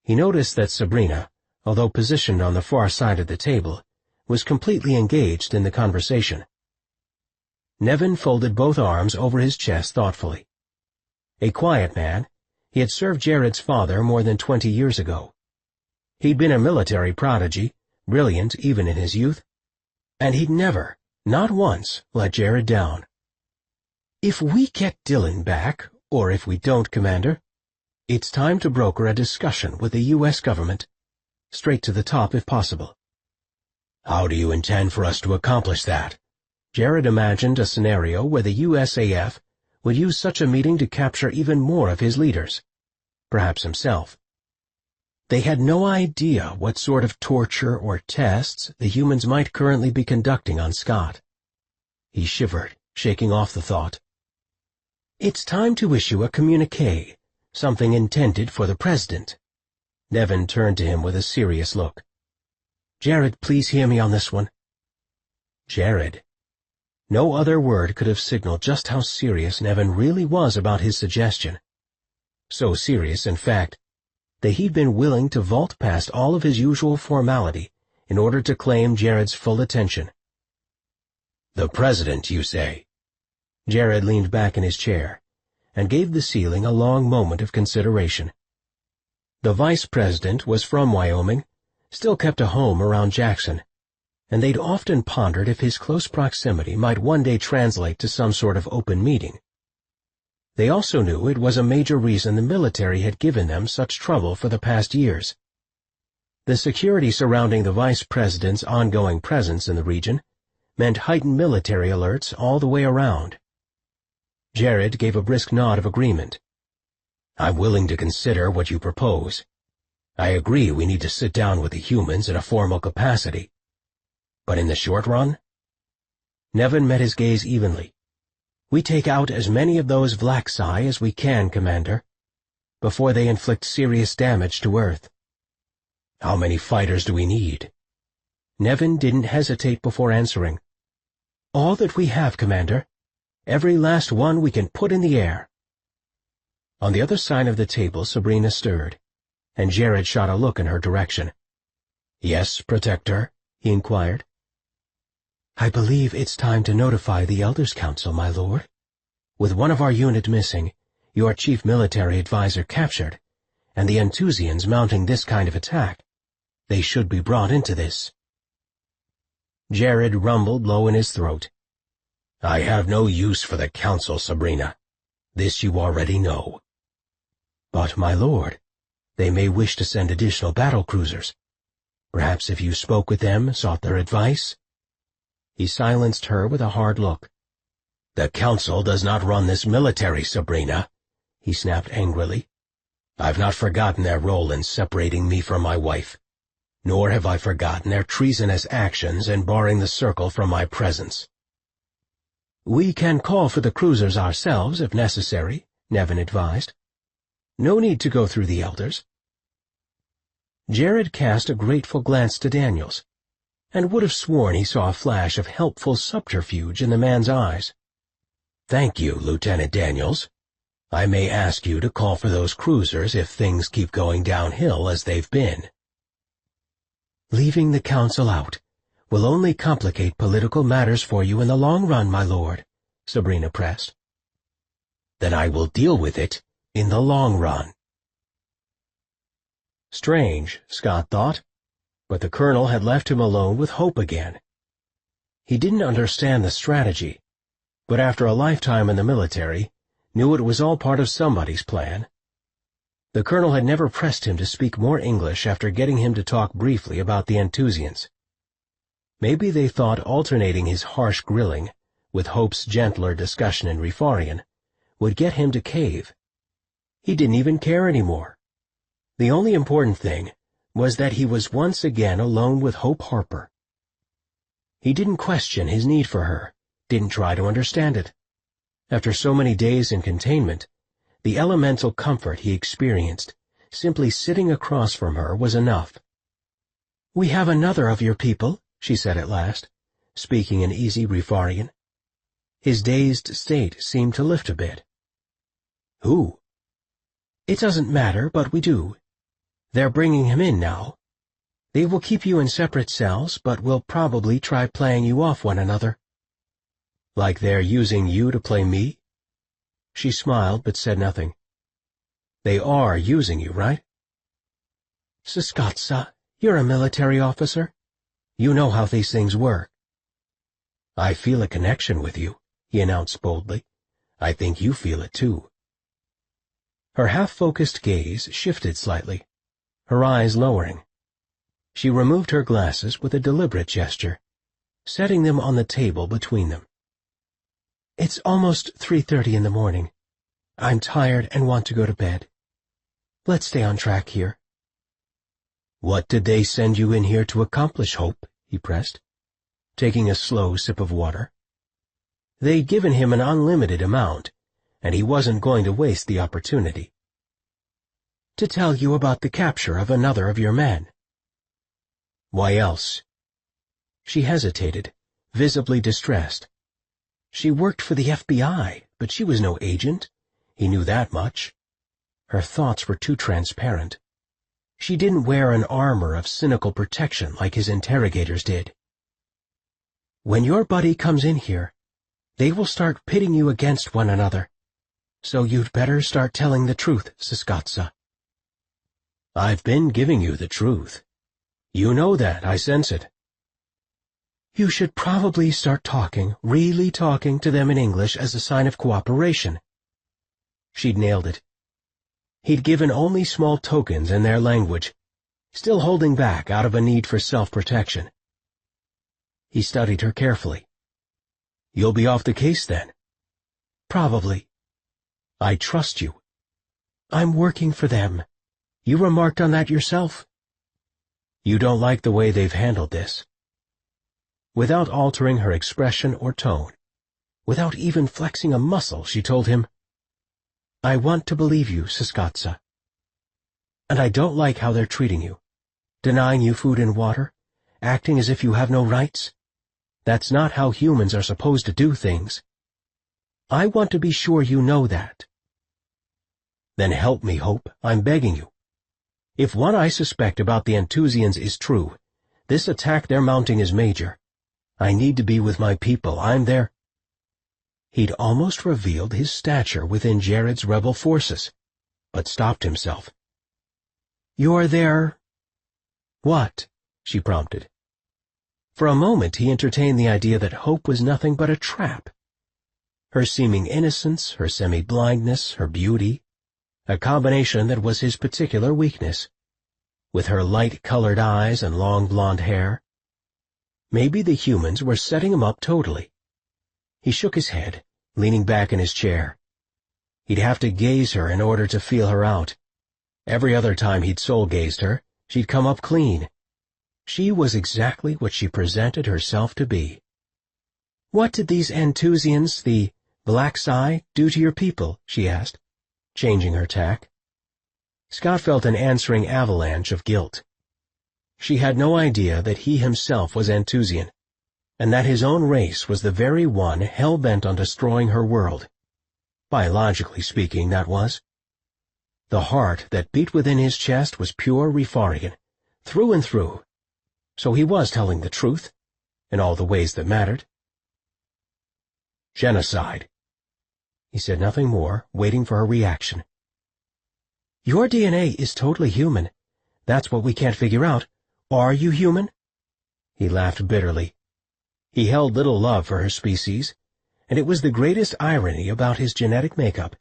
He noticed that Sabrina, although positioned on the far side of the table, was completely engaged in the conversation. Nevin folded both arms over his chest thoughtfully. A quiet man, he had served Jared's father more than 20 years ago. He'd been a military prodigy, brilliant even in his youth, and he'd never, not once, let Jared down. If we get Dillon back, or if we don't, Commander, it's time to broker a discussion with the U.S. government, straight to the top if possible. How do you intend for us to accomplish that? Jared imagined a scenario where the USAF would use such a meeting to capture even more of his leaders, perhaps himself. They had no idea what sort of torture or tests the humans might currently be conducting on Scott. He shivered, shaking off the thought. It's time to issue a communiqué, something intended for the President. Nevin turned to him with a serious look. Jared, please hear me on this one. Jared. No other word could have signaled just how serious Nevin really was about his suggestion. So serious, in fact, that he'd been willing to vault past all of his usual formality in order to claim Jared's full attention. The President, you say? Jared leaned back in his chair and gave the ceiling a long moment of consideration. The Vice President was from Wyoming, still kept a home around Jackson, and they'd often pondered if his close proximity might one day translate to some sort of open meeting. They also knew it was a major reason the military had given them such trouble for the past years. The security surrounding the Vice President's ongoing presence in the region meant heightened military alerts all the way around. Jared gave a brisk nod of agreement. I'm willing to consider what you propose. I agree we need to sit down with the humans in a formal capacity. But in the short run? Nevin met his gaze evenly. We take out as many of those Vlaxi as we can, Commander, before they inflict serious damage to Earth. How many fighters do we need? Nevin didn't hesitate before answering. All that we have, Commander. Every last one we can put in the air. On the other side of the table, Sabrina stirred, and Jared shot a look in her direction. Yes, Protector? He inquired. I believe it's time to notify the Elders' Council, my lord. With one of our unit missing, your chief military advisor captured, and the Antusians mounting this kind of attack, they should be brought into this. Jared rumbled low in his throat. I have no use for the Council, Sabrina. This you already know. But, my lord, they may wish to send additional battle cruisers. Perhaps if you spoke with them, sought their advice? He silenced her with a hard look. The council does not run this military, Sabrina, he snapped angrily. I've not forgotten their role in separating me from my wife, nor have I forgotten their treasonous actions in barring the circle from my presence. We can call for the cruisers ourselves if necessary, Nevin advised. No need to go through the elders. Jared cast a grateful glance to Daniels, and would have sworn he saw a flash of helpful subterfuge in the man's eyes. Thank you, Lieutenant Daniels. I may ask you to call for those cruisers if things keep going downhill as they've been. Leaving the council out will only complicate political matters for you in the long run, my lord, Sabrina pressed. Then I will deal with it in the long run. Strange, Scott thought, but the colonel had left him alone with Hope again. He didn't understand the strategy, but after a lifetime in the military, knew it was all part of somebody's plan. The colonel had never pressed him to speak more English after getting him to talk briefly about the Enthusians. Maybe they thought alternating his harsh grilling with Hope's gentler discussion in Rifarian would get him to cave. He didn't even care anymore. The only important thing was that he was once again alone with Hope Harper. He didn't question his need for her, didn't try to understand it. After so many days in containment, the elemental comfort he experienced simply sitting across from her was enough. "We have another of your people," she said at last, speaking in easy Rifarian. His dazed state seemed to lift a bit. "Who?" "It doesn't matter, but we do. They're bringing him in now. They will keep you in separate cells, but will probably try playing you off one another." "Like they're using you to play me?" She smiled but said nothing. "They are using you, right?" "Siskatsa, you're a military officer. You know how these things work." "I feel a connection with you," he announced boldly. "I think you feel it too." Her half-focused gaze shifted slightly, her eyes lowering. She removed her glasses with a deliberate gesture, setting them on the table between them. "It's almost 3:30 in the morning. I'm tired and want to go to bed. Let's stay on track here." "What did they send you in here to accomplish, Hope?" he pressed, taking a slow sip of water. They'd given him an unlimited amount, and he wasn't going to waste the opportunity. "To tell you about the capture of another of your men." "Why else?" She hesitated, visibly distressed. She worked for the FBI, but she was no agent. He knew that much. Her thoughts were too transparent. She didn't wear an armor of cynical protection like his interrogators did. "When your buddy comes in here, they will start pitting you against one another. So you'd better start telling the truth, Siskatsa." "I've been giving you the truth. You know that, I sense it." "You should probably start talking, really talking to them in English as a sign of cooperation." She'd nailed it. He'd given only small tokens in their language, still holding back out of a need for self-protection. He studied her carefully. "You'll be off the case then?" "Probably." "I trust you." "I'm working for them. You remarked on that yourself." "You don't like the way they've handled this." Without altering her expression or tone, without even flexing a muscle, she told him, "I want to believe you, Siskatsa. And I don't like how they're treating you, denying you food and water, acting as if you have no rights. That's not how humans are supposed to do things. I want to be sure you know that." "Then help me, Hope, I'm begging you. If what I suspect about the Enthusians is true, this attack they're mounting is major. I need to be with my people. I'm there." He'd almost revealed his stature within Jared's rebel forces, but stopped himself. "You're there—" "What?" she prompted. For a moment he entertained the idea that Hope was nothing but a trap. Her seeming innocence, her semi-blindness, her beauty, a combination that was his particular weakness, with her light-colored eyes and long blonde hair. Maybe the humans were setting him up totally. He shook his head, leaning back in his chair. He'd have to gaze her in order to feel her out. Every other time he'd soul-gazed her, she'd come up clean. She was exactly what she presented herself to be. "What did these Anthusians, the Black Psi, do to your people?" she asked, changing her tack. Scott felt an answering avalanche of guilt. She had no idea that he himself was Anthusian, and that his own race was the very one hell-bent on destroying her world. Biologically speaking, that was. The heart that beat within his chest was pure Rifarian, through and through. So he was telling the truth, in all the ways that mattered. "Genocide." He said nothing more, waiting for her reaction. "Your DNA is totally human. That's what we can't figure out. Are you human?" He laughed bitterly. He held little love for her species, and it was the greatest irony about his genetic makeup,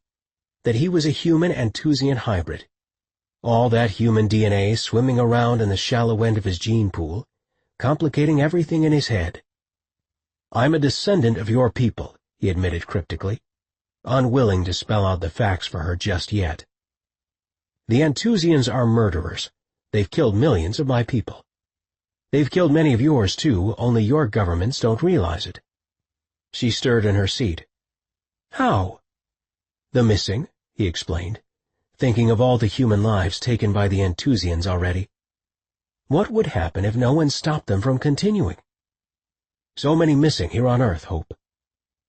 that he was a human Anthusian hybrid. All that human DNA swimming around in the shallow end of his gene pool, complicating everything in his head. "I'm a descendant of your people," he admitted cryptically, unwilling to spell out the facts for her just yet. "The Anthusians are murderers. They've killed millions of my people. They've killed many of yours, too, only your governments don't realize it." She stirred in her seat. "How?" "The missing," he explained, thinking of all the human lives taken by the Anthusians already. What would happen if no one stopped them from continuing? "So many missing here on Earth, Hope.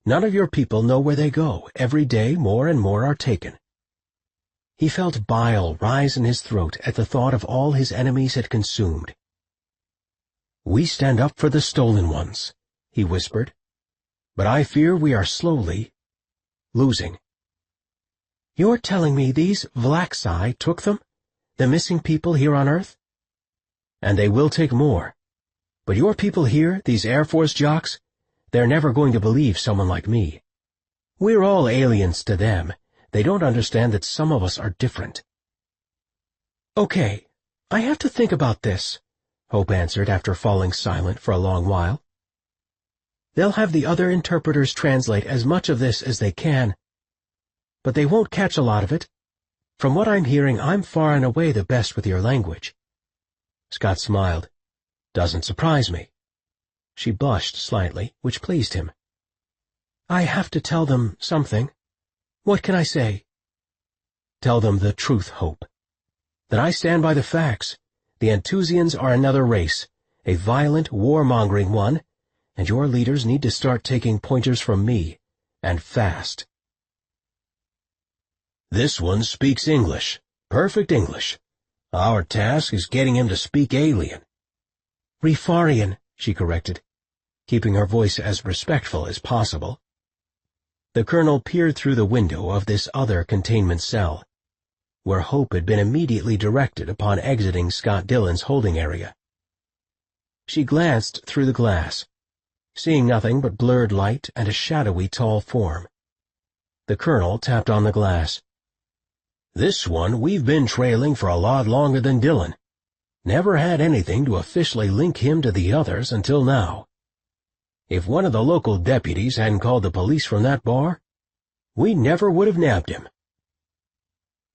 None of your people know where they go. Every day more and more are taken." He felt bile rise in his throat at the thought of all his enemies had consumed. "We stand up for the stolen ones," he whispered, "but I fear we are slowly losing." "You're telling me these Black Psi took them? The missing people here on Earth?" "And they will take more. But your people here, these Air Force jocks, they're never going to believe someone like me. We're all aliens to them. They don't understand that some of us are different." "Okay, I have to think about this," Hope answered after falling silent for a long while. "They'll have the other interpreters translate as much of this as they can, but they won't catch a lot of it. From what I'm hearing, I'm far and away the best with your language." Scott smiled. "Doesn't surprise me." She blushed slightly, which pleased him. "I have to tell them something. What can I say?" "Tell them the truth, Hope. That I stand by the facts. The Anthusians are another race, a violent, warmongering one, and your leaders need to start taking pointers from me, and fast." "This one speaks English, perfect English. Our task is getting him to speak alien." "Rifarian," she corrected, keeping her voice as respectful as possible. The colonel peered through the window of this other containment cell, where Hope had been immediately directed upon exiting Scott Dillon's holding area. She glanced through the glass, seeing nothing but blurred light and a shadowy tall form. The colonel tapped on the glass. "This one we've been trailing for a lot longer than Dillon. Never had anything to officially link him to the others until now. If one of the local deputies hadn't called the police from that bar, we never would have nabbed him."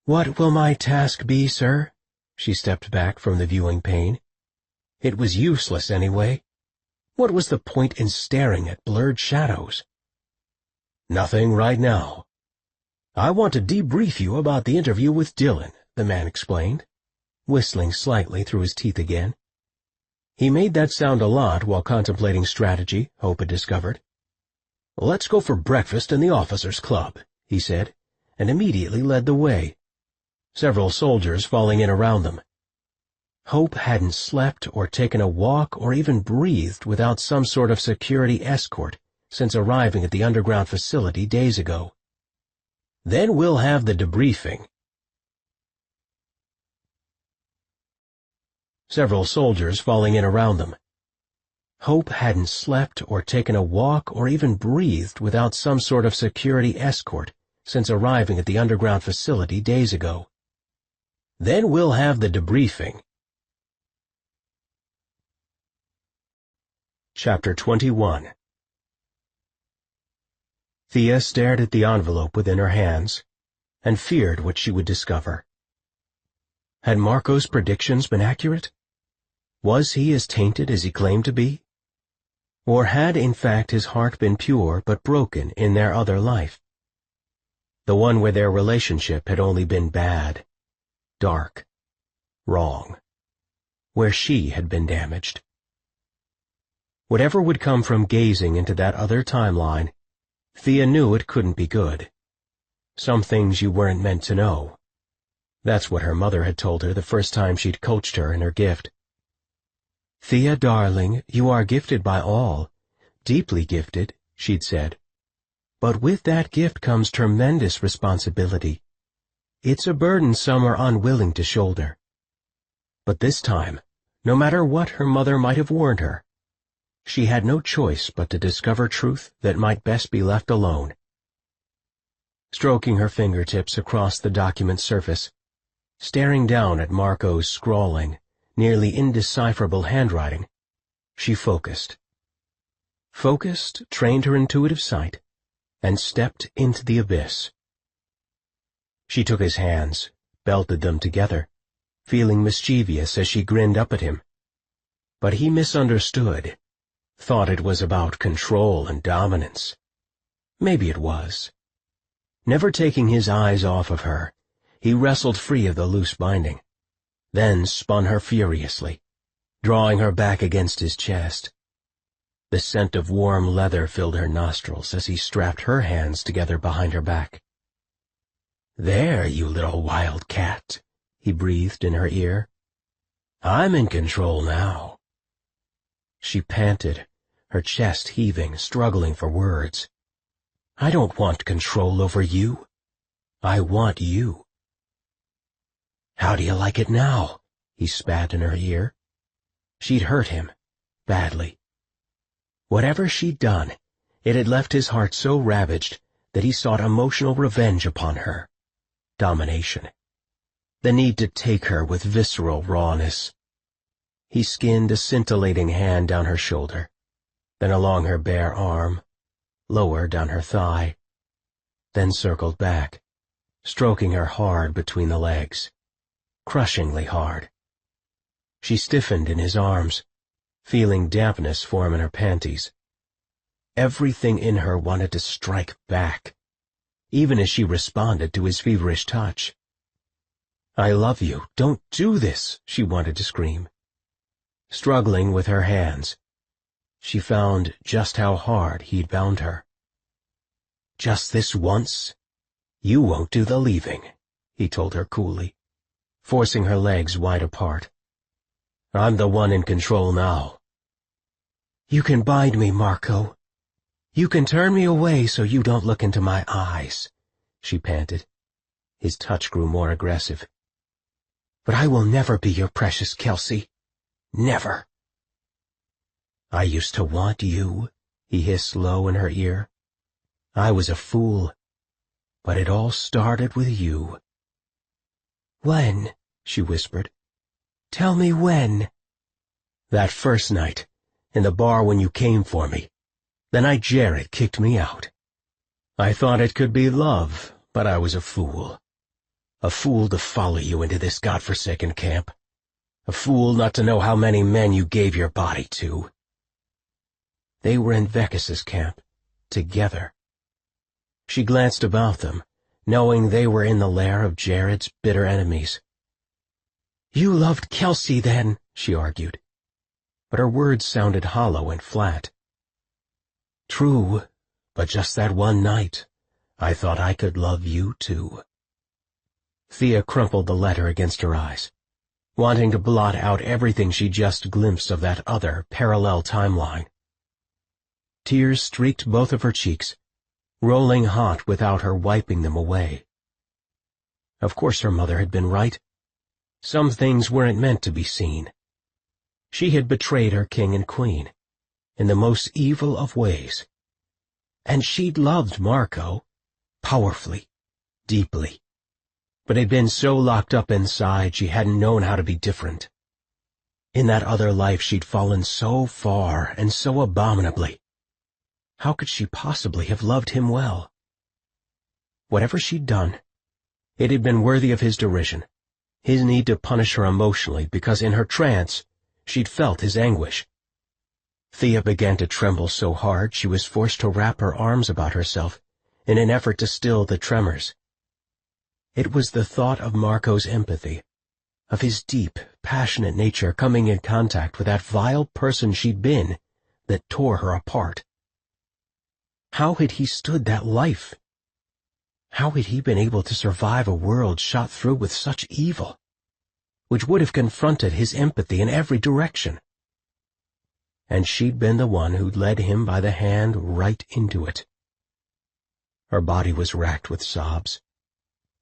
"What will my task be, sir?" She stepped back from the viewing pane. It was useless anyway. What was the point in staring at blurred shadows? "Nothing right now. I want to debrief you about the interview with Dillon," the man explained, whistling slightly through his teeth again. He made that sound a lot while contemplating strategy, Hope had discovered. "Let's go for breakfast in the officers' club," he said, and immediately led the way, several soldiers falling in around them. Hope hadn't slept or taken a walk or even breathed without some sort of security escort since arriving at the underground facility days ago. "Then we'll have the debriefing." Several soldiers falling in around them. Hope hadn't slept or taken a walk or even breathed without some sort of security escort since arriving at the underground facility days ago. Then we'll have the debriefing. Chapter 21. Thea stared at the envelope within her hands and feared what she would discover. Had Marco's predictions been accurate? Was he as tainted as he claimed to be? Or had, in fact, his heart been pure but broken in their other life? The one where their relationship had only been bad, dark, wrong, where she had been damaged. Whatever would come from gazing into that other timeline, Thea knew it couldn't be good. Some things you weren't meant to know. That's what her mother had told her the first time she'd coached her in her gift. "Thea, darling, you are gifted by all, deeply gifted," she'd said. "But with that gift comes tremendous responsibility. It's a burden some are unwilling to shoulder." But this time, no matter what her mother might have warned her, she had no choice but to discover truth that might best be left alone. Stroking her fingertips across the document's surface, staring down at Marco's scrawling, nearly indecipherable handwriting, she focused. Focused trained her intuitive sight, and stepped into the abyss. She took his hands, belted them together, feeling mischievous as she grinned up at him. But he misunderstood, thought it was about control and dominance. Maybe it was. Never taking his eyes off of her, he wrestled free of the loose binding, then spun her furiously, drawing her back against his chest. The scent of warm leather filled her nostrils as he strapped her hands together behind her back. "There, you little wildcat," he breathed in her ear. "I'm in control now." She panted, her chest heaving, struggling for words. "I don't want control over you. I want you." "How do you like it now?" he spat in her ear. She'd hurt him, badly. Whatever she'd done, it had left his heart so ravaged that he sought emotional revenge upon her. Domination. The need to take her with visceral rawness. He skinned a scintillating hand down her shoulder, then along her bare arm, lower down her thigh, then circled back, stroking her hard between the legs. Crushingly hard. She stiffened in his arms, feeling dampness form in her panties. Everything in her wanted to strike back, even as she responded to his feverish touch. "I love you, don't do this," she wanted to scream. Struggling with her hands, she found just how hard he'd bound her. "Just this once, you won't do the leaving," he told her coolly, forcing her legs wide apart. "I'm the one in control now." "You can bind me, Marco. You can turn me away so you don't look into my eyes," she panted. His touch grew more aggressive. "But I will never be your precious Kelsey. Never." "I used to want you," he hissed low in her ear. "I was a fool, but it all started with you." "When?" she whispered. "Tell me when." "That first night, in the bar when you came for me. The night Jared kicked me out. I thought it could be love, but I was a fool. A fool to follow you into this godforsaken camp. A fool not to know how many men you gave your body to." They were in Vekis's camp, together. She glanced about them, knowing they were in the lair of Jared's bitter enemies. "You loved Kelsey then," she argued. But her words sounded hollow and flat. "True, but just that one night, I thought I could love you too." Thea crumpled the letter against her eyes, wanting to blot out everything she just glimpsed of that other, parallel timeline. Tears streaked both of her cheeks, rolling hot without her wiping them away. Of course her mother had been right. Some things weren't meant to be seen. She had betrayed her king and queen, in the most evil of ways. And she'd loved Marco, powerfully, deeply, but had been so locked up inside she hadn't known how to be different. In that other life she'd fallen so far and so abominably. How could she possibly have loved him well? Whatever she'd done, it had been worthy of his derision, his need to punish her emotionally because in her trance she'd felt his anguish. Thea began to tremble so hard she was forced to wrap her arms about herself in an effort to still the tremors. It was the thought of Marco's empathy, of his deep, passionate nature coming in contact with that vile person she'd been, that tore her apart. How had he stood that life? How had he been able to survive a world shot through with such evil, which would have confronted his empathy in every direction? And she'd been the one who'd led him by the hand right into it. Her body was racked with sobs,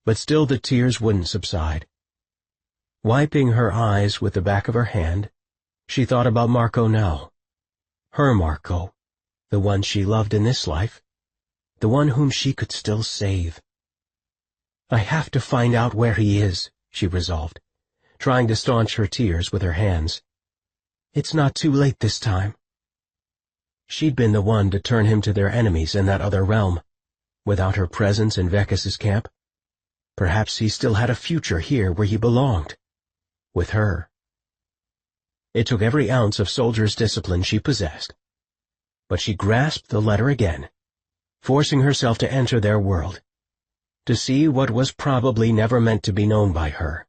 but still the tears wouldn't subside. Wiping her eyes with the back of her hand, she thought about Marco now. Her Marco, the one she loved in this life, the one whom she could still save. I have to find out where he is, she resolved, trying to staunch her tears with her hands. It's not too late this time. She'd been the one to turn him to their enemies in that other realm. Without her presence in Vekis's camp, perhaps he still had a future here where he belonged. With her. It took every ounce of soldier's discipline she possessed. But she grasped the letter again, forcing herself to enter their world, to see what was probably never meant to be known by her.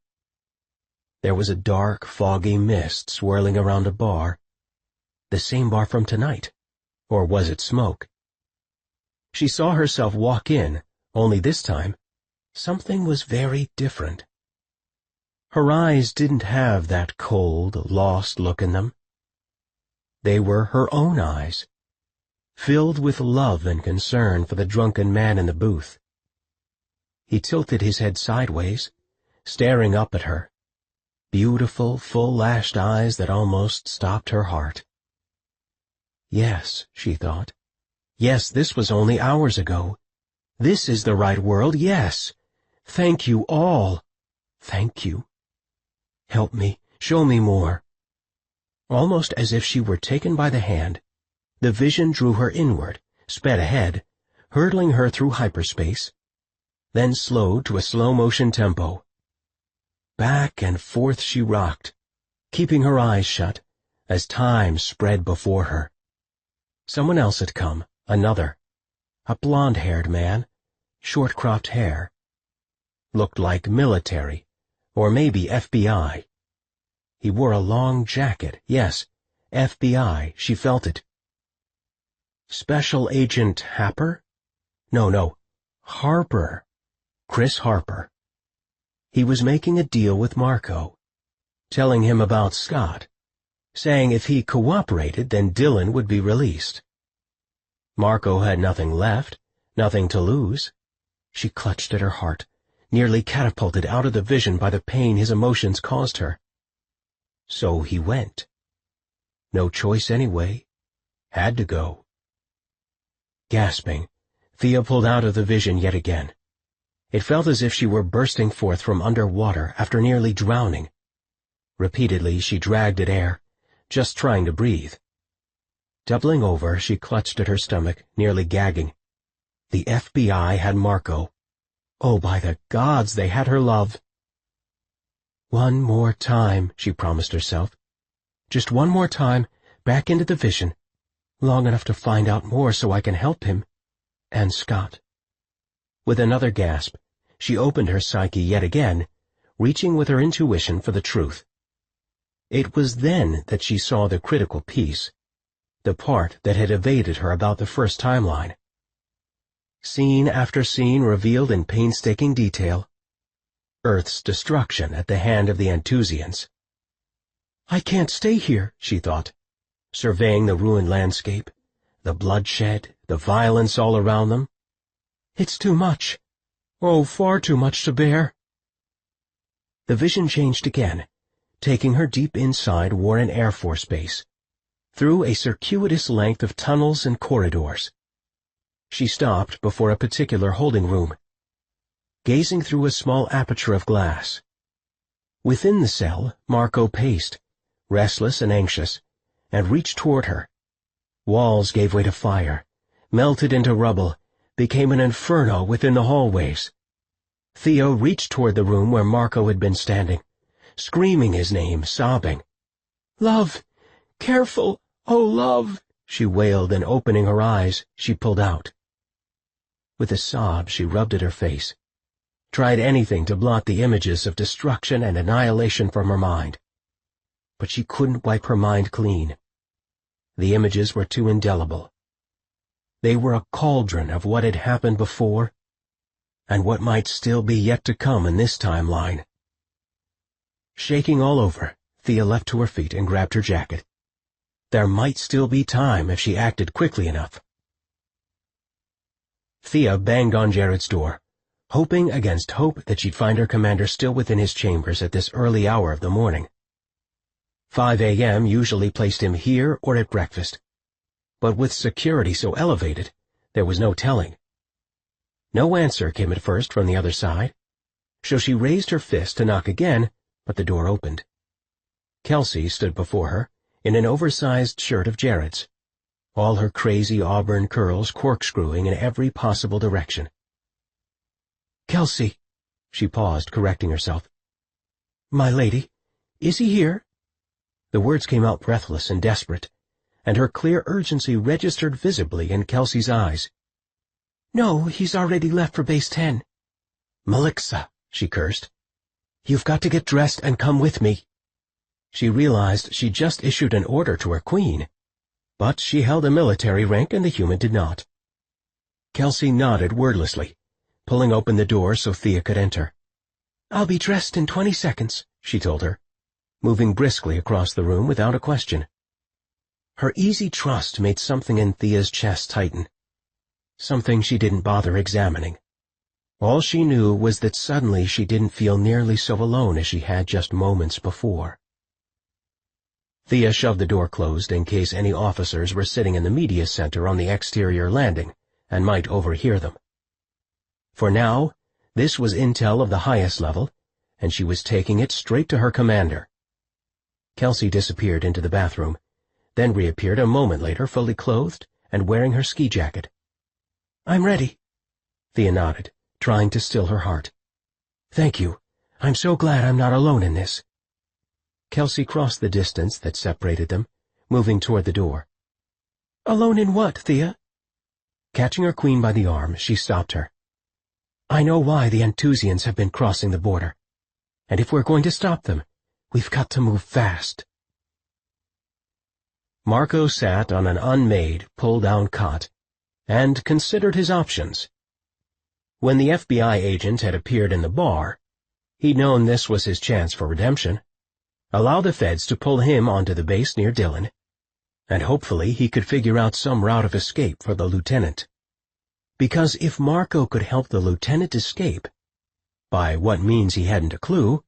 There was a dark, foggy mist swirling around a bar, the same bar from tonight, or was it smoke? She saw herself walk in, only this time, something was very different. Her eyes didn't have that cold, lost look in them. They were her own eyes, filled with love and concern for the drunken man in the booth. He tilted his head sideways, staring up at her. Beautiful, full-lashed eyes that almost stopped her heart. Yes, she thought. Yes, this was only hours ago. This is the right world, yes. Thank you all. Thank you. Help me, show me more. Almost as if she were taken by the hand, the vision drew her inward, sped ahead, hurtling her through hyperspace, then slowed to a slow-motion tempo. Back and forth she rocked, keeping her eyes shut, as time spread before her. Someone else had come, another. A blonde-haired man, short-cropped hair. Looked like military, or maybe FBI. He wore a long jacket, yes, FBI, she felt it. Special Agent Happer? No, Harper. Chris Harper. He was making a deal with Marco, telling him about Scott, saying if he cooperated then Dylan would be released. Marco had nothing left, nothing to lose. She clutched at her heart, nearly catapulted out of the vision by the pain his emotions caused her. So he went. No choice anyway. Had to go. Gasping, Thea pulled out of the vision yet again. It felt as if she were bursting forth from under water after nearly drowning. Repeatedly she dragged at air, just trying to breathe. Doubling over, she clutched at her stomach, nearly gagging. The FBI had Marco. Oh, by the gods, they had her love. One more time, she promised herself. Just one more time, back into the vision, long enough to find out more so I can help him, and Scott. With another gasp, she opened her psyche yet again, reaching with her intuition for the truth. It was then that she saw the critical piece, the part that had evaded her about the first timeline. Scene after scene revealed in painstaking detail Earth's destruction at the hand of the Anthusians. I can't stay here, she thought, surveying the ruined landscape, the bloodshed, the violence all around them. It's too much. Oh, far too much to bear. The vision changed again, taking her deep inside Warren Air Force Base. through a circuitous length of tunnels and corridors. She stopped before a particular holding room, gazing through a small aperture of glass. Within the cell, Marco paced, restless and anxious, and reached toward her. Walls gave way to fire, melted into rubble, became an inferno within the hallways. Thea reached toward the room where Marco had been standing, screaming his name, sobbing. "Love! Careful! Oh, love!" she wailed, and opening her eyes, she pulled out. With a sob, she rubbed at her face, tried anything to blot the images of destruction and annihilation from her mind. But she couldn't wipe her mind clean. The images were too indelible. They were a cauldron of what had happened before, and what might still be yet to come in this timeline. Shaking all over, Thea leapt to her feet and grabbed her jacket. There might still be time if she acted quickly enough. Thea banged on Jared's door, hoping against hope that she'd find her commander still within his chambers at this early hour of the morning. 5 a.m. usually placed him here or at breakfast, but with security so elevated, there was no telling. No answer came at first from the other side, so she raised her fist to knock again, but the door opened. Kelsey stood before her, in an oversized shirt of Jared's, all her crazy auburn curls corkscrewing in every possible direction. "Kelsey," she paused, correcting herself. "My lady, is he here?" The words came out breathless and desperate, and her clear urgency registered visibly in Kelsey's eyes. "No, he's already left for Base 10. "Melixa," she cursed. "You've got to get dressed and come with me." She realized she'd just issued an order to her queen, but she held a military rank and the human did not. Kelsey nodded wordlessly, pulling open the door so Thea could enter. "I'll be dressed in 20 seconds, she told her, moving briskly across the room without a question. Her easy trust made something in Thea's chest tighten, something she didn't bother examining. All she knew was that suddenly she didn't feel nearly so alone as she had just moments before. Thea shoved the door closed in case any officers were sitting in the media center on the exterior landing and might overhear them. For now, this was intel of the highest level, and she was taking it straight to her commander. Kelsey disappeared into the bathroom, then reappeared a moment later fully clothed and wearing her ski jacket. "I'm ready," Thea nodded, trying to still her heart. "Thank you. I'm so glad I'm not alone in this." Kelsey crossed the distance that separated them, moving toward the door. "Alone in what, Thea?" Catching her queen by the arm, she stopped her. "I know why the Enthusians have been crossing the border, and if we're going to stop them, we've got to move fast." Marco sat on an unmade, pull-down cot and considered his options. When the FBI agent had appeared in the bar, he'd known this was his chance for redemption. Allow the feds to pull him onto the base near Dillon, and hopefully he could figure out some route of escape for the lieutenant. Because if Marco could help the lieutenant escape, by what means he hadn't a clue,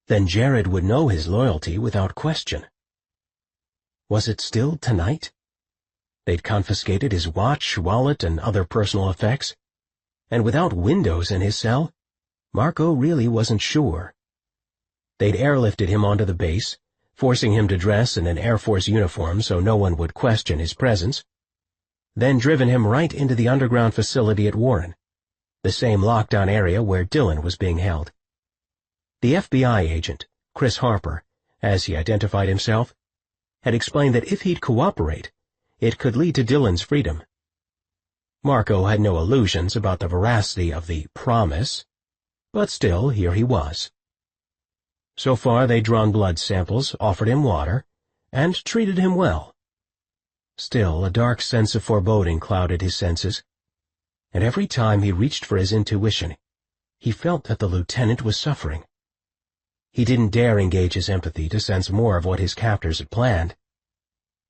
then Jared would know his loyalty without question. Was it still tonight? They'd confiscated his watch, wallet, and other personal effects, and without windows in his cell, Marco really wasn't sure. They'd airlifted him onto the base, forcing him to dress in an Air Force uniform so no one would question his presence, then driven him right into the underground facility at Warren, the same lockdown area where Dillon was being held. The FBI agent, Chris Harper, as he identified himself, had explained that if he'd cooperate, it could lead to Dillon's freedom. Marco had no illusions about the veracity of the promise, but still, here he was. So far they'd drawn blood samples, offered him water, and treated him well. Still, a dark sense of foreboding clouded his senses, and every time he reached for his intuition, he felt that the lieutenant was suffering. He didn't dare engage his empathy to sense more of what his captors had planned.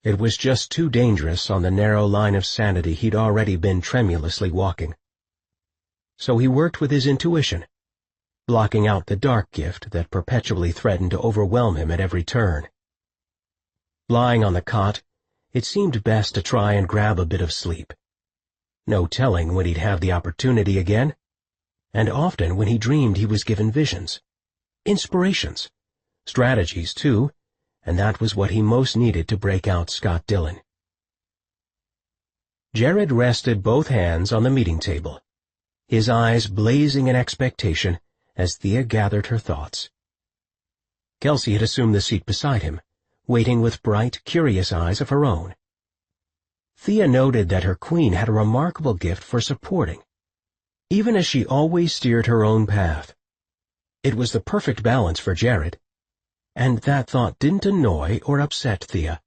It was just too dangerous on the narrow line of sanity he'd already been tremulously walking. So he worked with his intuition, blocking out the dark gift that perpetually threatened to overwhelm him at every turn. Lying on the cot, it seemed best to try and grab a bit of sleep. No telling when he'd have the opportunity again, and often when he dreamed he was given visions, inspirations, strategies too, and that was what he most needed to break out Scott Dillon. Jared rested both hands on the meeting table, his eyes blazing in expectation as Thea gathered her thoughts. Kelsey had assumed the seat beside him, waiting with bright, curious eyes of her own. Thea noted that her queen had a remarkable gift for supporting, even as she always steered her own path. It was the perfect balance for Jared, and that thought didn't annoy or upset Thea.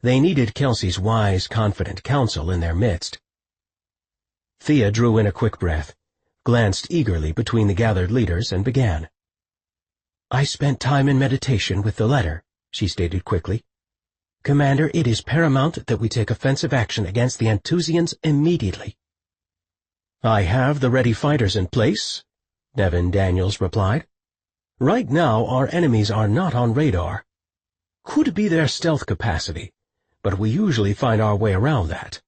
They needed Kelsey's wise, confident counsel in their midst. Thea drew in a quick breath, glanced eagerly between the gathered leaders, and began. "I spent time in meditation with the letter," she stated quickly. "Commander, it is paramount that we take offensive action against the Antusians immediately." "I have the ready fighters in place," Nevin Daniels replied. "Right now our enemies are not on radar. Could be their stealth capacity, but we usually find our way around that."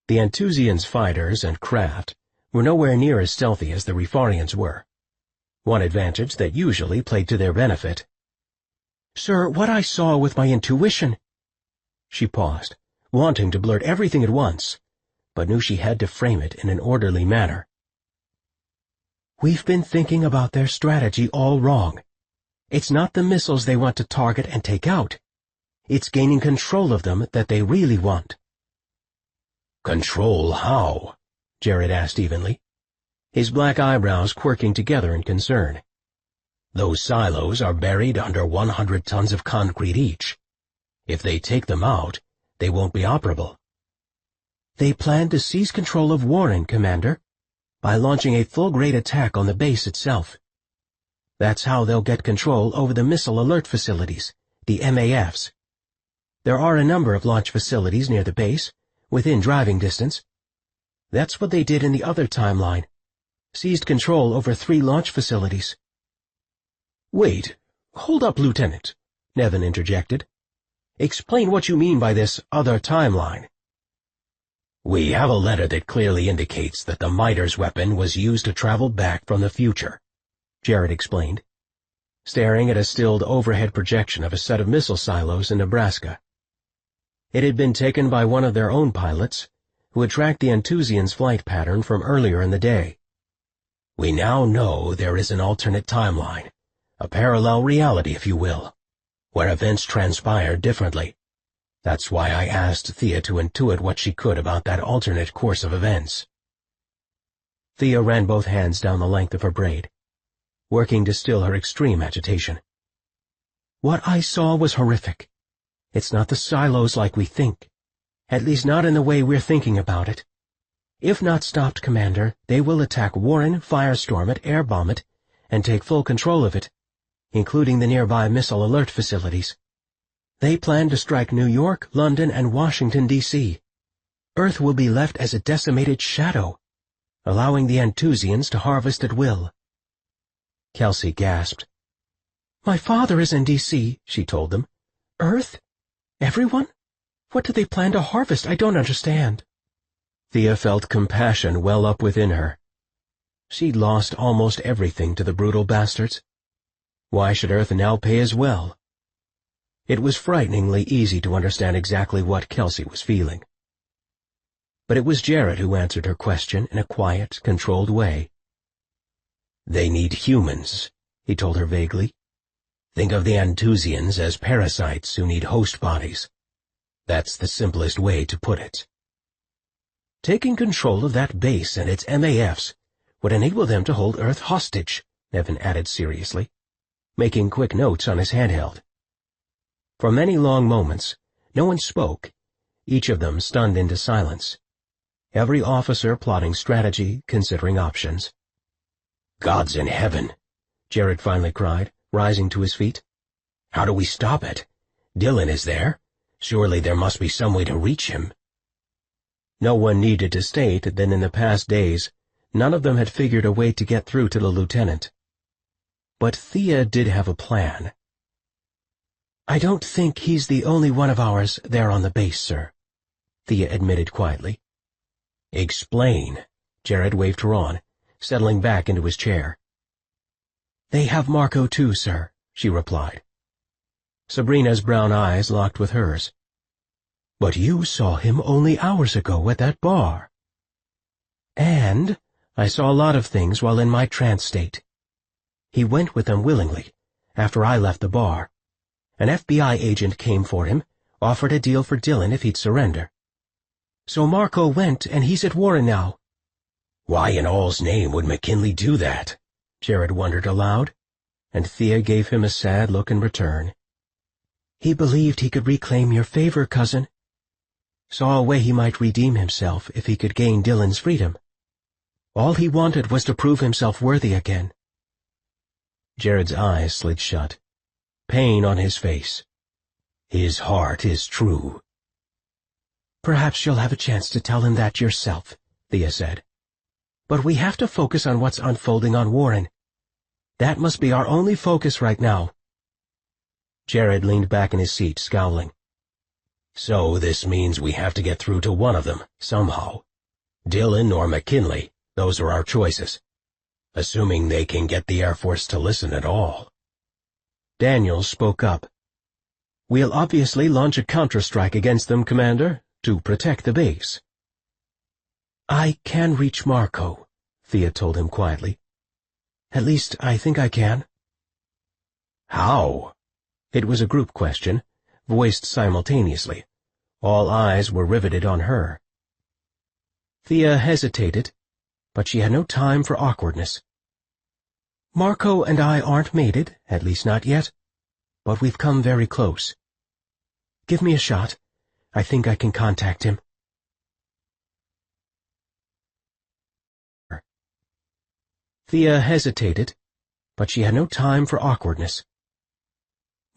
The Antusians' fighters and craft were nowhere near as stealthy as the Rifarians were, one advantage that usually played to their benefit. "Sir, what I saw with my intuition—" She paused, wanting to blurt everything at once, but knew she had to frame it in an orderly manner. "We've been thinking about their strategy all wrong. It's not the missiles they want to target and take out. It's gaining control of them that they really want." "Control how?" Jared asked evenly, his black eyebrows quirking together in concern. "Those silos are buried under 100 tons of concrete each. If they take them out, they won't be operable." "They plan to seize control of Warren, Commander, by launching a full-grade attack on the base itself. That's how they'll get control over the missile alert facilities, the MAFs. There are a number of launch facilities near the base, within driving distance. That's what they did in the other timeline, seized control over 3 launch facilities." "Wait, hold up, Lieutenant," Nevin interjected. "Explain what you mean by this other timeline." "We have a letter that clearly indicates that the Miter's weapon was used to travel back from the future," Jared explained, staring at a stilled overhead projection of a set of missile silos in Nebraska. It had been taken by one of their own pilots, who had tracked the Antusians' flight pattern from earlier in the day. "We now know there is an alternate timeline, a parallel reality, if you will, where events transpire differently. That's why I asked Thea to intuit what she could about that alternate course of events." Thea ran both hands down the length of her braid, working to still her extreme agitation. "What I saw was horrific. It's not the silos like we think, at least not in the way we're thinking about it. If not stopped, Commander, they will attack Warren, firestorm it, airbomb it, and take full control of it, including the nearby missile alert facilities. They plan to strike New York, London, and Washington, D.C. Earth will be left as a decimated shadow, allowing the Antusians to harvest at will." Kelsey gasped. "My father is in D.C., she told them. "Earth? Everyone? What do they plan to harvest? I don't understand." Thea felt compassion well up within her. She'd lost almost everything to the brutal bastards. Why should Earth now pay as well? It was frighteningly easy to understand exactly what Kelsey was feeling. But it was Jared who answered her question in a quiet, controlled way. "They need humans," he told her vaguely. "Think of the Antusians as parasites who need host bodies. That's the simplest way to put it." "Taking control of that base and its MAFs would enable them to hold Earth hostage," Nevin added seriously, making quick notes on his handheld. For many long moments, no one spoke, each of them stunned into silence, every officer plotting strategy, considering options. "Gods in heaven," Jared finally cried, rising to his feet. "How do we stop it? Dillon is there. Surely there must be some way to reach him." No one needed to state that in the past days, none of them had figured a way to get through to the lieutenant. But Thea did have a plan. I don't think he's the only one of ours there on the base, sir, Thea admitted quietly. Explain. Jared waved her on, settling back into his chair. They have Marco too, sir, she replied. Sabrina's brown eyes locked with hers. But you saw him only hours ago at that bar. And I saw a lot of things while in my trance state. He went with them willingly, after I left the bar. An FBI agent came for him, offered a deal for Dylan if he'd surrender. So Marco went, and he's at Warren now. Why in all's name would McKinley do that? Jared wondered aloud, and Thea gave him a sad look in return. He believed he could reclaim your favor, cousin. Saw a way he might redeem himself if he could gain Dylan's freedom. All he wanted was to prove himself worthy again. Jared's eyes slid shut, pain on his face. His heart is true. Perhaps you'll have a chance to tell him that yourself, Thea said. But we have to focus on what's unfolding on Warren. That must be our only focus right now. Jared leaned back in his seat, scowling. So this means we have to get through to one of them, somehow. Dylan or McKinley, those are our choices. Assuming they can get the Air Force to listen at all. Daniels spoke up. We'll obviously launch a counterstrike against them, Commander, to protect the base. I can reach Marco, Thea told him quietly. At least I think I can. How? It was a group question, voiced simultaneously. All eyes were riveted on her. Thea hesitated, but she had no time for awkwardness. Marco and I aren't mated, at least not yet, but we've come very close. Give me a shot. I think I can contact him. Thea hesitated, but she had no time for awkwardness.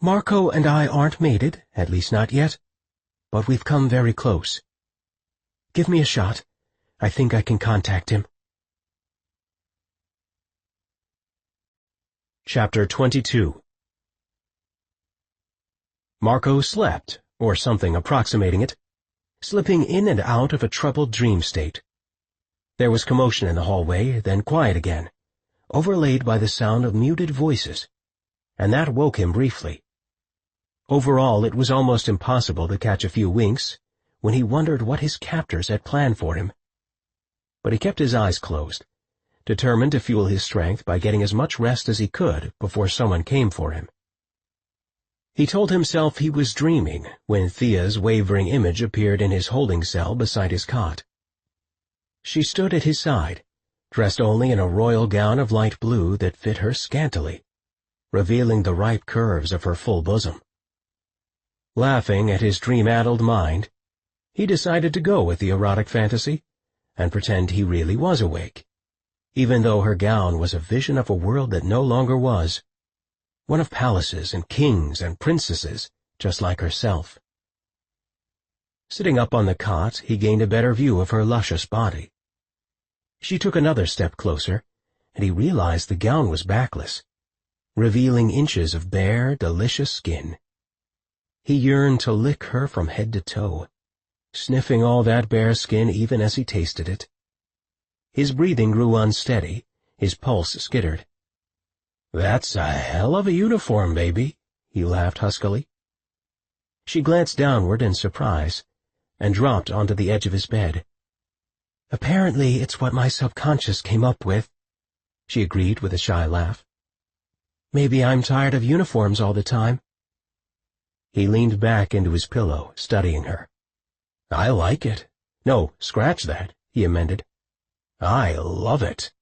Marco and I aren't mated, at least not yet, but we've come very close. Give me a shot. I think I can contact him. Chapter 22. Marco slept, or something approximating it, slipping in and out of a troubled dream state. There was commotion in the hallway, then quiet again, overlaid by the sound of muted voices, and that woke him briefly. Overall, it was almost impossible to catch a few winks when he wondered what his captors had planned for him. But he kept his eyes closed, determined to fuel his strength by getting as much rest as he could before someone came for him. He told himself he was dreaming when Thea's wavering image appeared in his holding cell beside his cot. She stood at his side, dressed only in a royal gown of light blue that fit her scantily, revealing the ripe curves of her full bosom. Laughing at his dream-addled mind, he decided to go with the erotic fantasy and pretend he really was awake, even though her gown was a vision of a world that no longer was, one of palaces and kings and princesses, just like herself. Sitting up on the cot, he gained a better view of her luscious body. She took another step closer, and he realized the gown was backless, revealing inches of bare, delicious skin. He yearned to lick her from head to toe, sniffing all that bare skin even as he tasted it. His breathing grew unsteady, his pulse skittered. "That's a hell of a uniform, baby," he laughed huskily. She glanced downward in surprise, and dropped onto the edge of his bed. "Apparently it's what my subconscious came up with," she agreed with a shy laugh. "Maybe I'm tired of uniforms all the time." He leaned back into his pillow, studying her. "I like it. No, scratch that," he amended. "I love it.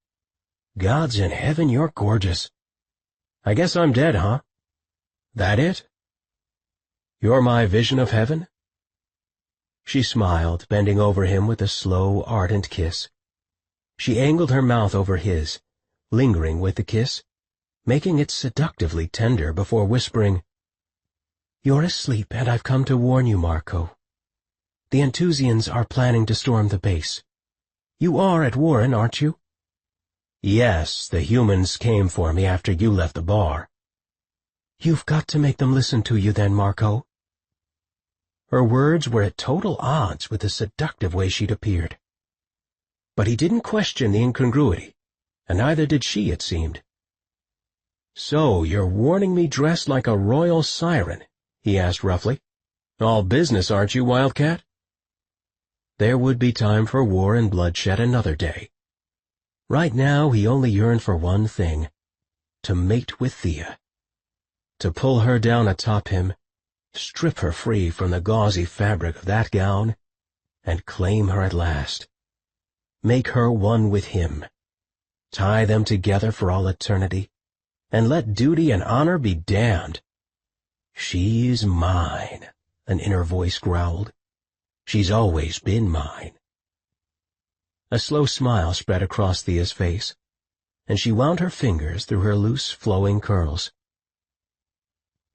Gods in heaven, you're gorgeous. I guess I'm dead, huh? That it? You're my vision of heaven?" She smiled, bending over him with a slow, ardent kiss. She angled her mouth over his, lingering with the kiss, making it seductively tender before whispering, "You're asleep, and I've come to warn you, Marco. The Enthusians are planning to storm the base. You are at Warren, aren't you?" "Yes, the humans came for me after you left the bar." "You've got to make them listen to you then, Marco." Her words were at total odds with the seductive way she'd appeared. But he didn't question the incongruity, and neither did she, it seemed. "So you're warning me dressed like a royal siren?" he asked roughly. "All business, aren't you, Wildcat?" There would be time for war and bloodshed another day. Right now he only yearned for one thing: to mate with Thea. To pull her down atop him, strip her free from the gauzy fabric of that gown, and claim her at last. Make her one with him. Tie them together for all eternity, and let duty and honor be damned. "She's mine," an inner voice growled. "She's always been mine." A slow smile spread across Thea's face, and she wound her fingers through her loose, flowing curls.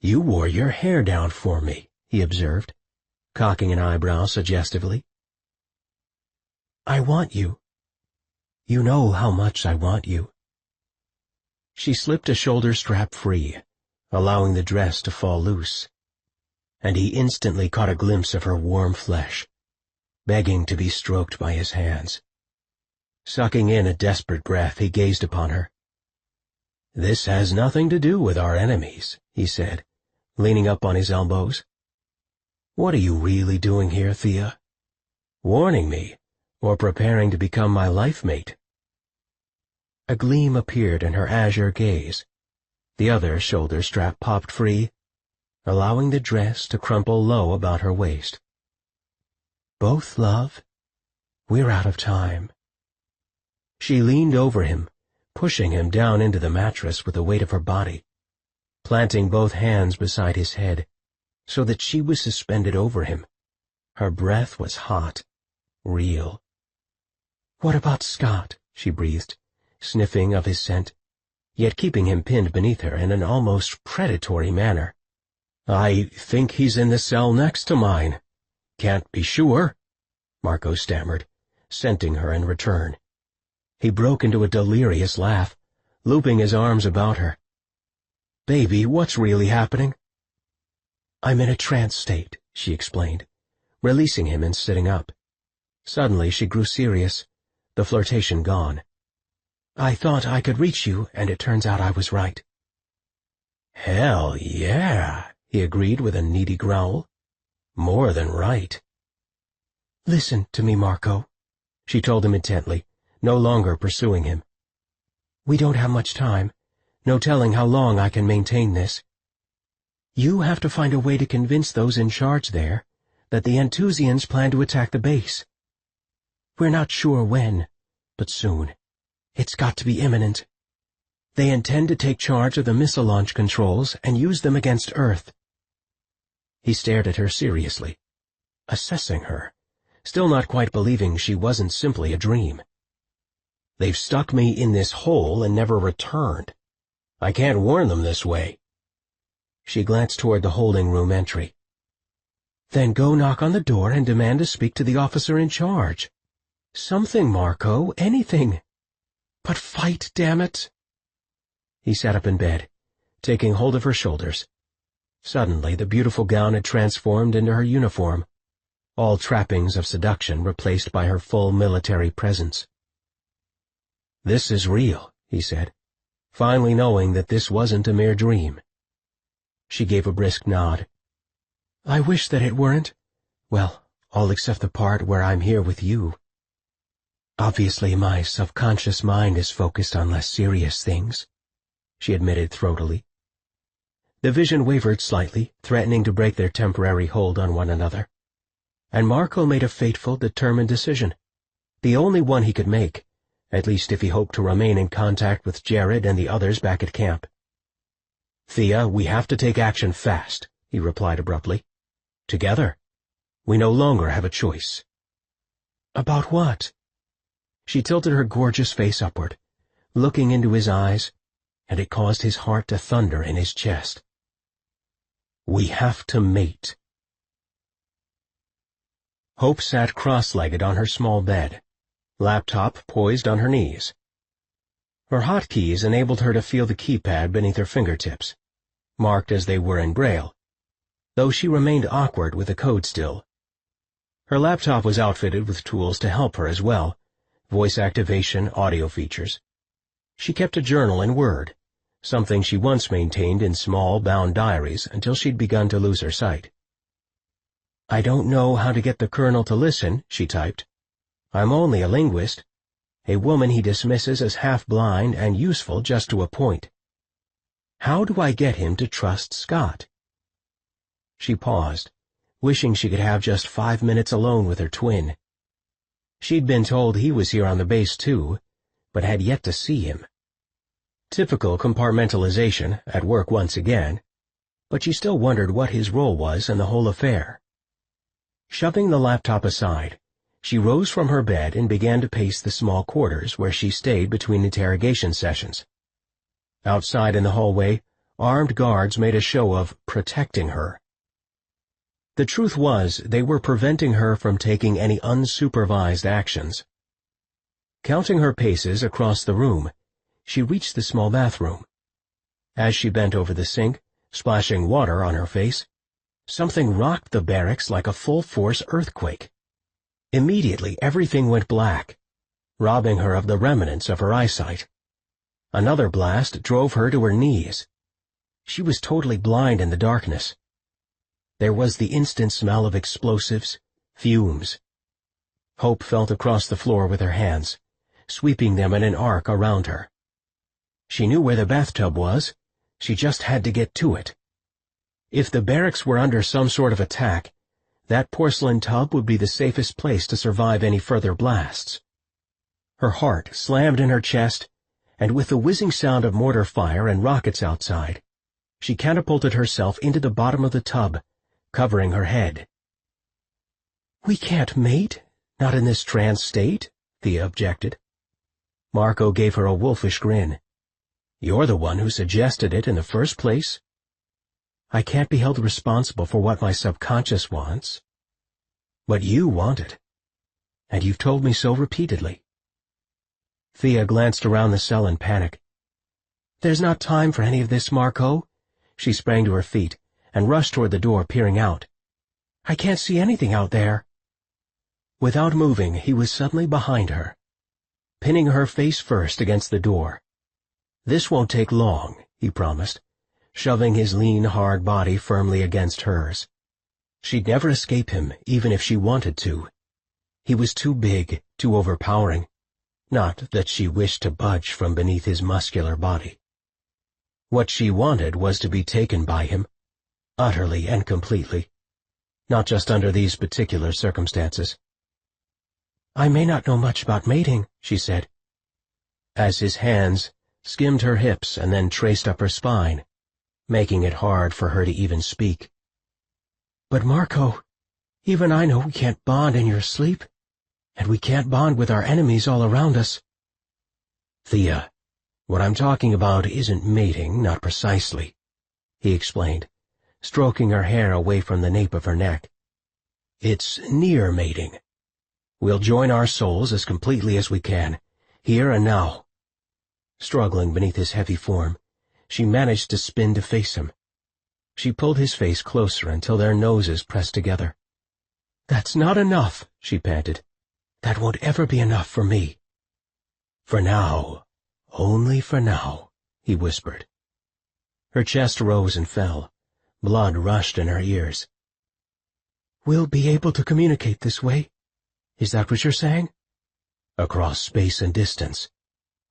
"You wore your hair down for me," he observed, cocking an eyebrow suggestively. "I want you. You know how much I want you." She slipped a shoulder strap free, allowing the dress to fall loose, and he instantly caught a glimpse of her warm flesh, begging to be stroked by his hands. Sucking in a desperate breath, he gazed upon her. "This has nothing to do with our enemies," he said, leaning up on his elbows. "What are you really doing here, Thea? Warning me, or preparing to become my life mate?" A gleam appeared in her azure gaze. The other shoulder strap popped free, allowing the dress to crumple low about her waist. "Both, love. We're out of time." She leaned over him, pushing him down into the mattress with the weight of her body, planting both hands beside his head, so that she was suspended over him. Her breath was hot, real. "What about Scott?" she breathed, sniffing of his scent, yet keeping him pinned beneath her in an almost predatory manner. "I think he's in the cell next to mine. Can't be sure," Marco stammered, scenting her in return. He broke into a delirious laugh, looping his arms about her. "Baby, what's really happening?" "I'm in a trance state," she explained, releasing him and sitting up. Suddenly she grew serious, the flirtation gone. "I thought I could reach you, and it turns out I was right." "Hell yeah," he agreed with a needy growl. "More than right." "Listen to me, Marco," she told him intently, no longer pursuing him. "We don't have much time. No telling how long I can maintain this. You have to find a way to convince those in charge there that the Antusians plan to attack the base. We're not sure when, but soon. It's got to be imminent. They intend to take charge of the missile launch controls and use them against Earth." He stared at her seriously, assessing her, still not quite believing she wasn't simply a dream. "They've stuck me in this hole and never returned. I can't warn them this way." She glanced toward the holding room entry. "Then go knock on the door and demand to speak to the officer in charge. Something, Marco, anything. But fight, damn it." He sat up in bed, taking hold of her shoulders. Suddenly the beautiful gown had transformed into her uniform, all trappings of seduction replaced by her full military presence. "This is real," he said, finally knowing that this wasn't a mere dream. She gave a brisk nod. "I wish that it weren't. Well, all except the part where I'm here with you. Obviously my subconscious mind is focused on less serious things," she admitted throatily. The vision wavered slightly, threatening to break their temporary hold on one another. And Marco made a fateful, determined decision, the only one he could make, at least if he hoped to remain in contact with Jared and the others back at camp. "Thea, we have to take action fast," he replied abruptly. "Together. We no longer have a choice." "About what?" She tilted her gorgeous face upward, looking into his eyes, and it caused his heart to thunder in his chest. "We have to mate." Hope sat cross-legged on her small bed, laptop poised on her knees. Her hotkeys enabled her to feel the keypad beneath her fingertips. marked as they were in Braille, though she remained awkward with the code still. Her laptop was outfitted with tools to help her as well, voice activation, audio features. She kept a journal in Word, something she once maintained in small, bound diaries until she'd begun to lose her sight. "I don't know how to get the Colonel to listen," she typed. "I'm only a linguist. A woman he dismisses as half-blind and useful just to a point. How do I get him to trust Scott?" She paused, wishing she could have just 5 minutes alone with her twin. She'd been told he was here on the base too, but had yet to see him. Typical compartmentalization, at work once again, but she still wondered what his role was in the whole affair. Shoving the laptop aside, she rose from her bed and began to pace the small quarters where she stayed between interrogation sessions. Outside in the hallway, armed guards made a show of protecting her. The truth was, they were preventing her from taking any unsupervised actions. Counting her paces across the room, she reached the small bathroom. As she bent over the sink, splashing water on her face, something rocked the barracks like a full-force earthquake. Immediately everything went black, robbing her of the remnants of her eyesight. Another blast drove her to her knees. She was totally blind in the darkness. There was the instant smell of explosives, fumes. Hope felt across the floor with her hands, sweeping them in an arc around her. She knew where the bathtub was, she just had to get to it. If the barracks were under some sort of attack, that porcelain tub would be the safest place to survive any further blasts. Her heart slammed in her chest, and with the whizzing sound of mortar fire and rockets outside, she catapulted herself into the bottom of the tub, covering her head. "We can't mate, not in this trance state," Thea objected. Marco gave her a wolfish grin. "You're the one who suggested it in the first place." "I can't be held responsible for what my subconscious wants." "But you want it. And you've told me so repeatedly." Thea glanced around the cell in panic. "There's not time for any of this, Marco." She sprang to her feet and rushed toward the door, peering out. "I can't see anything out there." Without moving, he was suddenly behind her, pinning her face first against the door. "This won't take long," he promised, shoving his lean, hard body firmly against hers. She'd never escape him, even if she wanted to. He was too big, too overpowering. Not that she wished to budge from beneath his muscular body. What she wanted was to be taken by him, utterly and completely, not just under these particular circumstances. "I may not know much about mating," she said, as his hands skimmed her hips and then traced up her spine, making it hard for her to even speak. "But Marco, even I know we can't bond in your sleep, and we can't bond with our enemies all around us." "Thea, what I'm talking about isn't mating, not precisely," he explained, stroking her hair away from the nape of her neck. "It's near mating. We'll join our souls as completely as we can, here and now." Struggling beneath his heavy form, she managed to spin to face him. She pulled his face closer until their noses pressed together. "That's not enough," she panted. "That won't ever be enough for me." "For now, only for now," he whispered. Her chest rose and fell. Blood rushed in her ears. "We'll be able to communicate this way? Is that what you're saying?" "Across space and distance.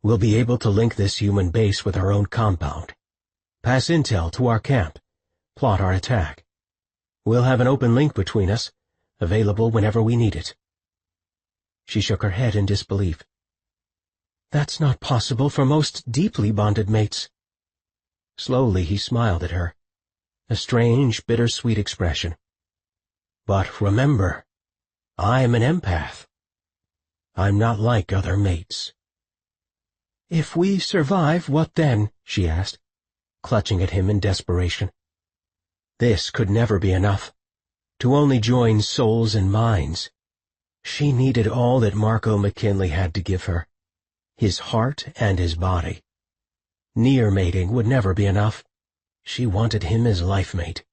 We'll be able to link this human base with our own compound. Pass intel to our camp. Plot our attack. We'll have an open link between us, available whenever we need it." She shook her head in disbelief. "That's not possible for most deeply bonded mates." Slowly he smiled at her, a strange, bittersweet expression. "But remember, I'm an empath. I'm not like other mates." "If we survive, what then?" she asked, clutching at him in desperation. This could never be enough. To only join souls and minds. She needed all that Marco McKinley had to give her, his heart and his body. Near mating would never be enough. She wanted him as life mate.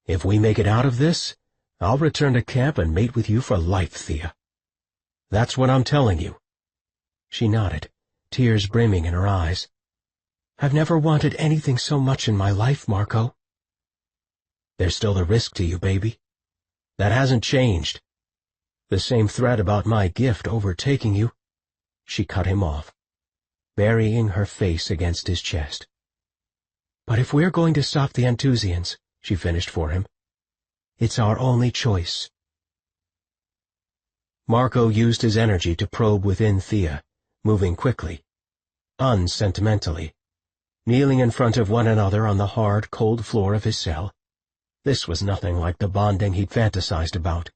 "If we make it out of this, I'll return to camp and mate with you for life, Thea. That's what I'm telling you." She nodded, tears brimming in her eyes. "I've never wanted anything so much in my life, Marco." "There's still the risk to you, baby. That hasn't changed. The same threat about my gift overtaking you." She cut him off, burying her face against his chest. "But if we're going to stop the Anthusians," she finished for him, "it's our only choice." Marco used his energy to probe within Thea, moving quickly, unsentimentally, kneeling in front of one another on the hard, cold floor of his cell. This was nothing like the bonding he'd fantasized about.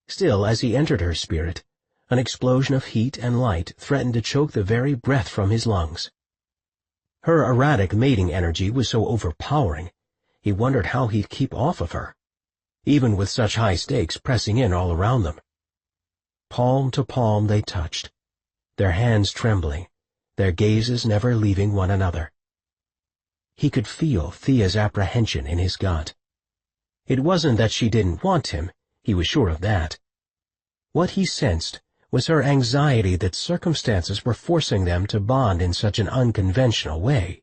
Still, as he entered her spirit, an explosion of heat and light threatened to choke the very breath from his lungs. Her erratic mating energy was so overpowering, he wondered how he'd keep off of her, even with such high stakes pressing in all around them. Palm to palm they touched, their hands trembling, their gazes never leaving one another. He could feel Thea's apprehension in his gut. It wasn't that she didn't want him, he was sure of that. What he sensed was her anxiety that circumstances were forcing them to bond in such an unconventional way.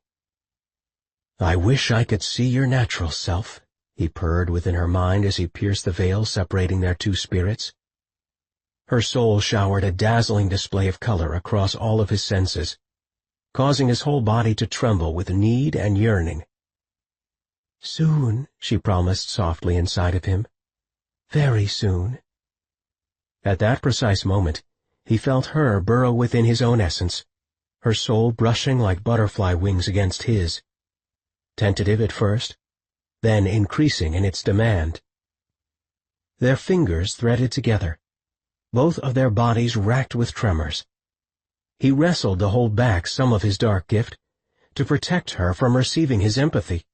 "I wish I could see your natural self," he purred within her mind as he pierced the veil separating their two spirits. Her soul showered a dazzling display of color across all of his senses, causing his whole body to tremble with need and yearning. "Soon," she promised softly inside of him. "Very soon." At that precise moment, he felt her burrow within his own essence, her soul brushing like butterfly wings against his. Tentative at first, then increasing in its demand. Their fingers threaded together, both of their bodies racked with tremors. He wrestled to hold back some of his dark gift, to protect her from receiving his empathy.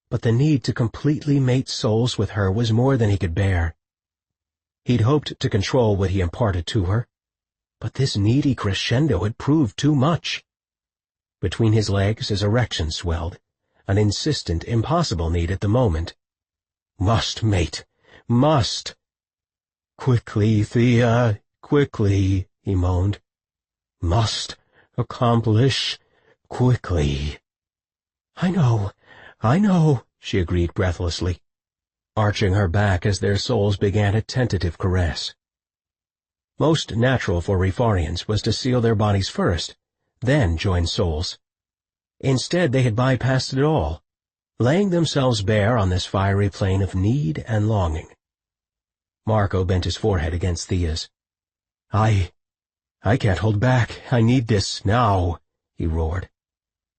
But the need to completely mate souls with her was more than he could bear. He'd hoped to control what he imparted to her, but this needy crescendo had proved too much. Between his legs his erection swelled, an insistent, impossible need at the moment. Must mate, must. "Quickly, Thea, quickly," he moaned. "Must accomplish quickly." I know, she agreed breathlessly, arching her back as their souls began a tentative caress. Most natural for Rifarians was to seal their bodies first, then join souls. Instead they had bypassed it all, laying themselves bare on this fiery plane of need and longing. Marco bent his forehead against Thea's. I can't hold back. I need this now," he roared,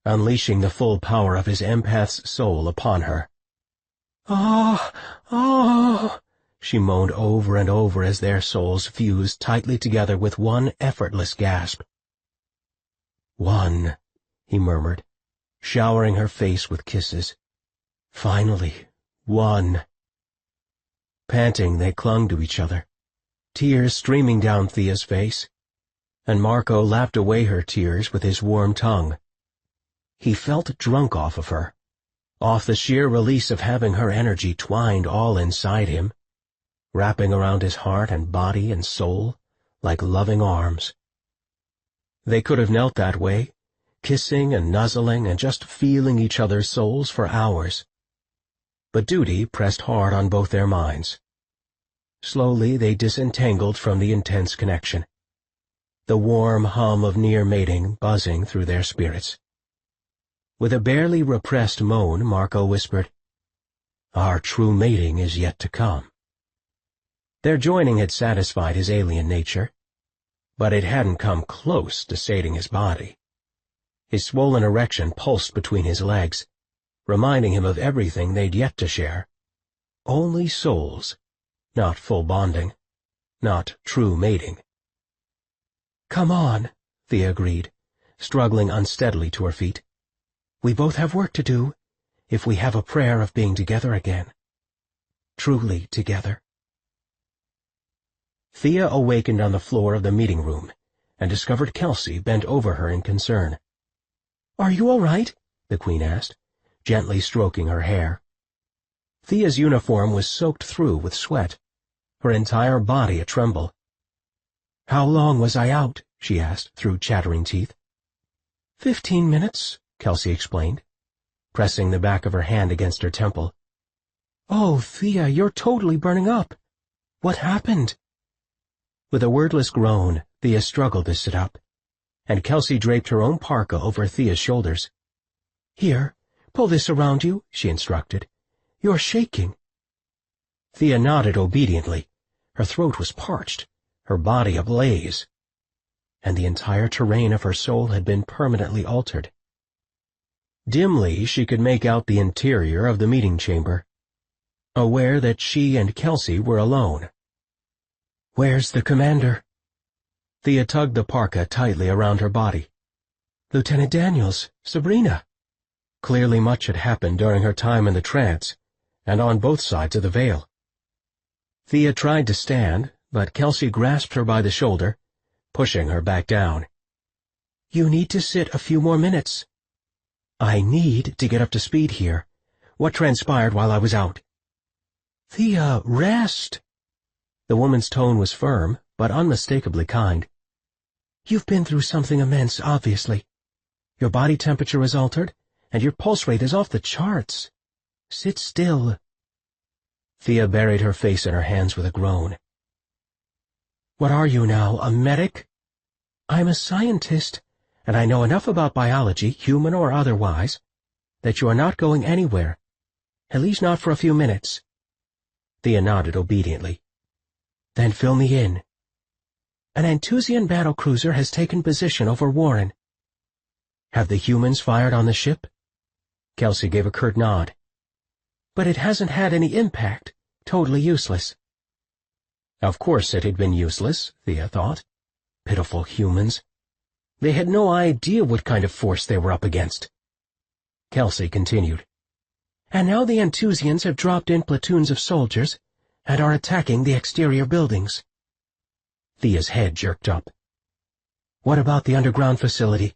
unleashing the full power of his empath's soul upon her. Ah, she moaned over and over as their souls fused tightly together with one effortless gasp. "One," he murmured, showering her face with kisses. "Finally, one." Panting, they clung to each other, tears streaming down Thea's face, and Marco lapped away her tears with his warm tongue. He felt drunk off of her, off the sheer release of having her energy twined all inside him, wrapping around his heart and body and soul like loving arms. They could have knelt that way, kissing and nuzzling and just feeling each other's souls for hours. But duty pressed hard on both their minds. Slowly they disentangled from the intense connection, the warm hum of near mating buzzing through their spirits. With a barely repressed moan, Marco whispered, "Our true mating is yet to come." Their joining had satisfied his alien nature, but it hadn't come close to sating his body. His swollen erection pulsed between his legs, reminding him of everything they'd yet to share. Only souls, not full bonding, not true mating. "Come on," Thea agreed, struggling unsteadily to her feet. "We both have work to do, if we have a prayer of being together again. Truly together." Thea awakened on the floor of the meeting room and discovered Kelsey bent over her in concern. "Are you all right?" the Queen asked, gently stroking her hair. Thea's uniform was soaked through with sweat, her entire body a tremble. "How long was I out?" she asked through chattering teeth. 15 minutes, Kelsey explained, pressing the back of her hand against her temple. "Oh, Thea, you're totally burning up. What happened?" With a wordless groan, Thea struggled to sit up, and Kelsey draped her own parka over Thea's shoulders. "Here, pull this around you," she instructed. "You're shaking." Thea nodded obediently. Her throat was parched, her body ablaze, and the entire terrain of her soul had been permanently altered. Dimly she could make out the interior of the meeting chamber, aware that she and Kelsey were alone. "Where's the commander?" Thea tugged the parka tightly around her body. "Lieutenant Daniels, Sabrina." Clearly much had happened during her time in the trance, and on both sides of the veil. Thea tried to stand, but Kelsey grasped her by the shoulder, pushing her back down. "You need to sit a few more minutes." "I need to get up to speed here. What transpired while I was out?" "Thea, rest." The woman's tone was firm, but unmistakably kind. "You've been through something immense, obviously. Your body temperature is altered, and your pulse rate is off the charts. Sit still." Thea buried her face in her hands with a groan. "What are you now, a medic?" "I'm a scientist, and I know enough about biology, human or otherwise, that you are not going anywhere, at least not for a few minutes." Thea nodded obediently. "Then fill me in. An Antusian battlecruiser has taken position over Warren." "Have the humans fired on the ship?" Kelsey gave a curt nod. "But it hasn't had any impact. Totally useless." Of course it had been useless, Thea thought. Pitiful humans. They had no idea what kind of force they were up against. Kelsey continued. "And now the Antusians have dropped in platoons of soldiers and are attacking the exterior buildings." Thea's head jerked up. "What about the underground facility?"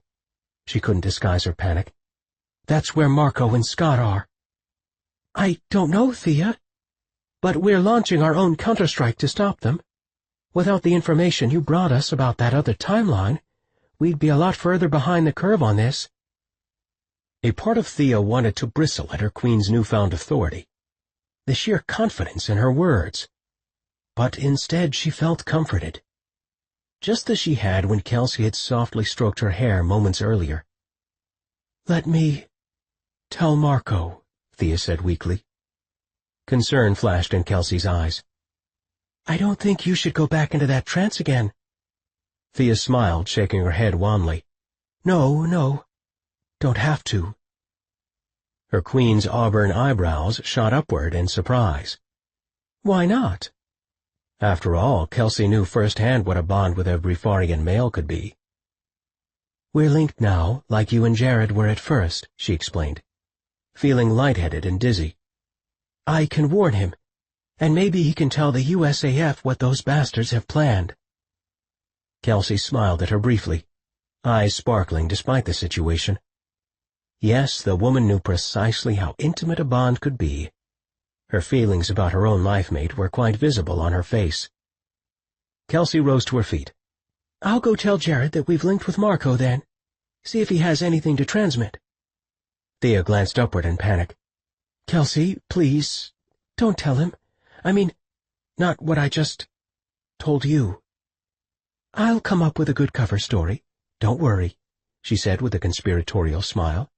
She couldn't disguise her panic. "That's where Marco and Scott are." "I don't know, Thea. But we're launching our own counterstrike to stop them. Without the information you brought us about that other timeline, we'd be a lot further behind the curve on this." A part of Thea wanted to bristle at her queen's newfound authority, the sheer confidence in her words. But instead she felt comforted, just as she had when Kelsey had softly stroked her hair moments earlier. "Let me tell Marco," Thea said weakly. Concern flashed in Kelsey's eyes. "I don't think you should go back into that trance again." Thea smiled, shaking her head wanly. No, don't have to." Her queen's auburn eyebrows shot upward in surprise. "Why not?" After all, Kelsey knew firsthand what a bond with a Brifarian male could be. "We're linked now, like you and Jared were at first," she explained, feeling lightheaded and dizzy. "I can warn him, and maybe he can tell the USAF what those bastards have planned." Kelsey smiled at her briefly, eyes sparkling despite the situation. Yes, the woman knew precisely how intimate a bond could be. Her feelings about her own life-mate were quite visible on her face. Kelsey rose to her feet. "I'll go tell Jared that we've linked with Marco then. See if he has anything to transmit." Thea glanced upward in panic. "Kelsey, please, don't tell him. I mean, not what I just told you." "I'll come up with a good cover story. Don't worry," she said with a conspiratorial smile.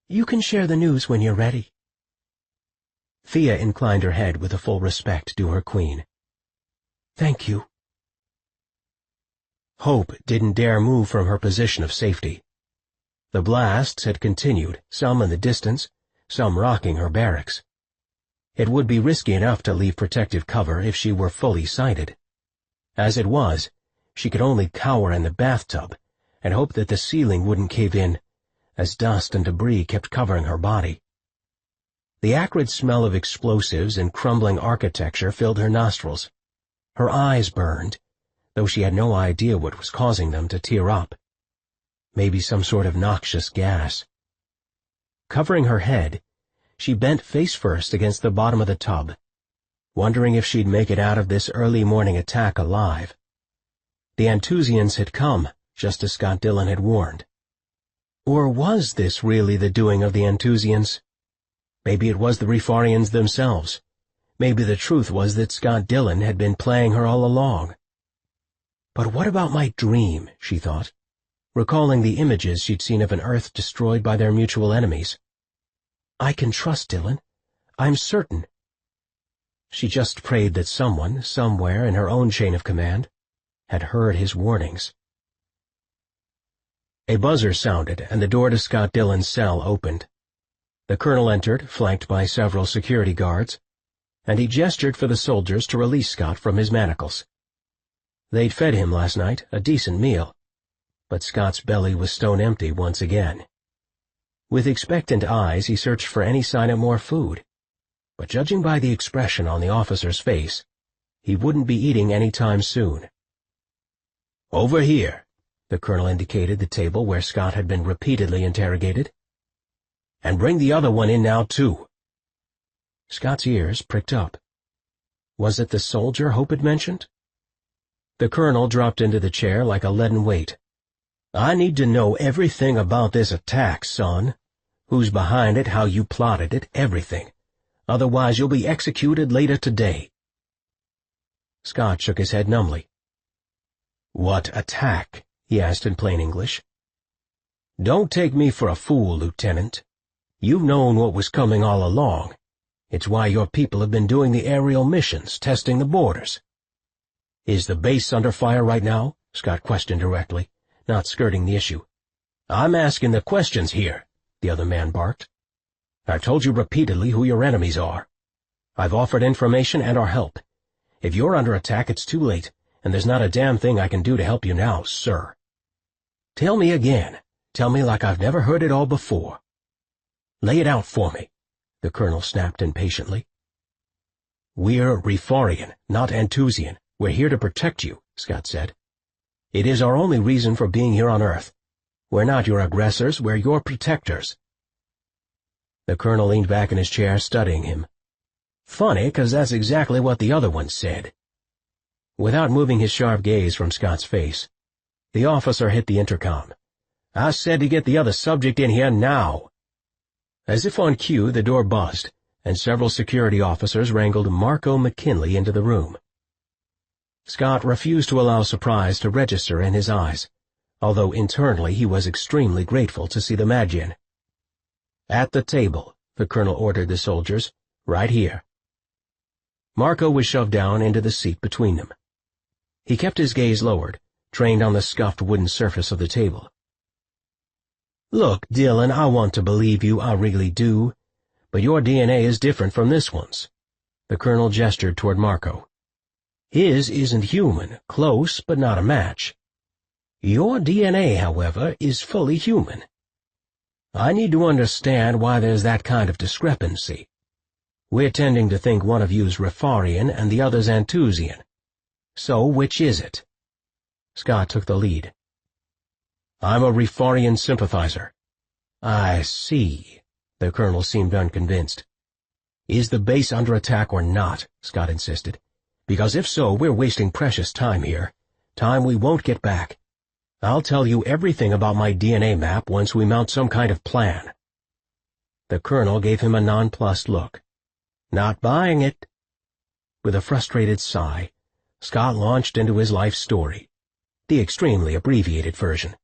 "You can share the news when you're ready." Thea inclined her head with the full respect due her queen. "Thank you." Hope didn't dare move from her position of safety. The blasts had continued, some in the distance, some rocking her barracks. It would be risky enough to leave protective cover if she were fully sighted. As it was, she could only cower in the bathtub and hope that the ceiling wouldn't cave in, as dust and debris kept covering her body. The acrid smell of explosives and crumbling architecture filled her nostrils. Her eyes burned, though she had no idea what was causing them to tear up. Maybe some sort of noxious gas. Covering her head, she bent face first against the bottom of the tub, wondering if she'd make it out of this early morning attack alive. The Anthusians had come, just as Scott Dillon had warned. Or was this really the doing of the Anthusians? Maybe it was the Refarians themselves. Maybe the truth was that Scott Dillon had been playing her all along. But what about my dream, she thought, recalling the images she'd seen of an Earth destroyed by their mutual enemies. I can trust Dillon. I'm certain. She just prayed that someone, somewhere in her own chain of command, had heard his warnings. A buzzer sounded, and the door to Scott Dillon's cell opened. The colonel entered, flanked by several security guards, and he gestured for the soldiers to release Scott from his manacles. They'd fed him last night, a decent meal, but Scott's belly was stone empty once again. With expectant eyes he searched for any sign of more food, but judging by the expression on the officer's face, he wouldn't be eating any time soon. "Over here," the colonel indicated the table where Scott had been repeatedly interrogated. "And bring the other one in now, too." Scott's ears pricked up. Was it the soldier Hope had mentioned? The colonel dropped into the chair like a leaden weight. "I need to know everything about this attack, son. Who's behind it, how you plotted it, everything. Otherwise you'll be executed later today." Scott shook his head numbly. "What attack?" he asked in plain English. "Don't take me for a fool, Lieutenant. You've known what was coming all along. It's why your people have been doing the aerial missions, testing the borders." "Is the base under fire right now?" Scott questioned directly, not skirting the issue. "I'm asking the questions here," the other man barked. "I've told you repeatedly who your enemies are. I've offered information and our help. If you're under attack, it's too late, and there's not a damn thing I can do to help you now, sir." "Tell me again. Tell me like I've never heard it all before." "Lay it out for me," the colonel snapped impatiently. "We're Refarian, not Anthusian. We're here to protect you," Scott said. "It is our only reason for being here on Earth. We're not your aggressors, we're your protectors." The colonel leaned back in his chair, studying him. "Funny, 'cause that's exactly what the other one said." Without moving his sharp gaze from Scott's face, the officer hit the intercom. "I said to get the other subject in here now." As if on cue, the door buzzed, and several security officers wrangled Marco McKinley into the room. Scott refused to allow surprise to register in his eyes, although internally he was extremely grateful to see the Magian. "At the table," the colonel ordered the soldiers, "right here." Marco was shoved down into the seat between them. He kept his gaze lowered, trained on the scuffed wooden surface of the table. "Look, Dillon, I want to believe you, I really do, but your DNA is different from this one's." The colonel gestured toward Marco. "His isn't human, close, but not a match. Your DNA, however, is fully human. I need to understand why there's that kind of discrepancy. We're tending to think one of you's Refarian and the other's Anthusian. So which is it?" Scott took the lead. "I'm a Refarian sympathizer." "I see." The colonel seemed unconvinced. "Is the base under attack or not?" Scott insisted. "Because if so, we're wasting precious time here. Time we won't get back. I'll tell you everything about my DNA map once we mount some kind of plan." The colonel gave him a nonplussed look. "Not buying it." With a frustrated sigh, Scott launched into his life story, the extremely abbreviated version.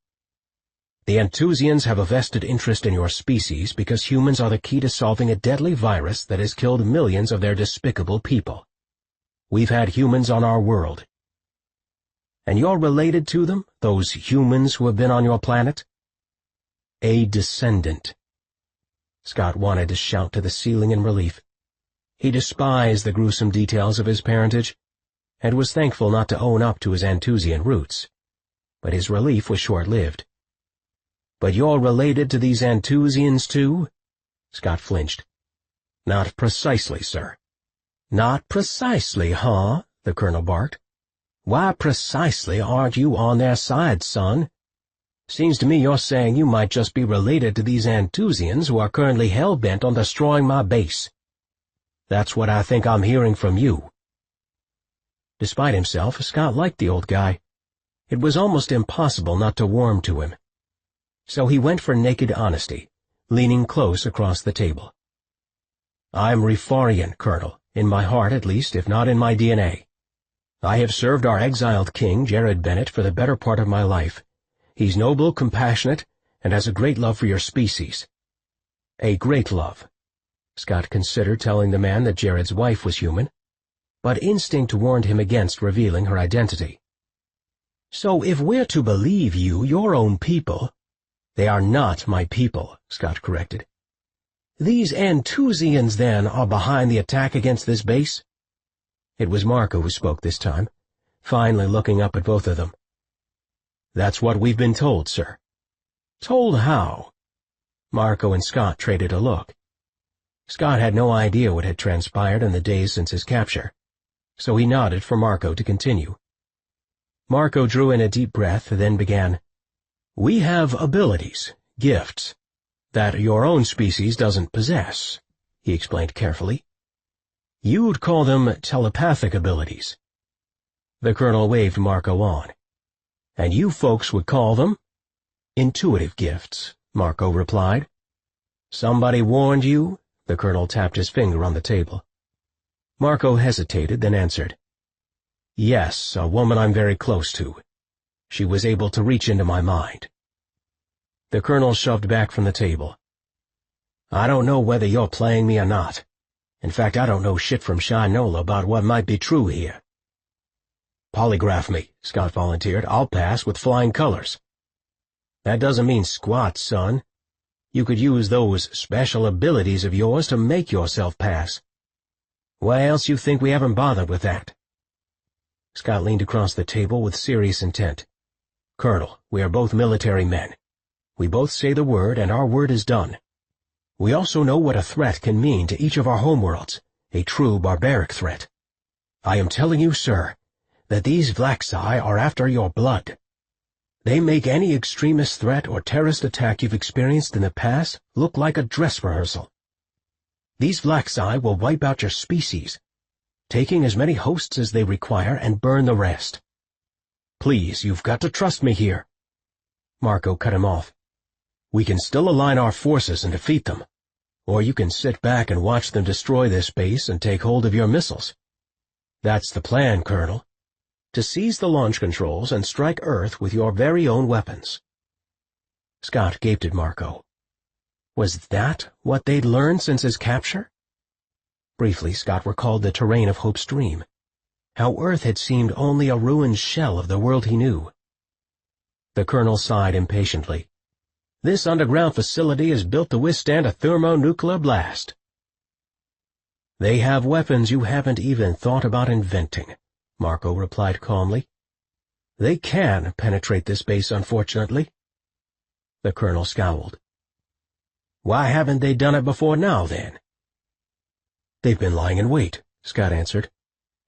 "The Anthusians have a vested interest in your species because humans are the key to solving a deadly virus that has killed millions of their despicable people. We've had humans on our world. And you're related to them, those humans who have been on your planet?" "A descendant." Scott wanted to shout to the ceiling in relief. He despised the gruesome details of his parentage, and was thankful not to own up to his Anthusian roots. But his relief was short-lived. "But you're related to these Anthusians, too?" Scott flinched. "Not precisely, sir." "Not precisely, huh?" the colonel barked. "Why precisely aren't you on their side, son? Seems to me you're saying you might just be related to these Anthusians who are currently hell-bent on destroying my base. That's what I think I'm hearing from you." Despite himself, Scott liked the old guy. It was almost impossible not to warm to him. So he went for naked honesty, leaning close across the table. "I'm Rifarian, Colonel, in my heart at least, if not in my DNA. I have served our exiled king, Jared Bennett, for the better part of my life. He's noble, compassionate, and has a great love for your species." A great love. Scott considered telling the man that Jared's wife was human, but instinct warned him against revealing her identity. "So if we're to believe you, your own people—" "They are not my people," Scott corrected. "These Anthusians, then, are behind the attack against this base?" It was Marco who spoke this time, finally looking up at both of them. "That's what we've been told, sir." "Told how?" Marco and Scott traded a look. Scott had no idea what had transpired in the days since his capture, so he nodded for Marco to continue. Marco drew in a deep breath, then began, "We have abilities, gifts, that your own species doesn't possess," he explained carefully. "You'd call them telepathic abilities." The colonel waved Marco on. "And you folks would call them—" "Intuitive gifts," Marco replied. "Somebody warned you?" The colonel tapped his finger on the table. Marco hesitated, then answered, "Yes, a woman I'm very close to. She was able to reach into my mind." The colonel shoved back from the table. "I don't know whether you're playing me or not. In fact, I don't know shit from Shinola about what might be true here." "Polygraph me," Scott volunteered. "I'll pass with flying colors." "That doesn't mean squat, son. You could use those special abilities of yours to make yourself pass. Why else you think we haven't bothered with that?" Scott leaned across the table with serious intent. "Colonel, we are both military men. We both say the word, and our word is done. We also know what a threat can mean to each of our homeworlds, a true barbaric threat. I am telling you, sir, that these Vlaxi are after your blood. They make any extremist threat or terrorist attack you've experienced in the past look like a dress rehearsal. These Vlaxi will wipe out your species, taking as many hosts as they require, and burn the rest. Please, you've got to trust me here." Marco cut him off. "We can still align our forces and defeat them, or you can sit back and watch them destroy this base and take hold of your missiles. That's the plan, Colonel. To seize the launch controls and strike Earth with your very own weapons." Scott gaped at Marco. Was that what they'd learned since his capture? Briefly, Scott recalled the terrain of Hope's dream, how Earth had seemed only a ruined shell of the world he knew. The colonel sighed impatiently. "This underground facility is built to withstand a thermonuclear blast." "They have weapons you haven't even thought about inventing," Marco replied calmly. "They can penetrate this base, unfortunately." The colonel scowled. "Why haven't they done it before now, then?" "They've been lying in wait," Scott answered,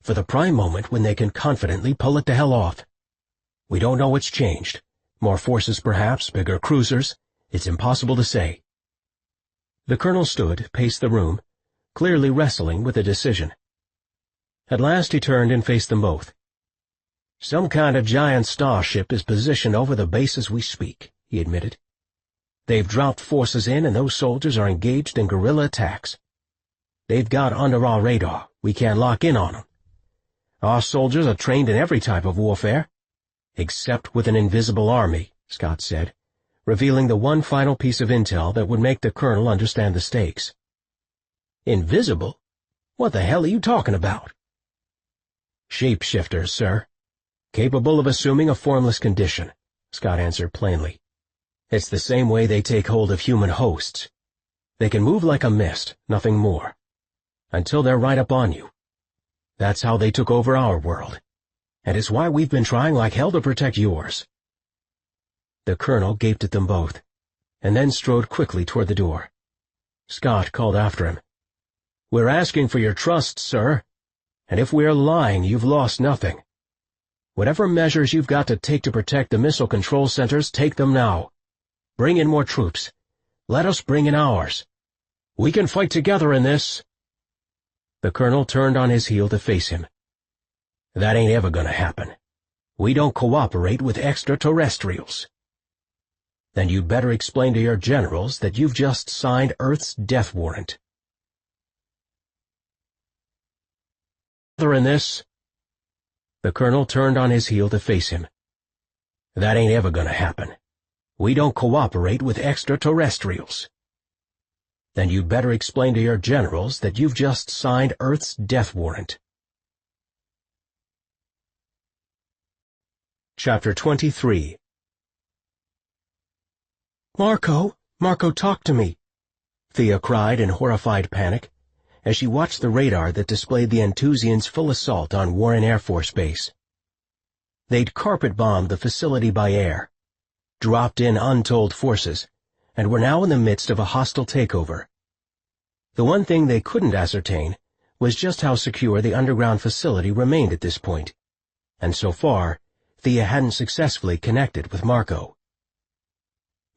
"for the prime moment when they can confidently pull it the hell off. We don't know what's changed. More forces, perhaps, bigger cruisers. It's impossible to say." The colonel stood, paced the room, clearly wrestling with a decision. At last he turned and faced them both. "Some kind of giant starship is positioned over the base as we speak," he admitted. "They've dropped forces in, and those soldiers are engaged in guerrilla attacks. They've got under our radar. We can't lock in on them. Our soldiers are trained in every type of warfare, except with an invisible army," Scott said, revealing the one final piece of intel that would make the colonel understand the stakes. "Invisible? What the hell are you talking about?" "Shapeshifters, sir. Capable of assuming a formless condition," Scott answered plainly. "It's the same way they take hold of human hosts. They can move like a mist, nothing more. Until they're right up on you. That's how they took over our world. And it's why we've been trying like hell to protect yours." The colonel gaped at them both, and then strode quickly toward the door. Scott called after him. "We're asking for your trust, sir. And if we're lying, you've lost nothing. Whatever measures you've got to take to protect the missile control centers, take them now. Bring in more troops. Let us bring in ours. We can fight together in this." The colonel turned on his heel to face him. "That ain't ever gonna happen. We don't cooperate with extraterrestrials." "Then you'd better explain to your generals that you've just signed Earth's death warrant." "In this." The colonel turned on his heel to face him. "That ain't ever gonna happen. We don't cooperate with extraterrestrials." "Then you'd better explain to your generals that you've just signed Earth's death warrant." Chapter 23. Marco, talk to me," Thea cried in horrified panic as she watched the radar that displayed the Antusians' full assault on Warren Air Force Base. They'd carpet-bombed the facility by air, dropped in untold forces, and were now in the midst of a hostile takeover. The one thing they couldn't ascertain was just how secure the underground facility remained at this point, and so far, Thea hadn't successfully connected with Marco.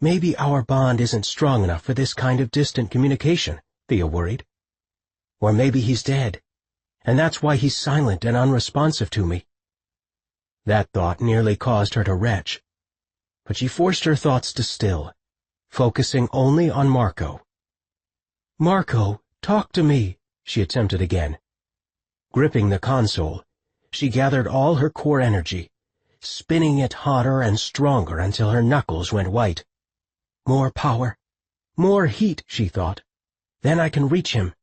"Maybe our bond isn't strong enough for this kind of distant communication," Thea worried. "Or maybe he's dead, and that's why he's silent and unresponsive to me." That thought nearly caused her to retch, but she forced her thoughts to still, focusing only on Marco. "Marco, talk to me," she attempted again. Gripping the console, she gathered all her core energy, spinning it hotter and stronger until her knuckles went white. "More power, more heat," she thought. "Then I can reach him."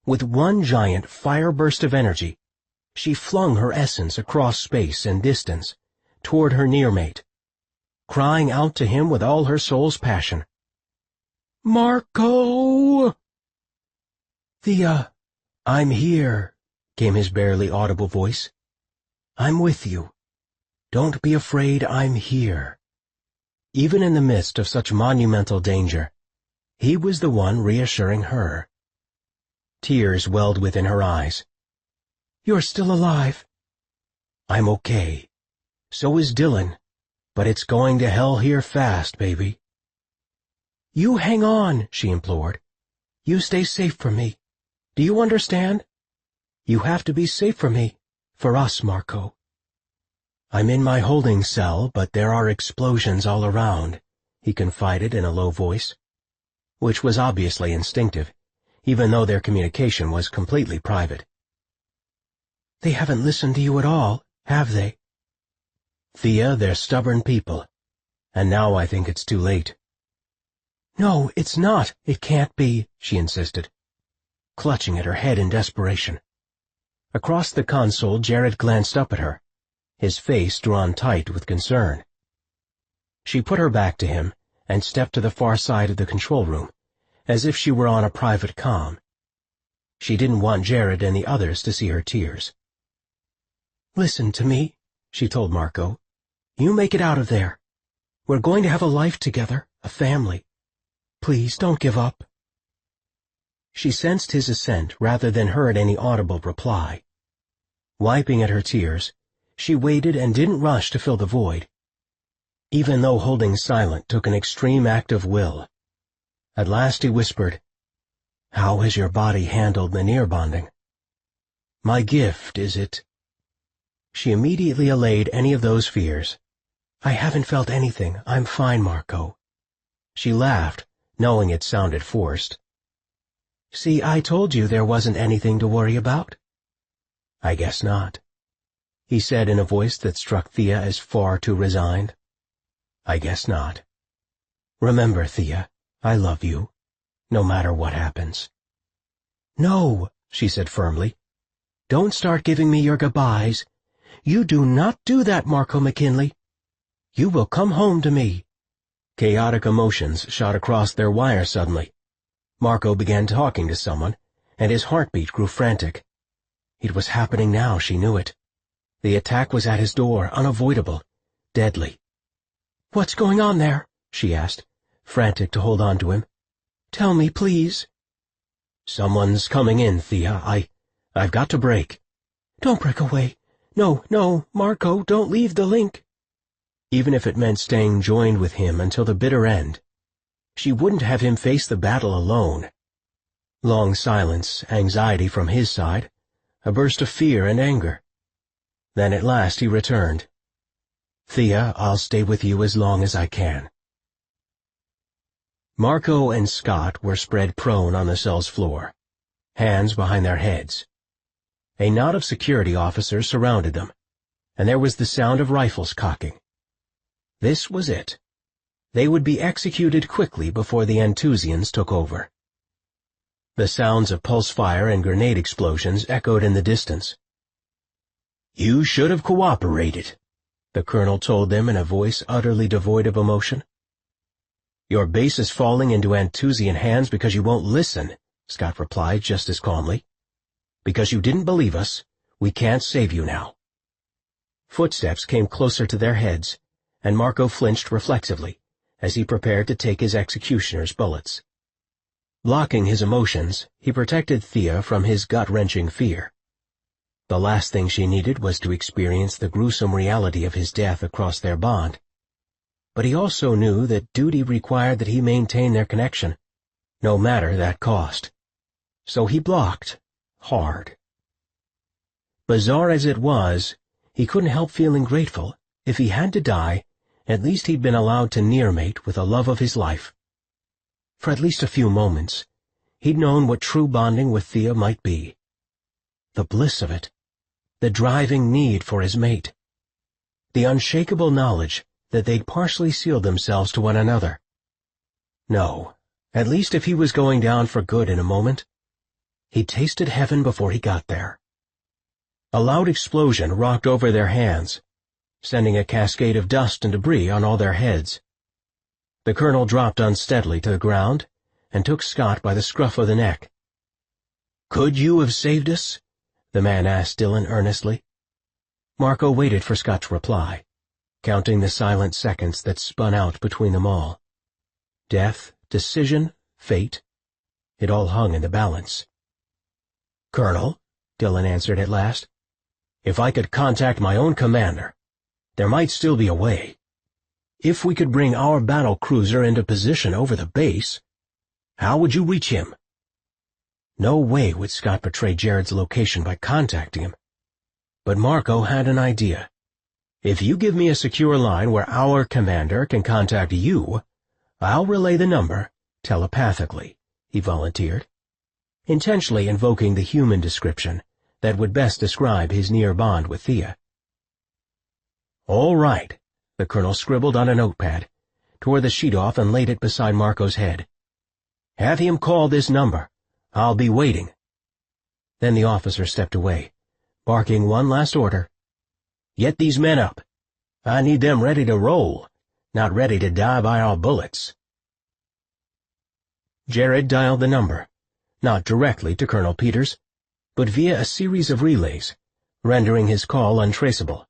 With one giant fire burst of energy, she flung her essence across space and distance, toward her near-mate, crying out to him with all her soul's passion. "Marco!" "Thea, I'm here," came his barely audible voice. "I'm with you. Don't be afraid, I'm here." Even in the midst of such monumental danger, he was the one reassuring her. Tears welled within her eyes. "You're still alive." "I'm okay. So is Dylan, but it's going to hell here fast, baby." "You hang on," she implored. "You stay safe for me. Do you understand? You have to be safe for me, for us, Marco." "I'm in my holding cell, but there are explosions all around," he confided in a low voice, which was obviously instinctive, even though their communication was completely private. "They haven't listened to you at all, have they?" "Thea, they're stubborn people, and now I think it's too late." "No, it's not. It can't be," she insisted, clutching at her head in desperation. Across the console, Jared glanced up at her, his face drawn tight with concern. She put her back to him and stepped to the far side of the control room, as if she were on a private comm. She didn't want Jared and the others to see her tears. "Listen to me," she told Marco. "You make it out of there. We're going to have a life together, a family. Please don't give up." She sensed his assent rather than heard any audible reply. Wiping at her tears, she waited and didn't rush to fill the void, even though holding silent took an extreme act of will. At last he whispered, "How has your body handled Meniere bonding?" "My gift, is it?" She immediately allayed any of those fears. "I haven't felt anything. I'm fine, Marco." She laughed, knowing it sounded forced. "See, I told you there wasn't anything to worry about." "I guess not," he said in a voice that struck Thea as far too resigned. "I guess not. Remember, Thea, I love you, no matter what happens." "No," she said firmly. "Don't start giving me your goodbyes. You do not do that, Marco McKinley. You will come home to me." Chaotic emotions shot across their wire suddenly. Marco began talking to someone, and his heartbeat grew frantic. It was happening now, she knew it. The attack was at his door, unavoidable, deadly. "What's going on there?" she asked, frantic to hold on to him. "Tell me, please." "Someone's coming in, Thea. I've got to break." "Don't break away. No, no, Marco, don't leave the link. Even if it meant staying joined with him until the bitter end, she wouldn't have him face the battle alone. Long silence, anxiety from his side, a burst of fear and anger. Then at last he returned. "Thea, I'll stay with you as long as I can." Marco and Scott were spread prone on the cell's floor, hands behind their heads. A knot of security officers surrounded them, and there was the sound of rifles cocking. This was it. They would be executed quickly before the Antusians took over. The sounds of pulse fire and grenade explosions echoed in the distance. "You should have cooperated," the colonel told them in a voice utterly devoid of emotion. "Your base is falling into Antusian hands because you won't listen," Scott replied just as calmly. "Because you didn't believe us, we can't save you now." Footsteps came closer to their heads, and Marco flinched reflexively as he prepared to take his executioner's bullets. Blocking his emotions, he protected Thea from his gut-wrenching fear. The last thing she needed was to experience the gruesome reality of his death across their bond. But he also knew that duty required that he maintain their connection, no matter that cost. So he blocked, hard. Bizarre as it was, he couldn't help feeling grateful. If he had to die, at least he'd been allowed to near-mate with the love of his life. For at least a few moments, he'd known what true bonding with Thea might be. The bliss of it, the driving need for his mate, the unshakable knowledge that they'd partially sealed themselves to one another. No, at least if he was going down for good in a moment, he'd tasted heaven before he got there. A loud explosion rocked over their hands, sending a cascade of dust and debris on all their heads. The colonel dropped unsteadily to the ground and took Scott by the scruff of the neck. "Could you have saved us?" the man asked Dillon earnestly. Marco waited for Scott's reply, counting the silent seconds that spun out between them all. Death, decision, fate, it all hung in the balance. "Colonel," Dillon answered at last, "if I could contact my own commander, there might still be a way. If we could bring our battle cruiser into position over the base, how would you reach him?" No way would Scott betray Jared's location by contacting him. But Marco had an idea. "If you give me a secure line where our commander can contact you, I'll relay the number telepathically," he volunteered, intentionally invoking the human description that would best describe his near bond with Thea. "All right," the colonel scribbled on a notepad, tore the sheet off and laid it beside Marco's head. "Have him call this number. I'll be waiting." Then the officer stepped away, barking one last order. "Get these men up. I need them ready to roll, not ready to die by our bullets." Jared dialed the number, not directly to Colonel Peters, but via a series of relays, rendering his call untraceable.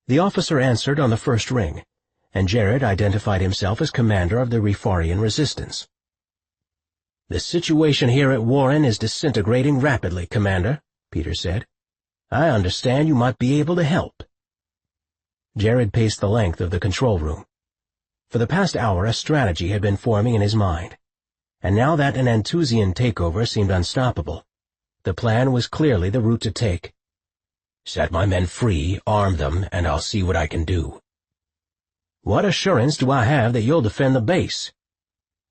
The officer answered on the first ring, and Jared identified himself as commander of the Rifarian resistance. "The situation here at Warren is disintegrating rapidly, Commander," Peters said. "I understand you might be able to help." Jared paced the length of the control room. For the past hour a strategy had been forming in his mind, and now that an Antusian takeover seemed unstoppable, the plan was clearly the route to take. "Set my men free, arm them, and I'll see what I can do." "What assurance do I have that you'll defend the base?"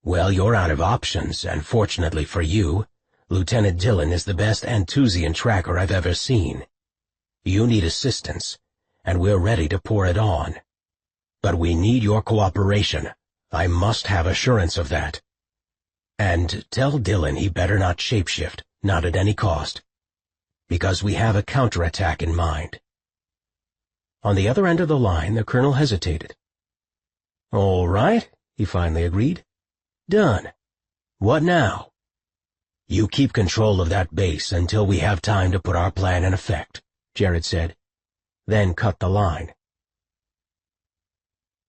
"Well, you're out of options, and fortunately for you, Lieutenant Dillon is the best Antusian tracker I've ever seen. You need assistance, and we're ready to pour it on. But we need your cooperation. I must have assurance of that. And tell Dillon he better not shapeshift, not at any cost, because we have a counterattack in mind." On the other end of the line, the colonel hesitated. "All right," he finally agreed. "Done. What now?" "You keep control of that base until we have time to put our plan in effect," Jared said, then cut the line.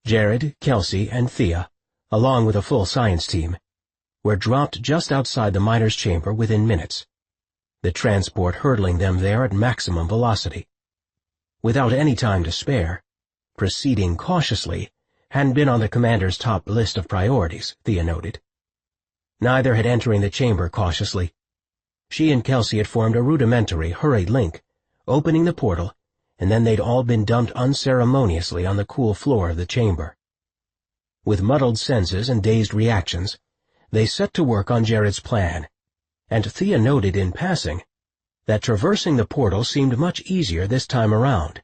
Jared, Kelsey, and Thea, along with a full science team, were dropped just outside the miner's chamber within minutes, the transport hurtling them there at maximum velocity. without any time to spare. Proceeding cautiously hadn't been on the commander's top list of priorities, Thea noted. Neither had entering the chamber cautiously. She and Kelsey had formed a rudimentary, hurried link, opening the portal, and then they'd all been dumped unceremoniously on the cool floor of the chamber. With muddled senses and dazed reactions, they set to work on Jared's plan, and Thea noted in passing that traversing the portal seemed much easier this time around.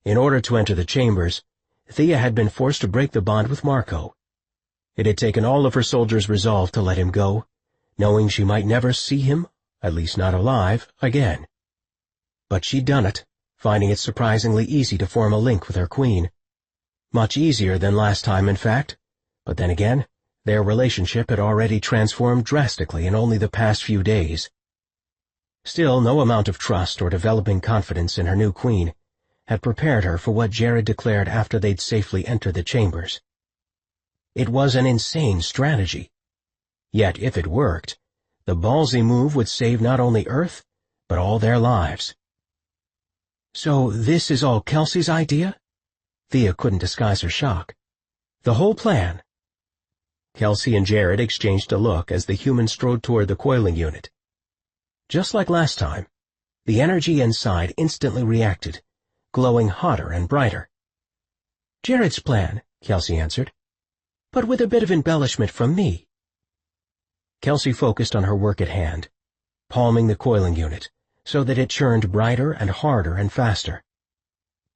In order to enter the chambers, Thea had been forced to break the bond with Marco. It had taken all of her soldiers' resolve to let him go, knowing she might never see him, at least not alive, again. But she'd done it, finding it surprisingly easy to form a link with her queen. Much easier than last time, in fact, but then again, their relationship had already transformed drastically in only the past few days. Still, no amount of trust or developing confidence in her new queen had prepared her for what Jared declared after they'd safely entered the chambers. It was an insane strategy. Yet, if it worked, the ballsy move would save not only Earth, but all their lives. So this is all Kelsey's idea? Thea couldn't disguise her shock. The whole plan? Kelsey and Jared exchanged a look as the human strode toward the coiling unit. Just like last time, the energy inside instantly reacted, glowing hotter and brighter. Jared's plan, Kelsey answered, but with a bit of embellishment from me. Kelsey focused on her work at hand, palming the coiling unit so that it churned brighter and harder and faster.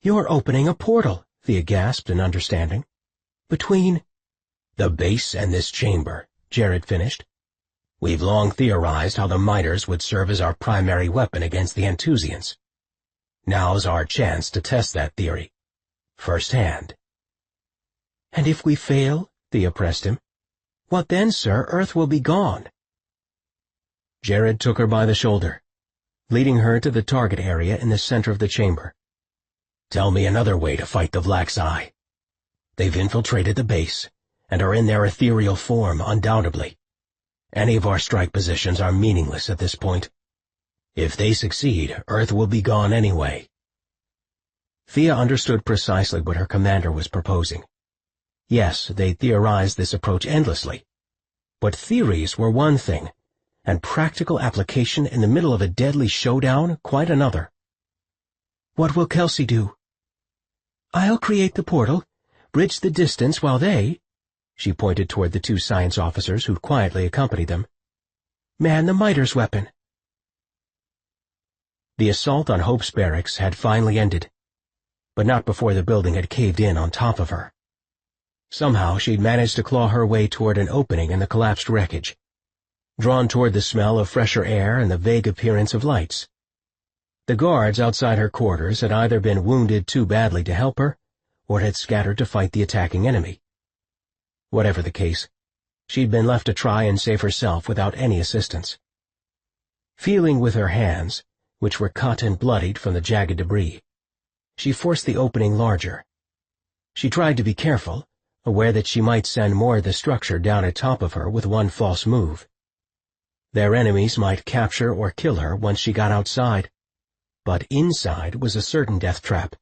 You're opening a portal, Thea gasped in understanding. Between the base and this chamber, Jared finished. We've long theorized how the miters would serve as our primary weapon against the Antusians. Now's our chance to test that theory, firsthand. And if we fail, Thea pressed him, what then, sir? Earth will be gone. Jared took her by the shoulder, leading her to the target area in the center of the chamber. Tell me another way to fight the Black's Eye. They've infiltrated the base, and are in their ethereal form, undoubtedly. Any of our strike positions are meaningless at this point. If they succeed, Earth will be gone anyway. Thea understood precisely what her commander was proposing. Yes, they theorized this approach endlessly. But theories were one thing, and practical application in the middle of a deadly showdown quite another. What will Kelsey do? I'll create the portal, bridge the distance while they— she pointed toward the two science officers who'd quietly accompanied them— man the miter's weapon. The assault on Hope's barracks had finally ended, but not before the building had caved in on top of her. Somehow she'd managed to claw her way toward an opening in the collapsed wreckage, drawn toward the smell of fresher air and the vague appearance of lights. The guards outside her quarters had either been wounded too badly to help her, or had scattered to fight the attacking enemy. Whatever the case, she'd been left to try and save herself without any assistance. Feeling with her hands, which were cut and bloodied from the jagged debris, she forced the opening larger. She tried to be careful, aware that she might send more of the structure down atop of her with one false move. Their enemies might capture or kill her once she got outside, but inside was a certain death trap.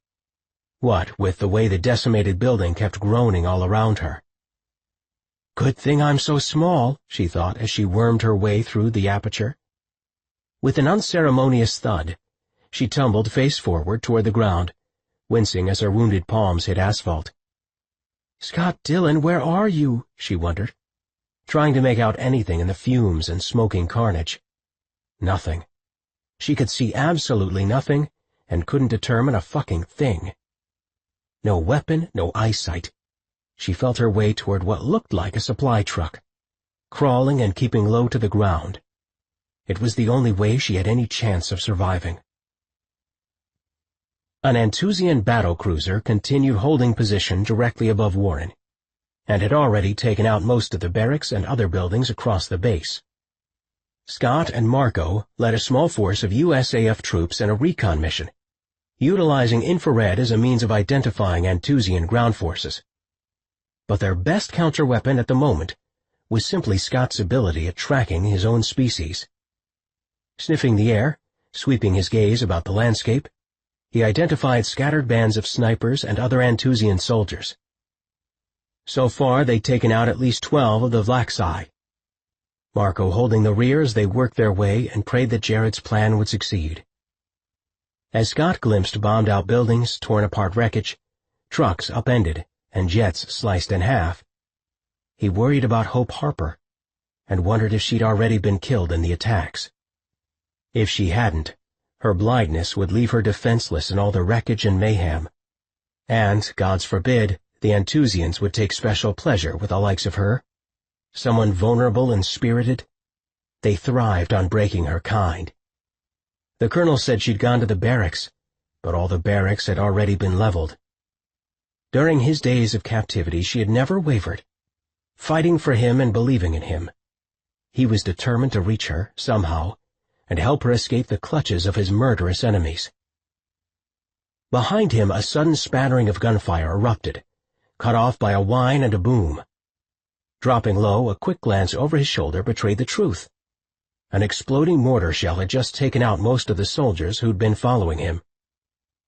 What with the way the decimated building kept groaning all around her. Good thing I'm so small, she thought as she wormed her way through the aperture. With an unceremonious thud, she tumbled face forward toward the ground, wincing as her wounded palms hit asphalt. Scott Dillon, where are you? She wondered, trying to make out anything in the fumes and smoking carnage. Nothing. She could see absolutely nothing, and couldn't determine a fucking thing. No weapon, no eyesight. She felt her way toward what looked like a supply truck, crawling and keeping low to the ground. It was the only way she had any chance of surviving. An Antusian battlecruiser continued holding position directly above Warren, and had already taken out most of the barracks and other buildings across the base. Scott and Marco led a small force of USAF troops in a recon mission, utilizing infrared as a means of identifying Antusian ground forces. But their best counterweapon at the moment was simply Scott's ability at tracking his own species. Sniffing the air, sweeping his gaze about the landscape, he identified scattered bands of snipers and other Antusian soldiers. So far, they'd taken out at least 12 of the Vlaxi. Marco holding the rear as they worked their way and prayed that Jared's plan would succeed. As Scott glimpsed bombed-out buildings, torn-apart wreckage, trucks upended, and jets sliced in half, he worried about Hope Harper and wondered if she'd already been killed in the attacks. If she hadn't, her blindness would leave her defenseless in all the wreckage and mayhem, and, gods forbid, the Antusians would take special pleasure with the likes of her, someone vulnerable and spirited. They thrived on breaking her kind. The colonel said she'd gone to the barracks, but all the barracks had already been leveled. During his days of captivity she had never wavered, fighting for him and believing in him. He was determined to reach her, somehow, and help her escape the clutches of his murderous enemies. Behind him a sudden spattering of gunfire erupted, cut off by a whine and a boom. Dropping low, a quick glance over his shoulder betrayed the truth. An exploding mortar shell had just taken out most of the soldiers who'd been following him.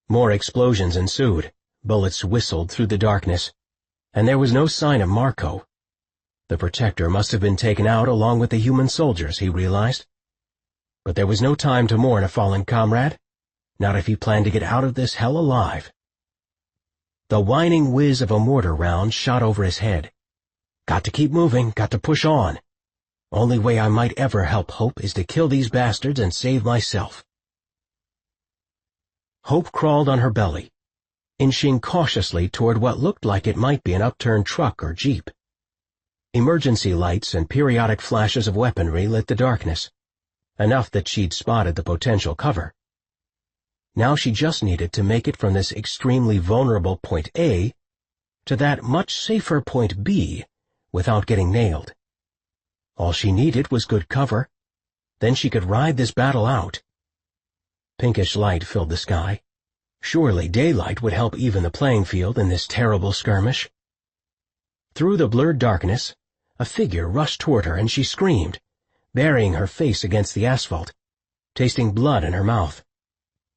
More explosions ensued, bullets whistled through the darkness, and there was no sign of Marco. The protector must have been taken out along with the human soldiers, he realized. But there was no time to mourn a fallen comrade, not if he planned to get out of this hell alive. The whining whiz of a mortar round shot over his head. Got to keep moving, got to push on. Only way I might ever help Hope is to kill these bastards and save myself. Hope crawled on her belly, inching cautiously toward what looked like it might be an upturned truck or jeep. Emergency lights and periodic flashes of weaponry lit the darkness, enough that she'd spotted the potential cover. Now she just needed to make it from this extremely vulnerable point A to that much safer point B without getting nailed. All she needed was good cover. Then she could ride this battle out. Pinkish light filled the sky. Surely daylight would help even the playing field in this terrible skirmish. Through the blurred darkness, a figure rushed toward her and she screamed, burying her face against the asphalt, tasting blood in her mouth.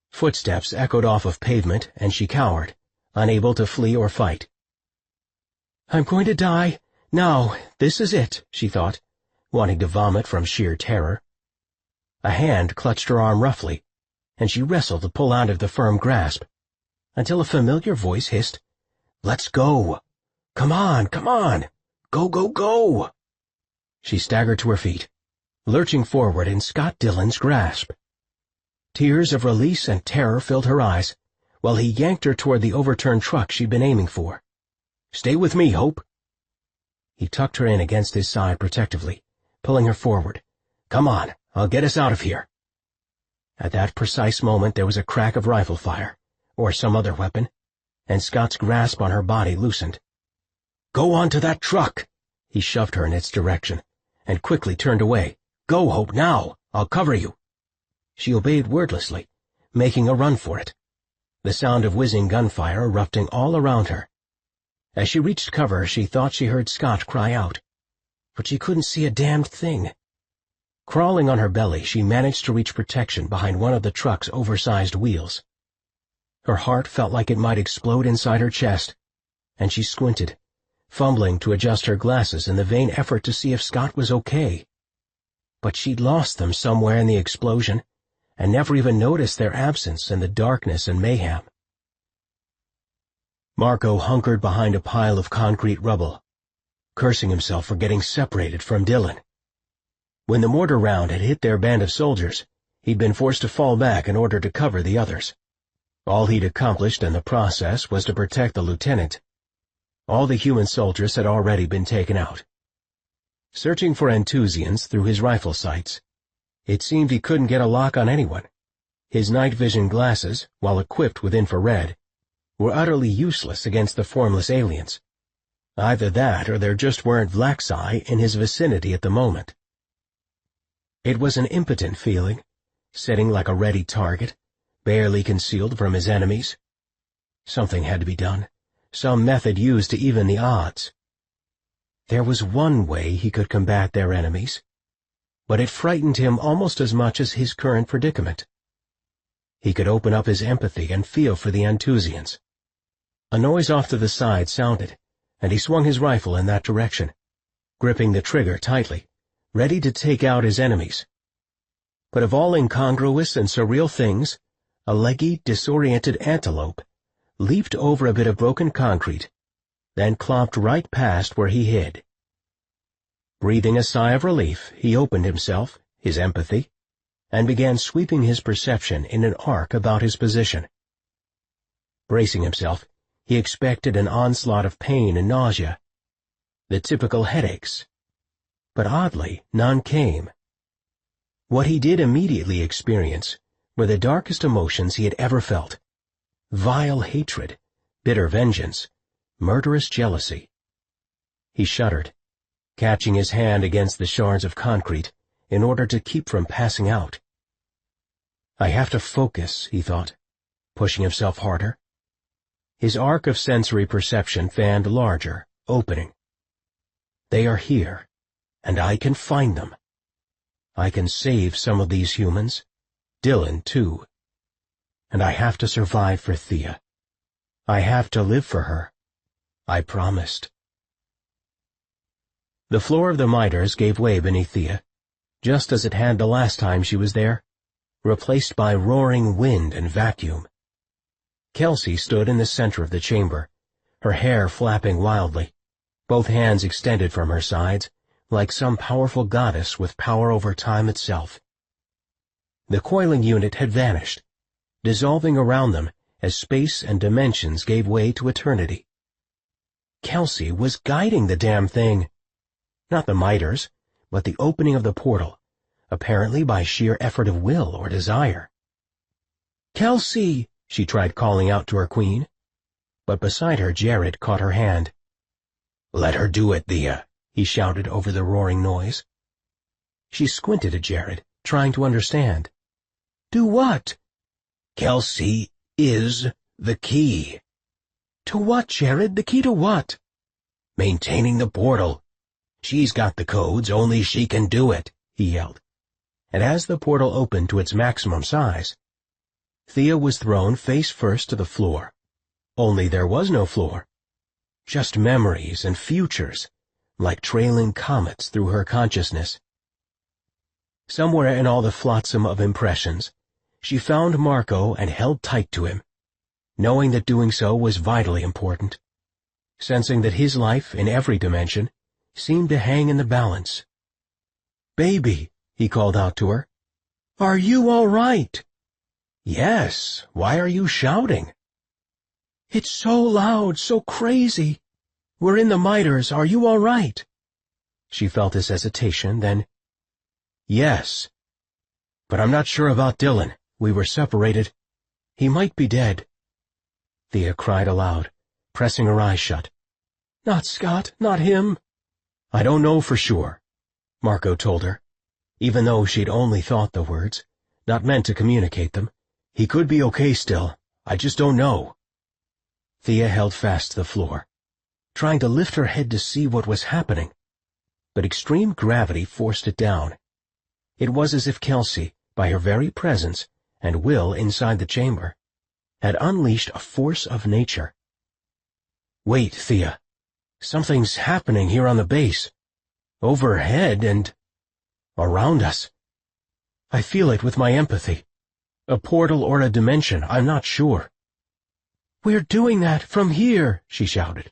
Footsteps echoed off of pavement and she cowered, unable to flee or fight. "I'm going to die. Now, this is it," she thought, wanting to vomit from sheer terror. A hand clutched her arm roughly, and she wrestled to pull out of the firm grasp, until a familiar voice hissed, "Let's go! Come on, come on! Go, go, go!" She staggered to her feet, lurching forward in Scott Dillon's grasp. Tears of release and terror filled her eyes, while he yanked her toward the overturned truck she'd been aiming for. "Stay with me, Hope." He tucked her in against his side protectively, pulling her forward. "Come on, I'll get us out of here." At that precise moment there was a crack of rifle fire, or some other weapon, and Scott's grasp on her body loosened. "Go on to that truck!" He shoved her in its direction, and quickly turned away. "Go, Hope, now! I'll cover you." She obeyed wordlessly, making a run for it, the sound of whizzing gunfire erupting all around her. As she reached cover, she thought she heard Scott cry out, but she couldn't see a damned thing. Crawling on her belly, she managed to reach protection behind one of the truck's oversized wheels. Her heart felt like it might explode inside her chest, and she squinted, fumbling to adjust her glasses in the vain effort to see if Scott was okay. But she'd lost them somewhere in the explosion, and never even noticed their absence in the darkness and mayhem. Marco hunkered behind a pile of concrete rubble, cursing himself for getting separated from Dillon. When the mortar round had hit their band of soldiers, he'd been forced to fall back in order to cover the others. All he'd accomplished in the process was to protect the lieutenant. All the human soldiers had already been taken out. Searching for Antusians through his rifle sights, it seemed he couldn't get a lock on anyone. His night vision glasses, while equipped with infrared, were utterly useless against the formless aliens. Either that or there just weren't Vlaxi in his vicinity at the moment. It was an impotent feeling, sitting like a ready target, barely concealed from his enemies. Something had to be done, some method used to even the odds. There was one way he could combat their enemies, but it frightened him almost as much as his current predicament. He could open up his empathy and feel for the Anthusians. A noise off to the side sounded, and he swung his rifle in that direction, gripping the trigger tightly, ready to take out his enemies. But of all incongruous and surreal things, a leggy, disoriented antelope leaped over a bit of broken concrete, then clomped right past where he hid. Breathing a sigh of relief, he opened himself, his empathy, and began sweeping his perception in an arc about his position. Bracing himself, he expected an onslaught of pain and nausea, the typical headaches. But oddly, none came. What he did immediately experience were the darkest emotions he had ever felt: vile hatred, bitter vengeance, murderous jealousy. He shuddered, catching his hand against the shards of concrete in order to keep from passing out. I have to focus, he thought, pushing himself harder. His arc of sensory perception fanned larger, opening. They are here, and I can find them. I can save some of these humans, Dylan too. And I have to survive for Thea. I have to live for her. I promised. The floor of the miters gave way beneath Thea, just as it had the last time she was there, replaced by roaring wind and vacuum. Kelsey stood in the center of the chamber, her hair flapping wildly, both hands extended from her sides, like some powerful goddess with power over time itself. The coiling unit had vanished, dissolving around them as space and dimensions gave way to eternity. Kelsey was guiding the damn thing. Not the miters, but the opening of the portal, apparently by sheer effort of will or desire. "Kelsey!" she tried calling out to her queen, but beside her Jared caught her hand. "Let her do it, Thea," he shouted over the roaring noise. She squinted at Jared, trying to understand. "Do what?" "Kelsey is the key." "To what, Jared? The key to what?" "Maintaining the portal. She's got the codes, only she can do it," he yelled. And as the portal opened to its maximum size, Thea was thrown face first to the floor. Only there was no floor. Just memories and futures, like trailing comets through her consciousness. Somewhere in all the flotsam of impressions, she found Marco and held tight to him, knowing that doing so was vitally important, sensing that his life in every dimension seemed to hang in the balance. "Baby," he called out to her. "Are you all right?" "Yes, why are you shouting?" "It's so loud, so crazy. We're in the miters, are you all right?" She felt his hesitation, then, "Yes. But I'm not sure about Dylan. We were separated. He might be dead." Thea cried aloud, pressing her eyes shut. "Not Scott, not him." "I don't know for sure," Marco told her, even though she'd only thought the words, not meant to communicate them. "He could be okay still. I just don't know." Thea held fast to the floor, trying to lift her head to see what was happening, but extreme gravity forced it down. It was as if Kelsey, by her very presence and will inside the chamber, had unleashed a force of nature. "Wait, Thea. Something's happening here on the base. Overhead and around us. I feel it with my empathy. A portal or a dimension, I'm not sure." "We're doing that from here," she shouted.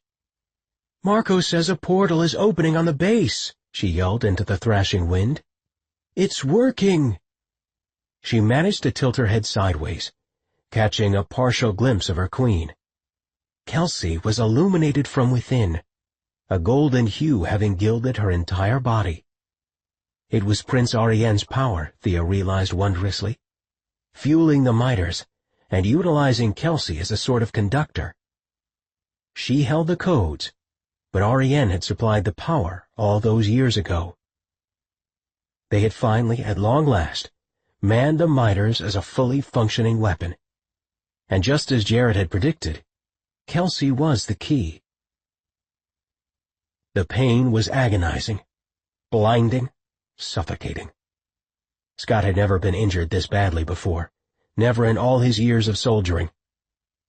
"Marco says a portal is opening on the base," she yelled into the thrashing wind. "It's working." She managed to tilt her head sideways, catching a partial glimpse of her queen. Kelsey was illuminated from within, a golden hue having gilded her entire body. It was Prince Arienne's power, Thea realized wondrously, fueling the miters and utilizing Kelsey as a sort of conductor. She held the codes, but Arienne had supplied the power all those years ago. They had finally, at long last, manned the miters as a fully functioning weapon. And just as Jared had predicted, Kelsey was the key. The pain was agonizing, blinding, suffocating. Scott had never been injured this badly before, Never in all his years of soldiering.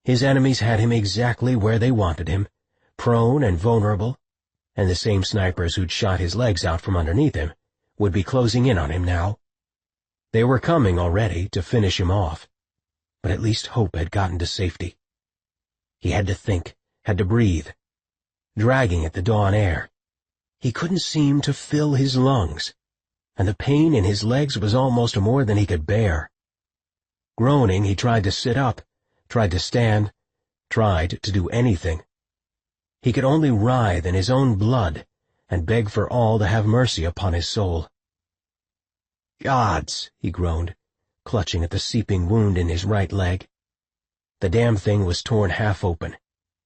His enemies had him exactly where they wanted him, prone and vulnerable, and the same snipers who'd shot his legs out from underneath him would be closing in on him now. They were coming already to finish him off, but at least Hope had gotten to safety. He had to think, had to breathe. Dragging at the dawn air, he couldn't seem to fill his lungs, and the pain in his legs was almost more than he could bear. Groaning, he tried to sit up, tried to stand, tried to do anything. He could only writhe in his own blood and beg for all to have mercy upon his soul. "Gods," he groaned, clutching at the seeping wound in his right leg. The damn thing was torn half open,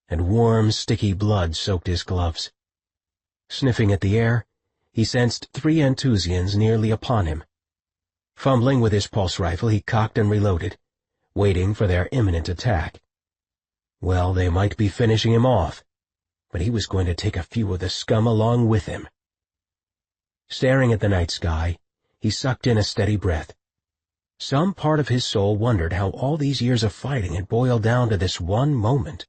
and warm, sticky blood soaked his gloves. Sniffing at the air, he sensed 3 Antusians nearly upon him. Fumbling with his pulse rifle, he cocked and reloaded, waiting for their imminent attack. Well, they might be finishing him off, but he was going to take a few of the scum along with him. Staring at the night sky, he sucked in a steady breath. Some part of his soul wondered how all these years of fighting had boiled down to this one moment.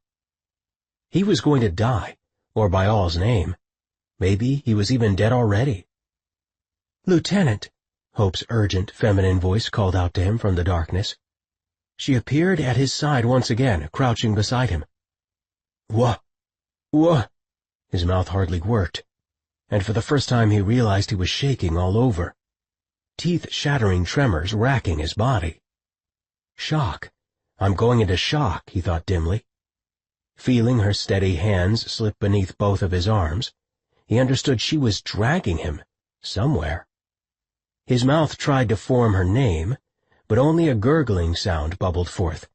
He was going to die, or by all's name. Maybe he was even dead already. "Lieutenant," Hope's urgent, feminine voice called out to him from the darkness. She appeared at his side once again, crouching beside him. "What? What?" His mouth hardly worked, and for the first time he realized he was shaking all over. Teeth-shattering tremors racking his body. Shock. I'm going into shock, he thought dimly. Feeling her steady hands slip beneath both of his arms, he understood she was dragging him somewhere. His mouth tried to form her name, but only a gurgling sound bubbled forth.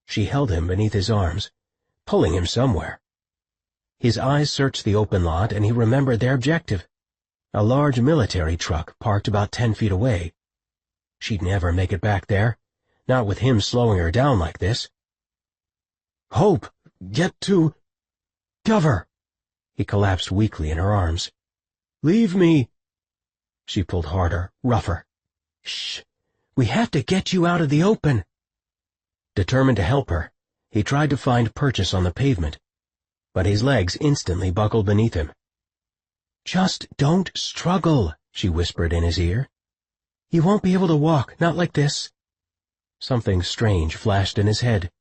She held him beneath his arms, pulling him somewhere. His eyes searched the open lot, and he remembered their objective. A large military truck parked about 10 feet away. She'd never make it back there, not with him slowing her down like this. "Hope, get to cover!" He collapsed weakly in her arms. "Leave me!" She pulled harder, rougher. "Shh! We have to get you out of the open!" Determined to help her, he tried to find purchase on the pavement, but his legs instantly buckled beneath him. "Just don't struggle," she whispered in his ear. "You won't be able to walk, not like this." Something strange flashed in his head.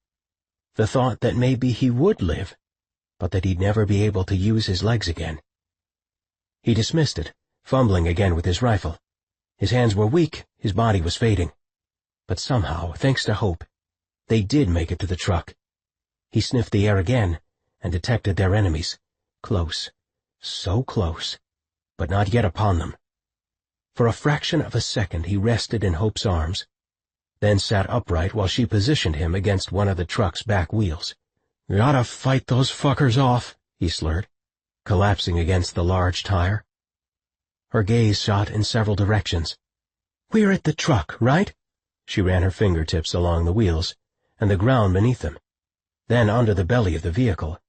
The thought that maybe he would live, but that he'd never be able to use his legs again. He dismissed it, fumbling again with his rifle. His hands were weak, his body was fading. But somehow, thanks to Hope, they did make it to the truck. He sniffed the air again and detected their enemies. Close, so close, but not yet upon them. For a fraction of a second he rested in Hope's arms, then sat upright while she positioned him against one of the truck's back wheels. "Gotta fight those fuckers off," he slurred, collapsing against the large tire. Her gaze shot in several directions. "We're at the truck, right?" She ran her fingertips along the wheels and the ground beneath them, then onto the belly of the vehicle.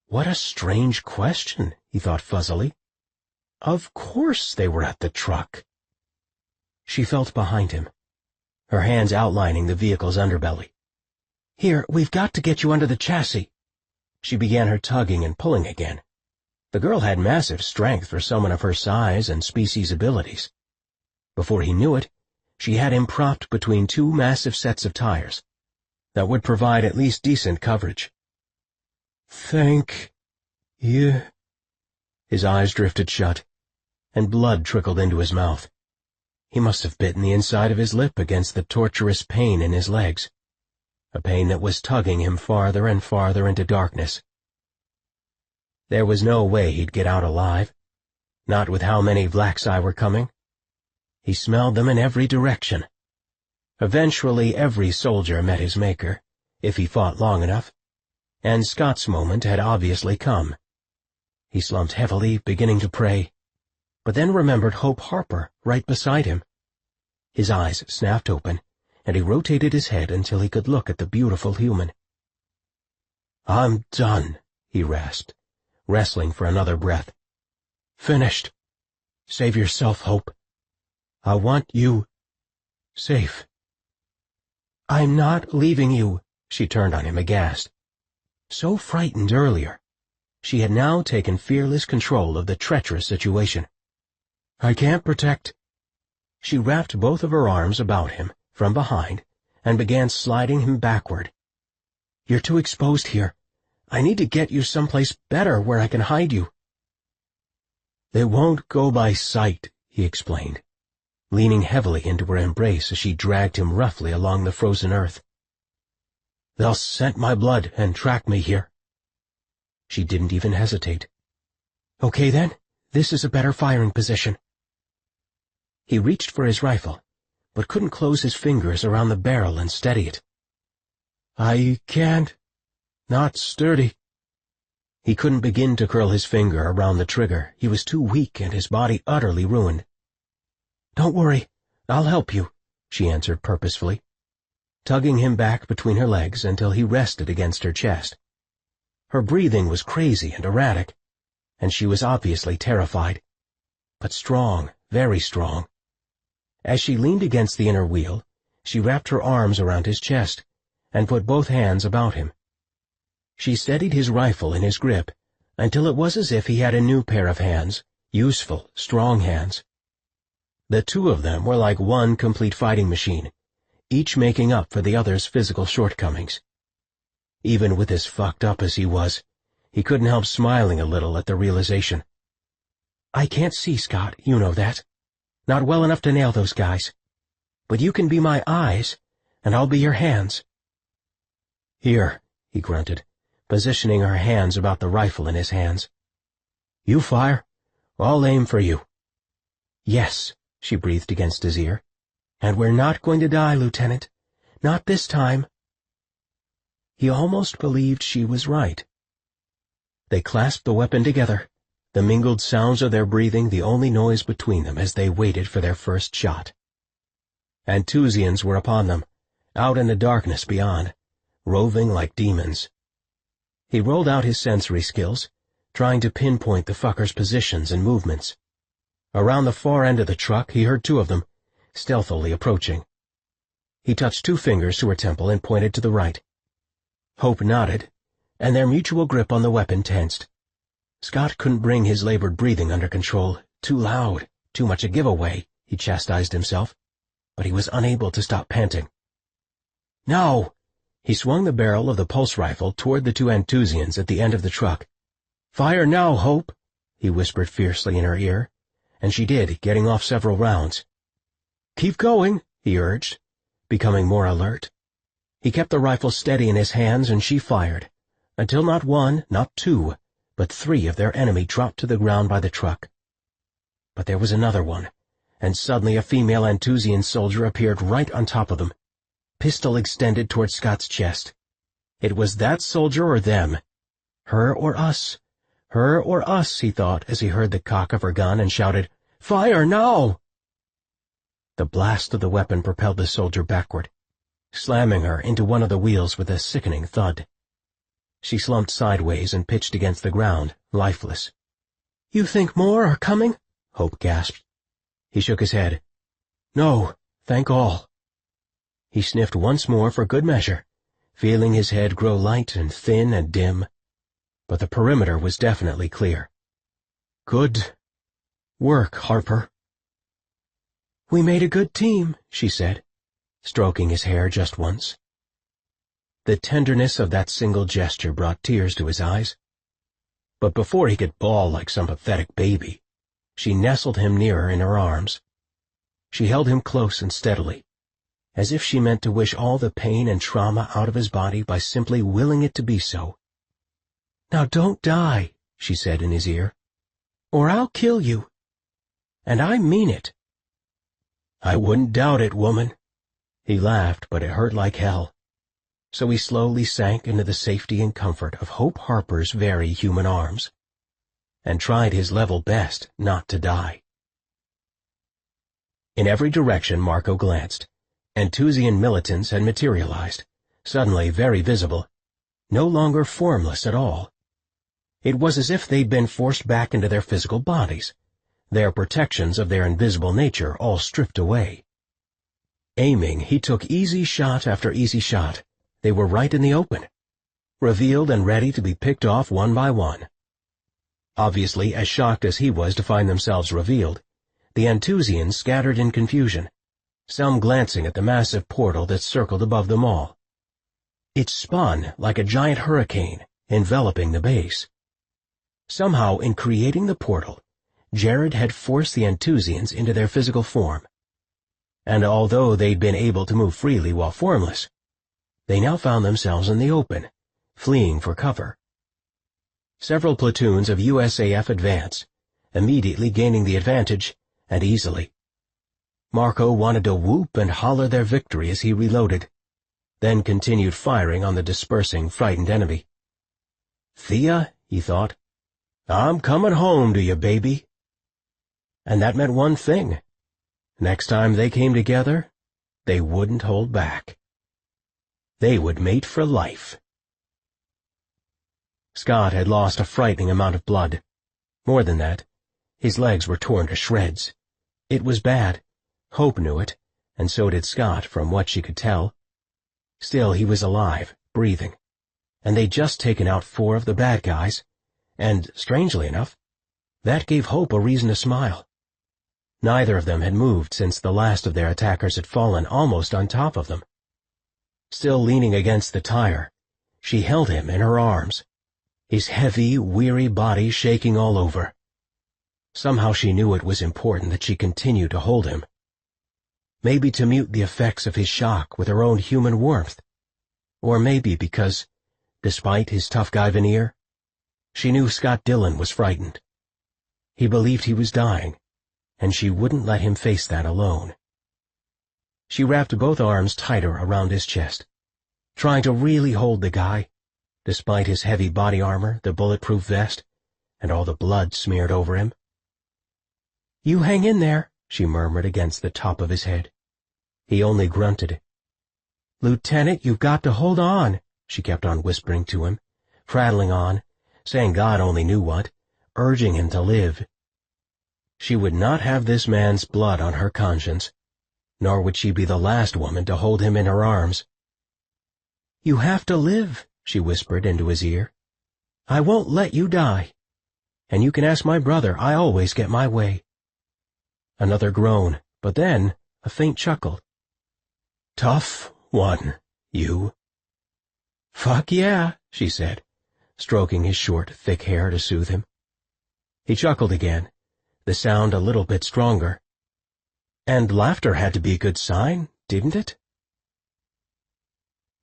What a strange question, he thought fuzzily. Of course they were at the truck. She felt behind him, her hands outlining the vehicle's underbelly. "Here, we've got to get you under the chassis." She began her tugging and pulling again. The girl had massive strength for someone of her size and species abilities. Before he knew it, she had him propped between 2 massive sets of tires that would provide at least decent coverage. "Thank you." His eyes drifted shut, and blood trickled into his mouth. He must have bitten the inside of his lip against the torturous pain in his legs, a pain that was tugging him farther and farther into darkness. There was no way he'd get out alive, not with how many Vlaxi were coming. He smelled them in every direction. Eventually every soldier met his maker, if he fought long enough, and Scott's moment had obviously come. He slumped heavily, beginning to pray, but then remembered Hope Harper right beside him. His eyes snapped open, and he rotated his head until he could look at the beautiful human. "I'm done," he rasped, wrestling for another breath. "Finished. Save yourself, Hope. I want you safe." "I'm not leaving you," she turned on him aghast. So frightened earlier, she had now taken fearless control of the treacherous situation. "I can't protect." She wrapped both of her arms about him from behind and began sliding him backward. "You're too exposed here. I need to get you someplace better where I can hide you." "They won't go by sight," he explained, leaning heavily into her embrace as she dragged him roughly along the frozen earth. "They'll scent my blood and track me here." She didn't even hesitate. "Okay then, this is a better firing position." He reached for his rifle, but couldn't close his fingers around the barrel and steady it. "I can't. Not sturdy." He couldn't begin to curl his finger around the trigger. He was too weak and his body utterly ruined. "Don't worry, I'll help you," she answered purposefully, tugging him back between her legs until he rested against her chest. Her breathing was crazy and erratic, and she was obviously terrified, but strong, very strong. As she leaned against the inner wheel, she wrapped her arms around his chest and put both hands about him. She steadied his rifle in his grip until it was as if he had a new pair of hands, useful, strong hands. The two of them were like one complete fighting machine, each making up for the other's physical shortcomings. Even with as fucked up as he was, he couldn't help smiling a little at the realization. "I can't see, Scott, you know that. Not well enough to nail those guys. But you can be my eyes, and I'll be your hands." "Here," he grunted, positioning her hands about the rifle in his hands. "You fire. I'll aim for you." "Yes," she breathed against his ear. "And we're not going to die, Lieutenant. Not this time." He almost believed she was right. They clasped the weapon together, the mingled sounds of their breathing the only noise between them as they waited for their first shot. Anthusians were upon them, out in the darkness beyond, roving like demons. He rolled out his sensory skills, trying to pinpoint the fuckers' positions and movements. Around the far end of the truck he heard two of them, stealthily approaching. He touched two fingers to her temple and pointed to the right. Hope nodded, and their mutual grip on the weapon tensed. Scott couldn't bring his labored breathing under control. Too loud, too much a giveaway, he chastised himself, but he was unable to stop panting. "No!" He swung the barrel of the pulse rifle toward the two Anthusians at the end of the truck. "Fire now, Hope," he whispered fiercely in her ear, and she did, getting off several rounds. "Keep going," he urged, becoming more alert. He kept the rifle steady in his hands and she fired, until not one, not two, but three of their enemy dropped to the ground by the truck. But there was another one, and suddenly a female Anthusian soldier appeared right on top of them, pistol extended toward Scott's chest. It was that soldier or them. Her or us. Her or us, he thought as he heard the cock of her gun and shouted, "Fire now!" The blast of the weapon propelled the soldier backward, slamming her into one of the wheels with a sickening thud. She slumped sideways and pitched against the ground, lifeless. "You think more are coming?" Hope gasped. He shook his head. "No, thank all." He sniffed once more for good measure, feeling his head grow light and thin and dim. But the perimeter was definitely clear. "Good work, Harper." "We made a good team," she said, stroking his hair just once. The tenderness of that single gesture brought tears to his eyes. But before he could bawl like some pathetic baby, she nestled him nearer in her arms. She held him close and steadily, as if she meant to wish all the pain and trauma out of his body by simply willing it to be so. "Now don't die," she said in his ear, "or I'll kill you. And I mean it." "I wouldn't doubt it, woman." He laughed, but it hurt like hell. So he slowly sank into the safety and comfort of Hope Harper's very human arms, and tried his level best not to die. In every direction Marco glanced. Anthusian militants had materialized, suddenly very visible, no longer formless at all. It was as if they'd been forced back into their physical bodies, their protections of their invisible nature all stripped away. Aiming, he took easy shot after easy shot. They were right in the open, revealed and ready to be picked off one by one. Obviously, as shocked as he was to find themselves revealed, the Anthusians scattered in confusion, some glancing at the massive portal that circled above them all. It spun like a giant hurricane, enveloping the base. Somehow, in creating the portal, Jared had forced the Anthusians into their physical form. And although they'd been able to move freely while formless, they now found themselves in the open, fleeing for cover. Several platoons of USAF advanced, immediately gaining the advantage, and easily. Marco wanted to whoop and holler their victory as he reloaded, then continued firing on the dispersing, frightened enemy. "Thea," he thought, "I'm coming home to you, baby." And that meant one thing. Next time they came together, they wouldn't hold back. They would mate for life. Scott had lost a frightening amount of blood. More than that, his legs were torn to shreds. It was bad. Hope knew it, and so did Scott, from what she could tell. Still, he was alive, breathing, and they'd just taken out 4 of the bad guys, and, strangely enough, that gave Hope a reason to smile. Neither of them had moved since the last of their attackers had fallen almost on top of them. Still leaning against the tire, she held him in her arms, his heavy, weary body shaking all over. Somehow she knew it was important that she continue to hold him. Maybe to mute the effects of his shock with her own human warmth. Or maybe because, despite his tough guy veneer, she knew Scott Dillon was frightened. He believed he was dying, and she wouldn't let him face that alone. She wrapped both arms tighter around his chest, trying to really hold the guy, despite his heavy body armor, the bulletproof vest, and all the blood smeared over him. "You hang in there," she murmured against the top of his head. He only grunted. "Lieutenant, you've got to hold on," she kept on whispering to him, prattling on, saying God only knew what, urging him to live. She would not have this man's blood on her conscience, nor would she be the last woman to hold him in her arms. "You have to live," she whispered into his ear. "I won't let you die. And you can ask my brother, I always get my way." Another groan, but then a faint chuckle. "Tough one, you." "Fuck yeah," she said, stroking his short, thick hair to soothe him. He chuckled again, the sound a little bit stronger. And laughter had to be a good sign, didn't it?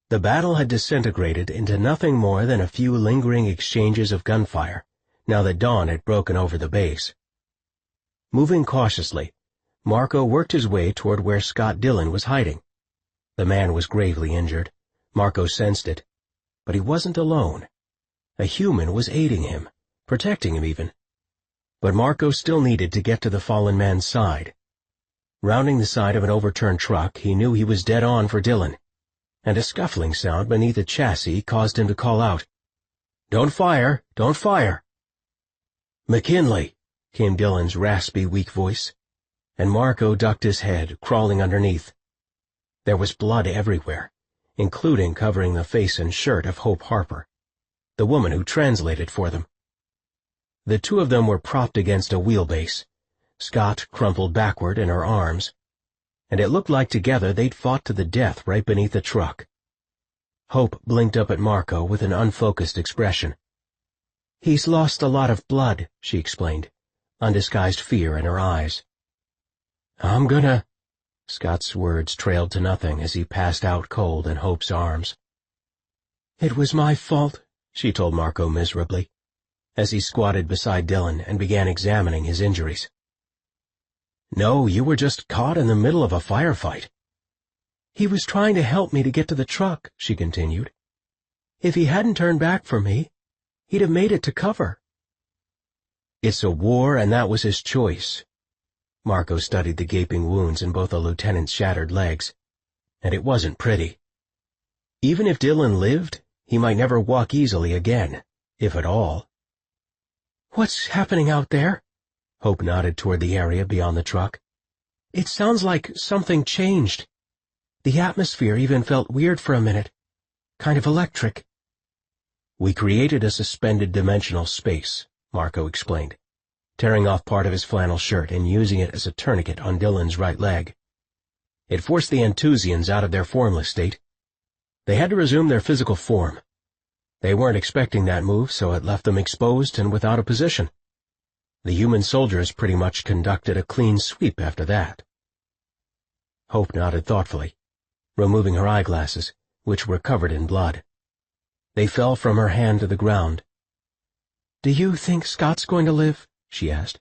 The battle had disintegrated into nothing more than a few lingering exchanges of gunfire, now that dawn had broken over the base. Moving cautiously, Marco worked his way toward where Scott Dillon was hiding. The man was gravely injured. Marco sensed it. But he wasn't alone. A human was aiding him, protecting him even. But Marco still needed to get to the fallen man's side. Rounding the side of an overturned truck, he knew he was dead on for Dillon, and a scuffling sound beneath a chassis caused him to call out, "Don't fire! Don't fire!" "McKinley!" came Dillon's raspy, weak voice, and Marco ducked his head, crawling underneath. There was blood everywhere, including covering the face and shirt of Hope Harper, the woman who translated for them. The two of them were propped against a wheelbase, Scott crumpled backward in her arms, and it looked like together they'd fought to the death right beneath the truck. Hope blinked up at Marco with an unfocused expression. "He's lost a lot of blood," she explained, undisguised fear in her eyes. "I'm gonna—" Scott's words trailed to nothing as he passed out cold in Hope's arms. "It was my fault," she told Marco miserably, as he squatted beside Dillon and began examining his injuries. "No, you were just caught in the middle of a firefight." "He was trying to help me to get to the truck," she continued. "If he hadn't turned back for me, he'd have made it to cover." "It's a war, and that was his choice." Marco studied the gaping wounds in both the lieutenant's shattered legs, and it wasn't pretty. Even if Dillon lived, he might never walk easily again, if at all. "What's happening out there?" Hope nodded toward the area beyond the truck. "It sounds like something changed." The atmosphere even felt weird for a minute. Kind of electric. We created a suspended dimensional space, Marco explained, tearing off part of his flannel shirt and using it as a tourniquet on Dylan's right leg. It forced the Enthusians out of their formless state. They had to resume their physical form. They weren't expecting that move, so it left them exposed and without a position. The human soldiers pretty much conducted a clean sweep after that. Hope nodded thoughtfully, removing her eyeglasses, which were covered in blood. They fell from her hand to the ground. "Do you think Scott's going to live?" she asked,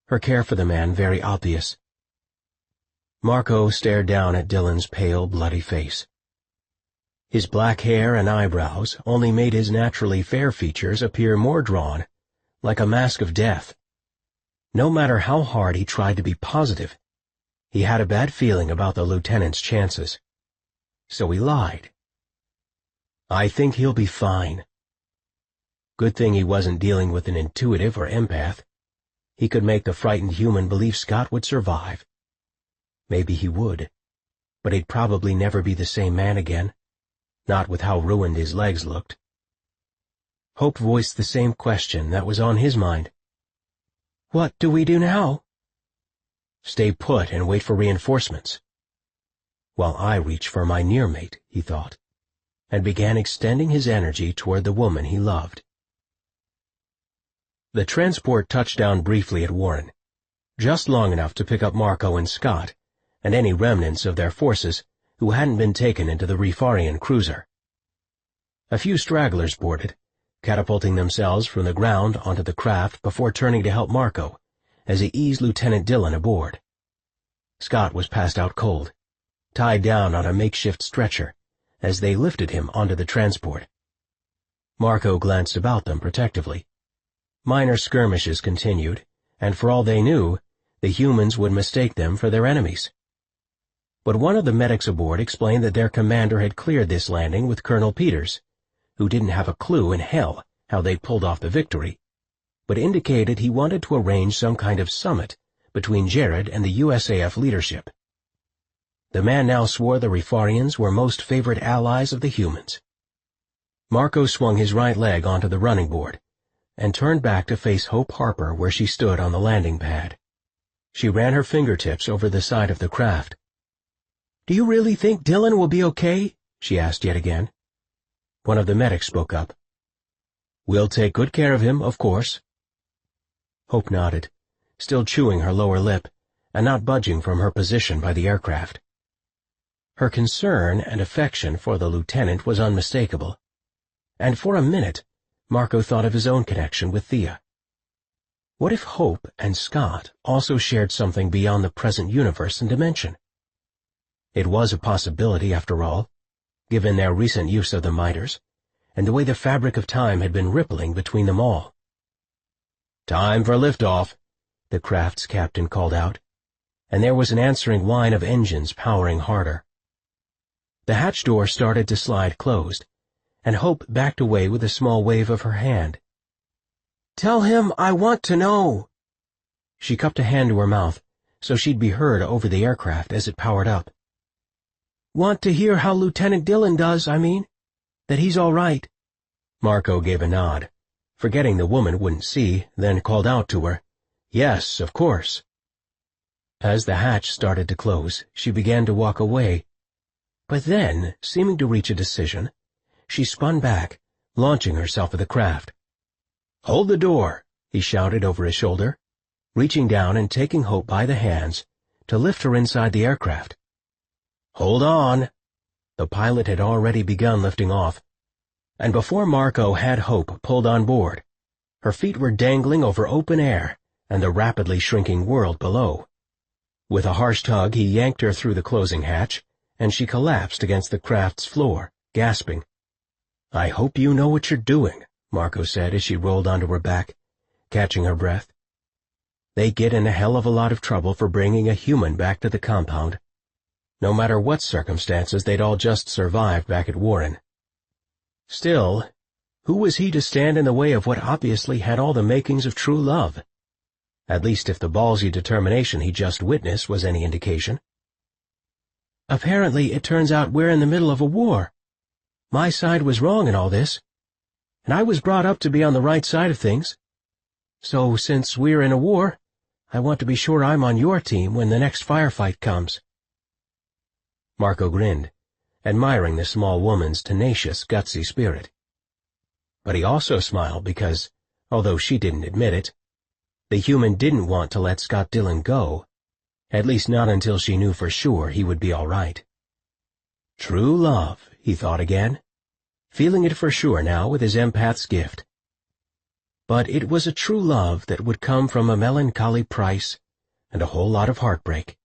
her care for the man very obvious. Marco stared down at Dylan's pale, bloody face. His black hair and eyebrows only made his naturally fair features appear more drawn, like a mask of death. No matter how hard he tried to be positive, he had a bad feeling about the lieutenant's chances. So he lied. "I think he'll be fine." Good thing he wasn't dealing with an intuitive or empath. He could make the frightened human believe Scott would survive. Maybe he would, but he'd probably never be the same man again, not with how ruined his legs looked. Hope voiced the same question that was on his mind. "What do we do now?" "Stay put and wait for reinforcements." "While I reach for my near mate," he thought, and began extending his energy toward the woman he loved. The transport touched down briefly at Warren, just long enough to pick up Marco and Scott, and any remnants of their forces who hadn't been taken into the Rifarian cruiser. A few stragglers boarded, catapulting themselves from the ground onto the craft before turning to help Marco, as he eased Lieutenant Dillon aboard. Scott was passed out cold, tied down on a makeshift stretcher, as they lifted him onto the transport. Marco glanced about them protectively. Minor skirmishes continued, and for all they knew, the humans would mistake them for their enemies. But one of the medics aboard explained that their commander had cleared this landing with Colonel Peters, who didn't have a clue in hell how they'd pulled off the victory, but indicated he wanted to arrange some kind of summit between Jared and the USAF leadership. The man now swore the Rifarians were most favored allies of the humans. Marco swung his right leg onto the running board and turned back to face Hope Harper where she stood on the landing pad. She ran her fingertips over the side of the craft. "Do you really think Dillon will be okay?" she asked yet again. One of the medics spoke up. "We'll take good care of him, of course." Hope nodded, still chewing her lower lip and not budging from her position by the aircraft. Her concern and affection for the lieutenant was unmistakable, and for a minute Marco thought of his own connection with Thea. What if Hope and Scott also shared something beyond the present universe and dimension? It was a possibility, after all, given their recent use of the miters, and the way the fabric of time had been rippling between them all. "Time for liftoff," the craft's captain called out, and there was an answering whine of engines powering harder. The hatch door started to slide closed, and Hope backed away with a small wave of her hand. "Tell him I want to know." She cupped a hand to her mouth, so she'd be heard over the aircraft as it powered up. "Want to hear how Lieutenant Dillon does, I mean? That he's all right." Marco gave a nod, forgetting the woman wouldn't see, then called out to her, "Yes, of course." As the hatch started to close, she began to walk away, but then, seeming to reach a decision, she spun back, launching herself at the craft. "Hold the door," he shouted over his shoulder, reaching down and taking Hope by the hands to lift her inside the aircraft. "Hold on." The pilot had already begun lifting off, and before Marco had Hope pulled on board, her feet were dangling over open air and the rapidly shrinking world below. With a harsh tug, he yanked her through the closing hatch, and she collapsed against the craft's floor, gasping. "I hope you know what you're doing," Marco said as she rolled onto her back, catching her breath. "They get in a hell of a lot of trouble for bringing a human back to the compound. No matter what circumstances, they'd all just survived back at Warren. Still, who was he to stand in the way of what obviously had all the makings of true love? At least if the ballsy determination he just witnessed was any indication. Apparently, it turns out we're in the middle of a war. My side was wrong in all this, and I was brought up to be on the right side of things. So, since we're in a war, I want to be sure I'm on your team when the next firefight comes." Marco grinned, admiring the small woman's tenacious, gutsy spirit. But he also smiled because, although she didn't admit it, the human didn't want to let Scott Dillon go, at least not until she knew for sure he would be all right. True love, he thought again, feeling it for sure now with his empath's gift. But it was a true love that would come from a melancholy price and a whole lot of heartbreak,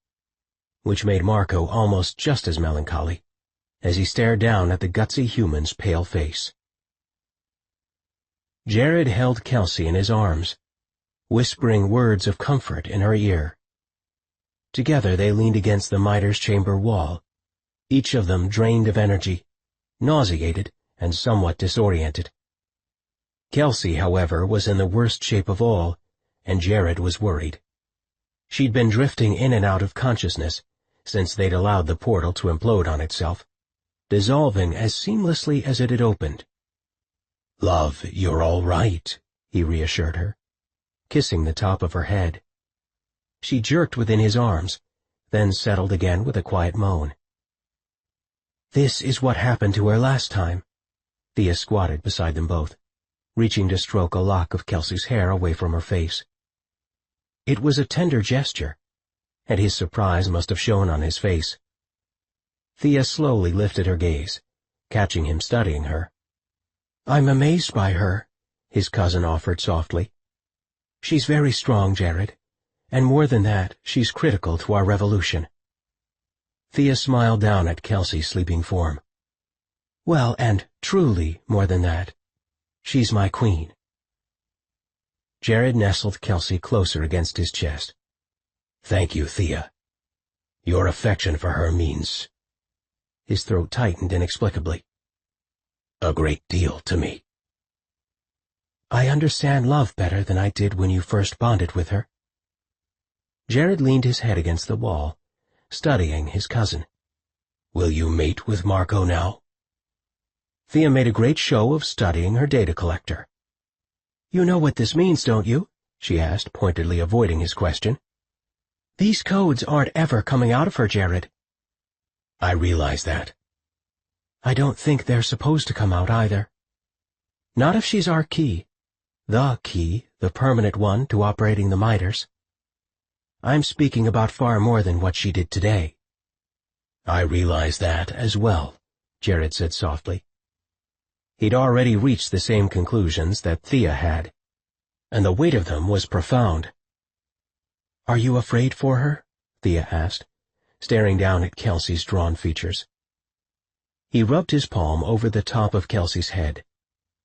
which made Marco almost just as melancholy as he stared down at the gutsy human's pale face. Jared held Kelsey in his arms, whispering words of comfort in her ear. Together they leaned against the miter's chamber wall, each of them drained of energy, nauseated and somewhat disoriented. Kelsey, however, was in the worst shape of all, and Jared was worried. She'd been drifting in and out of consciousness since they'd allowed the portal to implode on itself, dissolving as seamlessly as it had opened. "Love, you're all right," he reassured her, kissing the top of her head. She jerked within his arms, then settled again with a quiet moan. "This is what happened to her last time." Thea squatted beside them both, reaching to stroke a lock of Kelsey's hair away from her face. It was a tender gesture, and his surprise must have shown on his face. Thea slowly lifted her gaze, catching him studying her. "I'm amazed by her," his cousin offered softly. "She's very strong, Jared, and more than that, she's critical to our revolution." Thea smiled down at Kelsey's sleeping form. "Well, and truly more than that. She's my queen." Jared nestled Kelsey closer against his chest. "Thank you, Thea. Your affection for her means—" His throat tightened inexplicably. "A great deal to me." "I understand love better than I did when you first bonded with her." Jared leaned his head against the wall, studying his cousin. "Will you mate with Marco now?" Thea made a great show of studying her data collector. "You know what this means, don't you?" she asked, pointedly avoiding his question. "These codes aren't ever coming out of her, Jared." "I realize that." "I don't think they're supposed to come out either. Not if she's our key. The key, the permanent one to operating the miters. I'm speaking about far more than what she did today." "I realize that as well," Jared said softly. He'd already reached the same conclusions that Thea had, and the weight of them was profound. "Are you afraid for her?" Thea asked, staring down at Kelsey's drawn features. He rubbed his palm over the top of Kelsey's head,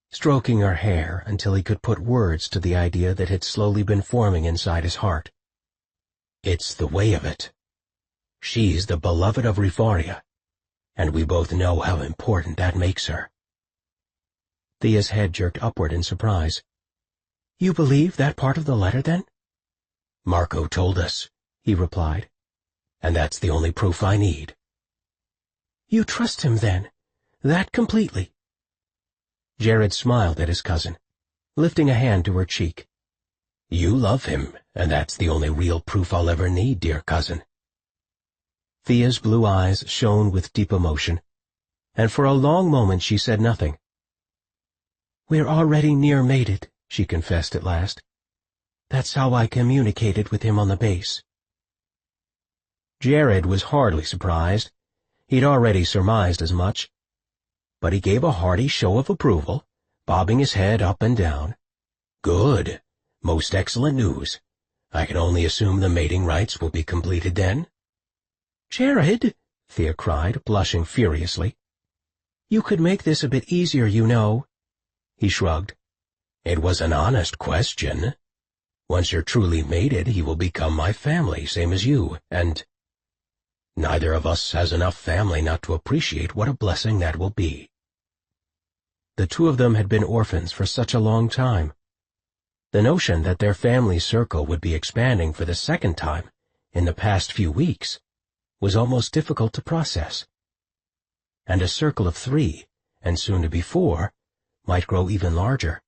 stroking her hair until he could put words to the idea that had slowly been forming inside his heart. "It's the way of it. She's the beloved of Rifaria, and we both know how important that makes her." Thea's head jerked upward in surprise. "You believe that part of the letter, then?" "Marco told us," he replied, "and that's the only proof I need." "You trust him, then, that completely?" Jared smiled at his cousin, lifting a hand to her cheek. "You love him, and that's the only real proof I'll ever need, dear cousin." Thea's blue eyes shone with deep emotion, and for a long moment she said nothing. "We're already near mated," she confessed at last. "That's how I communicated with him on the base." Jared was hardly surprised. He'd already surmised as much. But he gave a hearty show of approval, bobbing his head up and down. "Good. Most excellent news. I can only assume the mating rites will be completed then." "Jared," Thea cried, blushing furiously. "You could make this a bit easier, you know." He shrugged. "It was an honest question. Once you're truly mated, he will become my family, same as you, and neither of us has enough family not to appreciate what a blessing that will be." The two of them had been orphans for such a long time. The notion that their family circle would be expanding for the second time in the past few weeks was almost difficult to process. And a circle of 3, and soon to be 4, might grow even larger,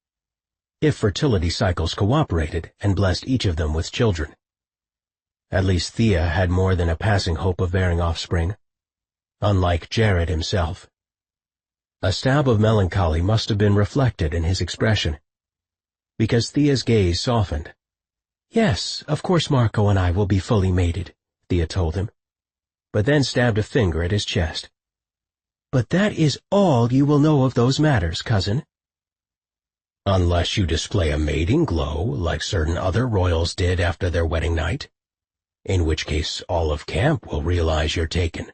if fertility cycles cooperated and blessed each of them with children. At least Thea had more than a passing hope of bearing offspring, unlike Jared himself. A stab of melancholy must have been reflected in his expression, because Thea's gaze softened. "Yes, of course Marco and I will be fully mated," Thea told him, but then stabbed a finger at his chest. "But that is all you will know of those matters, cousin." "Unless you display a mating glow like certain other royals did after their wedding night, in which case all of camp will realize you're taken."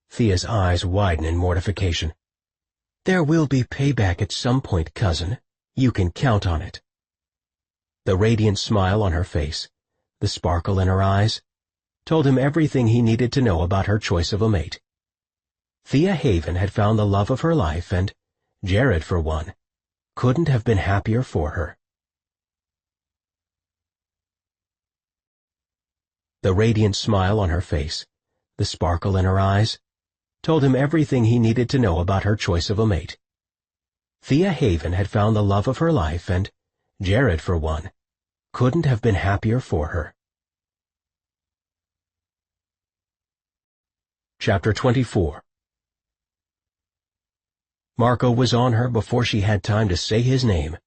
Thea's eyes widen in mortification. "There will be payback at some point, cousin. You can count on it." The radiant smile on her face, the sparkle in her eyes, told him everything he needed to know about her choice of a mate. Thea Haven had found the love of her life, and Jared, for one, couldn't have been happier for her. The radiant smile on her face, the sparkle in her eyes, told him everything he needed to know about her choice of a mate. Thea Haven had found the love of her life, and Jared, for one, couldn't have been happier for her. Chapter 24. Marco was on her before she had time to say his name,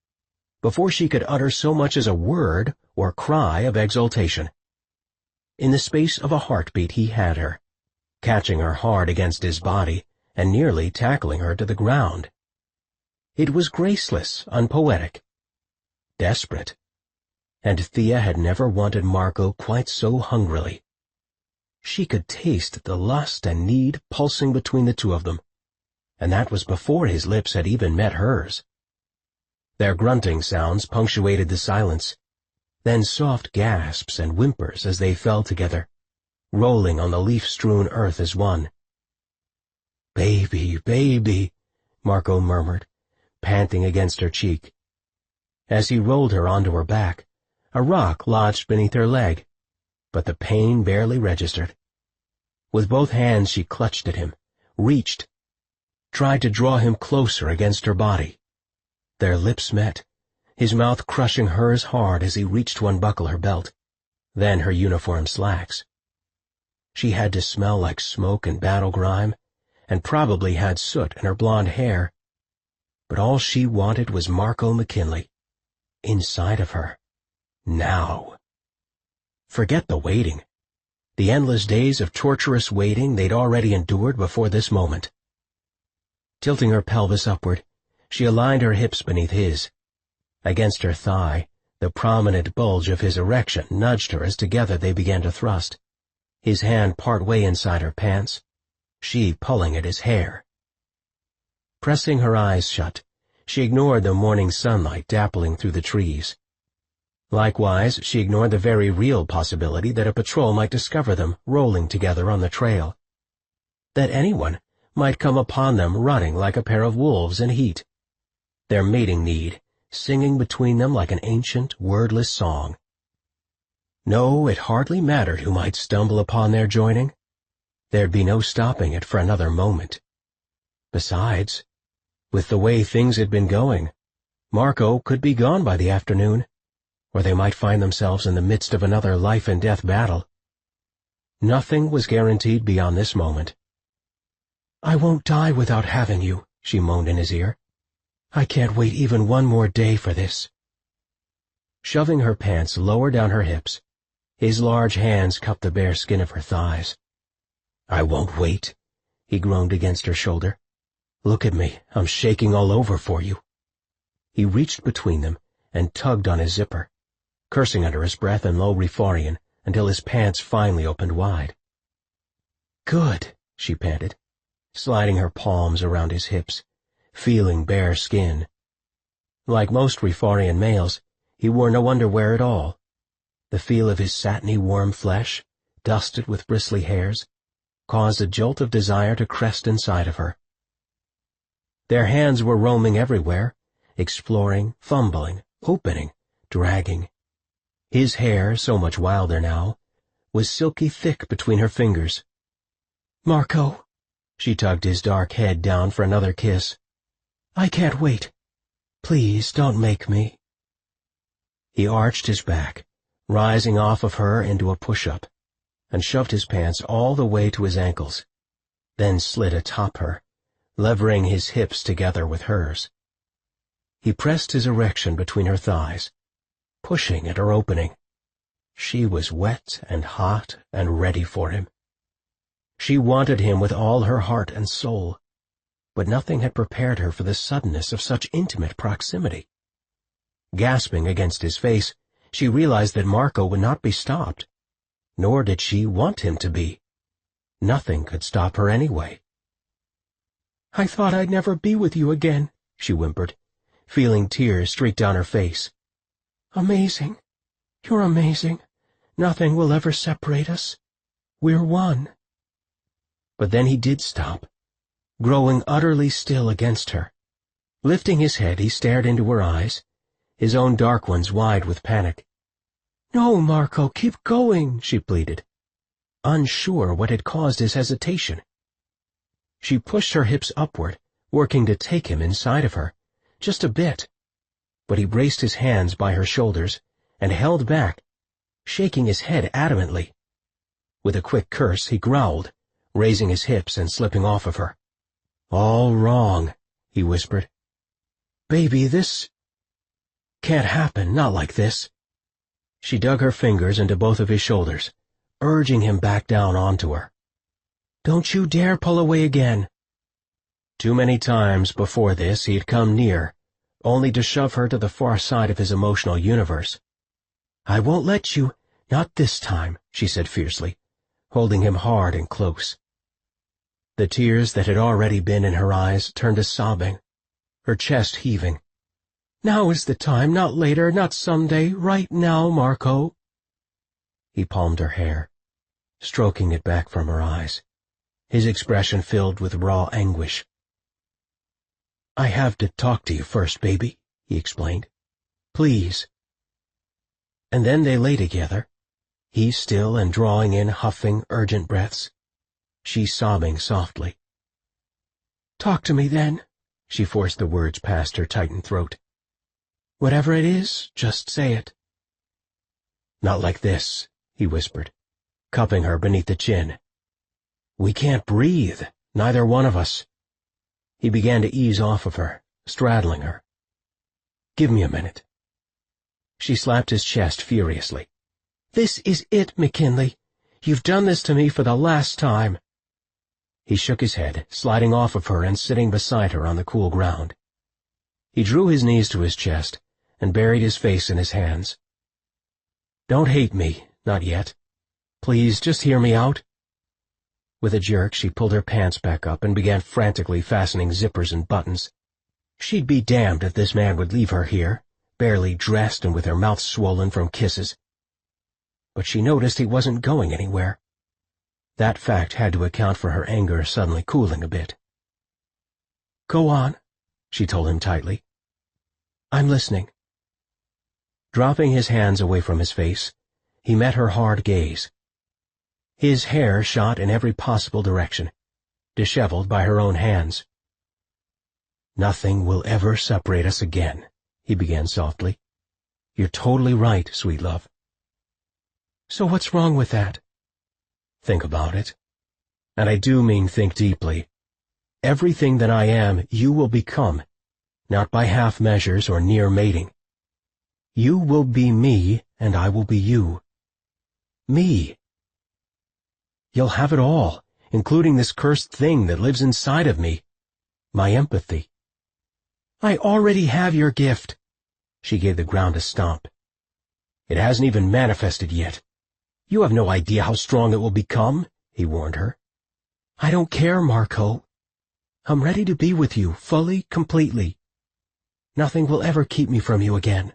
before she could utter so much as a word or cry of exultation. In the space of a heartbeat he had her, catching her hard against his body and nearly tackling her to the ground. It was graceless, unpoetic, desperate, and Thea had never wanted Marco quite so hungrily. She could taste the lust and need pulsing between the two of them, and that was before his lips had even met hers. Their grunting sounds punctuated the silence, then soft gasps and whimpers as they fell together, rolling on the leaf-strewn earth as one. "Baby, baby," Marco murmured, panting against her cheek. As he rolled her onto her back, a rock lodged beneath her leg, but the pain barely registered. With both hands she clutched at him, reached, tried to draw him closer against her body. Their lips met, his mouth crushing hers hard as he reached to unbuckle her belt, then her uniform slacks. She had to smell like smoke and battle grime, and probably had soot in her blonde hair, but all she wanted was Marco McKinley, inside of her, now. Forget the waiting, the endless days of torturous waiting they'd already endured before this moment. Tilting her pelvis upward, she aligned her hips beneath his. Against her thigh, the prominent bulge of his erection nudged her as together they began to thrust, his hand part way inside her pants, she pulling at his hair. Pressing her eyes shut, she ignored the morning sunlight dappling through the trees. Likewise, she ignored the very real possibility that a patrol might discover them rolling together on the trail, that anyone might come upon them running like a pair of wolves in heat, their mating need singing between them like an ancient, wordless song. No, it hardly mattered who might stumble upon their joining. There'd be no stopping it for another moment. Besides, with the way things had been going, Marco could be gone by the afternoon, or they might find themselves in the midst of another life-and-death battle. Nothing was guaranteed beyond this moment. "I won't die without having you," she moaned in his ear. "I can't wait even one more day for this." Shoving her pants lower down her hips, his large hands cupped the bare skin of her thighs. "I won't wait," he groaned against her shoulder. "Look at me, I'm shaking all over for you." He reached between them and tugged on his zipper, cursing under his breath in low Rifarian until his pants finally opened wide. "Good," she panted, sliding her palms around his hips, feeling bare skin. Like most Rifarian males, he wore no underwear at all. The feel of his satiny warm flesh, dusted with bristly hairs, caused a jolt of desire to crest inside of her. Their hands were roaming everywhere, exploring, fumbling, opening, dragging. His hair, so much wilder now, was silky thick between her fingers. "Marco," she tugged his dark head down for another kiss. "I can't wait. Please don't make me." He arched his back, rising off of her into a push-up, and shoved his pants all the way to his ankles, then slid atop her, levering his hips together with hers. He pressed his erection between her thighs, pushing at her opening. She was wet and hot and ready for him. She wanted him with all her heart and soul, but nothing had prepared her for the suddenness of such intimate proximity. Gasping against his face, she realized that Marco would not be stopped, nor did she want him to be. Nothing could stop her anyway. "I thought I'd never be with you again," she whimpered, feeling tears streak down her face. "Amazing. You're amazing. Nothing will ever separate us. We're one." But then he did stop, growing utterly still against her. Lifting his head, he stared into her eyes, his own dark ones wide with panic. "No, Marco, keep going," she pleaded, unsure what had caused his hesitation. She pushed her hips upward, working to take him inside of her, just a bit, but he braced his hands by her shoulders and held back, shaking his head adamantly. With a quick curse, he growled, raising his hips and slipping off of her. "All wrong," he whispered. "Baby, this can't happen, not like this." She dug her fingers into both of his shoulders, urging him back down onto her. "Don't you dare pull away again." Too many times before this he had come near, only to shove her to the far side of his emotional universe. "I won't let you, not this time," she said fiercely, holding him hard and close. The tears that had already been in her eyes turned to sobbing, her chest heaving. "Now is the time, not later, not someday, right now, Marco." He palmed her hair, stroking it back from her eyes, his expression filled with raw anguish. "I have to talk to you first, baby," he explained. "Please." And then they lay together, he still and drawing in huffing, urgent breaths, she sobbing softly. "Talk to me then," she forced the words past her tightened throat. "Whatever it is, just say it." "Not like this," he whispered, cupping her beneath the chin. "We can't breathe, neither one of us." He began to ease off of her, straddling her. "Give me a minute." She slapped his chest furiously. "This is it, McKinley. You've done this to me for the last time." He shook his head, sliding off of her and sitting beside her on the cool ground. He drew his knees to his chest and buried his face in his hands. "Don't hate me, not yet. Please, just hear me out." With a jerk, she pulled her pants back up and began frantically fastening zippers and buttons. She'd be damned if this man would leave her here, barely dressed and with her mouth swollen from kisses. But she noticed he wasn't going anywhere. That fact had to account for her anger suddenly cooling a bit. "Go on," she told him tightly. "I'm listening." Dropping his hands away from his face, he met her hard gaze. His hair shot in every possible direction, disheveled by her own hands. "Nothing will ever separate us again," he began softly. "You're totally right, sweet love." "So what's wrong with that?" "Think about it. And I do mean think deeply. Everything that I am, you will become, not by half measures or near mating. You will be me, and I will be you. Me. You'll have it all, including this cursed thing that lives inside of me, my empathy." "I already have your gift." She gave the ground a stomp. "It hasn't even manifested yet. You have no idea how strong it will become," he warned her. "I don't care, Marco. I'm ready to be with you, fully, completely. Nothing will ever keep me from you again."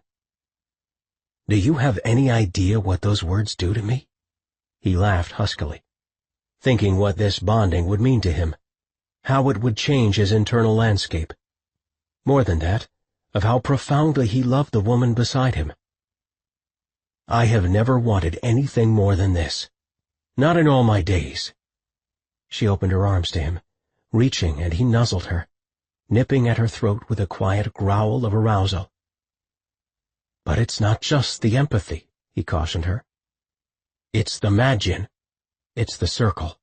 "Do you have any idea what those words do to me?" He laughed huskily, thinking what this bonding would mean to him, how it would change his internal landscape. More than that, of how profoundly he loved the woman beside him. "I have never wanted anything more than this," Not in all my days." She opened her arms to him, reaching, and he nuzzled her, nipping at her throat with a quiet growl of arousal. "But it's not just the empathy," he cautioned her. "It's the magin. It's the circle."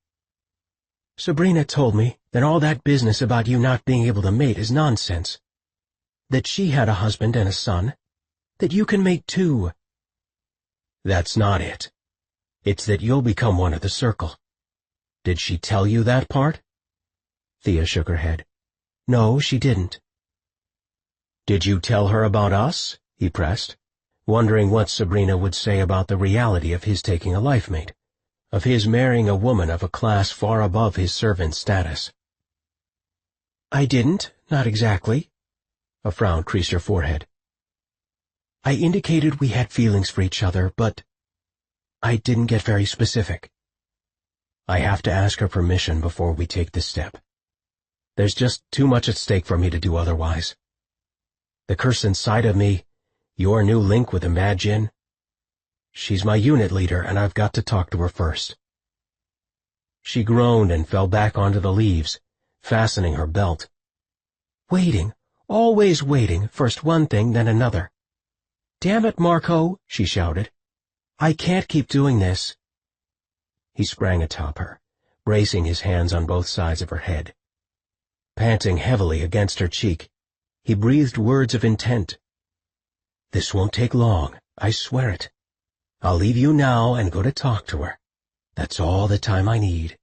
"Sabrina told me that all that business about you not being able to mate is nonsense. That she had a husband and a son. That you can mate too." "That's not it. It's that you'll become one of the circle. Did she tell you that part?" Thea shook her head. "No, she didn't." "Did you tell her about us?" he pressed, wondering what Sabrina would say about the reality of his taking a life mate, of his marrying a woman of a class far above his servant status. "I didn't, not exactly." A frown creased her forehead. "I indicated we had feelings for each other, but I didn't get very specific." "I have to ask her permission before we take this step. There's just too much at stake for me to do otherwise. The curse inside of me, your new link with the Mad-Jinn. She's my unit leader, and I've got to talk to her first." She groaned and fell back onto the leaves, fastening her belt. "Waiting, always waiting, first one thing, then another. Damn it, Marco," she shouted. "I can't keep doing this." He sprang atop her, bracing his hands on both sides of her head. Panting heavily against her cheek, he breathed words of intent. "This won't take long, I swear it. I'll leave you now and go to talk to her. That's all the time I need."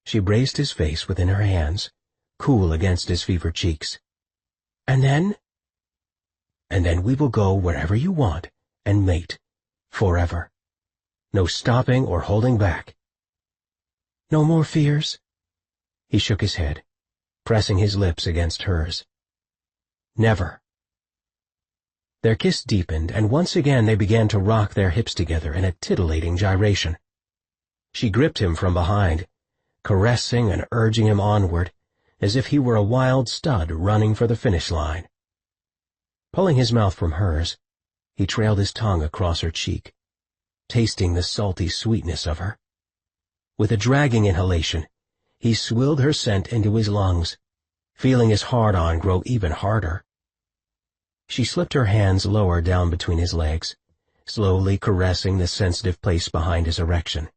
She braced his face within her hands, cool against his fevered cheeks. "And then?" "And then we will go wherever you want and mate, forever. No stopping or holding back." "No more fears?" He shook his head, pressing his lips against hers. "Never." Their kiss deepened, and once again they began to rock their hips together in a titillating gyration. She gripped him from behind, caressing and urging him onward, as if he were a wild stud running for the finish line. Pulling his mouth from hers, he trailed his tongue across her cheek, tasting the salty sweetness of her. With a dragging inhalation, he swilled her scent into his lungs, feeling his hard-on grow even harder. She slipped her hands lower down between his legs, slowly caressing the sensitive place behind his erection.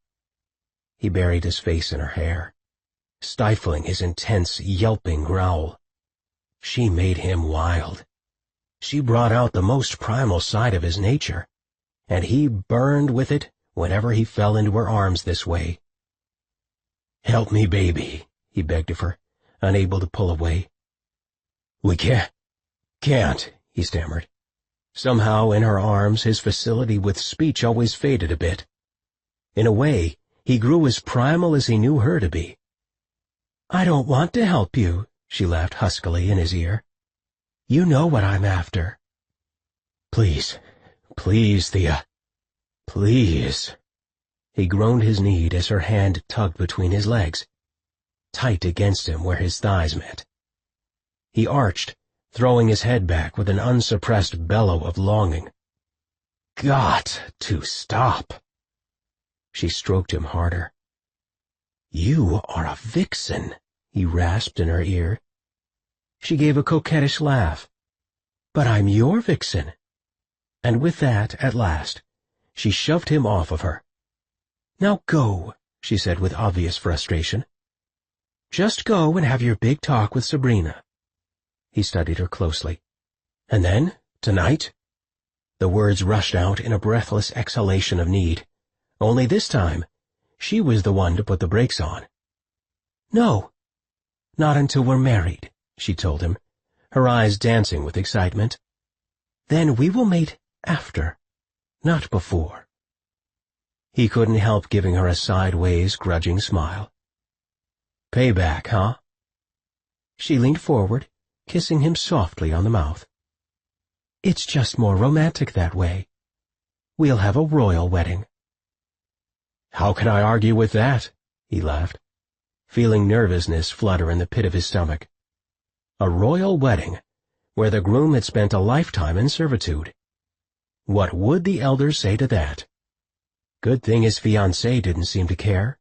He buried his face in her hair, stifling his intense, yelping growl. She made him wild. She brought out the most primal side of his nature, and he burned with it whenever he fell into her arms this way. "Help me, baby," he begged of her, unable to pull away. "We can't," he stammered. Somehow, in her arms, his facility with speech always faded a bit. In a way, he grew as primal as he knew her to be. "I don't want to help you," she laughed huskily in his ear. "You know what I'm after." "Please, please, Thea. Please." He groaned his need as her hand tugged between his legs, tight against him where his thighs met. He arched, throwing his head back with an unsuppressed bellow of longing. "Got to stop." She stroked him harder. "You are a vixen," he rasped in her ear. She gave a coquettish laugh. "But I'm your vixen." And with that, at last, she shoved him off of her. "Now go," she said with obvious frustration. "Just go and have your big talk with Sabrina." He studied her closely. "And then, tonight?" The words rushed out in a breathless exhalation of need. Only this time, she was the one to put the brakes on. "No, not until we're married," she told him, her eyes dancing with excitement. "Then we will mate after, not before." He couldn't help giving her a sideways, grudging smile. "Payback, huh?" She leaned forward, kissing him softly on the mouth. "It's just more romantic that way. We'll have a royal wedding." "How can I argue with that?" he laughed, feeling nervousness flutter in the pit of his stomach. A royal wedding, where the groom had spent a lifetime in servitude. What would the elders say to that? Good thing his fiancée didn't seem to care.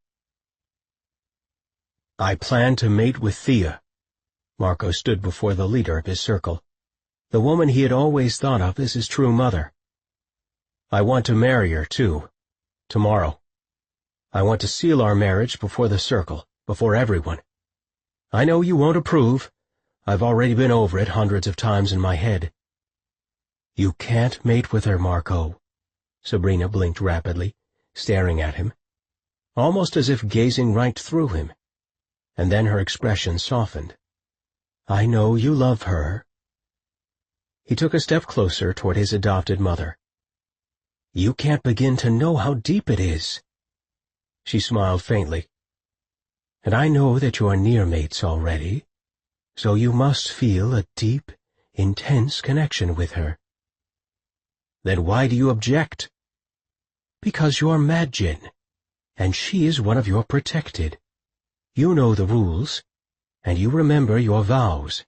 I plan to mate with Thea. Marco stood before the leader of his circle, the woman he had always thought of as his true mother. I want to marry her, too, tomorrow. I want to seal our marriage before the circle, before everyone. I know you won't approve. I've already been over it hundreds of times in my head. You can't mate with her, Marco. Sabrina blinked rapidly, staring at him, almost as if gazing right through him, and then her expression softened. I know you love her. He took a step closer toward his adopted mother. You can't begin to know how deep it is. She smiled faintly. And I know that you are near mates already, so you must feel a deep, intense connection with her. Then why do you object? Because you're Madjin, and she is one of your protected. You know the rules, and you remember your vows.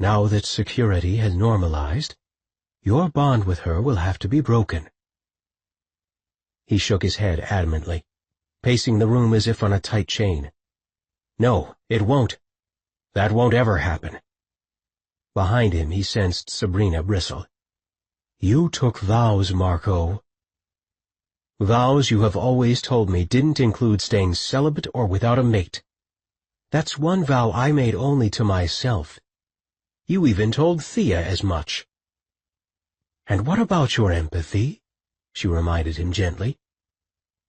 Now that security has normalized, your bond with her will have to be broken. He shook his head adamantly, pacing the room as if on a tight chain. No, it won't. That won't ever happen. Behind him he sensed Sabrina bristle. You took vows, Marco. Vows you have always told me didn't include staying celibate or without a mate. That's one vow I made only to myself. You even told Thea as much. And what about your empathy? She reminded him gently.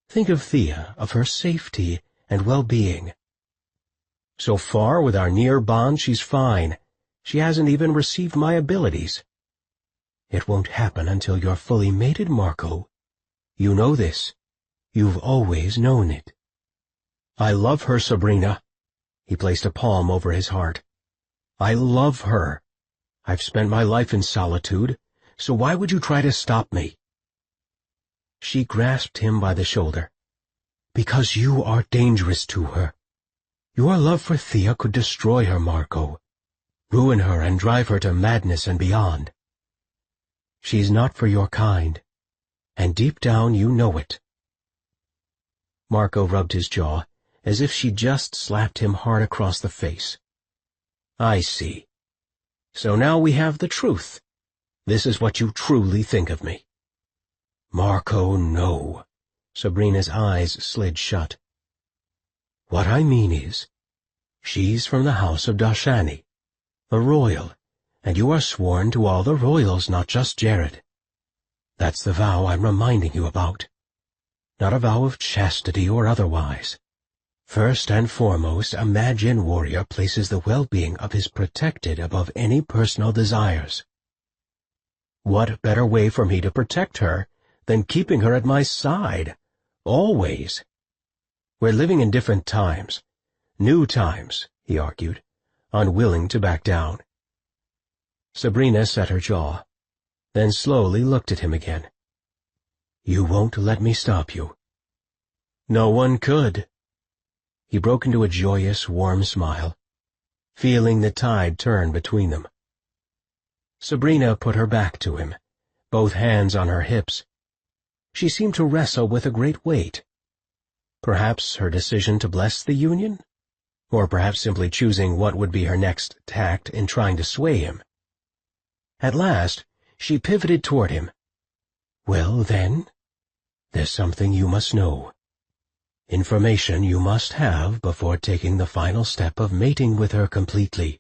Think of Thea, of her safety and well-being. So far, with our near bond, she's fine. She hasn't even received my abilities. It won't happen until you're fully mated, Marco. You know this. You've always known it. I love her, Sabrina. He placed a palm over his heart. I love her. I've spent my life in solitude, so why would you try to stop me? She grasped him by the shoulder. Because you are dangerous to her. Your love for Thea could destroy her, Marco. Ruin her and drive her to madness and beyond. She's not for your kind, and deep down you know it. Marco rubbed his jaw, as if she just slapped him hard across the face. I see. So now we have the truth. This is what you truly think of me. Marco, no. Sabrina's eyes slid shut. What I mean is, she's from the house of Darshani, a royal, and you are sworn to all the royals, not just Jared. That's the vow I'm reminding you about. Not a vow of chastity or otherwise. First and foremost, a Madjin warrior places the well-being of his protected above any personal desires. What better way for me to protect her than keeping her at my side, always? We're living in different times, new times, he argued, unwilling to back down. Sabrina set her jaw, then slowly looked at him again. You won't let me stop you. No one could. He broke into a joyous, warm smile, feeling the tide turn between them. Sabrina put her back to him, both hands on her hips. She seemed to wrestle with a great weight. Perhaps her decision to bless the union? Or perhaps simply choosing what would be her next tact in trying to sway him. At last, she pivoted toward him. Well, then, there's something you must know. Information you must have before taking the final step of mating with her completely.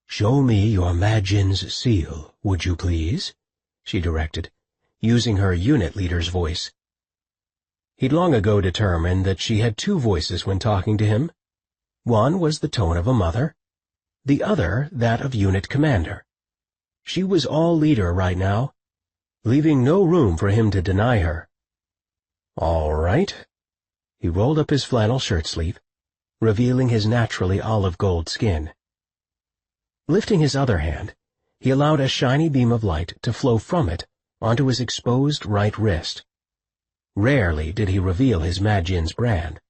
Show me your Madjin's seal, would you please? She directed, using her unit leader's voice. He'd long ago determined that she had two voices when talking to him. One was the tone of a mother, the other that of unit commander. She was all leader right now, leaving no room for him to deny her. All right. He rolled up his flannel shirt sleeve, revealing his naturally olive gold skin. Lifting his other hand, he allowed a shiny beam of light to flow from it onto his exposed right wrist. Rarely did he reveal his Madjin's brand,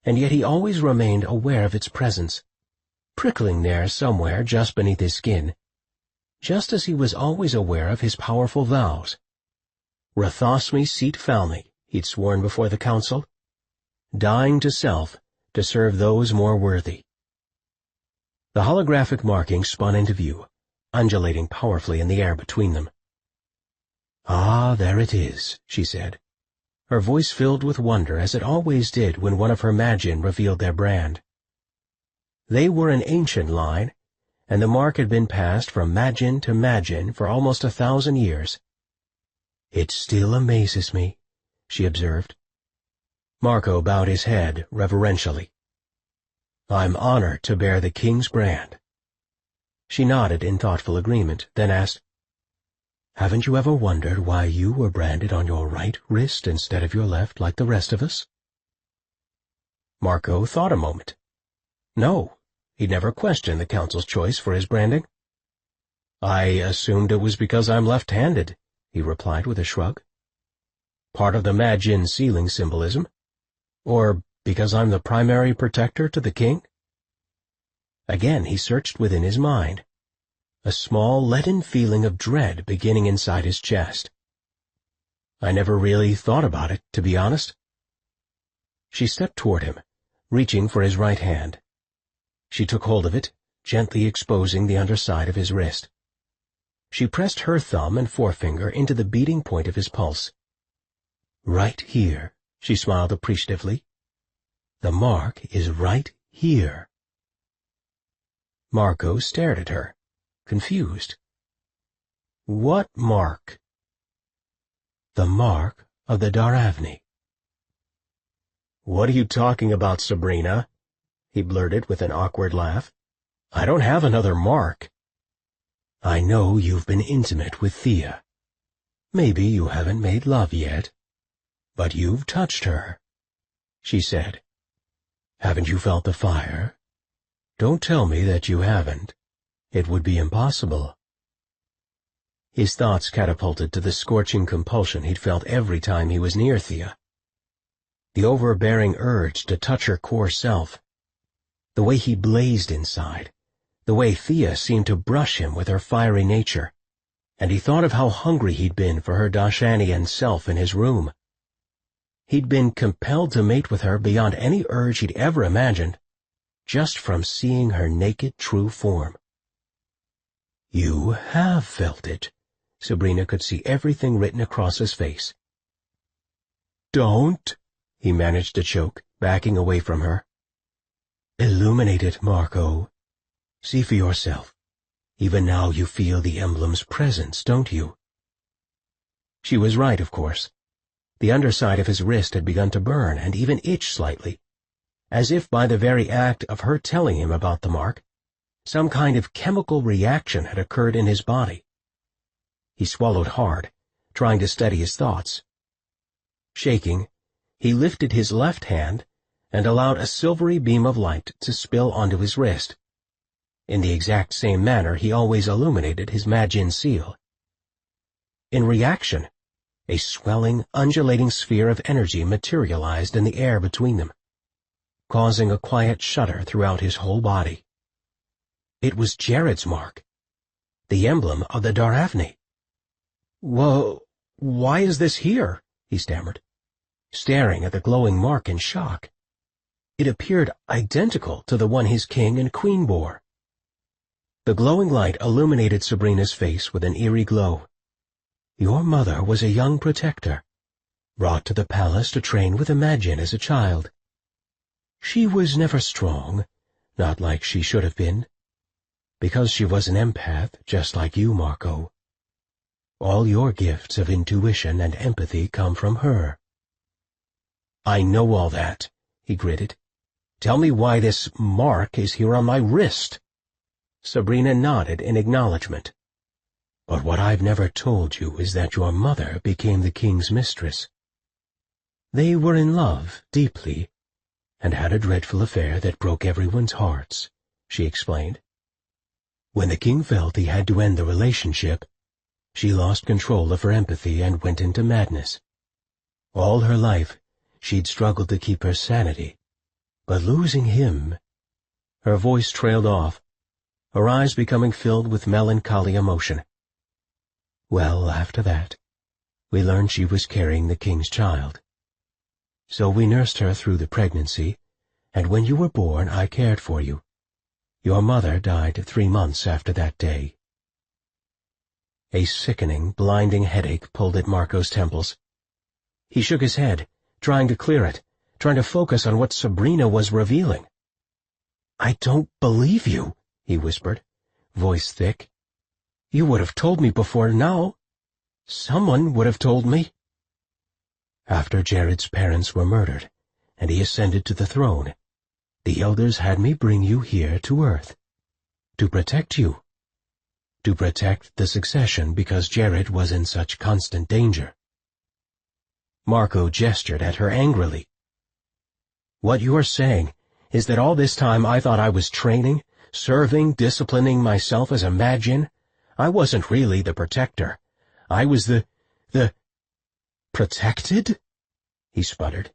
and yet he always remained aware of its presence, prickling there somewhere just beneath his skin, just as he was always aware of his powerful vows. Rathosmi Seat Falmi, he'd sworn before the council, dying to self to serve those more worthy. The holographic marking spun into view, undulating powerfully in the air between them. "Ah, there it is," she said, her voice filled with wonder as it always did when one of her Magian revealed their brand. They were an ancient line, and the mark had been passed from Magian to Magian for almost 1,000 years. "It still amazes me," she observed. Marco bowed his head reverentially. "I'm honored to bear the king's brand." She nodded in thoughtful agreement, then asked, "Haven't you ever wondered why you were branded on your right wrist instead of your left like the rest of us?" Marco thought a moment. No, he'd never questioned the council's choice for his branding. "I assumed it was because I'm left-handed," he replied with a shrug. "Part of the Magian sealing symbolism. Or because I'm the primary protector to the king?" Again he searched within his mind, a small leaden feeling of dread beginning inside his chest. "I never really thought about it, to be honest." She stepped toward him, reaching for his right hand. She took hold of it, gently exposing the underside of his wrist. She pressed her thumb and forefinger into the beating point of his pulse. "Right here," she smiled appreciatively. "The mark is right here." Marco stared at her, confused. "What mark?" "The mark of the Daravni." "What are you talking about, Sabrina?" he blurted with an awkward laugh. "I don't have another mark." "I know you've been intimate with Thea. Maybe you haven't made love yet, but you've touched her," she said. "Haven't you felt the fire? Don't tell me that you haven't. It would be impossible." His thoughts catapulted to the scorching compulsion he'd felt every time he was near Thea. The overbearing urge to touch her core self. The way he blazed inside. The way Thea seemed to brush him with her fiery nature. And he thought of how hungry he'd been for her Dashanian self in his room. He'd been compelled to mate with her beyond any urge he'd ever imagined, just from seeing her naked true form. "You have felt it." Sabrina could see everything written across his face. "Don't," he managed to choke, backing away from her. "Illuminate it, Marco. See for yourself. Even now you feel the emblem's presence, don't you?" She was right, of course. The underside of his wrist had begun to burn and even itch slightly, as if by the very act of her telling him about the mark, some kind of chemical reaction had occurred in his body. He swallowed hard, trying to steady his thoughts. Shaking, he lifted his left hand and allowed a silvery beam of light to spill onto his wrist, in the exact same manner he always illuminated his Magian seal. In reaction, a swelling, undulating sphere of energy materialized in the air between them, causing a quiet shudder throughout his whole body. It was Jared's mark, the emblem of the Daravni. "Well, why is this here?" he stammered, staring at the glowing mark in shock. It appeared identical to the one his king and queen bore. The glowing light illuminated Sabrina's face with an eerie glow. "Your mother was a young protector, brought to the palace to train with a Magian as a child. She was never strong, not like she should have been, because she was an empath just like you, Marco. All your gifts of intuition and empathy come from her." "I know all that," he gritted. "Tell me why this mark is here on my wrist." Sabrina nodded in acknowledgement. "But what I've never told you is that your mother became the king's mistress. They were in love, deeply, and had a dreadful affair that broke everyone's hearts," she explained. "When the king felt he had to end the relationship, she lost control of her empathy and went into madness. All her life, she'd struggled to keep her sanity, but losing him—" Her voice trailed off, her eyes becoming filled with melancholy emotion. "Well, after that, we learned she was carrying the king's child. So we nursed her through the pregnancy, and when you were born I cared for you. Your mother died 3 months after that day." A sickening, blinding headache pulled at Marco's temples. He shook his head, trying to clear it, trying to focus on what Sabrina was revealing. "I don't believe you," he whispered, voice thick. "You would have told me before now. Someone would have told me." "After Jared's parents were murdered, and he ascended to the throne, the elders had me bring you here to Earth. To protect you. To protect the succession because Jared was in such constant danger." Marco gestured at her angrily. "What you're saying is that all this time I thought I was training, serving, disciplining myself as a Magian. I wasn't really the protector. I was the protected?" he sputtered.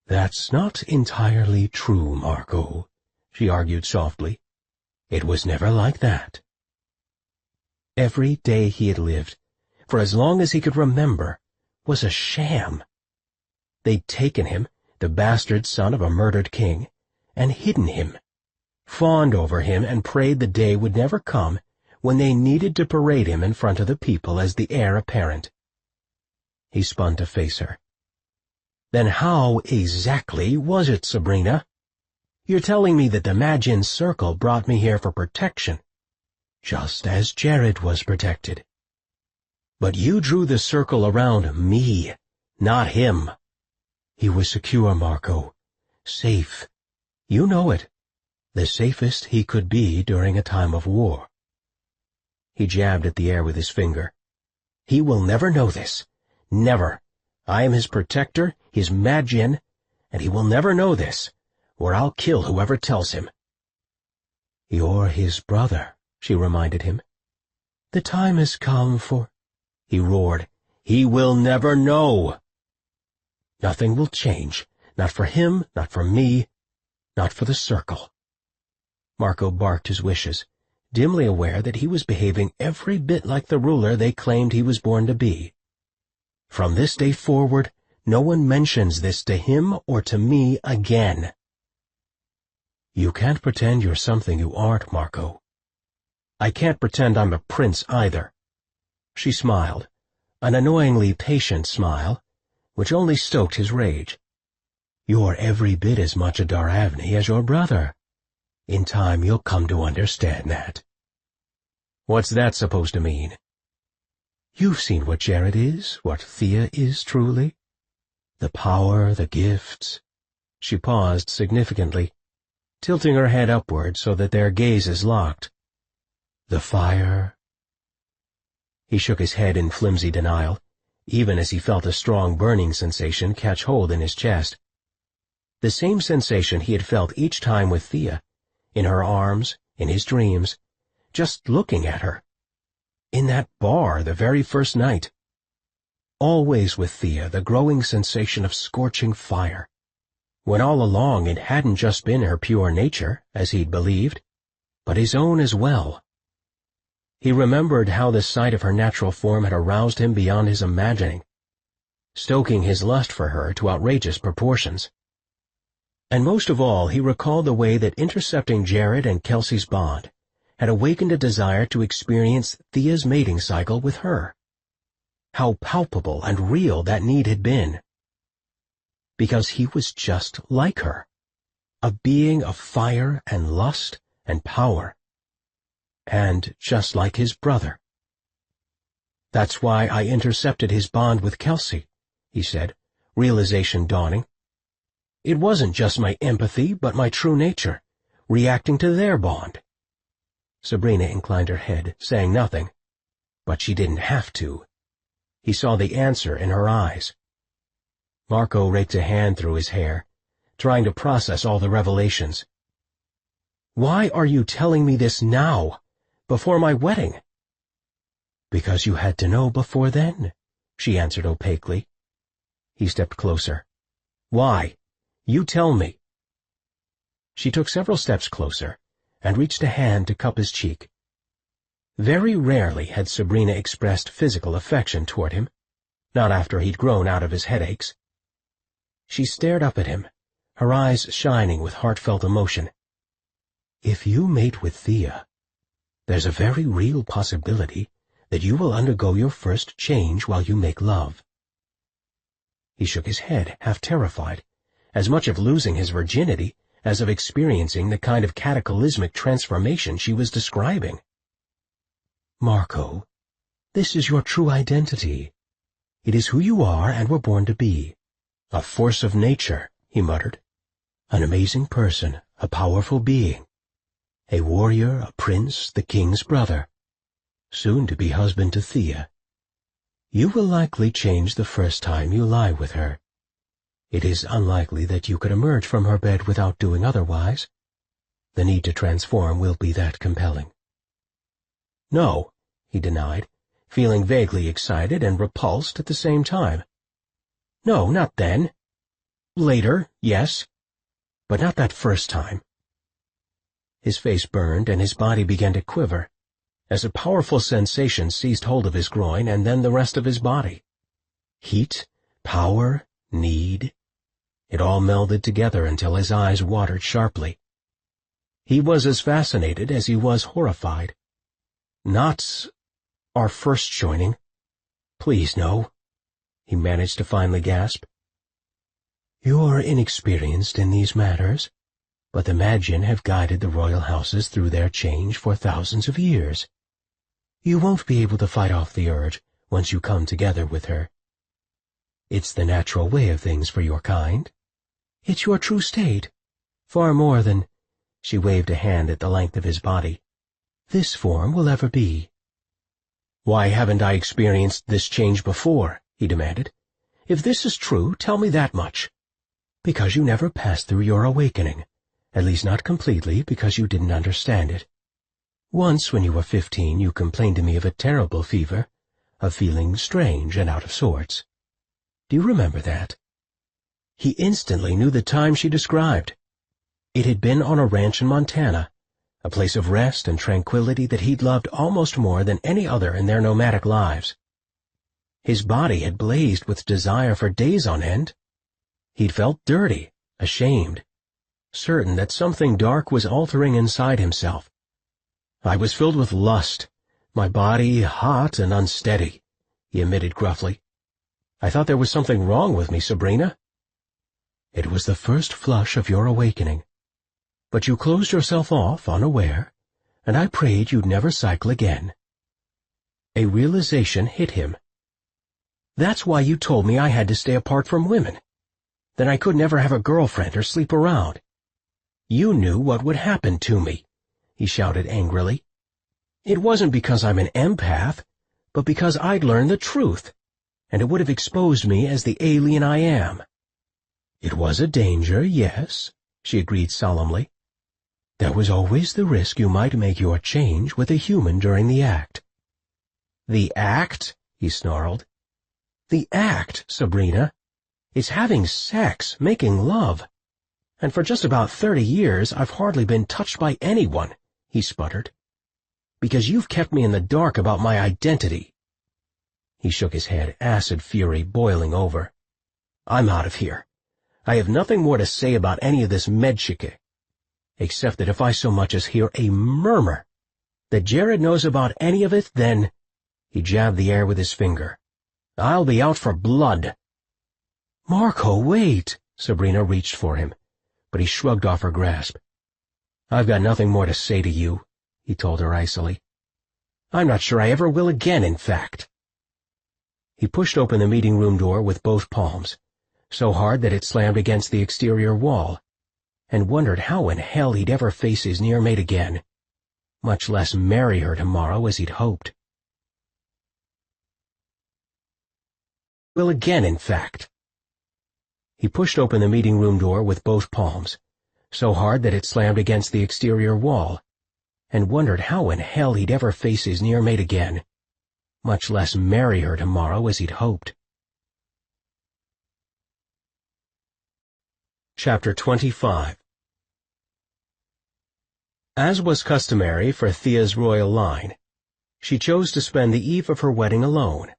"That's not entirely true, Marco," she argued softly. "It was never like that." Every day he had lived, for as long as he could remember, was a sham. They'd taken him, the bastard son of a murdered king, and hidden him, fawned over him and prayed the day would never come when they needed to parade him in front of the people as the heir apparent. He spun to face her. "Then how exactly was it, Sabrina? You're telling me that the Magian Circle brought me here for protection, just as Jared was protected. But you drew the circle around me, not him. He was secure, Marco. Safe. You know it. The safest he could be during a time of war." He jabbed at the air with his finger. "He will never know this. Never. I am his protector, his Magian, and he will never know this, or I'll kill whoever tells him." "You're his brother," she reminded him. "The time has come for—" He roared. "He will never know." "Nothing will change. Not for him, not for me, not for the Circle." Marco barked his wishes, dimly aware that he was behaving every bit like the ruler they claimed he was born to be. "From this day forward, no one mentions this to him or to me again." "You can't pretend you're something you aren't, Marco." "I can't pretend I'm a prince either." She smiled, an annoyingly patient smile, which only stoked his rage. "You're every bit as much a Daravni as your brother. In time you'll come to understand that." "What's that supposed to mean?" "You've seen what Jared is, what Thea is truly. The power, the gifts." She paused significantly, tilting her head upward so that their gazes locked. "The fire." He shook his head in flimsy denial, even as he felt a strong burning sensation catch hold in his chest. The same sensation he had felt each time with Thea, in her arms, in his dreams, just looking at her. In that bar the very first night. Always with Thea the growing sensation of scorching fire, when all along it hadn't just been her pure nature, as he'd believed, but his own as well. He remembered how the sight of her natural form had aroused him beyond his imagining, stoking his lust for her to outrageous proportions. And most of all he recalled the way that intercepting Jared and Kelsey's bond had awakened a desire to experience Thea's mating cycle with her. How palpable and real that need had been. Because he was just like her, a being of fire and lust and power. And just like his brother. "That's why I intercepted his bond with Kelsey," he said, realization dawning. "It wasn't just my empathy, but my true nature, reacting to their bond." Sabrina inclined her head, saying nothing. But she didn't have to. He saw the answer in her eyes. Marco raked a hand through his hair, trying to process all the revelations. "Why are you telling me this now? Before my wedding?" "Because you had to know before then," she answered opaquely. He stepped closer. "Why? You tell me." She took several steps closer and reached a hand to cup his cheek. Very rarely had Sabrina expressed physical affection toward him, not after he'd grown out of his headaches. She stared up at him, her eyes shining with heartfelt emotion. "If you mate with Thea, there's a very real possibility that you will undergo your first change while you make love." He shook his head, half terrified, as much of losing his virginity as of experiencing the kind of cataclysmic transformation she was describing. "Marco, this is your true identity. It is who you are and were born to be. A force of nature," he muttered. "An amazing person, a powerful being. A warrior, a prince, the king's brother. Soon to be husband to Thea. You will likely change the first time you lie with her. It is unlikely that you could emerge from her bed without doing otherwise. The need to transform will be that compelling." "No," he denied, feeling vaguely excited and repulsed at the same time. "No, not then. Later, yes, but not that first time." His face burned and his body began to quiver, as a powerful sensation seized hold of his groin and then the rest of his body. Heat, power, need. It all melded together until his eyes watered sharply. He was as fascinated as he was horrified. "Not our first joining. Please, no," he managed to finally gasp. "You're inexperienced in these matters, but the Magian have guided the royal houses through their change for thousands of years. You won't be able to fight off the urge once you come together with her. It's the natural way of things for your kind. It's your true state, far more than—" she waved a hand at the length of his body. "This form will ever be." "Why haven't I experienced this change before?" he demanded. "If this is true, tell me that much." "Because you never passed through your awakening, at least not completely, because you didn't understand it. Once, when you were 15, you complained to me of a terrible fever, of feeling strange and out of sorts. Do you remember that?" He instantly knew the time she described. It had been on a ranch in Montana, a place of rest and tranquility that he'd loved almost more than any other in their nomadic lives. His body had blazed with desire for days on end. He'd felt dirty, ashamed, certain that something dark was altering inside himself. "I was filled with lust, my body hot and unsteady," he admitted gruffly. "I thought there was something wrong with me, Sabrina." "It was the first flush of your awakening. But you closed yourself off unaware, and I prayed you'd never cycle again." A realization hit him. "That's why you told me I had to stay apart from women, that I could never have a girlfriend or sleep around. You knew what would happen to me," he shouted angrily. "It wasn't because I'm an empath, but because I'd learned the truth, and it would have exposed me as the alien I am." "It was a danger, yes," she agreed solemnly. "There was always the risk you might make your change with a human during the act." "The act?" he snarled. "The act, Sabrina. It's having sex, making love. And for just about 30 years I've hardly been touched by anyone," he sputtered. "Because you've kept me in the dark about my identity." He shook his head, acid fury boiling over. "I'm out of here. I have nothing more to say about any of this medshike, except that if I so much as hear a murmur that Jared knows about any of it, then—" he jabbed the air with his finger. "I'll be out for blood." "Marco, wait!" Sabrina reached for him, but he shrugged off her grasp. "I've got nothing more to say to you," he told her icily. "I'm not sure I ever will again, in fact." He pushed open the meeting room door with both palms, so hard that it slammed against the exterior wall, and wondered how in hell he'd ever face his near mate again, much less marry her tomorrow as he'd hoped. "Will again, in fact." He pushed open the meeting room door with both palms, so hard that it slammed against the exterior wall, and wondered how in hell he'd ever face his near mate again, much less marry her tomorrow as he'd hoped. Chapter 25. As was customary for Thea's royal line, she chose to spend the eve of her wedding alone,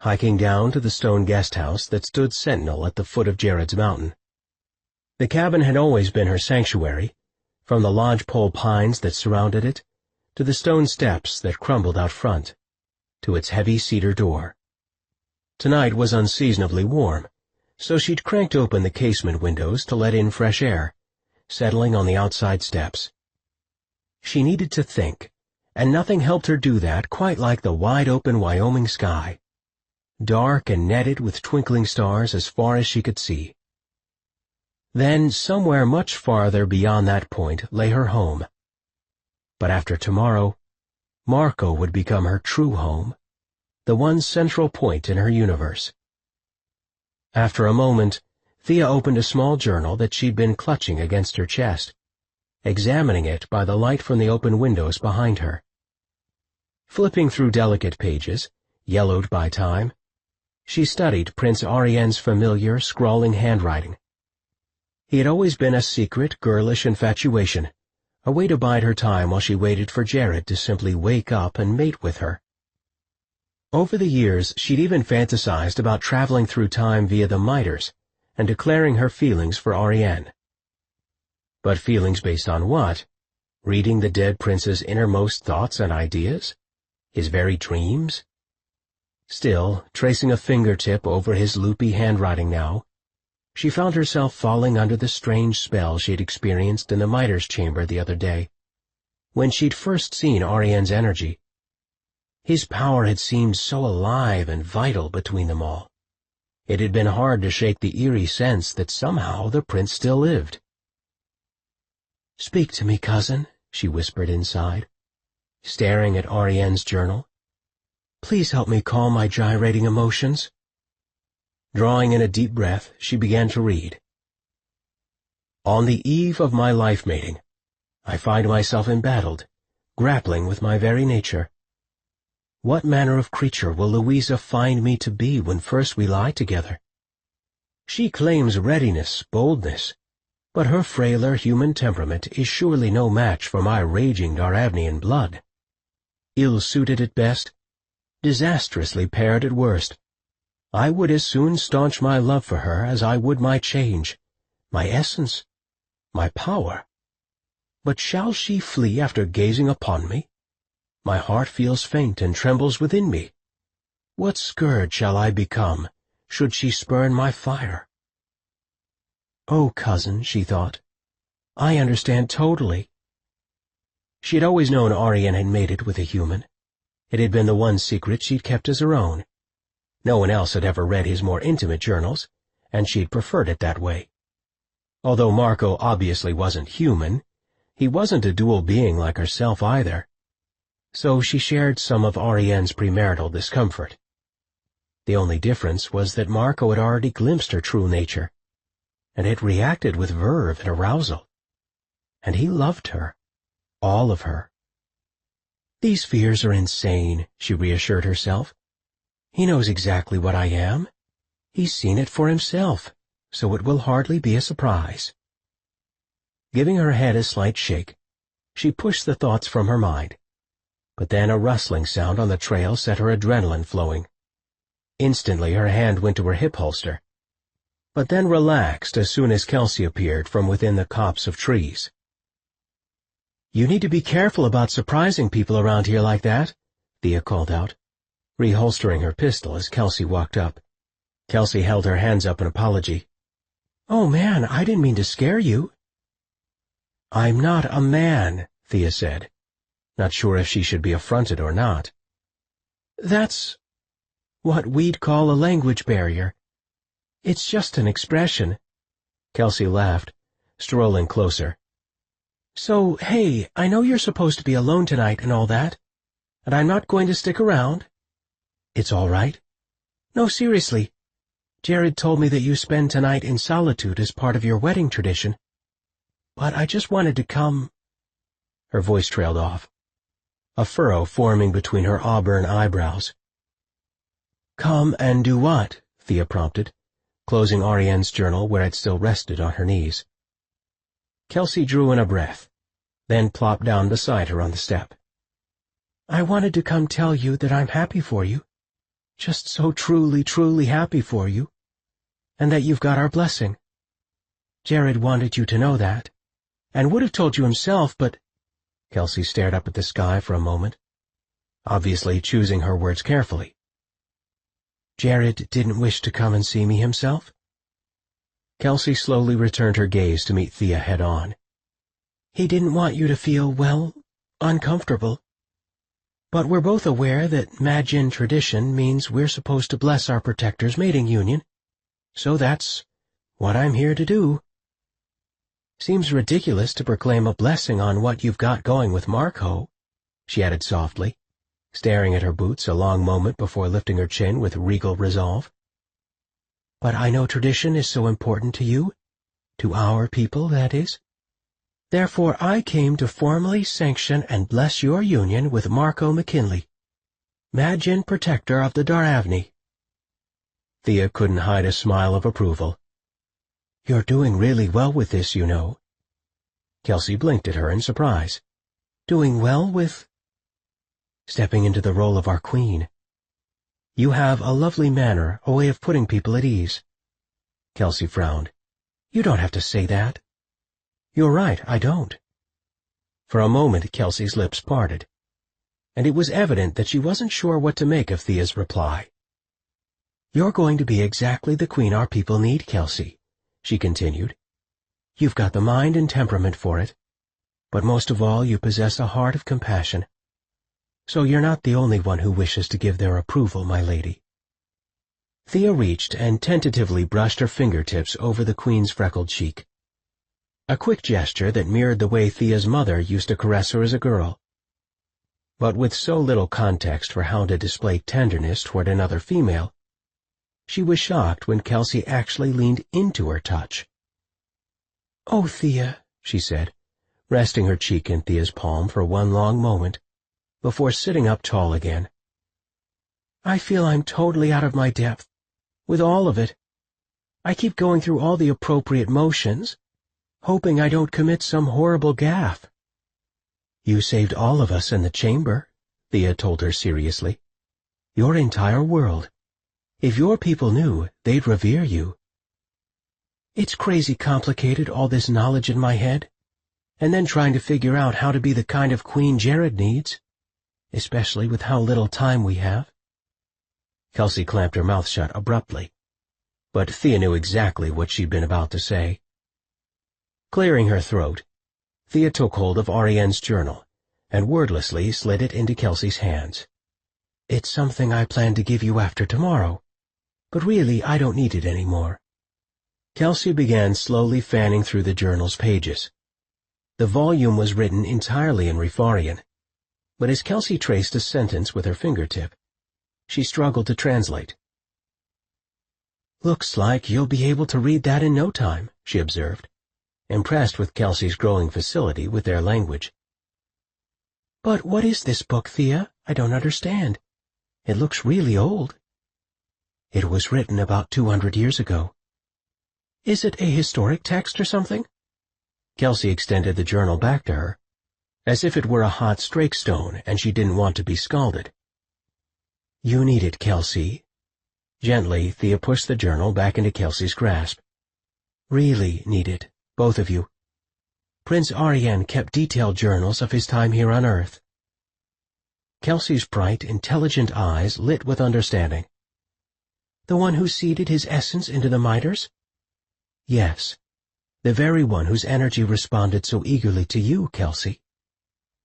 hiking down to the stone guest house that stood sentinel at the foot of Jared's mountain. The cabin had always been her sanctuary, from the lodgepole pines that surrounded it, to the stone steps that crumbled out front, to its heavy cedar door. Tonight was unseasonably warm, so she'd cranked open the casement windows to let in fresh air, settling on the outside steps. She needed to think, and nothing helped her do that quite like the wide-open Wyoming sky, dark and netted with twinkling stars as far as she could see. Then, somewhere much farther beyond that point, lay her home. But after tomorrow, Marco would become her true home, the one central point in her universe. After a moment, Thea opened a small journal that she'd been clutching against her chest, examining it by the light from the open windows behind her. Flipping through delicate pages, yellowed by time, she studied Prince Arienne's familiar, scrawling handwriting. He had always been a secret, girlish infatuation, a way to bide her time while she waited for Jared to simply wake up and mate with her. Over the years, she'd even fantasized about traveling through time via the miters and declaring her feelings for Arienne. But feelings based on what? Reading the dead prince's innermost thoughts and ideas? His very dreams? Still, tracing a fingertip over his loopy handwriting now, she found herself falling under the strange spell she'd experienced in the miter's chamber the other day, when she'd first seen Arienne's energy. His power had seemed so alive and vital between them all. It had been hard to shake the eerie sense that somehow the prince still lived. "Speak to me, cousin," she whispered inside, staring at Arienne's journal. "Please help me calm my gyrating emotions." Drawing in a deep breath, she began to read. "On the eve of my life mating, I find myself embattled, grappling with my very nature. What manner of creature will Louisa find me to be when first we lie together? She claims readiness, boldness, but her frailer human temperament is surely no match for my raging Daravnian blood. Ill-suited at best, disastrously paired at worst, I would as soon staunch my love for her as I would my change, my essence, my power. But shall she flee after gazing upon me? My heart feels faint and trembles within me. What scourge shall I become, should she spurn my fire?" "Oh, cousin," she thought, "I understand totally." She had always known Arienne had mated with a human. It had been the one secret she'd kept as her own. No one else had ever read his more intimate journals, and she'd preferred it that way. Although Marco obviously wasn't human, he wasn't a dual being like herself either. So she shared some of Arienne's premarital discomfort. The only difference was that Marco had already glimpsed her true nature, and had reacted with verve and arousal. And he loved her, all of her. "These fears are insane," she reassured herself. "He knows exactly what I am. He's seen it for himself, so it will hardly be a surprise." Giving her head a slight shake, she pushed the thoughts from her mind. But then a rustling sound on the trail set her adrenaline flowing. Instantly her hand went to her hip holster, but then relaxed as soon as Kelsey appeared from within the copse of trees. "You need to be careful about surprising people around here like that," Thea called out, reholstering her pistol as Kelsey walked up. Kelsey held her hands up in apology. "Oh, man, I didn't mean to scare you." "I'm not a man," Thea said, not sure if she should be affronted or not. "That's what we'd call a language barrier. It's just an expression." Kelsey laughed, strolling closer. "So, hey, I know you're supposed to be alone tonight and all that, and I'm not going to stick around. It's all right. No, seriously. Jared told me that you spend tonight in solitude as part of your wedding tradition. But I just wanted to come—" Her voice trailed off, a furrow forming between her auburn eyebrows. "Come and do what?" Thea prompted, closing Arienne's journal where it still rested on her knees. Kelsey drew in a breath, then plopped down beside her on the step. "I wanted to come tell you that I'm happy for you. Just so truly, truly happy for you. And that you've got our blessing. Jared wanted you to know that, and would have told you himself, but—" Kelsey stared up at the sky for a moment, obviously choosing her words carefully. "Jared didn't wish to come and see me himself?" Kelsey slowly returned her gaze to meet Thea head-on. "He didn't want you to feel, well, uncomfortable. But we're both aware that Majin tradition means we're supposed to bless our protector's mating union, so that's what I'm here to do. Seems ridiculous to proclaim a blessing on what you've got going with Marco," she added softly, staring at her boots a long moment before lifting her chin with regal resolve. "But I know tradition is so important to you, to our people, that is. Therefore I came to formally sanction and bless your union with Marco McKinley, Majin Protector of the Daravni." Thea couldn't hide a smile of approval. "You're doing really well with this, you know." Kelsey blinked at her in surprise. "Doing well with—" "Stepping into the role of our queen. You have a lovely manner, a way of putting people at ease." Kelsey frowned. "You don't have to say that." "You're right, I don't." For a moment Kelsey's lips parted, and it was evident that she wasn't sure what to make of Thea's reply. "You're going to be exactly the queen our people need, Kelsey," she continued. "You've got the mind and temperament for it, but most of all you possess a heart of compassion. So you're not the only one who wishes to give their approval, my lady." Thea reached and tentatively brushed her fingertips over the queen's freckled cheek. A quick gesture that mirrored the way Thea's mother used to caress her as a girl. But with so little context for how to display tenderness toward another female, she was shocked when Kelsey actually leaned into her touch. "Oh, Thea," she said, resting her cheek in Thea's palm for one long moment, before sitting up tall again. "I feel I'm totally out of my depth, with all of it. I keep going through all the appropriate motions, hoping I don't commit some horrible gaffe." "You saved all of us in the chamber," Thea told her seriously. "Your entire world. If your people knew, they'd revere you." "It's crazy complicated, all this knowledge in my head, and then trying to figure out how to be the kind of queen Jared needs, especially with how little time we have." Kelsey clamped her mouth shut abruptly, but Thea knew exactly what she'd been about to say. Clearing her throat, Thea took hold of Ariane's journal and wordlessly slid it into Kelsey's hands. "It's something I plan to give you after tomorrow, but really I don't need it anymore." Kelsey began slowly fanning through the journal's pages. The volume was written entirely in Rifarian, but as Kelsey traced a sentence with her fingertip, she struggled to translate. "Looks like you'll be able to read that in no time," she observed, impressed with Kelsey's growing facility with their language. "But what is this book, Thea? I don't understand. It looks really old." "It was written about 200 years ago." "Is it a historic text or something?" Kelsey extended the journal back to her, as if it were a hot strake stone and she didn't want to be scalded. "You need it, Kelsey." Gently, Thea pushed the journal back into Kelsey's grasp. "Really need it, both of you. Prince Ariane kept detailed journals of his time here on Earth." Kelsey's bright, intelligent eyes lit with understanding. "The one who seeded his essence into the miters?" "Yes, the very one whose energy responded so eagerly to you, Kelsey.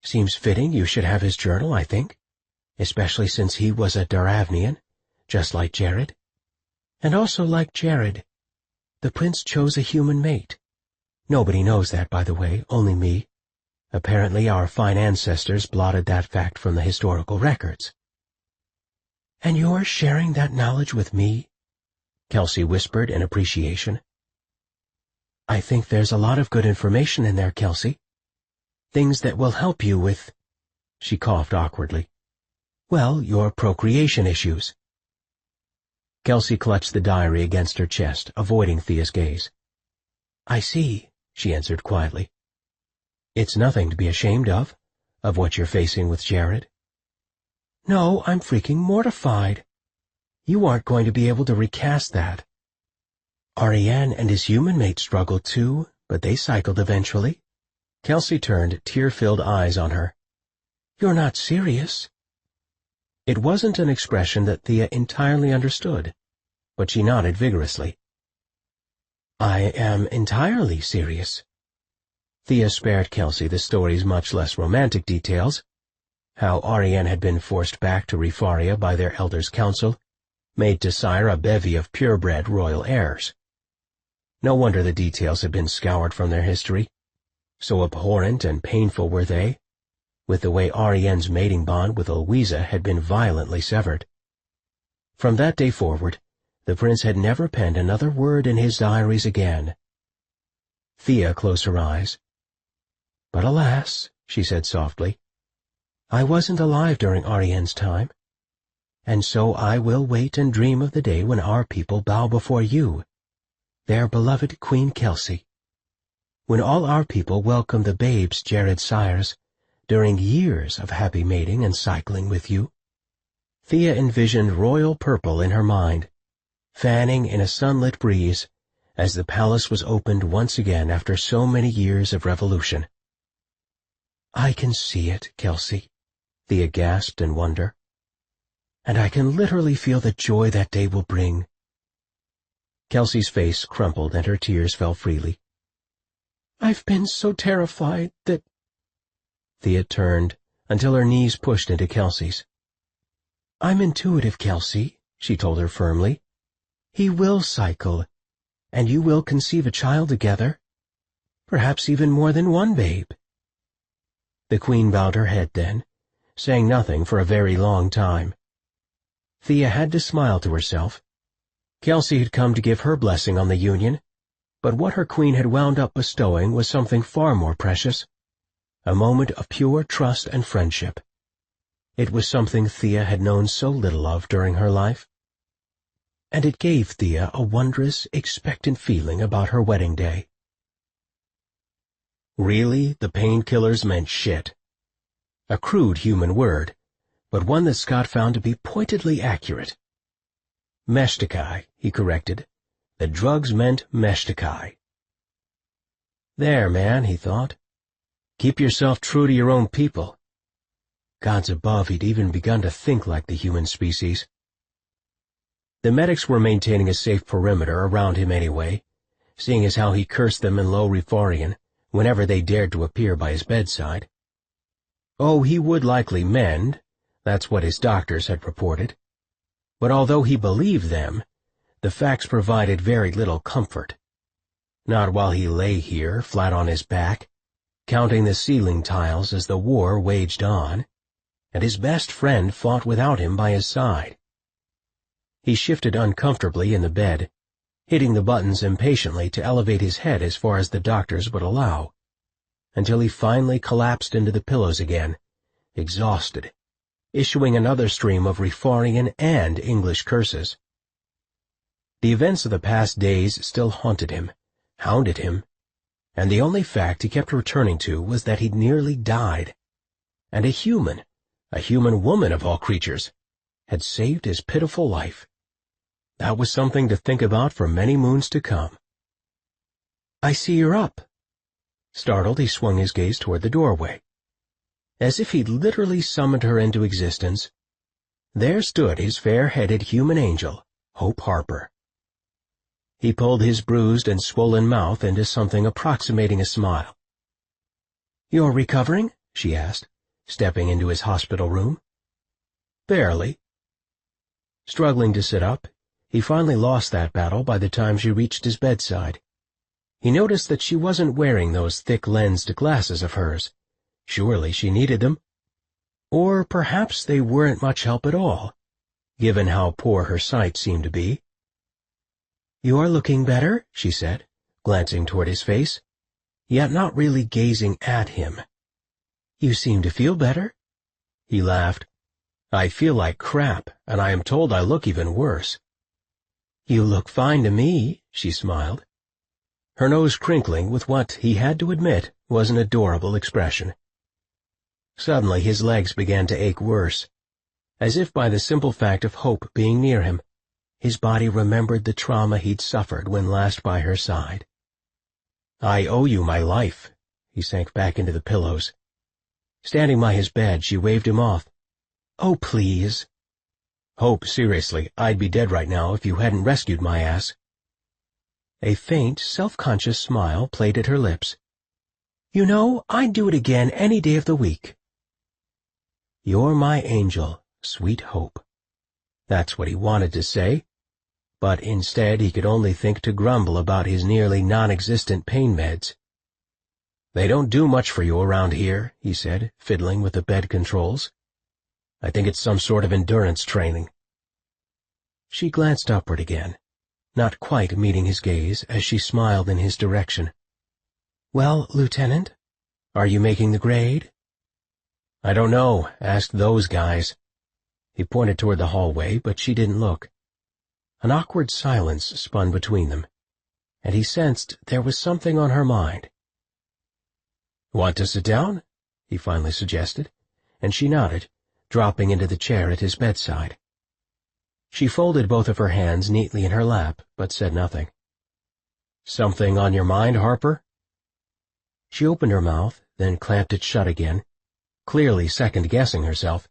Seems fitting you should have his journal, I think, especially since he was a Daravnian, just like Jared. And also like Jared, the prince chose a human mate. Nobody knows that, by the way, only me. Apparently our fine ancestors blotted that fact from the historical records." "And you're sharing that knowledge with me?" Kelsey whispered in appreciation. "I think there's a lot of good information in there, Kelsey. Things that will help you with—" she coughed awkwardly. "Well, your procreation issues." Kelsey clutched the diary against her chest, avoiding Thea's gaze. "I see," she answered quietly. "It's nothing to be ashamed of what you're facing with Jared." "No, I'm freaking mortified." You aren't going to be able to recast that. Ariane and his human mate struggled too, but they cycled eventually. Kelsey turned tear-filled eyes on her. You're not serious? It wasn't an expression that Thea entirely understood, but she nodded vigorously. I am entirely serious. Thea spared Kelsey the story's much less romantic details, how Ariane had been forced back to Rifaria by their elders' council, made to sire a bevy of purebred royal heirs. No wonder the details had been scoured from their history. So abhorrent and painful were they, with the way Ariane's mating bond with Louisa had been violently severed. From that day forward, the prince had never penned another word in his diaries again. Thea closed her eyes. But alas, she said softly, I wasn't alive during Ariane's time, and so I will wait and dream of the day when our people bow before you, their beloved Queen Kelsey. When all our people welcome the babes Jared sires, during years of happy mating and cycling with you. Thea envisioned royal purple in her mind, fanning in a sunlit breeze, as the palace was opened once again after so many years of revolution. I can see it, Kelsey, Thea gasped in wonder. And I can literally feel the joy that day will bring. Kelsey's face crumpled and her tears fell freely. I've been so terrified that... Thea turned until her knees pushed into Kelsey's. I'm intuitive, Kelsey, she told her firmly. He will cycle, and you will conceive a child together, perhaps even more than one babe. The Queen bowed her head then, saying nothing for a very long time. Thea had to smile to herself. Kelsey had come to give her blessing on the union, but what her queen had wound up bestowing was something far more precious, a moment of pure trust and friendship. It was something Thea had known so little of during her life, and it gave Thea a wondrous, expectant feeling about her wedding day. Really, the painkillers meant shit. A crude human word, but one that Scott found to be pointedly accurate. Meshtikai, he corrected. The drugs meant Meshtikai. There, man, he thought. Keep yourself true to your own people. Gods above, he'd even begun to think like the human species. The medics were maintaining a safe perimeter around him anyway, seeing as how he cursed them in low Rifarian whenever they dared to appear by his bedside. Oh, he would likely mend, that's what his doctors had reported. But although he believed them, the facts provided very little comfort. Not while he lay here, flat on his back, counting the ceiling tiles as the war waged on, and his best friend fought without him by his side. He shifted uncomfortably in the bed, hitting the buttons impatiently to elevate his head as far as the doctors would allow, until he finally collapsed into the pillows again, exhausted, issuing another stream of Rifarian and English curses. The events of the past days still haunted him, hounded him, and the only fact he kept returning to was that he'd nearly died, and a human woman of all creatures, had saved his pitiful life. That was something to think about for many moons to come. I see you're up. Startled, he swung his gaze toward the doorway. As if he'd literally summoned her into existence, there stood his fair-headed human angel, Hope Harper. He pulled his bruised and swollen mouth into something approximating a smile. You're recovering? She asked, stepping into his hospital room. Barely. Struggling to sit up, he finally lost that battle by the time she reached his bedside. He noticed that she wasn't wearing those thick-lensed glasses of hers. Surely she needed them. Or perhaps they weren't much help at all, given how poor her sight seemed to be. "You're looking better," she said, glancing toward his face, yet not really gazing at him. "You seem to feel better." He laughed. "I feel like crap, and I am told I look even worse." "You look fine to me," she smiled, her nose crinkling with what, he had to admit, was an adorable expression. Suddenly his legs began to ache worse, as if by the simple fact of Hope being near him. His body remembered the trauma he'd suffered when last by her side. "I owe you my life." He sank back into the pillows. Standing by his bed, she waved him off. "Oh, please." "Hope, seriously, I'd be dead right now if you hadn't rescued my ass." A faint, self-conscious smile played at her lips. "You know, I'd do it again any day of the week." "You're my angel, sweet Hope." That's what he wanted to say, but instead he could only think to grumble about his nearly non-existent pain meds. "They don't do much for you around here," he said, fiddling with the bed controls. "I think it's some sort of endurance training." She glanced upward again, not quite meeting his gaze as she smiled in his direction. "Well, Lieutenant, are you making the grade?" "I don't know. Ask those guys." He pointed toward the hallway, but she didn't look. An awkward silence spun between them, and he sensed there was something on her mind. "Want to sit down?" he finally suggested, and she nodded, dropping into the chair at his bedside. She folded both of her hands neatly in her lap, but said nothing. "Something on your mind, Harper?" She opened her mouth, then clamped it shut again, clearly second-guessing herself.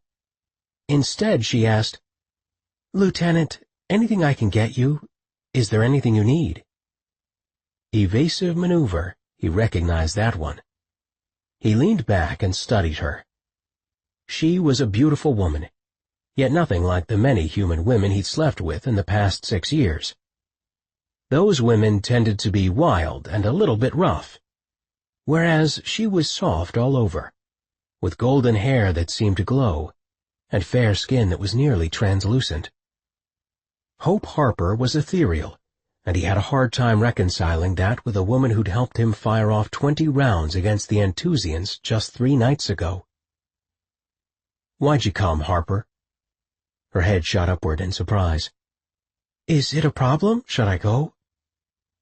Instead, she asked, "Lieutenant, anything I can get you? Is there anything you need?" Evasive maneuver, he recognized that one. He leaned back and studied her. She was a beautiful woman, yet nothing like the many human women he'd slept with in the past 6 years. Those women tended to be wild and a little bit rough, whereas she was soft all over, with golden hair that seemed to glow, and fair skin that was nearly translucent. Hope Harper was ethereal, and he had a hard time reconciling that with a woman who'd helped him fire off 20 rounds against the Anthusians just 3 nights ago. "Why'd you come, Harper?" Her head shot upward in surprise. "Is it a problem? Should I go?"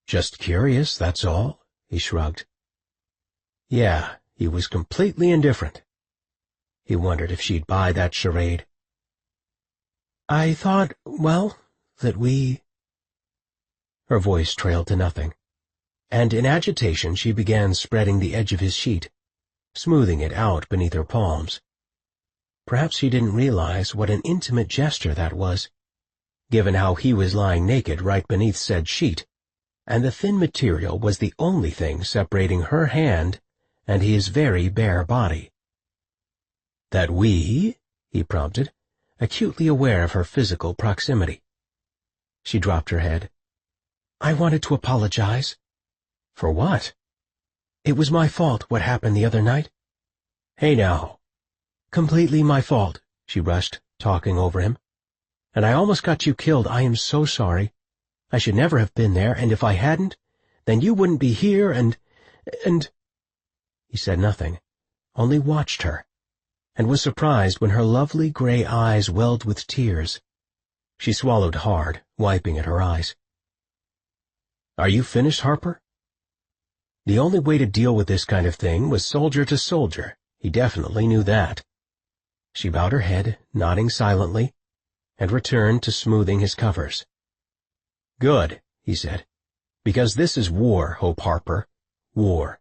"Just curious, that's all," he shrugged. Yeah, he was completely indifferent. He wondered if she'd buy that charade. "I thought, well, that we—" Her voice trailed to nothing, and in agitation she began spreading the edge of his sheet, smoothing it out beneath her palms. Perhaps she didn't realize what an intimate gesture that was, given how he was lying naked right beneath said sheet, and the thin material was the only thing separating her hand and his very bare body. "That we?" he prompted, acutely aware of her physical proximity. She dropped her head. "I wanted to apologize." "For what?" "It was my fault what happened the other night." "Hey now." "Completely my fault," she rushed, talking over him. "And I almost got you killed. I am so sorry. I should never have been there, and if I hadn't, then you wouldn't be here, and— He said nothing, only watched her, and was surprised when her lovely gray eyes welled with tears. She swallowed hard, wiping at her eyes. "Are you finished, Harper?" The only way to deal with this kind of thing was soldier to soldier. He definitely knew that. She bowed her head, nodding silently, and returned to smoothing his covers. "Good," he said, "because this is war, Hope Harper. War.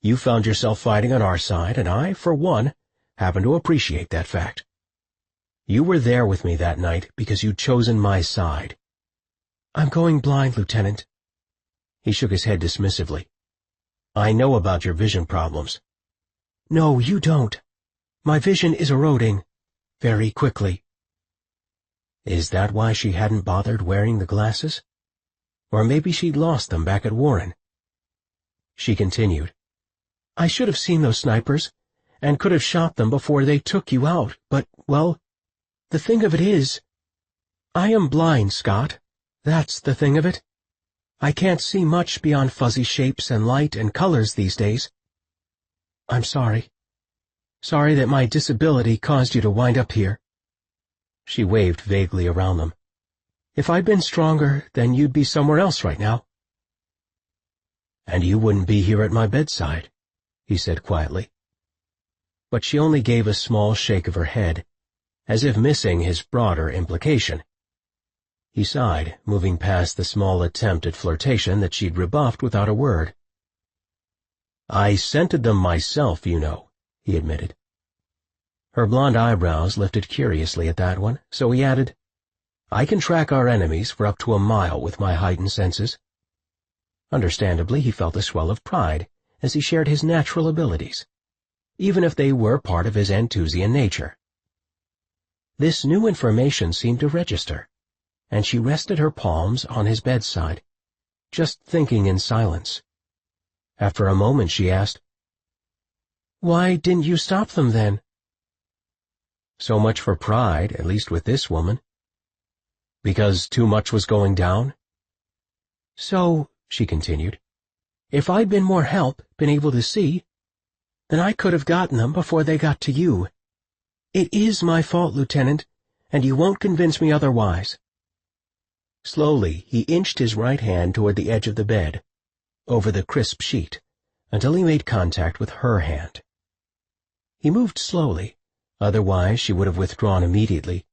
You found yourself fighting on our side, and I, for one, happen to appreciate that fact. You were there with me that night because you'd chosen my side." "I'm going blind, Lieutenant." He shook his head dismissively. "I know about your vision problems." "No, you don't. My vision is eroding. Very quickly." Is that why she hadn't bothered wearing the glasses? Or maybe she'd lost them back at Warren. She continued. "I should have seen those snipers, and could have shot them before they took you out, but, well, the thing of it is, I am blind, Scott. That's the thing of it. I can't see much beyond fuzzy shapes and light and colors these days. I'm sorry. Sorry that my disability caused you to wind up here." She waved vaguely around them. "If I'd been stronger, then you'd be somewhere else right now." "And you wouldn't be here at my bedside," he said quietly. But she only gave a small shake of her head, as if missing his broader implication. He sighed, moving past the small attempt at flirtation that she'd rebuffed without a word. "I scented them myself, you know," he admitted. Her blonde eyebrows lifted curiously at that one, so he added, "I can track our enemies for up to a mile with my heightened senses." Understandably, he felt a swell of pride as he shared his natural abilities, even if they were part of his Anthusian nature. This new information seemed to register, and she rested her palms on his bedside, just thinking in silence. After a moment she asked, "Why didn't you stop them then?" So much for pride, at least with this woman. Because too much was going down? "So," she continued, "if I'd been more help, been able to see, then I could have gotten them before they got to you. It is my fault, Lieutenant, and you won't convince me otherwise." Slowly, he inched his right hand toward the edge of the bed, over the crisp sheet, until he made contact with her hand. He moved slowly, otherwise she would have withdrawn immediately.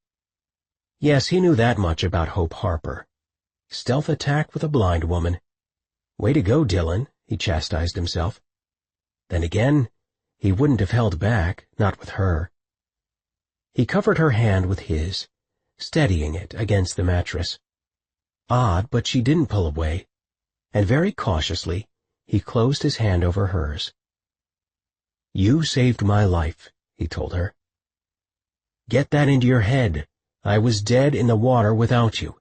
Yes, he knew that much about Hope Harper. Stealth attack with a blind woman. Way to go, Dylan, he chastised himself. Then again, he wouldn't have held back, not with her. He covered her hand with his, steadying it against the mattress. Odd, but she didn't pull away, and very cautiously he closed his hand over hers. "You saved my life," he told her. "Get that into your head. I was dead in the water without you."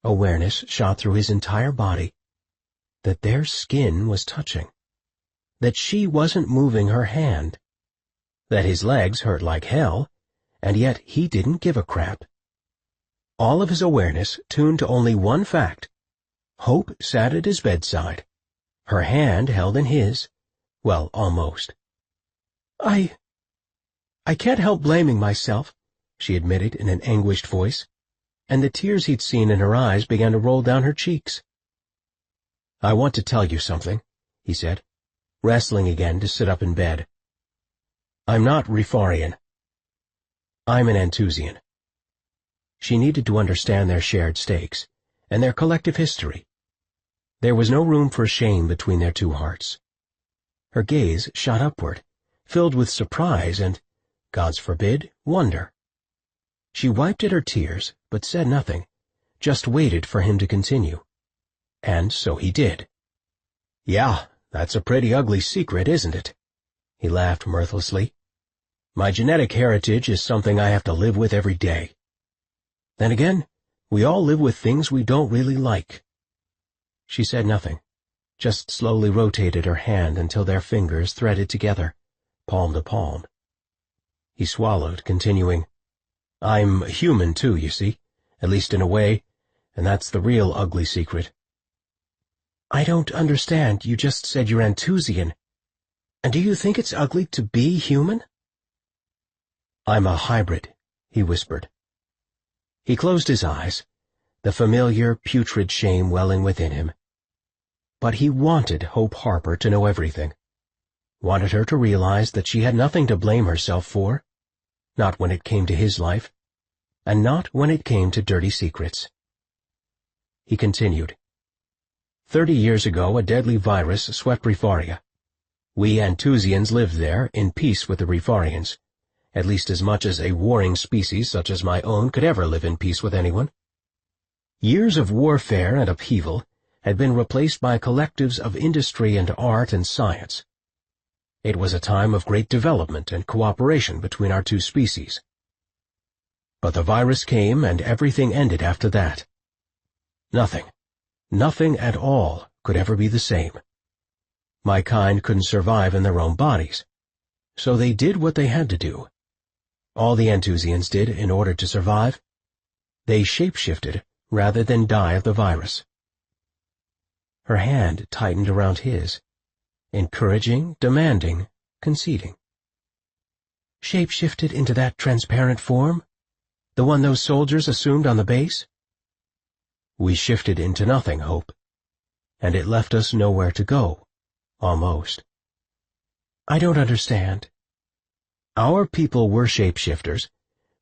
Awareness shot through his entire body that their skin was touching, that she wasn't moving her hand, that his legs hurt like hell, and yet he didn't give a crap. All of his awareness tuned to only one fact. Hope sat at his bedside, her hand held in his, well, almost. I can't help blaming myself," she admitted in an anguished voice, and the tears he'd seen in her eyes began to roll down her cheeks. "I want to tell you something," he said, wrestling again to sit up in bed. "I'm not Rifarian. I'm an Anthusian." She needed to understand their shared stakes, and their collective history. There was no room for shame between their two hearts. Her gaze shot upward, filled with surprise and, God's forbid, wonder. She wiped at her tears, but said nothing, just waited for him to continue. And so he did. "Yeah, that's a pretty ugly secret, isn't it?" He laughed mirthlessly. "My genetic heritage is something I have to live with every day. Then again, we all live with things we don't really like." She said nothing, just slowly rotated her hand until their fingers threaded together, palm to palm. He swallowed, continuing, "I'm human too, you see, at least in a way, and that's the real ugly secret." "I don't understand. You just said you're Anthusian. And do you think it's ugly to be human?" "I'm a hybrid," he whispered. He closed his eyes, the familiar, putrid shame welling within him. But he wanted Hope Harper to know everything. Wanted her to realize that she had nothing to blame herself for, not when it came to his life, and not when it came to dirty secrets. He continued, 30 years ago a deadly virus swept Rifaria. We Anthusians lived there, in peace with the Rifarians, at least as much as a warring species such as my own could ever live in peace with anyone. Years of warfare and upheaval had been replaced by collectives of industry and art and science. It was a time of great development and cooperation between our two species. But the virus came and everything ended after that. Nothing at all could ever be the same. My kind couldn't survive in their own bodies, so they did what they had to do. All the Anthusians did in order to survive. They shapeshifted rather than die of the virus. Her hand tightened around his, encouraging, demanding, conceding. Shapeshifted into that transparent form? The one those soldiers assumed on the base? We shifted into nothing, Hope. And it left us nowhere to go. Almost. I don't understand. Our people were shapeshifters,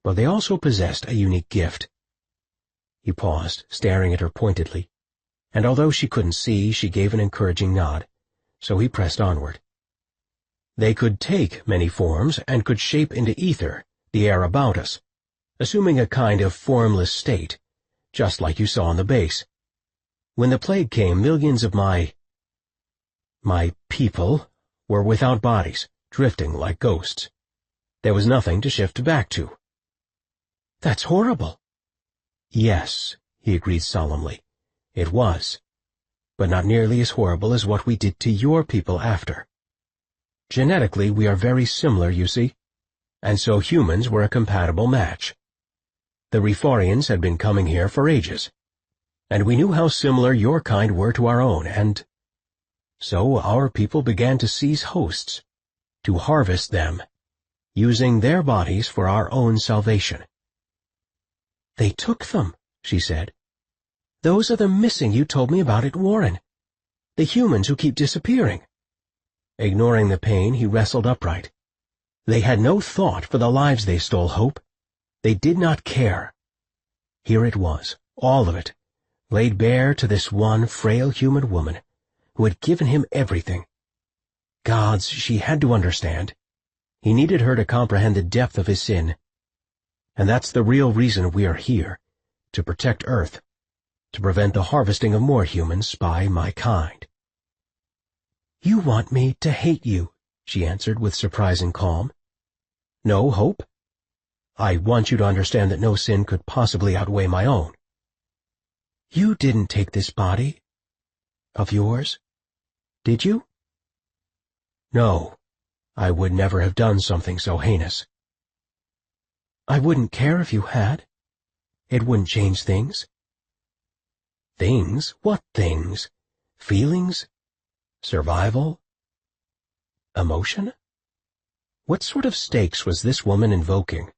but they also possessed a unique gift. He paused, staring at her pointedly, and although she couldn't see, she gave an encouraging nod, so he pressed onward. They could take many forms and could shape into ether the air about us, assuming a kind of formless state, just like you saw on the base. When the plague came, millions of my people were without bodies, drifting like ghosts. There was nothing to shift back to. That's horrible. Yes, he agreed solemnly. It was, but not nearly as horrible as what we did to your people after. Genetically, we are very similar, you see, and so humans were a compatible match. The Refarians had been coming here for ages, and we knew how similar your kind were to our own, and so our people began to seize hosts, to harvest them, using their bodies for our own salvation. They took them, she said. Those are the missing you told me about at Warren. The humans who keep disappearing. Ignoring the pain, he wrestled upright. They had no thought for the lives they stole, Hope. They did not care. Here it was, all of it, laid bare to this one frail human woman who had given him everything. Gods, she had to understand. He needed her to comprehend the depth of his sin. And that's the real reason we are here, to protect Earth, to prevent the harvesting of more humans by my kind. You want me to hate you, she answered with surprising calm. No, Hope. I want you to understand that no sin could possibly outweigh my own. You didn't take this body of yours, did you? No, I would never have done something so heinous. I wouldn't care if you had. It wouldn't change things. Things? What things? Feelings? Survival? Emotion? What sort of stakes was this woman invoking?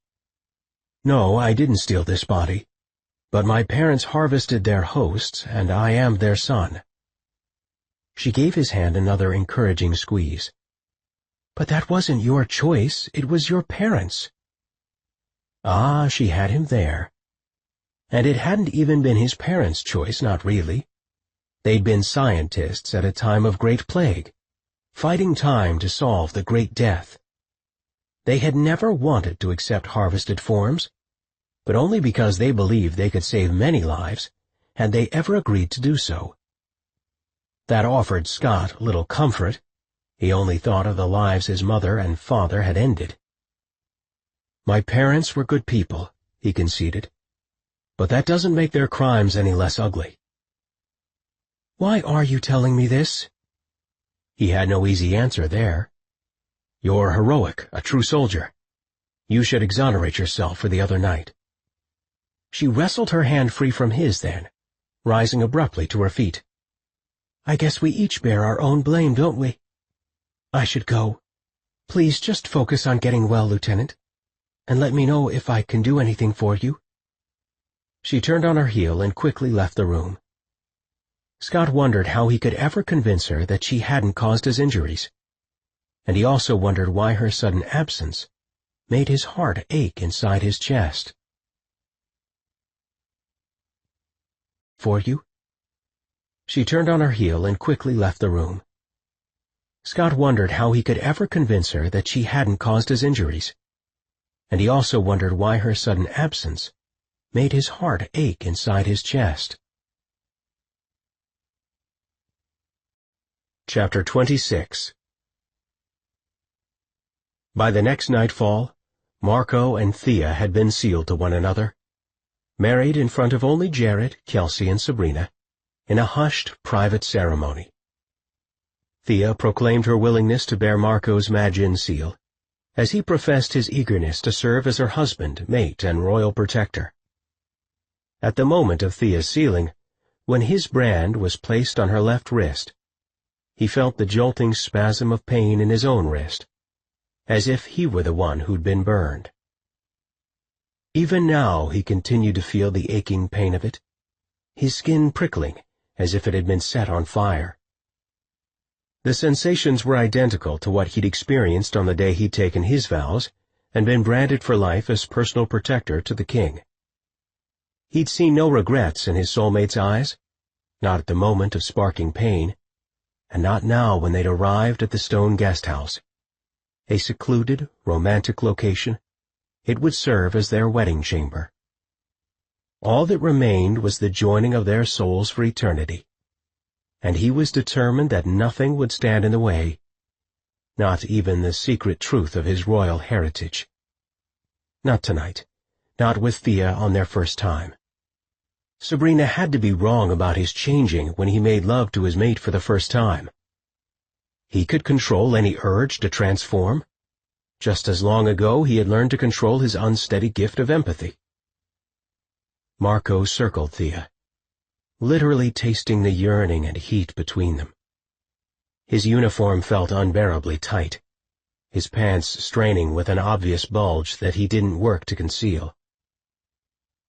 No, I didn't steal this body, but my parents harvested their hosts, and I am their son. She gave his hand another encouraging squeeze. But that wasn't your choice, it was your parents'. Ah, she had him there. And it hadn't even been his parents' choice, not really. They'd been scientists at a time of great plague, fighting time to solve the Great Death. They had never wanted to accept harvested forms, but only because they believed they could save many lives had they ever agreed to do so. That offered Scott little comfort. He only thought of the lives his mother and father had ended. My parents were good people, he conceded, but that doesn't make their crimes any less ugly. Why are you telling me this? He had no easy answer there. You're heroic, a true soldier. You should exonerate yourself for the other night. She wrestled her hand free from his then, rising abruptly to her feet. I guess we each bear our own blame, don't we? I should go. Please just focus on getting well, Lieutenant, and let me know if I can do anything for you. She turned on her heel and quickly left the room. Scott wondered how he could ever convince her that she hadn't caused his injuries, and he also wondered why her sudden absence made his heart ache inside his chest. For you? She turned on her heel and quickly left the room. Scott wondered how he could ever convince her that she hadn't caused his injuries, and he also wondered why her sudden absence made his heart ache inside his chest. Chapter 26. By the next nightfall, Marco and Thea had been sealed to one another, married in front of only Jared, Kelsey, and Sabrina, in a hushed, private ceremony. Thea proclaimed her willingness to bear Marco's Magin seal, as he professed his eagerness to serve as her husband, mate, and royal protector. At the moment of Thea's sealing, when his brand was placed on her left wrist, he felt the jolting spasm of pain in his own wrist, as if he were the one who'd been burned. Even now he continued to feel the aching pain of it, his skin prickling as if it had been set on fire. The sensations were identical to what he'd experienced on the day he'd taken his vows and been branded for life as personal protector to the king. He'd seen no regrets in his soulmate's eyes, not at the moment of sparking pain, and not now when they'd arrived at the stone guest house. A secluded, romantic location, it would serve as their wedding chamber. All that remained was the joining of their souls for eternity, and he was determined that nothing would stand in the way, not even the secret truth of his royal heritage. Not tonight, not with Thea on their first time. Sabrina had to be wrong about his changing when he made love to his mate for the first time. He could control any urge to transform, just as long ago he had learned to control his unsteady gift of empathy. Marco circled Thea, literally tasting the yearning and heat between them. His uniform felt unbearably tight, his pants straining with an obvious bulge that he didn't work to conceal.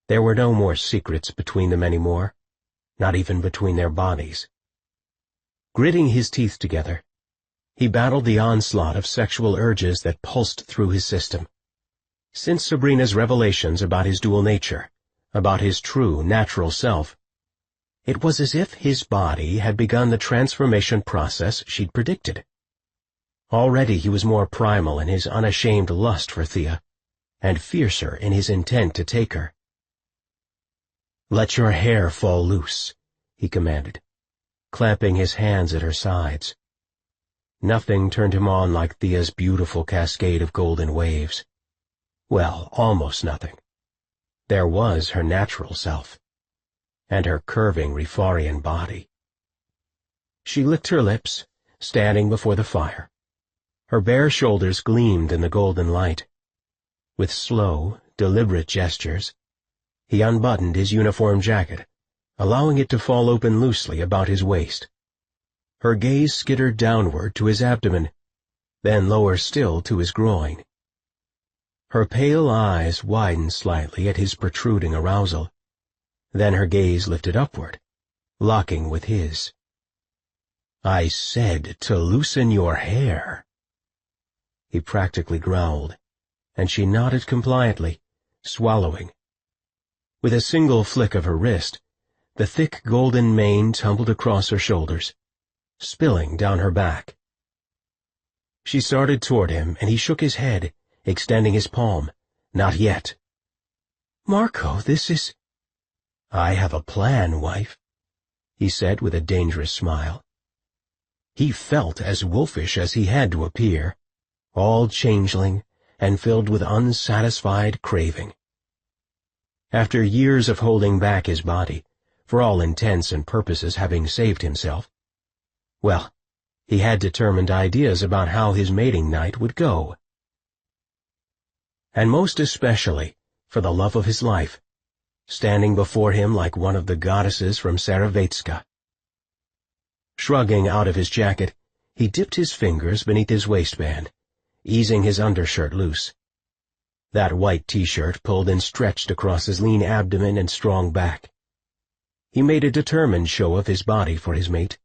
There were no more secrets between them anymore, not even between their bodies. Gritting his teeth together, he battled the onslaught of sexual urges that pulsed through his system. Since Sabrina's revelations about his dual nature, about his true, natural self, it was as if his body had begun the transformation process she'd predicted. Already he was more primal in his unashamed lust for Thea, and fiercer in his intent to take her. "Let your hair fall loose," he commanded, clamping his hands at her sides. Nothing turned him on like Thea's beautiful cascade of golden waves. Well, almost nothing. There was her natural self, and her curving Rifarian body. She licked her lips, standing before the fire. Her bare shoulders gleamed in the golden light. With slow, deliberate gestures, he unbuttoned his uniform jacket, allowing it to fall open loosely about his waist. Her gaze skittered downward to his abdomen, then lower still to his groin. Her pale eyes widened slightly at his protruding arousal. Then her gaze lifted upward, locking with his. "I said to loosen your hair," he practically growled, and she nodded compliantly, swallowing. With a single flick of her wrist, the thick golden mane tumbled across her shoulders, spilling down her back. She started toward him, and he shook his head, extending his palm. "Not yet." "Marco, this is—" "I have a plan, wife," he said with a dangerous smile. He felt as wolfish as he had to appear, all changeling and filled with unsatisfied craving. After years of holding back his body, for all intents and purposes having saved himself, well, he had determined ideas about how his mating night would go. And most especially, for the love of his life, standing before him like one of the goddesses from Saravetska. Shrugging out of his jacket, he dipped his fingers beneath his waistband, easing his undershirt loose. That white t-shirt pulled and stretched across his lean abdomen and strong back. He made a determined show of his body for his mate,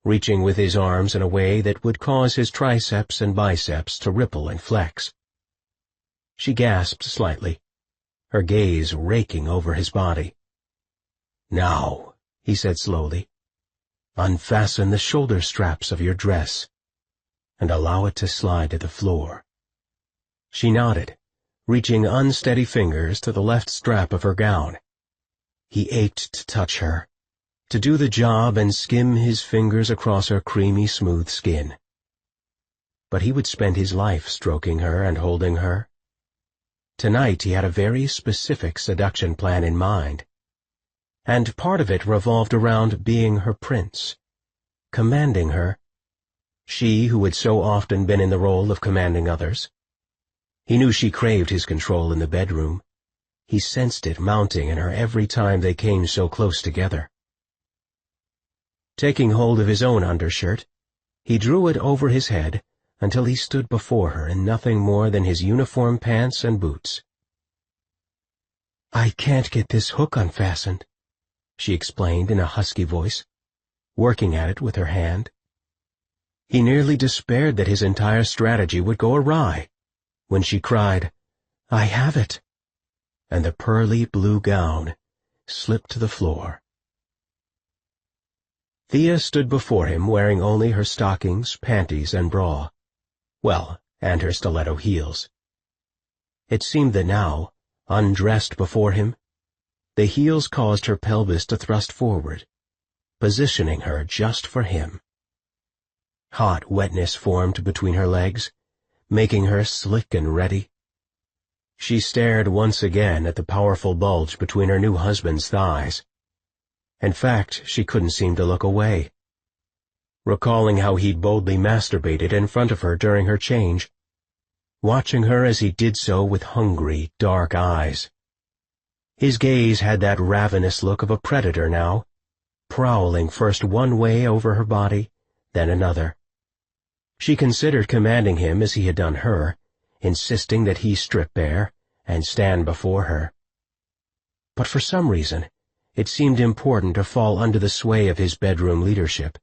reaching with his arms in a way that would cause his triceps and biceps to ripple and flex. She gasped slightly, her gaze raking over his body. "Now," he said slowly, "unfasten the shoulder straps of your dress, and allow it to slide to the floor." She nodded, reaching unsteady fingers to the left strap of her gown. He ached to touch her, to do the job and skim his fingers across her creamy, smooth skin. But he would spend his life stroking her and holding her. Tonight he had a very specific seduction plan in mind, and part of it revolved around being her prince, commanding her, she who had so often been in the role of commanding others. He knew she craved his control in the bedroom. He sensed it mounting in her every time they came so close together. Taking hold of his own undershirt, he drew it over his head until he stood before her in nothing more than his uniform pants and boots. "I can't get this hook unfastened," she explained in a husky voice, working at it with her hand. He nearly despaired that his entire strategy would go awry, when she cried, "I have it," and the pearly blue gown, slipped to the floor. Thea stood before him wearing only her stockings, panties, and bra. Well, and her stiletto heels. It seemed that now, undressed before him, the heels caused her pelvis to thrust forward, positioning her just for him. Hot wetness formed between her legs, making her slick and ready. She stared once again at the powerful bulge between her new husband's thighs. In fact, she couldn't seem to look away. Recalling how he'd boldly masturbated in front of her during her change, watching her as he did so with hungry, dark eyes. His gaze had that ravenous look of a predator now, prowling first one way over her body, then another. She considered commanding him as he had done her, insisting that he strip bare and stand before her. But for some reason, it seemed important to fall under the sway of his bedroom leadership.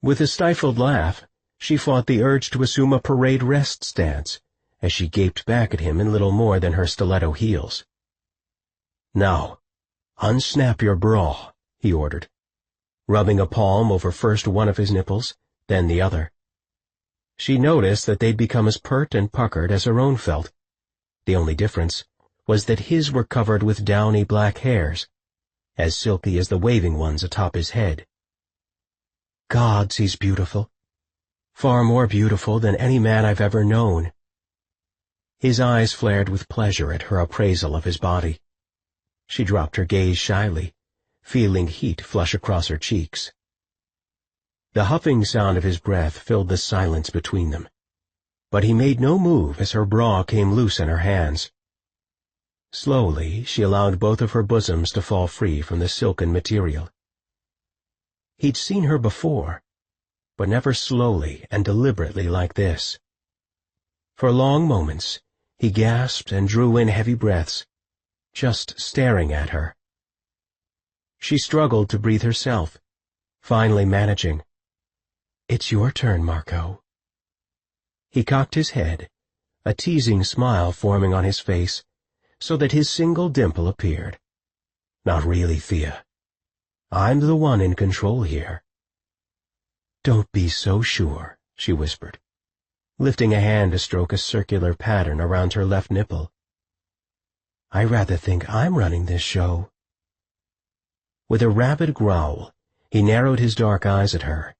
With a stifled laugh, she fought the urge to assume a parade rest stance, as she gaped back at him in little more than her stiletto heels. "Now, unsnap your bra," he ordered, rubbing a palm over first one of his nipples, then the other. She noticed that they'd become as pert and puckered as her own felt. The only difference was that his were covered with downy black hairs, as silky as the waving ones atop his head. Gods, he's beautiful. Far more beautiful than any man I've ever known. His eyes flared with pleasure at her appraisal of his body. She dropped her gaze shyly, feeling heat flush across her cheeks. The huffing sound of his breath filled the silence between them, but he made no move as her bra came loose in her hands. Slowly, she allowed both of her bosoms to fall free from the silken material. He'd seen her before, but never slowly and deliberately like this. For long moments, he gasped and drew in heavy breaths, just staring at her. She struggled to breathe herself, finally managing. "It's your turn, Marco." He cocked his head, a teasing smile forming on his face, so that his single dimple appeared. "Not really, Thea. I'm the one in control here." "Don't be so sure," she whispered, lifting a hand to stroke a circular pattern around her left nipple. "I rather think I'm running this show." With a rapid growl, he narrowed his dark eyes at her,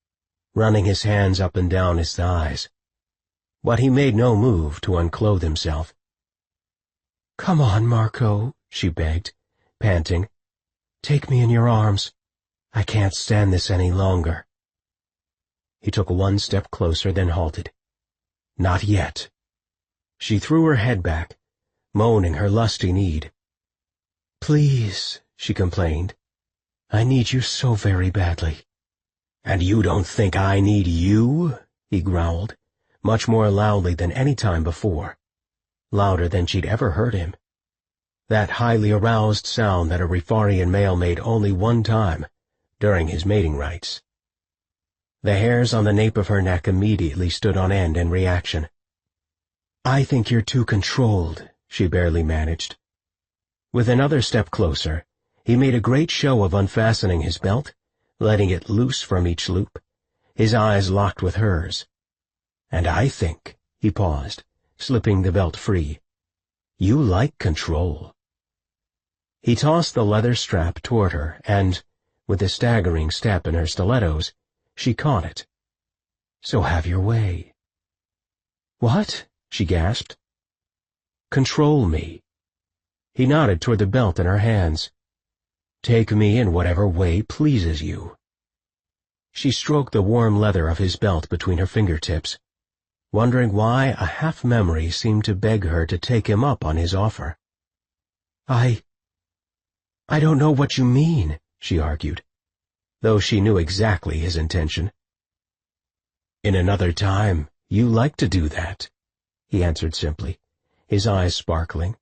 running his hands up and down his thighs. But he made no move to unclothe himself. "Come on, Marco," she begged, panting. "Take me in your arms. I can't stand this any longer." He took one step closer, then halted. "Not yet." She threw her head back, moaning her lusty need. "Please," she complained. "I need you so very badly." "And you don't think I need you?" he growled, much more loudly than any time before, louder than she'd ever heard him. That highly aroused sound that a Rifarian male made only one time, during his mating rites. The hairs on the nape of her neck immediately stood on end in reaction. "I think you're too controlled," she barely managed. With another step closer, he made a great show of unfastening his belt, letting it loose from each loop, his eyes locked with hers. "And I think," he paused, slipping the belt free, "you like control." He tossed the leather strap toward her, and, with a staggering step in her stilettos, she caught it. "So have your way." "What?" she gasped. "Control me." He nodded toward the belt in her hands. "Take me in whatever way pleases you." She stroked the warm leather of his belt between her fingertips, wondering why a half-memory seemed to beg her to take him up on his offer. I don't know what you mean," she argued, though she knew exactly his intention. "In another time, you like to do that," he answered simply, his eyes sparkling.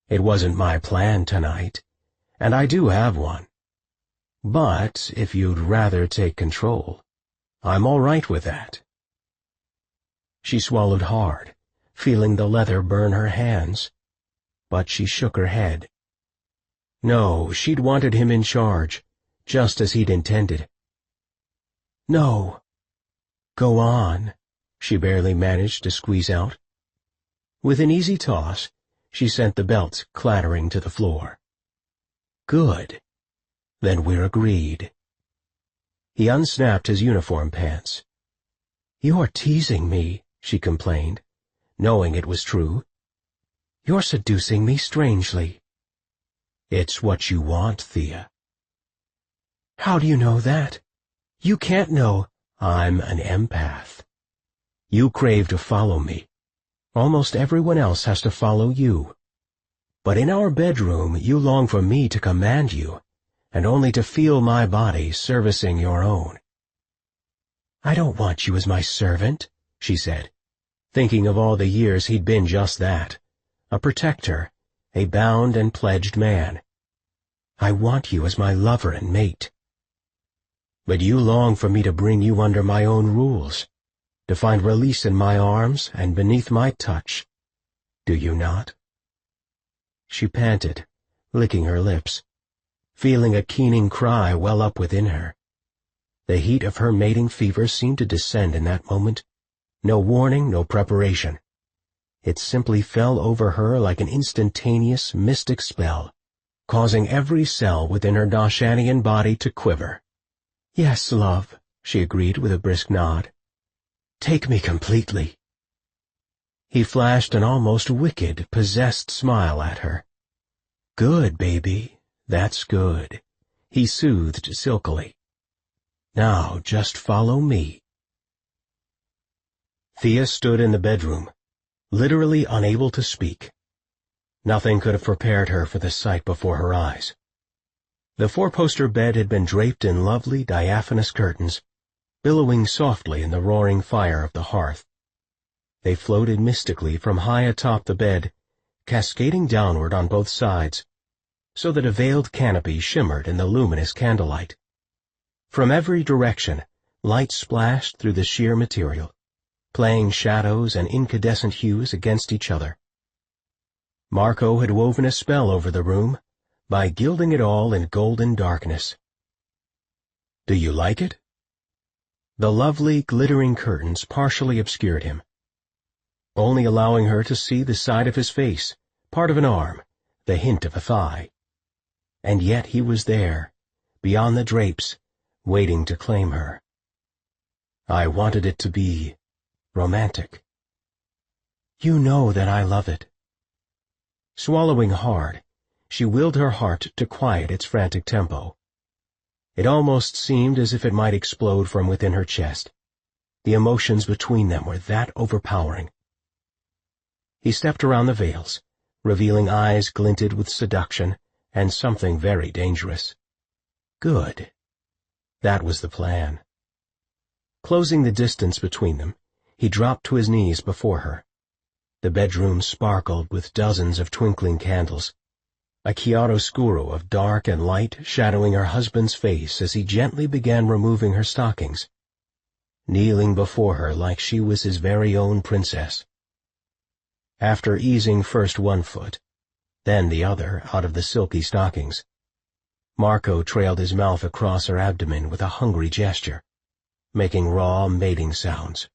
"It wasn't my plan tonight, and I do have one. But if you'd rather take control, I'm all right with that." She swallowed hard, feeling the leather burn her hands, but she shook her head. No, she'd wanted him in charge, just as he'd intended. No. Go on, she barely managed to squeeze out. With an easy toss, she sent the belt clattering to the floor. Good. Then we're agreed. He unsnapped his uniform pants. You're teasing me, she complained, knowing it was true. You're seducing me strangely. It's what you want, Thea. How do you know that? You can't know. I'm an empath. You crave to follow me. Almost everyone else has to follow you. But in our bedroom, you long for me to command you, and only to feel my body servicing your own. I don't want you as my servant, she said, thinking of all the years he'd been just that, a protector, a bound and pledged man. I want you as my lover and mate. But you long for me to bring you under my own rules, to find release in my arms and beneath my touch. Do you not? She panted, licking her lips, feeling a keening cry well up within her. The heat of her mating fever seemed to descend in that moment. No warning, no preparation. It simply fell over her like an instantaneous, mystic spell, causing every cell within her Dachshundian body to quiver. Yes, love, she agreed with a brisk nod. Take me completely. He flashed an almost wicked, possessed smile at her. Good, baby, that's good, he soothed silkily. Now just follow me. Thea stood in the bedroom, literally unable to speak. Nothing could have prepared her for the sight before her eyes. The four-poster bed had been draped in lovely diaphanous curtains, billowing softly in the roaring fire of the hearth. They floated mystically from high atop the bed, cascading downward on both sides, so that a veiled canopy shimmered in the luminous candlelight. From every direction, light splashed through the sheer material, playing shadows and incandescent hues against each other. Marco had woven a spell over the room by gilding it all in golden darkness. Do you like it? The lovely, glittering curtains partially obscured him, only allowing her to see the side of his face, part of an arm, the hint of a thigh. And yet he was there, beyond the drapes, waiting to claim her. I wanted it to be romantic. You know that I love it. Swallowing hard, she willed her heart to quiet its frantic tempo. It almost seemed as if it might explode from within her chest. The emotions between them were that overpowering. He stepped around the veils, revealing eyes glinted with seduction and something very dangerous. Good. That was the plan. Closing the distance between them, he dropped to his knees before her. The bedroom sparkled with dozens of twinkling candles, a chiaroscuro of dark and light shadowing her husband's face as he gently began removing her stockings, kneeling before her like she was his very own princess. After easing first one foot, then the other out of the silky stockings, Marco trailed his mouth across her abdomen with a hungry gesture, making raw mating sounds.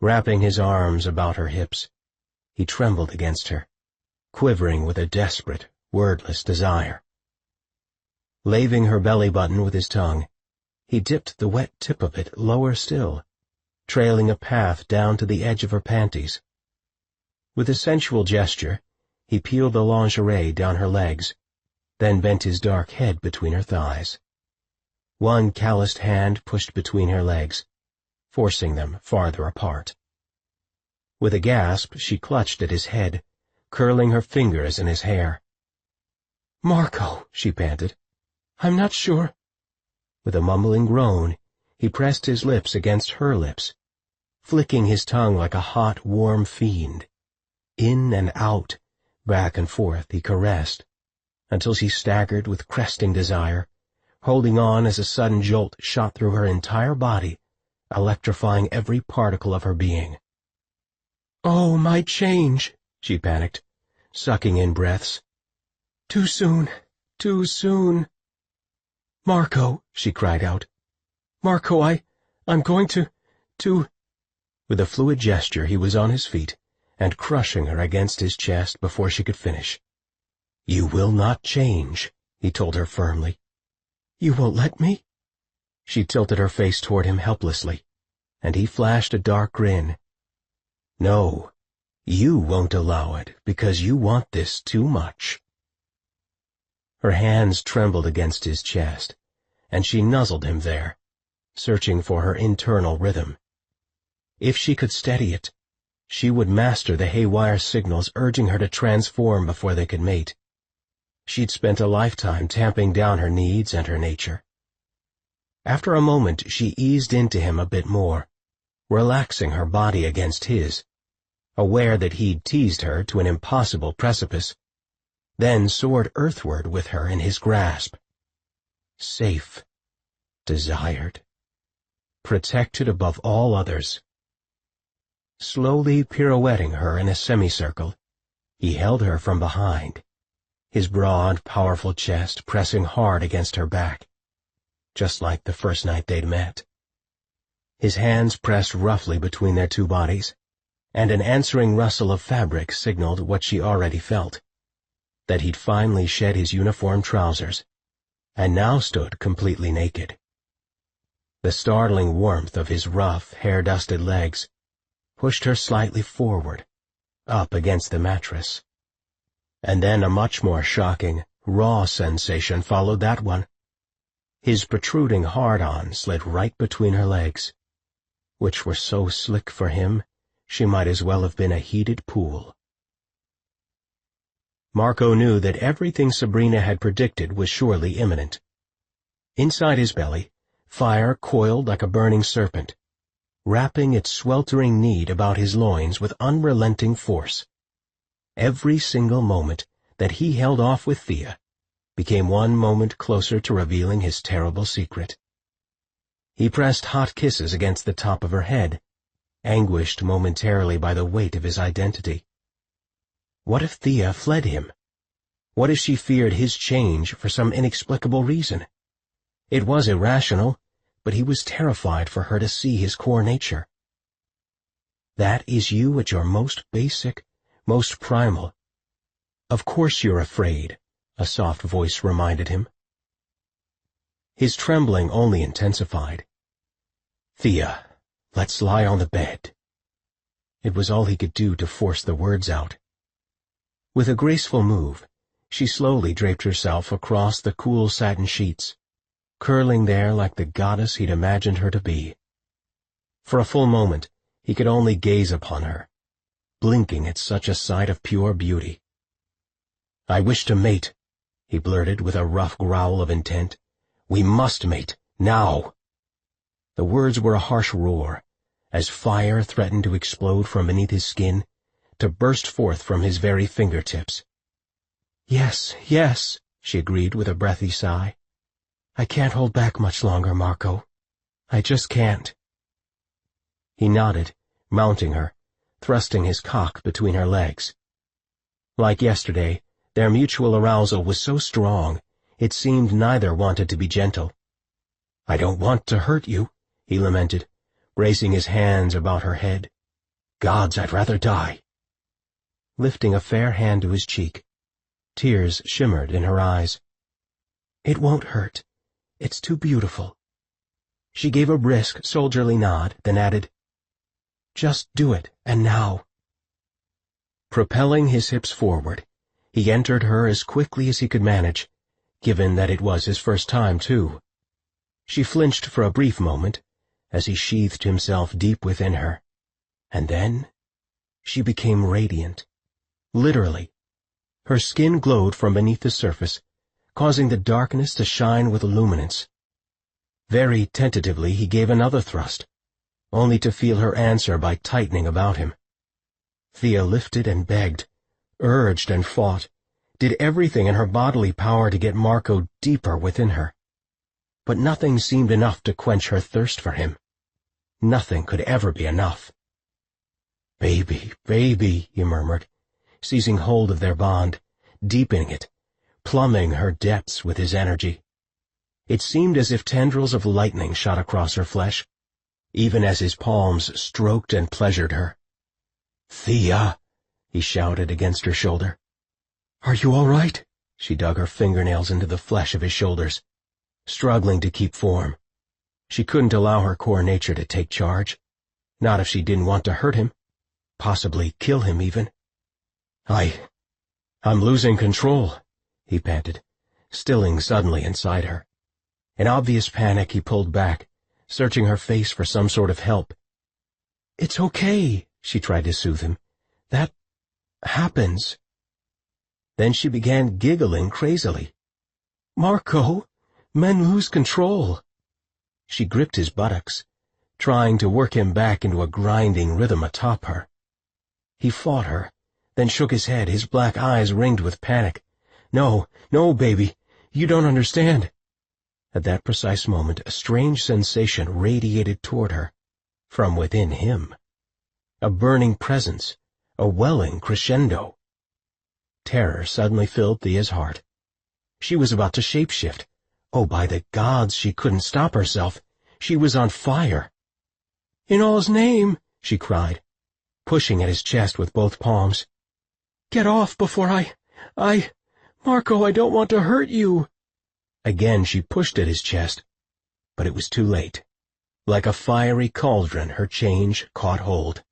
Wrapping his arms about her hips, he trembled against her, quivering with a desperate, wordless desire. Laving her belly button with his tongue, he dipped the wet tip of it lower still, trailing a path down to the edge of her panties. With a sensual gesture, he peeled the lingerie down her legs, then bent his dark head between her thighs. One calloused hand pushed between her legs, forcing them farther apart. With a gasp, she clutched at his head, curling her fingers in his hair. "Marco," she panted, "I'm not sure." With a mumbling groan, he pressed his lips against her lips, flicking his tongue like a hot, warm fiend. In and out, back and forth he caressed, until she staggered with cresting desire, holding on as a sudden jolt shot through her entire body, electrifying every particle of her being. "Oh, my change," she panicked, sucking in breaths. "Too soon. Too soon. Marco, she cried out. Marco, I'm going to... With a fluid gesture he was on his feet and crushing her against his chest before she could finish. You will not change, he told her firmly. You won't let me? She tilted her face toward him helplessly, and he flashed a dark grin. No, you won't allow it because you want this too much. Her hands trembled against his chest, and she nuzzled him there, searching for her internal rhythm. If she could steady it, she would master the haywire signals urging her to transform before they could mate. She'd spent a lifetime tamping down her needs and her nature. After a moment she eased into him a bit more, relaxing her body against his, aware that he'd teased her to an impossible precipice, then soared earthward with her in his grasp. Safe, desired, protected above all others. Slowly pirouetting her in a semicircle, he held her from behind, his broad, powerful chest pressing hard against her back, just like the first night they'd met. His hands pressed roughly between their two bodies, and an answering rustle of fabric signaled what she already felt, that he'd finally shed his uniform trousers, and now stood completely naked. The startling warmth of his rough, hair-dusted legs pushed her slightly forward, up against the mattress. And then a much more shocking, raw sensation followed that one. His protruding hard-on slid right between her legs, which were so slick for him she might as well have been a heated pool. Marco knew that everything Sabrina had predicted was surely imminent. Inside his belly, fire coiled like a burning serpent, wrapping its sweltering need about his loins with unrelenting force. Every single moment that he held off with Thea became one moment closer to revealing his terrible secret. He pressed hot kisses against the top of her head, anguished momentarily by the weight of his identity. What if Thea fled him? What if she feared his change for some inexplicable reason? It was irrational, but he was terrified for her to see his core nature. That is you at your most basic, most primal. Of course you're afraid, a soft voice reminded him. His trembling only intensified. Thea, let's lie on the bed. It was all he could do to force the words out. With a graceful move, she slowly draped herself across the cool satin sheets, curling there like the goddess he'd imagined her to be. For a full moment, he could only gaze upon her, blinking at such a sight of pure beauty. I wish to mate, he blurted with a rough growl of intent. We must mate, now. The words were a harsh roar, as fire threatened to explode from beneath his skin, to burst forth from his very fingertips. Yes, yes, she agreed with a breathy sigh. I can't hold back much longer, Marco. I just can't. He nodded, mounting her, thrusting his cock between her legs. Like yesterday, their mutual arousal was so strong, it seemed neither wanted to be gentle. I don't want to hurt you, he lamented, bracing his hands about her head. Gods, I'd rather die. Lifting a fair hand to his cheek, tears shimmered in her eyes. It won't hurt. It's too beautiful. She gave a brisk, soldierly nod, then added, Just do it, and now. Propelling his hips forward, he entered her as quickly as he could manage, given that it was his first time, too. She flinched for a brief moment, as he sheathed himself deep within her, and then she became radiant. Literally. Her skin glowed from beneath the surface, causing the darkness to shine with luminance. Very tentatively he gave another thrust, only to feel her answer by tightening about him. Thea lifted and begged, urged and fought, did everything in her bodily power to get Marco deeper within her. But nothing seemed enough to quench her thirst for him. Nothing could ever be enough. Baby, baby, he murmured, seizing hold of their bond, deepening it, plumbing her depths with his energy. It seemed as if tendrils of lightning shot across her flesh, even as his palms stroked and pleasured her. "Thea!" he shouted against her shoulder. "Are you all right?" She dug her fingernails into the flesh of his shoulders, struggling to keep form. She couldn't allow her core nature to take charge, not if she didn't want to hurt him, possibly kill him even. I'm losing control," he panted, stilling suddenly inside her. In obvious panic, he pulled back, searching her face for some sort of help. "It's okay," she tried to soothe him. "That happens." Then she began giggling crazily. "Marco, men lose control." She gripped his buttocks, trying to work him back into a grinding rhythm atop her. He fought her, then shook his head, his black eyes ringed with panic. "No, no, baby, you don't understand." At that precise moment, a strange sensation radiated toward her, from within him. A burning presence, a welling crescendo. Terror suddenly filled Thea's heart. She was about to shapeshift. Oh, by the gods, she couldn't stop herself. She was on fire. "In all's name," she cried, pushing at his chest with both palms. "Get off before Marco, I don't want to hurt you." Again she pushed at his chest, but it was too late. Like a fiery cauldron, her change caught hold,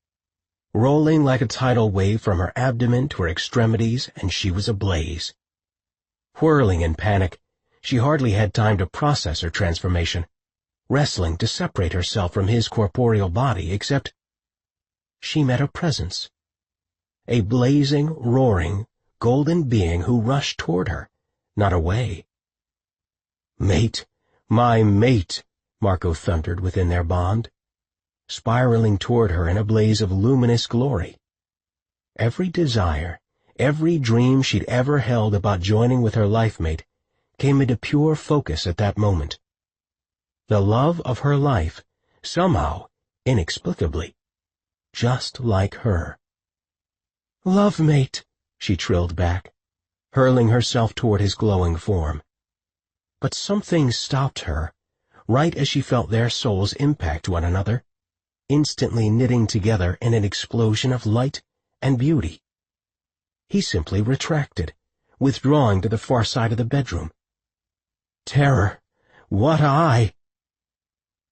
rolling like a tidal wave from her abdomen to her extremities, and she was ablaze. Whirling in panic, she hardly had time to process her transformation, wrestling to separate herself from his corporeal body, except she met a presence. A blazing, roaring, golden being who rushed toward her, not away. "Mate, my mate," Marco thundered within their bond, spiraling toward her in a blaze of luminous glory. Every desire, every dream she'd ever held about joining with her life-mate came into pure focus at that moment. The love of her life, somehow, inexplicably, just like her. "Love, mate," she trilled back, hurling herself toward his glowing form. But something stopped her, right as she felt their souls impact one another, instantly knitting together in an explosion of light and beauty. He simply retracted, withdrawing to the far side of the bedroom. "Terror, what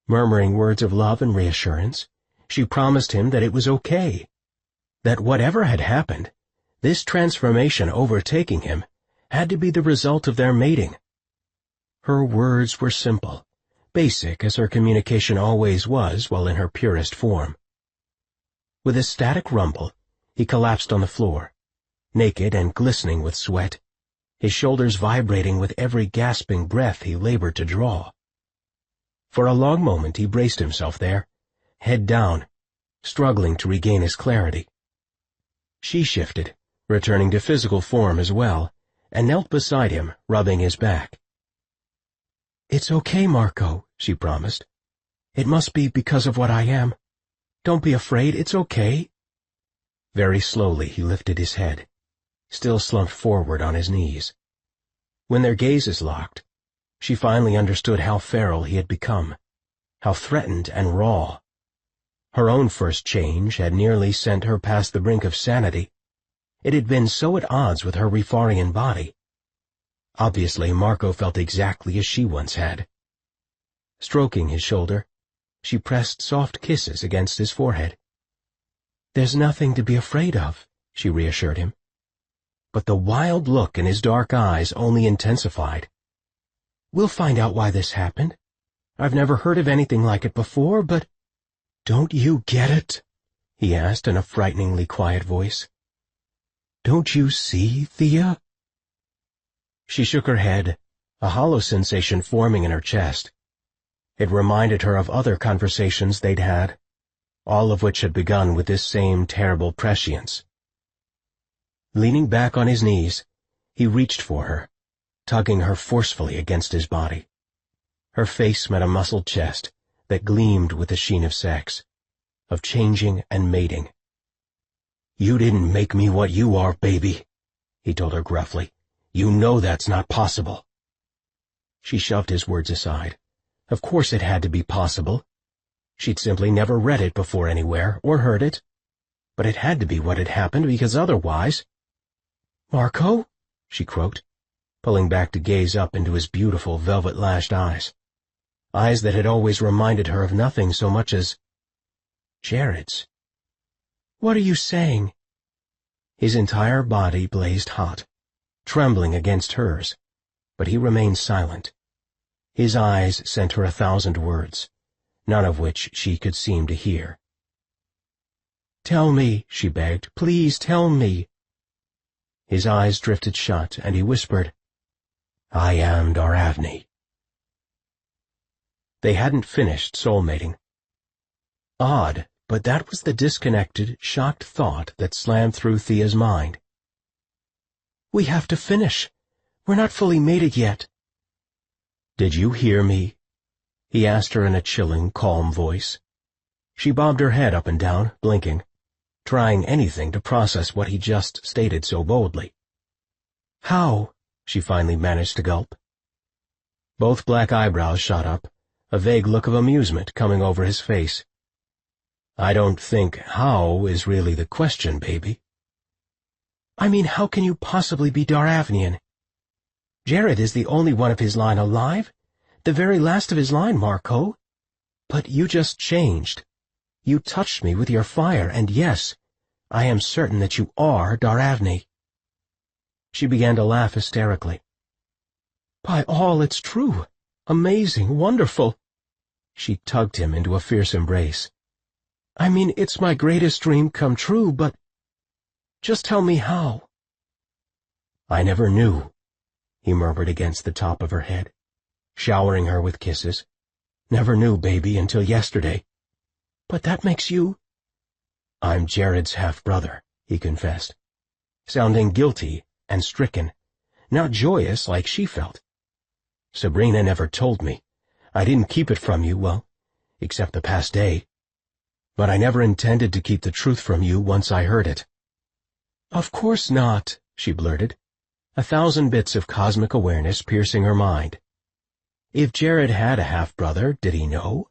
Murmuring words of love and reassurance, she promised him that it was okay, that whatever had happened, this transformation overtaking him had to be the result of their mating. Her words were simple, basic as her communication always was while in her purest form. With a static rumble, he collapsed on the floor, naked and glistening with sweat, his shoulders vibrating with every gasping breath he labored to draw. For a long moment he braced himself there, head down, struggling to regain his clarity. She shifted, returning to physical form as well, and knelt beside him, rubbing his back. "It's okay, Marco," she promised. "It must be because of what I am. Don't be afraid, it's okay." Very slowly he lifted his head, still slumped forward on his knees. When their gazes locked, she finally understood how feral he had become, how threatened and raw. Her own first change had nearly sent her past the brink of sanity. It had been so at odds with her Rifarian body. Obviously, Marco felt exactly as she once had. Stroking his shoulder, she pressed soft kisses against his forehead. "There's nothing to be afraid of," she reassured him. But the wild look in his dark eyes only intensified. "We'll find out why this happened. I've never heard of anything like it before, but—" "Don't you get it?" he asked in a frighteningly quiet voice. "Don't you see, Thea?" She shook her head, a hollow sensation forming in her chest. It reminded her of other conversations they'd had, all of which had begun with this same terrible prescience. Leaning back on his knees, he reached for her, tugging her forcefully against his body. Her face met a muscled chest that gleamed with the sheen of sex, of changing and mating. "You didn't make me what you are, baby," he told her gruffly, You know that's not possible." She shoved his words aside. Of course it had to be possible. She'd simply never read it before anywhere, or heard it. But it had to be what had happened, because otherwise— "Marco?" she croaked, pulling back to gaze up into his beautiful velvet-lashed eyes. Eyes that had always reminded her of nothing so much as Jared's. "What are you saying?" His entire body blazed hot, trembling against hers, but he remained silent. His eyes sent her 1,000 words, none of which she could seem to hear. "Tell me," she begged. "Please tell me." His eyes drifted shut, and he whispered, "I am Daravni." They hadn't finished soulmating. Odd, but that was the disconnected, shocked thought that slammed through Thea's mind. "We have to finish. We're not fully mated yet." "Did you hear me?" he asked her in a chilling, calm voice. She bobbed her head up and down, blinking, trying anything to process what he just stated so boldly. "How?" she finally managed to gulp. Both black eyebrows shot up, a vague look of amusement coming over his face. "I don't think 'how' is really the question, baby." "I mean, how can you possibly be Daravnian? Jared is the only one of his line alive, the very last of his line, Marco. But you just changed. You touched me with your fire, and yes, I am certain that you are Daravni." She began to laugh hysterically. "By all, it's true. Amazing, wonderful." She tugged him into a fierce embrace. "I mean, it's my greatest dream come true, but just tell me how." "I never knew," he murmured against the top of her head, showering her with kisses. "Never knew, baby, until yesterday." "But that makes you—" "I'm Jared's half-brother," he confessed, sounding guilty and stricken, not joyous like she felt. "Sabrina never told me. I didn't keep it from you, well, except the past day. But I never intended to keep the truth from you once I heard it." "Of course not," she blurted, 1,000 bits of cosmic awareness piercing her mind. If Jared had a half-brother, did he know?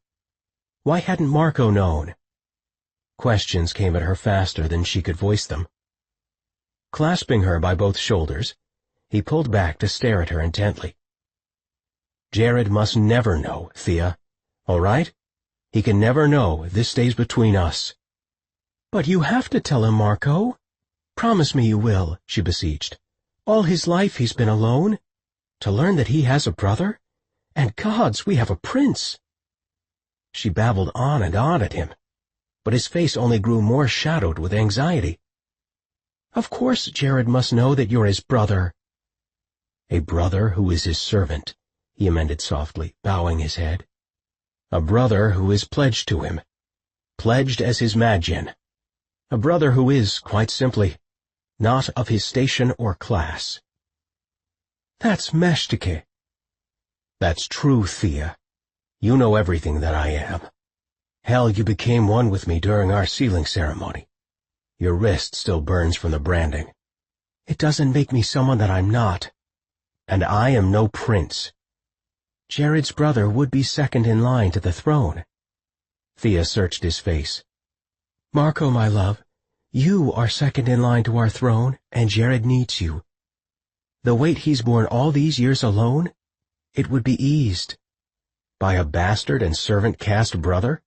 Why hadn't Marco known? Questions came at her faster than she could voice them. Clasping her by both shoulders, he pulled back to stare at her intently. "Jared must never know, Thea. All right? He can never know. This stays between us." "But you have to tell him, Marco. Promise me you will," she beseeched. "All his life he's been alone. To learn that he has a brother? And gods, we have a prince." She babbled on and on at him, but his face only grew more shadowed with anxiety. "Of course Jared must know that you're his brother." "A brother who is his servant," he amended softly, bowing his head. "A brother who is pledged to him, pledged as his Magian. A brother who is, quite simply, not of his station or class." "That's meshtike." "That's true, Thea. You know everything that I am. Hell, you became one with me during our sealing ceremony. Your wrist still burns from the branding." "It doesn't make me someone that I'm not." "And I am no prince." "Jared's brother would be second in line to the throne." Thea searched his face. "Marco, my love, you are second in line to our throne, and Jared needs you. The weight he's borne all these years alone, it would be eased." "By a bastard and servant caste brother?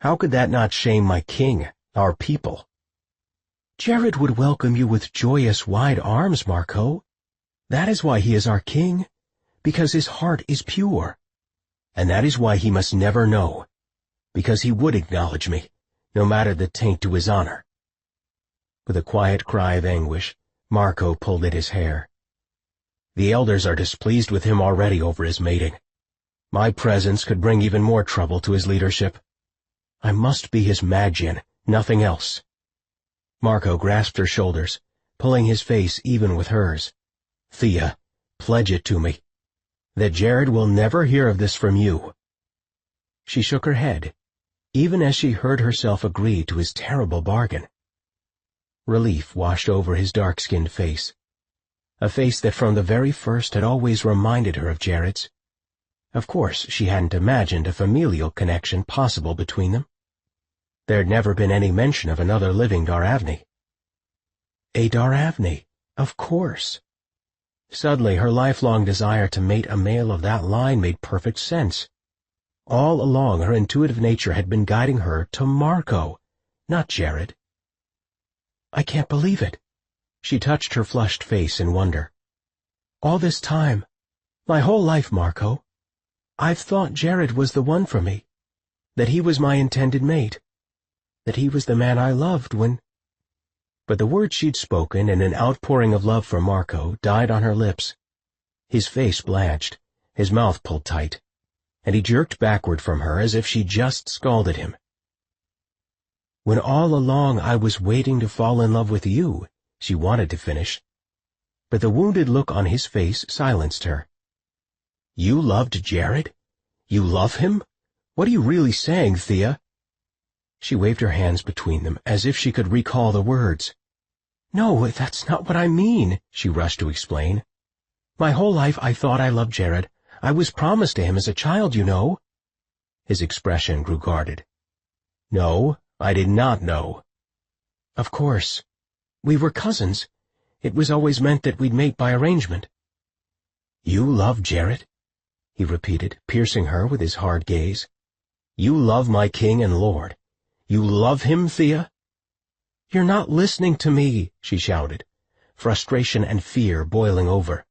How could that not shame my king, our people?" "Jared would welcome you with joyous, wide arms, Marco. That is why he is our king, because his heart is pure. And that is why he must never know, because he would acknowledge me, no matter the taint to his honor." With a quiet cry of anguish, Marco pulled at his hair. "The elders are displeased with him already over his mating. My presence could bring even more trouble to his leadership. I must be his Magian, nothing else." Marco grasped her shoulders, pulling his face even with hers. "Thea, pledge it to me, that Jared will never hear of this from you." She shook her head, even as she heard herself agree to his terrible bargain. Relief washed over his dark-skinned face. a face that from the very first had always reminded her of Jared's. Of course, she hadn't imagined a familial connection possible between them. There'd never been any mention of another living Daravni. A Daravni, of course. Suddenly, her lifelong desire to mate a male of that line made perfect sense. All along, her intuitive nature had been guiding her to Marco, not Jared. I can't believe it. She touched her flushed face in wonder. All this time, my whole life, Marco, I've thought Jared was the one for me, that he was my intended mate, that he was the man I loved when— But the words she'd spoken in an outpouring of love for Marco died on her lips. His face blanched, his mouth pulled tight, and he jerked backward from her as if she just scalded him. When all along I was waiting to fall in love with you, she wanted to finish, but the wounded look on his face silenced her. You loved Jared? You love him? What are you really saying, Thea? She waved her hands between them, as if she could recall the words. No, that's not what I mean, she rushed to explain. My whole life I thought I loved Jared. I was promised to him as a child, you know. His expression grew guarded. No, I did not know. Of course. We were cousins. It was always meant that we'd mate by arrangement. You love Jared? He repeated, piercing her with his hard gaze. You love my king and lord. You love him, Thea? You're not listening to me, she shouted, frustration and fear boiling over.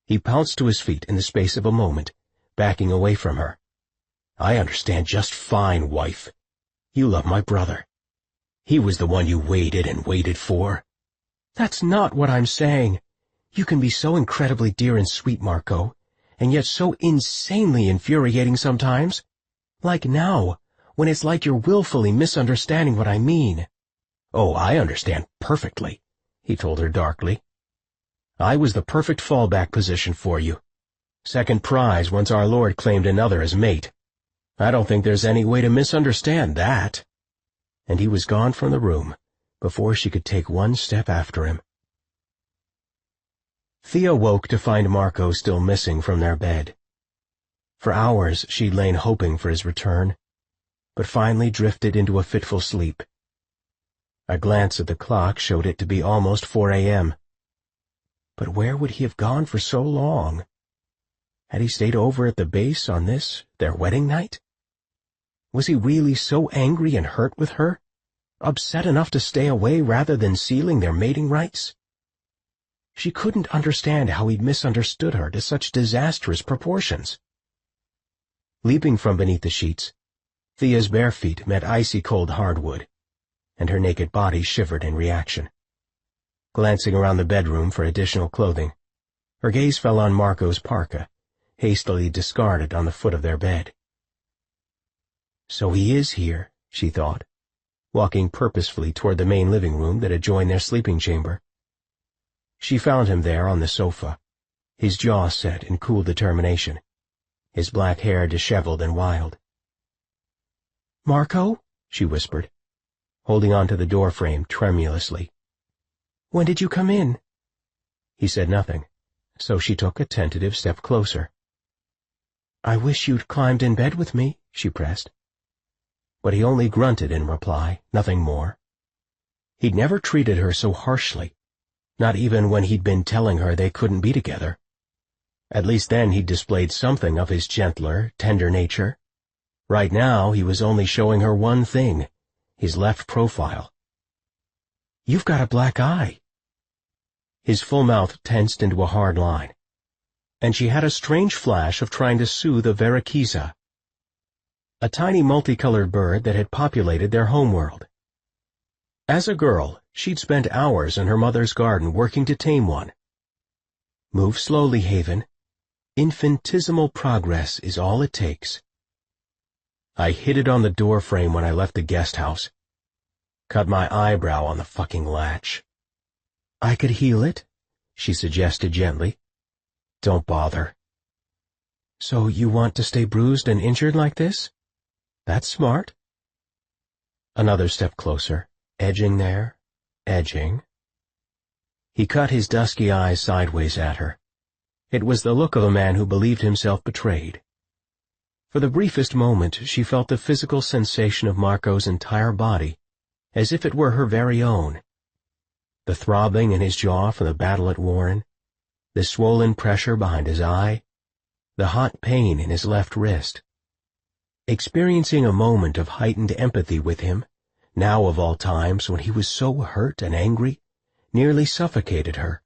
He pounced to his feet in the space of a moment, backing away from her. I understand just fine, wife. You love my brother. He was the one you waited and waited for. That's not what I'm saying. You can be so incredibly dear and sweet, Marco, and yet so insanely infuriating sometimes. Like now, when it's like you're willfully misunderstanding what I mean. Oh, I understand perfectly, he told her darkly. I was the perfect fallback position for you. Second prize once our Lord claimed another as mate. I don't think there's any way to misunderstand that. And he was gone from the room before she could take one step after him. Thea woke to find Marco still missing from their bed. For hours she'd lain hoping for his return, but finally drifted into a fitful sleep. A glance at the clock showed it to be almost 4 a.m. But where would he have gone for so long? Had he stayed over at the base on this, their wedding night? Was he really so angry and hurt with her, upset enough to stay away rather than sealing their mating rites? She couldn't understand how he'd misunderstood her to such disastrous proportions. Leaping from beneath the sheets, Thea's bare feet met icy-cold hardwood, and her naked body shivered in reaction. Glancing around the bedroom for additional clothing, her gaze fell on Marco's parka, hastily discarded on the foot of their bed. So he is here, she thought, walking purposefully toward the main living room that adjoined their sleeping chamber. She found him there on the sofa, his jaw set in cool determination, his black hair disheveled and wild. Marco, she whispered, holding on to the doorframe tremulously. When did you come in? He said nothing, so she took a tentative step closer. I wish you'd climbed in bed with me, she pressed. But he only grunted in reply, nothing more. He'd never treated her so harshly, not even when he'd been telling her they couldn't be together. At least then he'd displayed something of his gentler, tender nature. Right now he was only showing her one thing, his left profile. You've got a black eye. His full mouth tensed into a hard line, and she had a strange flash of trying to soothe a verruquiza, a tiny multicolored bird that had populated their homeworld. As a girl, she'd spent hours in her mother's garden working to tame one. Move slowly, Haven. Infinitesimal progress is all it takes. I hit it on the door frame when I left the guest house. Cut my eyebrow on the fucking latch. I could heal it, she suggested gently. Don't bother. So you want to stay bruised and injured like this? That's smart. Another step closer, edging there, edging. He cut his dusky eyes sideways at her. It was the look of a man who believed himself betrayed. For the briefest moment she felt the physical sensation of Marco's entire body, as if it were her very own. The throbbing in his jaw from the battle at Warren, the swollen pressure behind his eye, the hot pain in his left wrist. Experiencing a moment of heightened empathy with him, now of all times when he was so hurt and angry, nearly suffocated her.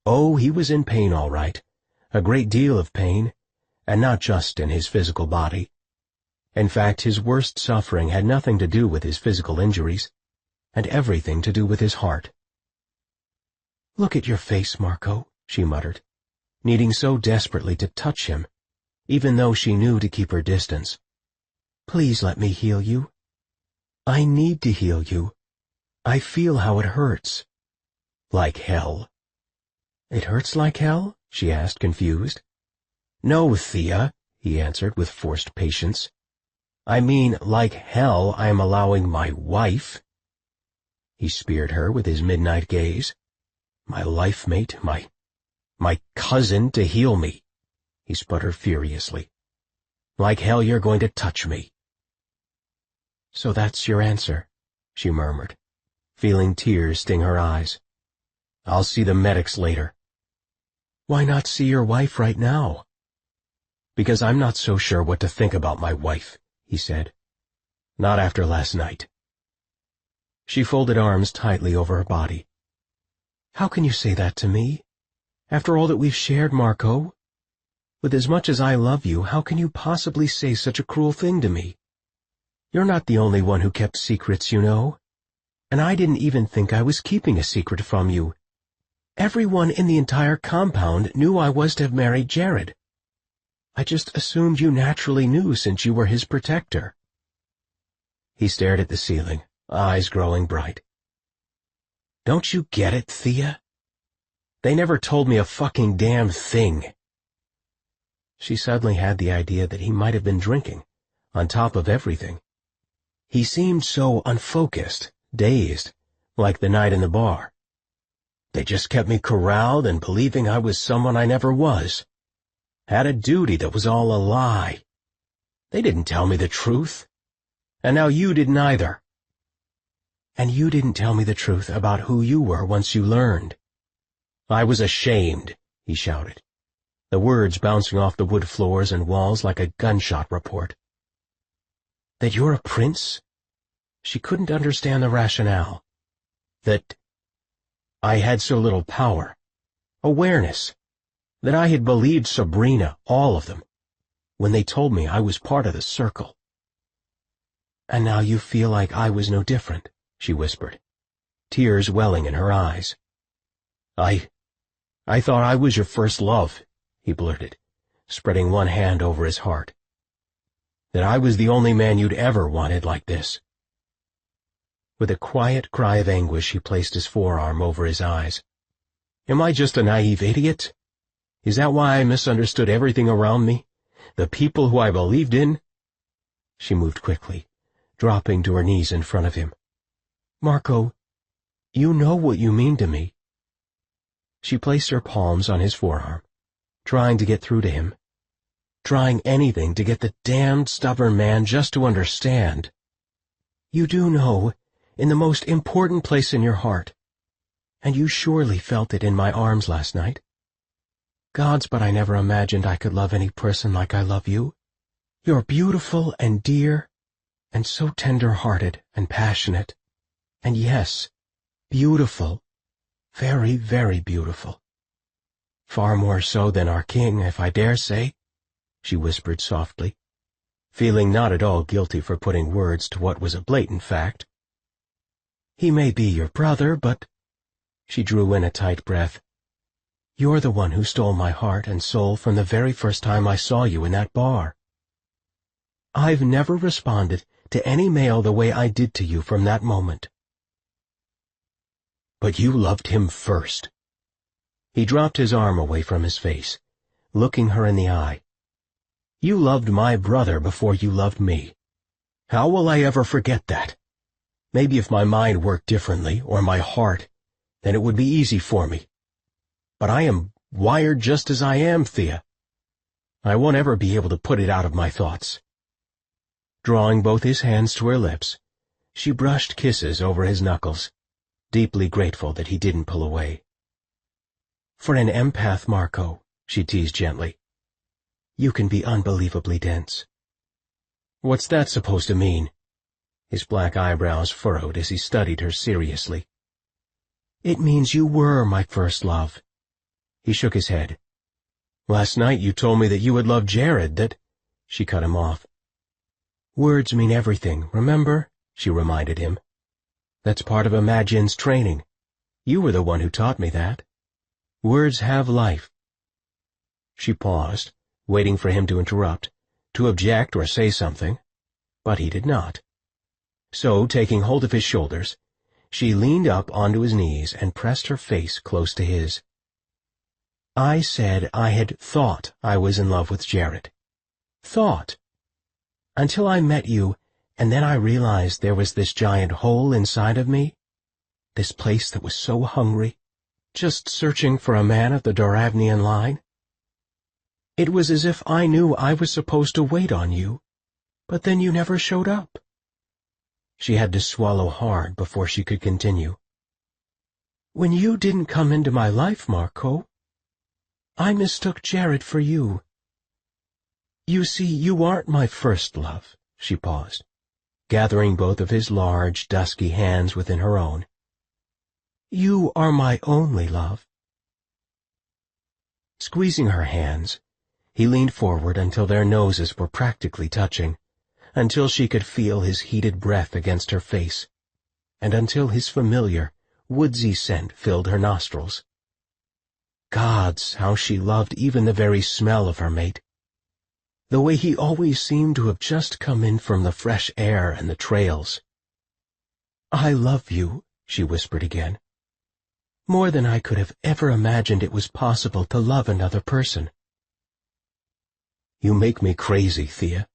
Oh, he was in pain all right, a great deal of pain, and not just in his physical body. In fact, his worst suffering had nothing to do with his physical injuries, and everything to do with his heart. "Look at your face, Marco," she muttered, needing so desperately to touch him, even though she knew to keep her distance. "Please let me heal you. I need to heal you. I feel how it hurts." "Like hell." "It hurts like hell?" she asked, confused. "No, Thea," he answered with forced patience. "I mean, like hell I am allowing my wife." He speared her with his midnight gaze. "My life mate, my cousin to heal me," he sputtered furiously. "Like hell you're going to touch me." "So that's your answer," she murmured, feeling tears sting her eyes. "I'll see the medics later." "Why not see your wife right now?" "Because I'm not so sure what to think about my wife," he said. "Not after last night." She folded arms tightly over her body. "How can you say that to me? After all that we've shared, Marco? With as much as I love you, how can you possibly say such a cruel thing to me? You're not the only one who kept secrets, you know. And I didn't even think I was keeping a secret from you. Everyone in the entire compound knew I was to have married Jared. I just assumed you naturally knew since you were his protector." He stared at the ceiling, eyes growing bright. "Don't you get it, Thea? They never told me a fucking damn thing." She suddenly had the idea that he might have been drinking, on top of everything. He seemed so unfocused, dazed, like the night in the bar. "They just kept me corralled and believing I was someone I never was. Had a duty that was all a lie. They didn't tell me the truth. And now you didn't either." "And you didn't tell me the truth about who you were once you learned." "I was ashamed," he shouted, the words bouncing off the wood floors and walls like a gunshot report. "That you're a prince?" She couldn't understand the rationale. "That I had so little power, awareness, that I had believed Sabrina, all of them, when they told me I was part of the circle." "And now you feel like I was no different," she whispered, tears welling in her eyes. I thought I was your first love," he blurted, spreading one hand over his heart. "That I was the only man you'd ever wanted like this." With a quiet cry of anguish he placed his forearm over his eyes. "Am I just a naive idiot? Is that why I misunderstood everything around me? The people who I believed in?" She moved quickly, dropping to her knees in front of him. "Marco, you know what you mean to me." She placed her palms on his forearm, trying to get through to him, trying anything to get the damned stubborn man just to understand. "You do know, in the most important place in your heart, and you surely felt it in my arms last night. Gods, but I never imagined I could love any person like I love you. You're beautiful and dear, and so tender-hearted and passionate, and yes, beautiful, very, very beautiful. Far more so than our king, if I dare say," she whispered softly, feeling not at all guilty for putting words to what was a blatant fact. "He may be your brother, but—" She drew in a tight breath. "You're the one who stole my heart and soul from the very first time I saw you in that bar. I've never responded to any male the way I did to you from that moment." "But you loved him first." He dropped his arm away from his face, looking her in the eye. "You loved my brother before you loved me. How will I ever forget that? Maybe if my mind worked differently, or my heart, then it would be easy for me. But I am wired just as I am, Thea. I won't ever be able to put it out of my thoughts." Drawing both his hands to her lips, she brushed kisses over his knuckles, deeply grateful that he didn't pull away. "For an empath, Marco," she teased gently, "you can be unbelievably dense." "What's that supposed to mean?" His black eyebrows furrowed as he studied her seriously. "It means you were my first love." He shook his head. "Last night you told me that you had loved Jared, that—" She cut him off. "Words mean everything, remember?" she reminded him. "That's part of Imagine's training. You were the one who taught me that. Words have life." She paused, waiting for him to interrupt, to object or say something, but he did not. So, taking hold of his shoulders, she leaned up onto his knees and pressed her face close to his. "I said I had thought I was in love with Jared. Thought. Until I met you, and then I realized there was this giant hole inside of me, this place that was so hungry, just searching for a man of the Doravnian line. It was as if I knew I was supposed to wait on you, but then you never showed up." She had to swallow hard before she could continue. "When you didn't come into my life, Marco, I mistook Jared for you. You see, you aren't my first love," she paused, gathering both of his large, dusky hands within her own. "You are my only love." Squeezing her hands, he leaned forward until their noses were practically touching, until she could feel his heated breath against her face, and until his familiar, woodsy scent filled her nostrils. Gods, how she loved even the very smell of her mate. The way he always seemed to have just come in from the fresh air and the trails. "I love you," she whispered again. "More than I could have ever imagined it was possible to love another person." "You make me crazy, Thea.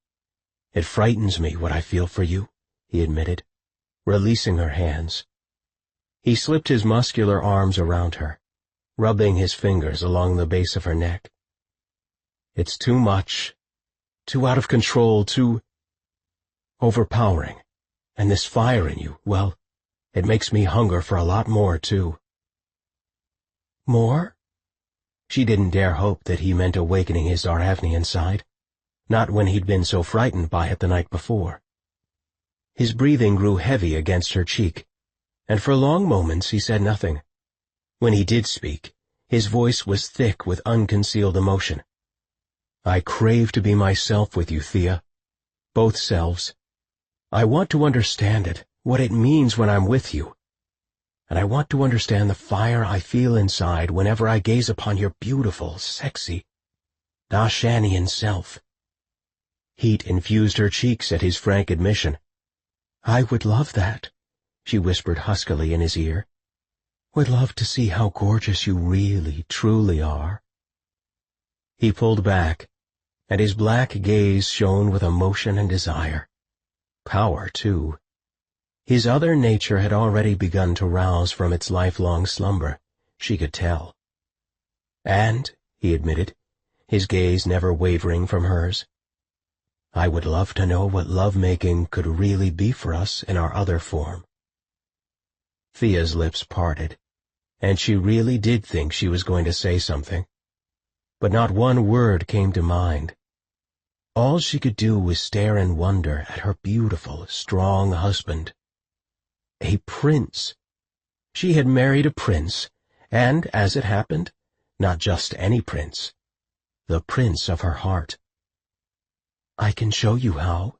It frightens me what I feel for you," he admitted, releasing her hands. He slipped his muscular arms around her, rubbing his fingers along the base of her neck. "It's too much, too out of control, too overpowering. And this fire in you, well, it makes me hunger for a lot more, too." "More?" She didn't dare hope that he meant awakening his Doravnian side, not when he'd been so frightened by it the night before. His breathing grew heavy against her cheek, and for long moments he said nothing. When he did speak, his voice was thick with unconcealed emotion. "I crave to be myself with you, Thea. Both selves. I want to understand it, what it means when I'm with you. And I want to understand the fire I feel inside whenever I gaze upon your beautiful, sexy, Dashanian self." Heat infused her cheeks at his frank admission. "I would love that," she whispered huskily in his ear. "Would love to see how gorgeous you really, truly are." He pulled back, and his black gaze shone with emotion and desire. Power, too. His other nature had already begun to rouse from its lifelong slumber, she could tell. "And," he admitted, his gaze never wavering from hers, "I would love to know what love-making could really be for us in our other form." Thea's lips parted, and she really did think she was going to say something. But not one word came to mind. All she could do was stare in wonder at her beautiful, strong husband. A prince. She had married a prince, and, as it happened, not just any prince. The prince of her heart. "I can show you how.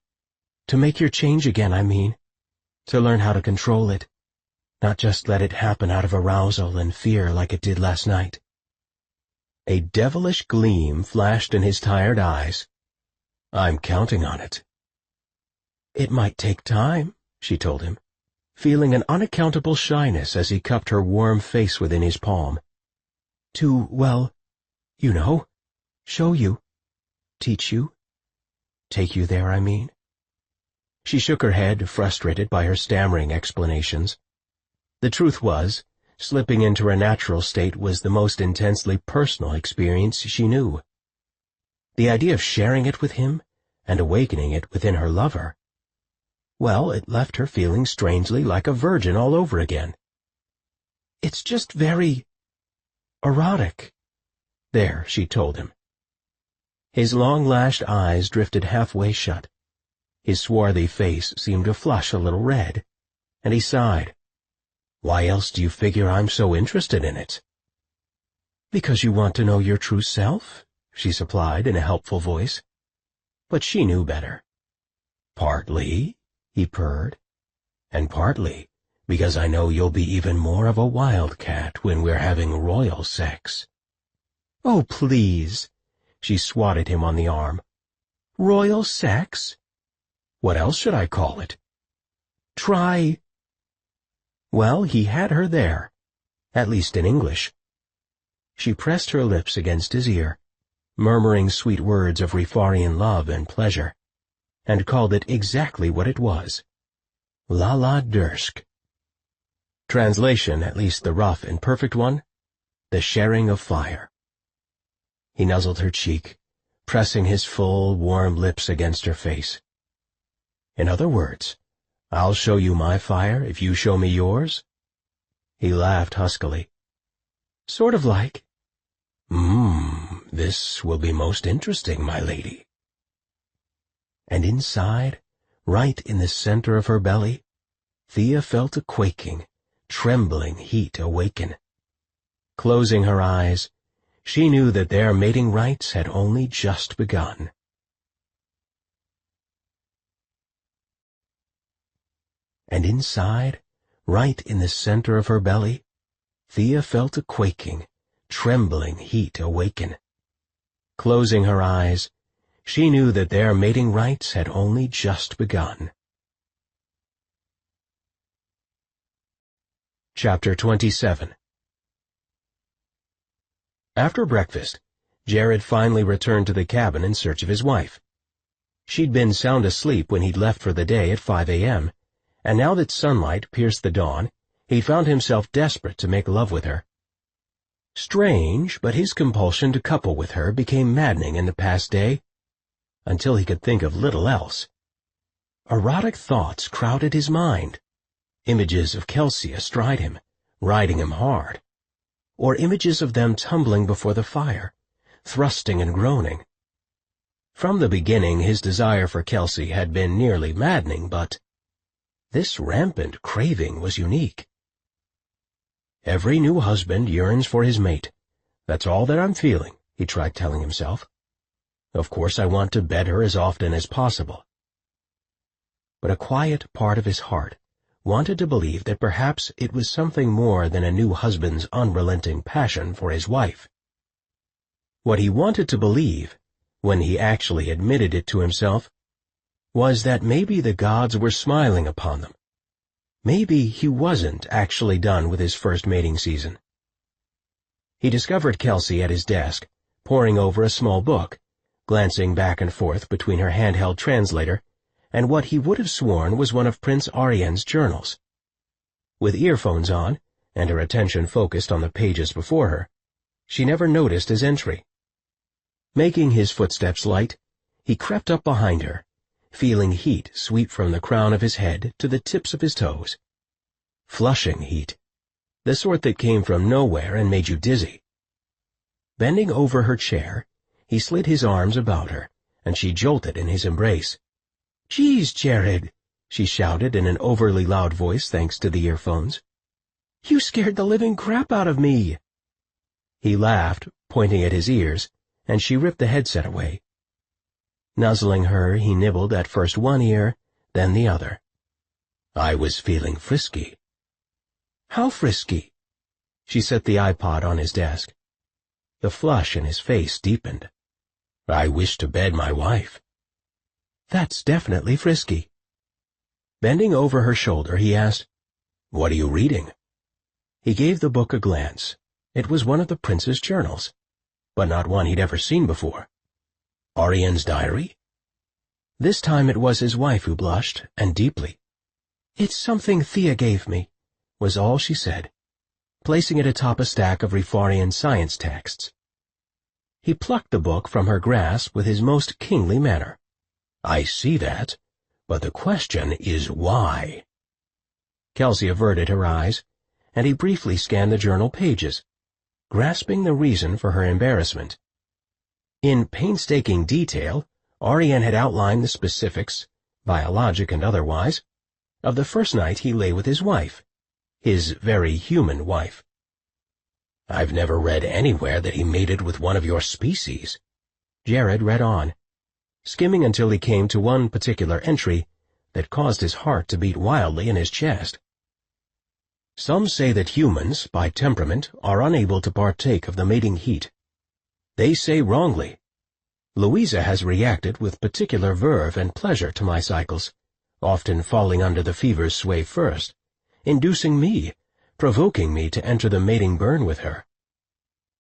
To make your change again, I mean. To learn how to control it. Not just let it happen out of arousal and fear like it did last night." A devilish gleam flashed in his tired eyes. "I'm counting on it." "It might take time," she told him, feeling an unaccountable shyness as he cupped her warm face within his palm. "To, well, you know, show you, teach you, take you there, I mean." She shook her head, frustrated by her stammering explanations. The truth was, Slipping into her natural state was the most intensely personal experience she knew. The idea of sharing it with him and awakening it within her lover, well, it left her feeling strangely like a virgin all over again. "It's just very erotic." "There," she told him. His long-lashed eyes drifted halfway shut. His swarthy face seemed to flush a little red, and he sighed. "Why else do you figure I'm so interested in it?" "Because you want to know your true self," she supplied in a helpful voice. But she knew better. "Partly," he purred, "and partly because I know you'll be even more of a wildcat when we're having royal sex." "Oh, please," she swatted him on the arm. "Royal sex? What else should I call it?" "Try—" Well, he had her there, at least in English. She pressed her lips against his ear, murmuring sweet words of Rifarian love and pleasure, and called it exactly what it was: Lala Dursk. Translation, at least the rough and perfect one: the sharing of fire. He nuzzled her cheek, pressing his full, warm lips against her face. "In other words, I'll show you my fire if you show me yours?" He laughed huskily. "Sort of like." This will be most interesting, my lady." And inside, right in the center of her belly, Thea felt a quaking, trembling heat awaken. Closing her eyes, she knew that their mating rites had only just begun. And inside, right in the center of her belly, Thea felt a quaking, trembling heat awaken. Closing her eyes, she knew that their mating rites had only just begun. Chapter 27. After breakfast, Jared finally returned to the cabin in search of his wife. She'd been sound asleep when he'd left for the day at 5 a.m., and now that sunlight pierced the dawn, he found himself desperate to make love with her. Strange, but his compulsion to couple with her became maddening in the past day, until he could think of little else. Erotic thoughts crowded his mind. Images of Kelsey astride him, riding him hard, or images of them tumbling before the fire, thrusting and groaning. From the beginning, his desire for Kelsey had been nearly maddening, but this rampant craving was unique. Every new husband yearns for his mate. That's all that I'm feeling, he tried telling himself. Of course I want to bed her as often as possible. But a quiet part of his heart wanted to believe that perhaps it was something more than a new husband's unrelenting passion for his wife. What he wanted to believe, when he actually admitted it to himself, was that maybe the gods were smiling upon them. Maybe he wasn't actually done with his first mating season. He discovered Kelsey at his desk, poring over a small book, glancing back and forth between her handheld translator and what he would have sworn was one of Prince Arien's journals. With earphones on, and her attention focused on the pages before her, she never noticed his entry. Making his footsteps light, he crept up behind her, feeling heat sweep from the crown of his head to the tips of his toes. Flushing heat, the sort that came from nowhere and made you dizzy. Bending over her chair, he slid his arms about her, and she jolted in his embrace. "Geez, Jared," she shouted in an overly loud voice thanks to the earphones. "You scared the living crap out of me." He laughed, pointing at his ears, and she ripped the headset away. Nuzzling her, he nibbled at first one ear, then the other. "I was feeling frisky." "How frisky?" She set the iPod on his desk. The flush in his face deepened. "I wish to bed my wife." "That's definitely frisky." Bending over her shoulder, he asked, "What are you reading?" He gave the book a glance. It was one of the prince's journals, but not one he'd ever seen before. Arien's diary? This time it was his wife who blushed, and deeply. "It's something Thea gave me," was all she said. placing it atop a stack of Rifarian science texts. He plucked the book from her grasp with his most kingly manner. "I see that, but the question is why?" Kelsey averted her eyes, and he briefly scanned the journal pages, grasping the reason for her embarrassment. In painstaking detail, Ariane had outlined the specifics, biologic and otherwise, of the first night he lay with his wife, his very human wife. "I've never read anywhere that he mated with one of your species." Jared read on, skimming until he came to one particular entry that caused his heart to beat wildly in his chest. "Some say that humans, by temperament, are unable to partake of the mating heat. They say wrongly. Louisa has reacted with particular verve and pleasure to my cycles, often falling under the fever's sway first, inducing me, provoking me to enter the mating burn with her.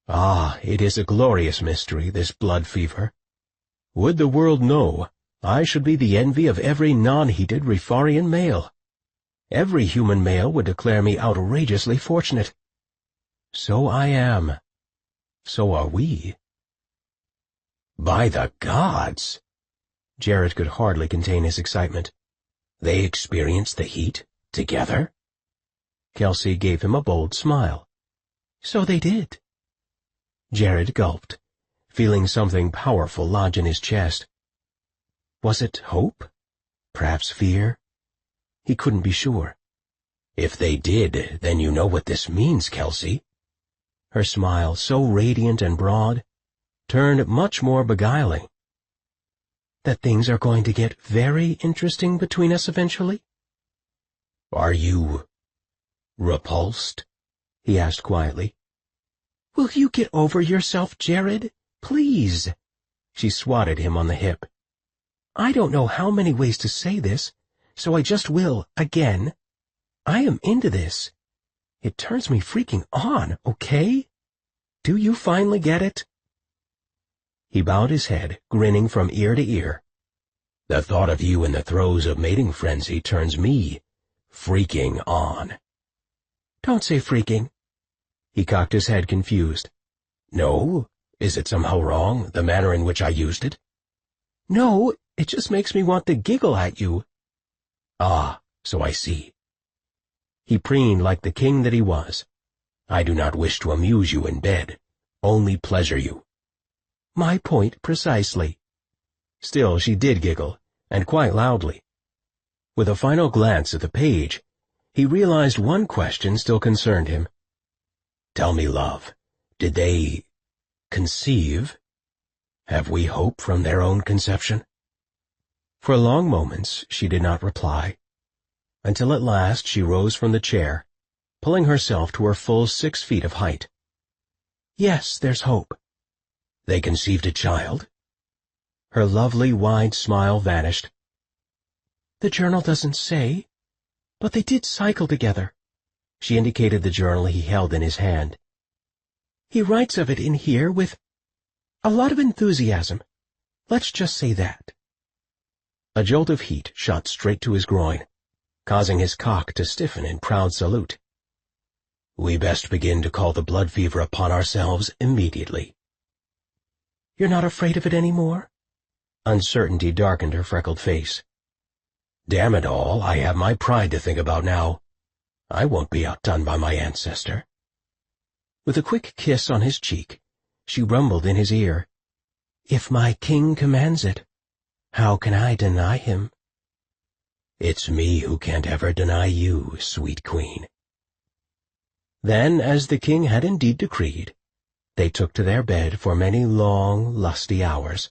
Ah, it is a glorious mystery, this blood fever. Would the world know, I should be the envy of every non-heated Rifarian male. Every human male would declare me outrageously fortunate. So I am. So are we." "By the gods!" Jared could hardly contain his excitement. "They experience the heat together?" Kelsey gave him a bold smile. "So they did." Jared gulped, feeling something powerful lodge in his chest. Was it hope? Perhaps fear? He couldn't be sure. "If they did, then you know what this means, Kelsey." Her smile, so radiant and broad, turned much more beguiling. "That things are going to get very interesting between us eventually?" "Are you repulsed?" he asked quietly. "Will you get over yourself, Jared? Please." She swatted him on the hip. "I don't know how many ways to say this, so I just will, again. I am into this. It turns me freaking on, okay? Do you finally get it?" He bowed his head, grinning from ear to ear. "The thought of you in the throes of mating frenzy turns me freaking on." "Don't say freaking." He cocked his head, confused. "No? Is it somehow wrong, the manner in which I used it?" "No, it just makes me want to giggle at you." "Ah, so I see." He preened like the king that he was. "I do not wish to amuse you in bed, only pleasure you." "My point precisely." Still, she did giggle, and quite loudly. With a final glance at the page, he realized one question still concerned him. "Tell me, love, did they conceive? Have we hope from their own conception?" For long moments she did not reply, until at last she rose from the chair, pulling herself to her full 6 feet of height. "Yes, there's hope." "They conceived a child?" Her lovely wide smile vanished. "The journal doesn't say, but they did cycle together." She indicated the journal he held in his hand. "He writes of it in here with a lot of enthusiasm. Let's just say that." A jolt of heat shot straight to his groin, causing his cock to stiffen in proud salute. "We best begin to call the blood fever upon ourselves immediately." "You're not afraid of it any more?" Uncertainty darkened her freckled face. "Damn it all, I have my pride to think about now. I won't be outdone by my ancestor." With a quick kiss on his cheek, she rumbled in his ear, "If my king commands it, how can I deny him?" "It's me who can't ever deny you, sweet queen." Then, as the king had indeed decreed, they took to their bed for many long, lusty hours.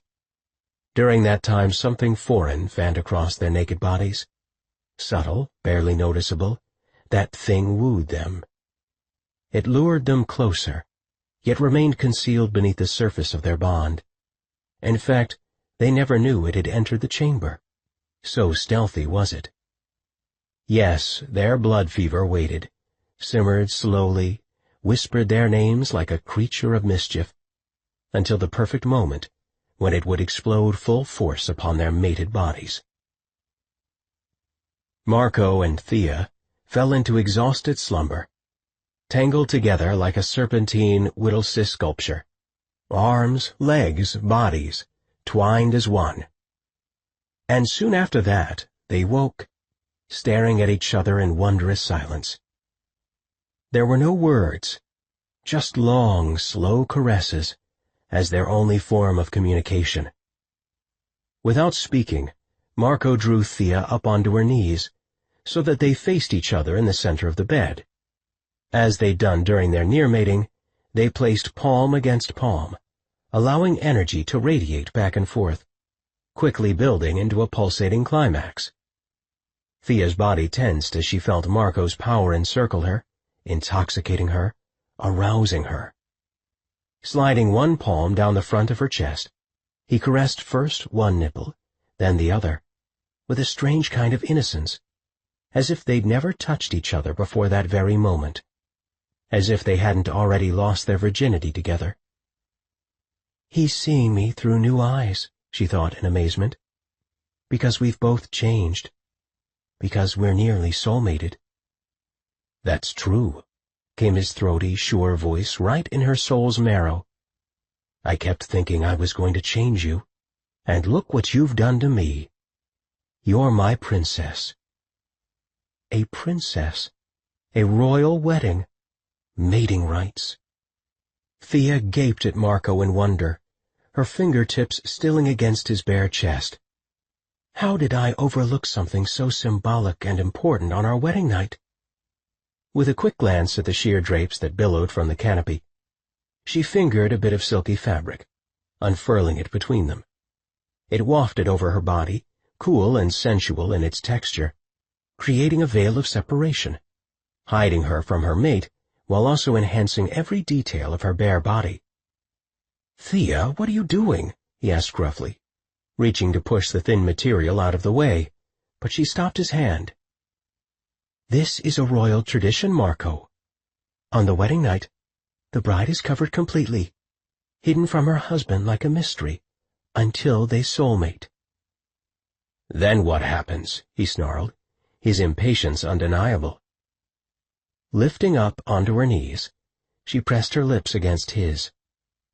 During that time something foreign fanned across their naked bodies. Subtle, barely noticeable, that thing wooed them. It lured them closer, yet remained concealed beneath the surface of their bond. In fact, they never knew it had entered the chamber. So stealthy was it. Yes, their blood fever waited, simmered slowly, whispered their names like a creature of mischief, until the perfect moment when it would explode full force upon their mated bodies. Marco and Thea fell into exhausted slumber. tangled together like a serpentine Whittlesey sculpture. Arms, legs, bodies, twined as one. And soon after that, they woke, staring at each other in wondrous silence. There were no words, just long, slow caresses, as their only form of communication. Without speaking, Marco drew Thea up onto her knees, so that they faced each other in the center of the bed. As they'd done during their near-mating, they placed palm against palm, allowing energy to radiate back and forth, quickly building into a pulsating climax. Thea's body tensed as she felt Marco's power encircle her, intoxicating her, arousing her. Sliding one palm down the front of her chest, he caressed first one nipple, then the other, with a strange kind of innocence, as if they'd never touched each other before that very moment, as if they hadn't already lost their virginity together. "He's seeing me through new eyes," she thought in amazement. "Because we've both changed. Because we're nearly soulmated." "That's true," came his throaty, sure voice right in her soul's marrow. "I kept thinking I was going to change you, and look what you've done to me. You're my princess." A princess, a royal wedding, mating rites. Thea gaped at Marco in wonder, her fingertips stilling against his bare chest. How did I overlook something so symbolic and important on our wedding night? With a quick glance at the sheer drapes that billowed from the canopy, she fingered a bit of silky fabric, unfurling it between them. It wafted over her body, cool and sensual in its texture, creating a veil of separation, hiding her from her mate while also enhancing every detail of her bare body. "Thea, what are you doing?" he asked gruffly, reaching to push the thin material out of the way, but she stopped his hand. "This is a royal tradition, Marco. On the wedding night, the bride is covered completely, hidden from her husband like a mystery, until they soulmate." "Then what happens?" he snarled, his impatience undeniable. Lifting up onto her knees, she pressed her lips against his,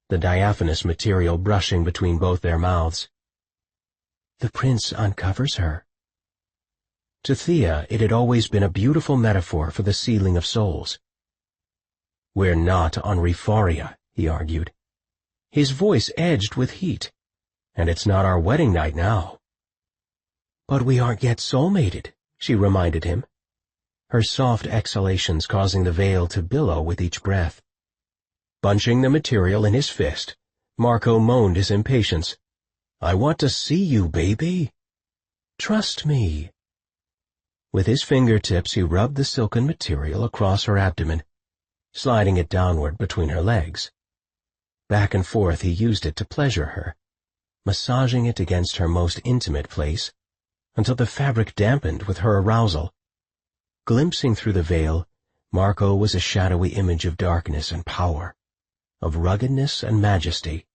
the diaphanous material brushing between both their mouths. "The prince uncovers her." To Thea, it had always been a beautiful metaphor for the sealing of souls. "We're not on Rifaria," he argued. His voice edged with heat. "And it's not our wedding night now." "But we aren't yet soulmated," she reminded him, her soft exhalations causing the veil to billow with each breath. Bunching the material in his fist, Marco moaned his impatience. "I want to see you, baby." "Trust me." With his fingertips he rubbed the silken material across her abdomen, sliding it downward between her legs. Back and forth he used it to pleasure her, massaging it against her most intimate place, until the fabric dampened with her arousal. Glimpsing through the veil, Marco was a shadowy image of darkness and power, of ruggedness and majesty.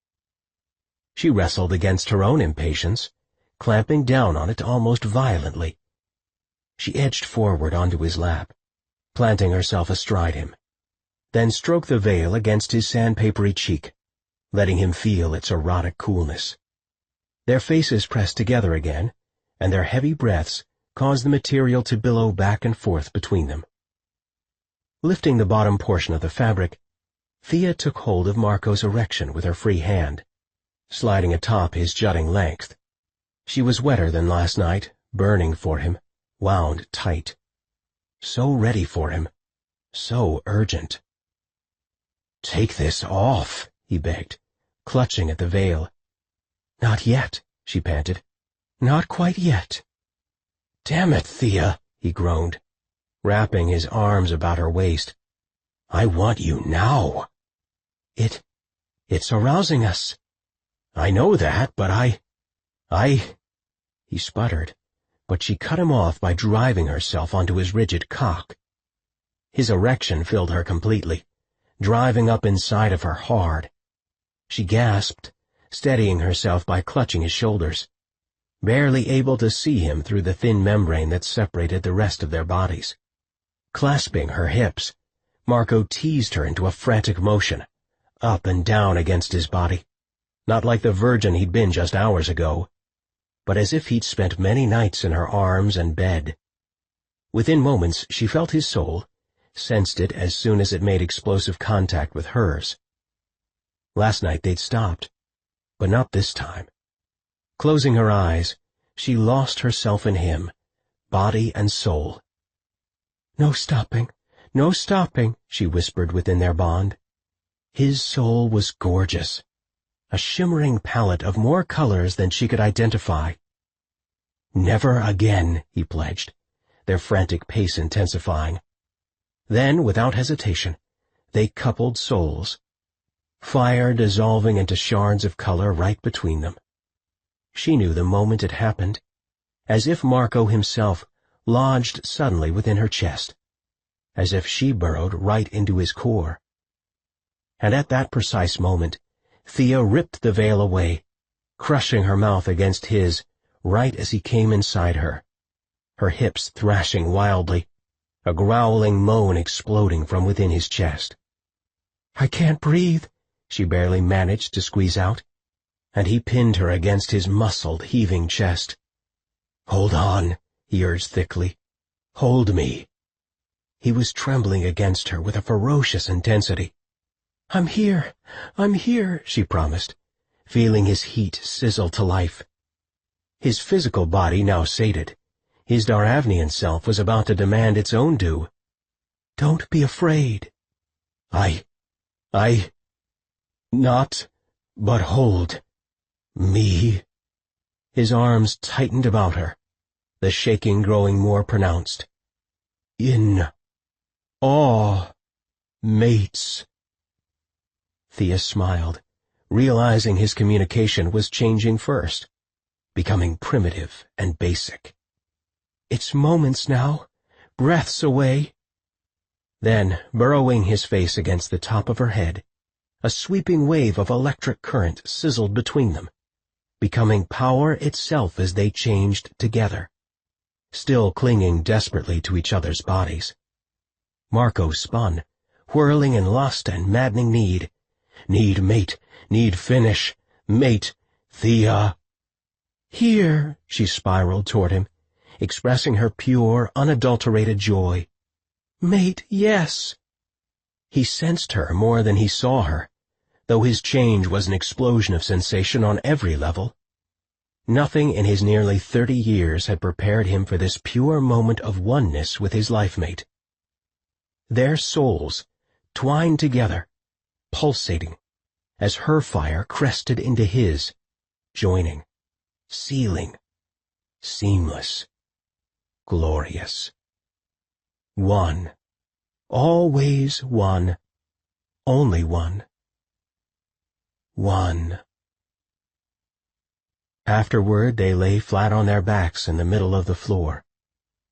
She wrestled against her own impatience, clamping down on it almost violently. She edged forward onto his lap, planting herself astride him, then stroked the veil against his sandpapery cheek, letting him feel its erotic coolness. Their faces pressed together again, and their heavy breaths caused the material to billow back and forth between them. Lifting the bottom portion of the fabric, Thea took hold of Marco's erection with her free hand, sliding atop his jutting length. She was wetter than last night, burning for him, wound tight. So ready for him, so urgent. "Take this off," he begged, clutching at the veil. "Not yet," she panted. "Not quite yet." "Damn it, Thea," he groaned, wrapping his arms about her waist. "I want you now." It's arousing us." "I know that, but I... He sputtered, but she cut him off by driving herself onto his rigid cock. His erection filled her completely, driving up inside of her hard. She gasped, steadying herself by clutching his shoulders, barely able to see him through the thin membrane that separated the rest of their bodies. Clasping her hips, Marco teased her into a frantic motion, up and down against his body, not like the virgin he'd been just hours ago, but as if he'd spent many nights in her arms and bed. Within moments she felt his soul, sensed it as soon as it made explosive contact with hers. Last night they'd stopped, but not this time. Closing her eyes, she lost herself in him, body and soul. "No stopping, no stopping," she whispered within their bond. His soul was gorgeous, a shimmering palette of more colors than she could identify. "Never again," he pledged, their frantic pace intensifying. Then, without hesitation, they coupled souls, fire dissolving into shards of color right between them. She knew the moment it happened, as if Marco himself lodged suddenly within her chest, as if she burrowed right into his core. And at that precise moment, Thea ripped the veil away, crushing her mouth against his right as he came inside her, her hips thrashing wildly, a growling moan exploding from within his chest. "I can't breathe," she barely managed to squeeze out, and he pinned her against his muscled, heaving chest. "Hold on," he urged thickly. "Hold me." He was trembling against her with a ferocious intensity. I'm here, she promised, feeling his heat sizzle to life. His physical body now sated. His Daravnian self was about to demand its own due. "Don't be afraid." Not, but hold. Me." His arms tightened about her, the shaking growing more pronounced. "In awe, mates." Thea smiled, realizing his communication was changing first, becoming primitive and basic. "It's moments now, breaths away." Then, burrowing his face against the top of her head, a sweeping wave of electric current sizzled between them, becoming power itself as they changed together, still clinging desperately to each other's bodies. Marco spun, whirling in lust and maddening need. Need mate, need finish, mate, Thea. "Here," she spiraled toward him, expressing her pure, unadulterated joy. "Mate, yes." He sensed her more than he saw her, though his change was an explosion of sensation on every level. Nothing in his nearly 30 years had prepared him for this pure moment of oneness with his life-mate. Their souls, twined together, pulsating, as her fire crested into his, joining, sealing, seamless, glorious. One, always one, only one. One. Afterward they lay flat on their backs in the middle of the floor,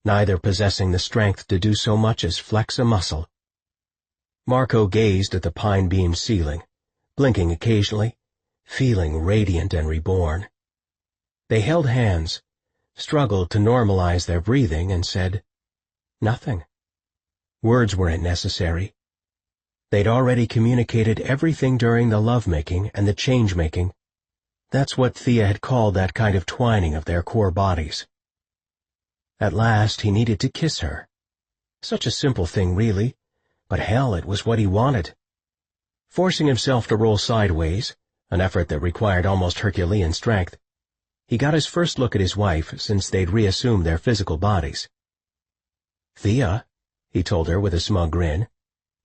neither possessing the strength to do so much as flex a muscle. Marco gazed at the pine-beamed ceiling, blinking occasionally, feeling radiant and reborn. They held hands, struggled to normalize their breathing, and said, nothing. Words weren't necessary. They'd already communicated everything during the love-making and the change-making. That's what Thea had called that kind of twining of their core bodies. At last he needed to kiss her. Such a simple thing, really, but hell, it was what he wanted. Forcing himself to roll sideways, an effort that required almost Herculean strength, he got his first look at his wife since they'd reassumed their physical bodies. "Thea," he told her with a smug grin,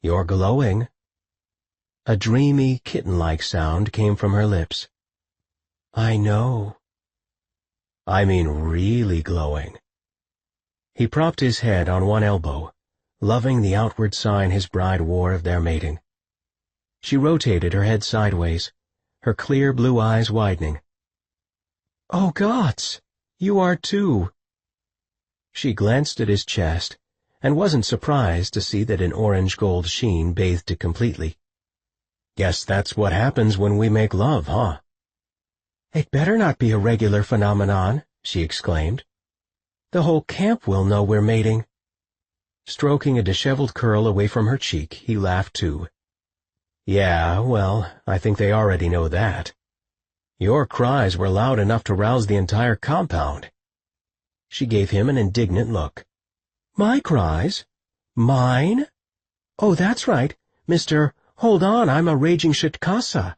"you're glowing." A dreamy, kitten-like sound came from her lips. "I know." "I mean really glowing." He propped his head on one elbow, loving the outward sign his bride wore of their mating. She rotated her head sideways, her clear blue eyes widening. "Oh, gods, you are too." She glanced at his chest, and wasn't surprised to see that an orange-gold sheen bathed it completely. "Guess that's what happens when we make love, huh?" "It better not be a regular phenomenon," she exclaimed. "The whole camp will know we're mating." Stroking a disheveled curl away from her cheek, he laughed too. Yeah, well, I think they already know that. Your cries were loud enough to rouse the entire compound. She gave him an indignant look. My cries? Mine? Oh, that's right, Mr. Hold on, I'm a raging shitkasa.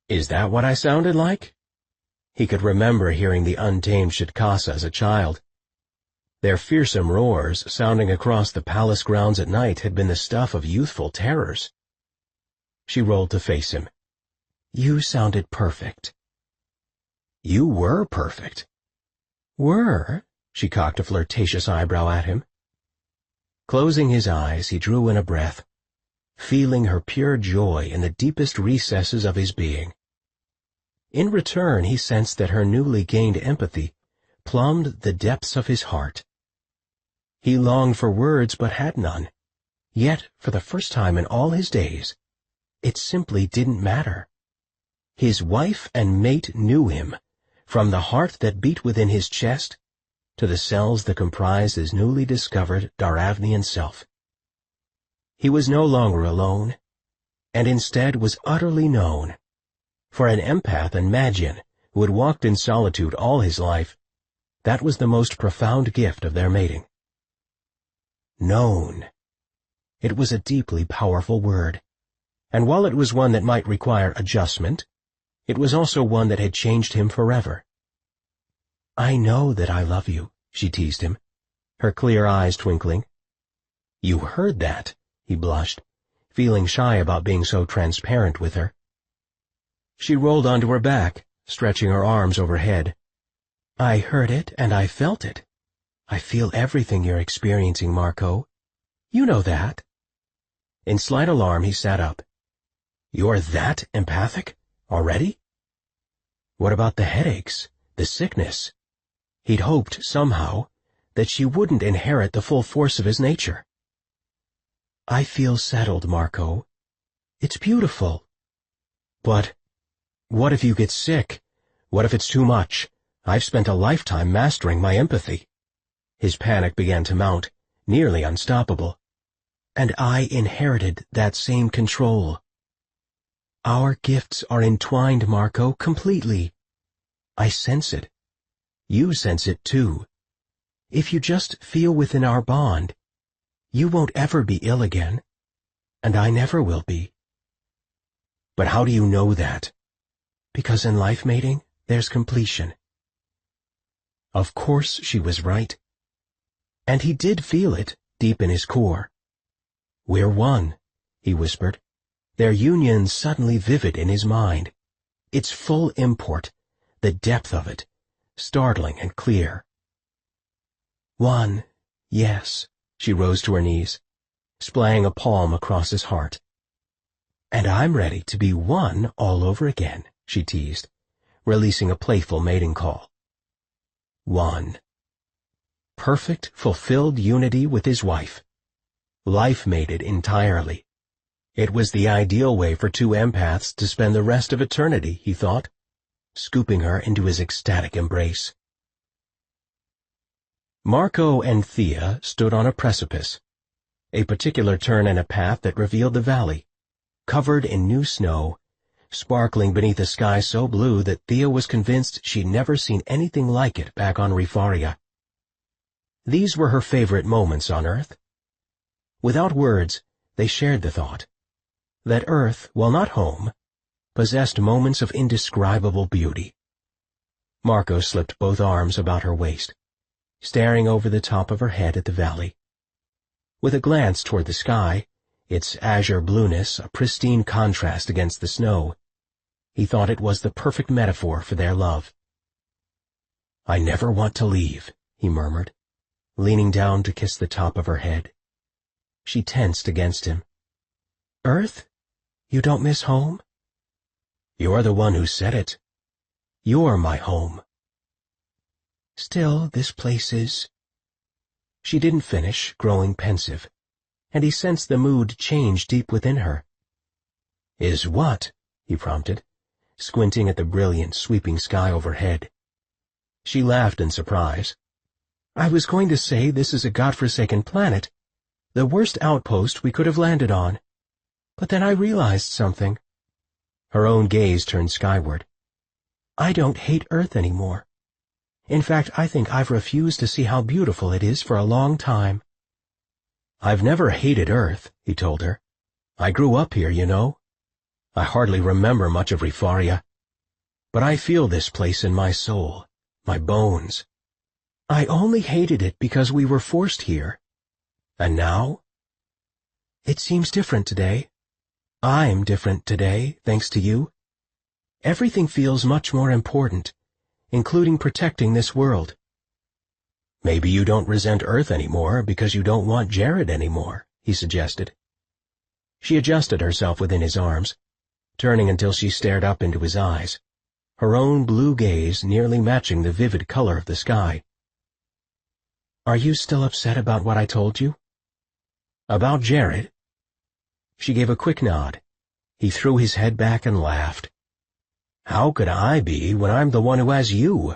Is that what I sounded like? He could remember hearing the untamed shitkasa as a child. Their fearsome roars, sounding across the palace grounds at night, had been the stuff of youthful terrors. She rolled to face him. You sounded perfect. You were perfect. Were? She cocked a flirtatious eyebrow at him. Closing his eyes, he drew in a breath, feeling her pure joy in the deepest recesses of his being. In return, he sensed that her newly gained empathy plumbed the depths of his heart. He longed for words but had none. Yet, for the first time in all his days, it simply didn't matter. His wife and mate knew him, from the heart that beat within his chest to the cells that comprised his newly discovered Daravnian self. He was no longer alone, and instead was utterly known. For an empath and Magian who had walked in solitude all his life, that was the most profound gift of their mating. Known. It was a deeply powerful word, and while it was one that might require adjustment, it was also one that had changed him forever. I know that I love you, she teased him, her clear eyes twinkling. You heard that, he blushed, feeling shy about being so transparent with her. She rolled onto her back, stretching her arms overhead. I heard it and I felt it. I feel everything you're experiencing, Marco. You know that. In slight alarm, he sat up. You're that empathic? Already? What about the headaches, the sickness? He'd hoped, somehow, that she wouldn't inherit the full force of his nature. I feel settled, Marco. It's beautiful. But what if you get sick? What if it's too much? I've spent a lifetime mastering my empathy. His panic began to mount, nearly unstoppable. And I inherited that same control. Our gifts are entwined, Marco, completely. I sense it. You sense it, too. If you just feel within our bond, you won't ever be ill again, and I never will be. But how do you know that? Because in life mating, there's completion. Of course she was right. And he did feel it, deep in his core. We're one, he whispered, their union suddenly vivid in his mind, its full import, the depth of it, startling and clear. One, yes, she rose to her knees, splaying a palm across his heart. And I'm ready to be one all over again, she teased, releasing a playful mating call. One. Perfect, fulfilled unity with his wife. Life mated entirely. It was the ideal way for two empaths to spend the rest of eternity, he thought, scooping her into his ecstatic embrace. Marco and Thea stood on a precipice, a particular turn in a path that revealed the valley, covered in new snow, sparkling beneath a sky so blue that Thea was convinced she'd never seen anything like it back on Rifaria. These were her favorite moments on Earth. Without words, they shared the thought that Earth, while not home, possessed moments of indescribable beauty. Marco slipped both arms about her waist, staring over the top of her head at the valley. With a glance toward the sky, its azure blueness a pristine contrast against the snow, he thought it was the perfect metaphor for their love. I never want to leave, he murmured, leaning down to kiss the top of her head. She tensed against him. Earth? You don't miss home? You're the one who said it. You're my home. Still, this place is... She didn't finish, growing pensive, and he sensed the mood change deep within her. Is what? He prompted, squinting at the brilliant, sweeping sky overhead. She laughed in surprise. I was going to say this is a godforsaken planet, the worst outpost we could have landed on. But then I realized something. Her own gaze turned skyward. I don't hate Earth anymore. In fact, I think I've refused to see how beautiful it is for a long time. I've never hated Earth, he told her. I grew up here, you know. I hardly remember much of Rifaria. But I feel this place in my soul, my bones. I only hated it because we were forced here. And now? It seems different today. I'm different today, thanks to you. Everything feels much more important, including protecting this world. Maybe you don't resent Earth anymore because you don't want Jared anymore, he suggested. She adjusted herself within his arms, turning until she stared up into his eyes, her own blue gaze nearly matching the vivid color of the sky. Are you still upset about what I told you? About Jared? She gave a quick nod. He threw his head back and laughed. How could I be when I'm the one who has you?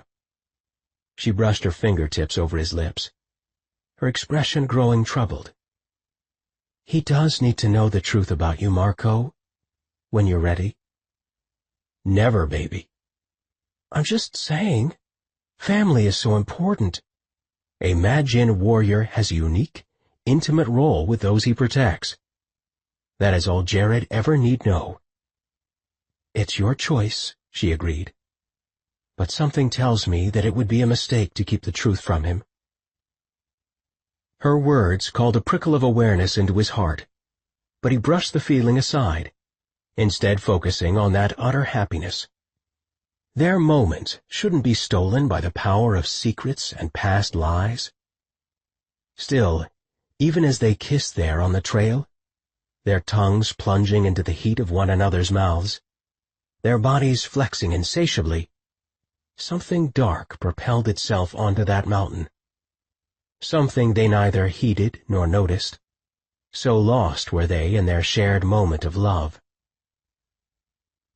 She brushed her fingertips over his lips, her expression growing troubled. He does need to know the truth about you, Marco, when you're ready. Never, baby. I'm just saying, family is so important. A Mad-Jinn warrior has a unique, intimate role with those he protects. That is all Jared ever need know. It's your choice, she agreed. But something tells me that it would be a mistake to keep the truth from him. Her words called a prickle of awareness into his heart, but he brushed the feeling aside, instead focusing on that utter happiness. Their moment shouldn't be stolen by the power of secrets and past lies. Still, even as they kissed there on the trail, their tongues plunging into the heat of one another's mouths, their bodies flexing insatiably, something dark propelled itself onto that mountain. Something they neither heeded nor noticed. So lost were they in their shared moment of love.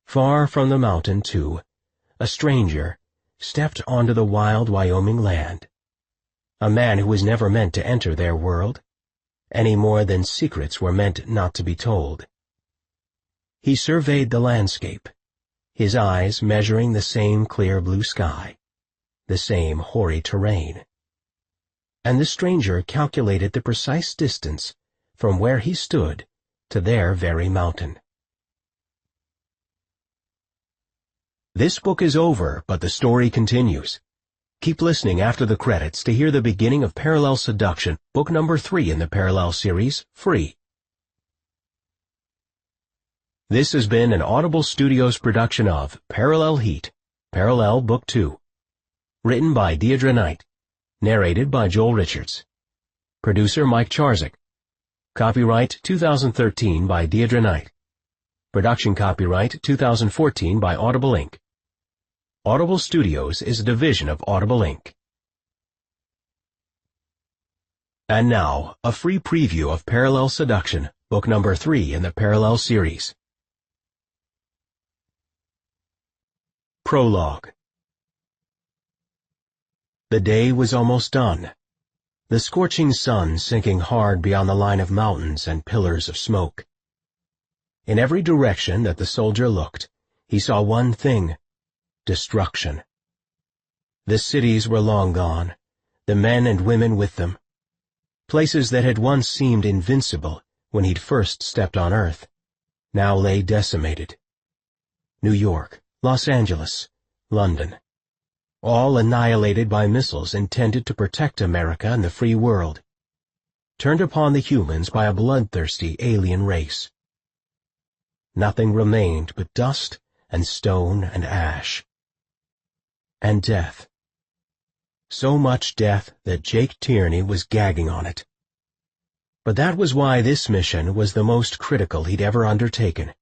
Far from the mountain, too, a stranger stepped onto the wild Wyoming land. A man who was never meant to enter their world, any more than secrets were meant not to be told. He surveyed the landscape, his eyes measuring the same clear blue sky, the same hoary terrain. And the stranger calculated the precise distance from where he stood to their very mountain. This book is over, but the story continues. Keep listening after the credits to hear the beginning of Parallel Seduction, book number 3 in the Parallel series, free. This has been an Audible Studios production of Parallel Heat, Parallel Book 2. Written by Deidre Knight. Narrated by Joel Richards. Producer Mike Charzik. Copyright 2013 by Deidre Knight. Production copyright 2014 by Audible Inc. Audible Studios is a division of Audible Inc. And now, a free preview of Parallel Seduction, book number 3 in the Parallel series. Prologue. The day was almost done, the scorching sun sinking hard beyond the line of mountains and pillars of smoke. In every direction that the soldier looked, he saw one thing: destruction. The cities were long gone, the men and women with them. Places that had once seemed invincible when he'd first stepped on Earth now lay decimated. New York, Los Angeles, London, all annihilated by missiles intended to protect America and the free world, turned upon the humans by a bloodthirsty alien race. Nothing remained but dust and stone and ash. And death. So much death that Jake Tierney was gagging on it. But that was why this mission was the most critical he'd ever undertaken,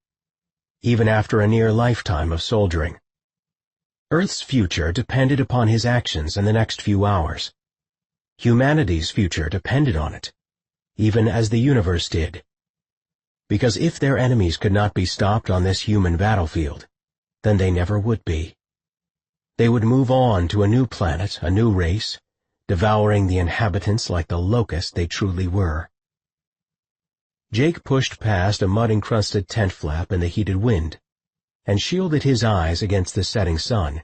even after a near lifetime of soldiering. Earth's future depended upon his actions in the next few hours. Humanity's future depended on it, even as the universe did. Because if their enemies could not be stopped on this human battlefield, then they never would be. They would move on to a new planet, a new race, devouring the inhabitants like the locust they truly were. Jake pushed past a mud-encrusted tent flap in the heated wind, and shielded his eyes against the setting sun.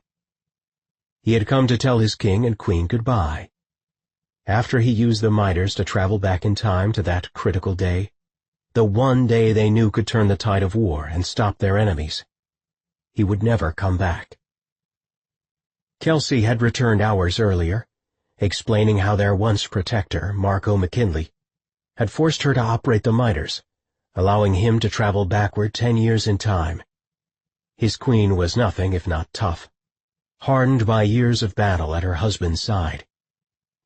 He had come to tell his king and queen goodbye. After he used the miters to travel back in time to that critical day, the one day they knew could turn the tide of war and stop their enemies, he would never come back. Kelsey had returned hours earlier, explaining how their once protector, Marco McKinley, had forced her to operate the miters, allowing him to travel backward 10 years in time. His queen was nothing if not tough, hardened by years of battle at her husband's side,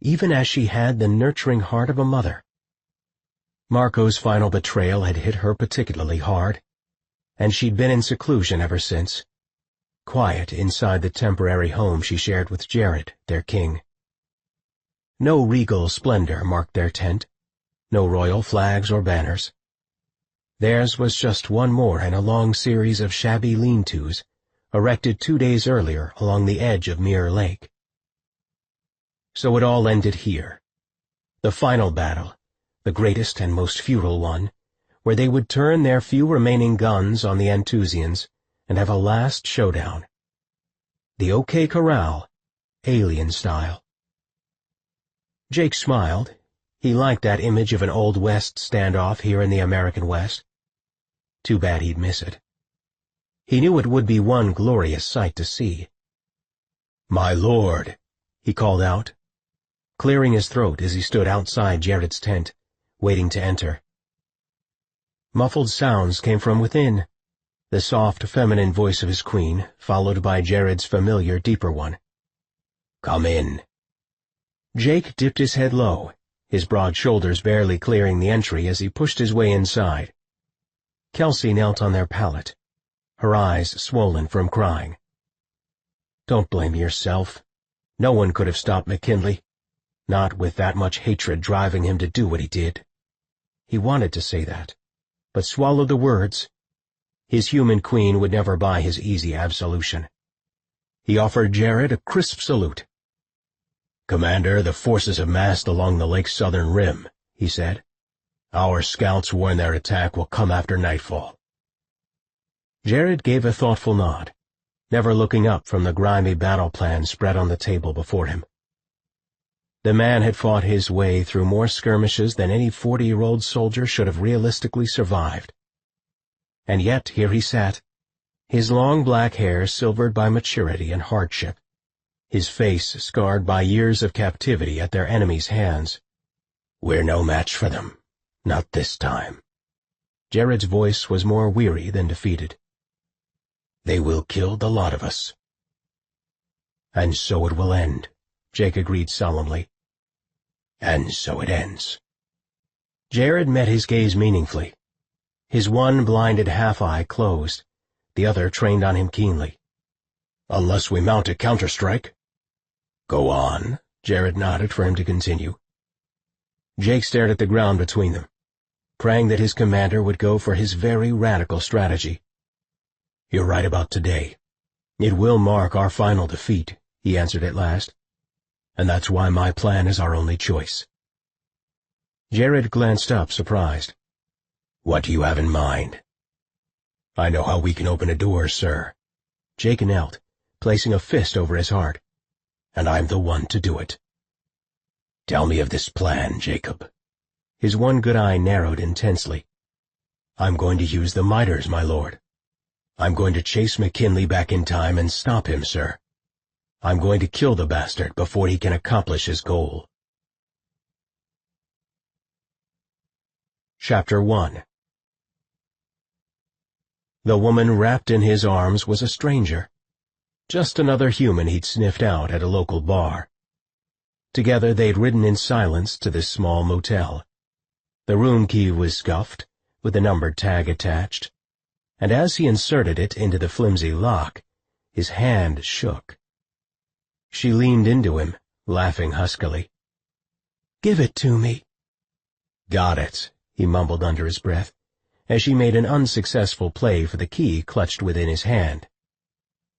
even as she had the nurturing heart of a mother. Marco's final betrayal had hit her particularly hard, and she'd been in seclusion ever since, quiet inside the temporary home she shared with Jared, their king. No regal splendor marked their tent, no royal flags or banners. Theirs was just one more in a long series of shabby lean-tos, erected 2 days earlier along the edge of Mirror Lake. So it all ended here. The final battle, the greatest and most futile one, where they would turn their few remaining guns on the Antusians and have a last showdown. The OK Corral, alien style. Jake smiled. He liked that image of an Old West standoff here in the American West. Too bad he'd miss it. He knew it would be one glorious sight to see. "My lord," he called out, clearing his throat as he stood outside Jared's tent, waiting to enter. Muffled sounds came from within, the soft feminine voice of his queen, followed by Jared's familiar deeper one. "Come in." Jake dipped his head low, his broad shoulders barely clearing the entry as he pushed his way inside. Kelsey knelt on their pallet, her eyes swollen from crying. "Don't blame yourself. No one could have stopped McKinley, not with that much hatred driving him to do what he did." He wanted to say that, but swallowed the words. His human queen would never buy his easy absolution. He offered Jared a crisp salute. "Commander, the forces have massed along the lake's southern rim," he said. "Our scouts warn their attack will come after nightfall." Jared gave a thoughtful nod, never looking up from the grimy battle plan spread on the table before him. The man had fought his way through more skirmishes than any 40-year-old soldier should have realistically survived. And yet here he sat, his long black hair silvered by maturity and hardship, his face scarred by years of captivity at their enemies' hands. "We're no match for them. Not this time." Jared's voice was more weary than defeated. "They will kill the lot of us." "And so it will end," Jake agreed solemnly. "And so it ends." Jared met his gaze meaningfully. His one blinded half-eye closed, the other trained on him keenly. "Unless we mount a counterstrike." "Go on," Jared nodded for him to continue. Jake stared at the ground between them, praying that his commander would go for his very radical strategy. "You're right about today. It will mark our final defeat," he answered at last. "And that's why my plan is our only choice." Jared glanced up, surprised. "What do you have in mind?" "I know how we can open a door, sir." Jake knelt, placing a fist over his heart. "And I'm the one to do it." "Tell me of this plan, Jacob." His one good eye narrowed intensely. "I'm going to use the miters, my lord. I'm going to chase McKinley back in time and stop him, sir. I'm going to kill the bastard before he can accomplish his goal." Chapter 1. The woman wrapped in his arms was a stranger, just another human he'd sniffed out at a local bar. Together they'd ridden in silence to this small motel. The room key was scuffed, with the numbered tag attached, and as he inserted it into the flimsy lock, his hand shook. She leaned into him, laughing huskily. "Give it to me." "Got it," he mumbled under his breath, as she made an unsuccessful play for the key clutched within his hand.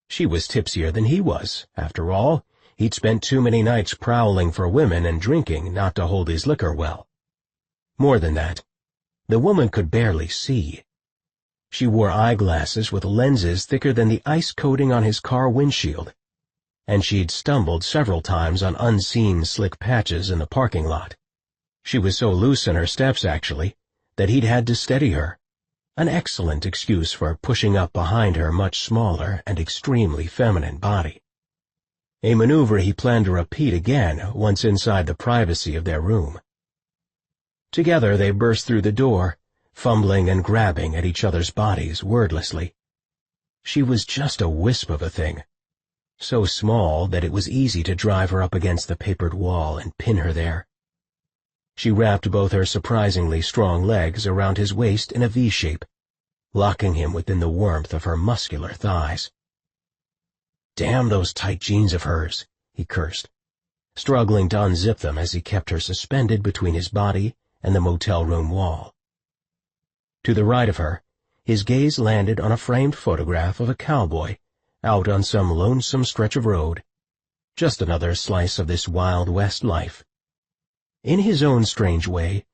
She was tipsier than he was, after all, He'd spent too many nights prowling for women and drinking not to hold his liquor well. More than that, the woman could barely see. She wore eyeglasses with lenses thicker than the ice coating on his car windshield, and she'd stumbled several times on unseen slick patches in the parking lot. She was so loose in her steps, actually, that he'd had to steady her, an excellent excuse for pushing up behind her much smaller and extremely feminine body. A maneuver he planned to repeat again once inside the privacy of their room. Together they burst through the door, fumbling and grabbing at each other's bodies wordlessly. She was just a wisp of a thing, so small that it was easy to drive her up against the papered wall and pin her there. She wrapped both her surprisingly strong legs around his waist in a V-shape, locking him within the warmth of her muscular thighs. "Damn those tight jeans of hers," he cursed, struggling to unzip them as he kept her suspended between his body and the motel room wall. To the right of her, his gaze landed on a framed photograph of a cowboy out on some lonesome stretch of road, just another slice of this Wild West life. In his own strange way,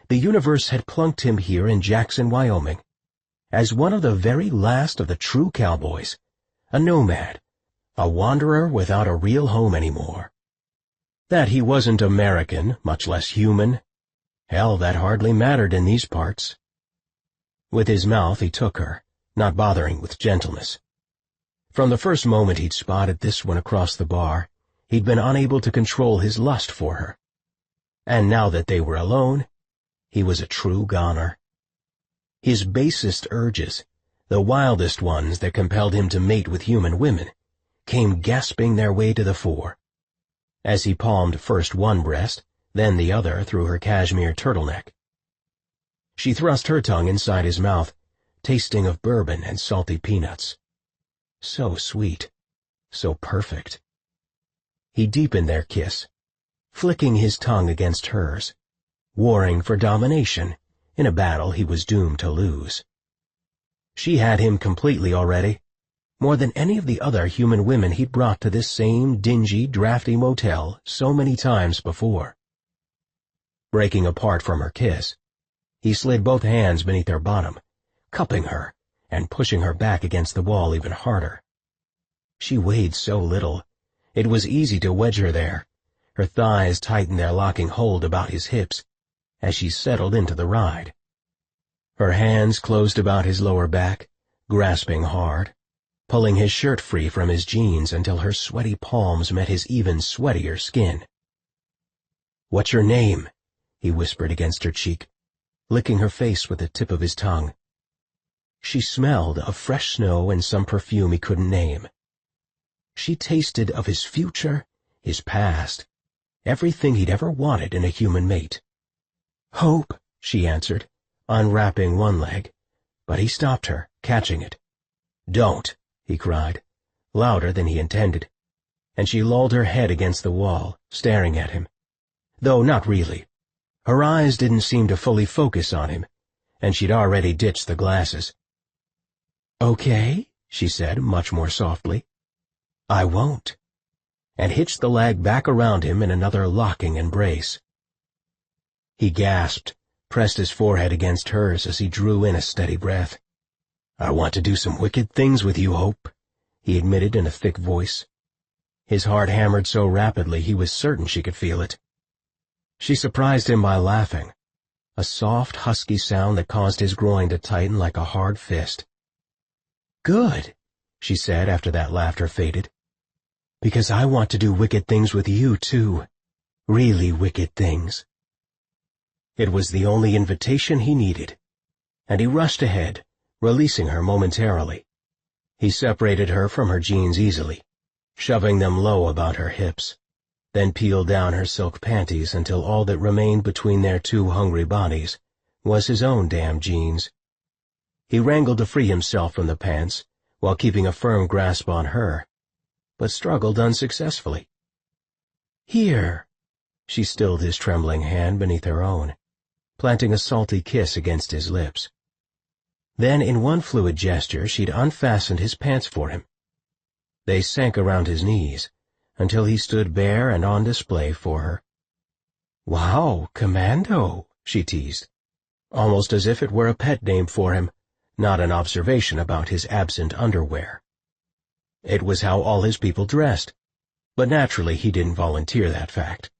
the universe had plunked him here in Jackson, Wyoming, as one of the very last of the true cowboys, a nomad, a wanderer without a real home anymore. That he wasn't American, much less human, hell, that hardly mattered in these parts. With his mouth he took her, not bothering with gentleness. From the first moment he'd spotted this one across the bar, he'd been unable to control his lust for her. And now that they were alone, he was a true goner. His basest urges, the wildest ones that compelled him to mate with human women, came gasping their way to the fore. As he palmed first one breast, then the other through her cashmere turtleneck. She thrust her tongue inside his mouth, tasting of bourbon and salty peanuts. So sweet, so perfect. He deepened their kiss, flicking his tongue against hers, warring for domination in a battle he was doomed to lose. She had him completely already, more than any of the other human women he'd brought to this same dingy, drafty motel so many times before. Breaking apart from her kiss, he slid both hands beneath her bottom, cupping her and pushing her back against the wall even harder. She weighed so little, it was easy to wedge her there. Her thighs tightened their locking hold about his hips as she settled into the ride. Her hands closed about his lower back, grasping hard, pulling his shirt free from his jeans until her sweaty palms met his even sweatier skin. "What's your name?" he whispered against her cheek, licking her face with the tip of his tongue. She smelled of fresh snow and some perfume he couldn't name. She tasted of his future, his past, everything he'd ever wanted in a human mate. "Hope," she answered, unwrapping one leg, but he stopped her, catching it. "Don't," he cried, louder than he intended, and she lolled her head against the wall, staring at him. Though not really. Her eyes didn't seem to fully focus on him, and she'd already ditched the glasses. "Okay," she said much more softly. "I won't," and hitched the leg back around him in another locking embrace. He gasped, pressed his forehead against hers as he drew in a steady breath. "I want to do some wicked things with you, Hope," he admitted in a thick voice. His heart hammered so rapidly he was certain she could feel it. She surprised him by laughing, a soft, husky sound that caused his groin to tighten like a hard fist. "Good," she said after that laughter faded, "because I want to do wicked things with you, too. Really wicked things." It was the only invitation he needed, and he rushed ahead, releasing her momentarily. He separated her from her jeans easily, shoving them low about her hips, then peeled down her silk panties until all that remained between their two hungry bodies was his own damn jeans. He wrangled to free himself from the pants while keeping a firm grasp on her, but struggled unsuccessfully. "Here." She stilled his trembling hand beneath her own, planting a salty kiss against his lips. Then in one fluid gesture she'd unfastened his pants for him. They sank around his knees, until he stood bare and on display for her. "Wow, Commando," she teased, almost as if it were a pet name for him, not an observation about his absent underwear. It was how all his people dressed, but naturally he didn't volunteer that fact.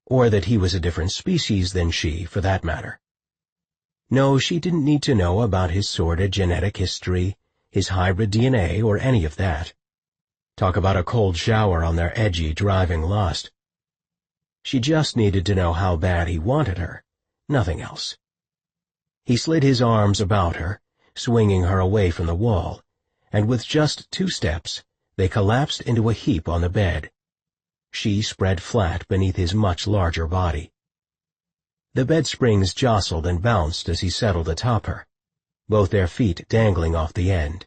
Or that he was a different species than she, for that matter. No, she didn't need to know about his sordid genetic history, his hybrid DNA, or any of that. Talk about a cold shower on their edgy, driving lust. She just needed to know how bad he wanted her, nothing else. He slid his arms about her, swinging her away from the wall, and with just 2 steps, they collapsed into a heap on the bed. She spread flat beneath his much larger body. The bed springs jostled and bounced as he settled atop her, both their feet dangling off the end.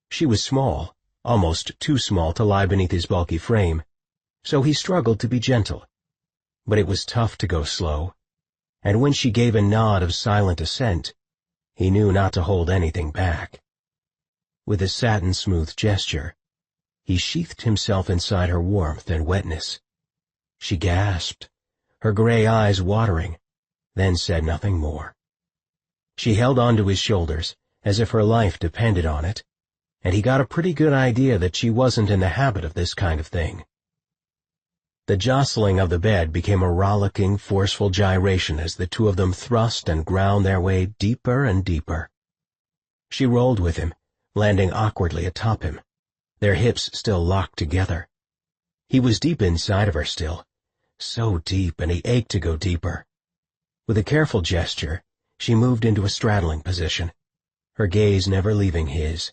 She was small, almost too small to lie beneath his bulky frame, so he struggled to be gentle. But it was tough to go slow, and when she gave a nod of silent assent, he knew not to hold anything back. With a satin-smooth gesture, he sheathed himself inside her warmth and wetness. She gasped, her gray eyes watering, then said nothing more. She held onto his shoulders, as if her life depended on it, and he got a pretty good idea that she wasn't in the habit of this kind of thing. The jostling of the bed became a rollicking, forceful gyration as the two of them thrust and ground their way deeper and deeper. She rolled with him, landing awkwardly atop him, their hips still locked together. He was deep inside of her still, so deep, and he ached to go deeper. With a careful gesture, she moved into a straddling position, her gaze never leaving his.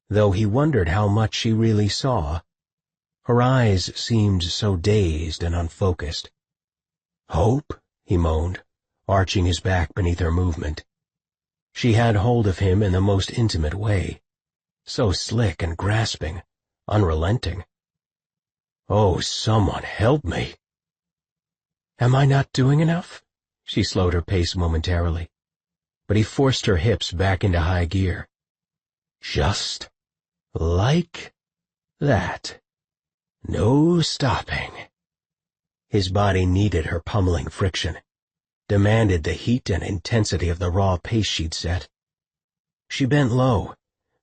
Though he wondered how much she really saw, her eyes seemed so dazed and unfocused. "Hope," he moaned, arching his back beneath her movement. She had hold of him in the most intimate way, so slick and grasping, unrelenting. "Oh, someone help me." "Am I not doing enough?" She slowed her pace momentarily, but he forced her hips back into high gear. "Just like that. No stopping." His body needed her pummeling friction, demanded the heat and intensity of the raw pace she'd set. She bent low,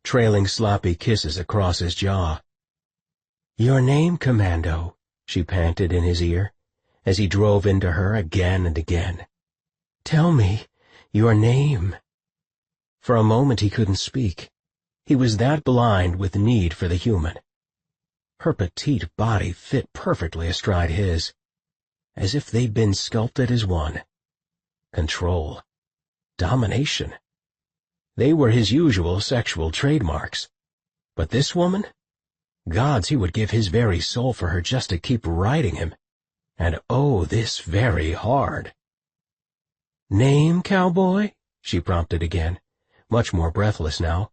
trailing sloppy kisses across his jaw. "Your name, Commando," she panted in his ear, as he drove into her again and again. "Tell me your name." For a moment he couldn't speak. He was that blind with need for the human. Her petite body fit perfectly astride his, as if they'd been sculpted as one. Control. Domination. They were his usual sexual trademarks. But this woman? Gods, he would give his very soul for her just to keep riding him. And oh, this very hard. "Name, cowboy?" she prompted again, much more breathless now.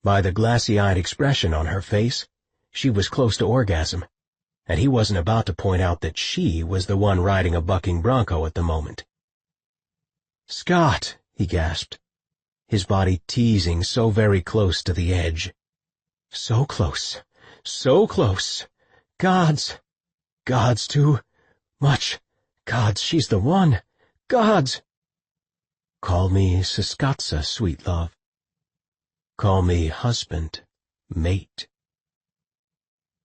By the glassy-eyed expression on her face, she was close to orgasm, and he wasn't about to point out that she was the one riding a bucking bronco at the moment. "Scott," he gasped, his body teasing so very close to the edge. So close, so close. Gods, gods too much. Gods, she's the one. Gods. "Call me Siskatsa, sweet love. Call me husband, mate.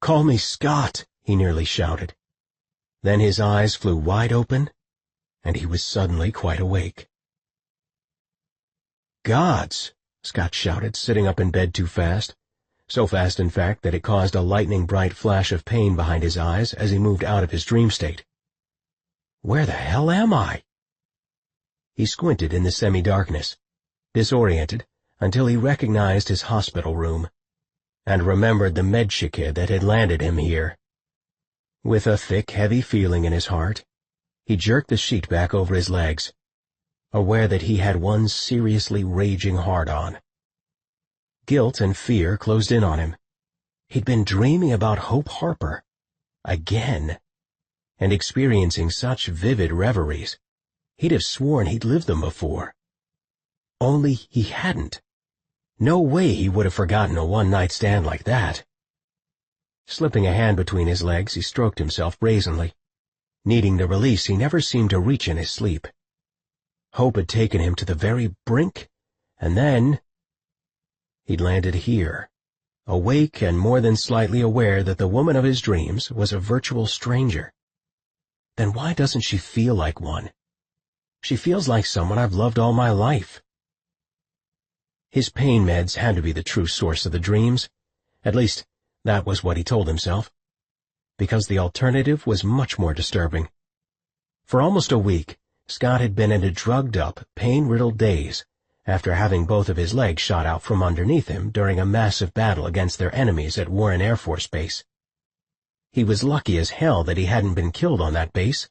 Call me Scott," he nearly shouted. Then his eyes flew wide open, and he was suddenly quite awake. "Gods!" Scott shouted, sitting up in bed too fast, so fast in fact that it caused a lightning-bright flash of pain behind his eyes as he moved out of his dream state. "Where the hell am I?" He squinted in the semi-darkness, disoriented until he recognized his hospital room, and remembered the medshikid that had landed him here. With a thick, heavy feeling in his heart, he jerked the sheet back over his legs, aware that he had one seriously raging hard-on. Guilt and fear closed in on him. He'd been dreaming about Hope Harper, again, and experiencing such vivid reveries. He'd have sworn he'd lived them before. Only he hadn't. No way he would have forgotten a one-night stand like that. Slipping a hand between his legs, he stroked himself brazenly. Needing the release he never seemed to reach in his sleep. Hope had taken him to the very brink, and then he'd landed here, awake and more than slightly aware that the woman of his dreams was a virtual stranger. Then why doesn't she feel like one? She feels like someone I've loved all my life. His pain meds had to be the true source of the dreams. At least, that was what he told himself. Because the alternative was much more disturbing. For almost a week, Scott had been in a drugged-up, pain-riddled daze after having both of his legs shot out from underneath him during a massive battle against their enemies at Warren Air Force Base. He was lucky as hell that he hadn't been killed on that base,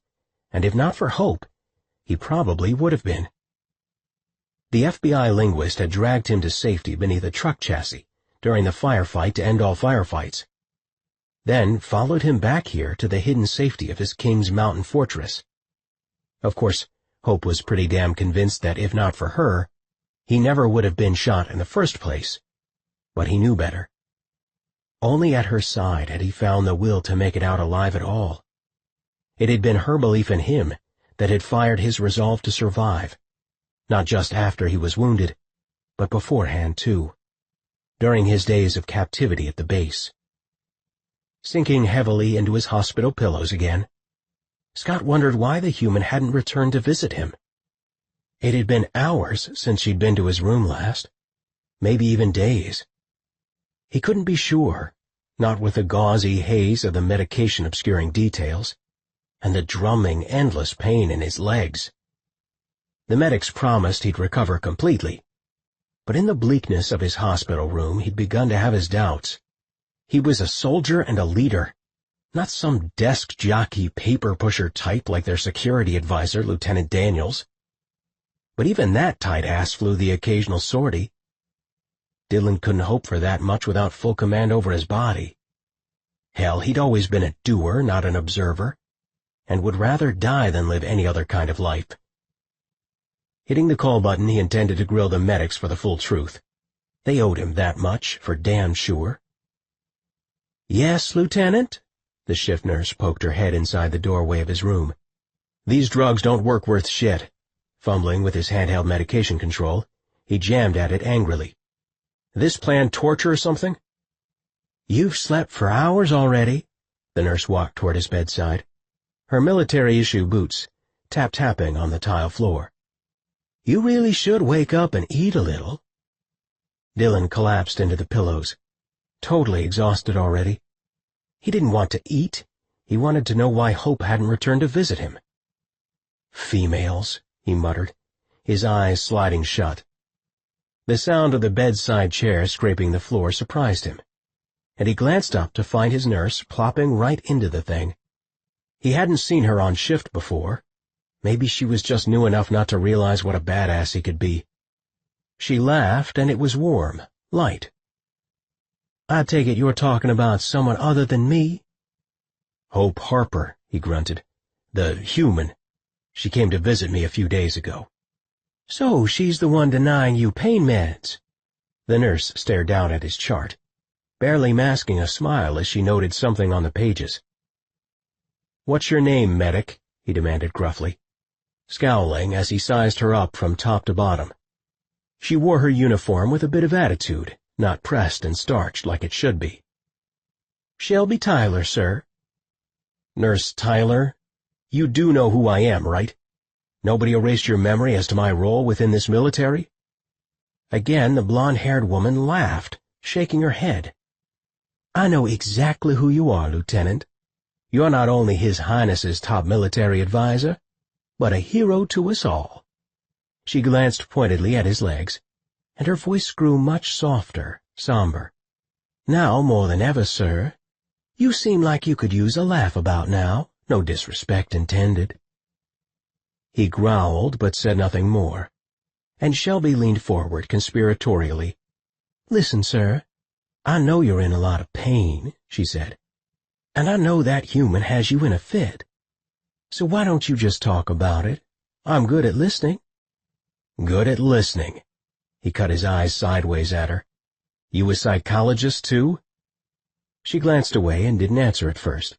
and if not for Hope, he probably would have been. The FBI linguist had dragged him to safety beneath a truck chassis during the firefight to end all firefights, then followed him back here to the hidden safety of his King's Mountain fortress. Of course, Hope was pretty damn convinced that if not for her, he never would have been shot in the first place, but he knew better. Only at her side had he found the will to make it out alive at all. It had been her belief in him that had fired his resolve to survive, not just after he was wounded, but beforehand too, during his days of captivity at the base. Sinking heavily into his hospital pillows again, Scott wondered why the human hadn't returned to visit him. It had been hours since she'd been to his room last, maybe even days. He couldn't be sure, not with the gauzy haze of the medication obscuring details, and the drumming, endless pain in his legs. The medics promised he'd recover completely, but in the bleakness of his hospital room he'd begun to have his doubts. He was a soldier and a leader, not some desk jockey paper pusher type like their security advisor, Lieutenant Daniels. But even that tight ass flew the occasional sortie. Dylan couldn't hope for that much without full command over his body. Hell, he'd always been a doer, not an observer, and would rather die than live any other kind of life. Hitting the call button, he intended to grill the medics for the full truth. They owed him that much, for damn sure. "Yes, Lieutenant?" The shift nurse poked her head inside the doorway of his room. "These drugs don't work worth shit." Fumbling with his handheld medication control, he jammed at it angrily. "This planned torture or something?" "You've slept for hours already." The nurse walked toward his bedside, her military-issue boots tap-tapping on the tile floor. "You really should wake up and eat a little." Dylan collapsed into the pillows, totally exhausted already. He didn't want to eat. He wanted to know why Hope hadn't returned to visit him. "Females," he muttered, his eyes sliding shut. The sound of the bedside chair scraping the floor surprised him, and he glanced up to find his nurse plopping right into the thing. He hadn't seen her on shift before. Maybe she was just new enough not to realize what a badass he could be. She laughed, and it was warm, light. "I take it you're talking about someone other than me?" "Hope Harper," he grunted. "The human. She came to visit me a few days ago." "So she's the one denying you pain meds?" The nurse stared down at his chart, barely masking a smile as she noted something on the pages. "What's your name, medic?" he demanded gruffly, scowling as he sized her up from top to bottom. She wore her uniform with a bit of attitude, not pressed and starched like it should be. "Shelby Tyler, sir." "Nurse Tyler, you do know who I am, right? Nobody erased your memory as to my role within this military?" Again the blonde-haired woman laughed, shaking her head. "I know exactly who you are, Lieutenant. You're not only His Highness's top military advisor, but a hero to us all." She glanced pointedly at his legs, and her voice grew much softer, somber. "Now more than ever, sir. You seem like you could use a laugh about now, no disrespect intended." He growled but said nothing more, and Shelby leaned forward conspiratorially. "Listen, sir, I know you're in a lot of pain," she said, "and I know that human has you in a fit. So why don't you just talk about it? I'm good at listening." "Good at listening." He cut his eyes sideways at her. "You a psychologist, too?" She glanced away and didn't answer at first.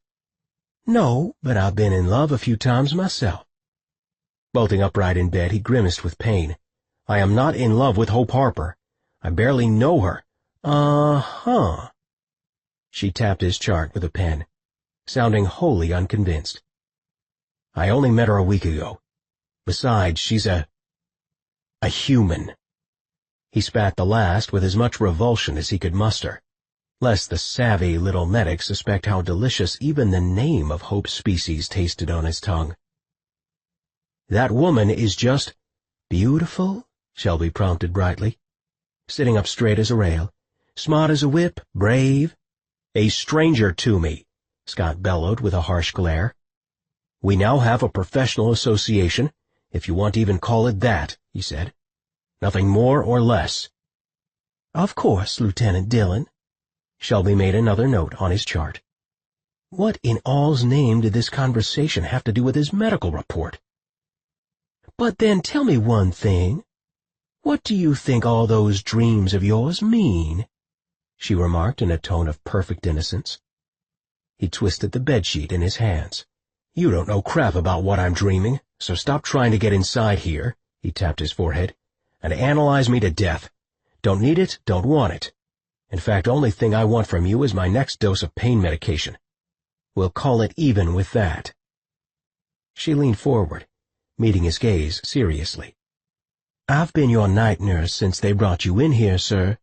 "No, but I've been in love a few times myself." Bolting upright in bed, he grimaced with pain. "I am not in love with Hope Harper. I barely know her." Uh-huh. She tapped his chart with a pen, sounding wholly unconvinced. "I only met her a week ago. Besides, she's a human." He spat the last with as much revulsion as he could muster, lest the savvy little medic suspect how delicious even the name of Hope's species tasted on his tongue. "That woman is just—" "Beautiful?" Shelby prompted brightly. Sitting up straight as a rail. "Smart as a whip? Brave?" "A stranger to me," Scott bellowed with a harsh glare. "We now have a professional association, if you want to even call it that," he said. "Nothing more or less." "Of course, Lieutenant Dillon." Shelby made another note on his chart. What in all's name did this conversation have to do with his medical report? "But then tell me one thing. What do you think all those dreams of yours mean?" she remarked in a tone of perfect innocence. He twisted the bedsheet in his hands. "You don't know crap about what I'm dreaming, so stop trying to get inside here," he tapped his forehead, "and analyze me to death. Don't need it, don't want it. In fact, only thing I want from you is my next dose of pain medication. We'll call it even with that." She leaned forward, meeting his gaze seriously. "I've been your night nurse since they brought you in here, sir,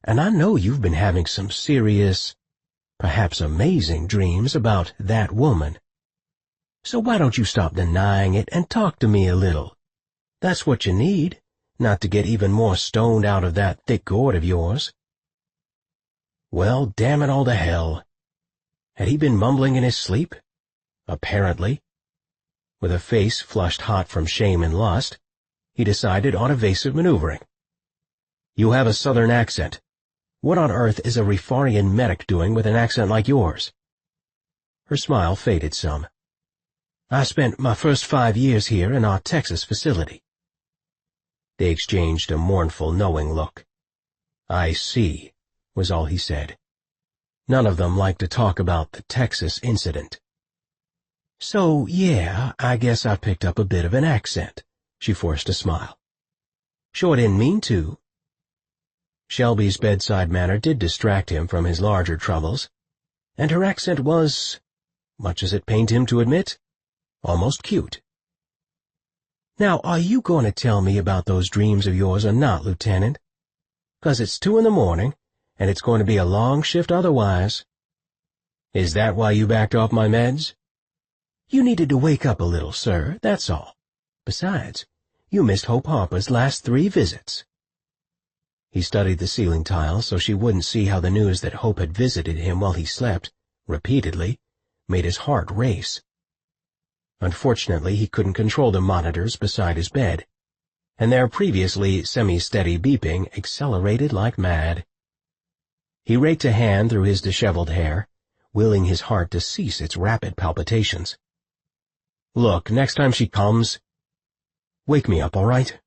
and I know you've been having some serious, perhaps amazing dreams about that woman. So why don't you stop denying it and talk to me a little? That's what you need, not to get even more stoned out of that thick gourd of yours." Well, damn it all to hell. Had he been mumbling in his sleep? Apparently. With a face flushed hot from shame and lust, he decided on evasive maneuvering. "You have a southern accent. What on earth is a Rifarian medic doing with an accent like yours?" Her smile faded some. "I spent my first 5 years here in our Texas facility." They exchanged a mournful, knowing look. "I see," was all he said. None of them liked to talk about the Texas incident. "So, yeah, I guess I picked up a bit of an accent," she forced a smile. "Sure didn't mean to." Shelby's bedside manner did distract him from his larger troubles, and her accent was, much as it pained him to admit, almost cute. "Now, are you going to tell me about those dreams of yours or not, Lieutenant? 'Cause it's 2 in the morning, and it's going to be a long shift otherwise." "Is that why you backed off my meds?" "You needed to wake up a little, sir, that's all. Besides, you missed Hope Harper's last 3 visits." He studied the ceiling tile so she wouldn't see how the news that Hope had visited him while he slept, repeatedly, made his heart race. Unfortunately, he couldn't control the monitors beside his bed, and their previously semi-steady beeping accelerated like mad. He raked a hand through his disheveled hair, willing his heart to cease its rapid palpitations. "Look, next time she comes, wake me up, all right?"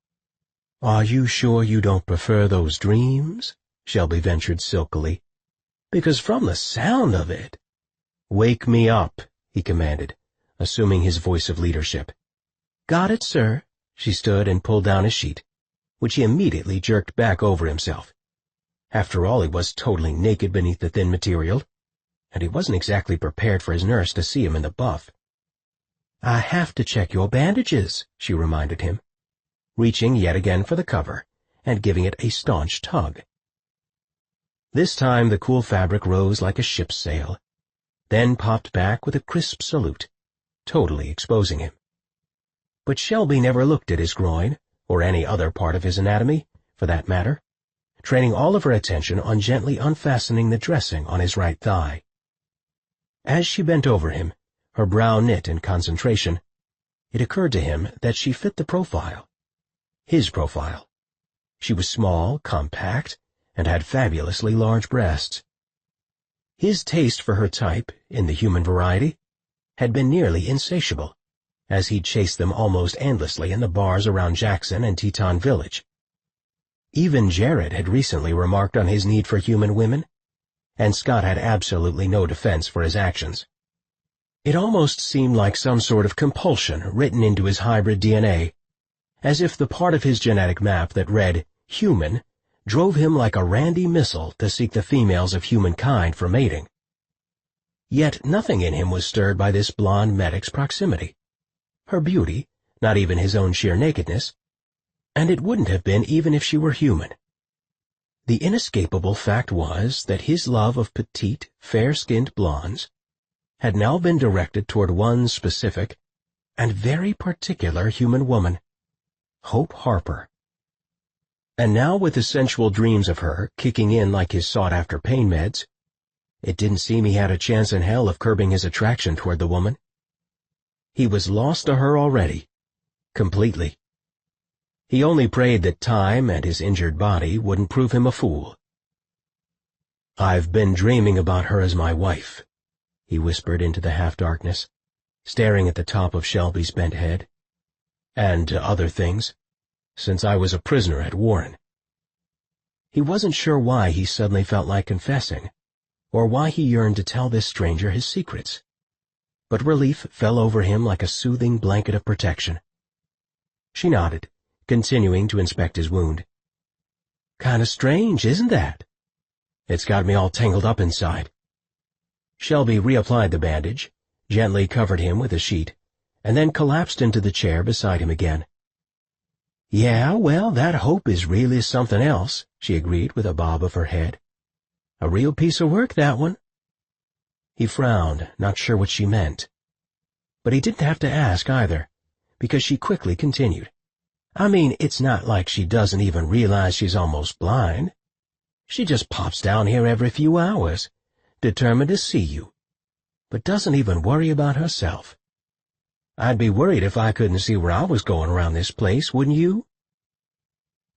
"Are you sure you don't prefer those dreams?" Shelby ventured silkily. "Because from the sound of it—" "Wake me up," he commanded, assuming his voice of leadership. "Got it, sir." She stood and pulled down his sheet, which he immediately jerked back over himself. After all, he was totally naked beneath the thin material, and he wasn't exactly prepared for his nurse to see him in the buff. "I have to check your bandages," she reminded him, reaching yet again for the cover and giving it a staunch tug. This time the cool fabric rose like a ship's sail, then popped back with a crisp salute, totally exposing him. But Shelby never looked at his groin, or any other part of his anatomy, for that matter, training all of her attention on gently unfastening the dressing on his right thigh. As she bent over him, her brow knit in concentration, it occurred to him that she fit the profile. His profile. She was small, compact, and had fabulously large breasts. His taste for her type, in the human variety, had been nearly insatiable, as he'd chased them almost endlessly in the bars around Jackson and Teton Village. Even Jared had recently remarked on his need for human women, and Scott had absolutely no defense for his actions. It almost seemed like some sort of compulsion written into his hybrid DNA, as if the part of his genetic map that read human drove him like a Randy missile to seek the females of humankind for mating. Yet nothing in him was stirred by this blonde medic's proximity, her beauty, not even his own sheer nakedness, and it wouldn't have been even if she were human. The inescapable fact was that his love of petite, fair-skinned blondes had now been directed toward one specific and very particular human woman, Hope Harper. And now, with the sensual dreams of her kicking in like his sought-after pain meds, it didn't seem he had a chance in hell of curbing his attraction toward the woman. He was lost to her already, completely. He only prayed that time and his injured body wouldn't prove him a fool. "I've been dreaming about her as my wife," he whispered into the half-darkness, staring at the top of Shelby's bent head. "And other things, since I was a prisoner at Warren." He wasn't sure why he suddenly felt like confessing, or why he yearned to tell this stranger his secrets, but relief fell over him like a soothing blanket of protection. She nodded, continuing to inspect his wound. "Kinda strange, isn't that? It's got me all tangled up inside." Shelby reapplied the bandage, gently covered him with a sheet, and then collapsed into the chair beside him again. "Yeah, well, that Hope is really something else," she agreed with a bob of her head. "A real piece of work, that one." He frowned, not sure what she meant. But he didn't have to ask either, because she quickly continued. "I mean, it's not like she doesn't even realize she's almost blind. She just pops down here every few hours, determined to see you, but doesn't even worry about herself. I'd be worried if I couldn't see where I was going around this place, wouldn't you?"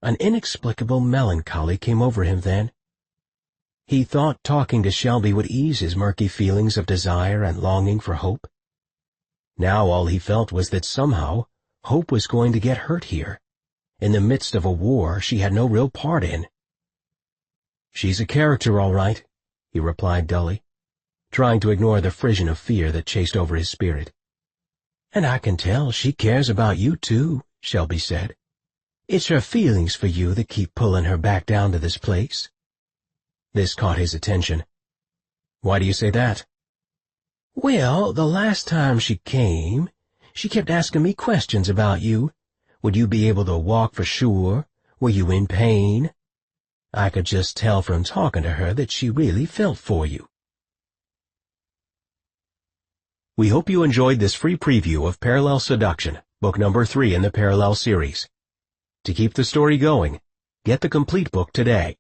An inexplicable melancholy came over him then. He thought talking to Shelby would ease his murky feelings of desire and longing for Hope. Now all he felt was that somehow Hope was going to get hurt here, in the midst of a war she had no real part in. "She's a character, all right," he replied dully, trying to ignore the frisson of fear that chased over his spirit. "And I can tell she cares about you, too," Shelby said. "It's her feelings for you that keep pulling her back down to this place." This caught his attention. "Why do you say that?" "Well, the last time she came, she kept asking me questions about you. Would you be able to walk for sure? Were you in pain? I could just tell from talking to her that she really felt for you." We hope you enjoyed this free preview of Parallel Seduction, book number 3 in the Parallel series. To keep the story going, get the complete book today.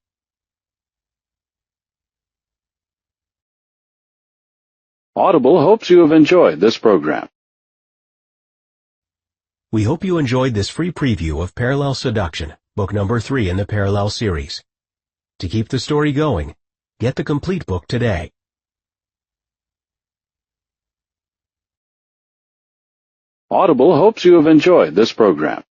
Audible hopes you have enjoyed this program. We hope you enjoyed this free preview of Parallel Seduction, book number 3 in the Parallel series. To keep the story going, get the complete book today. Audible hopes you have enjoyed this program.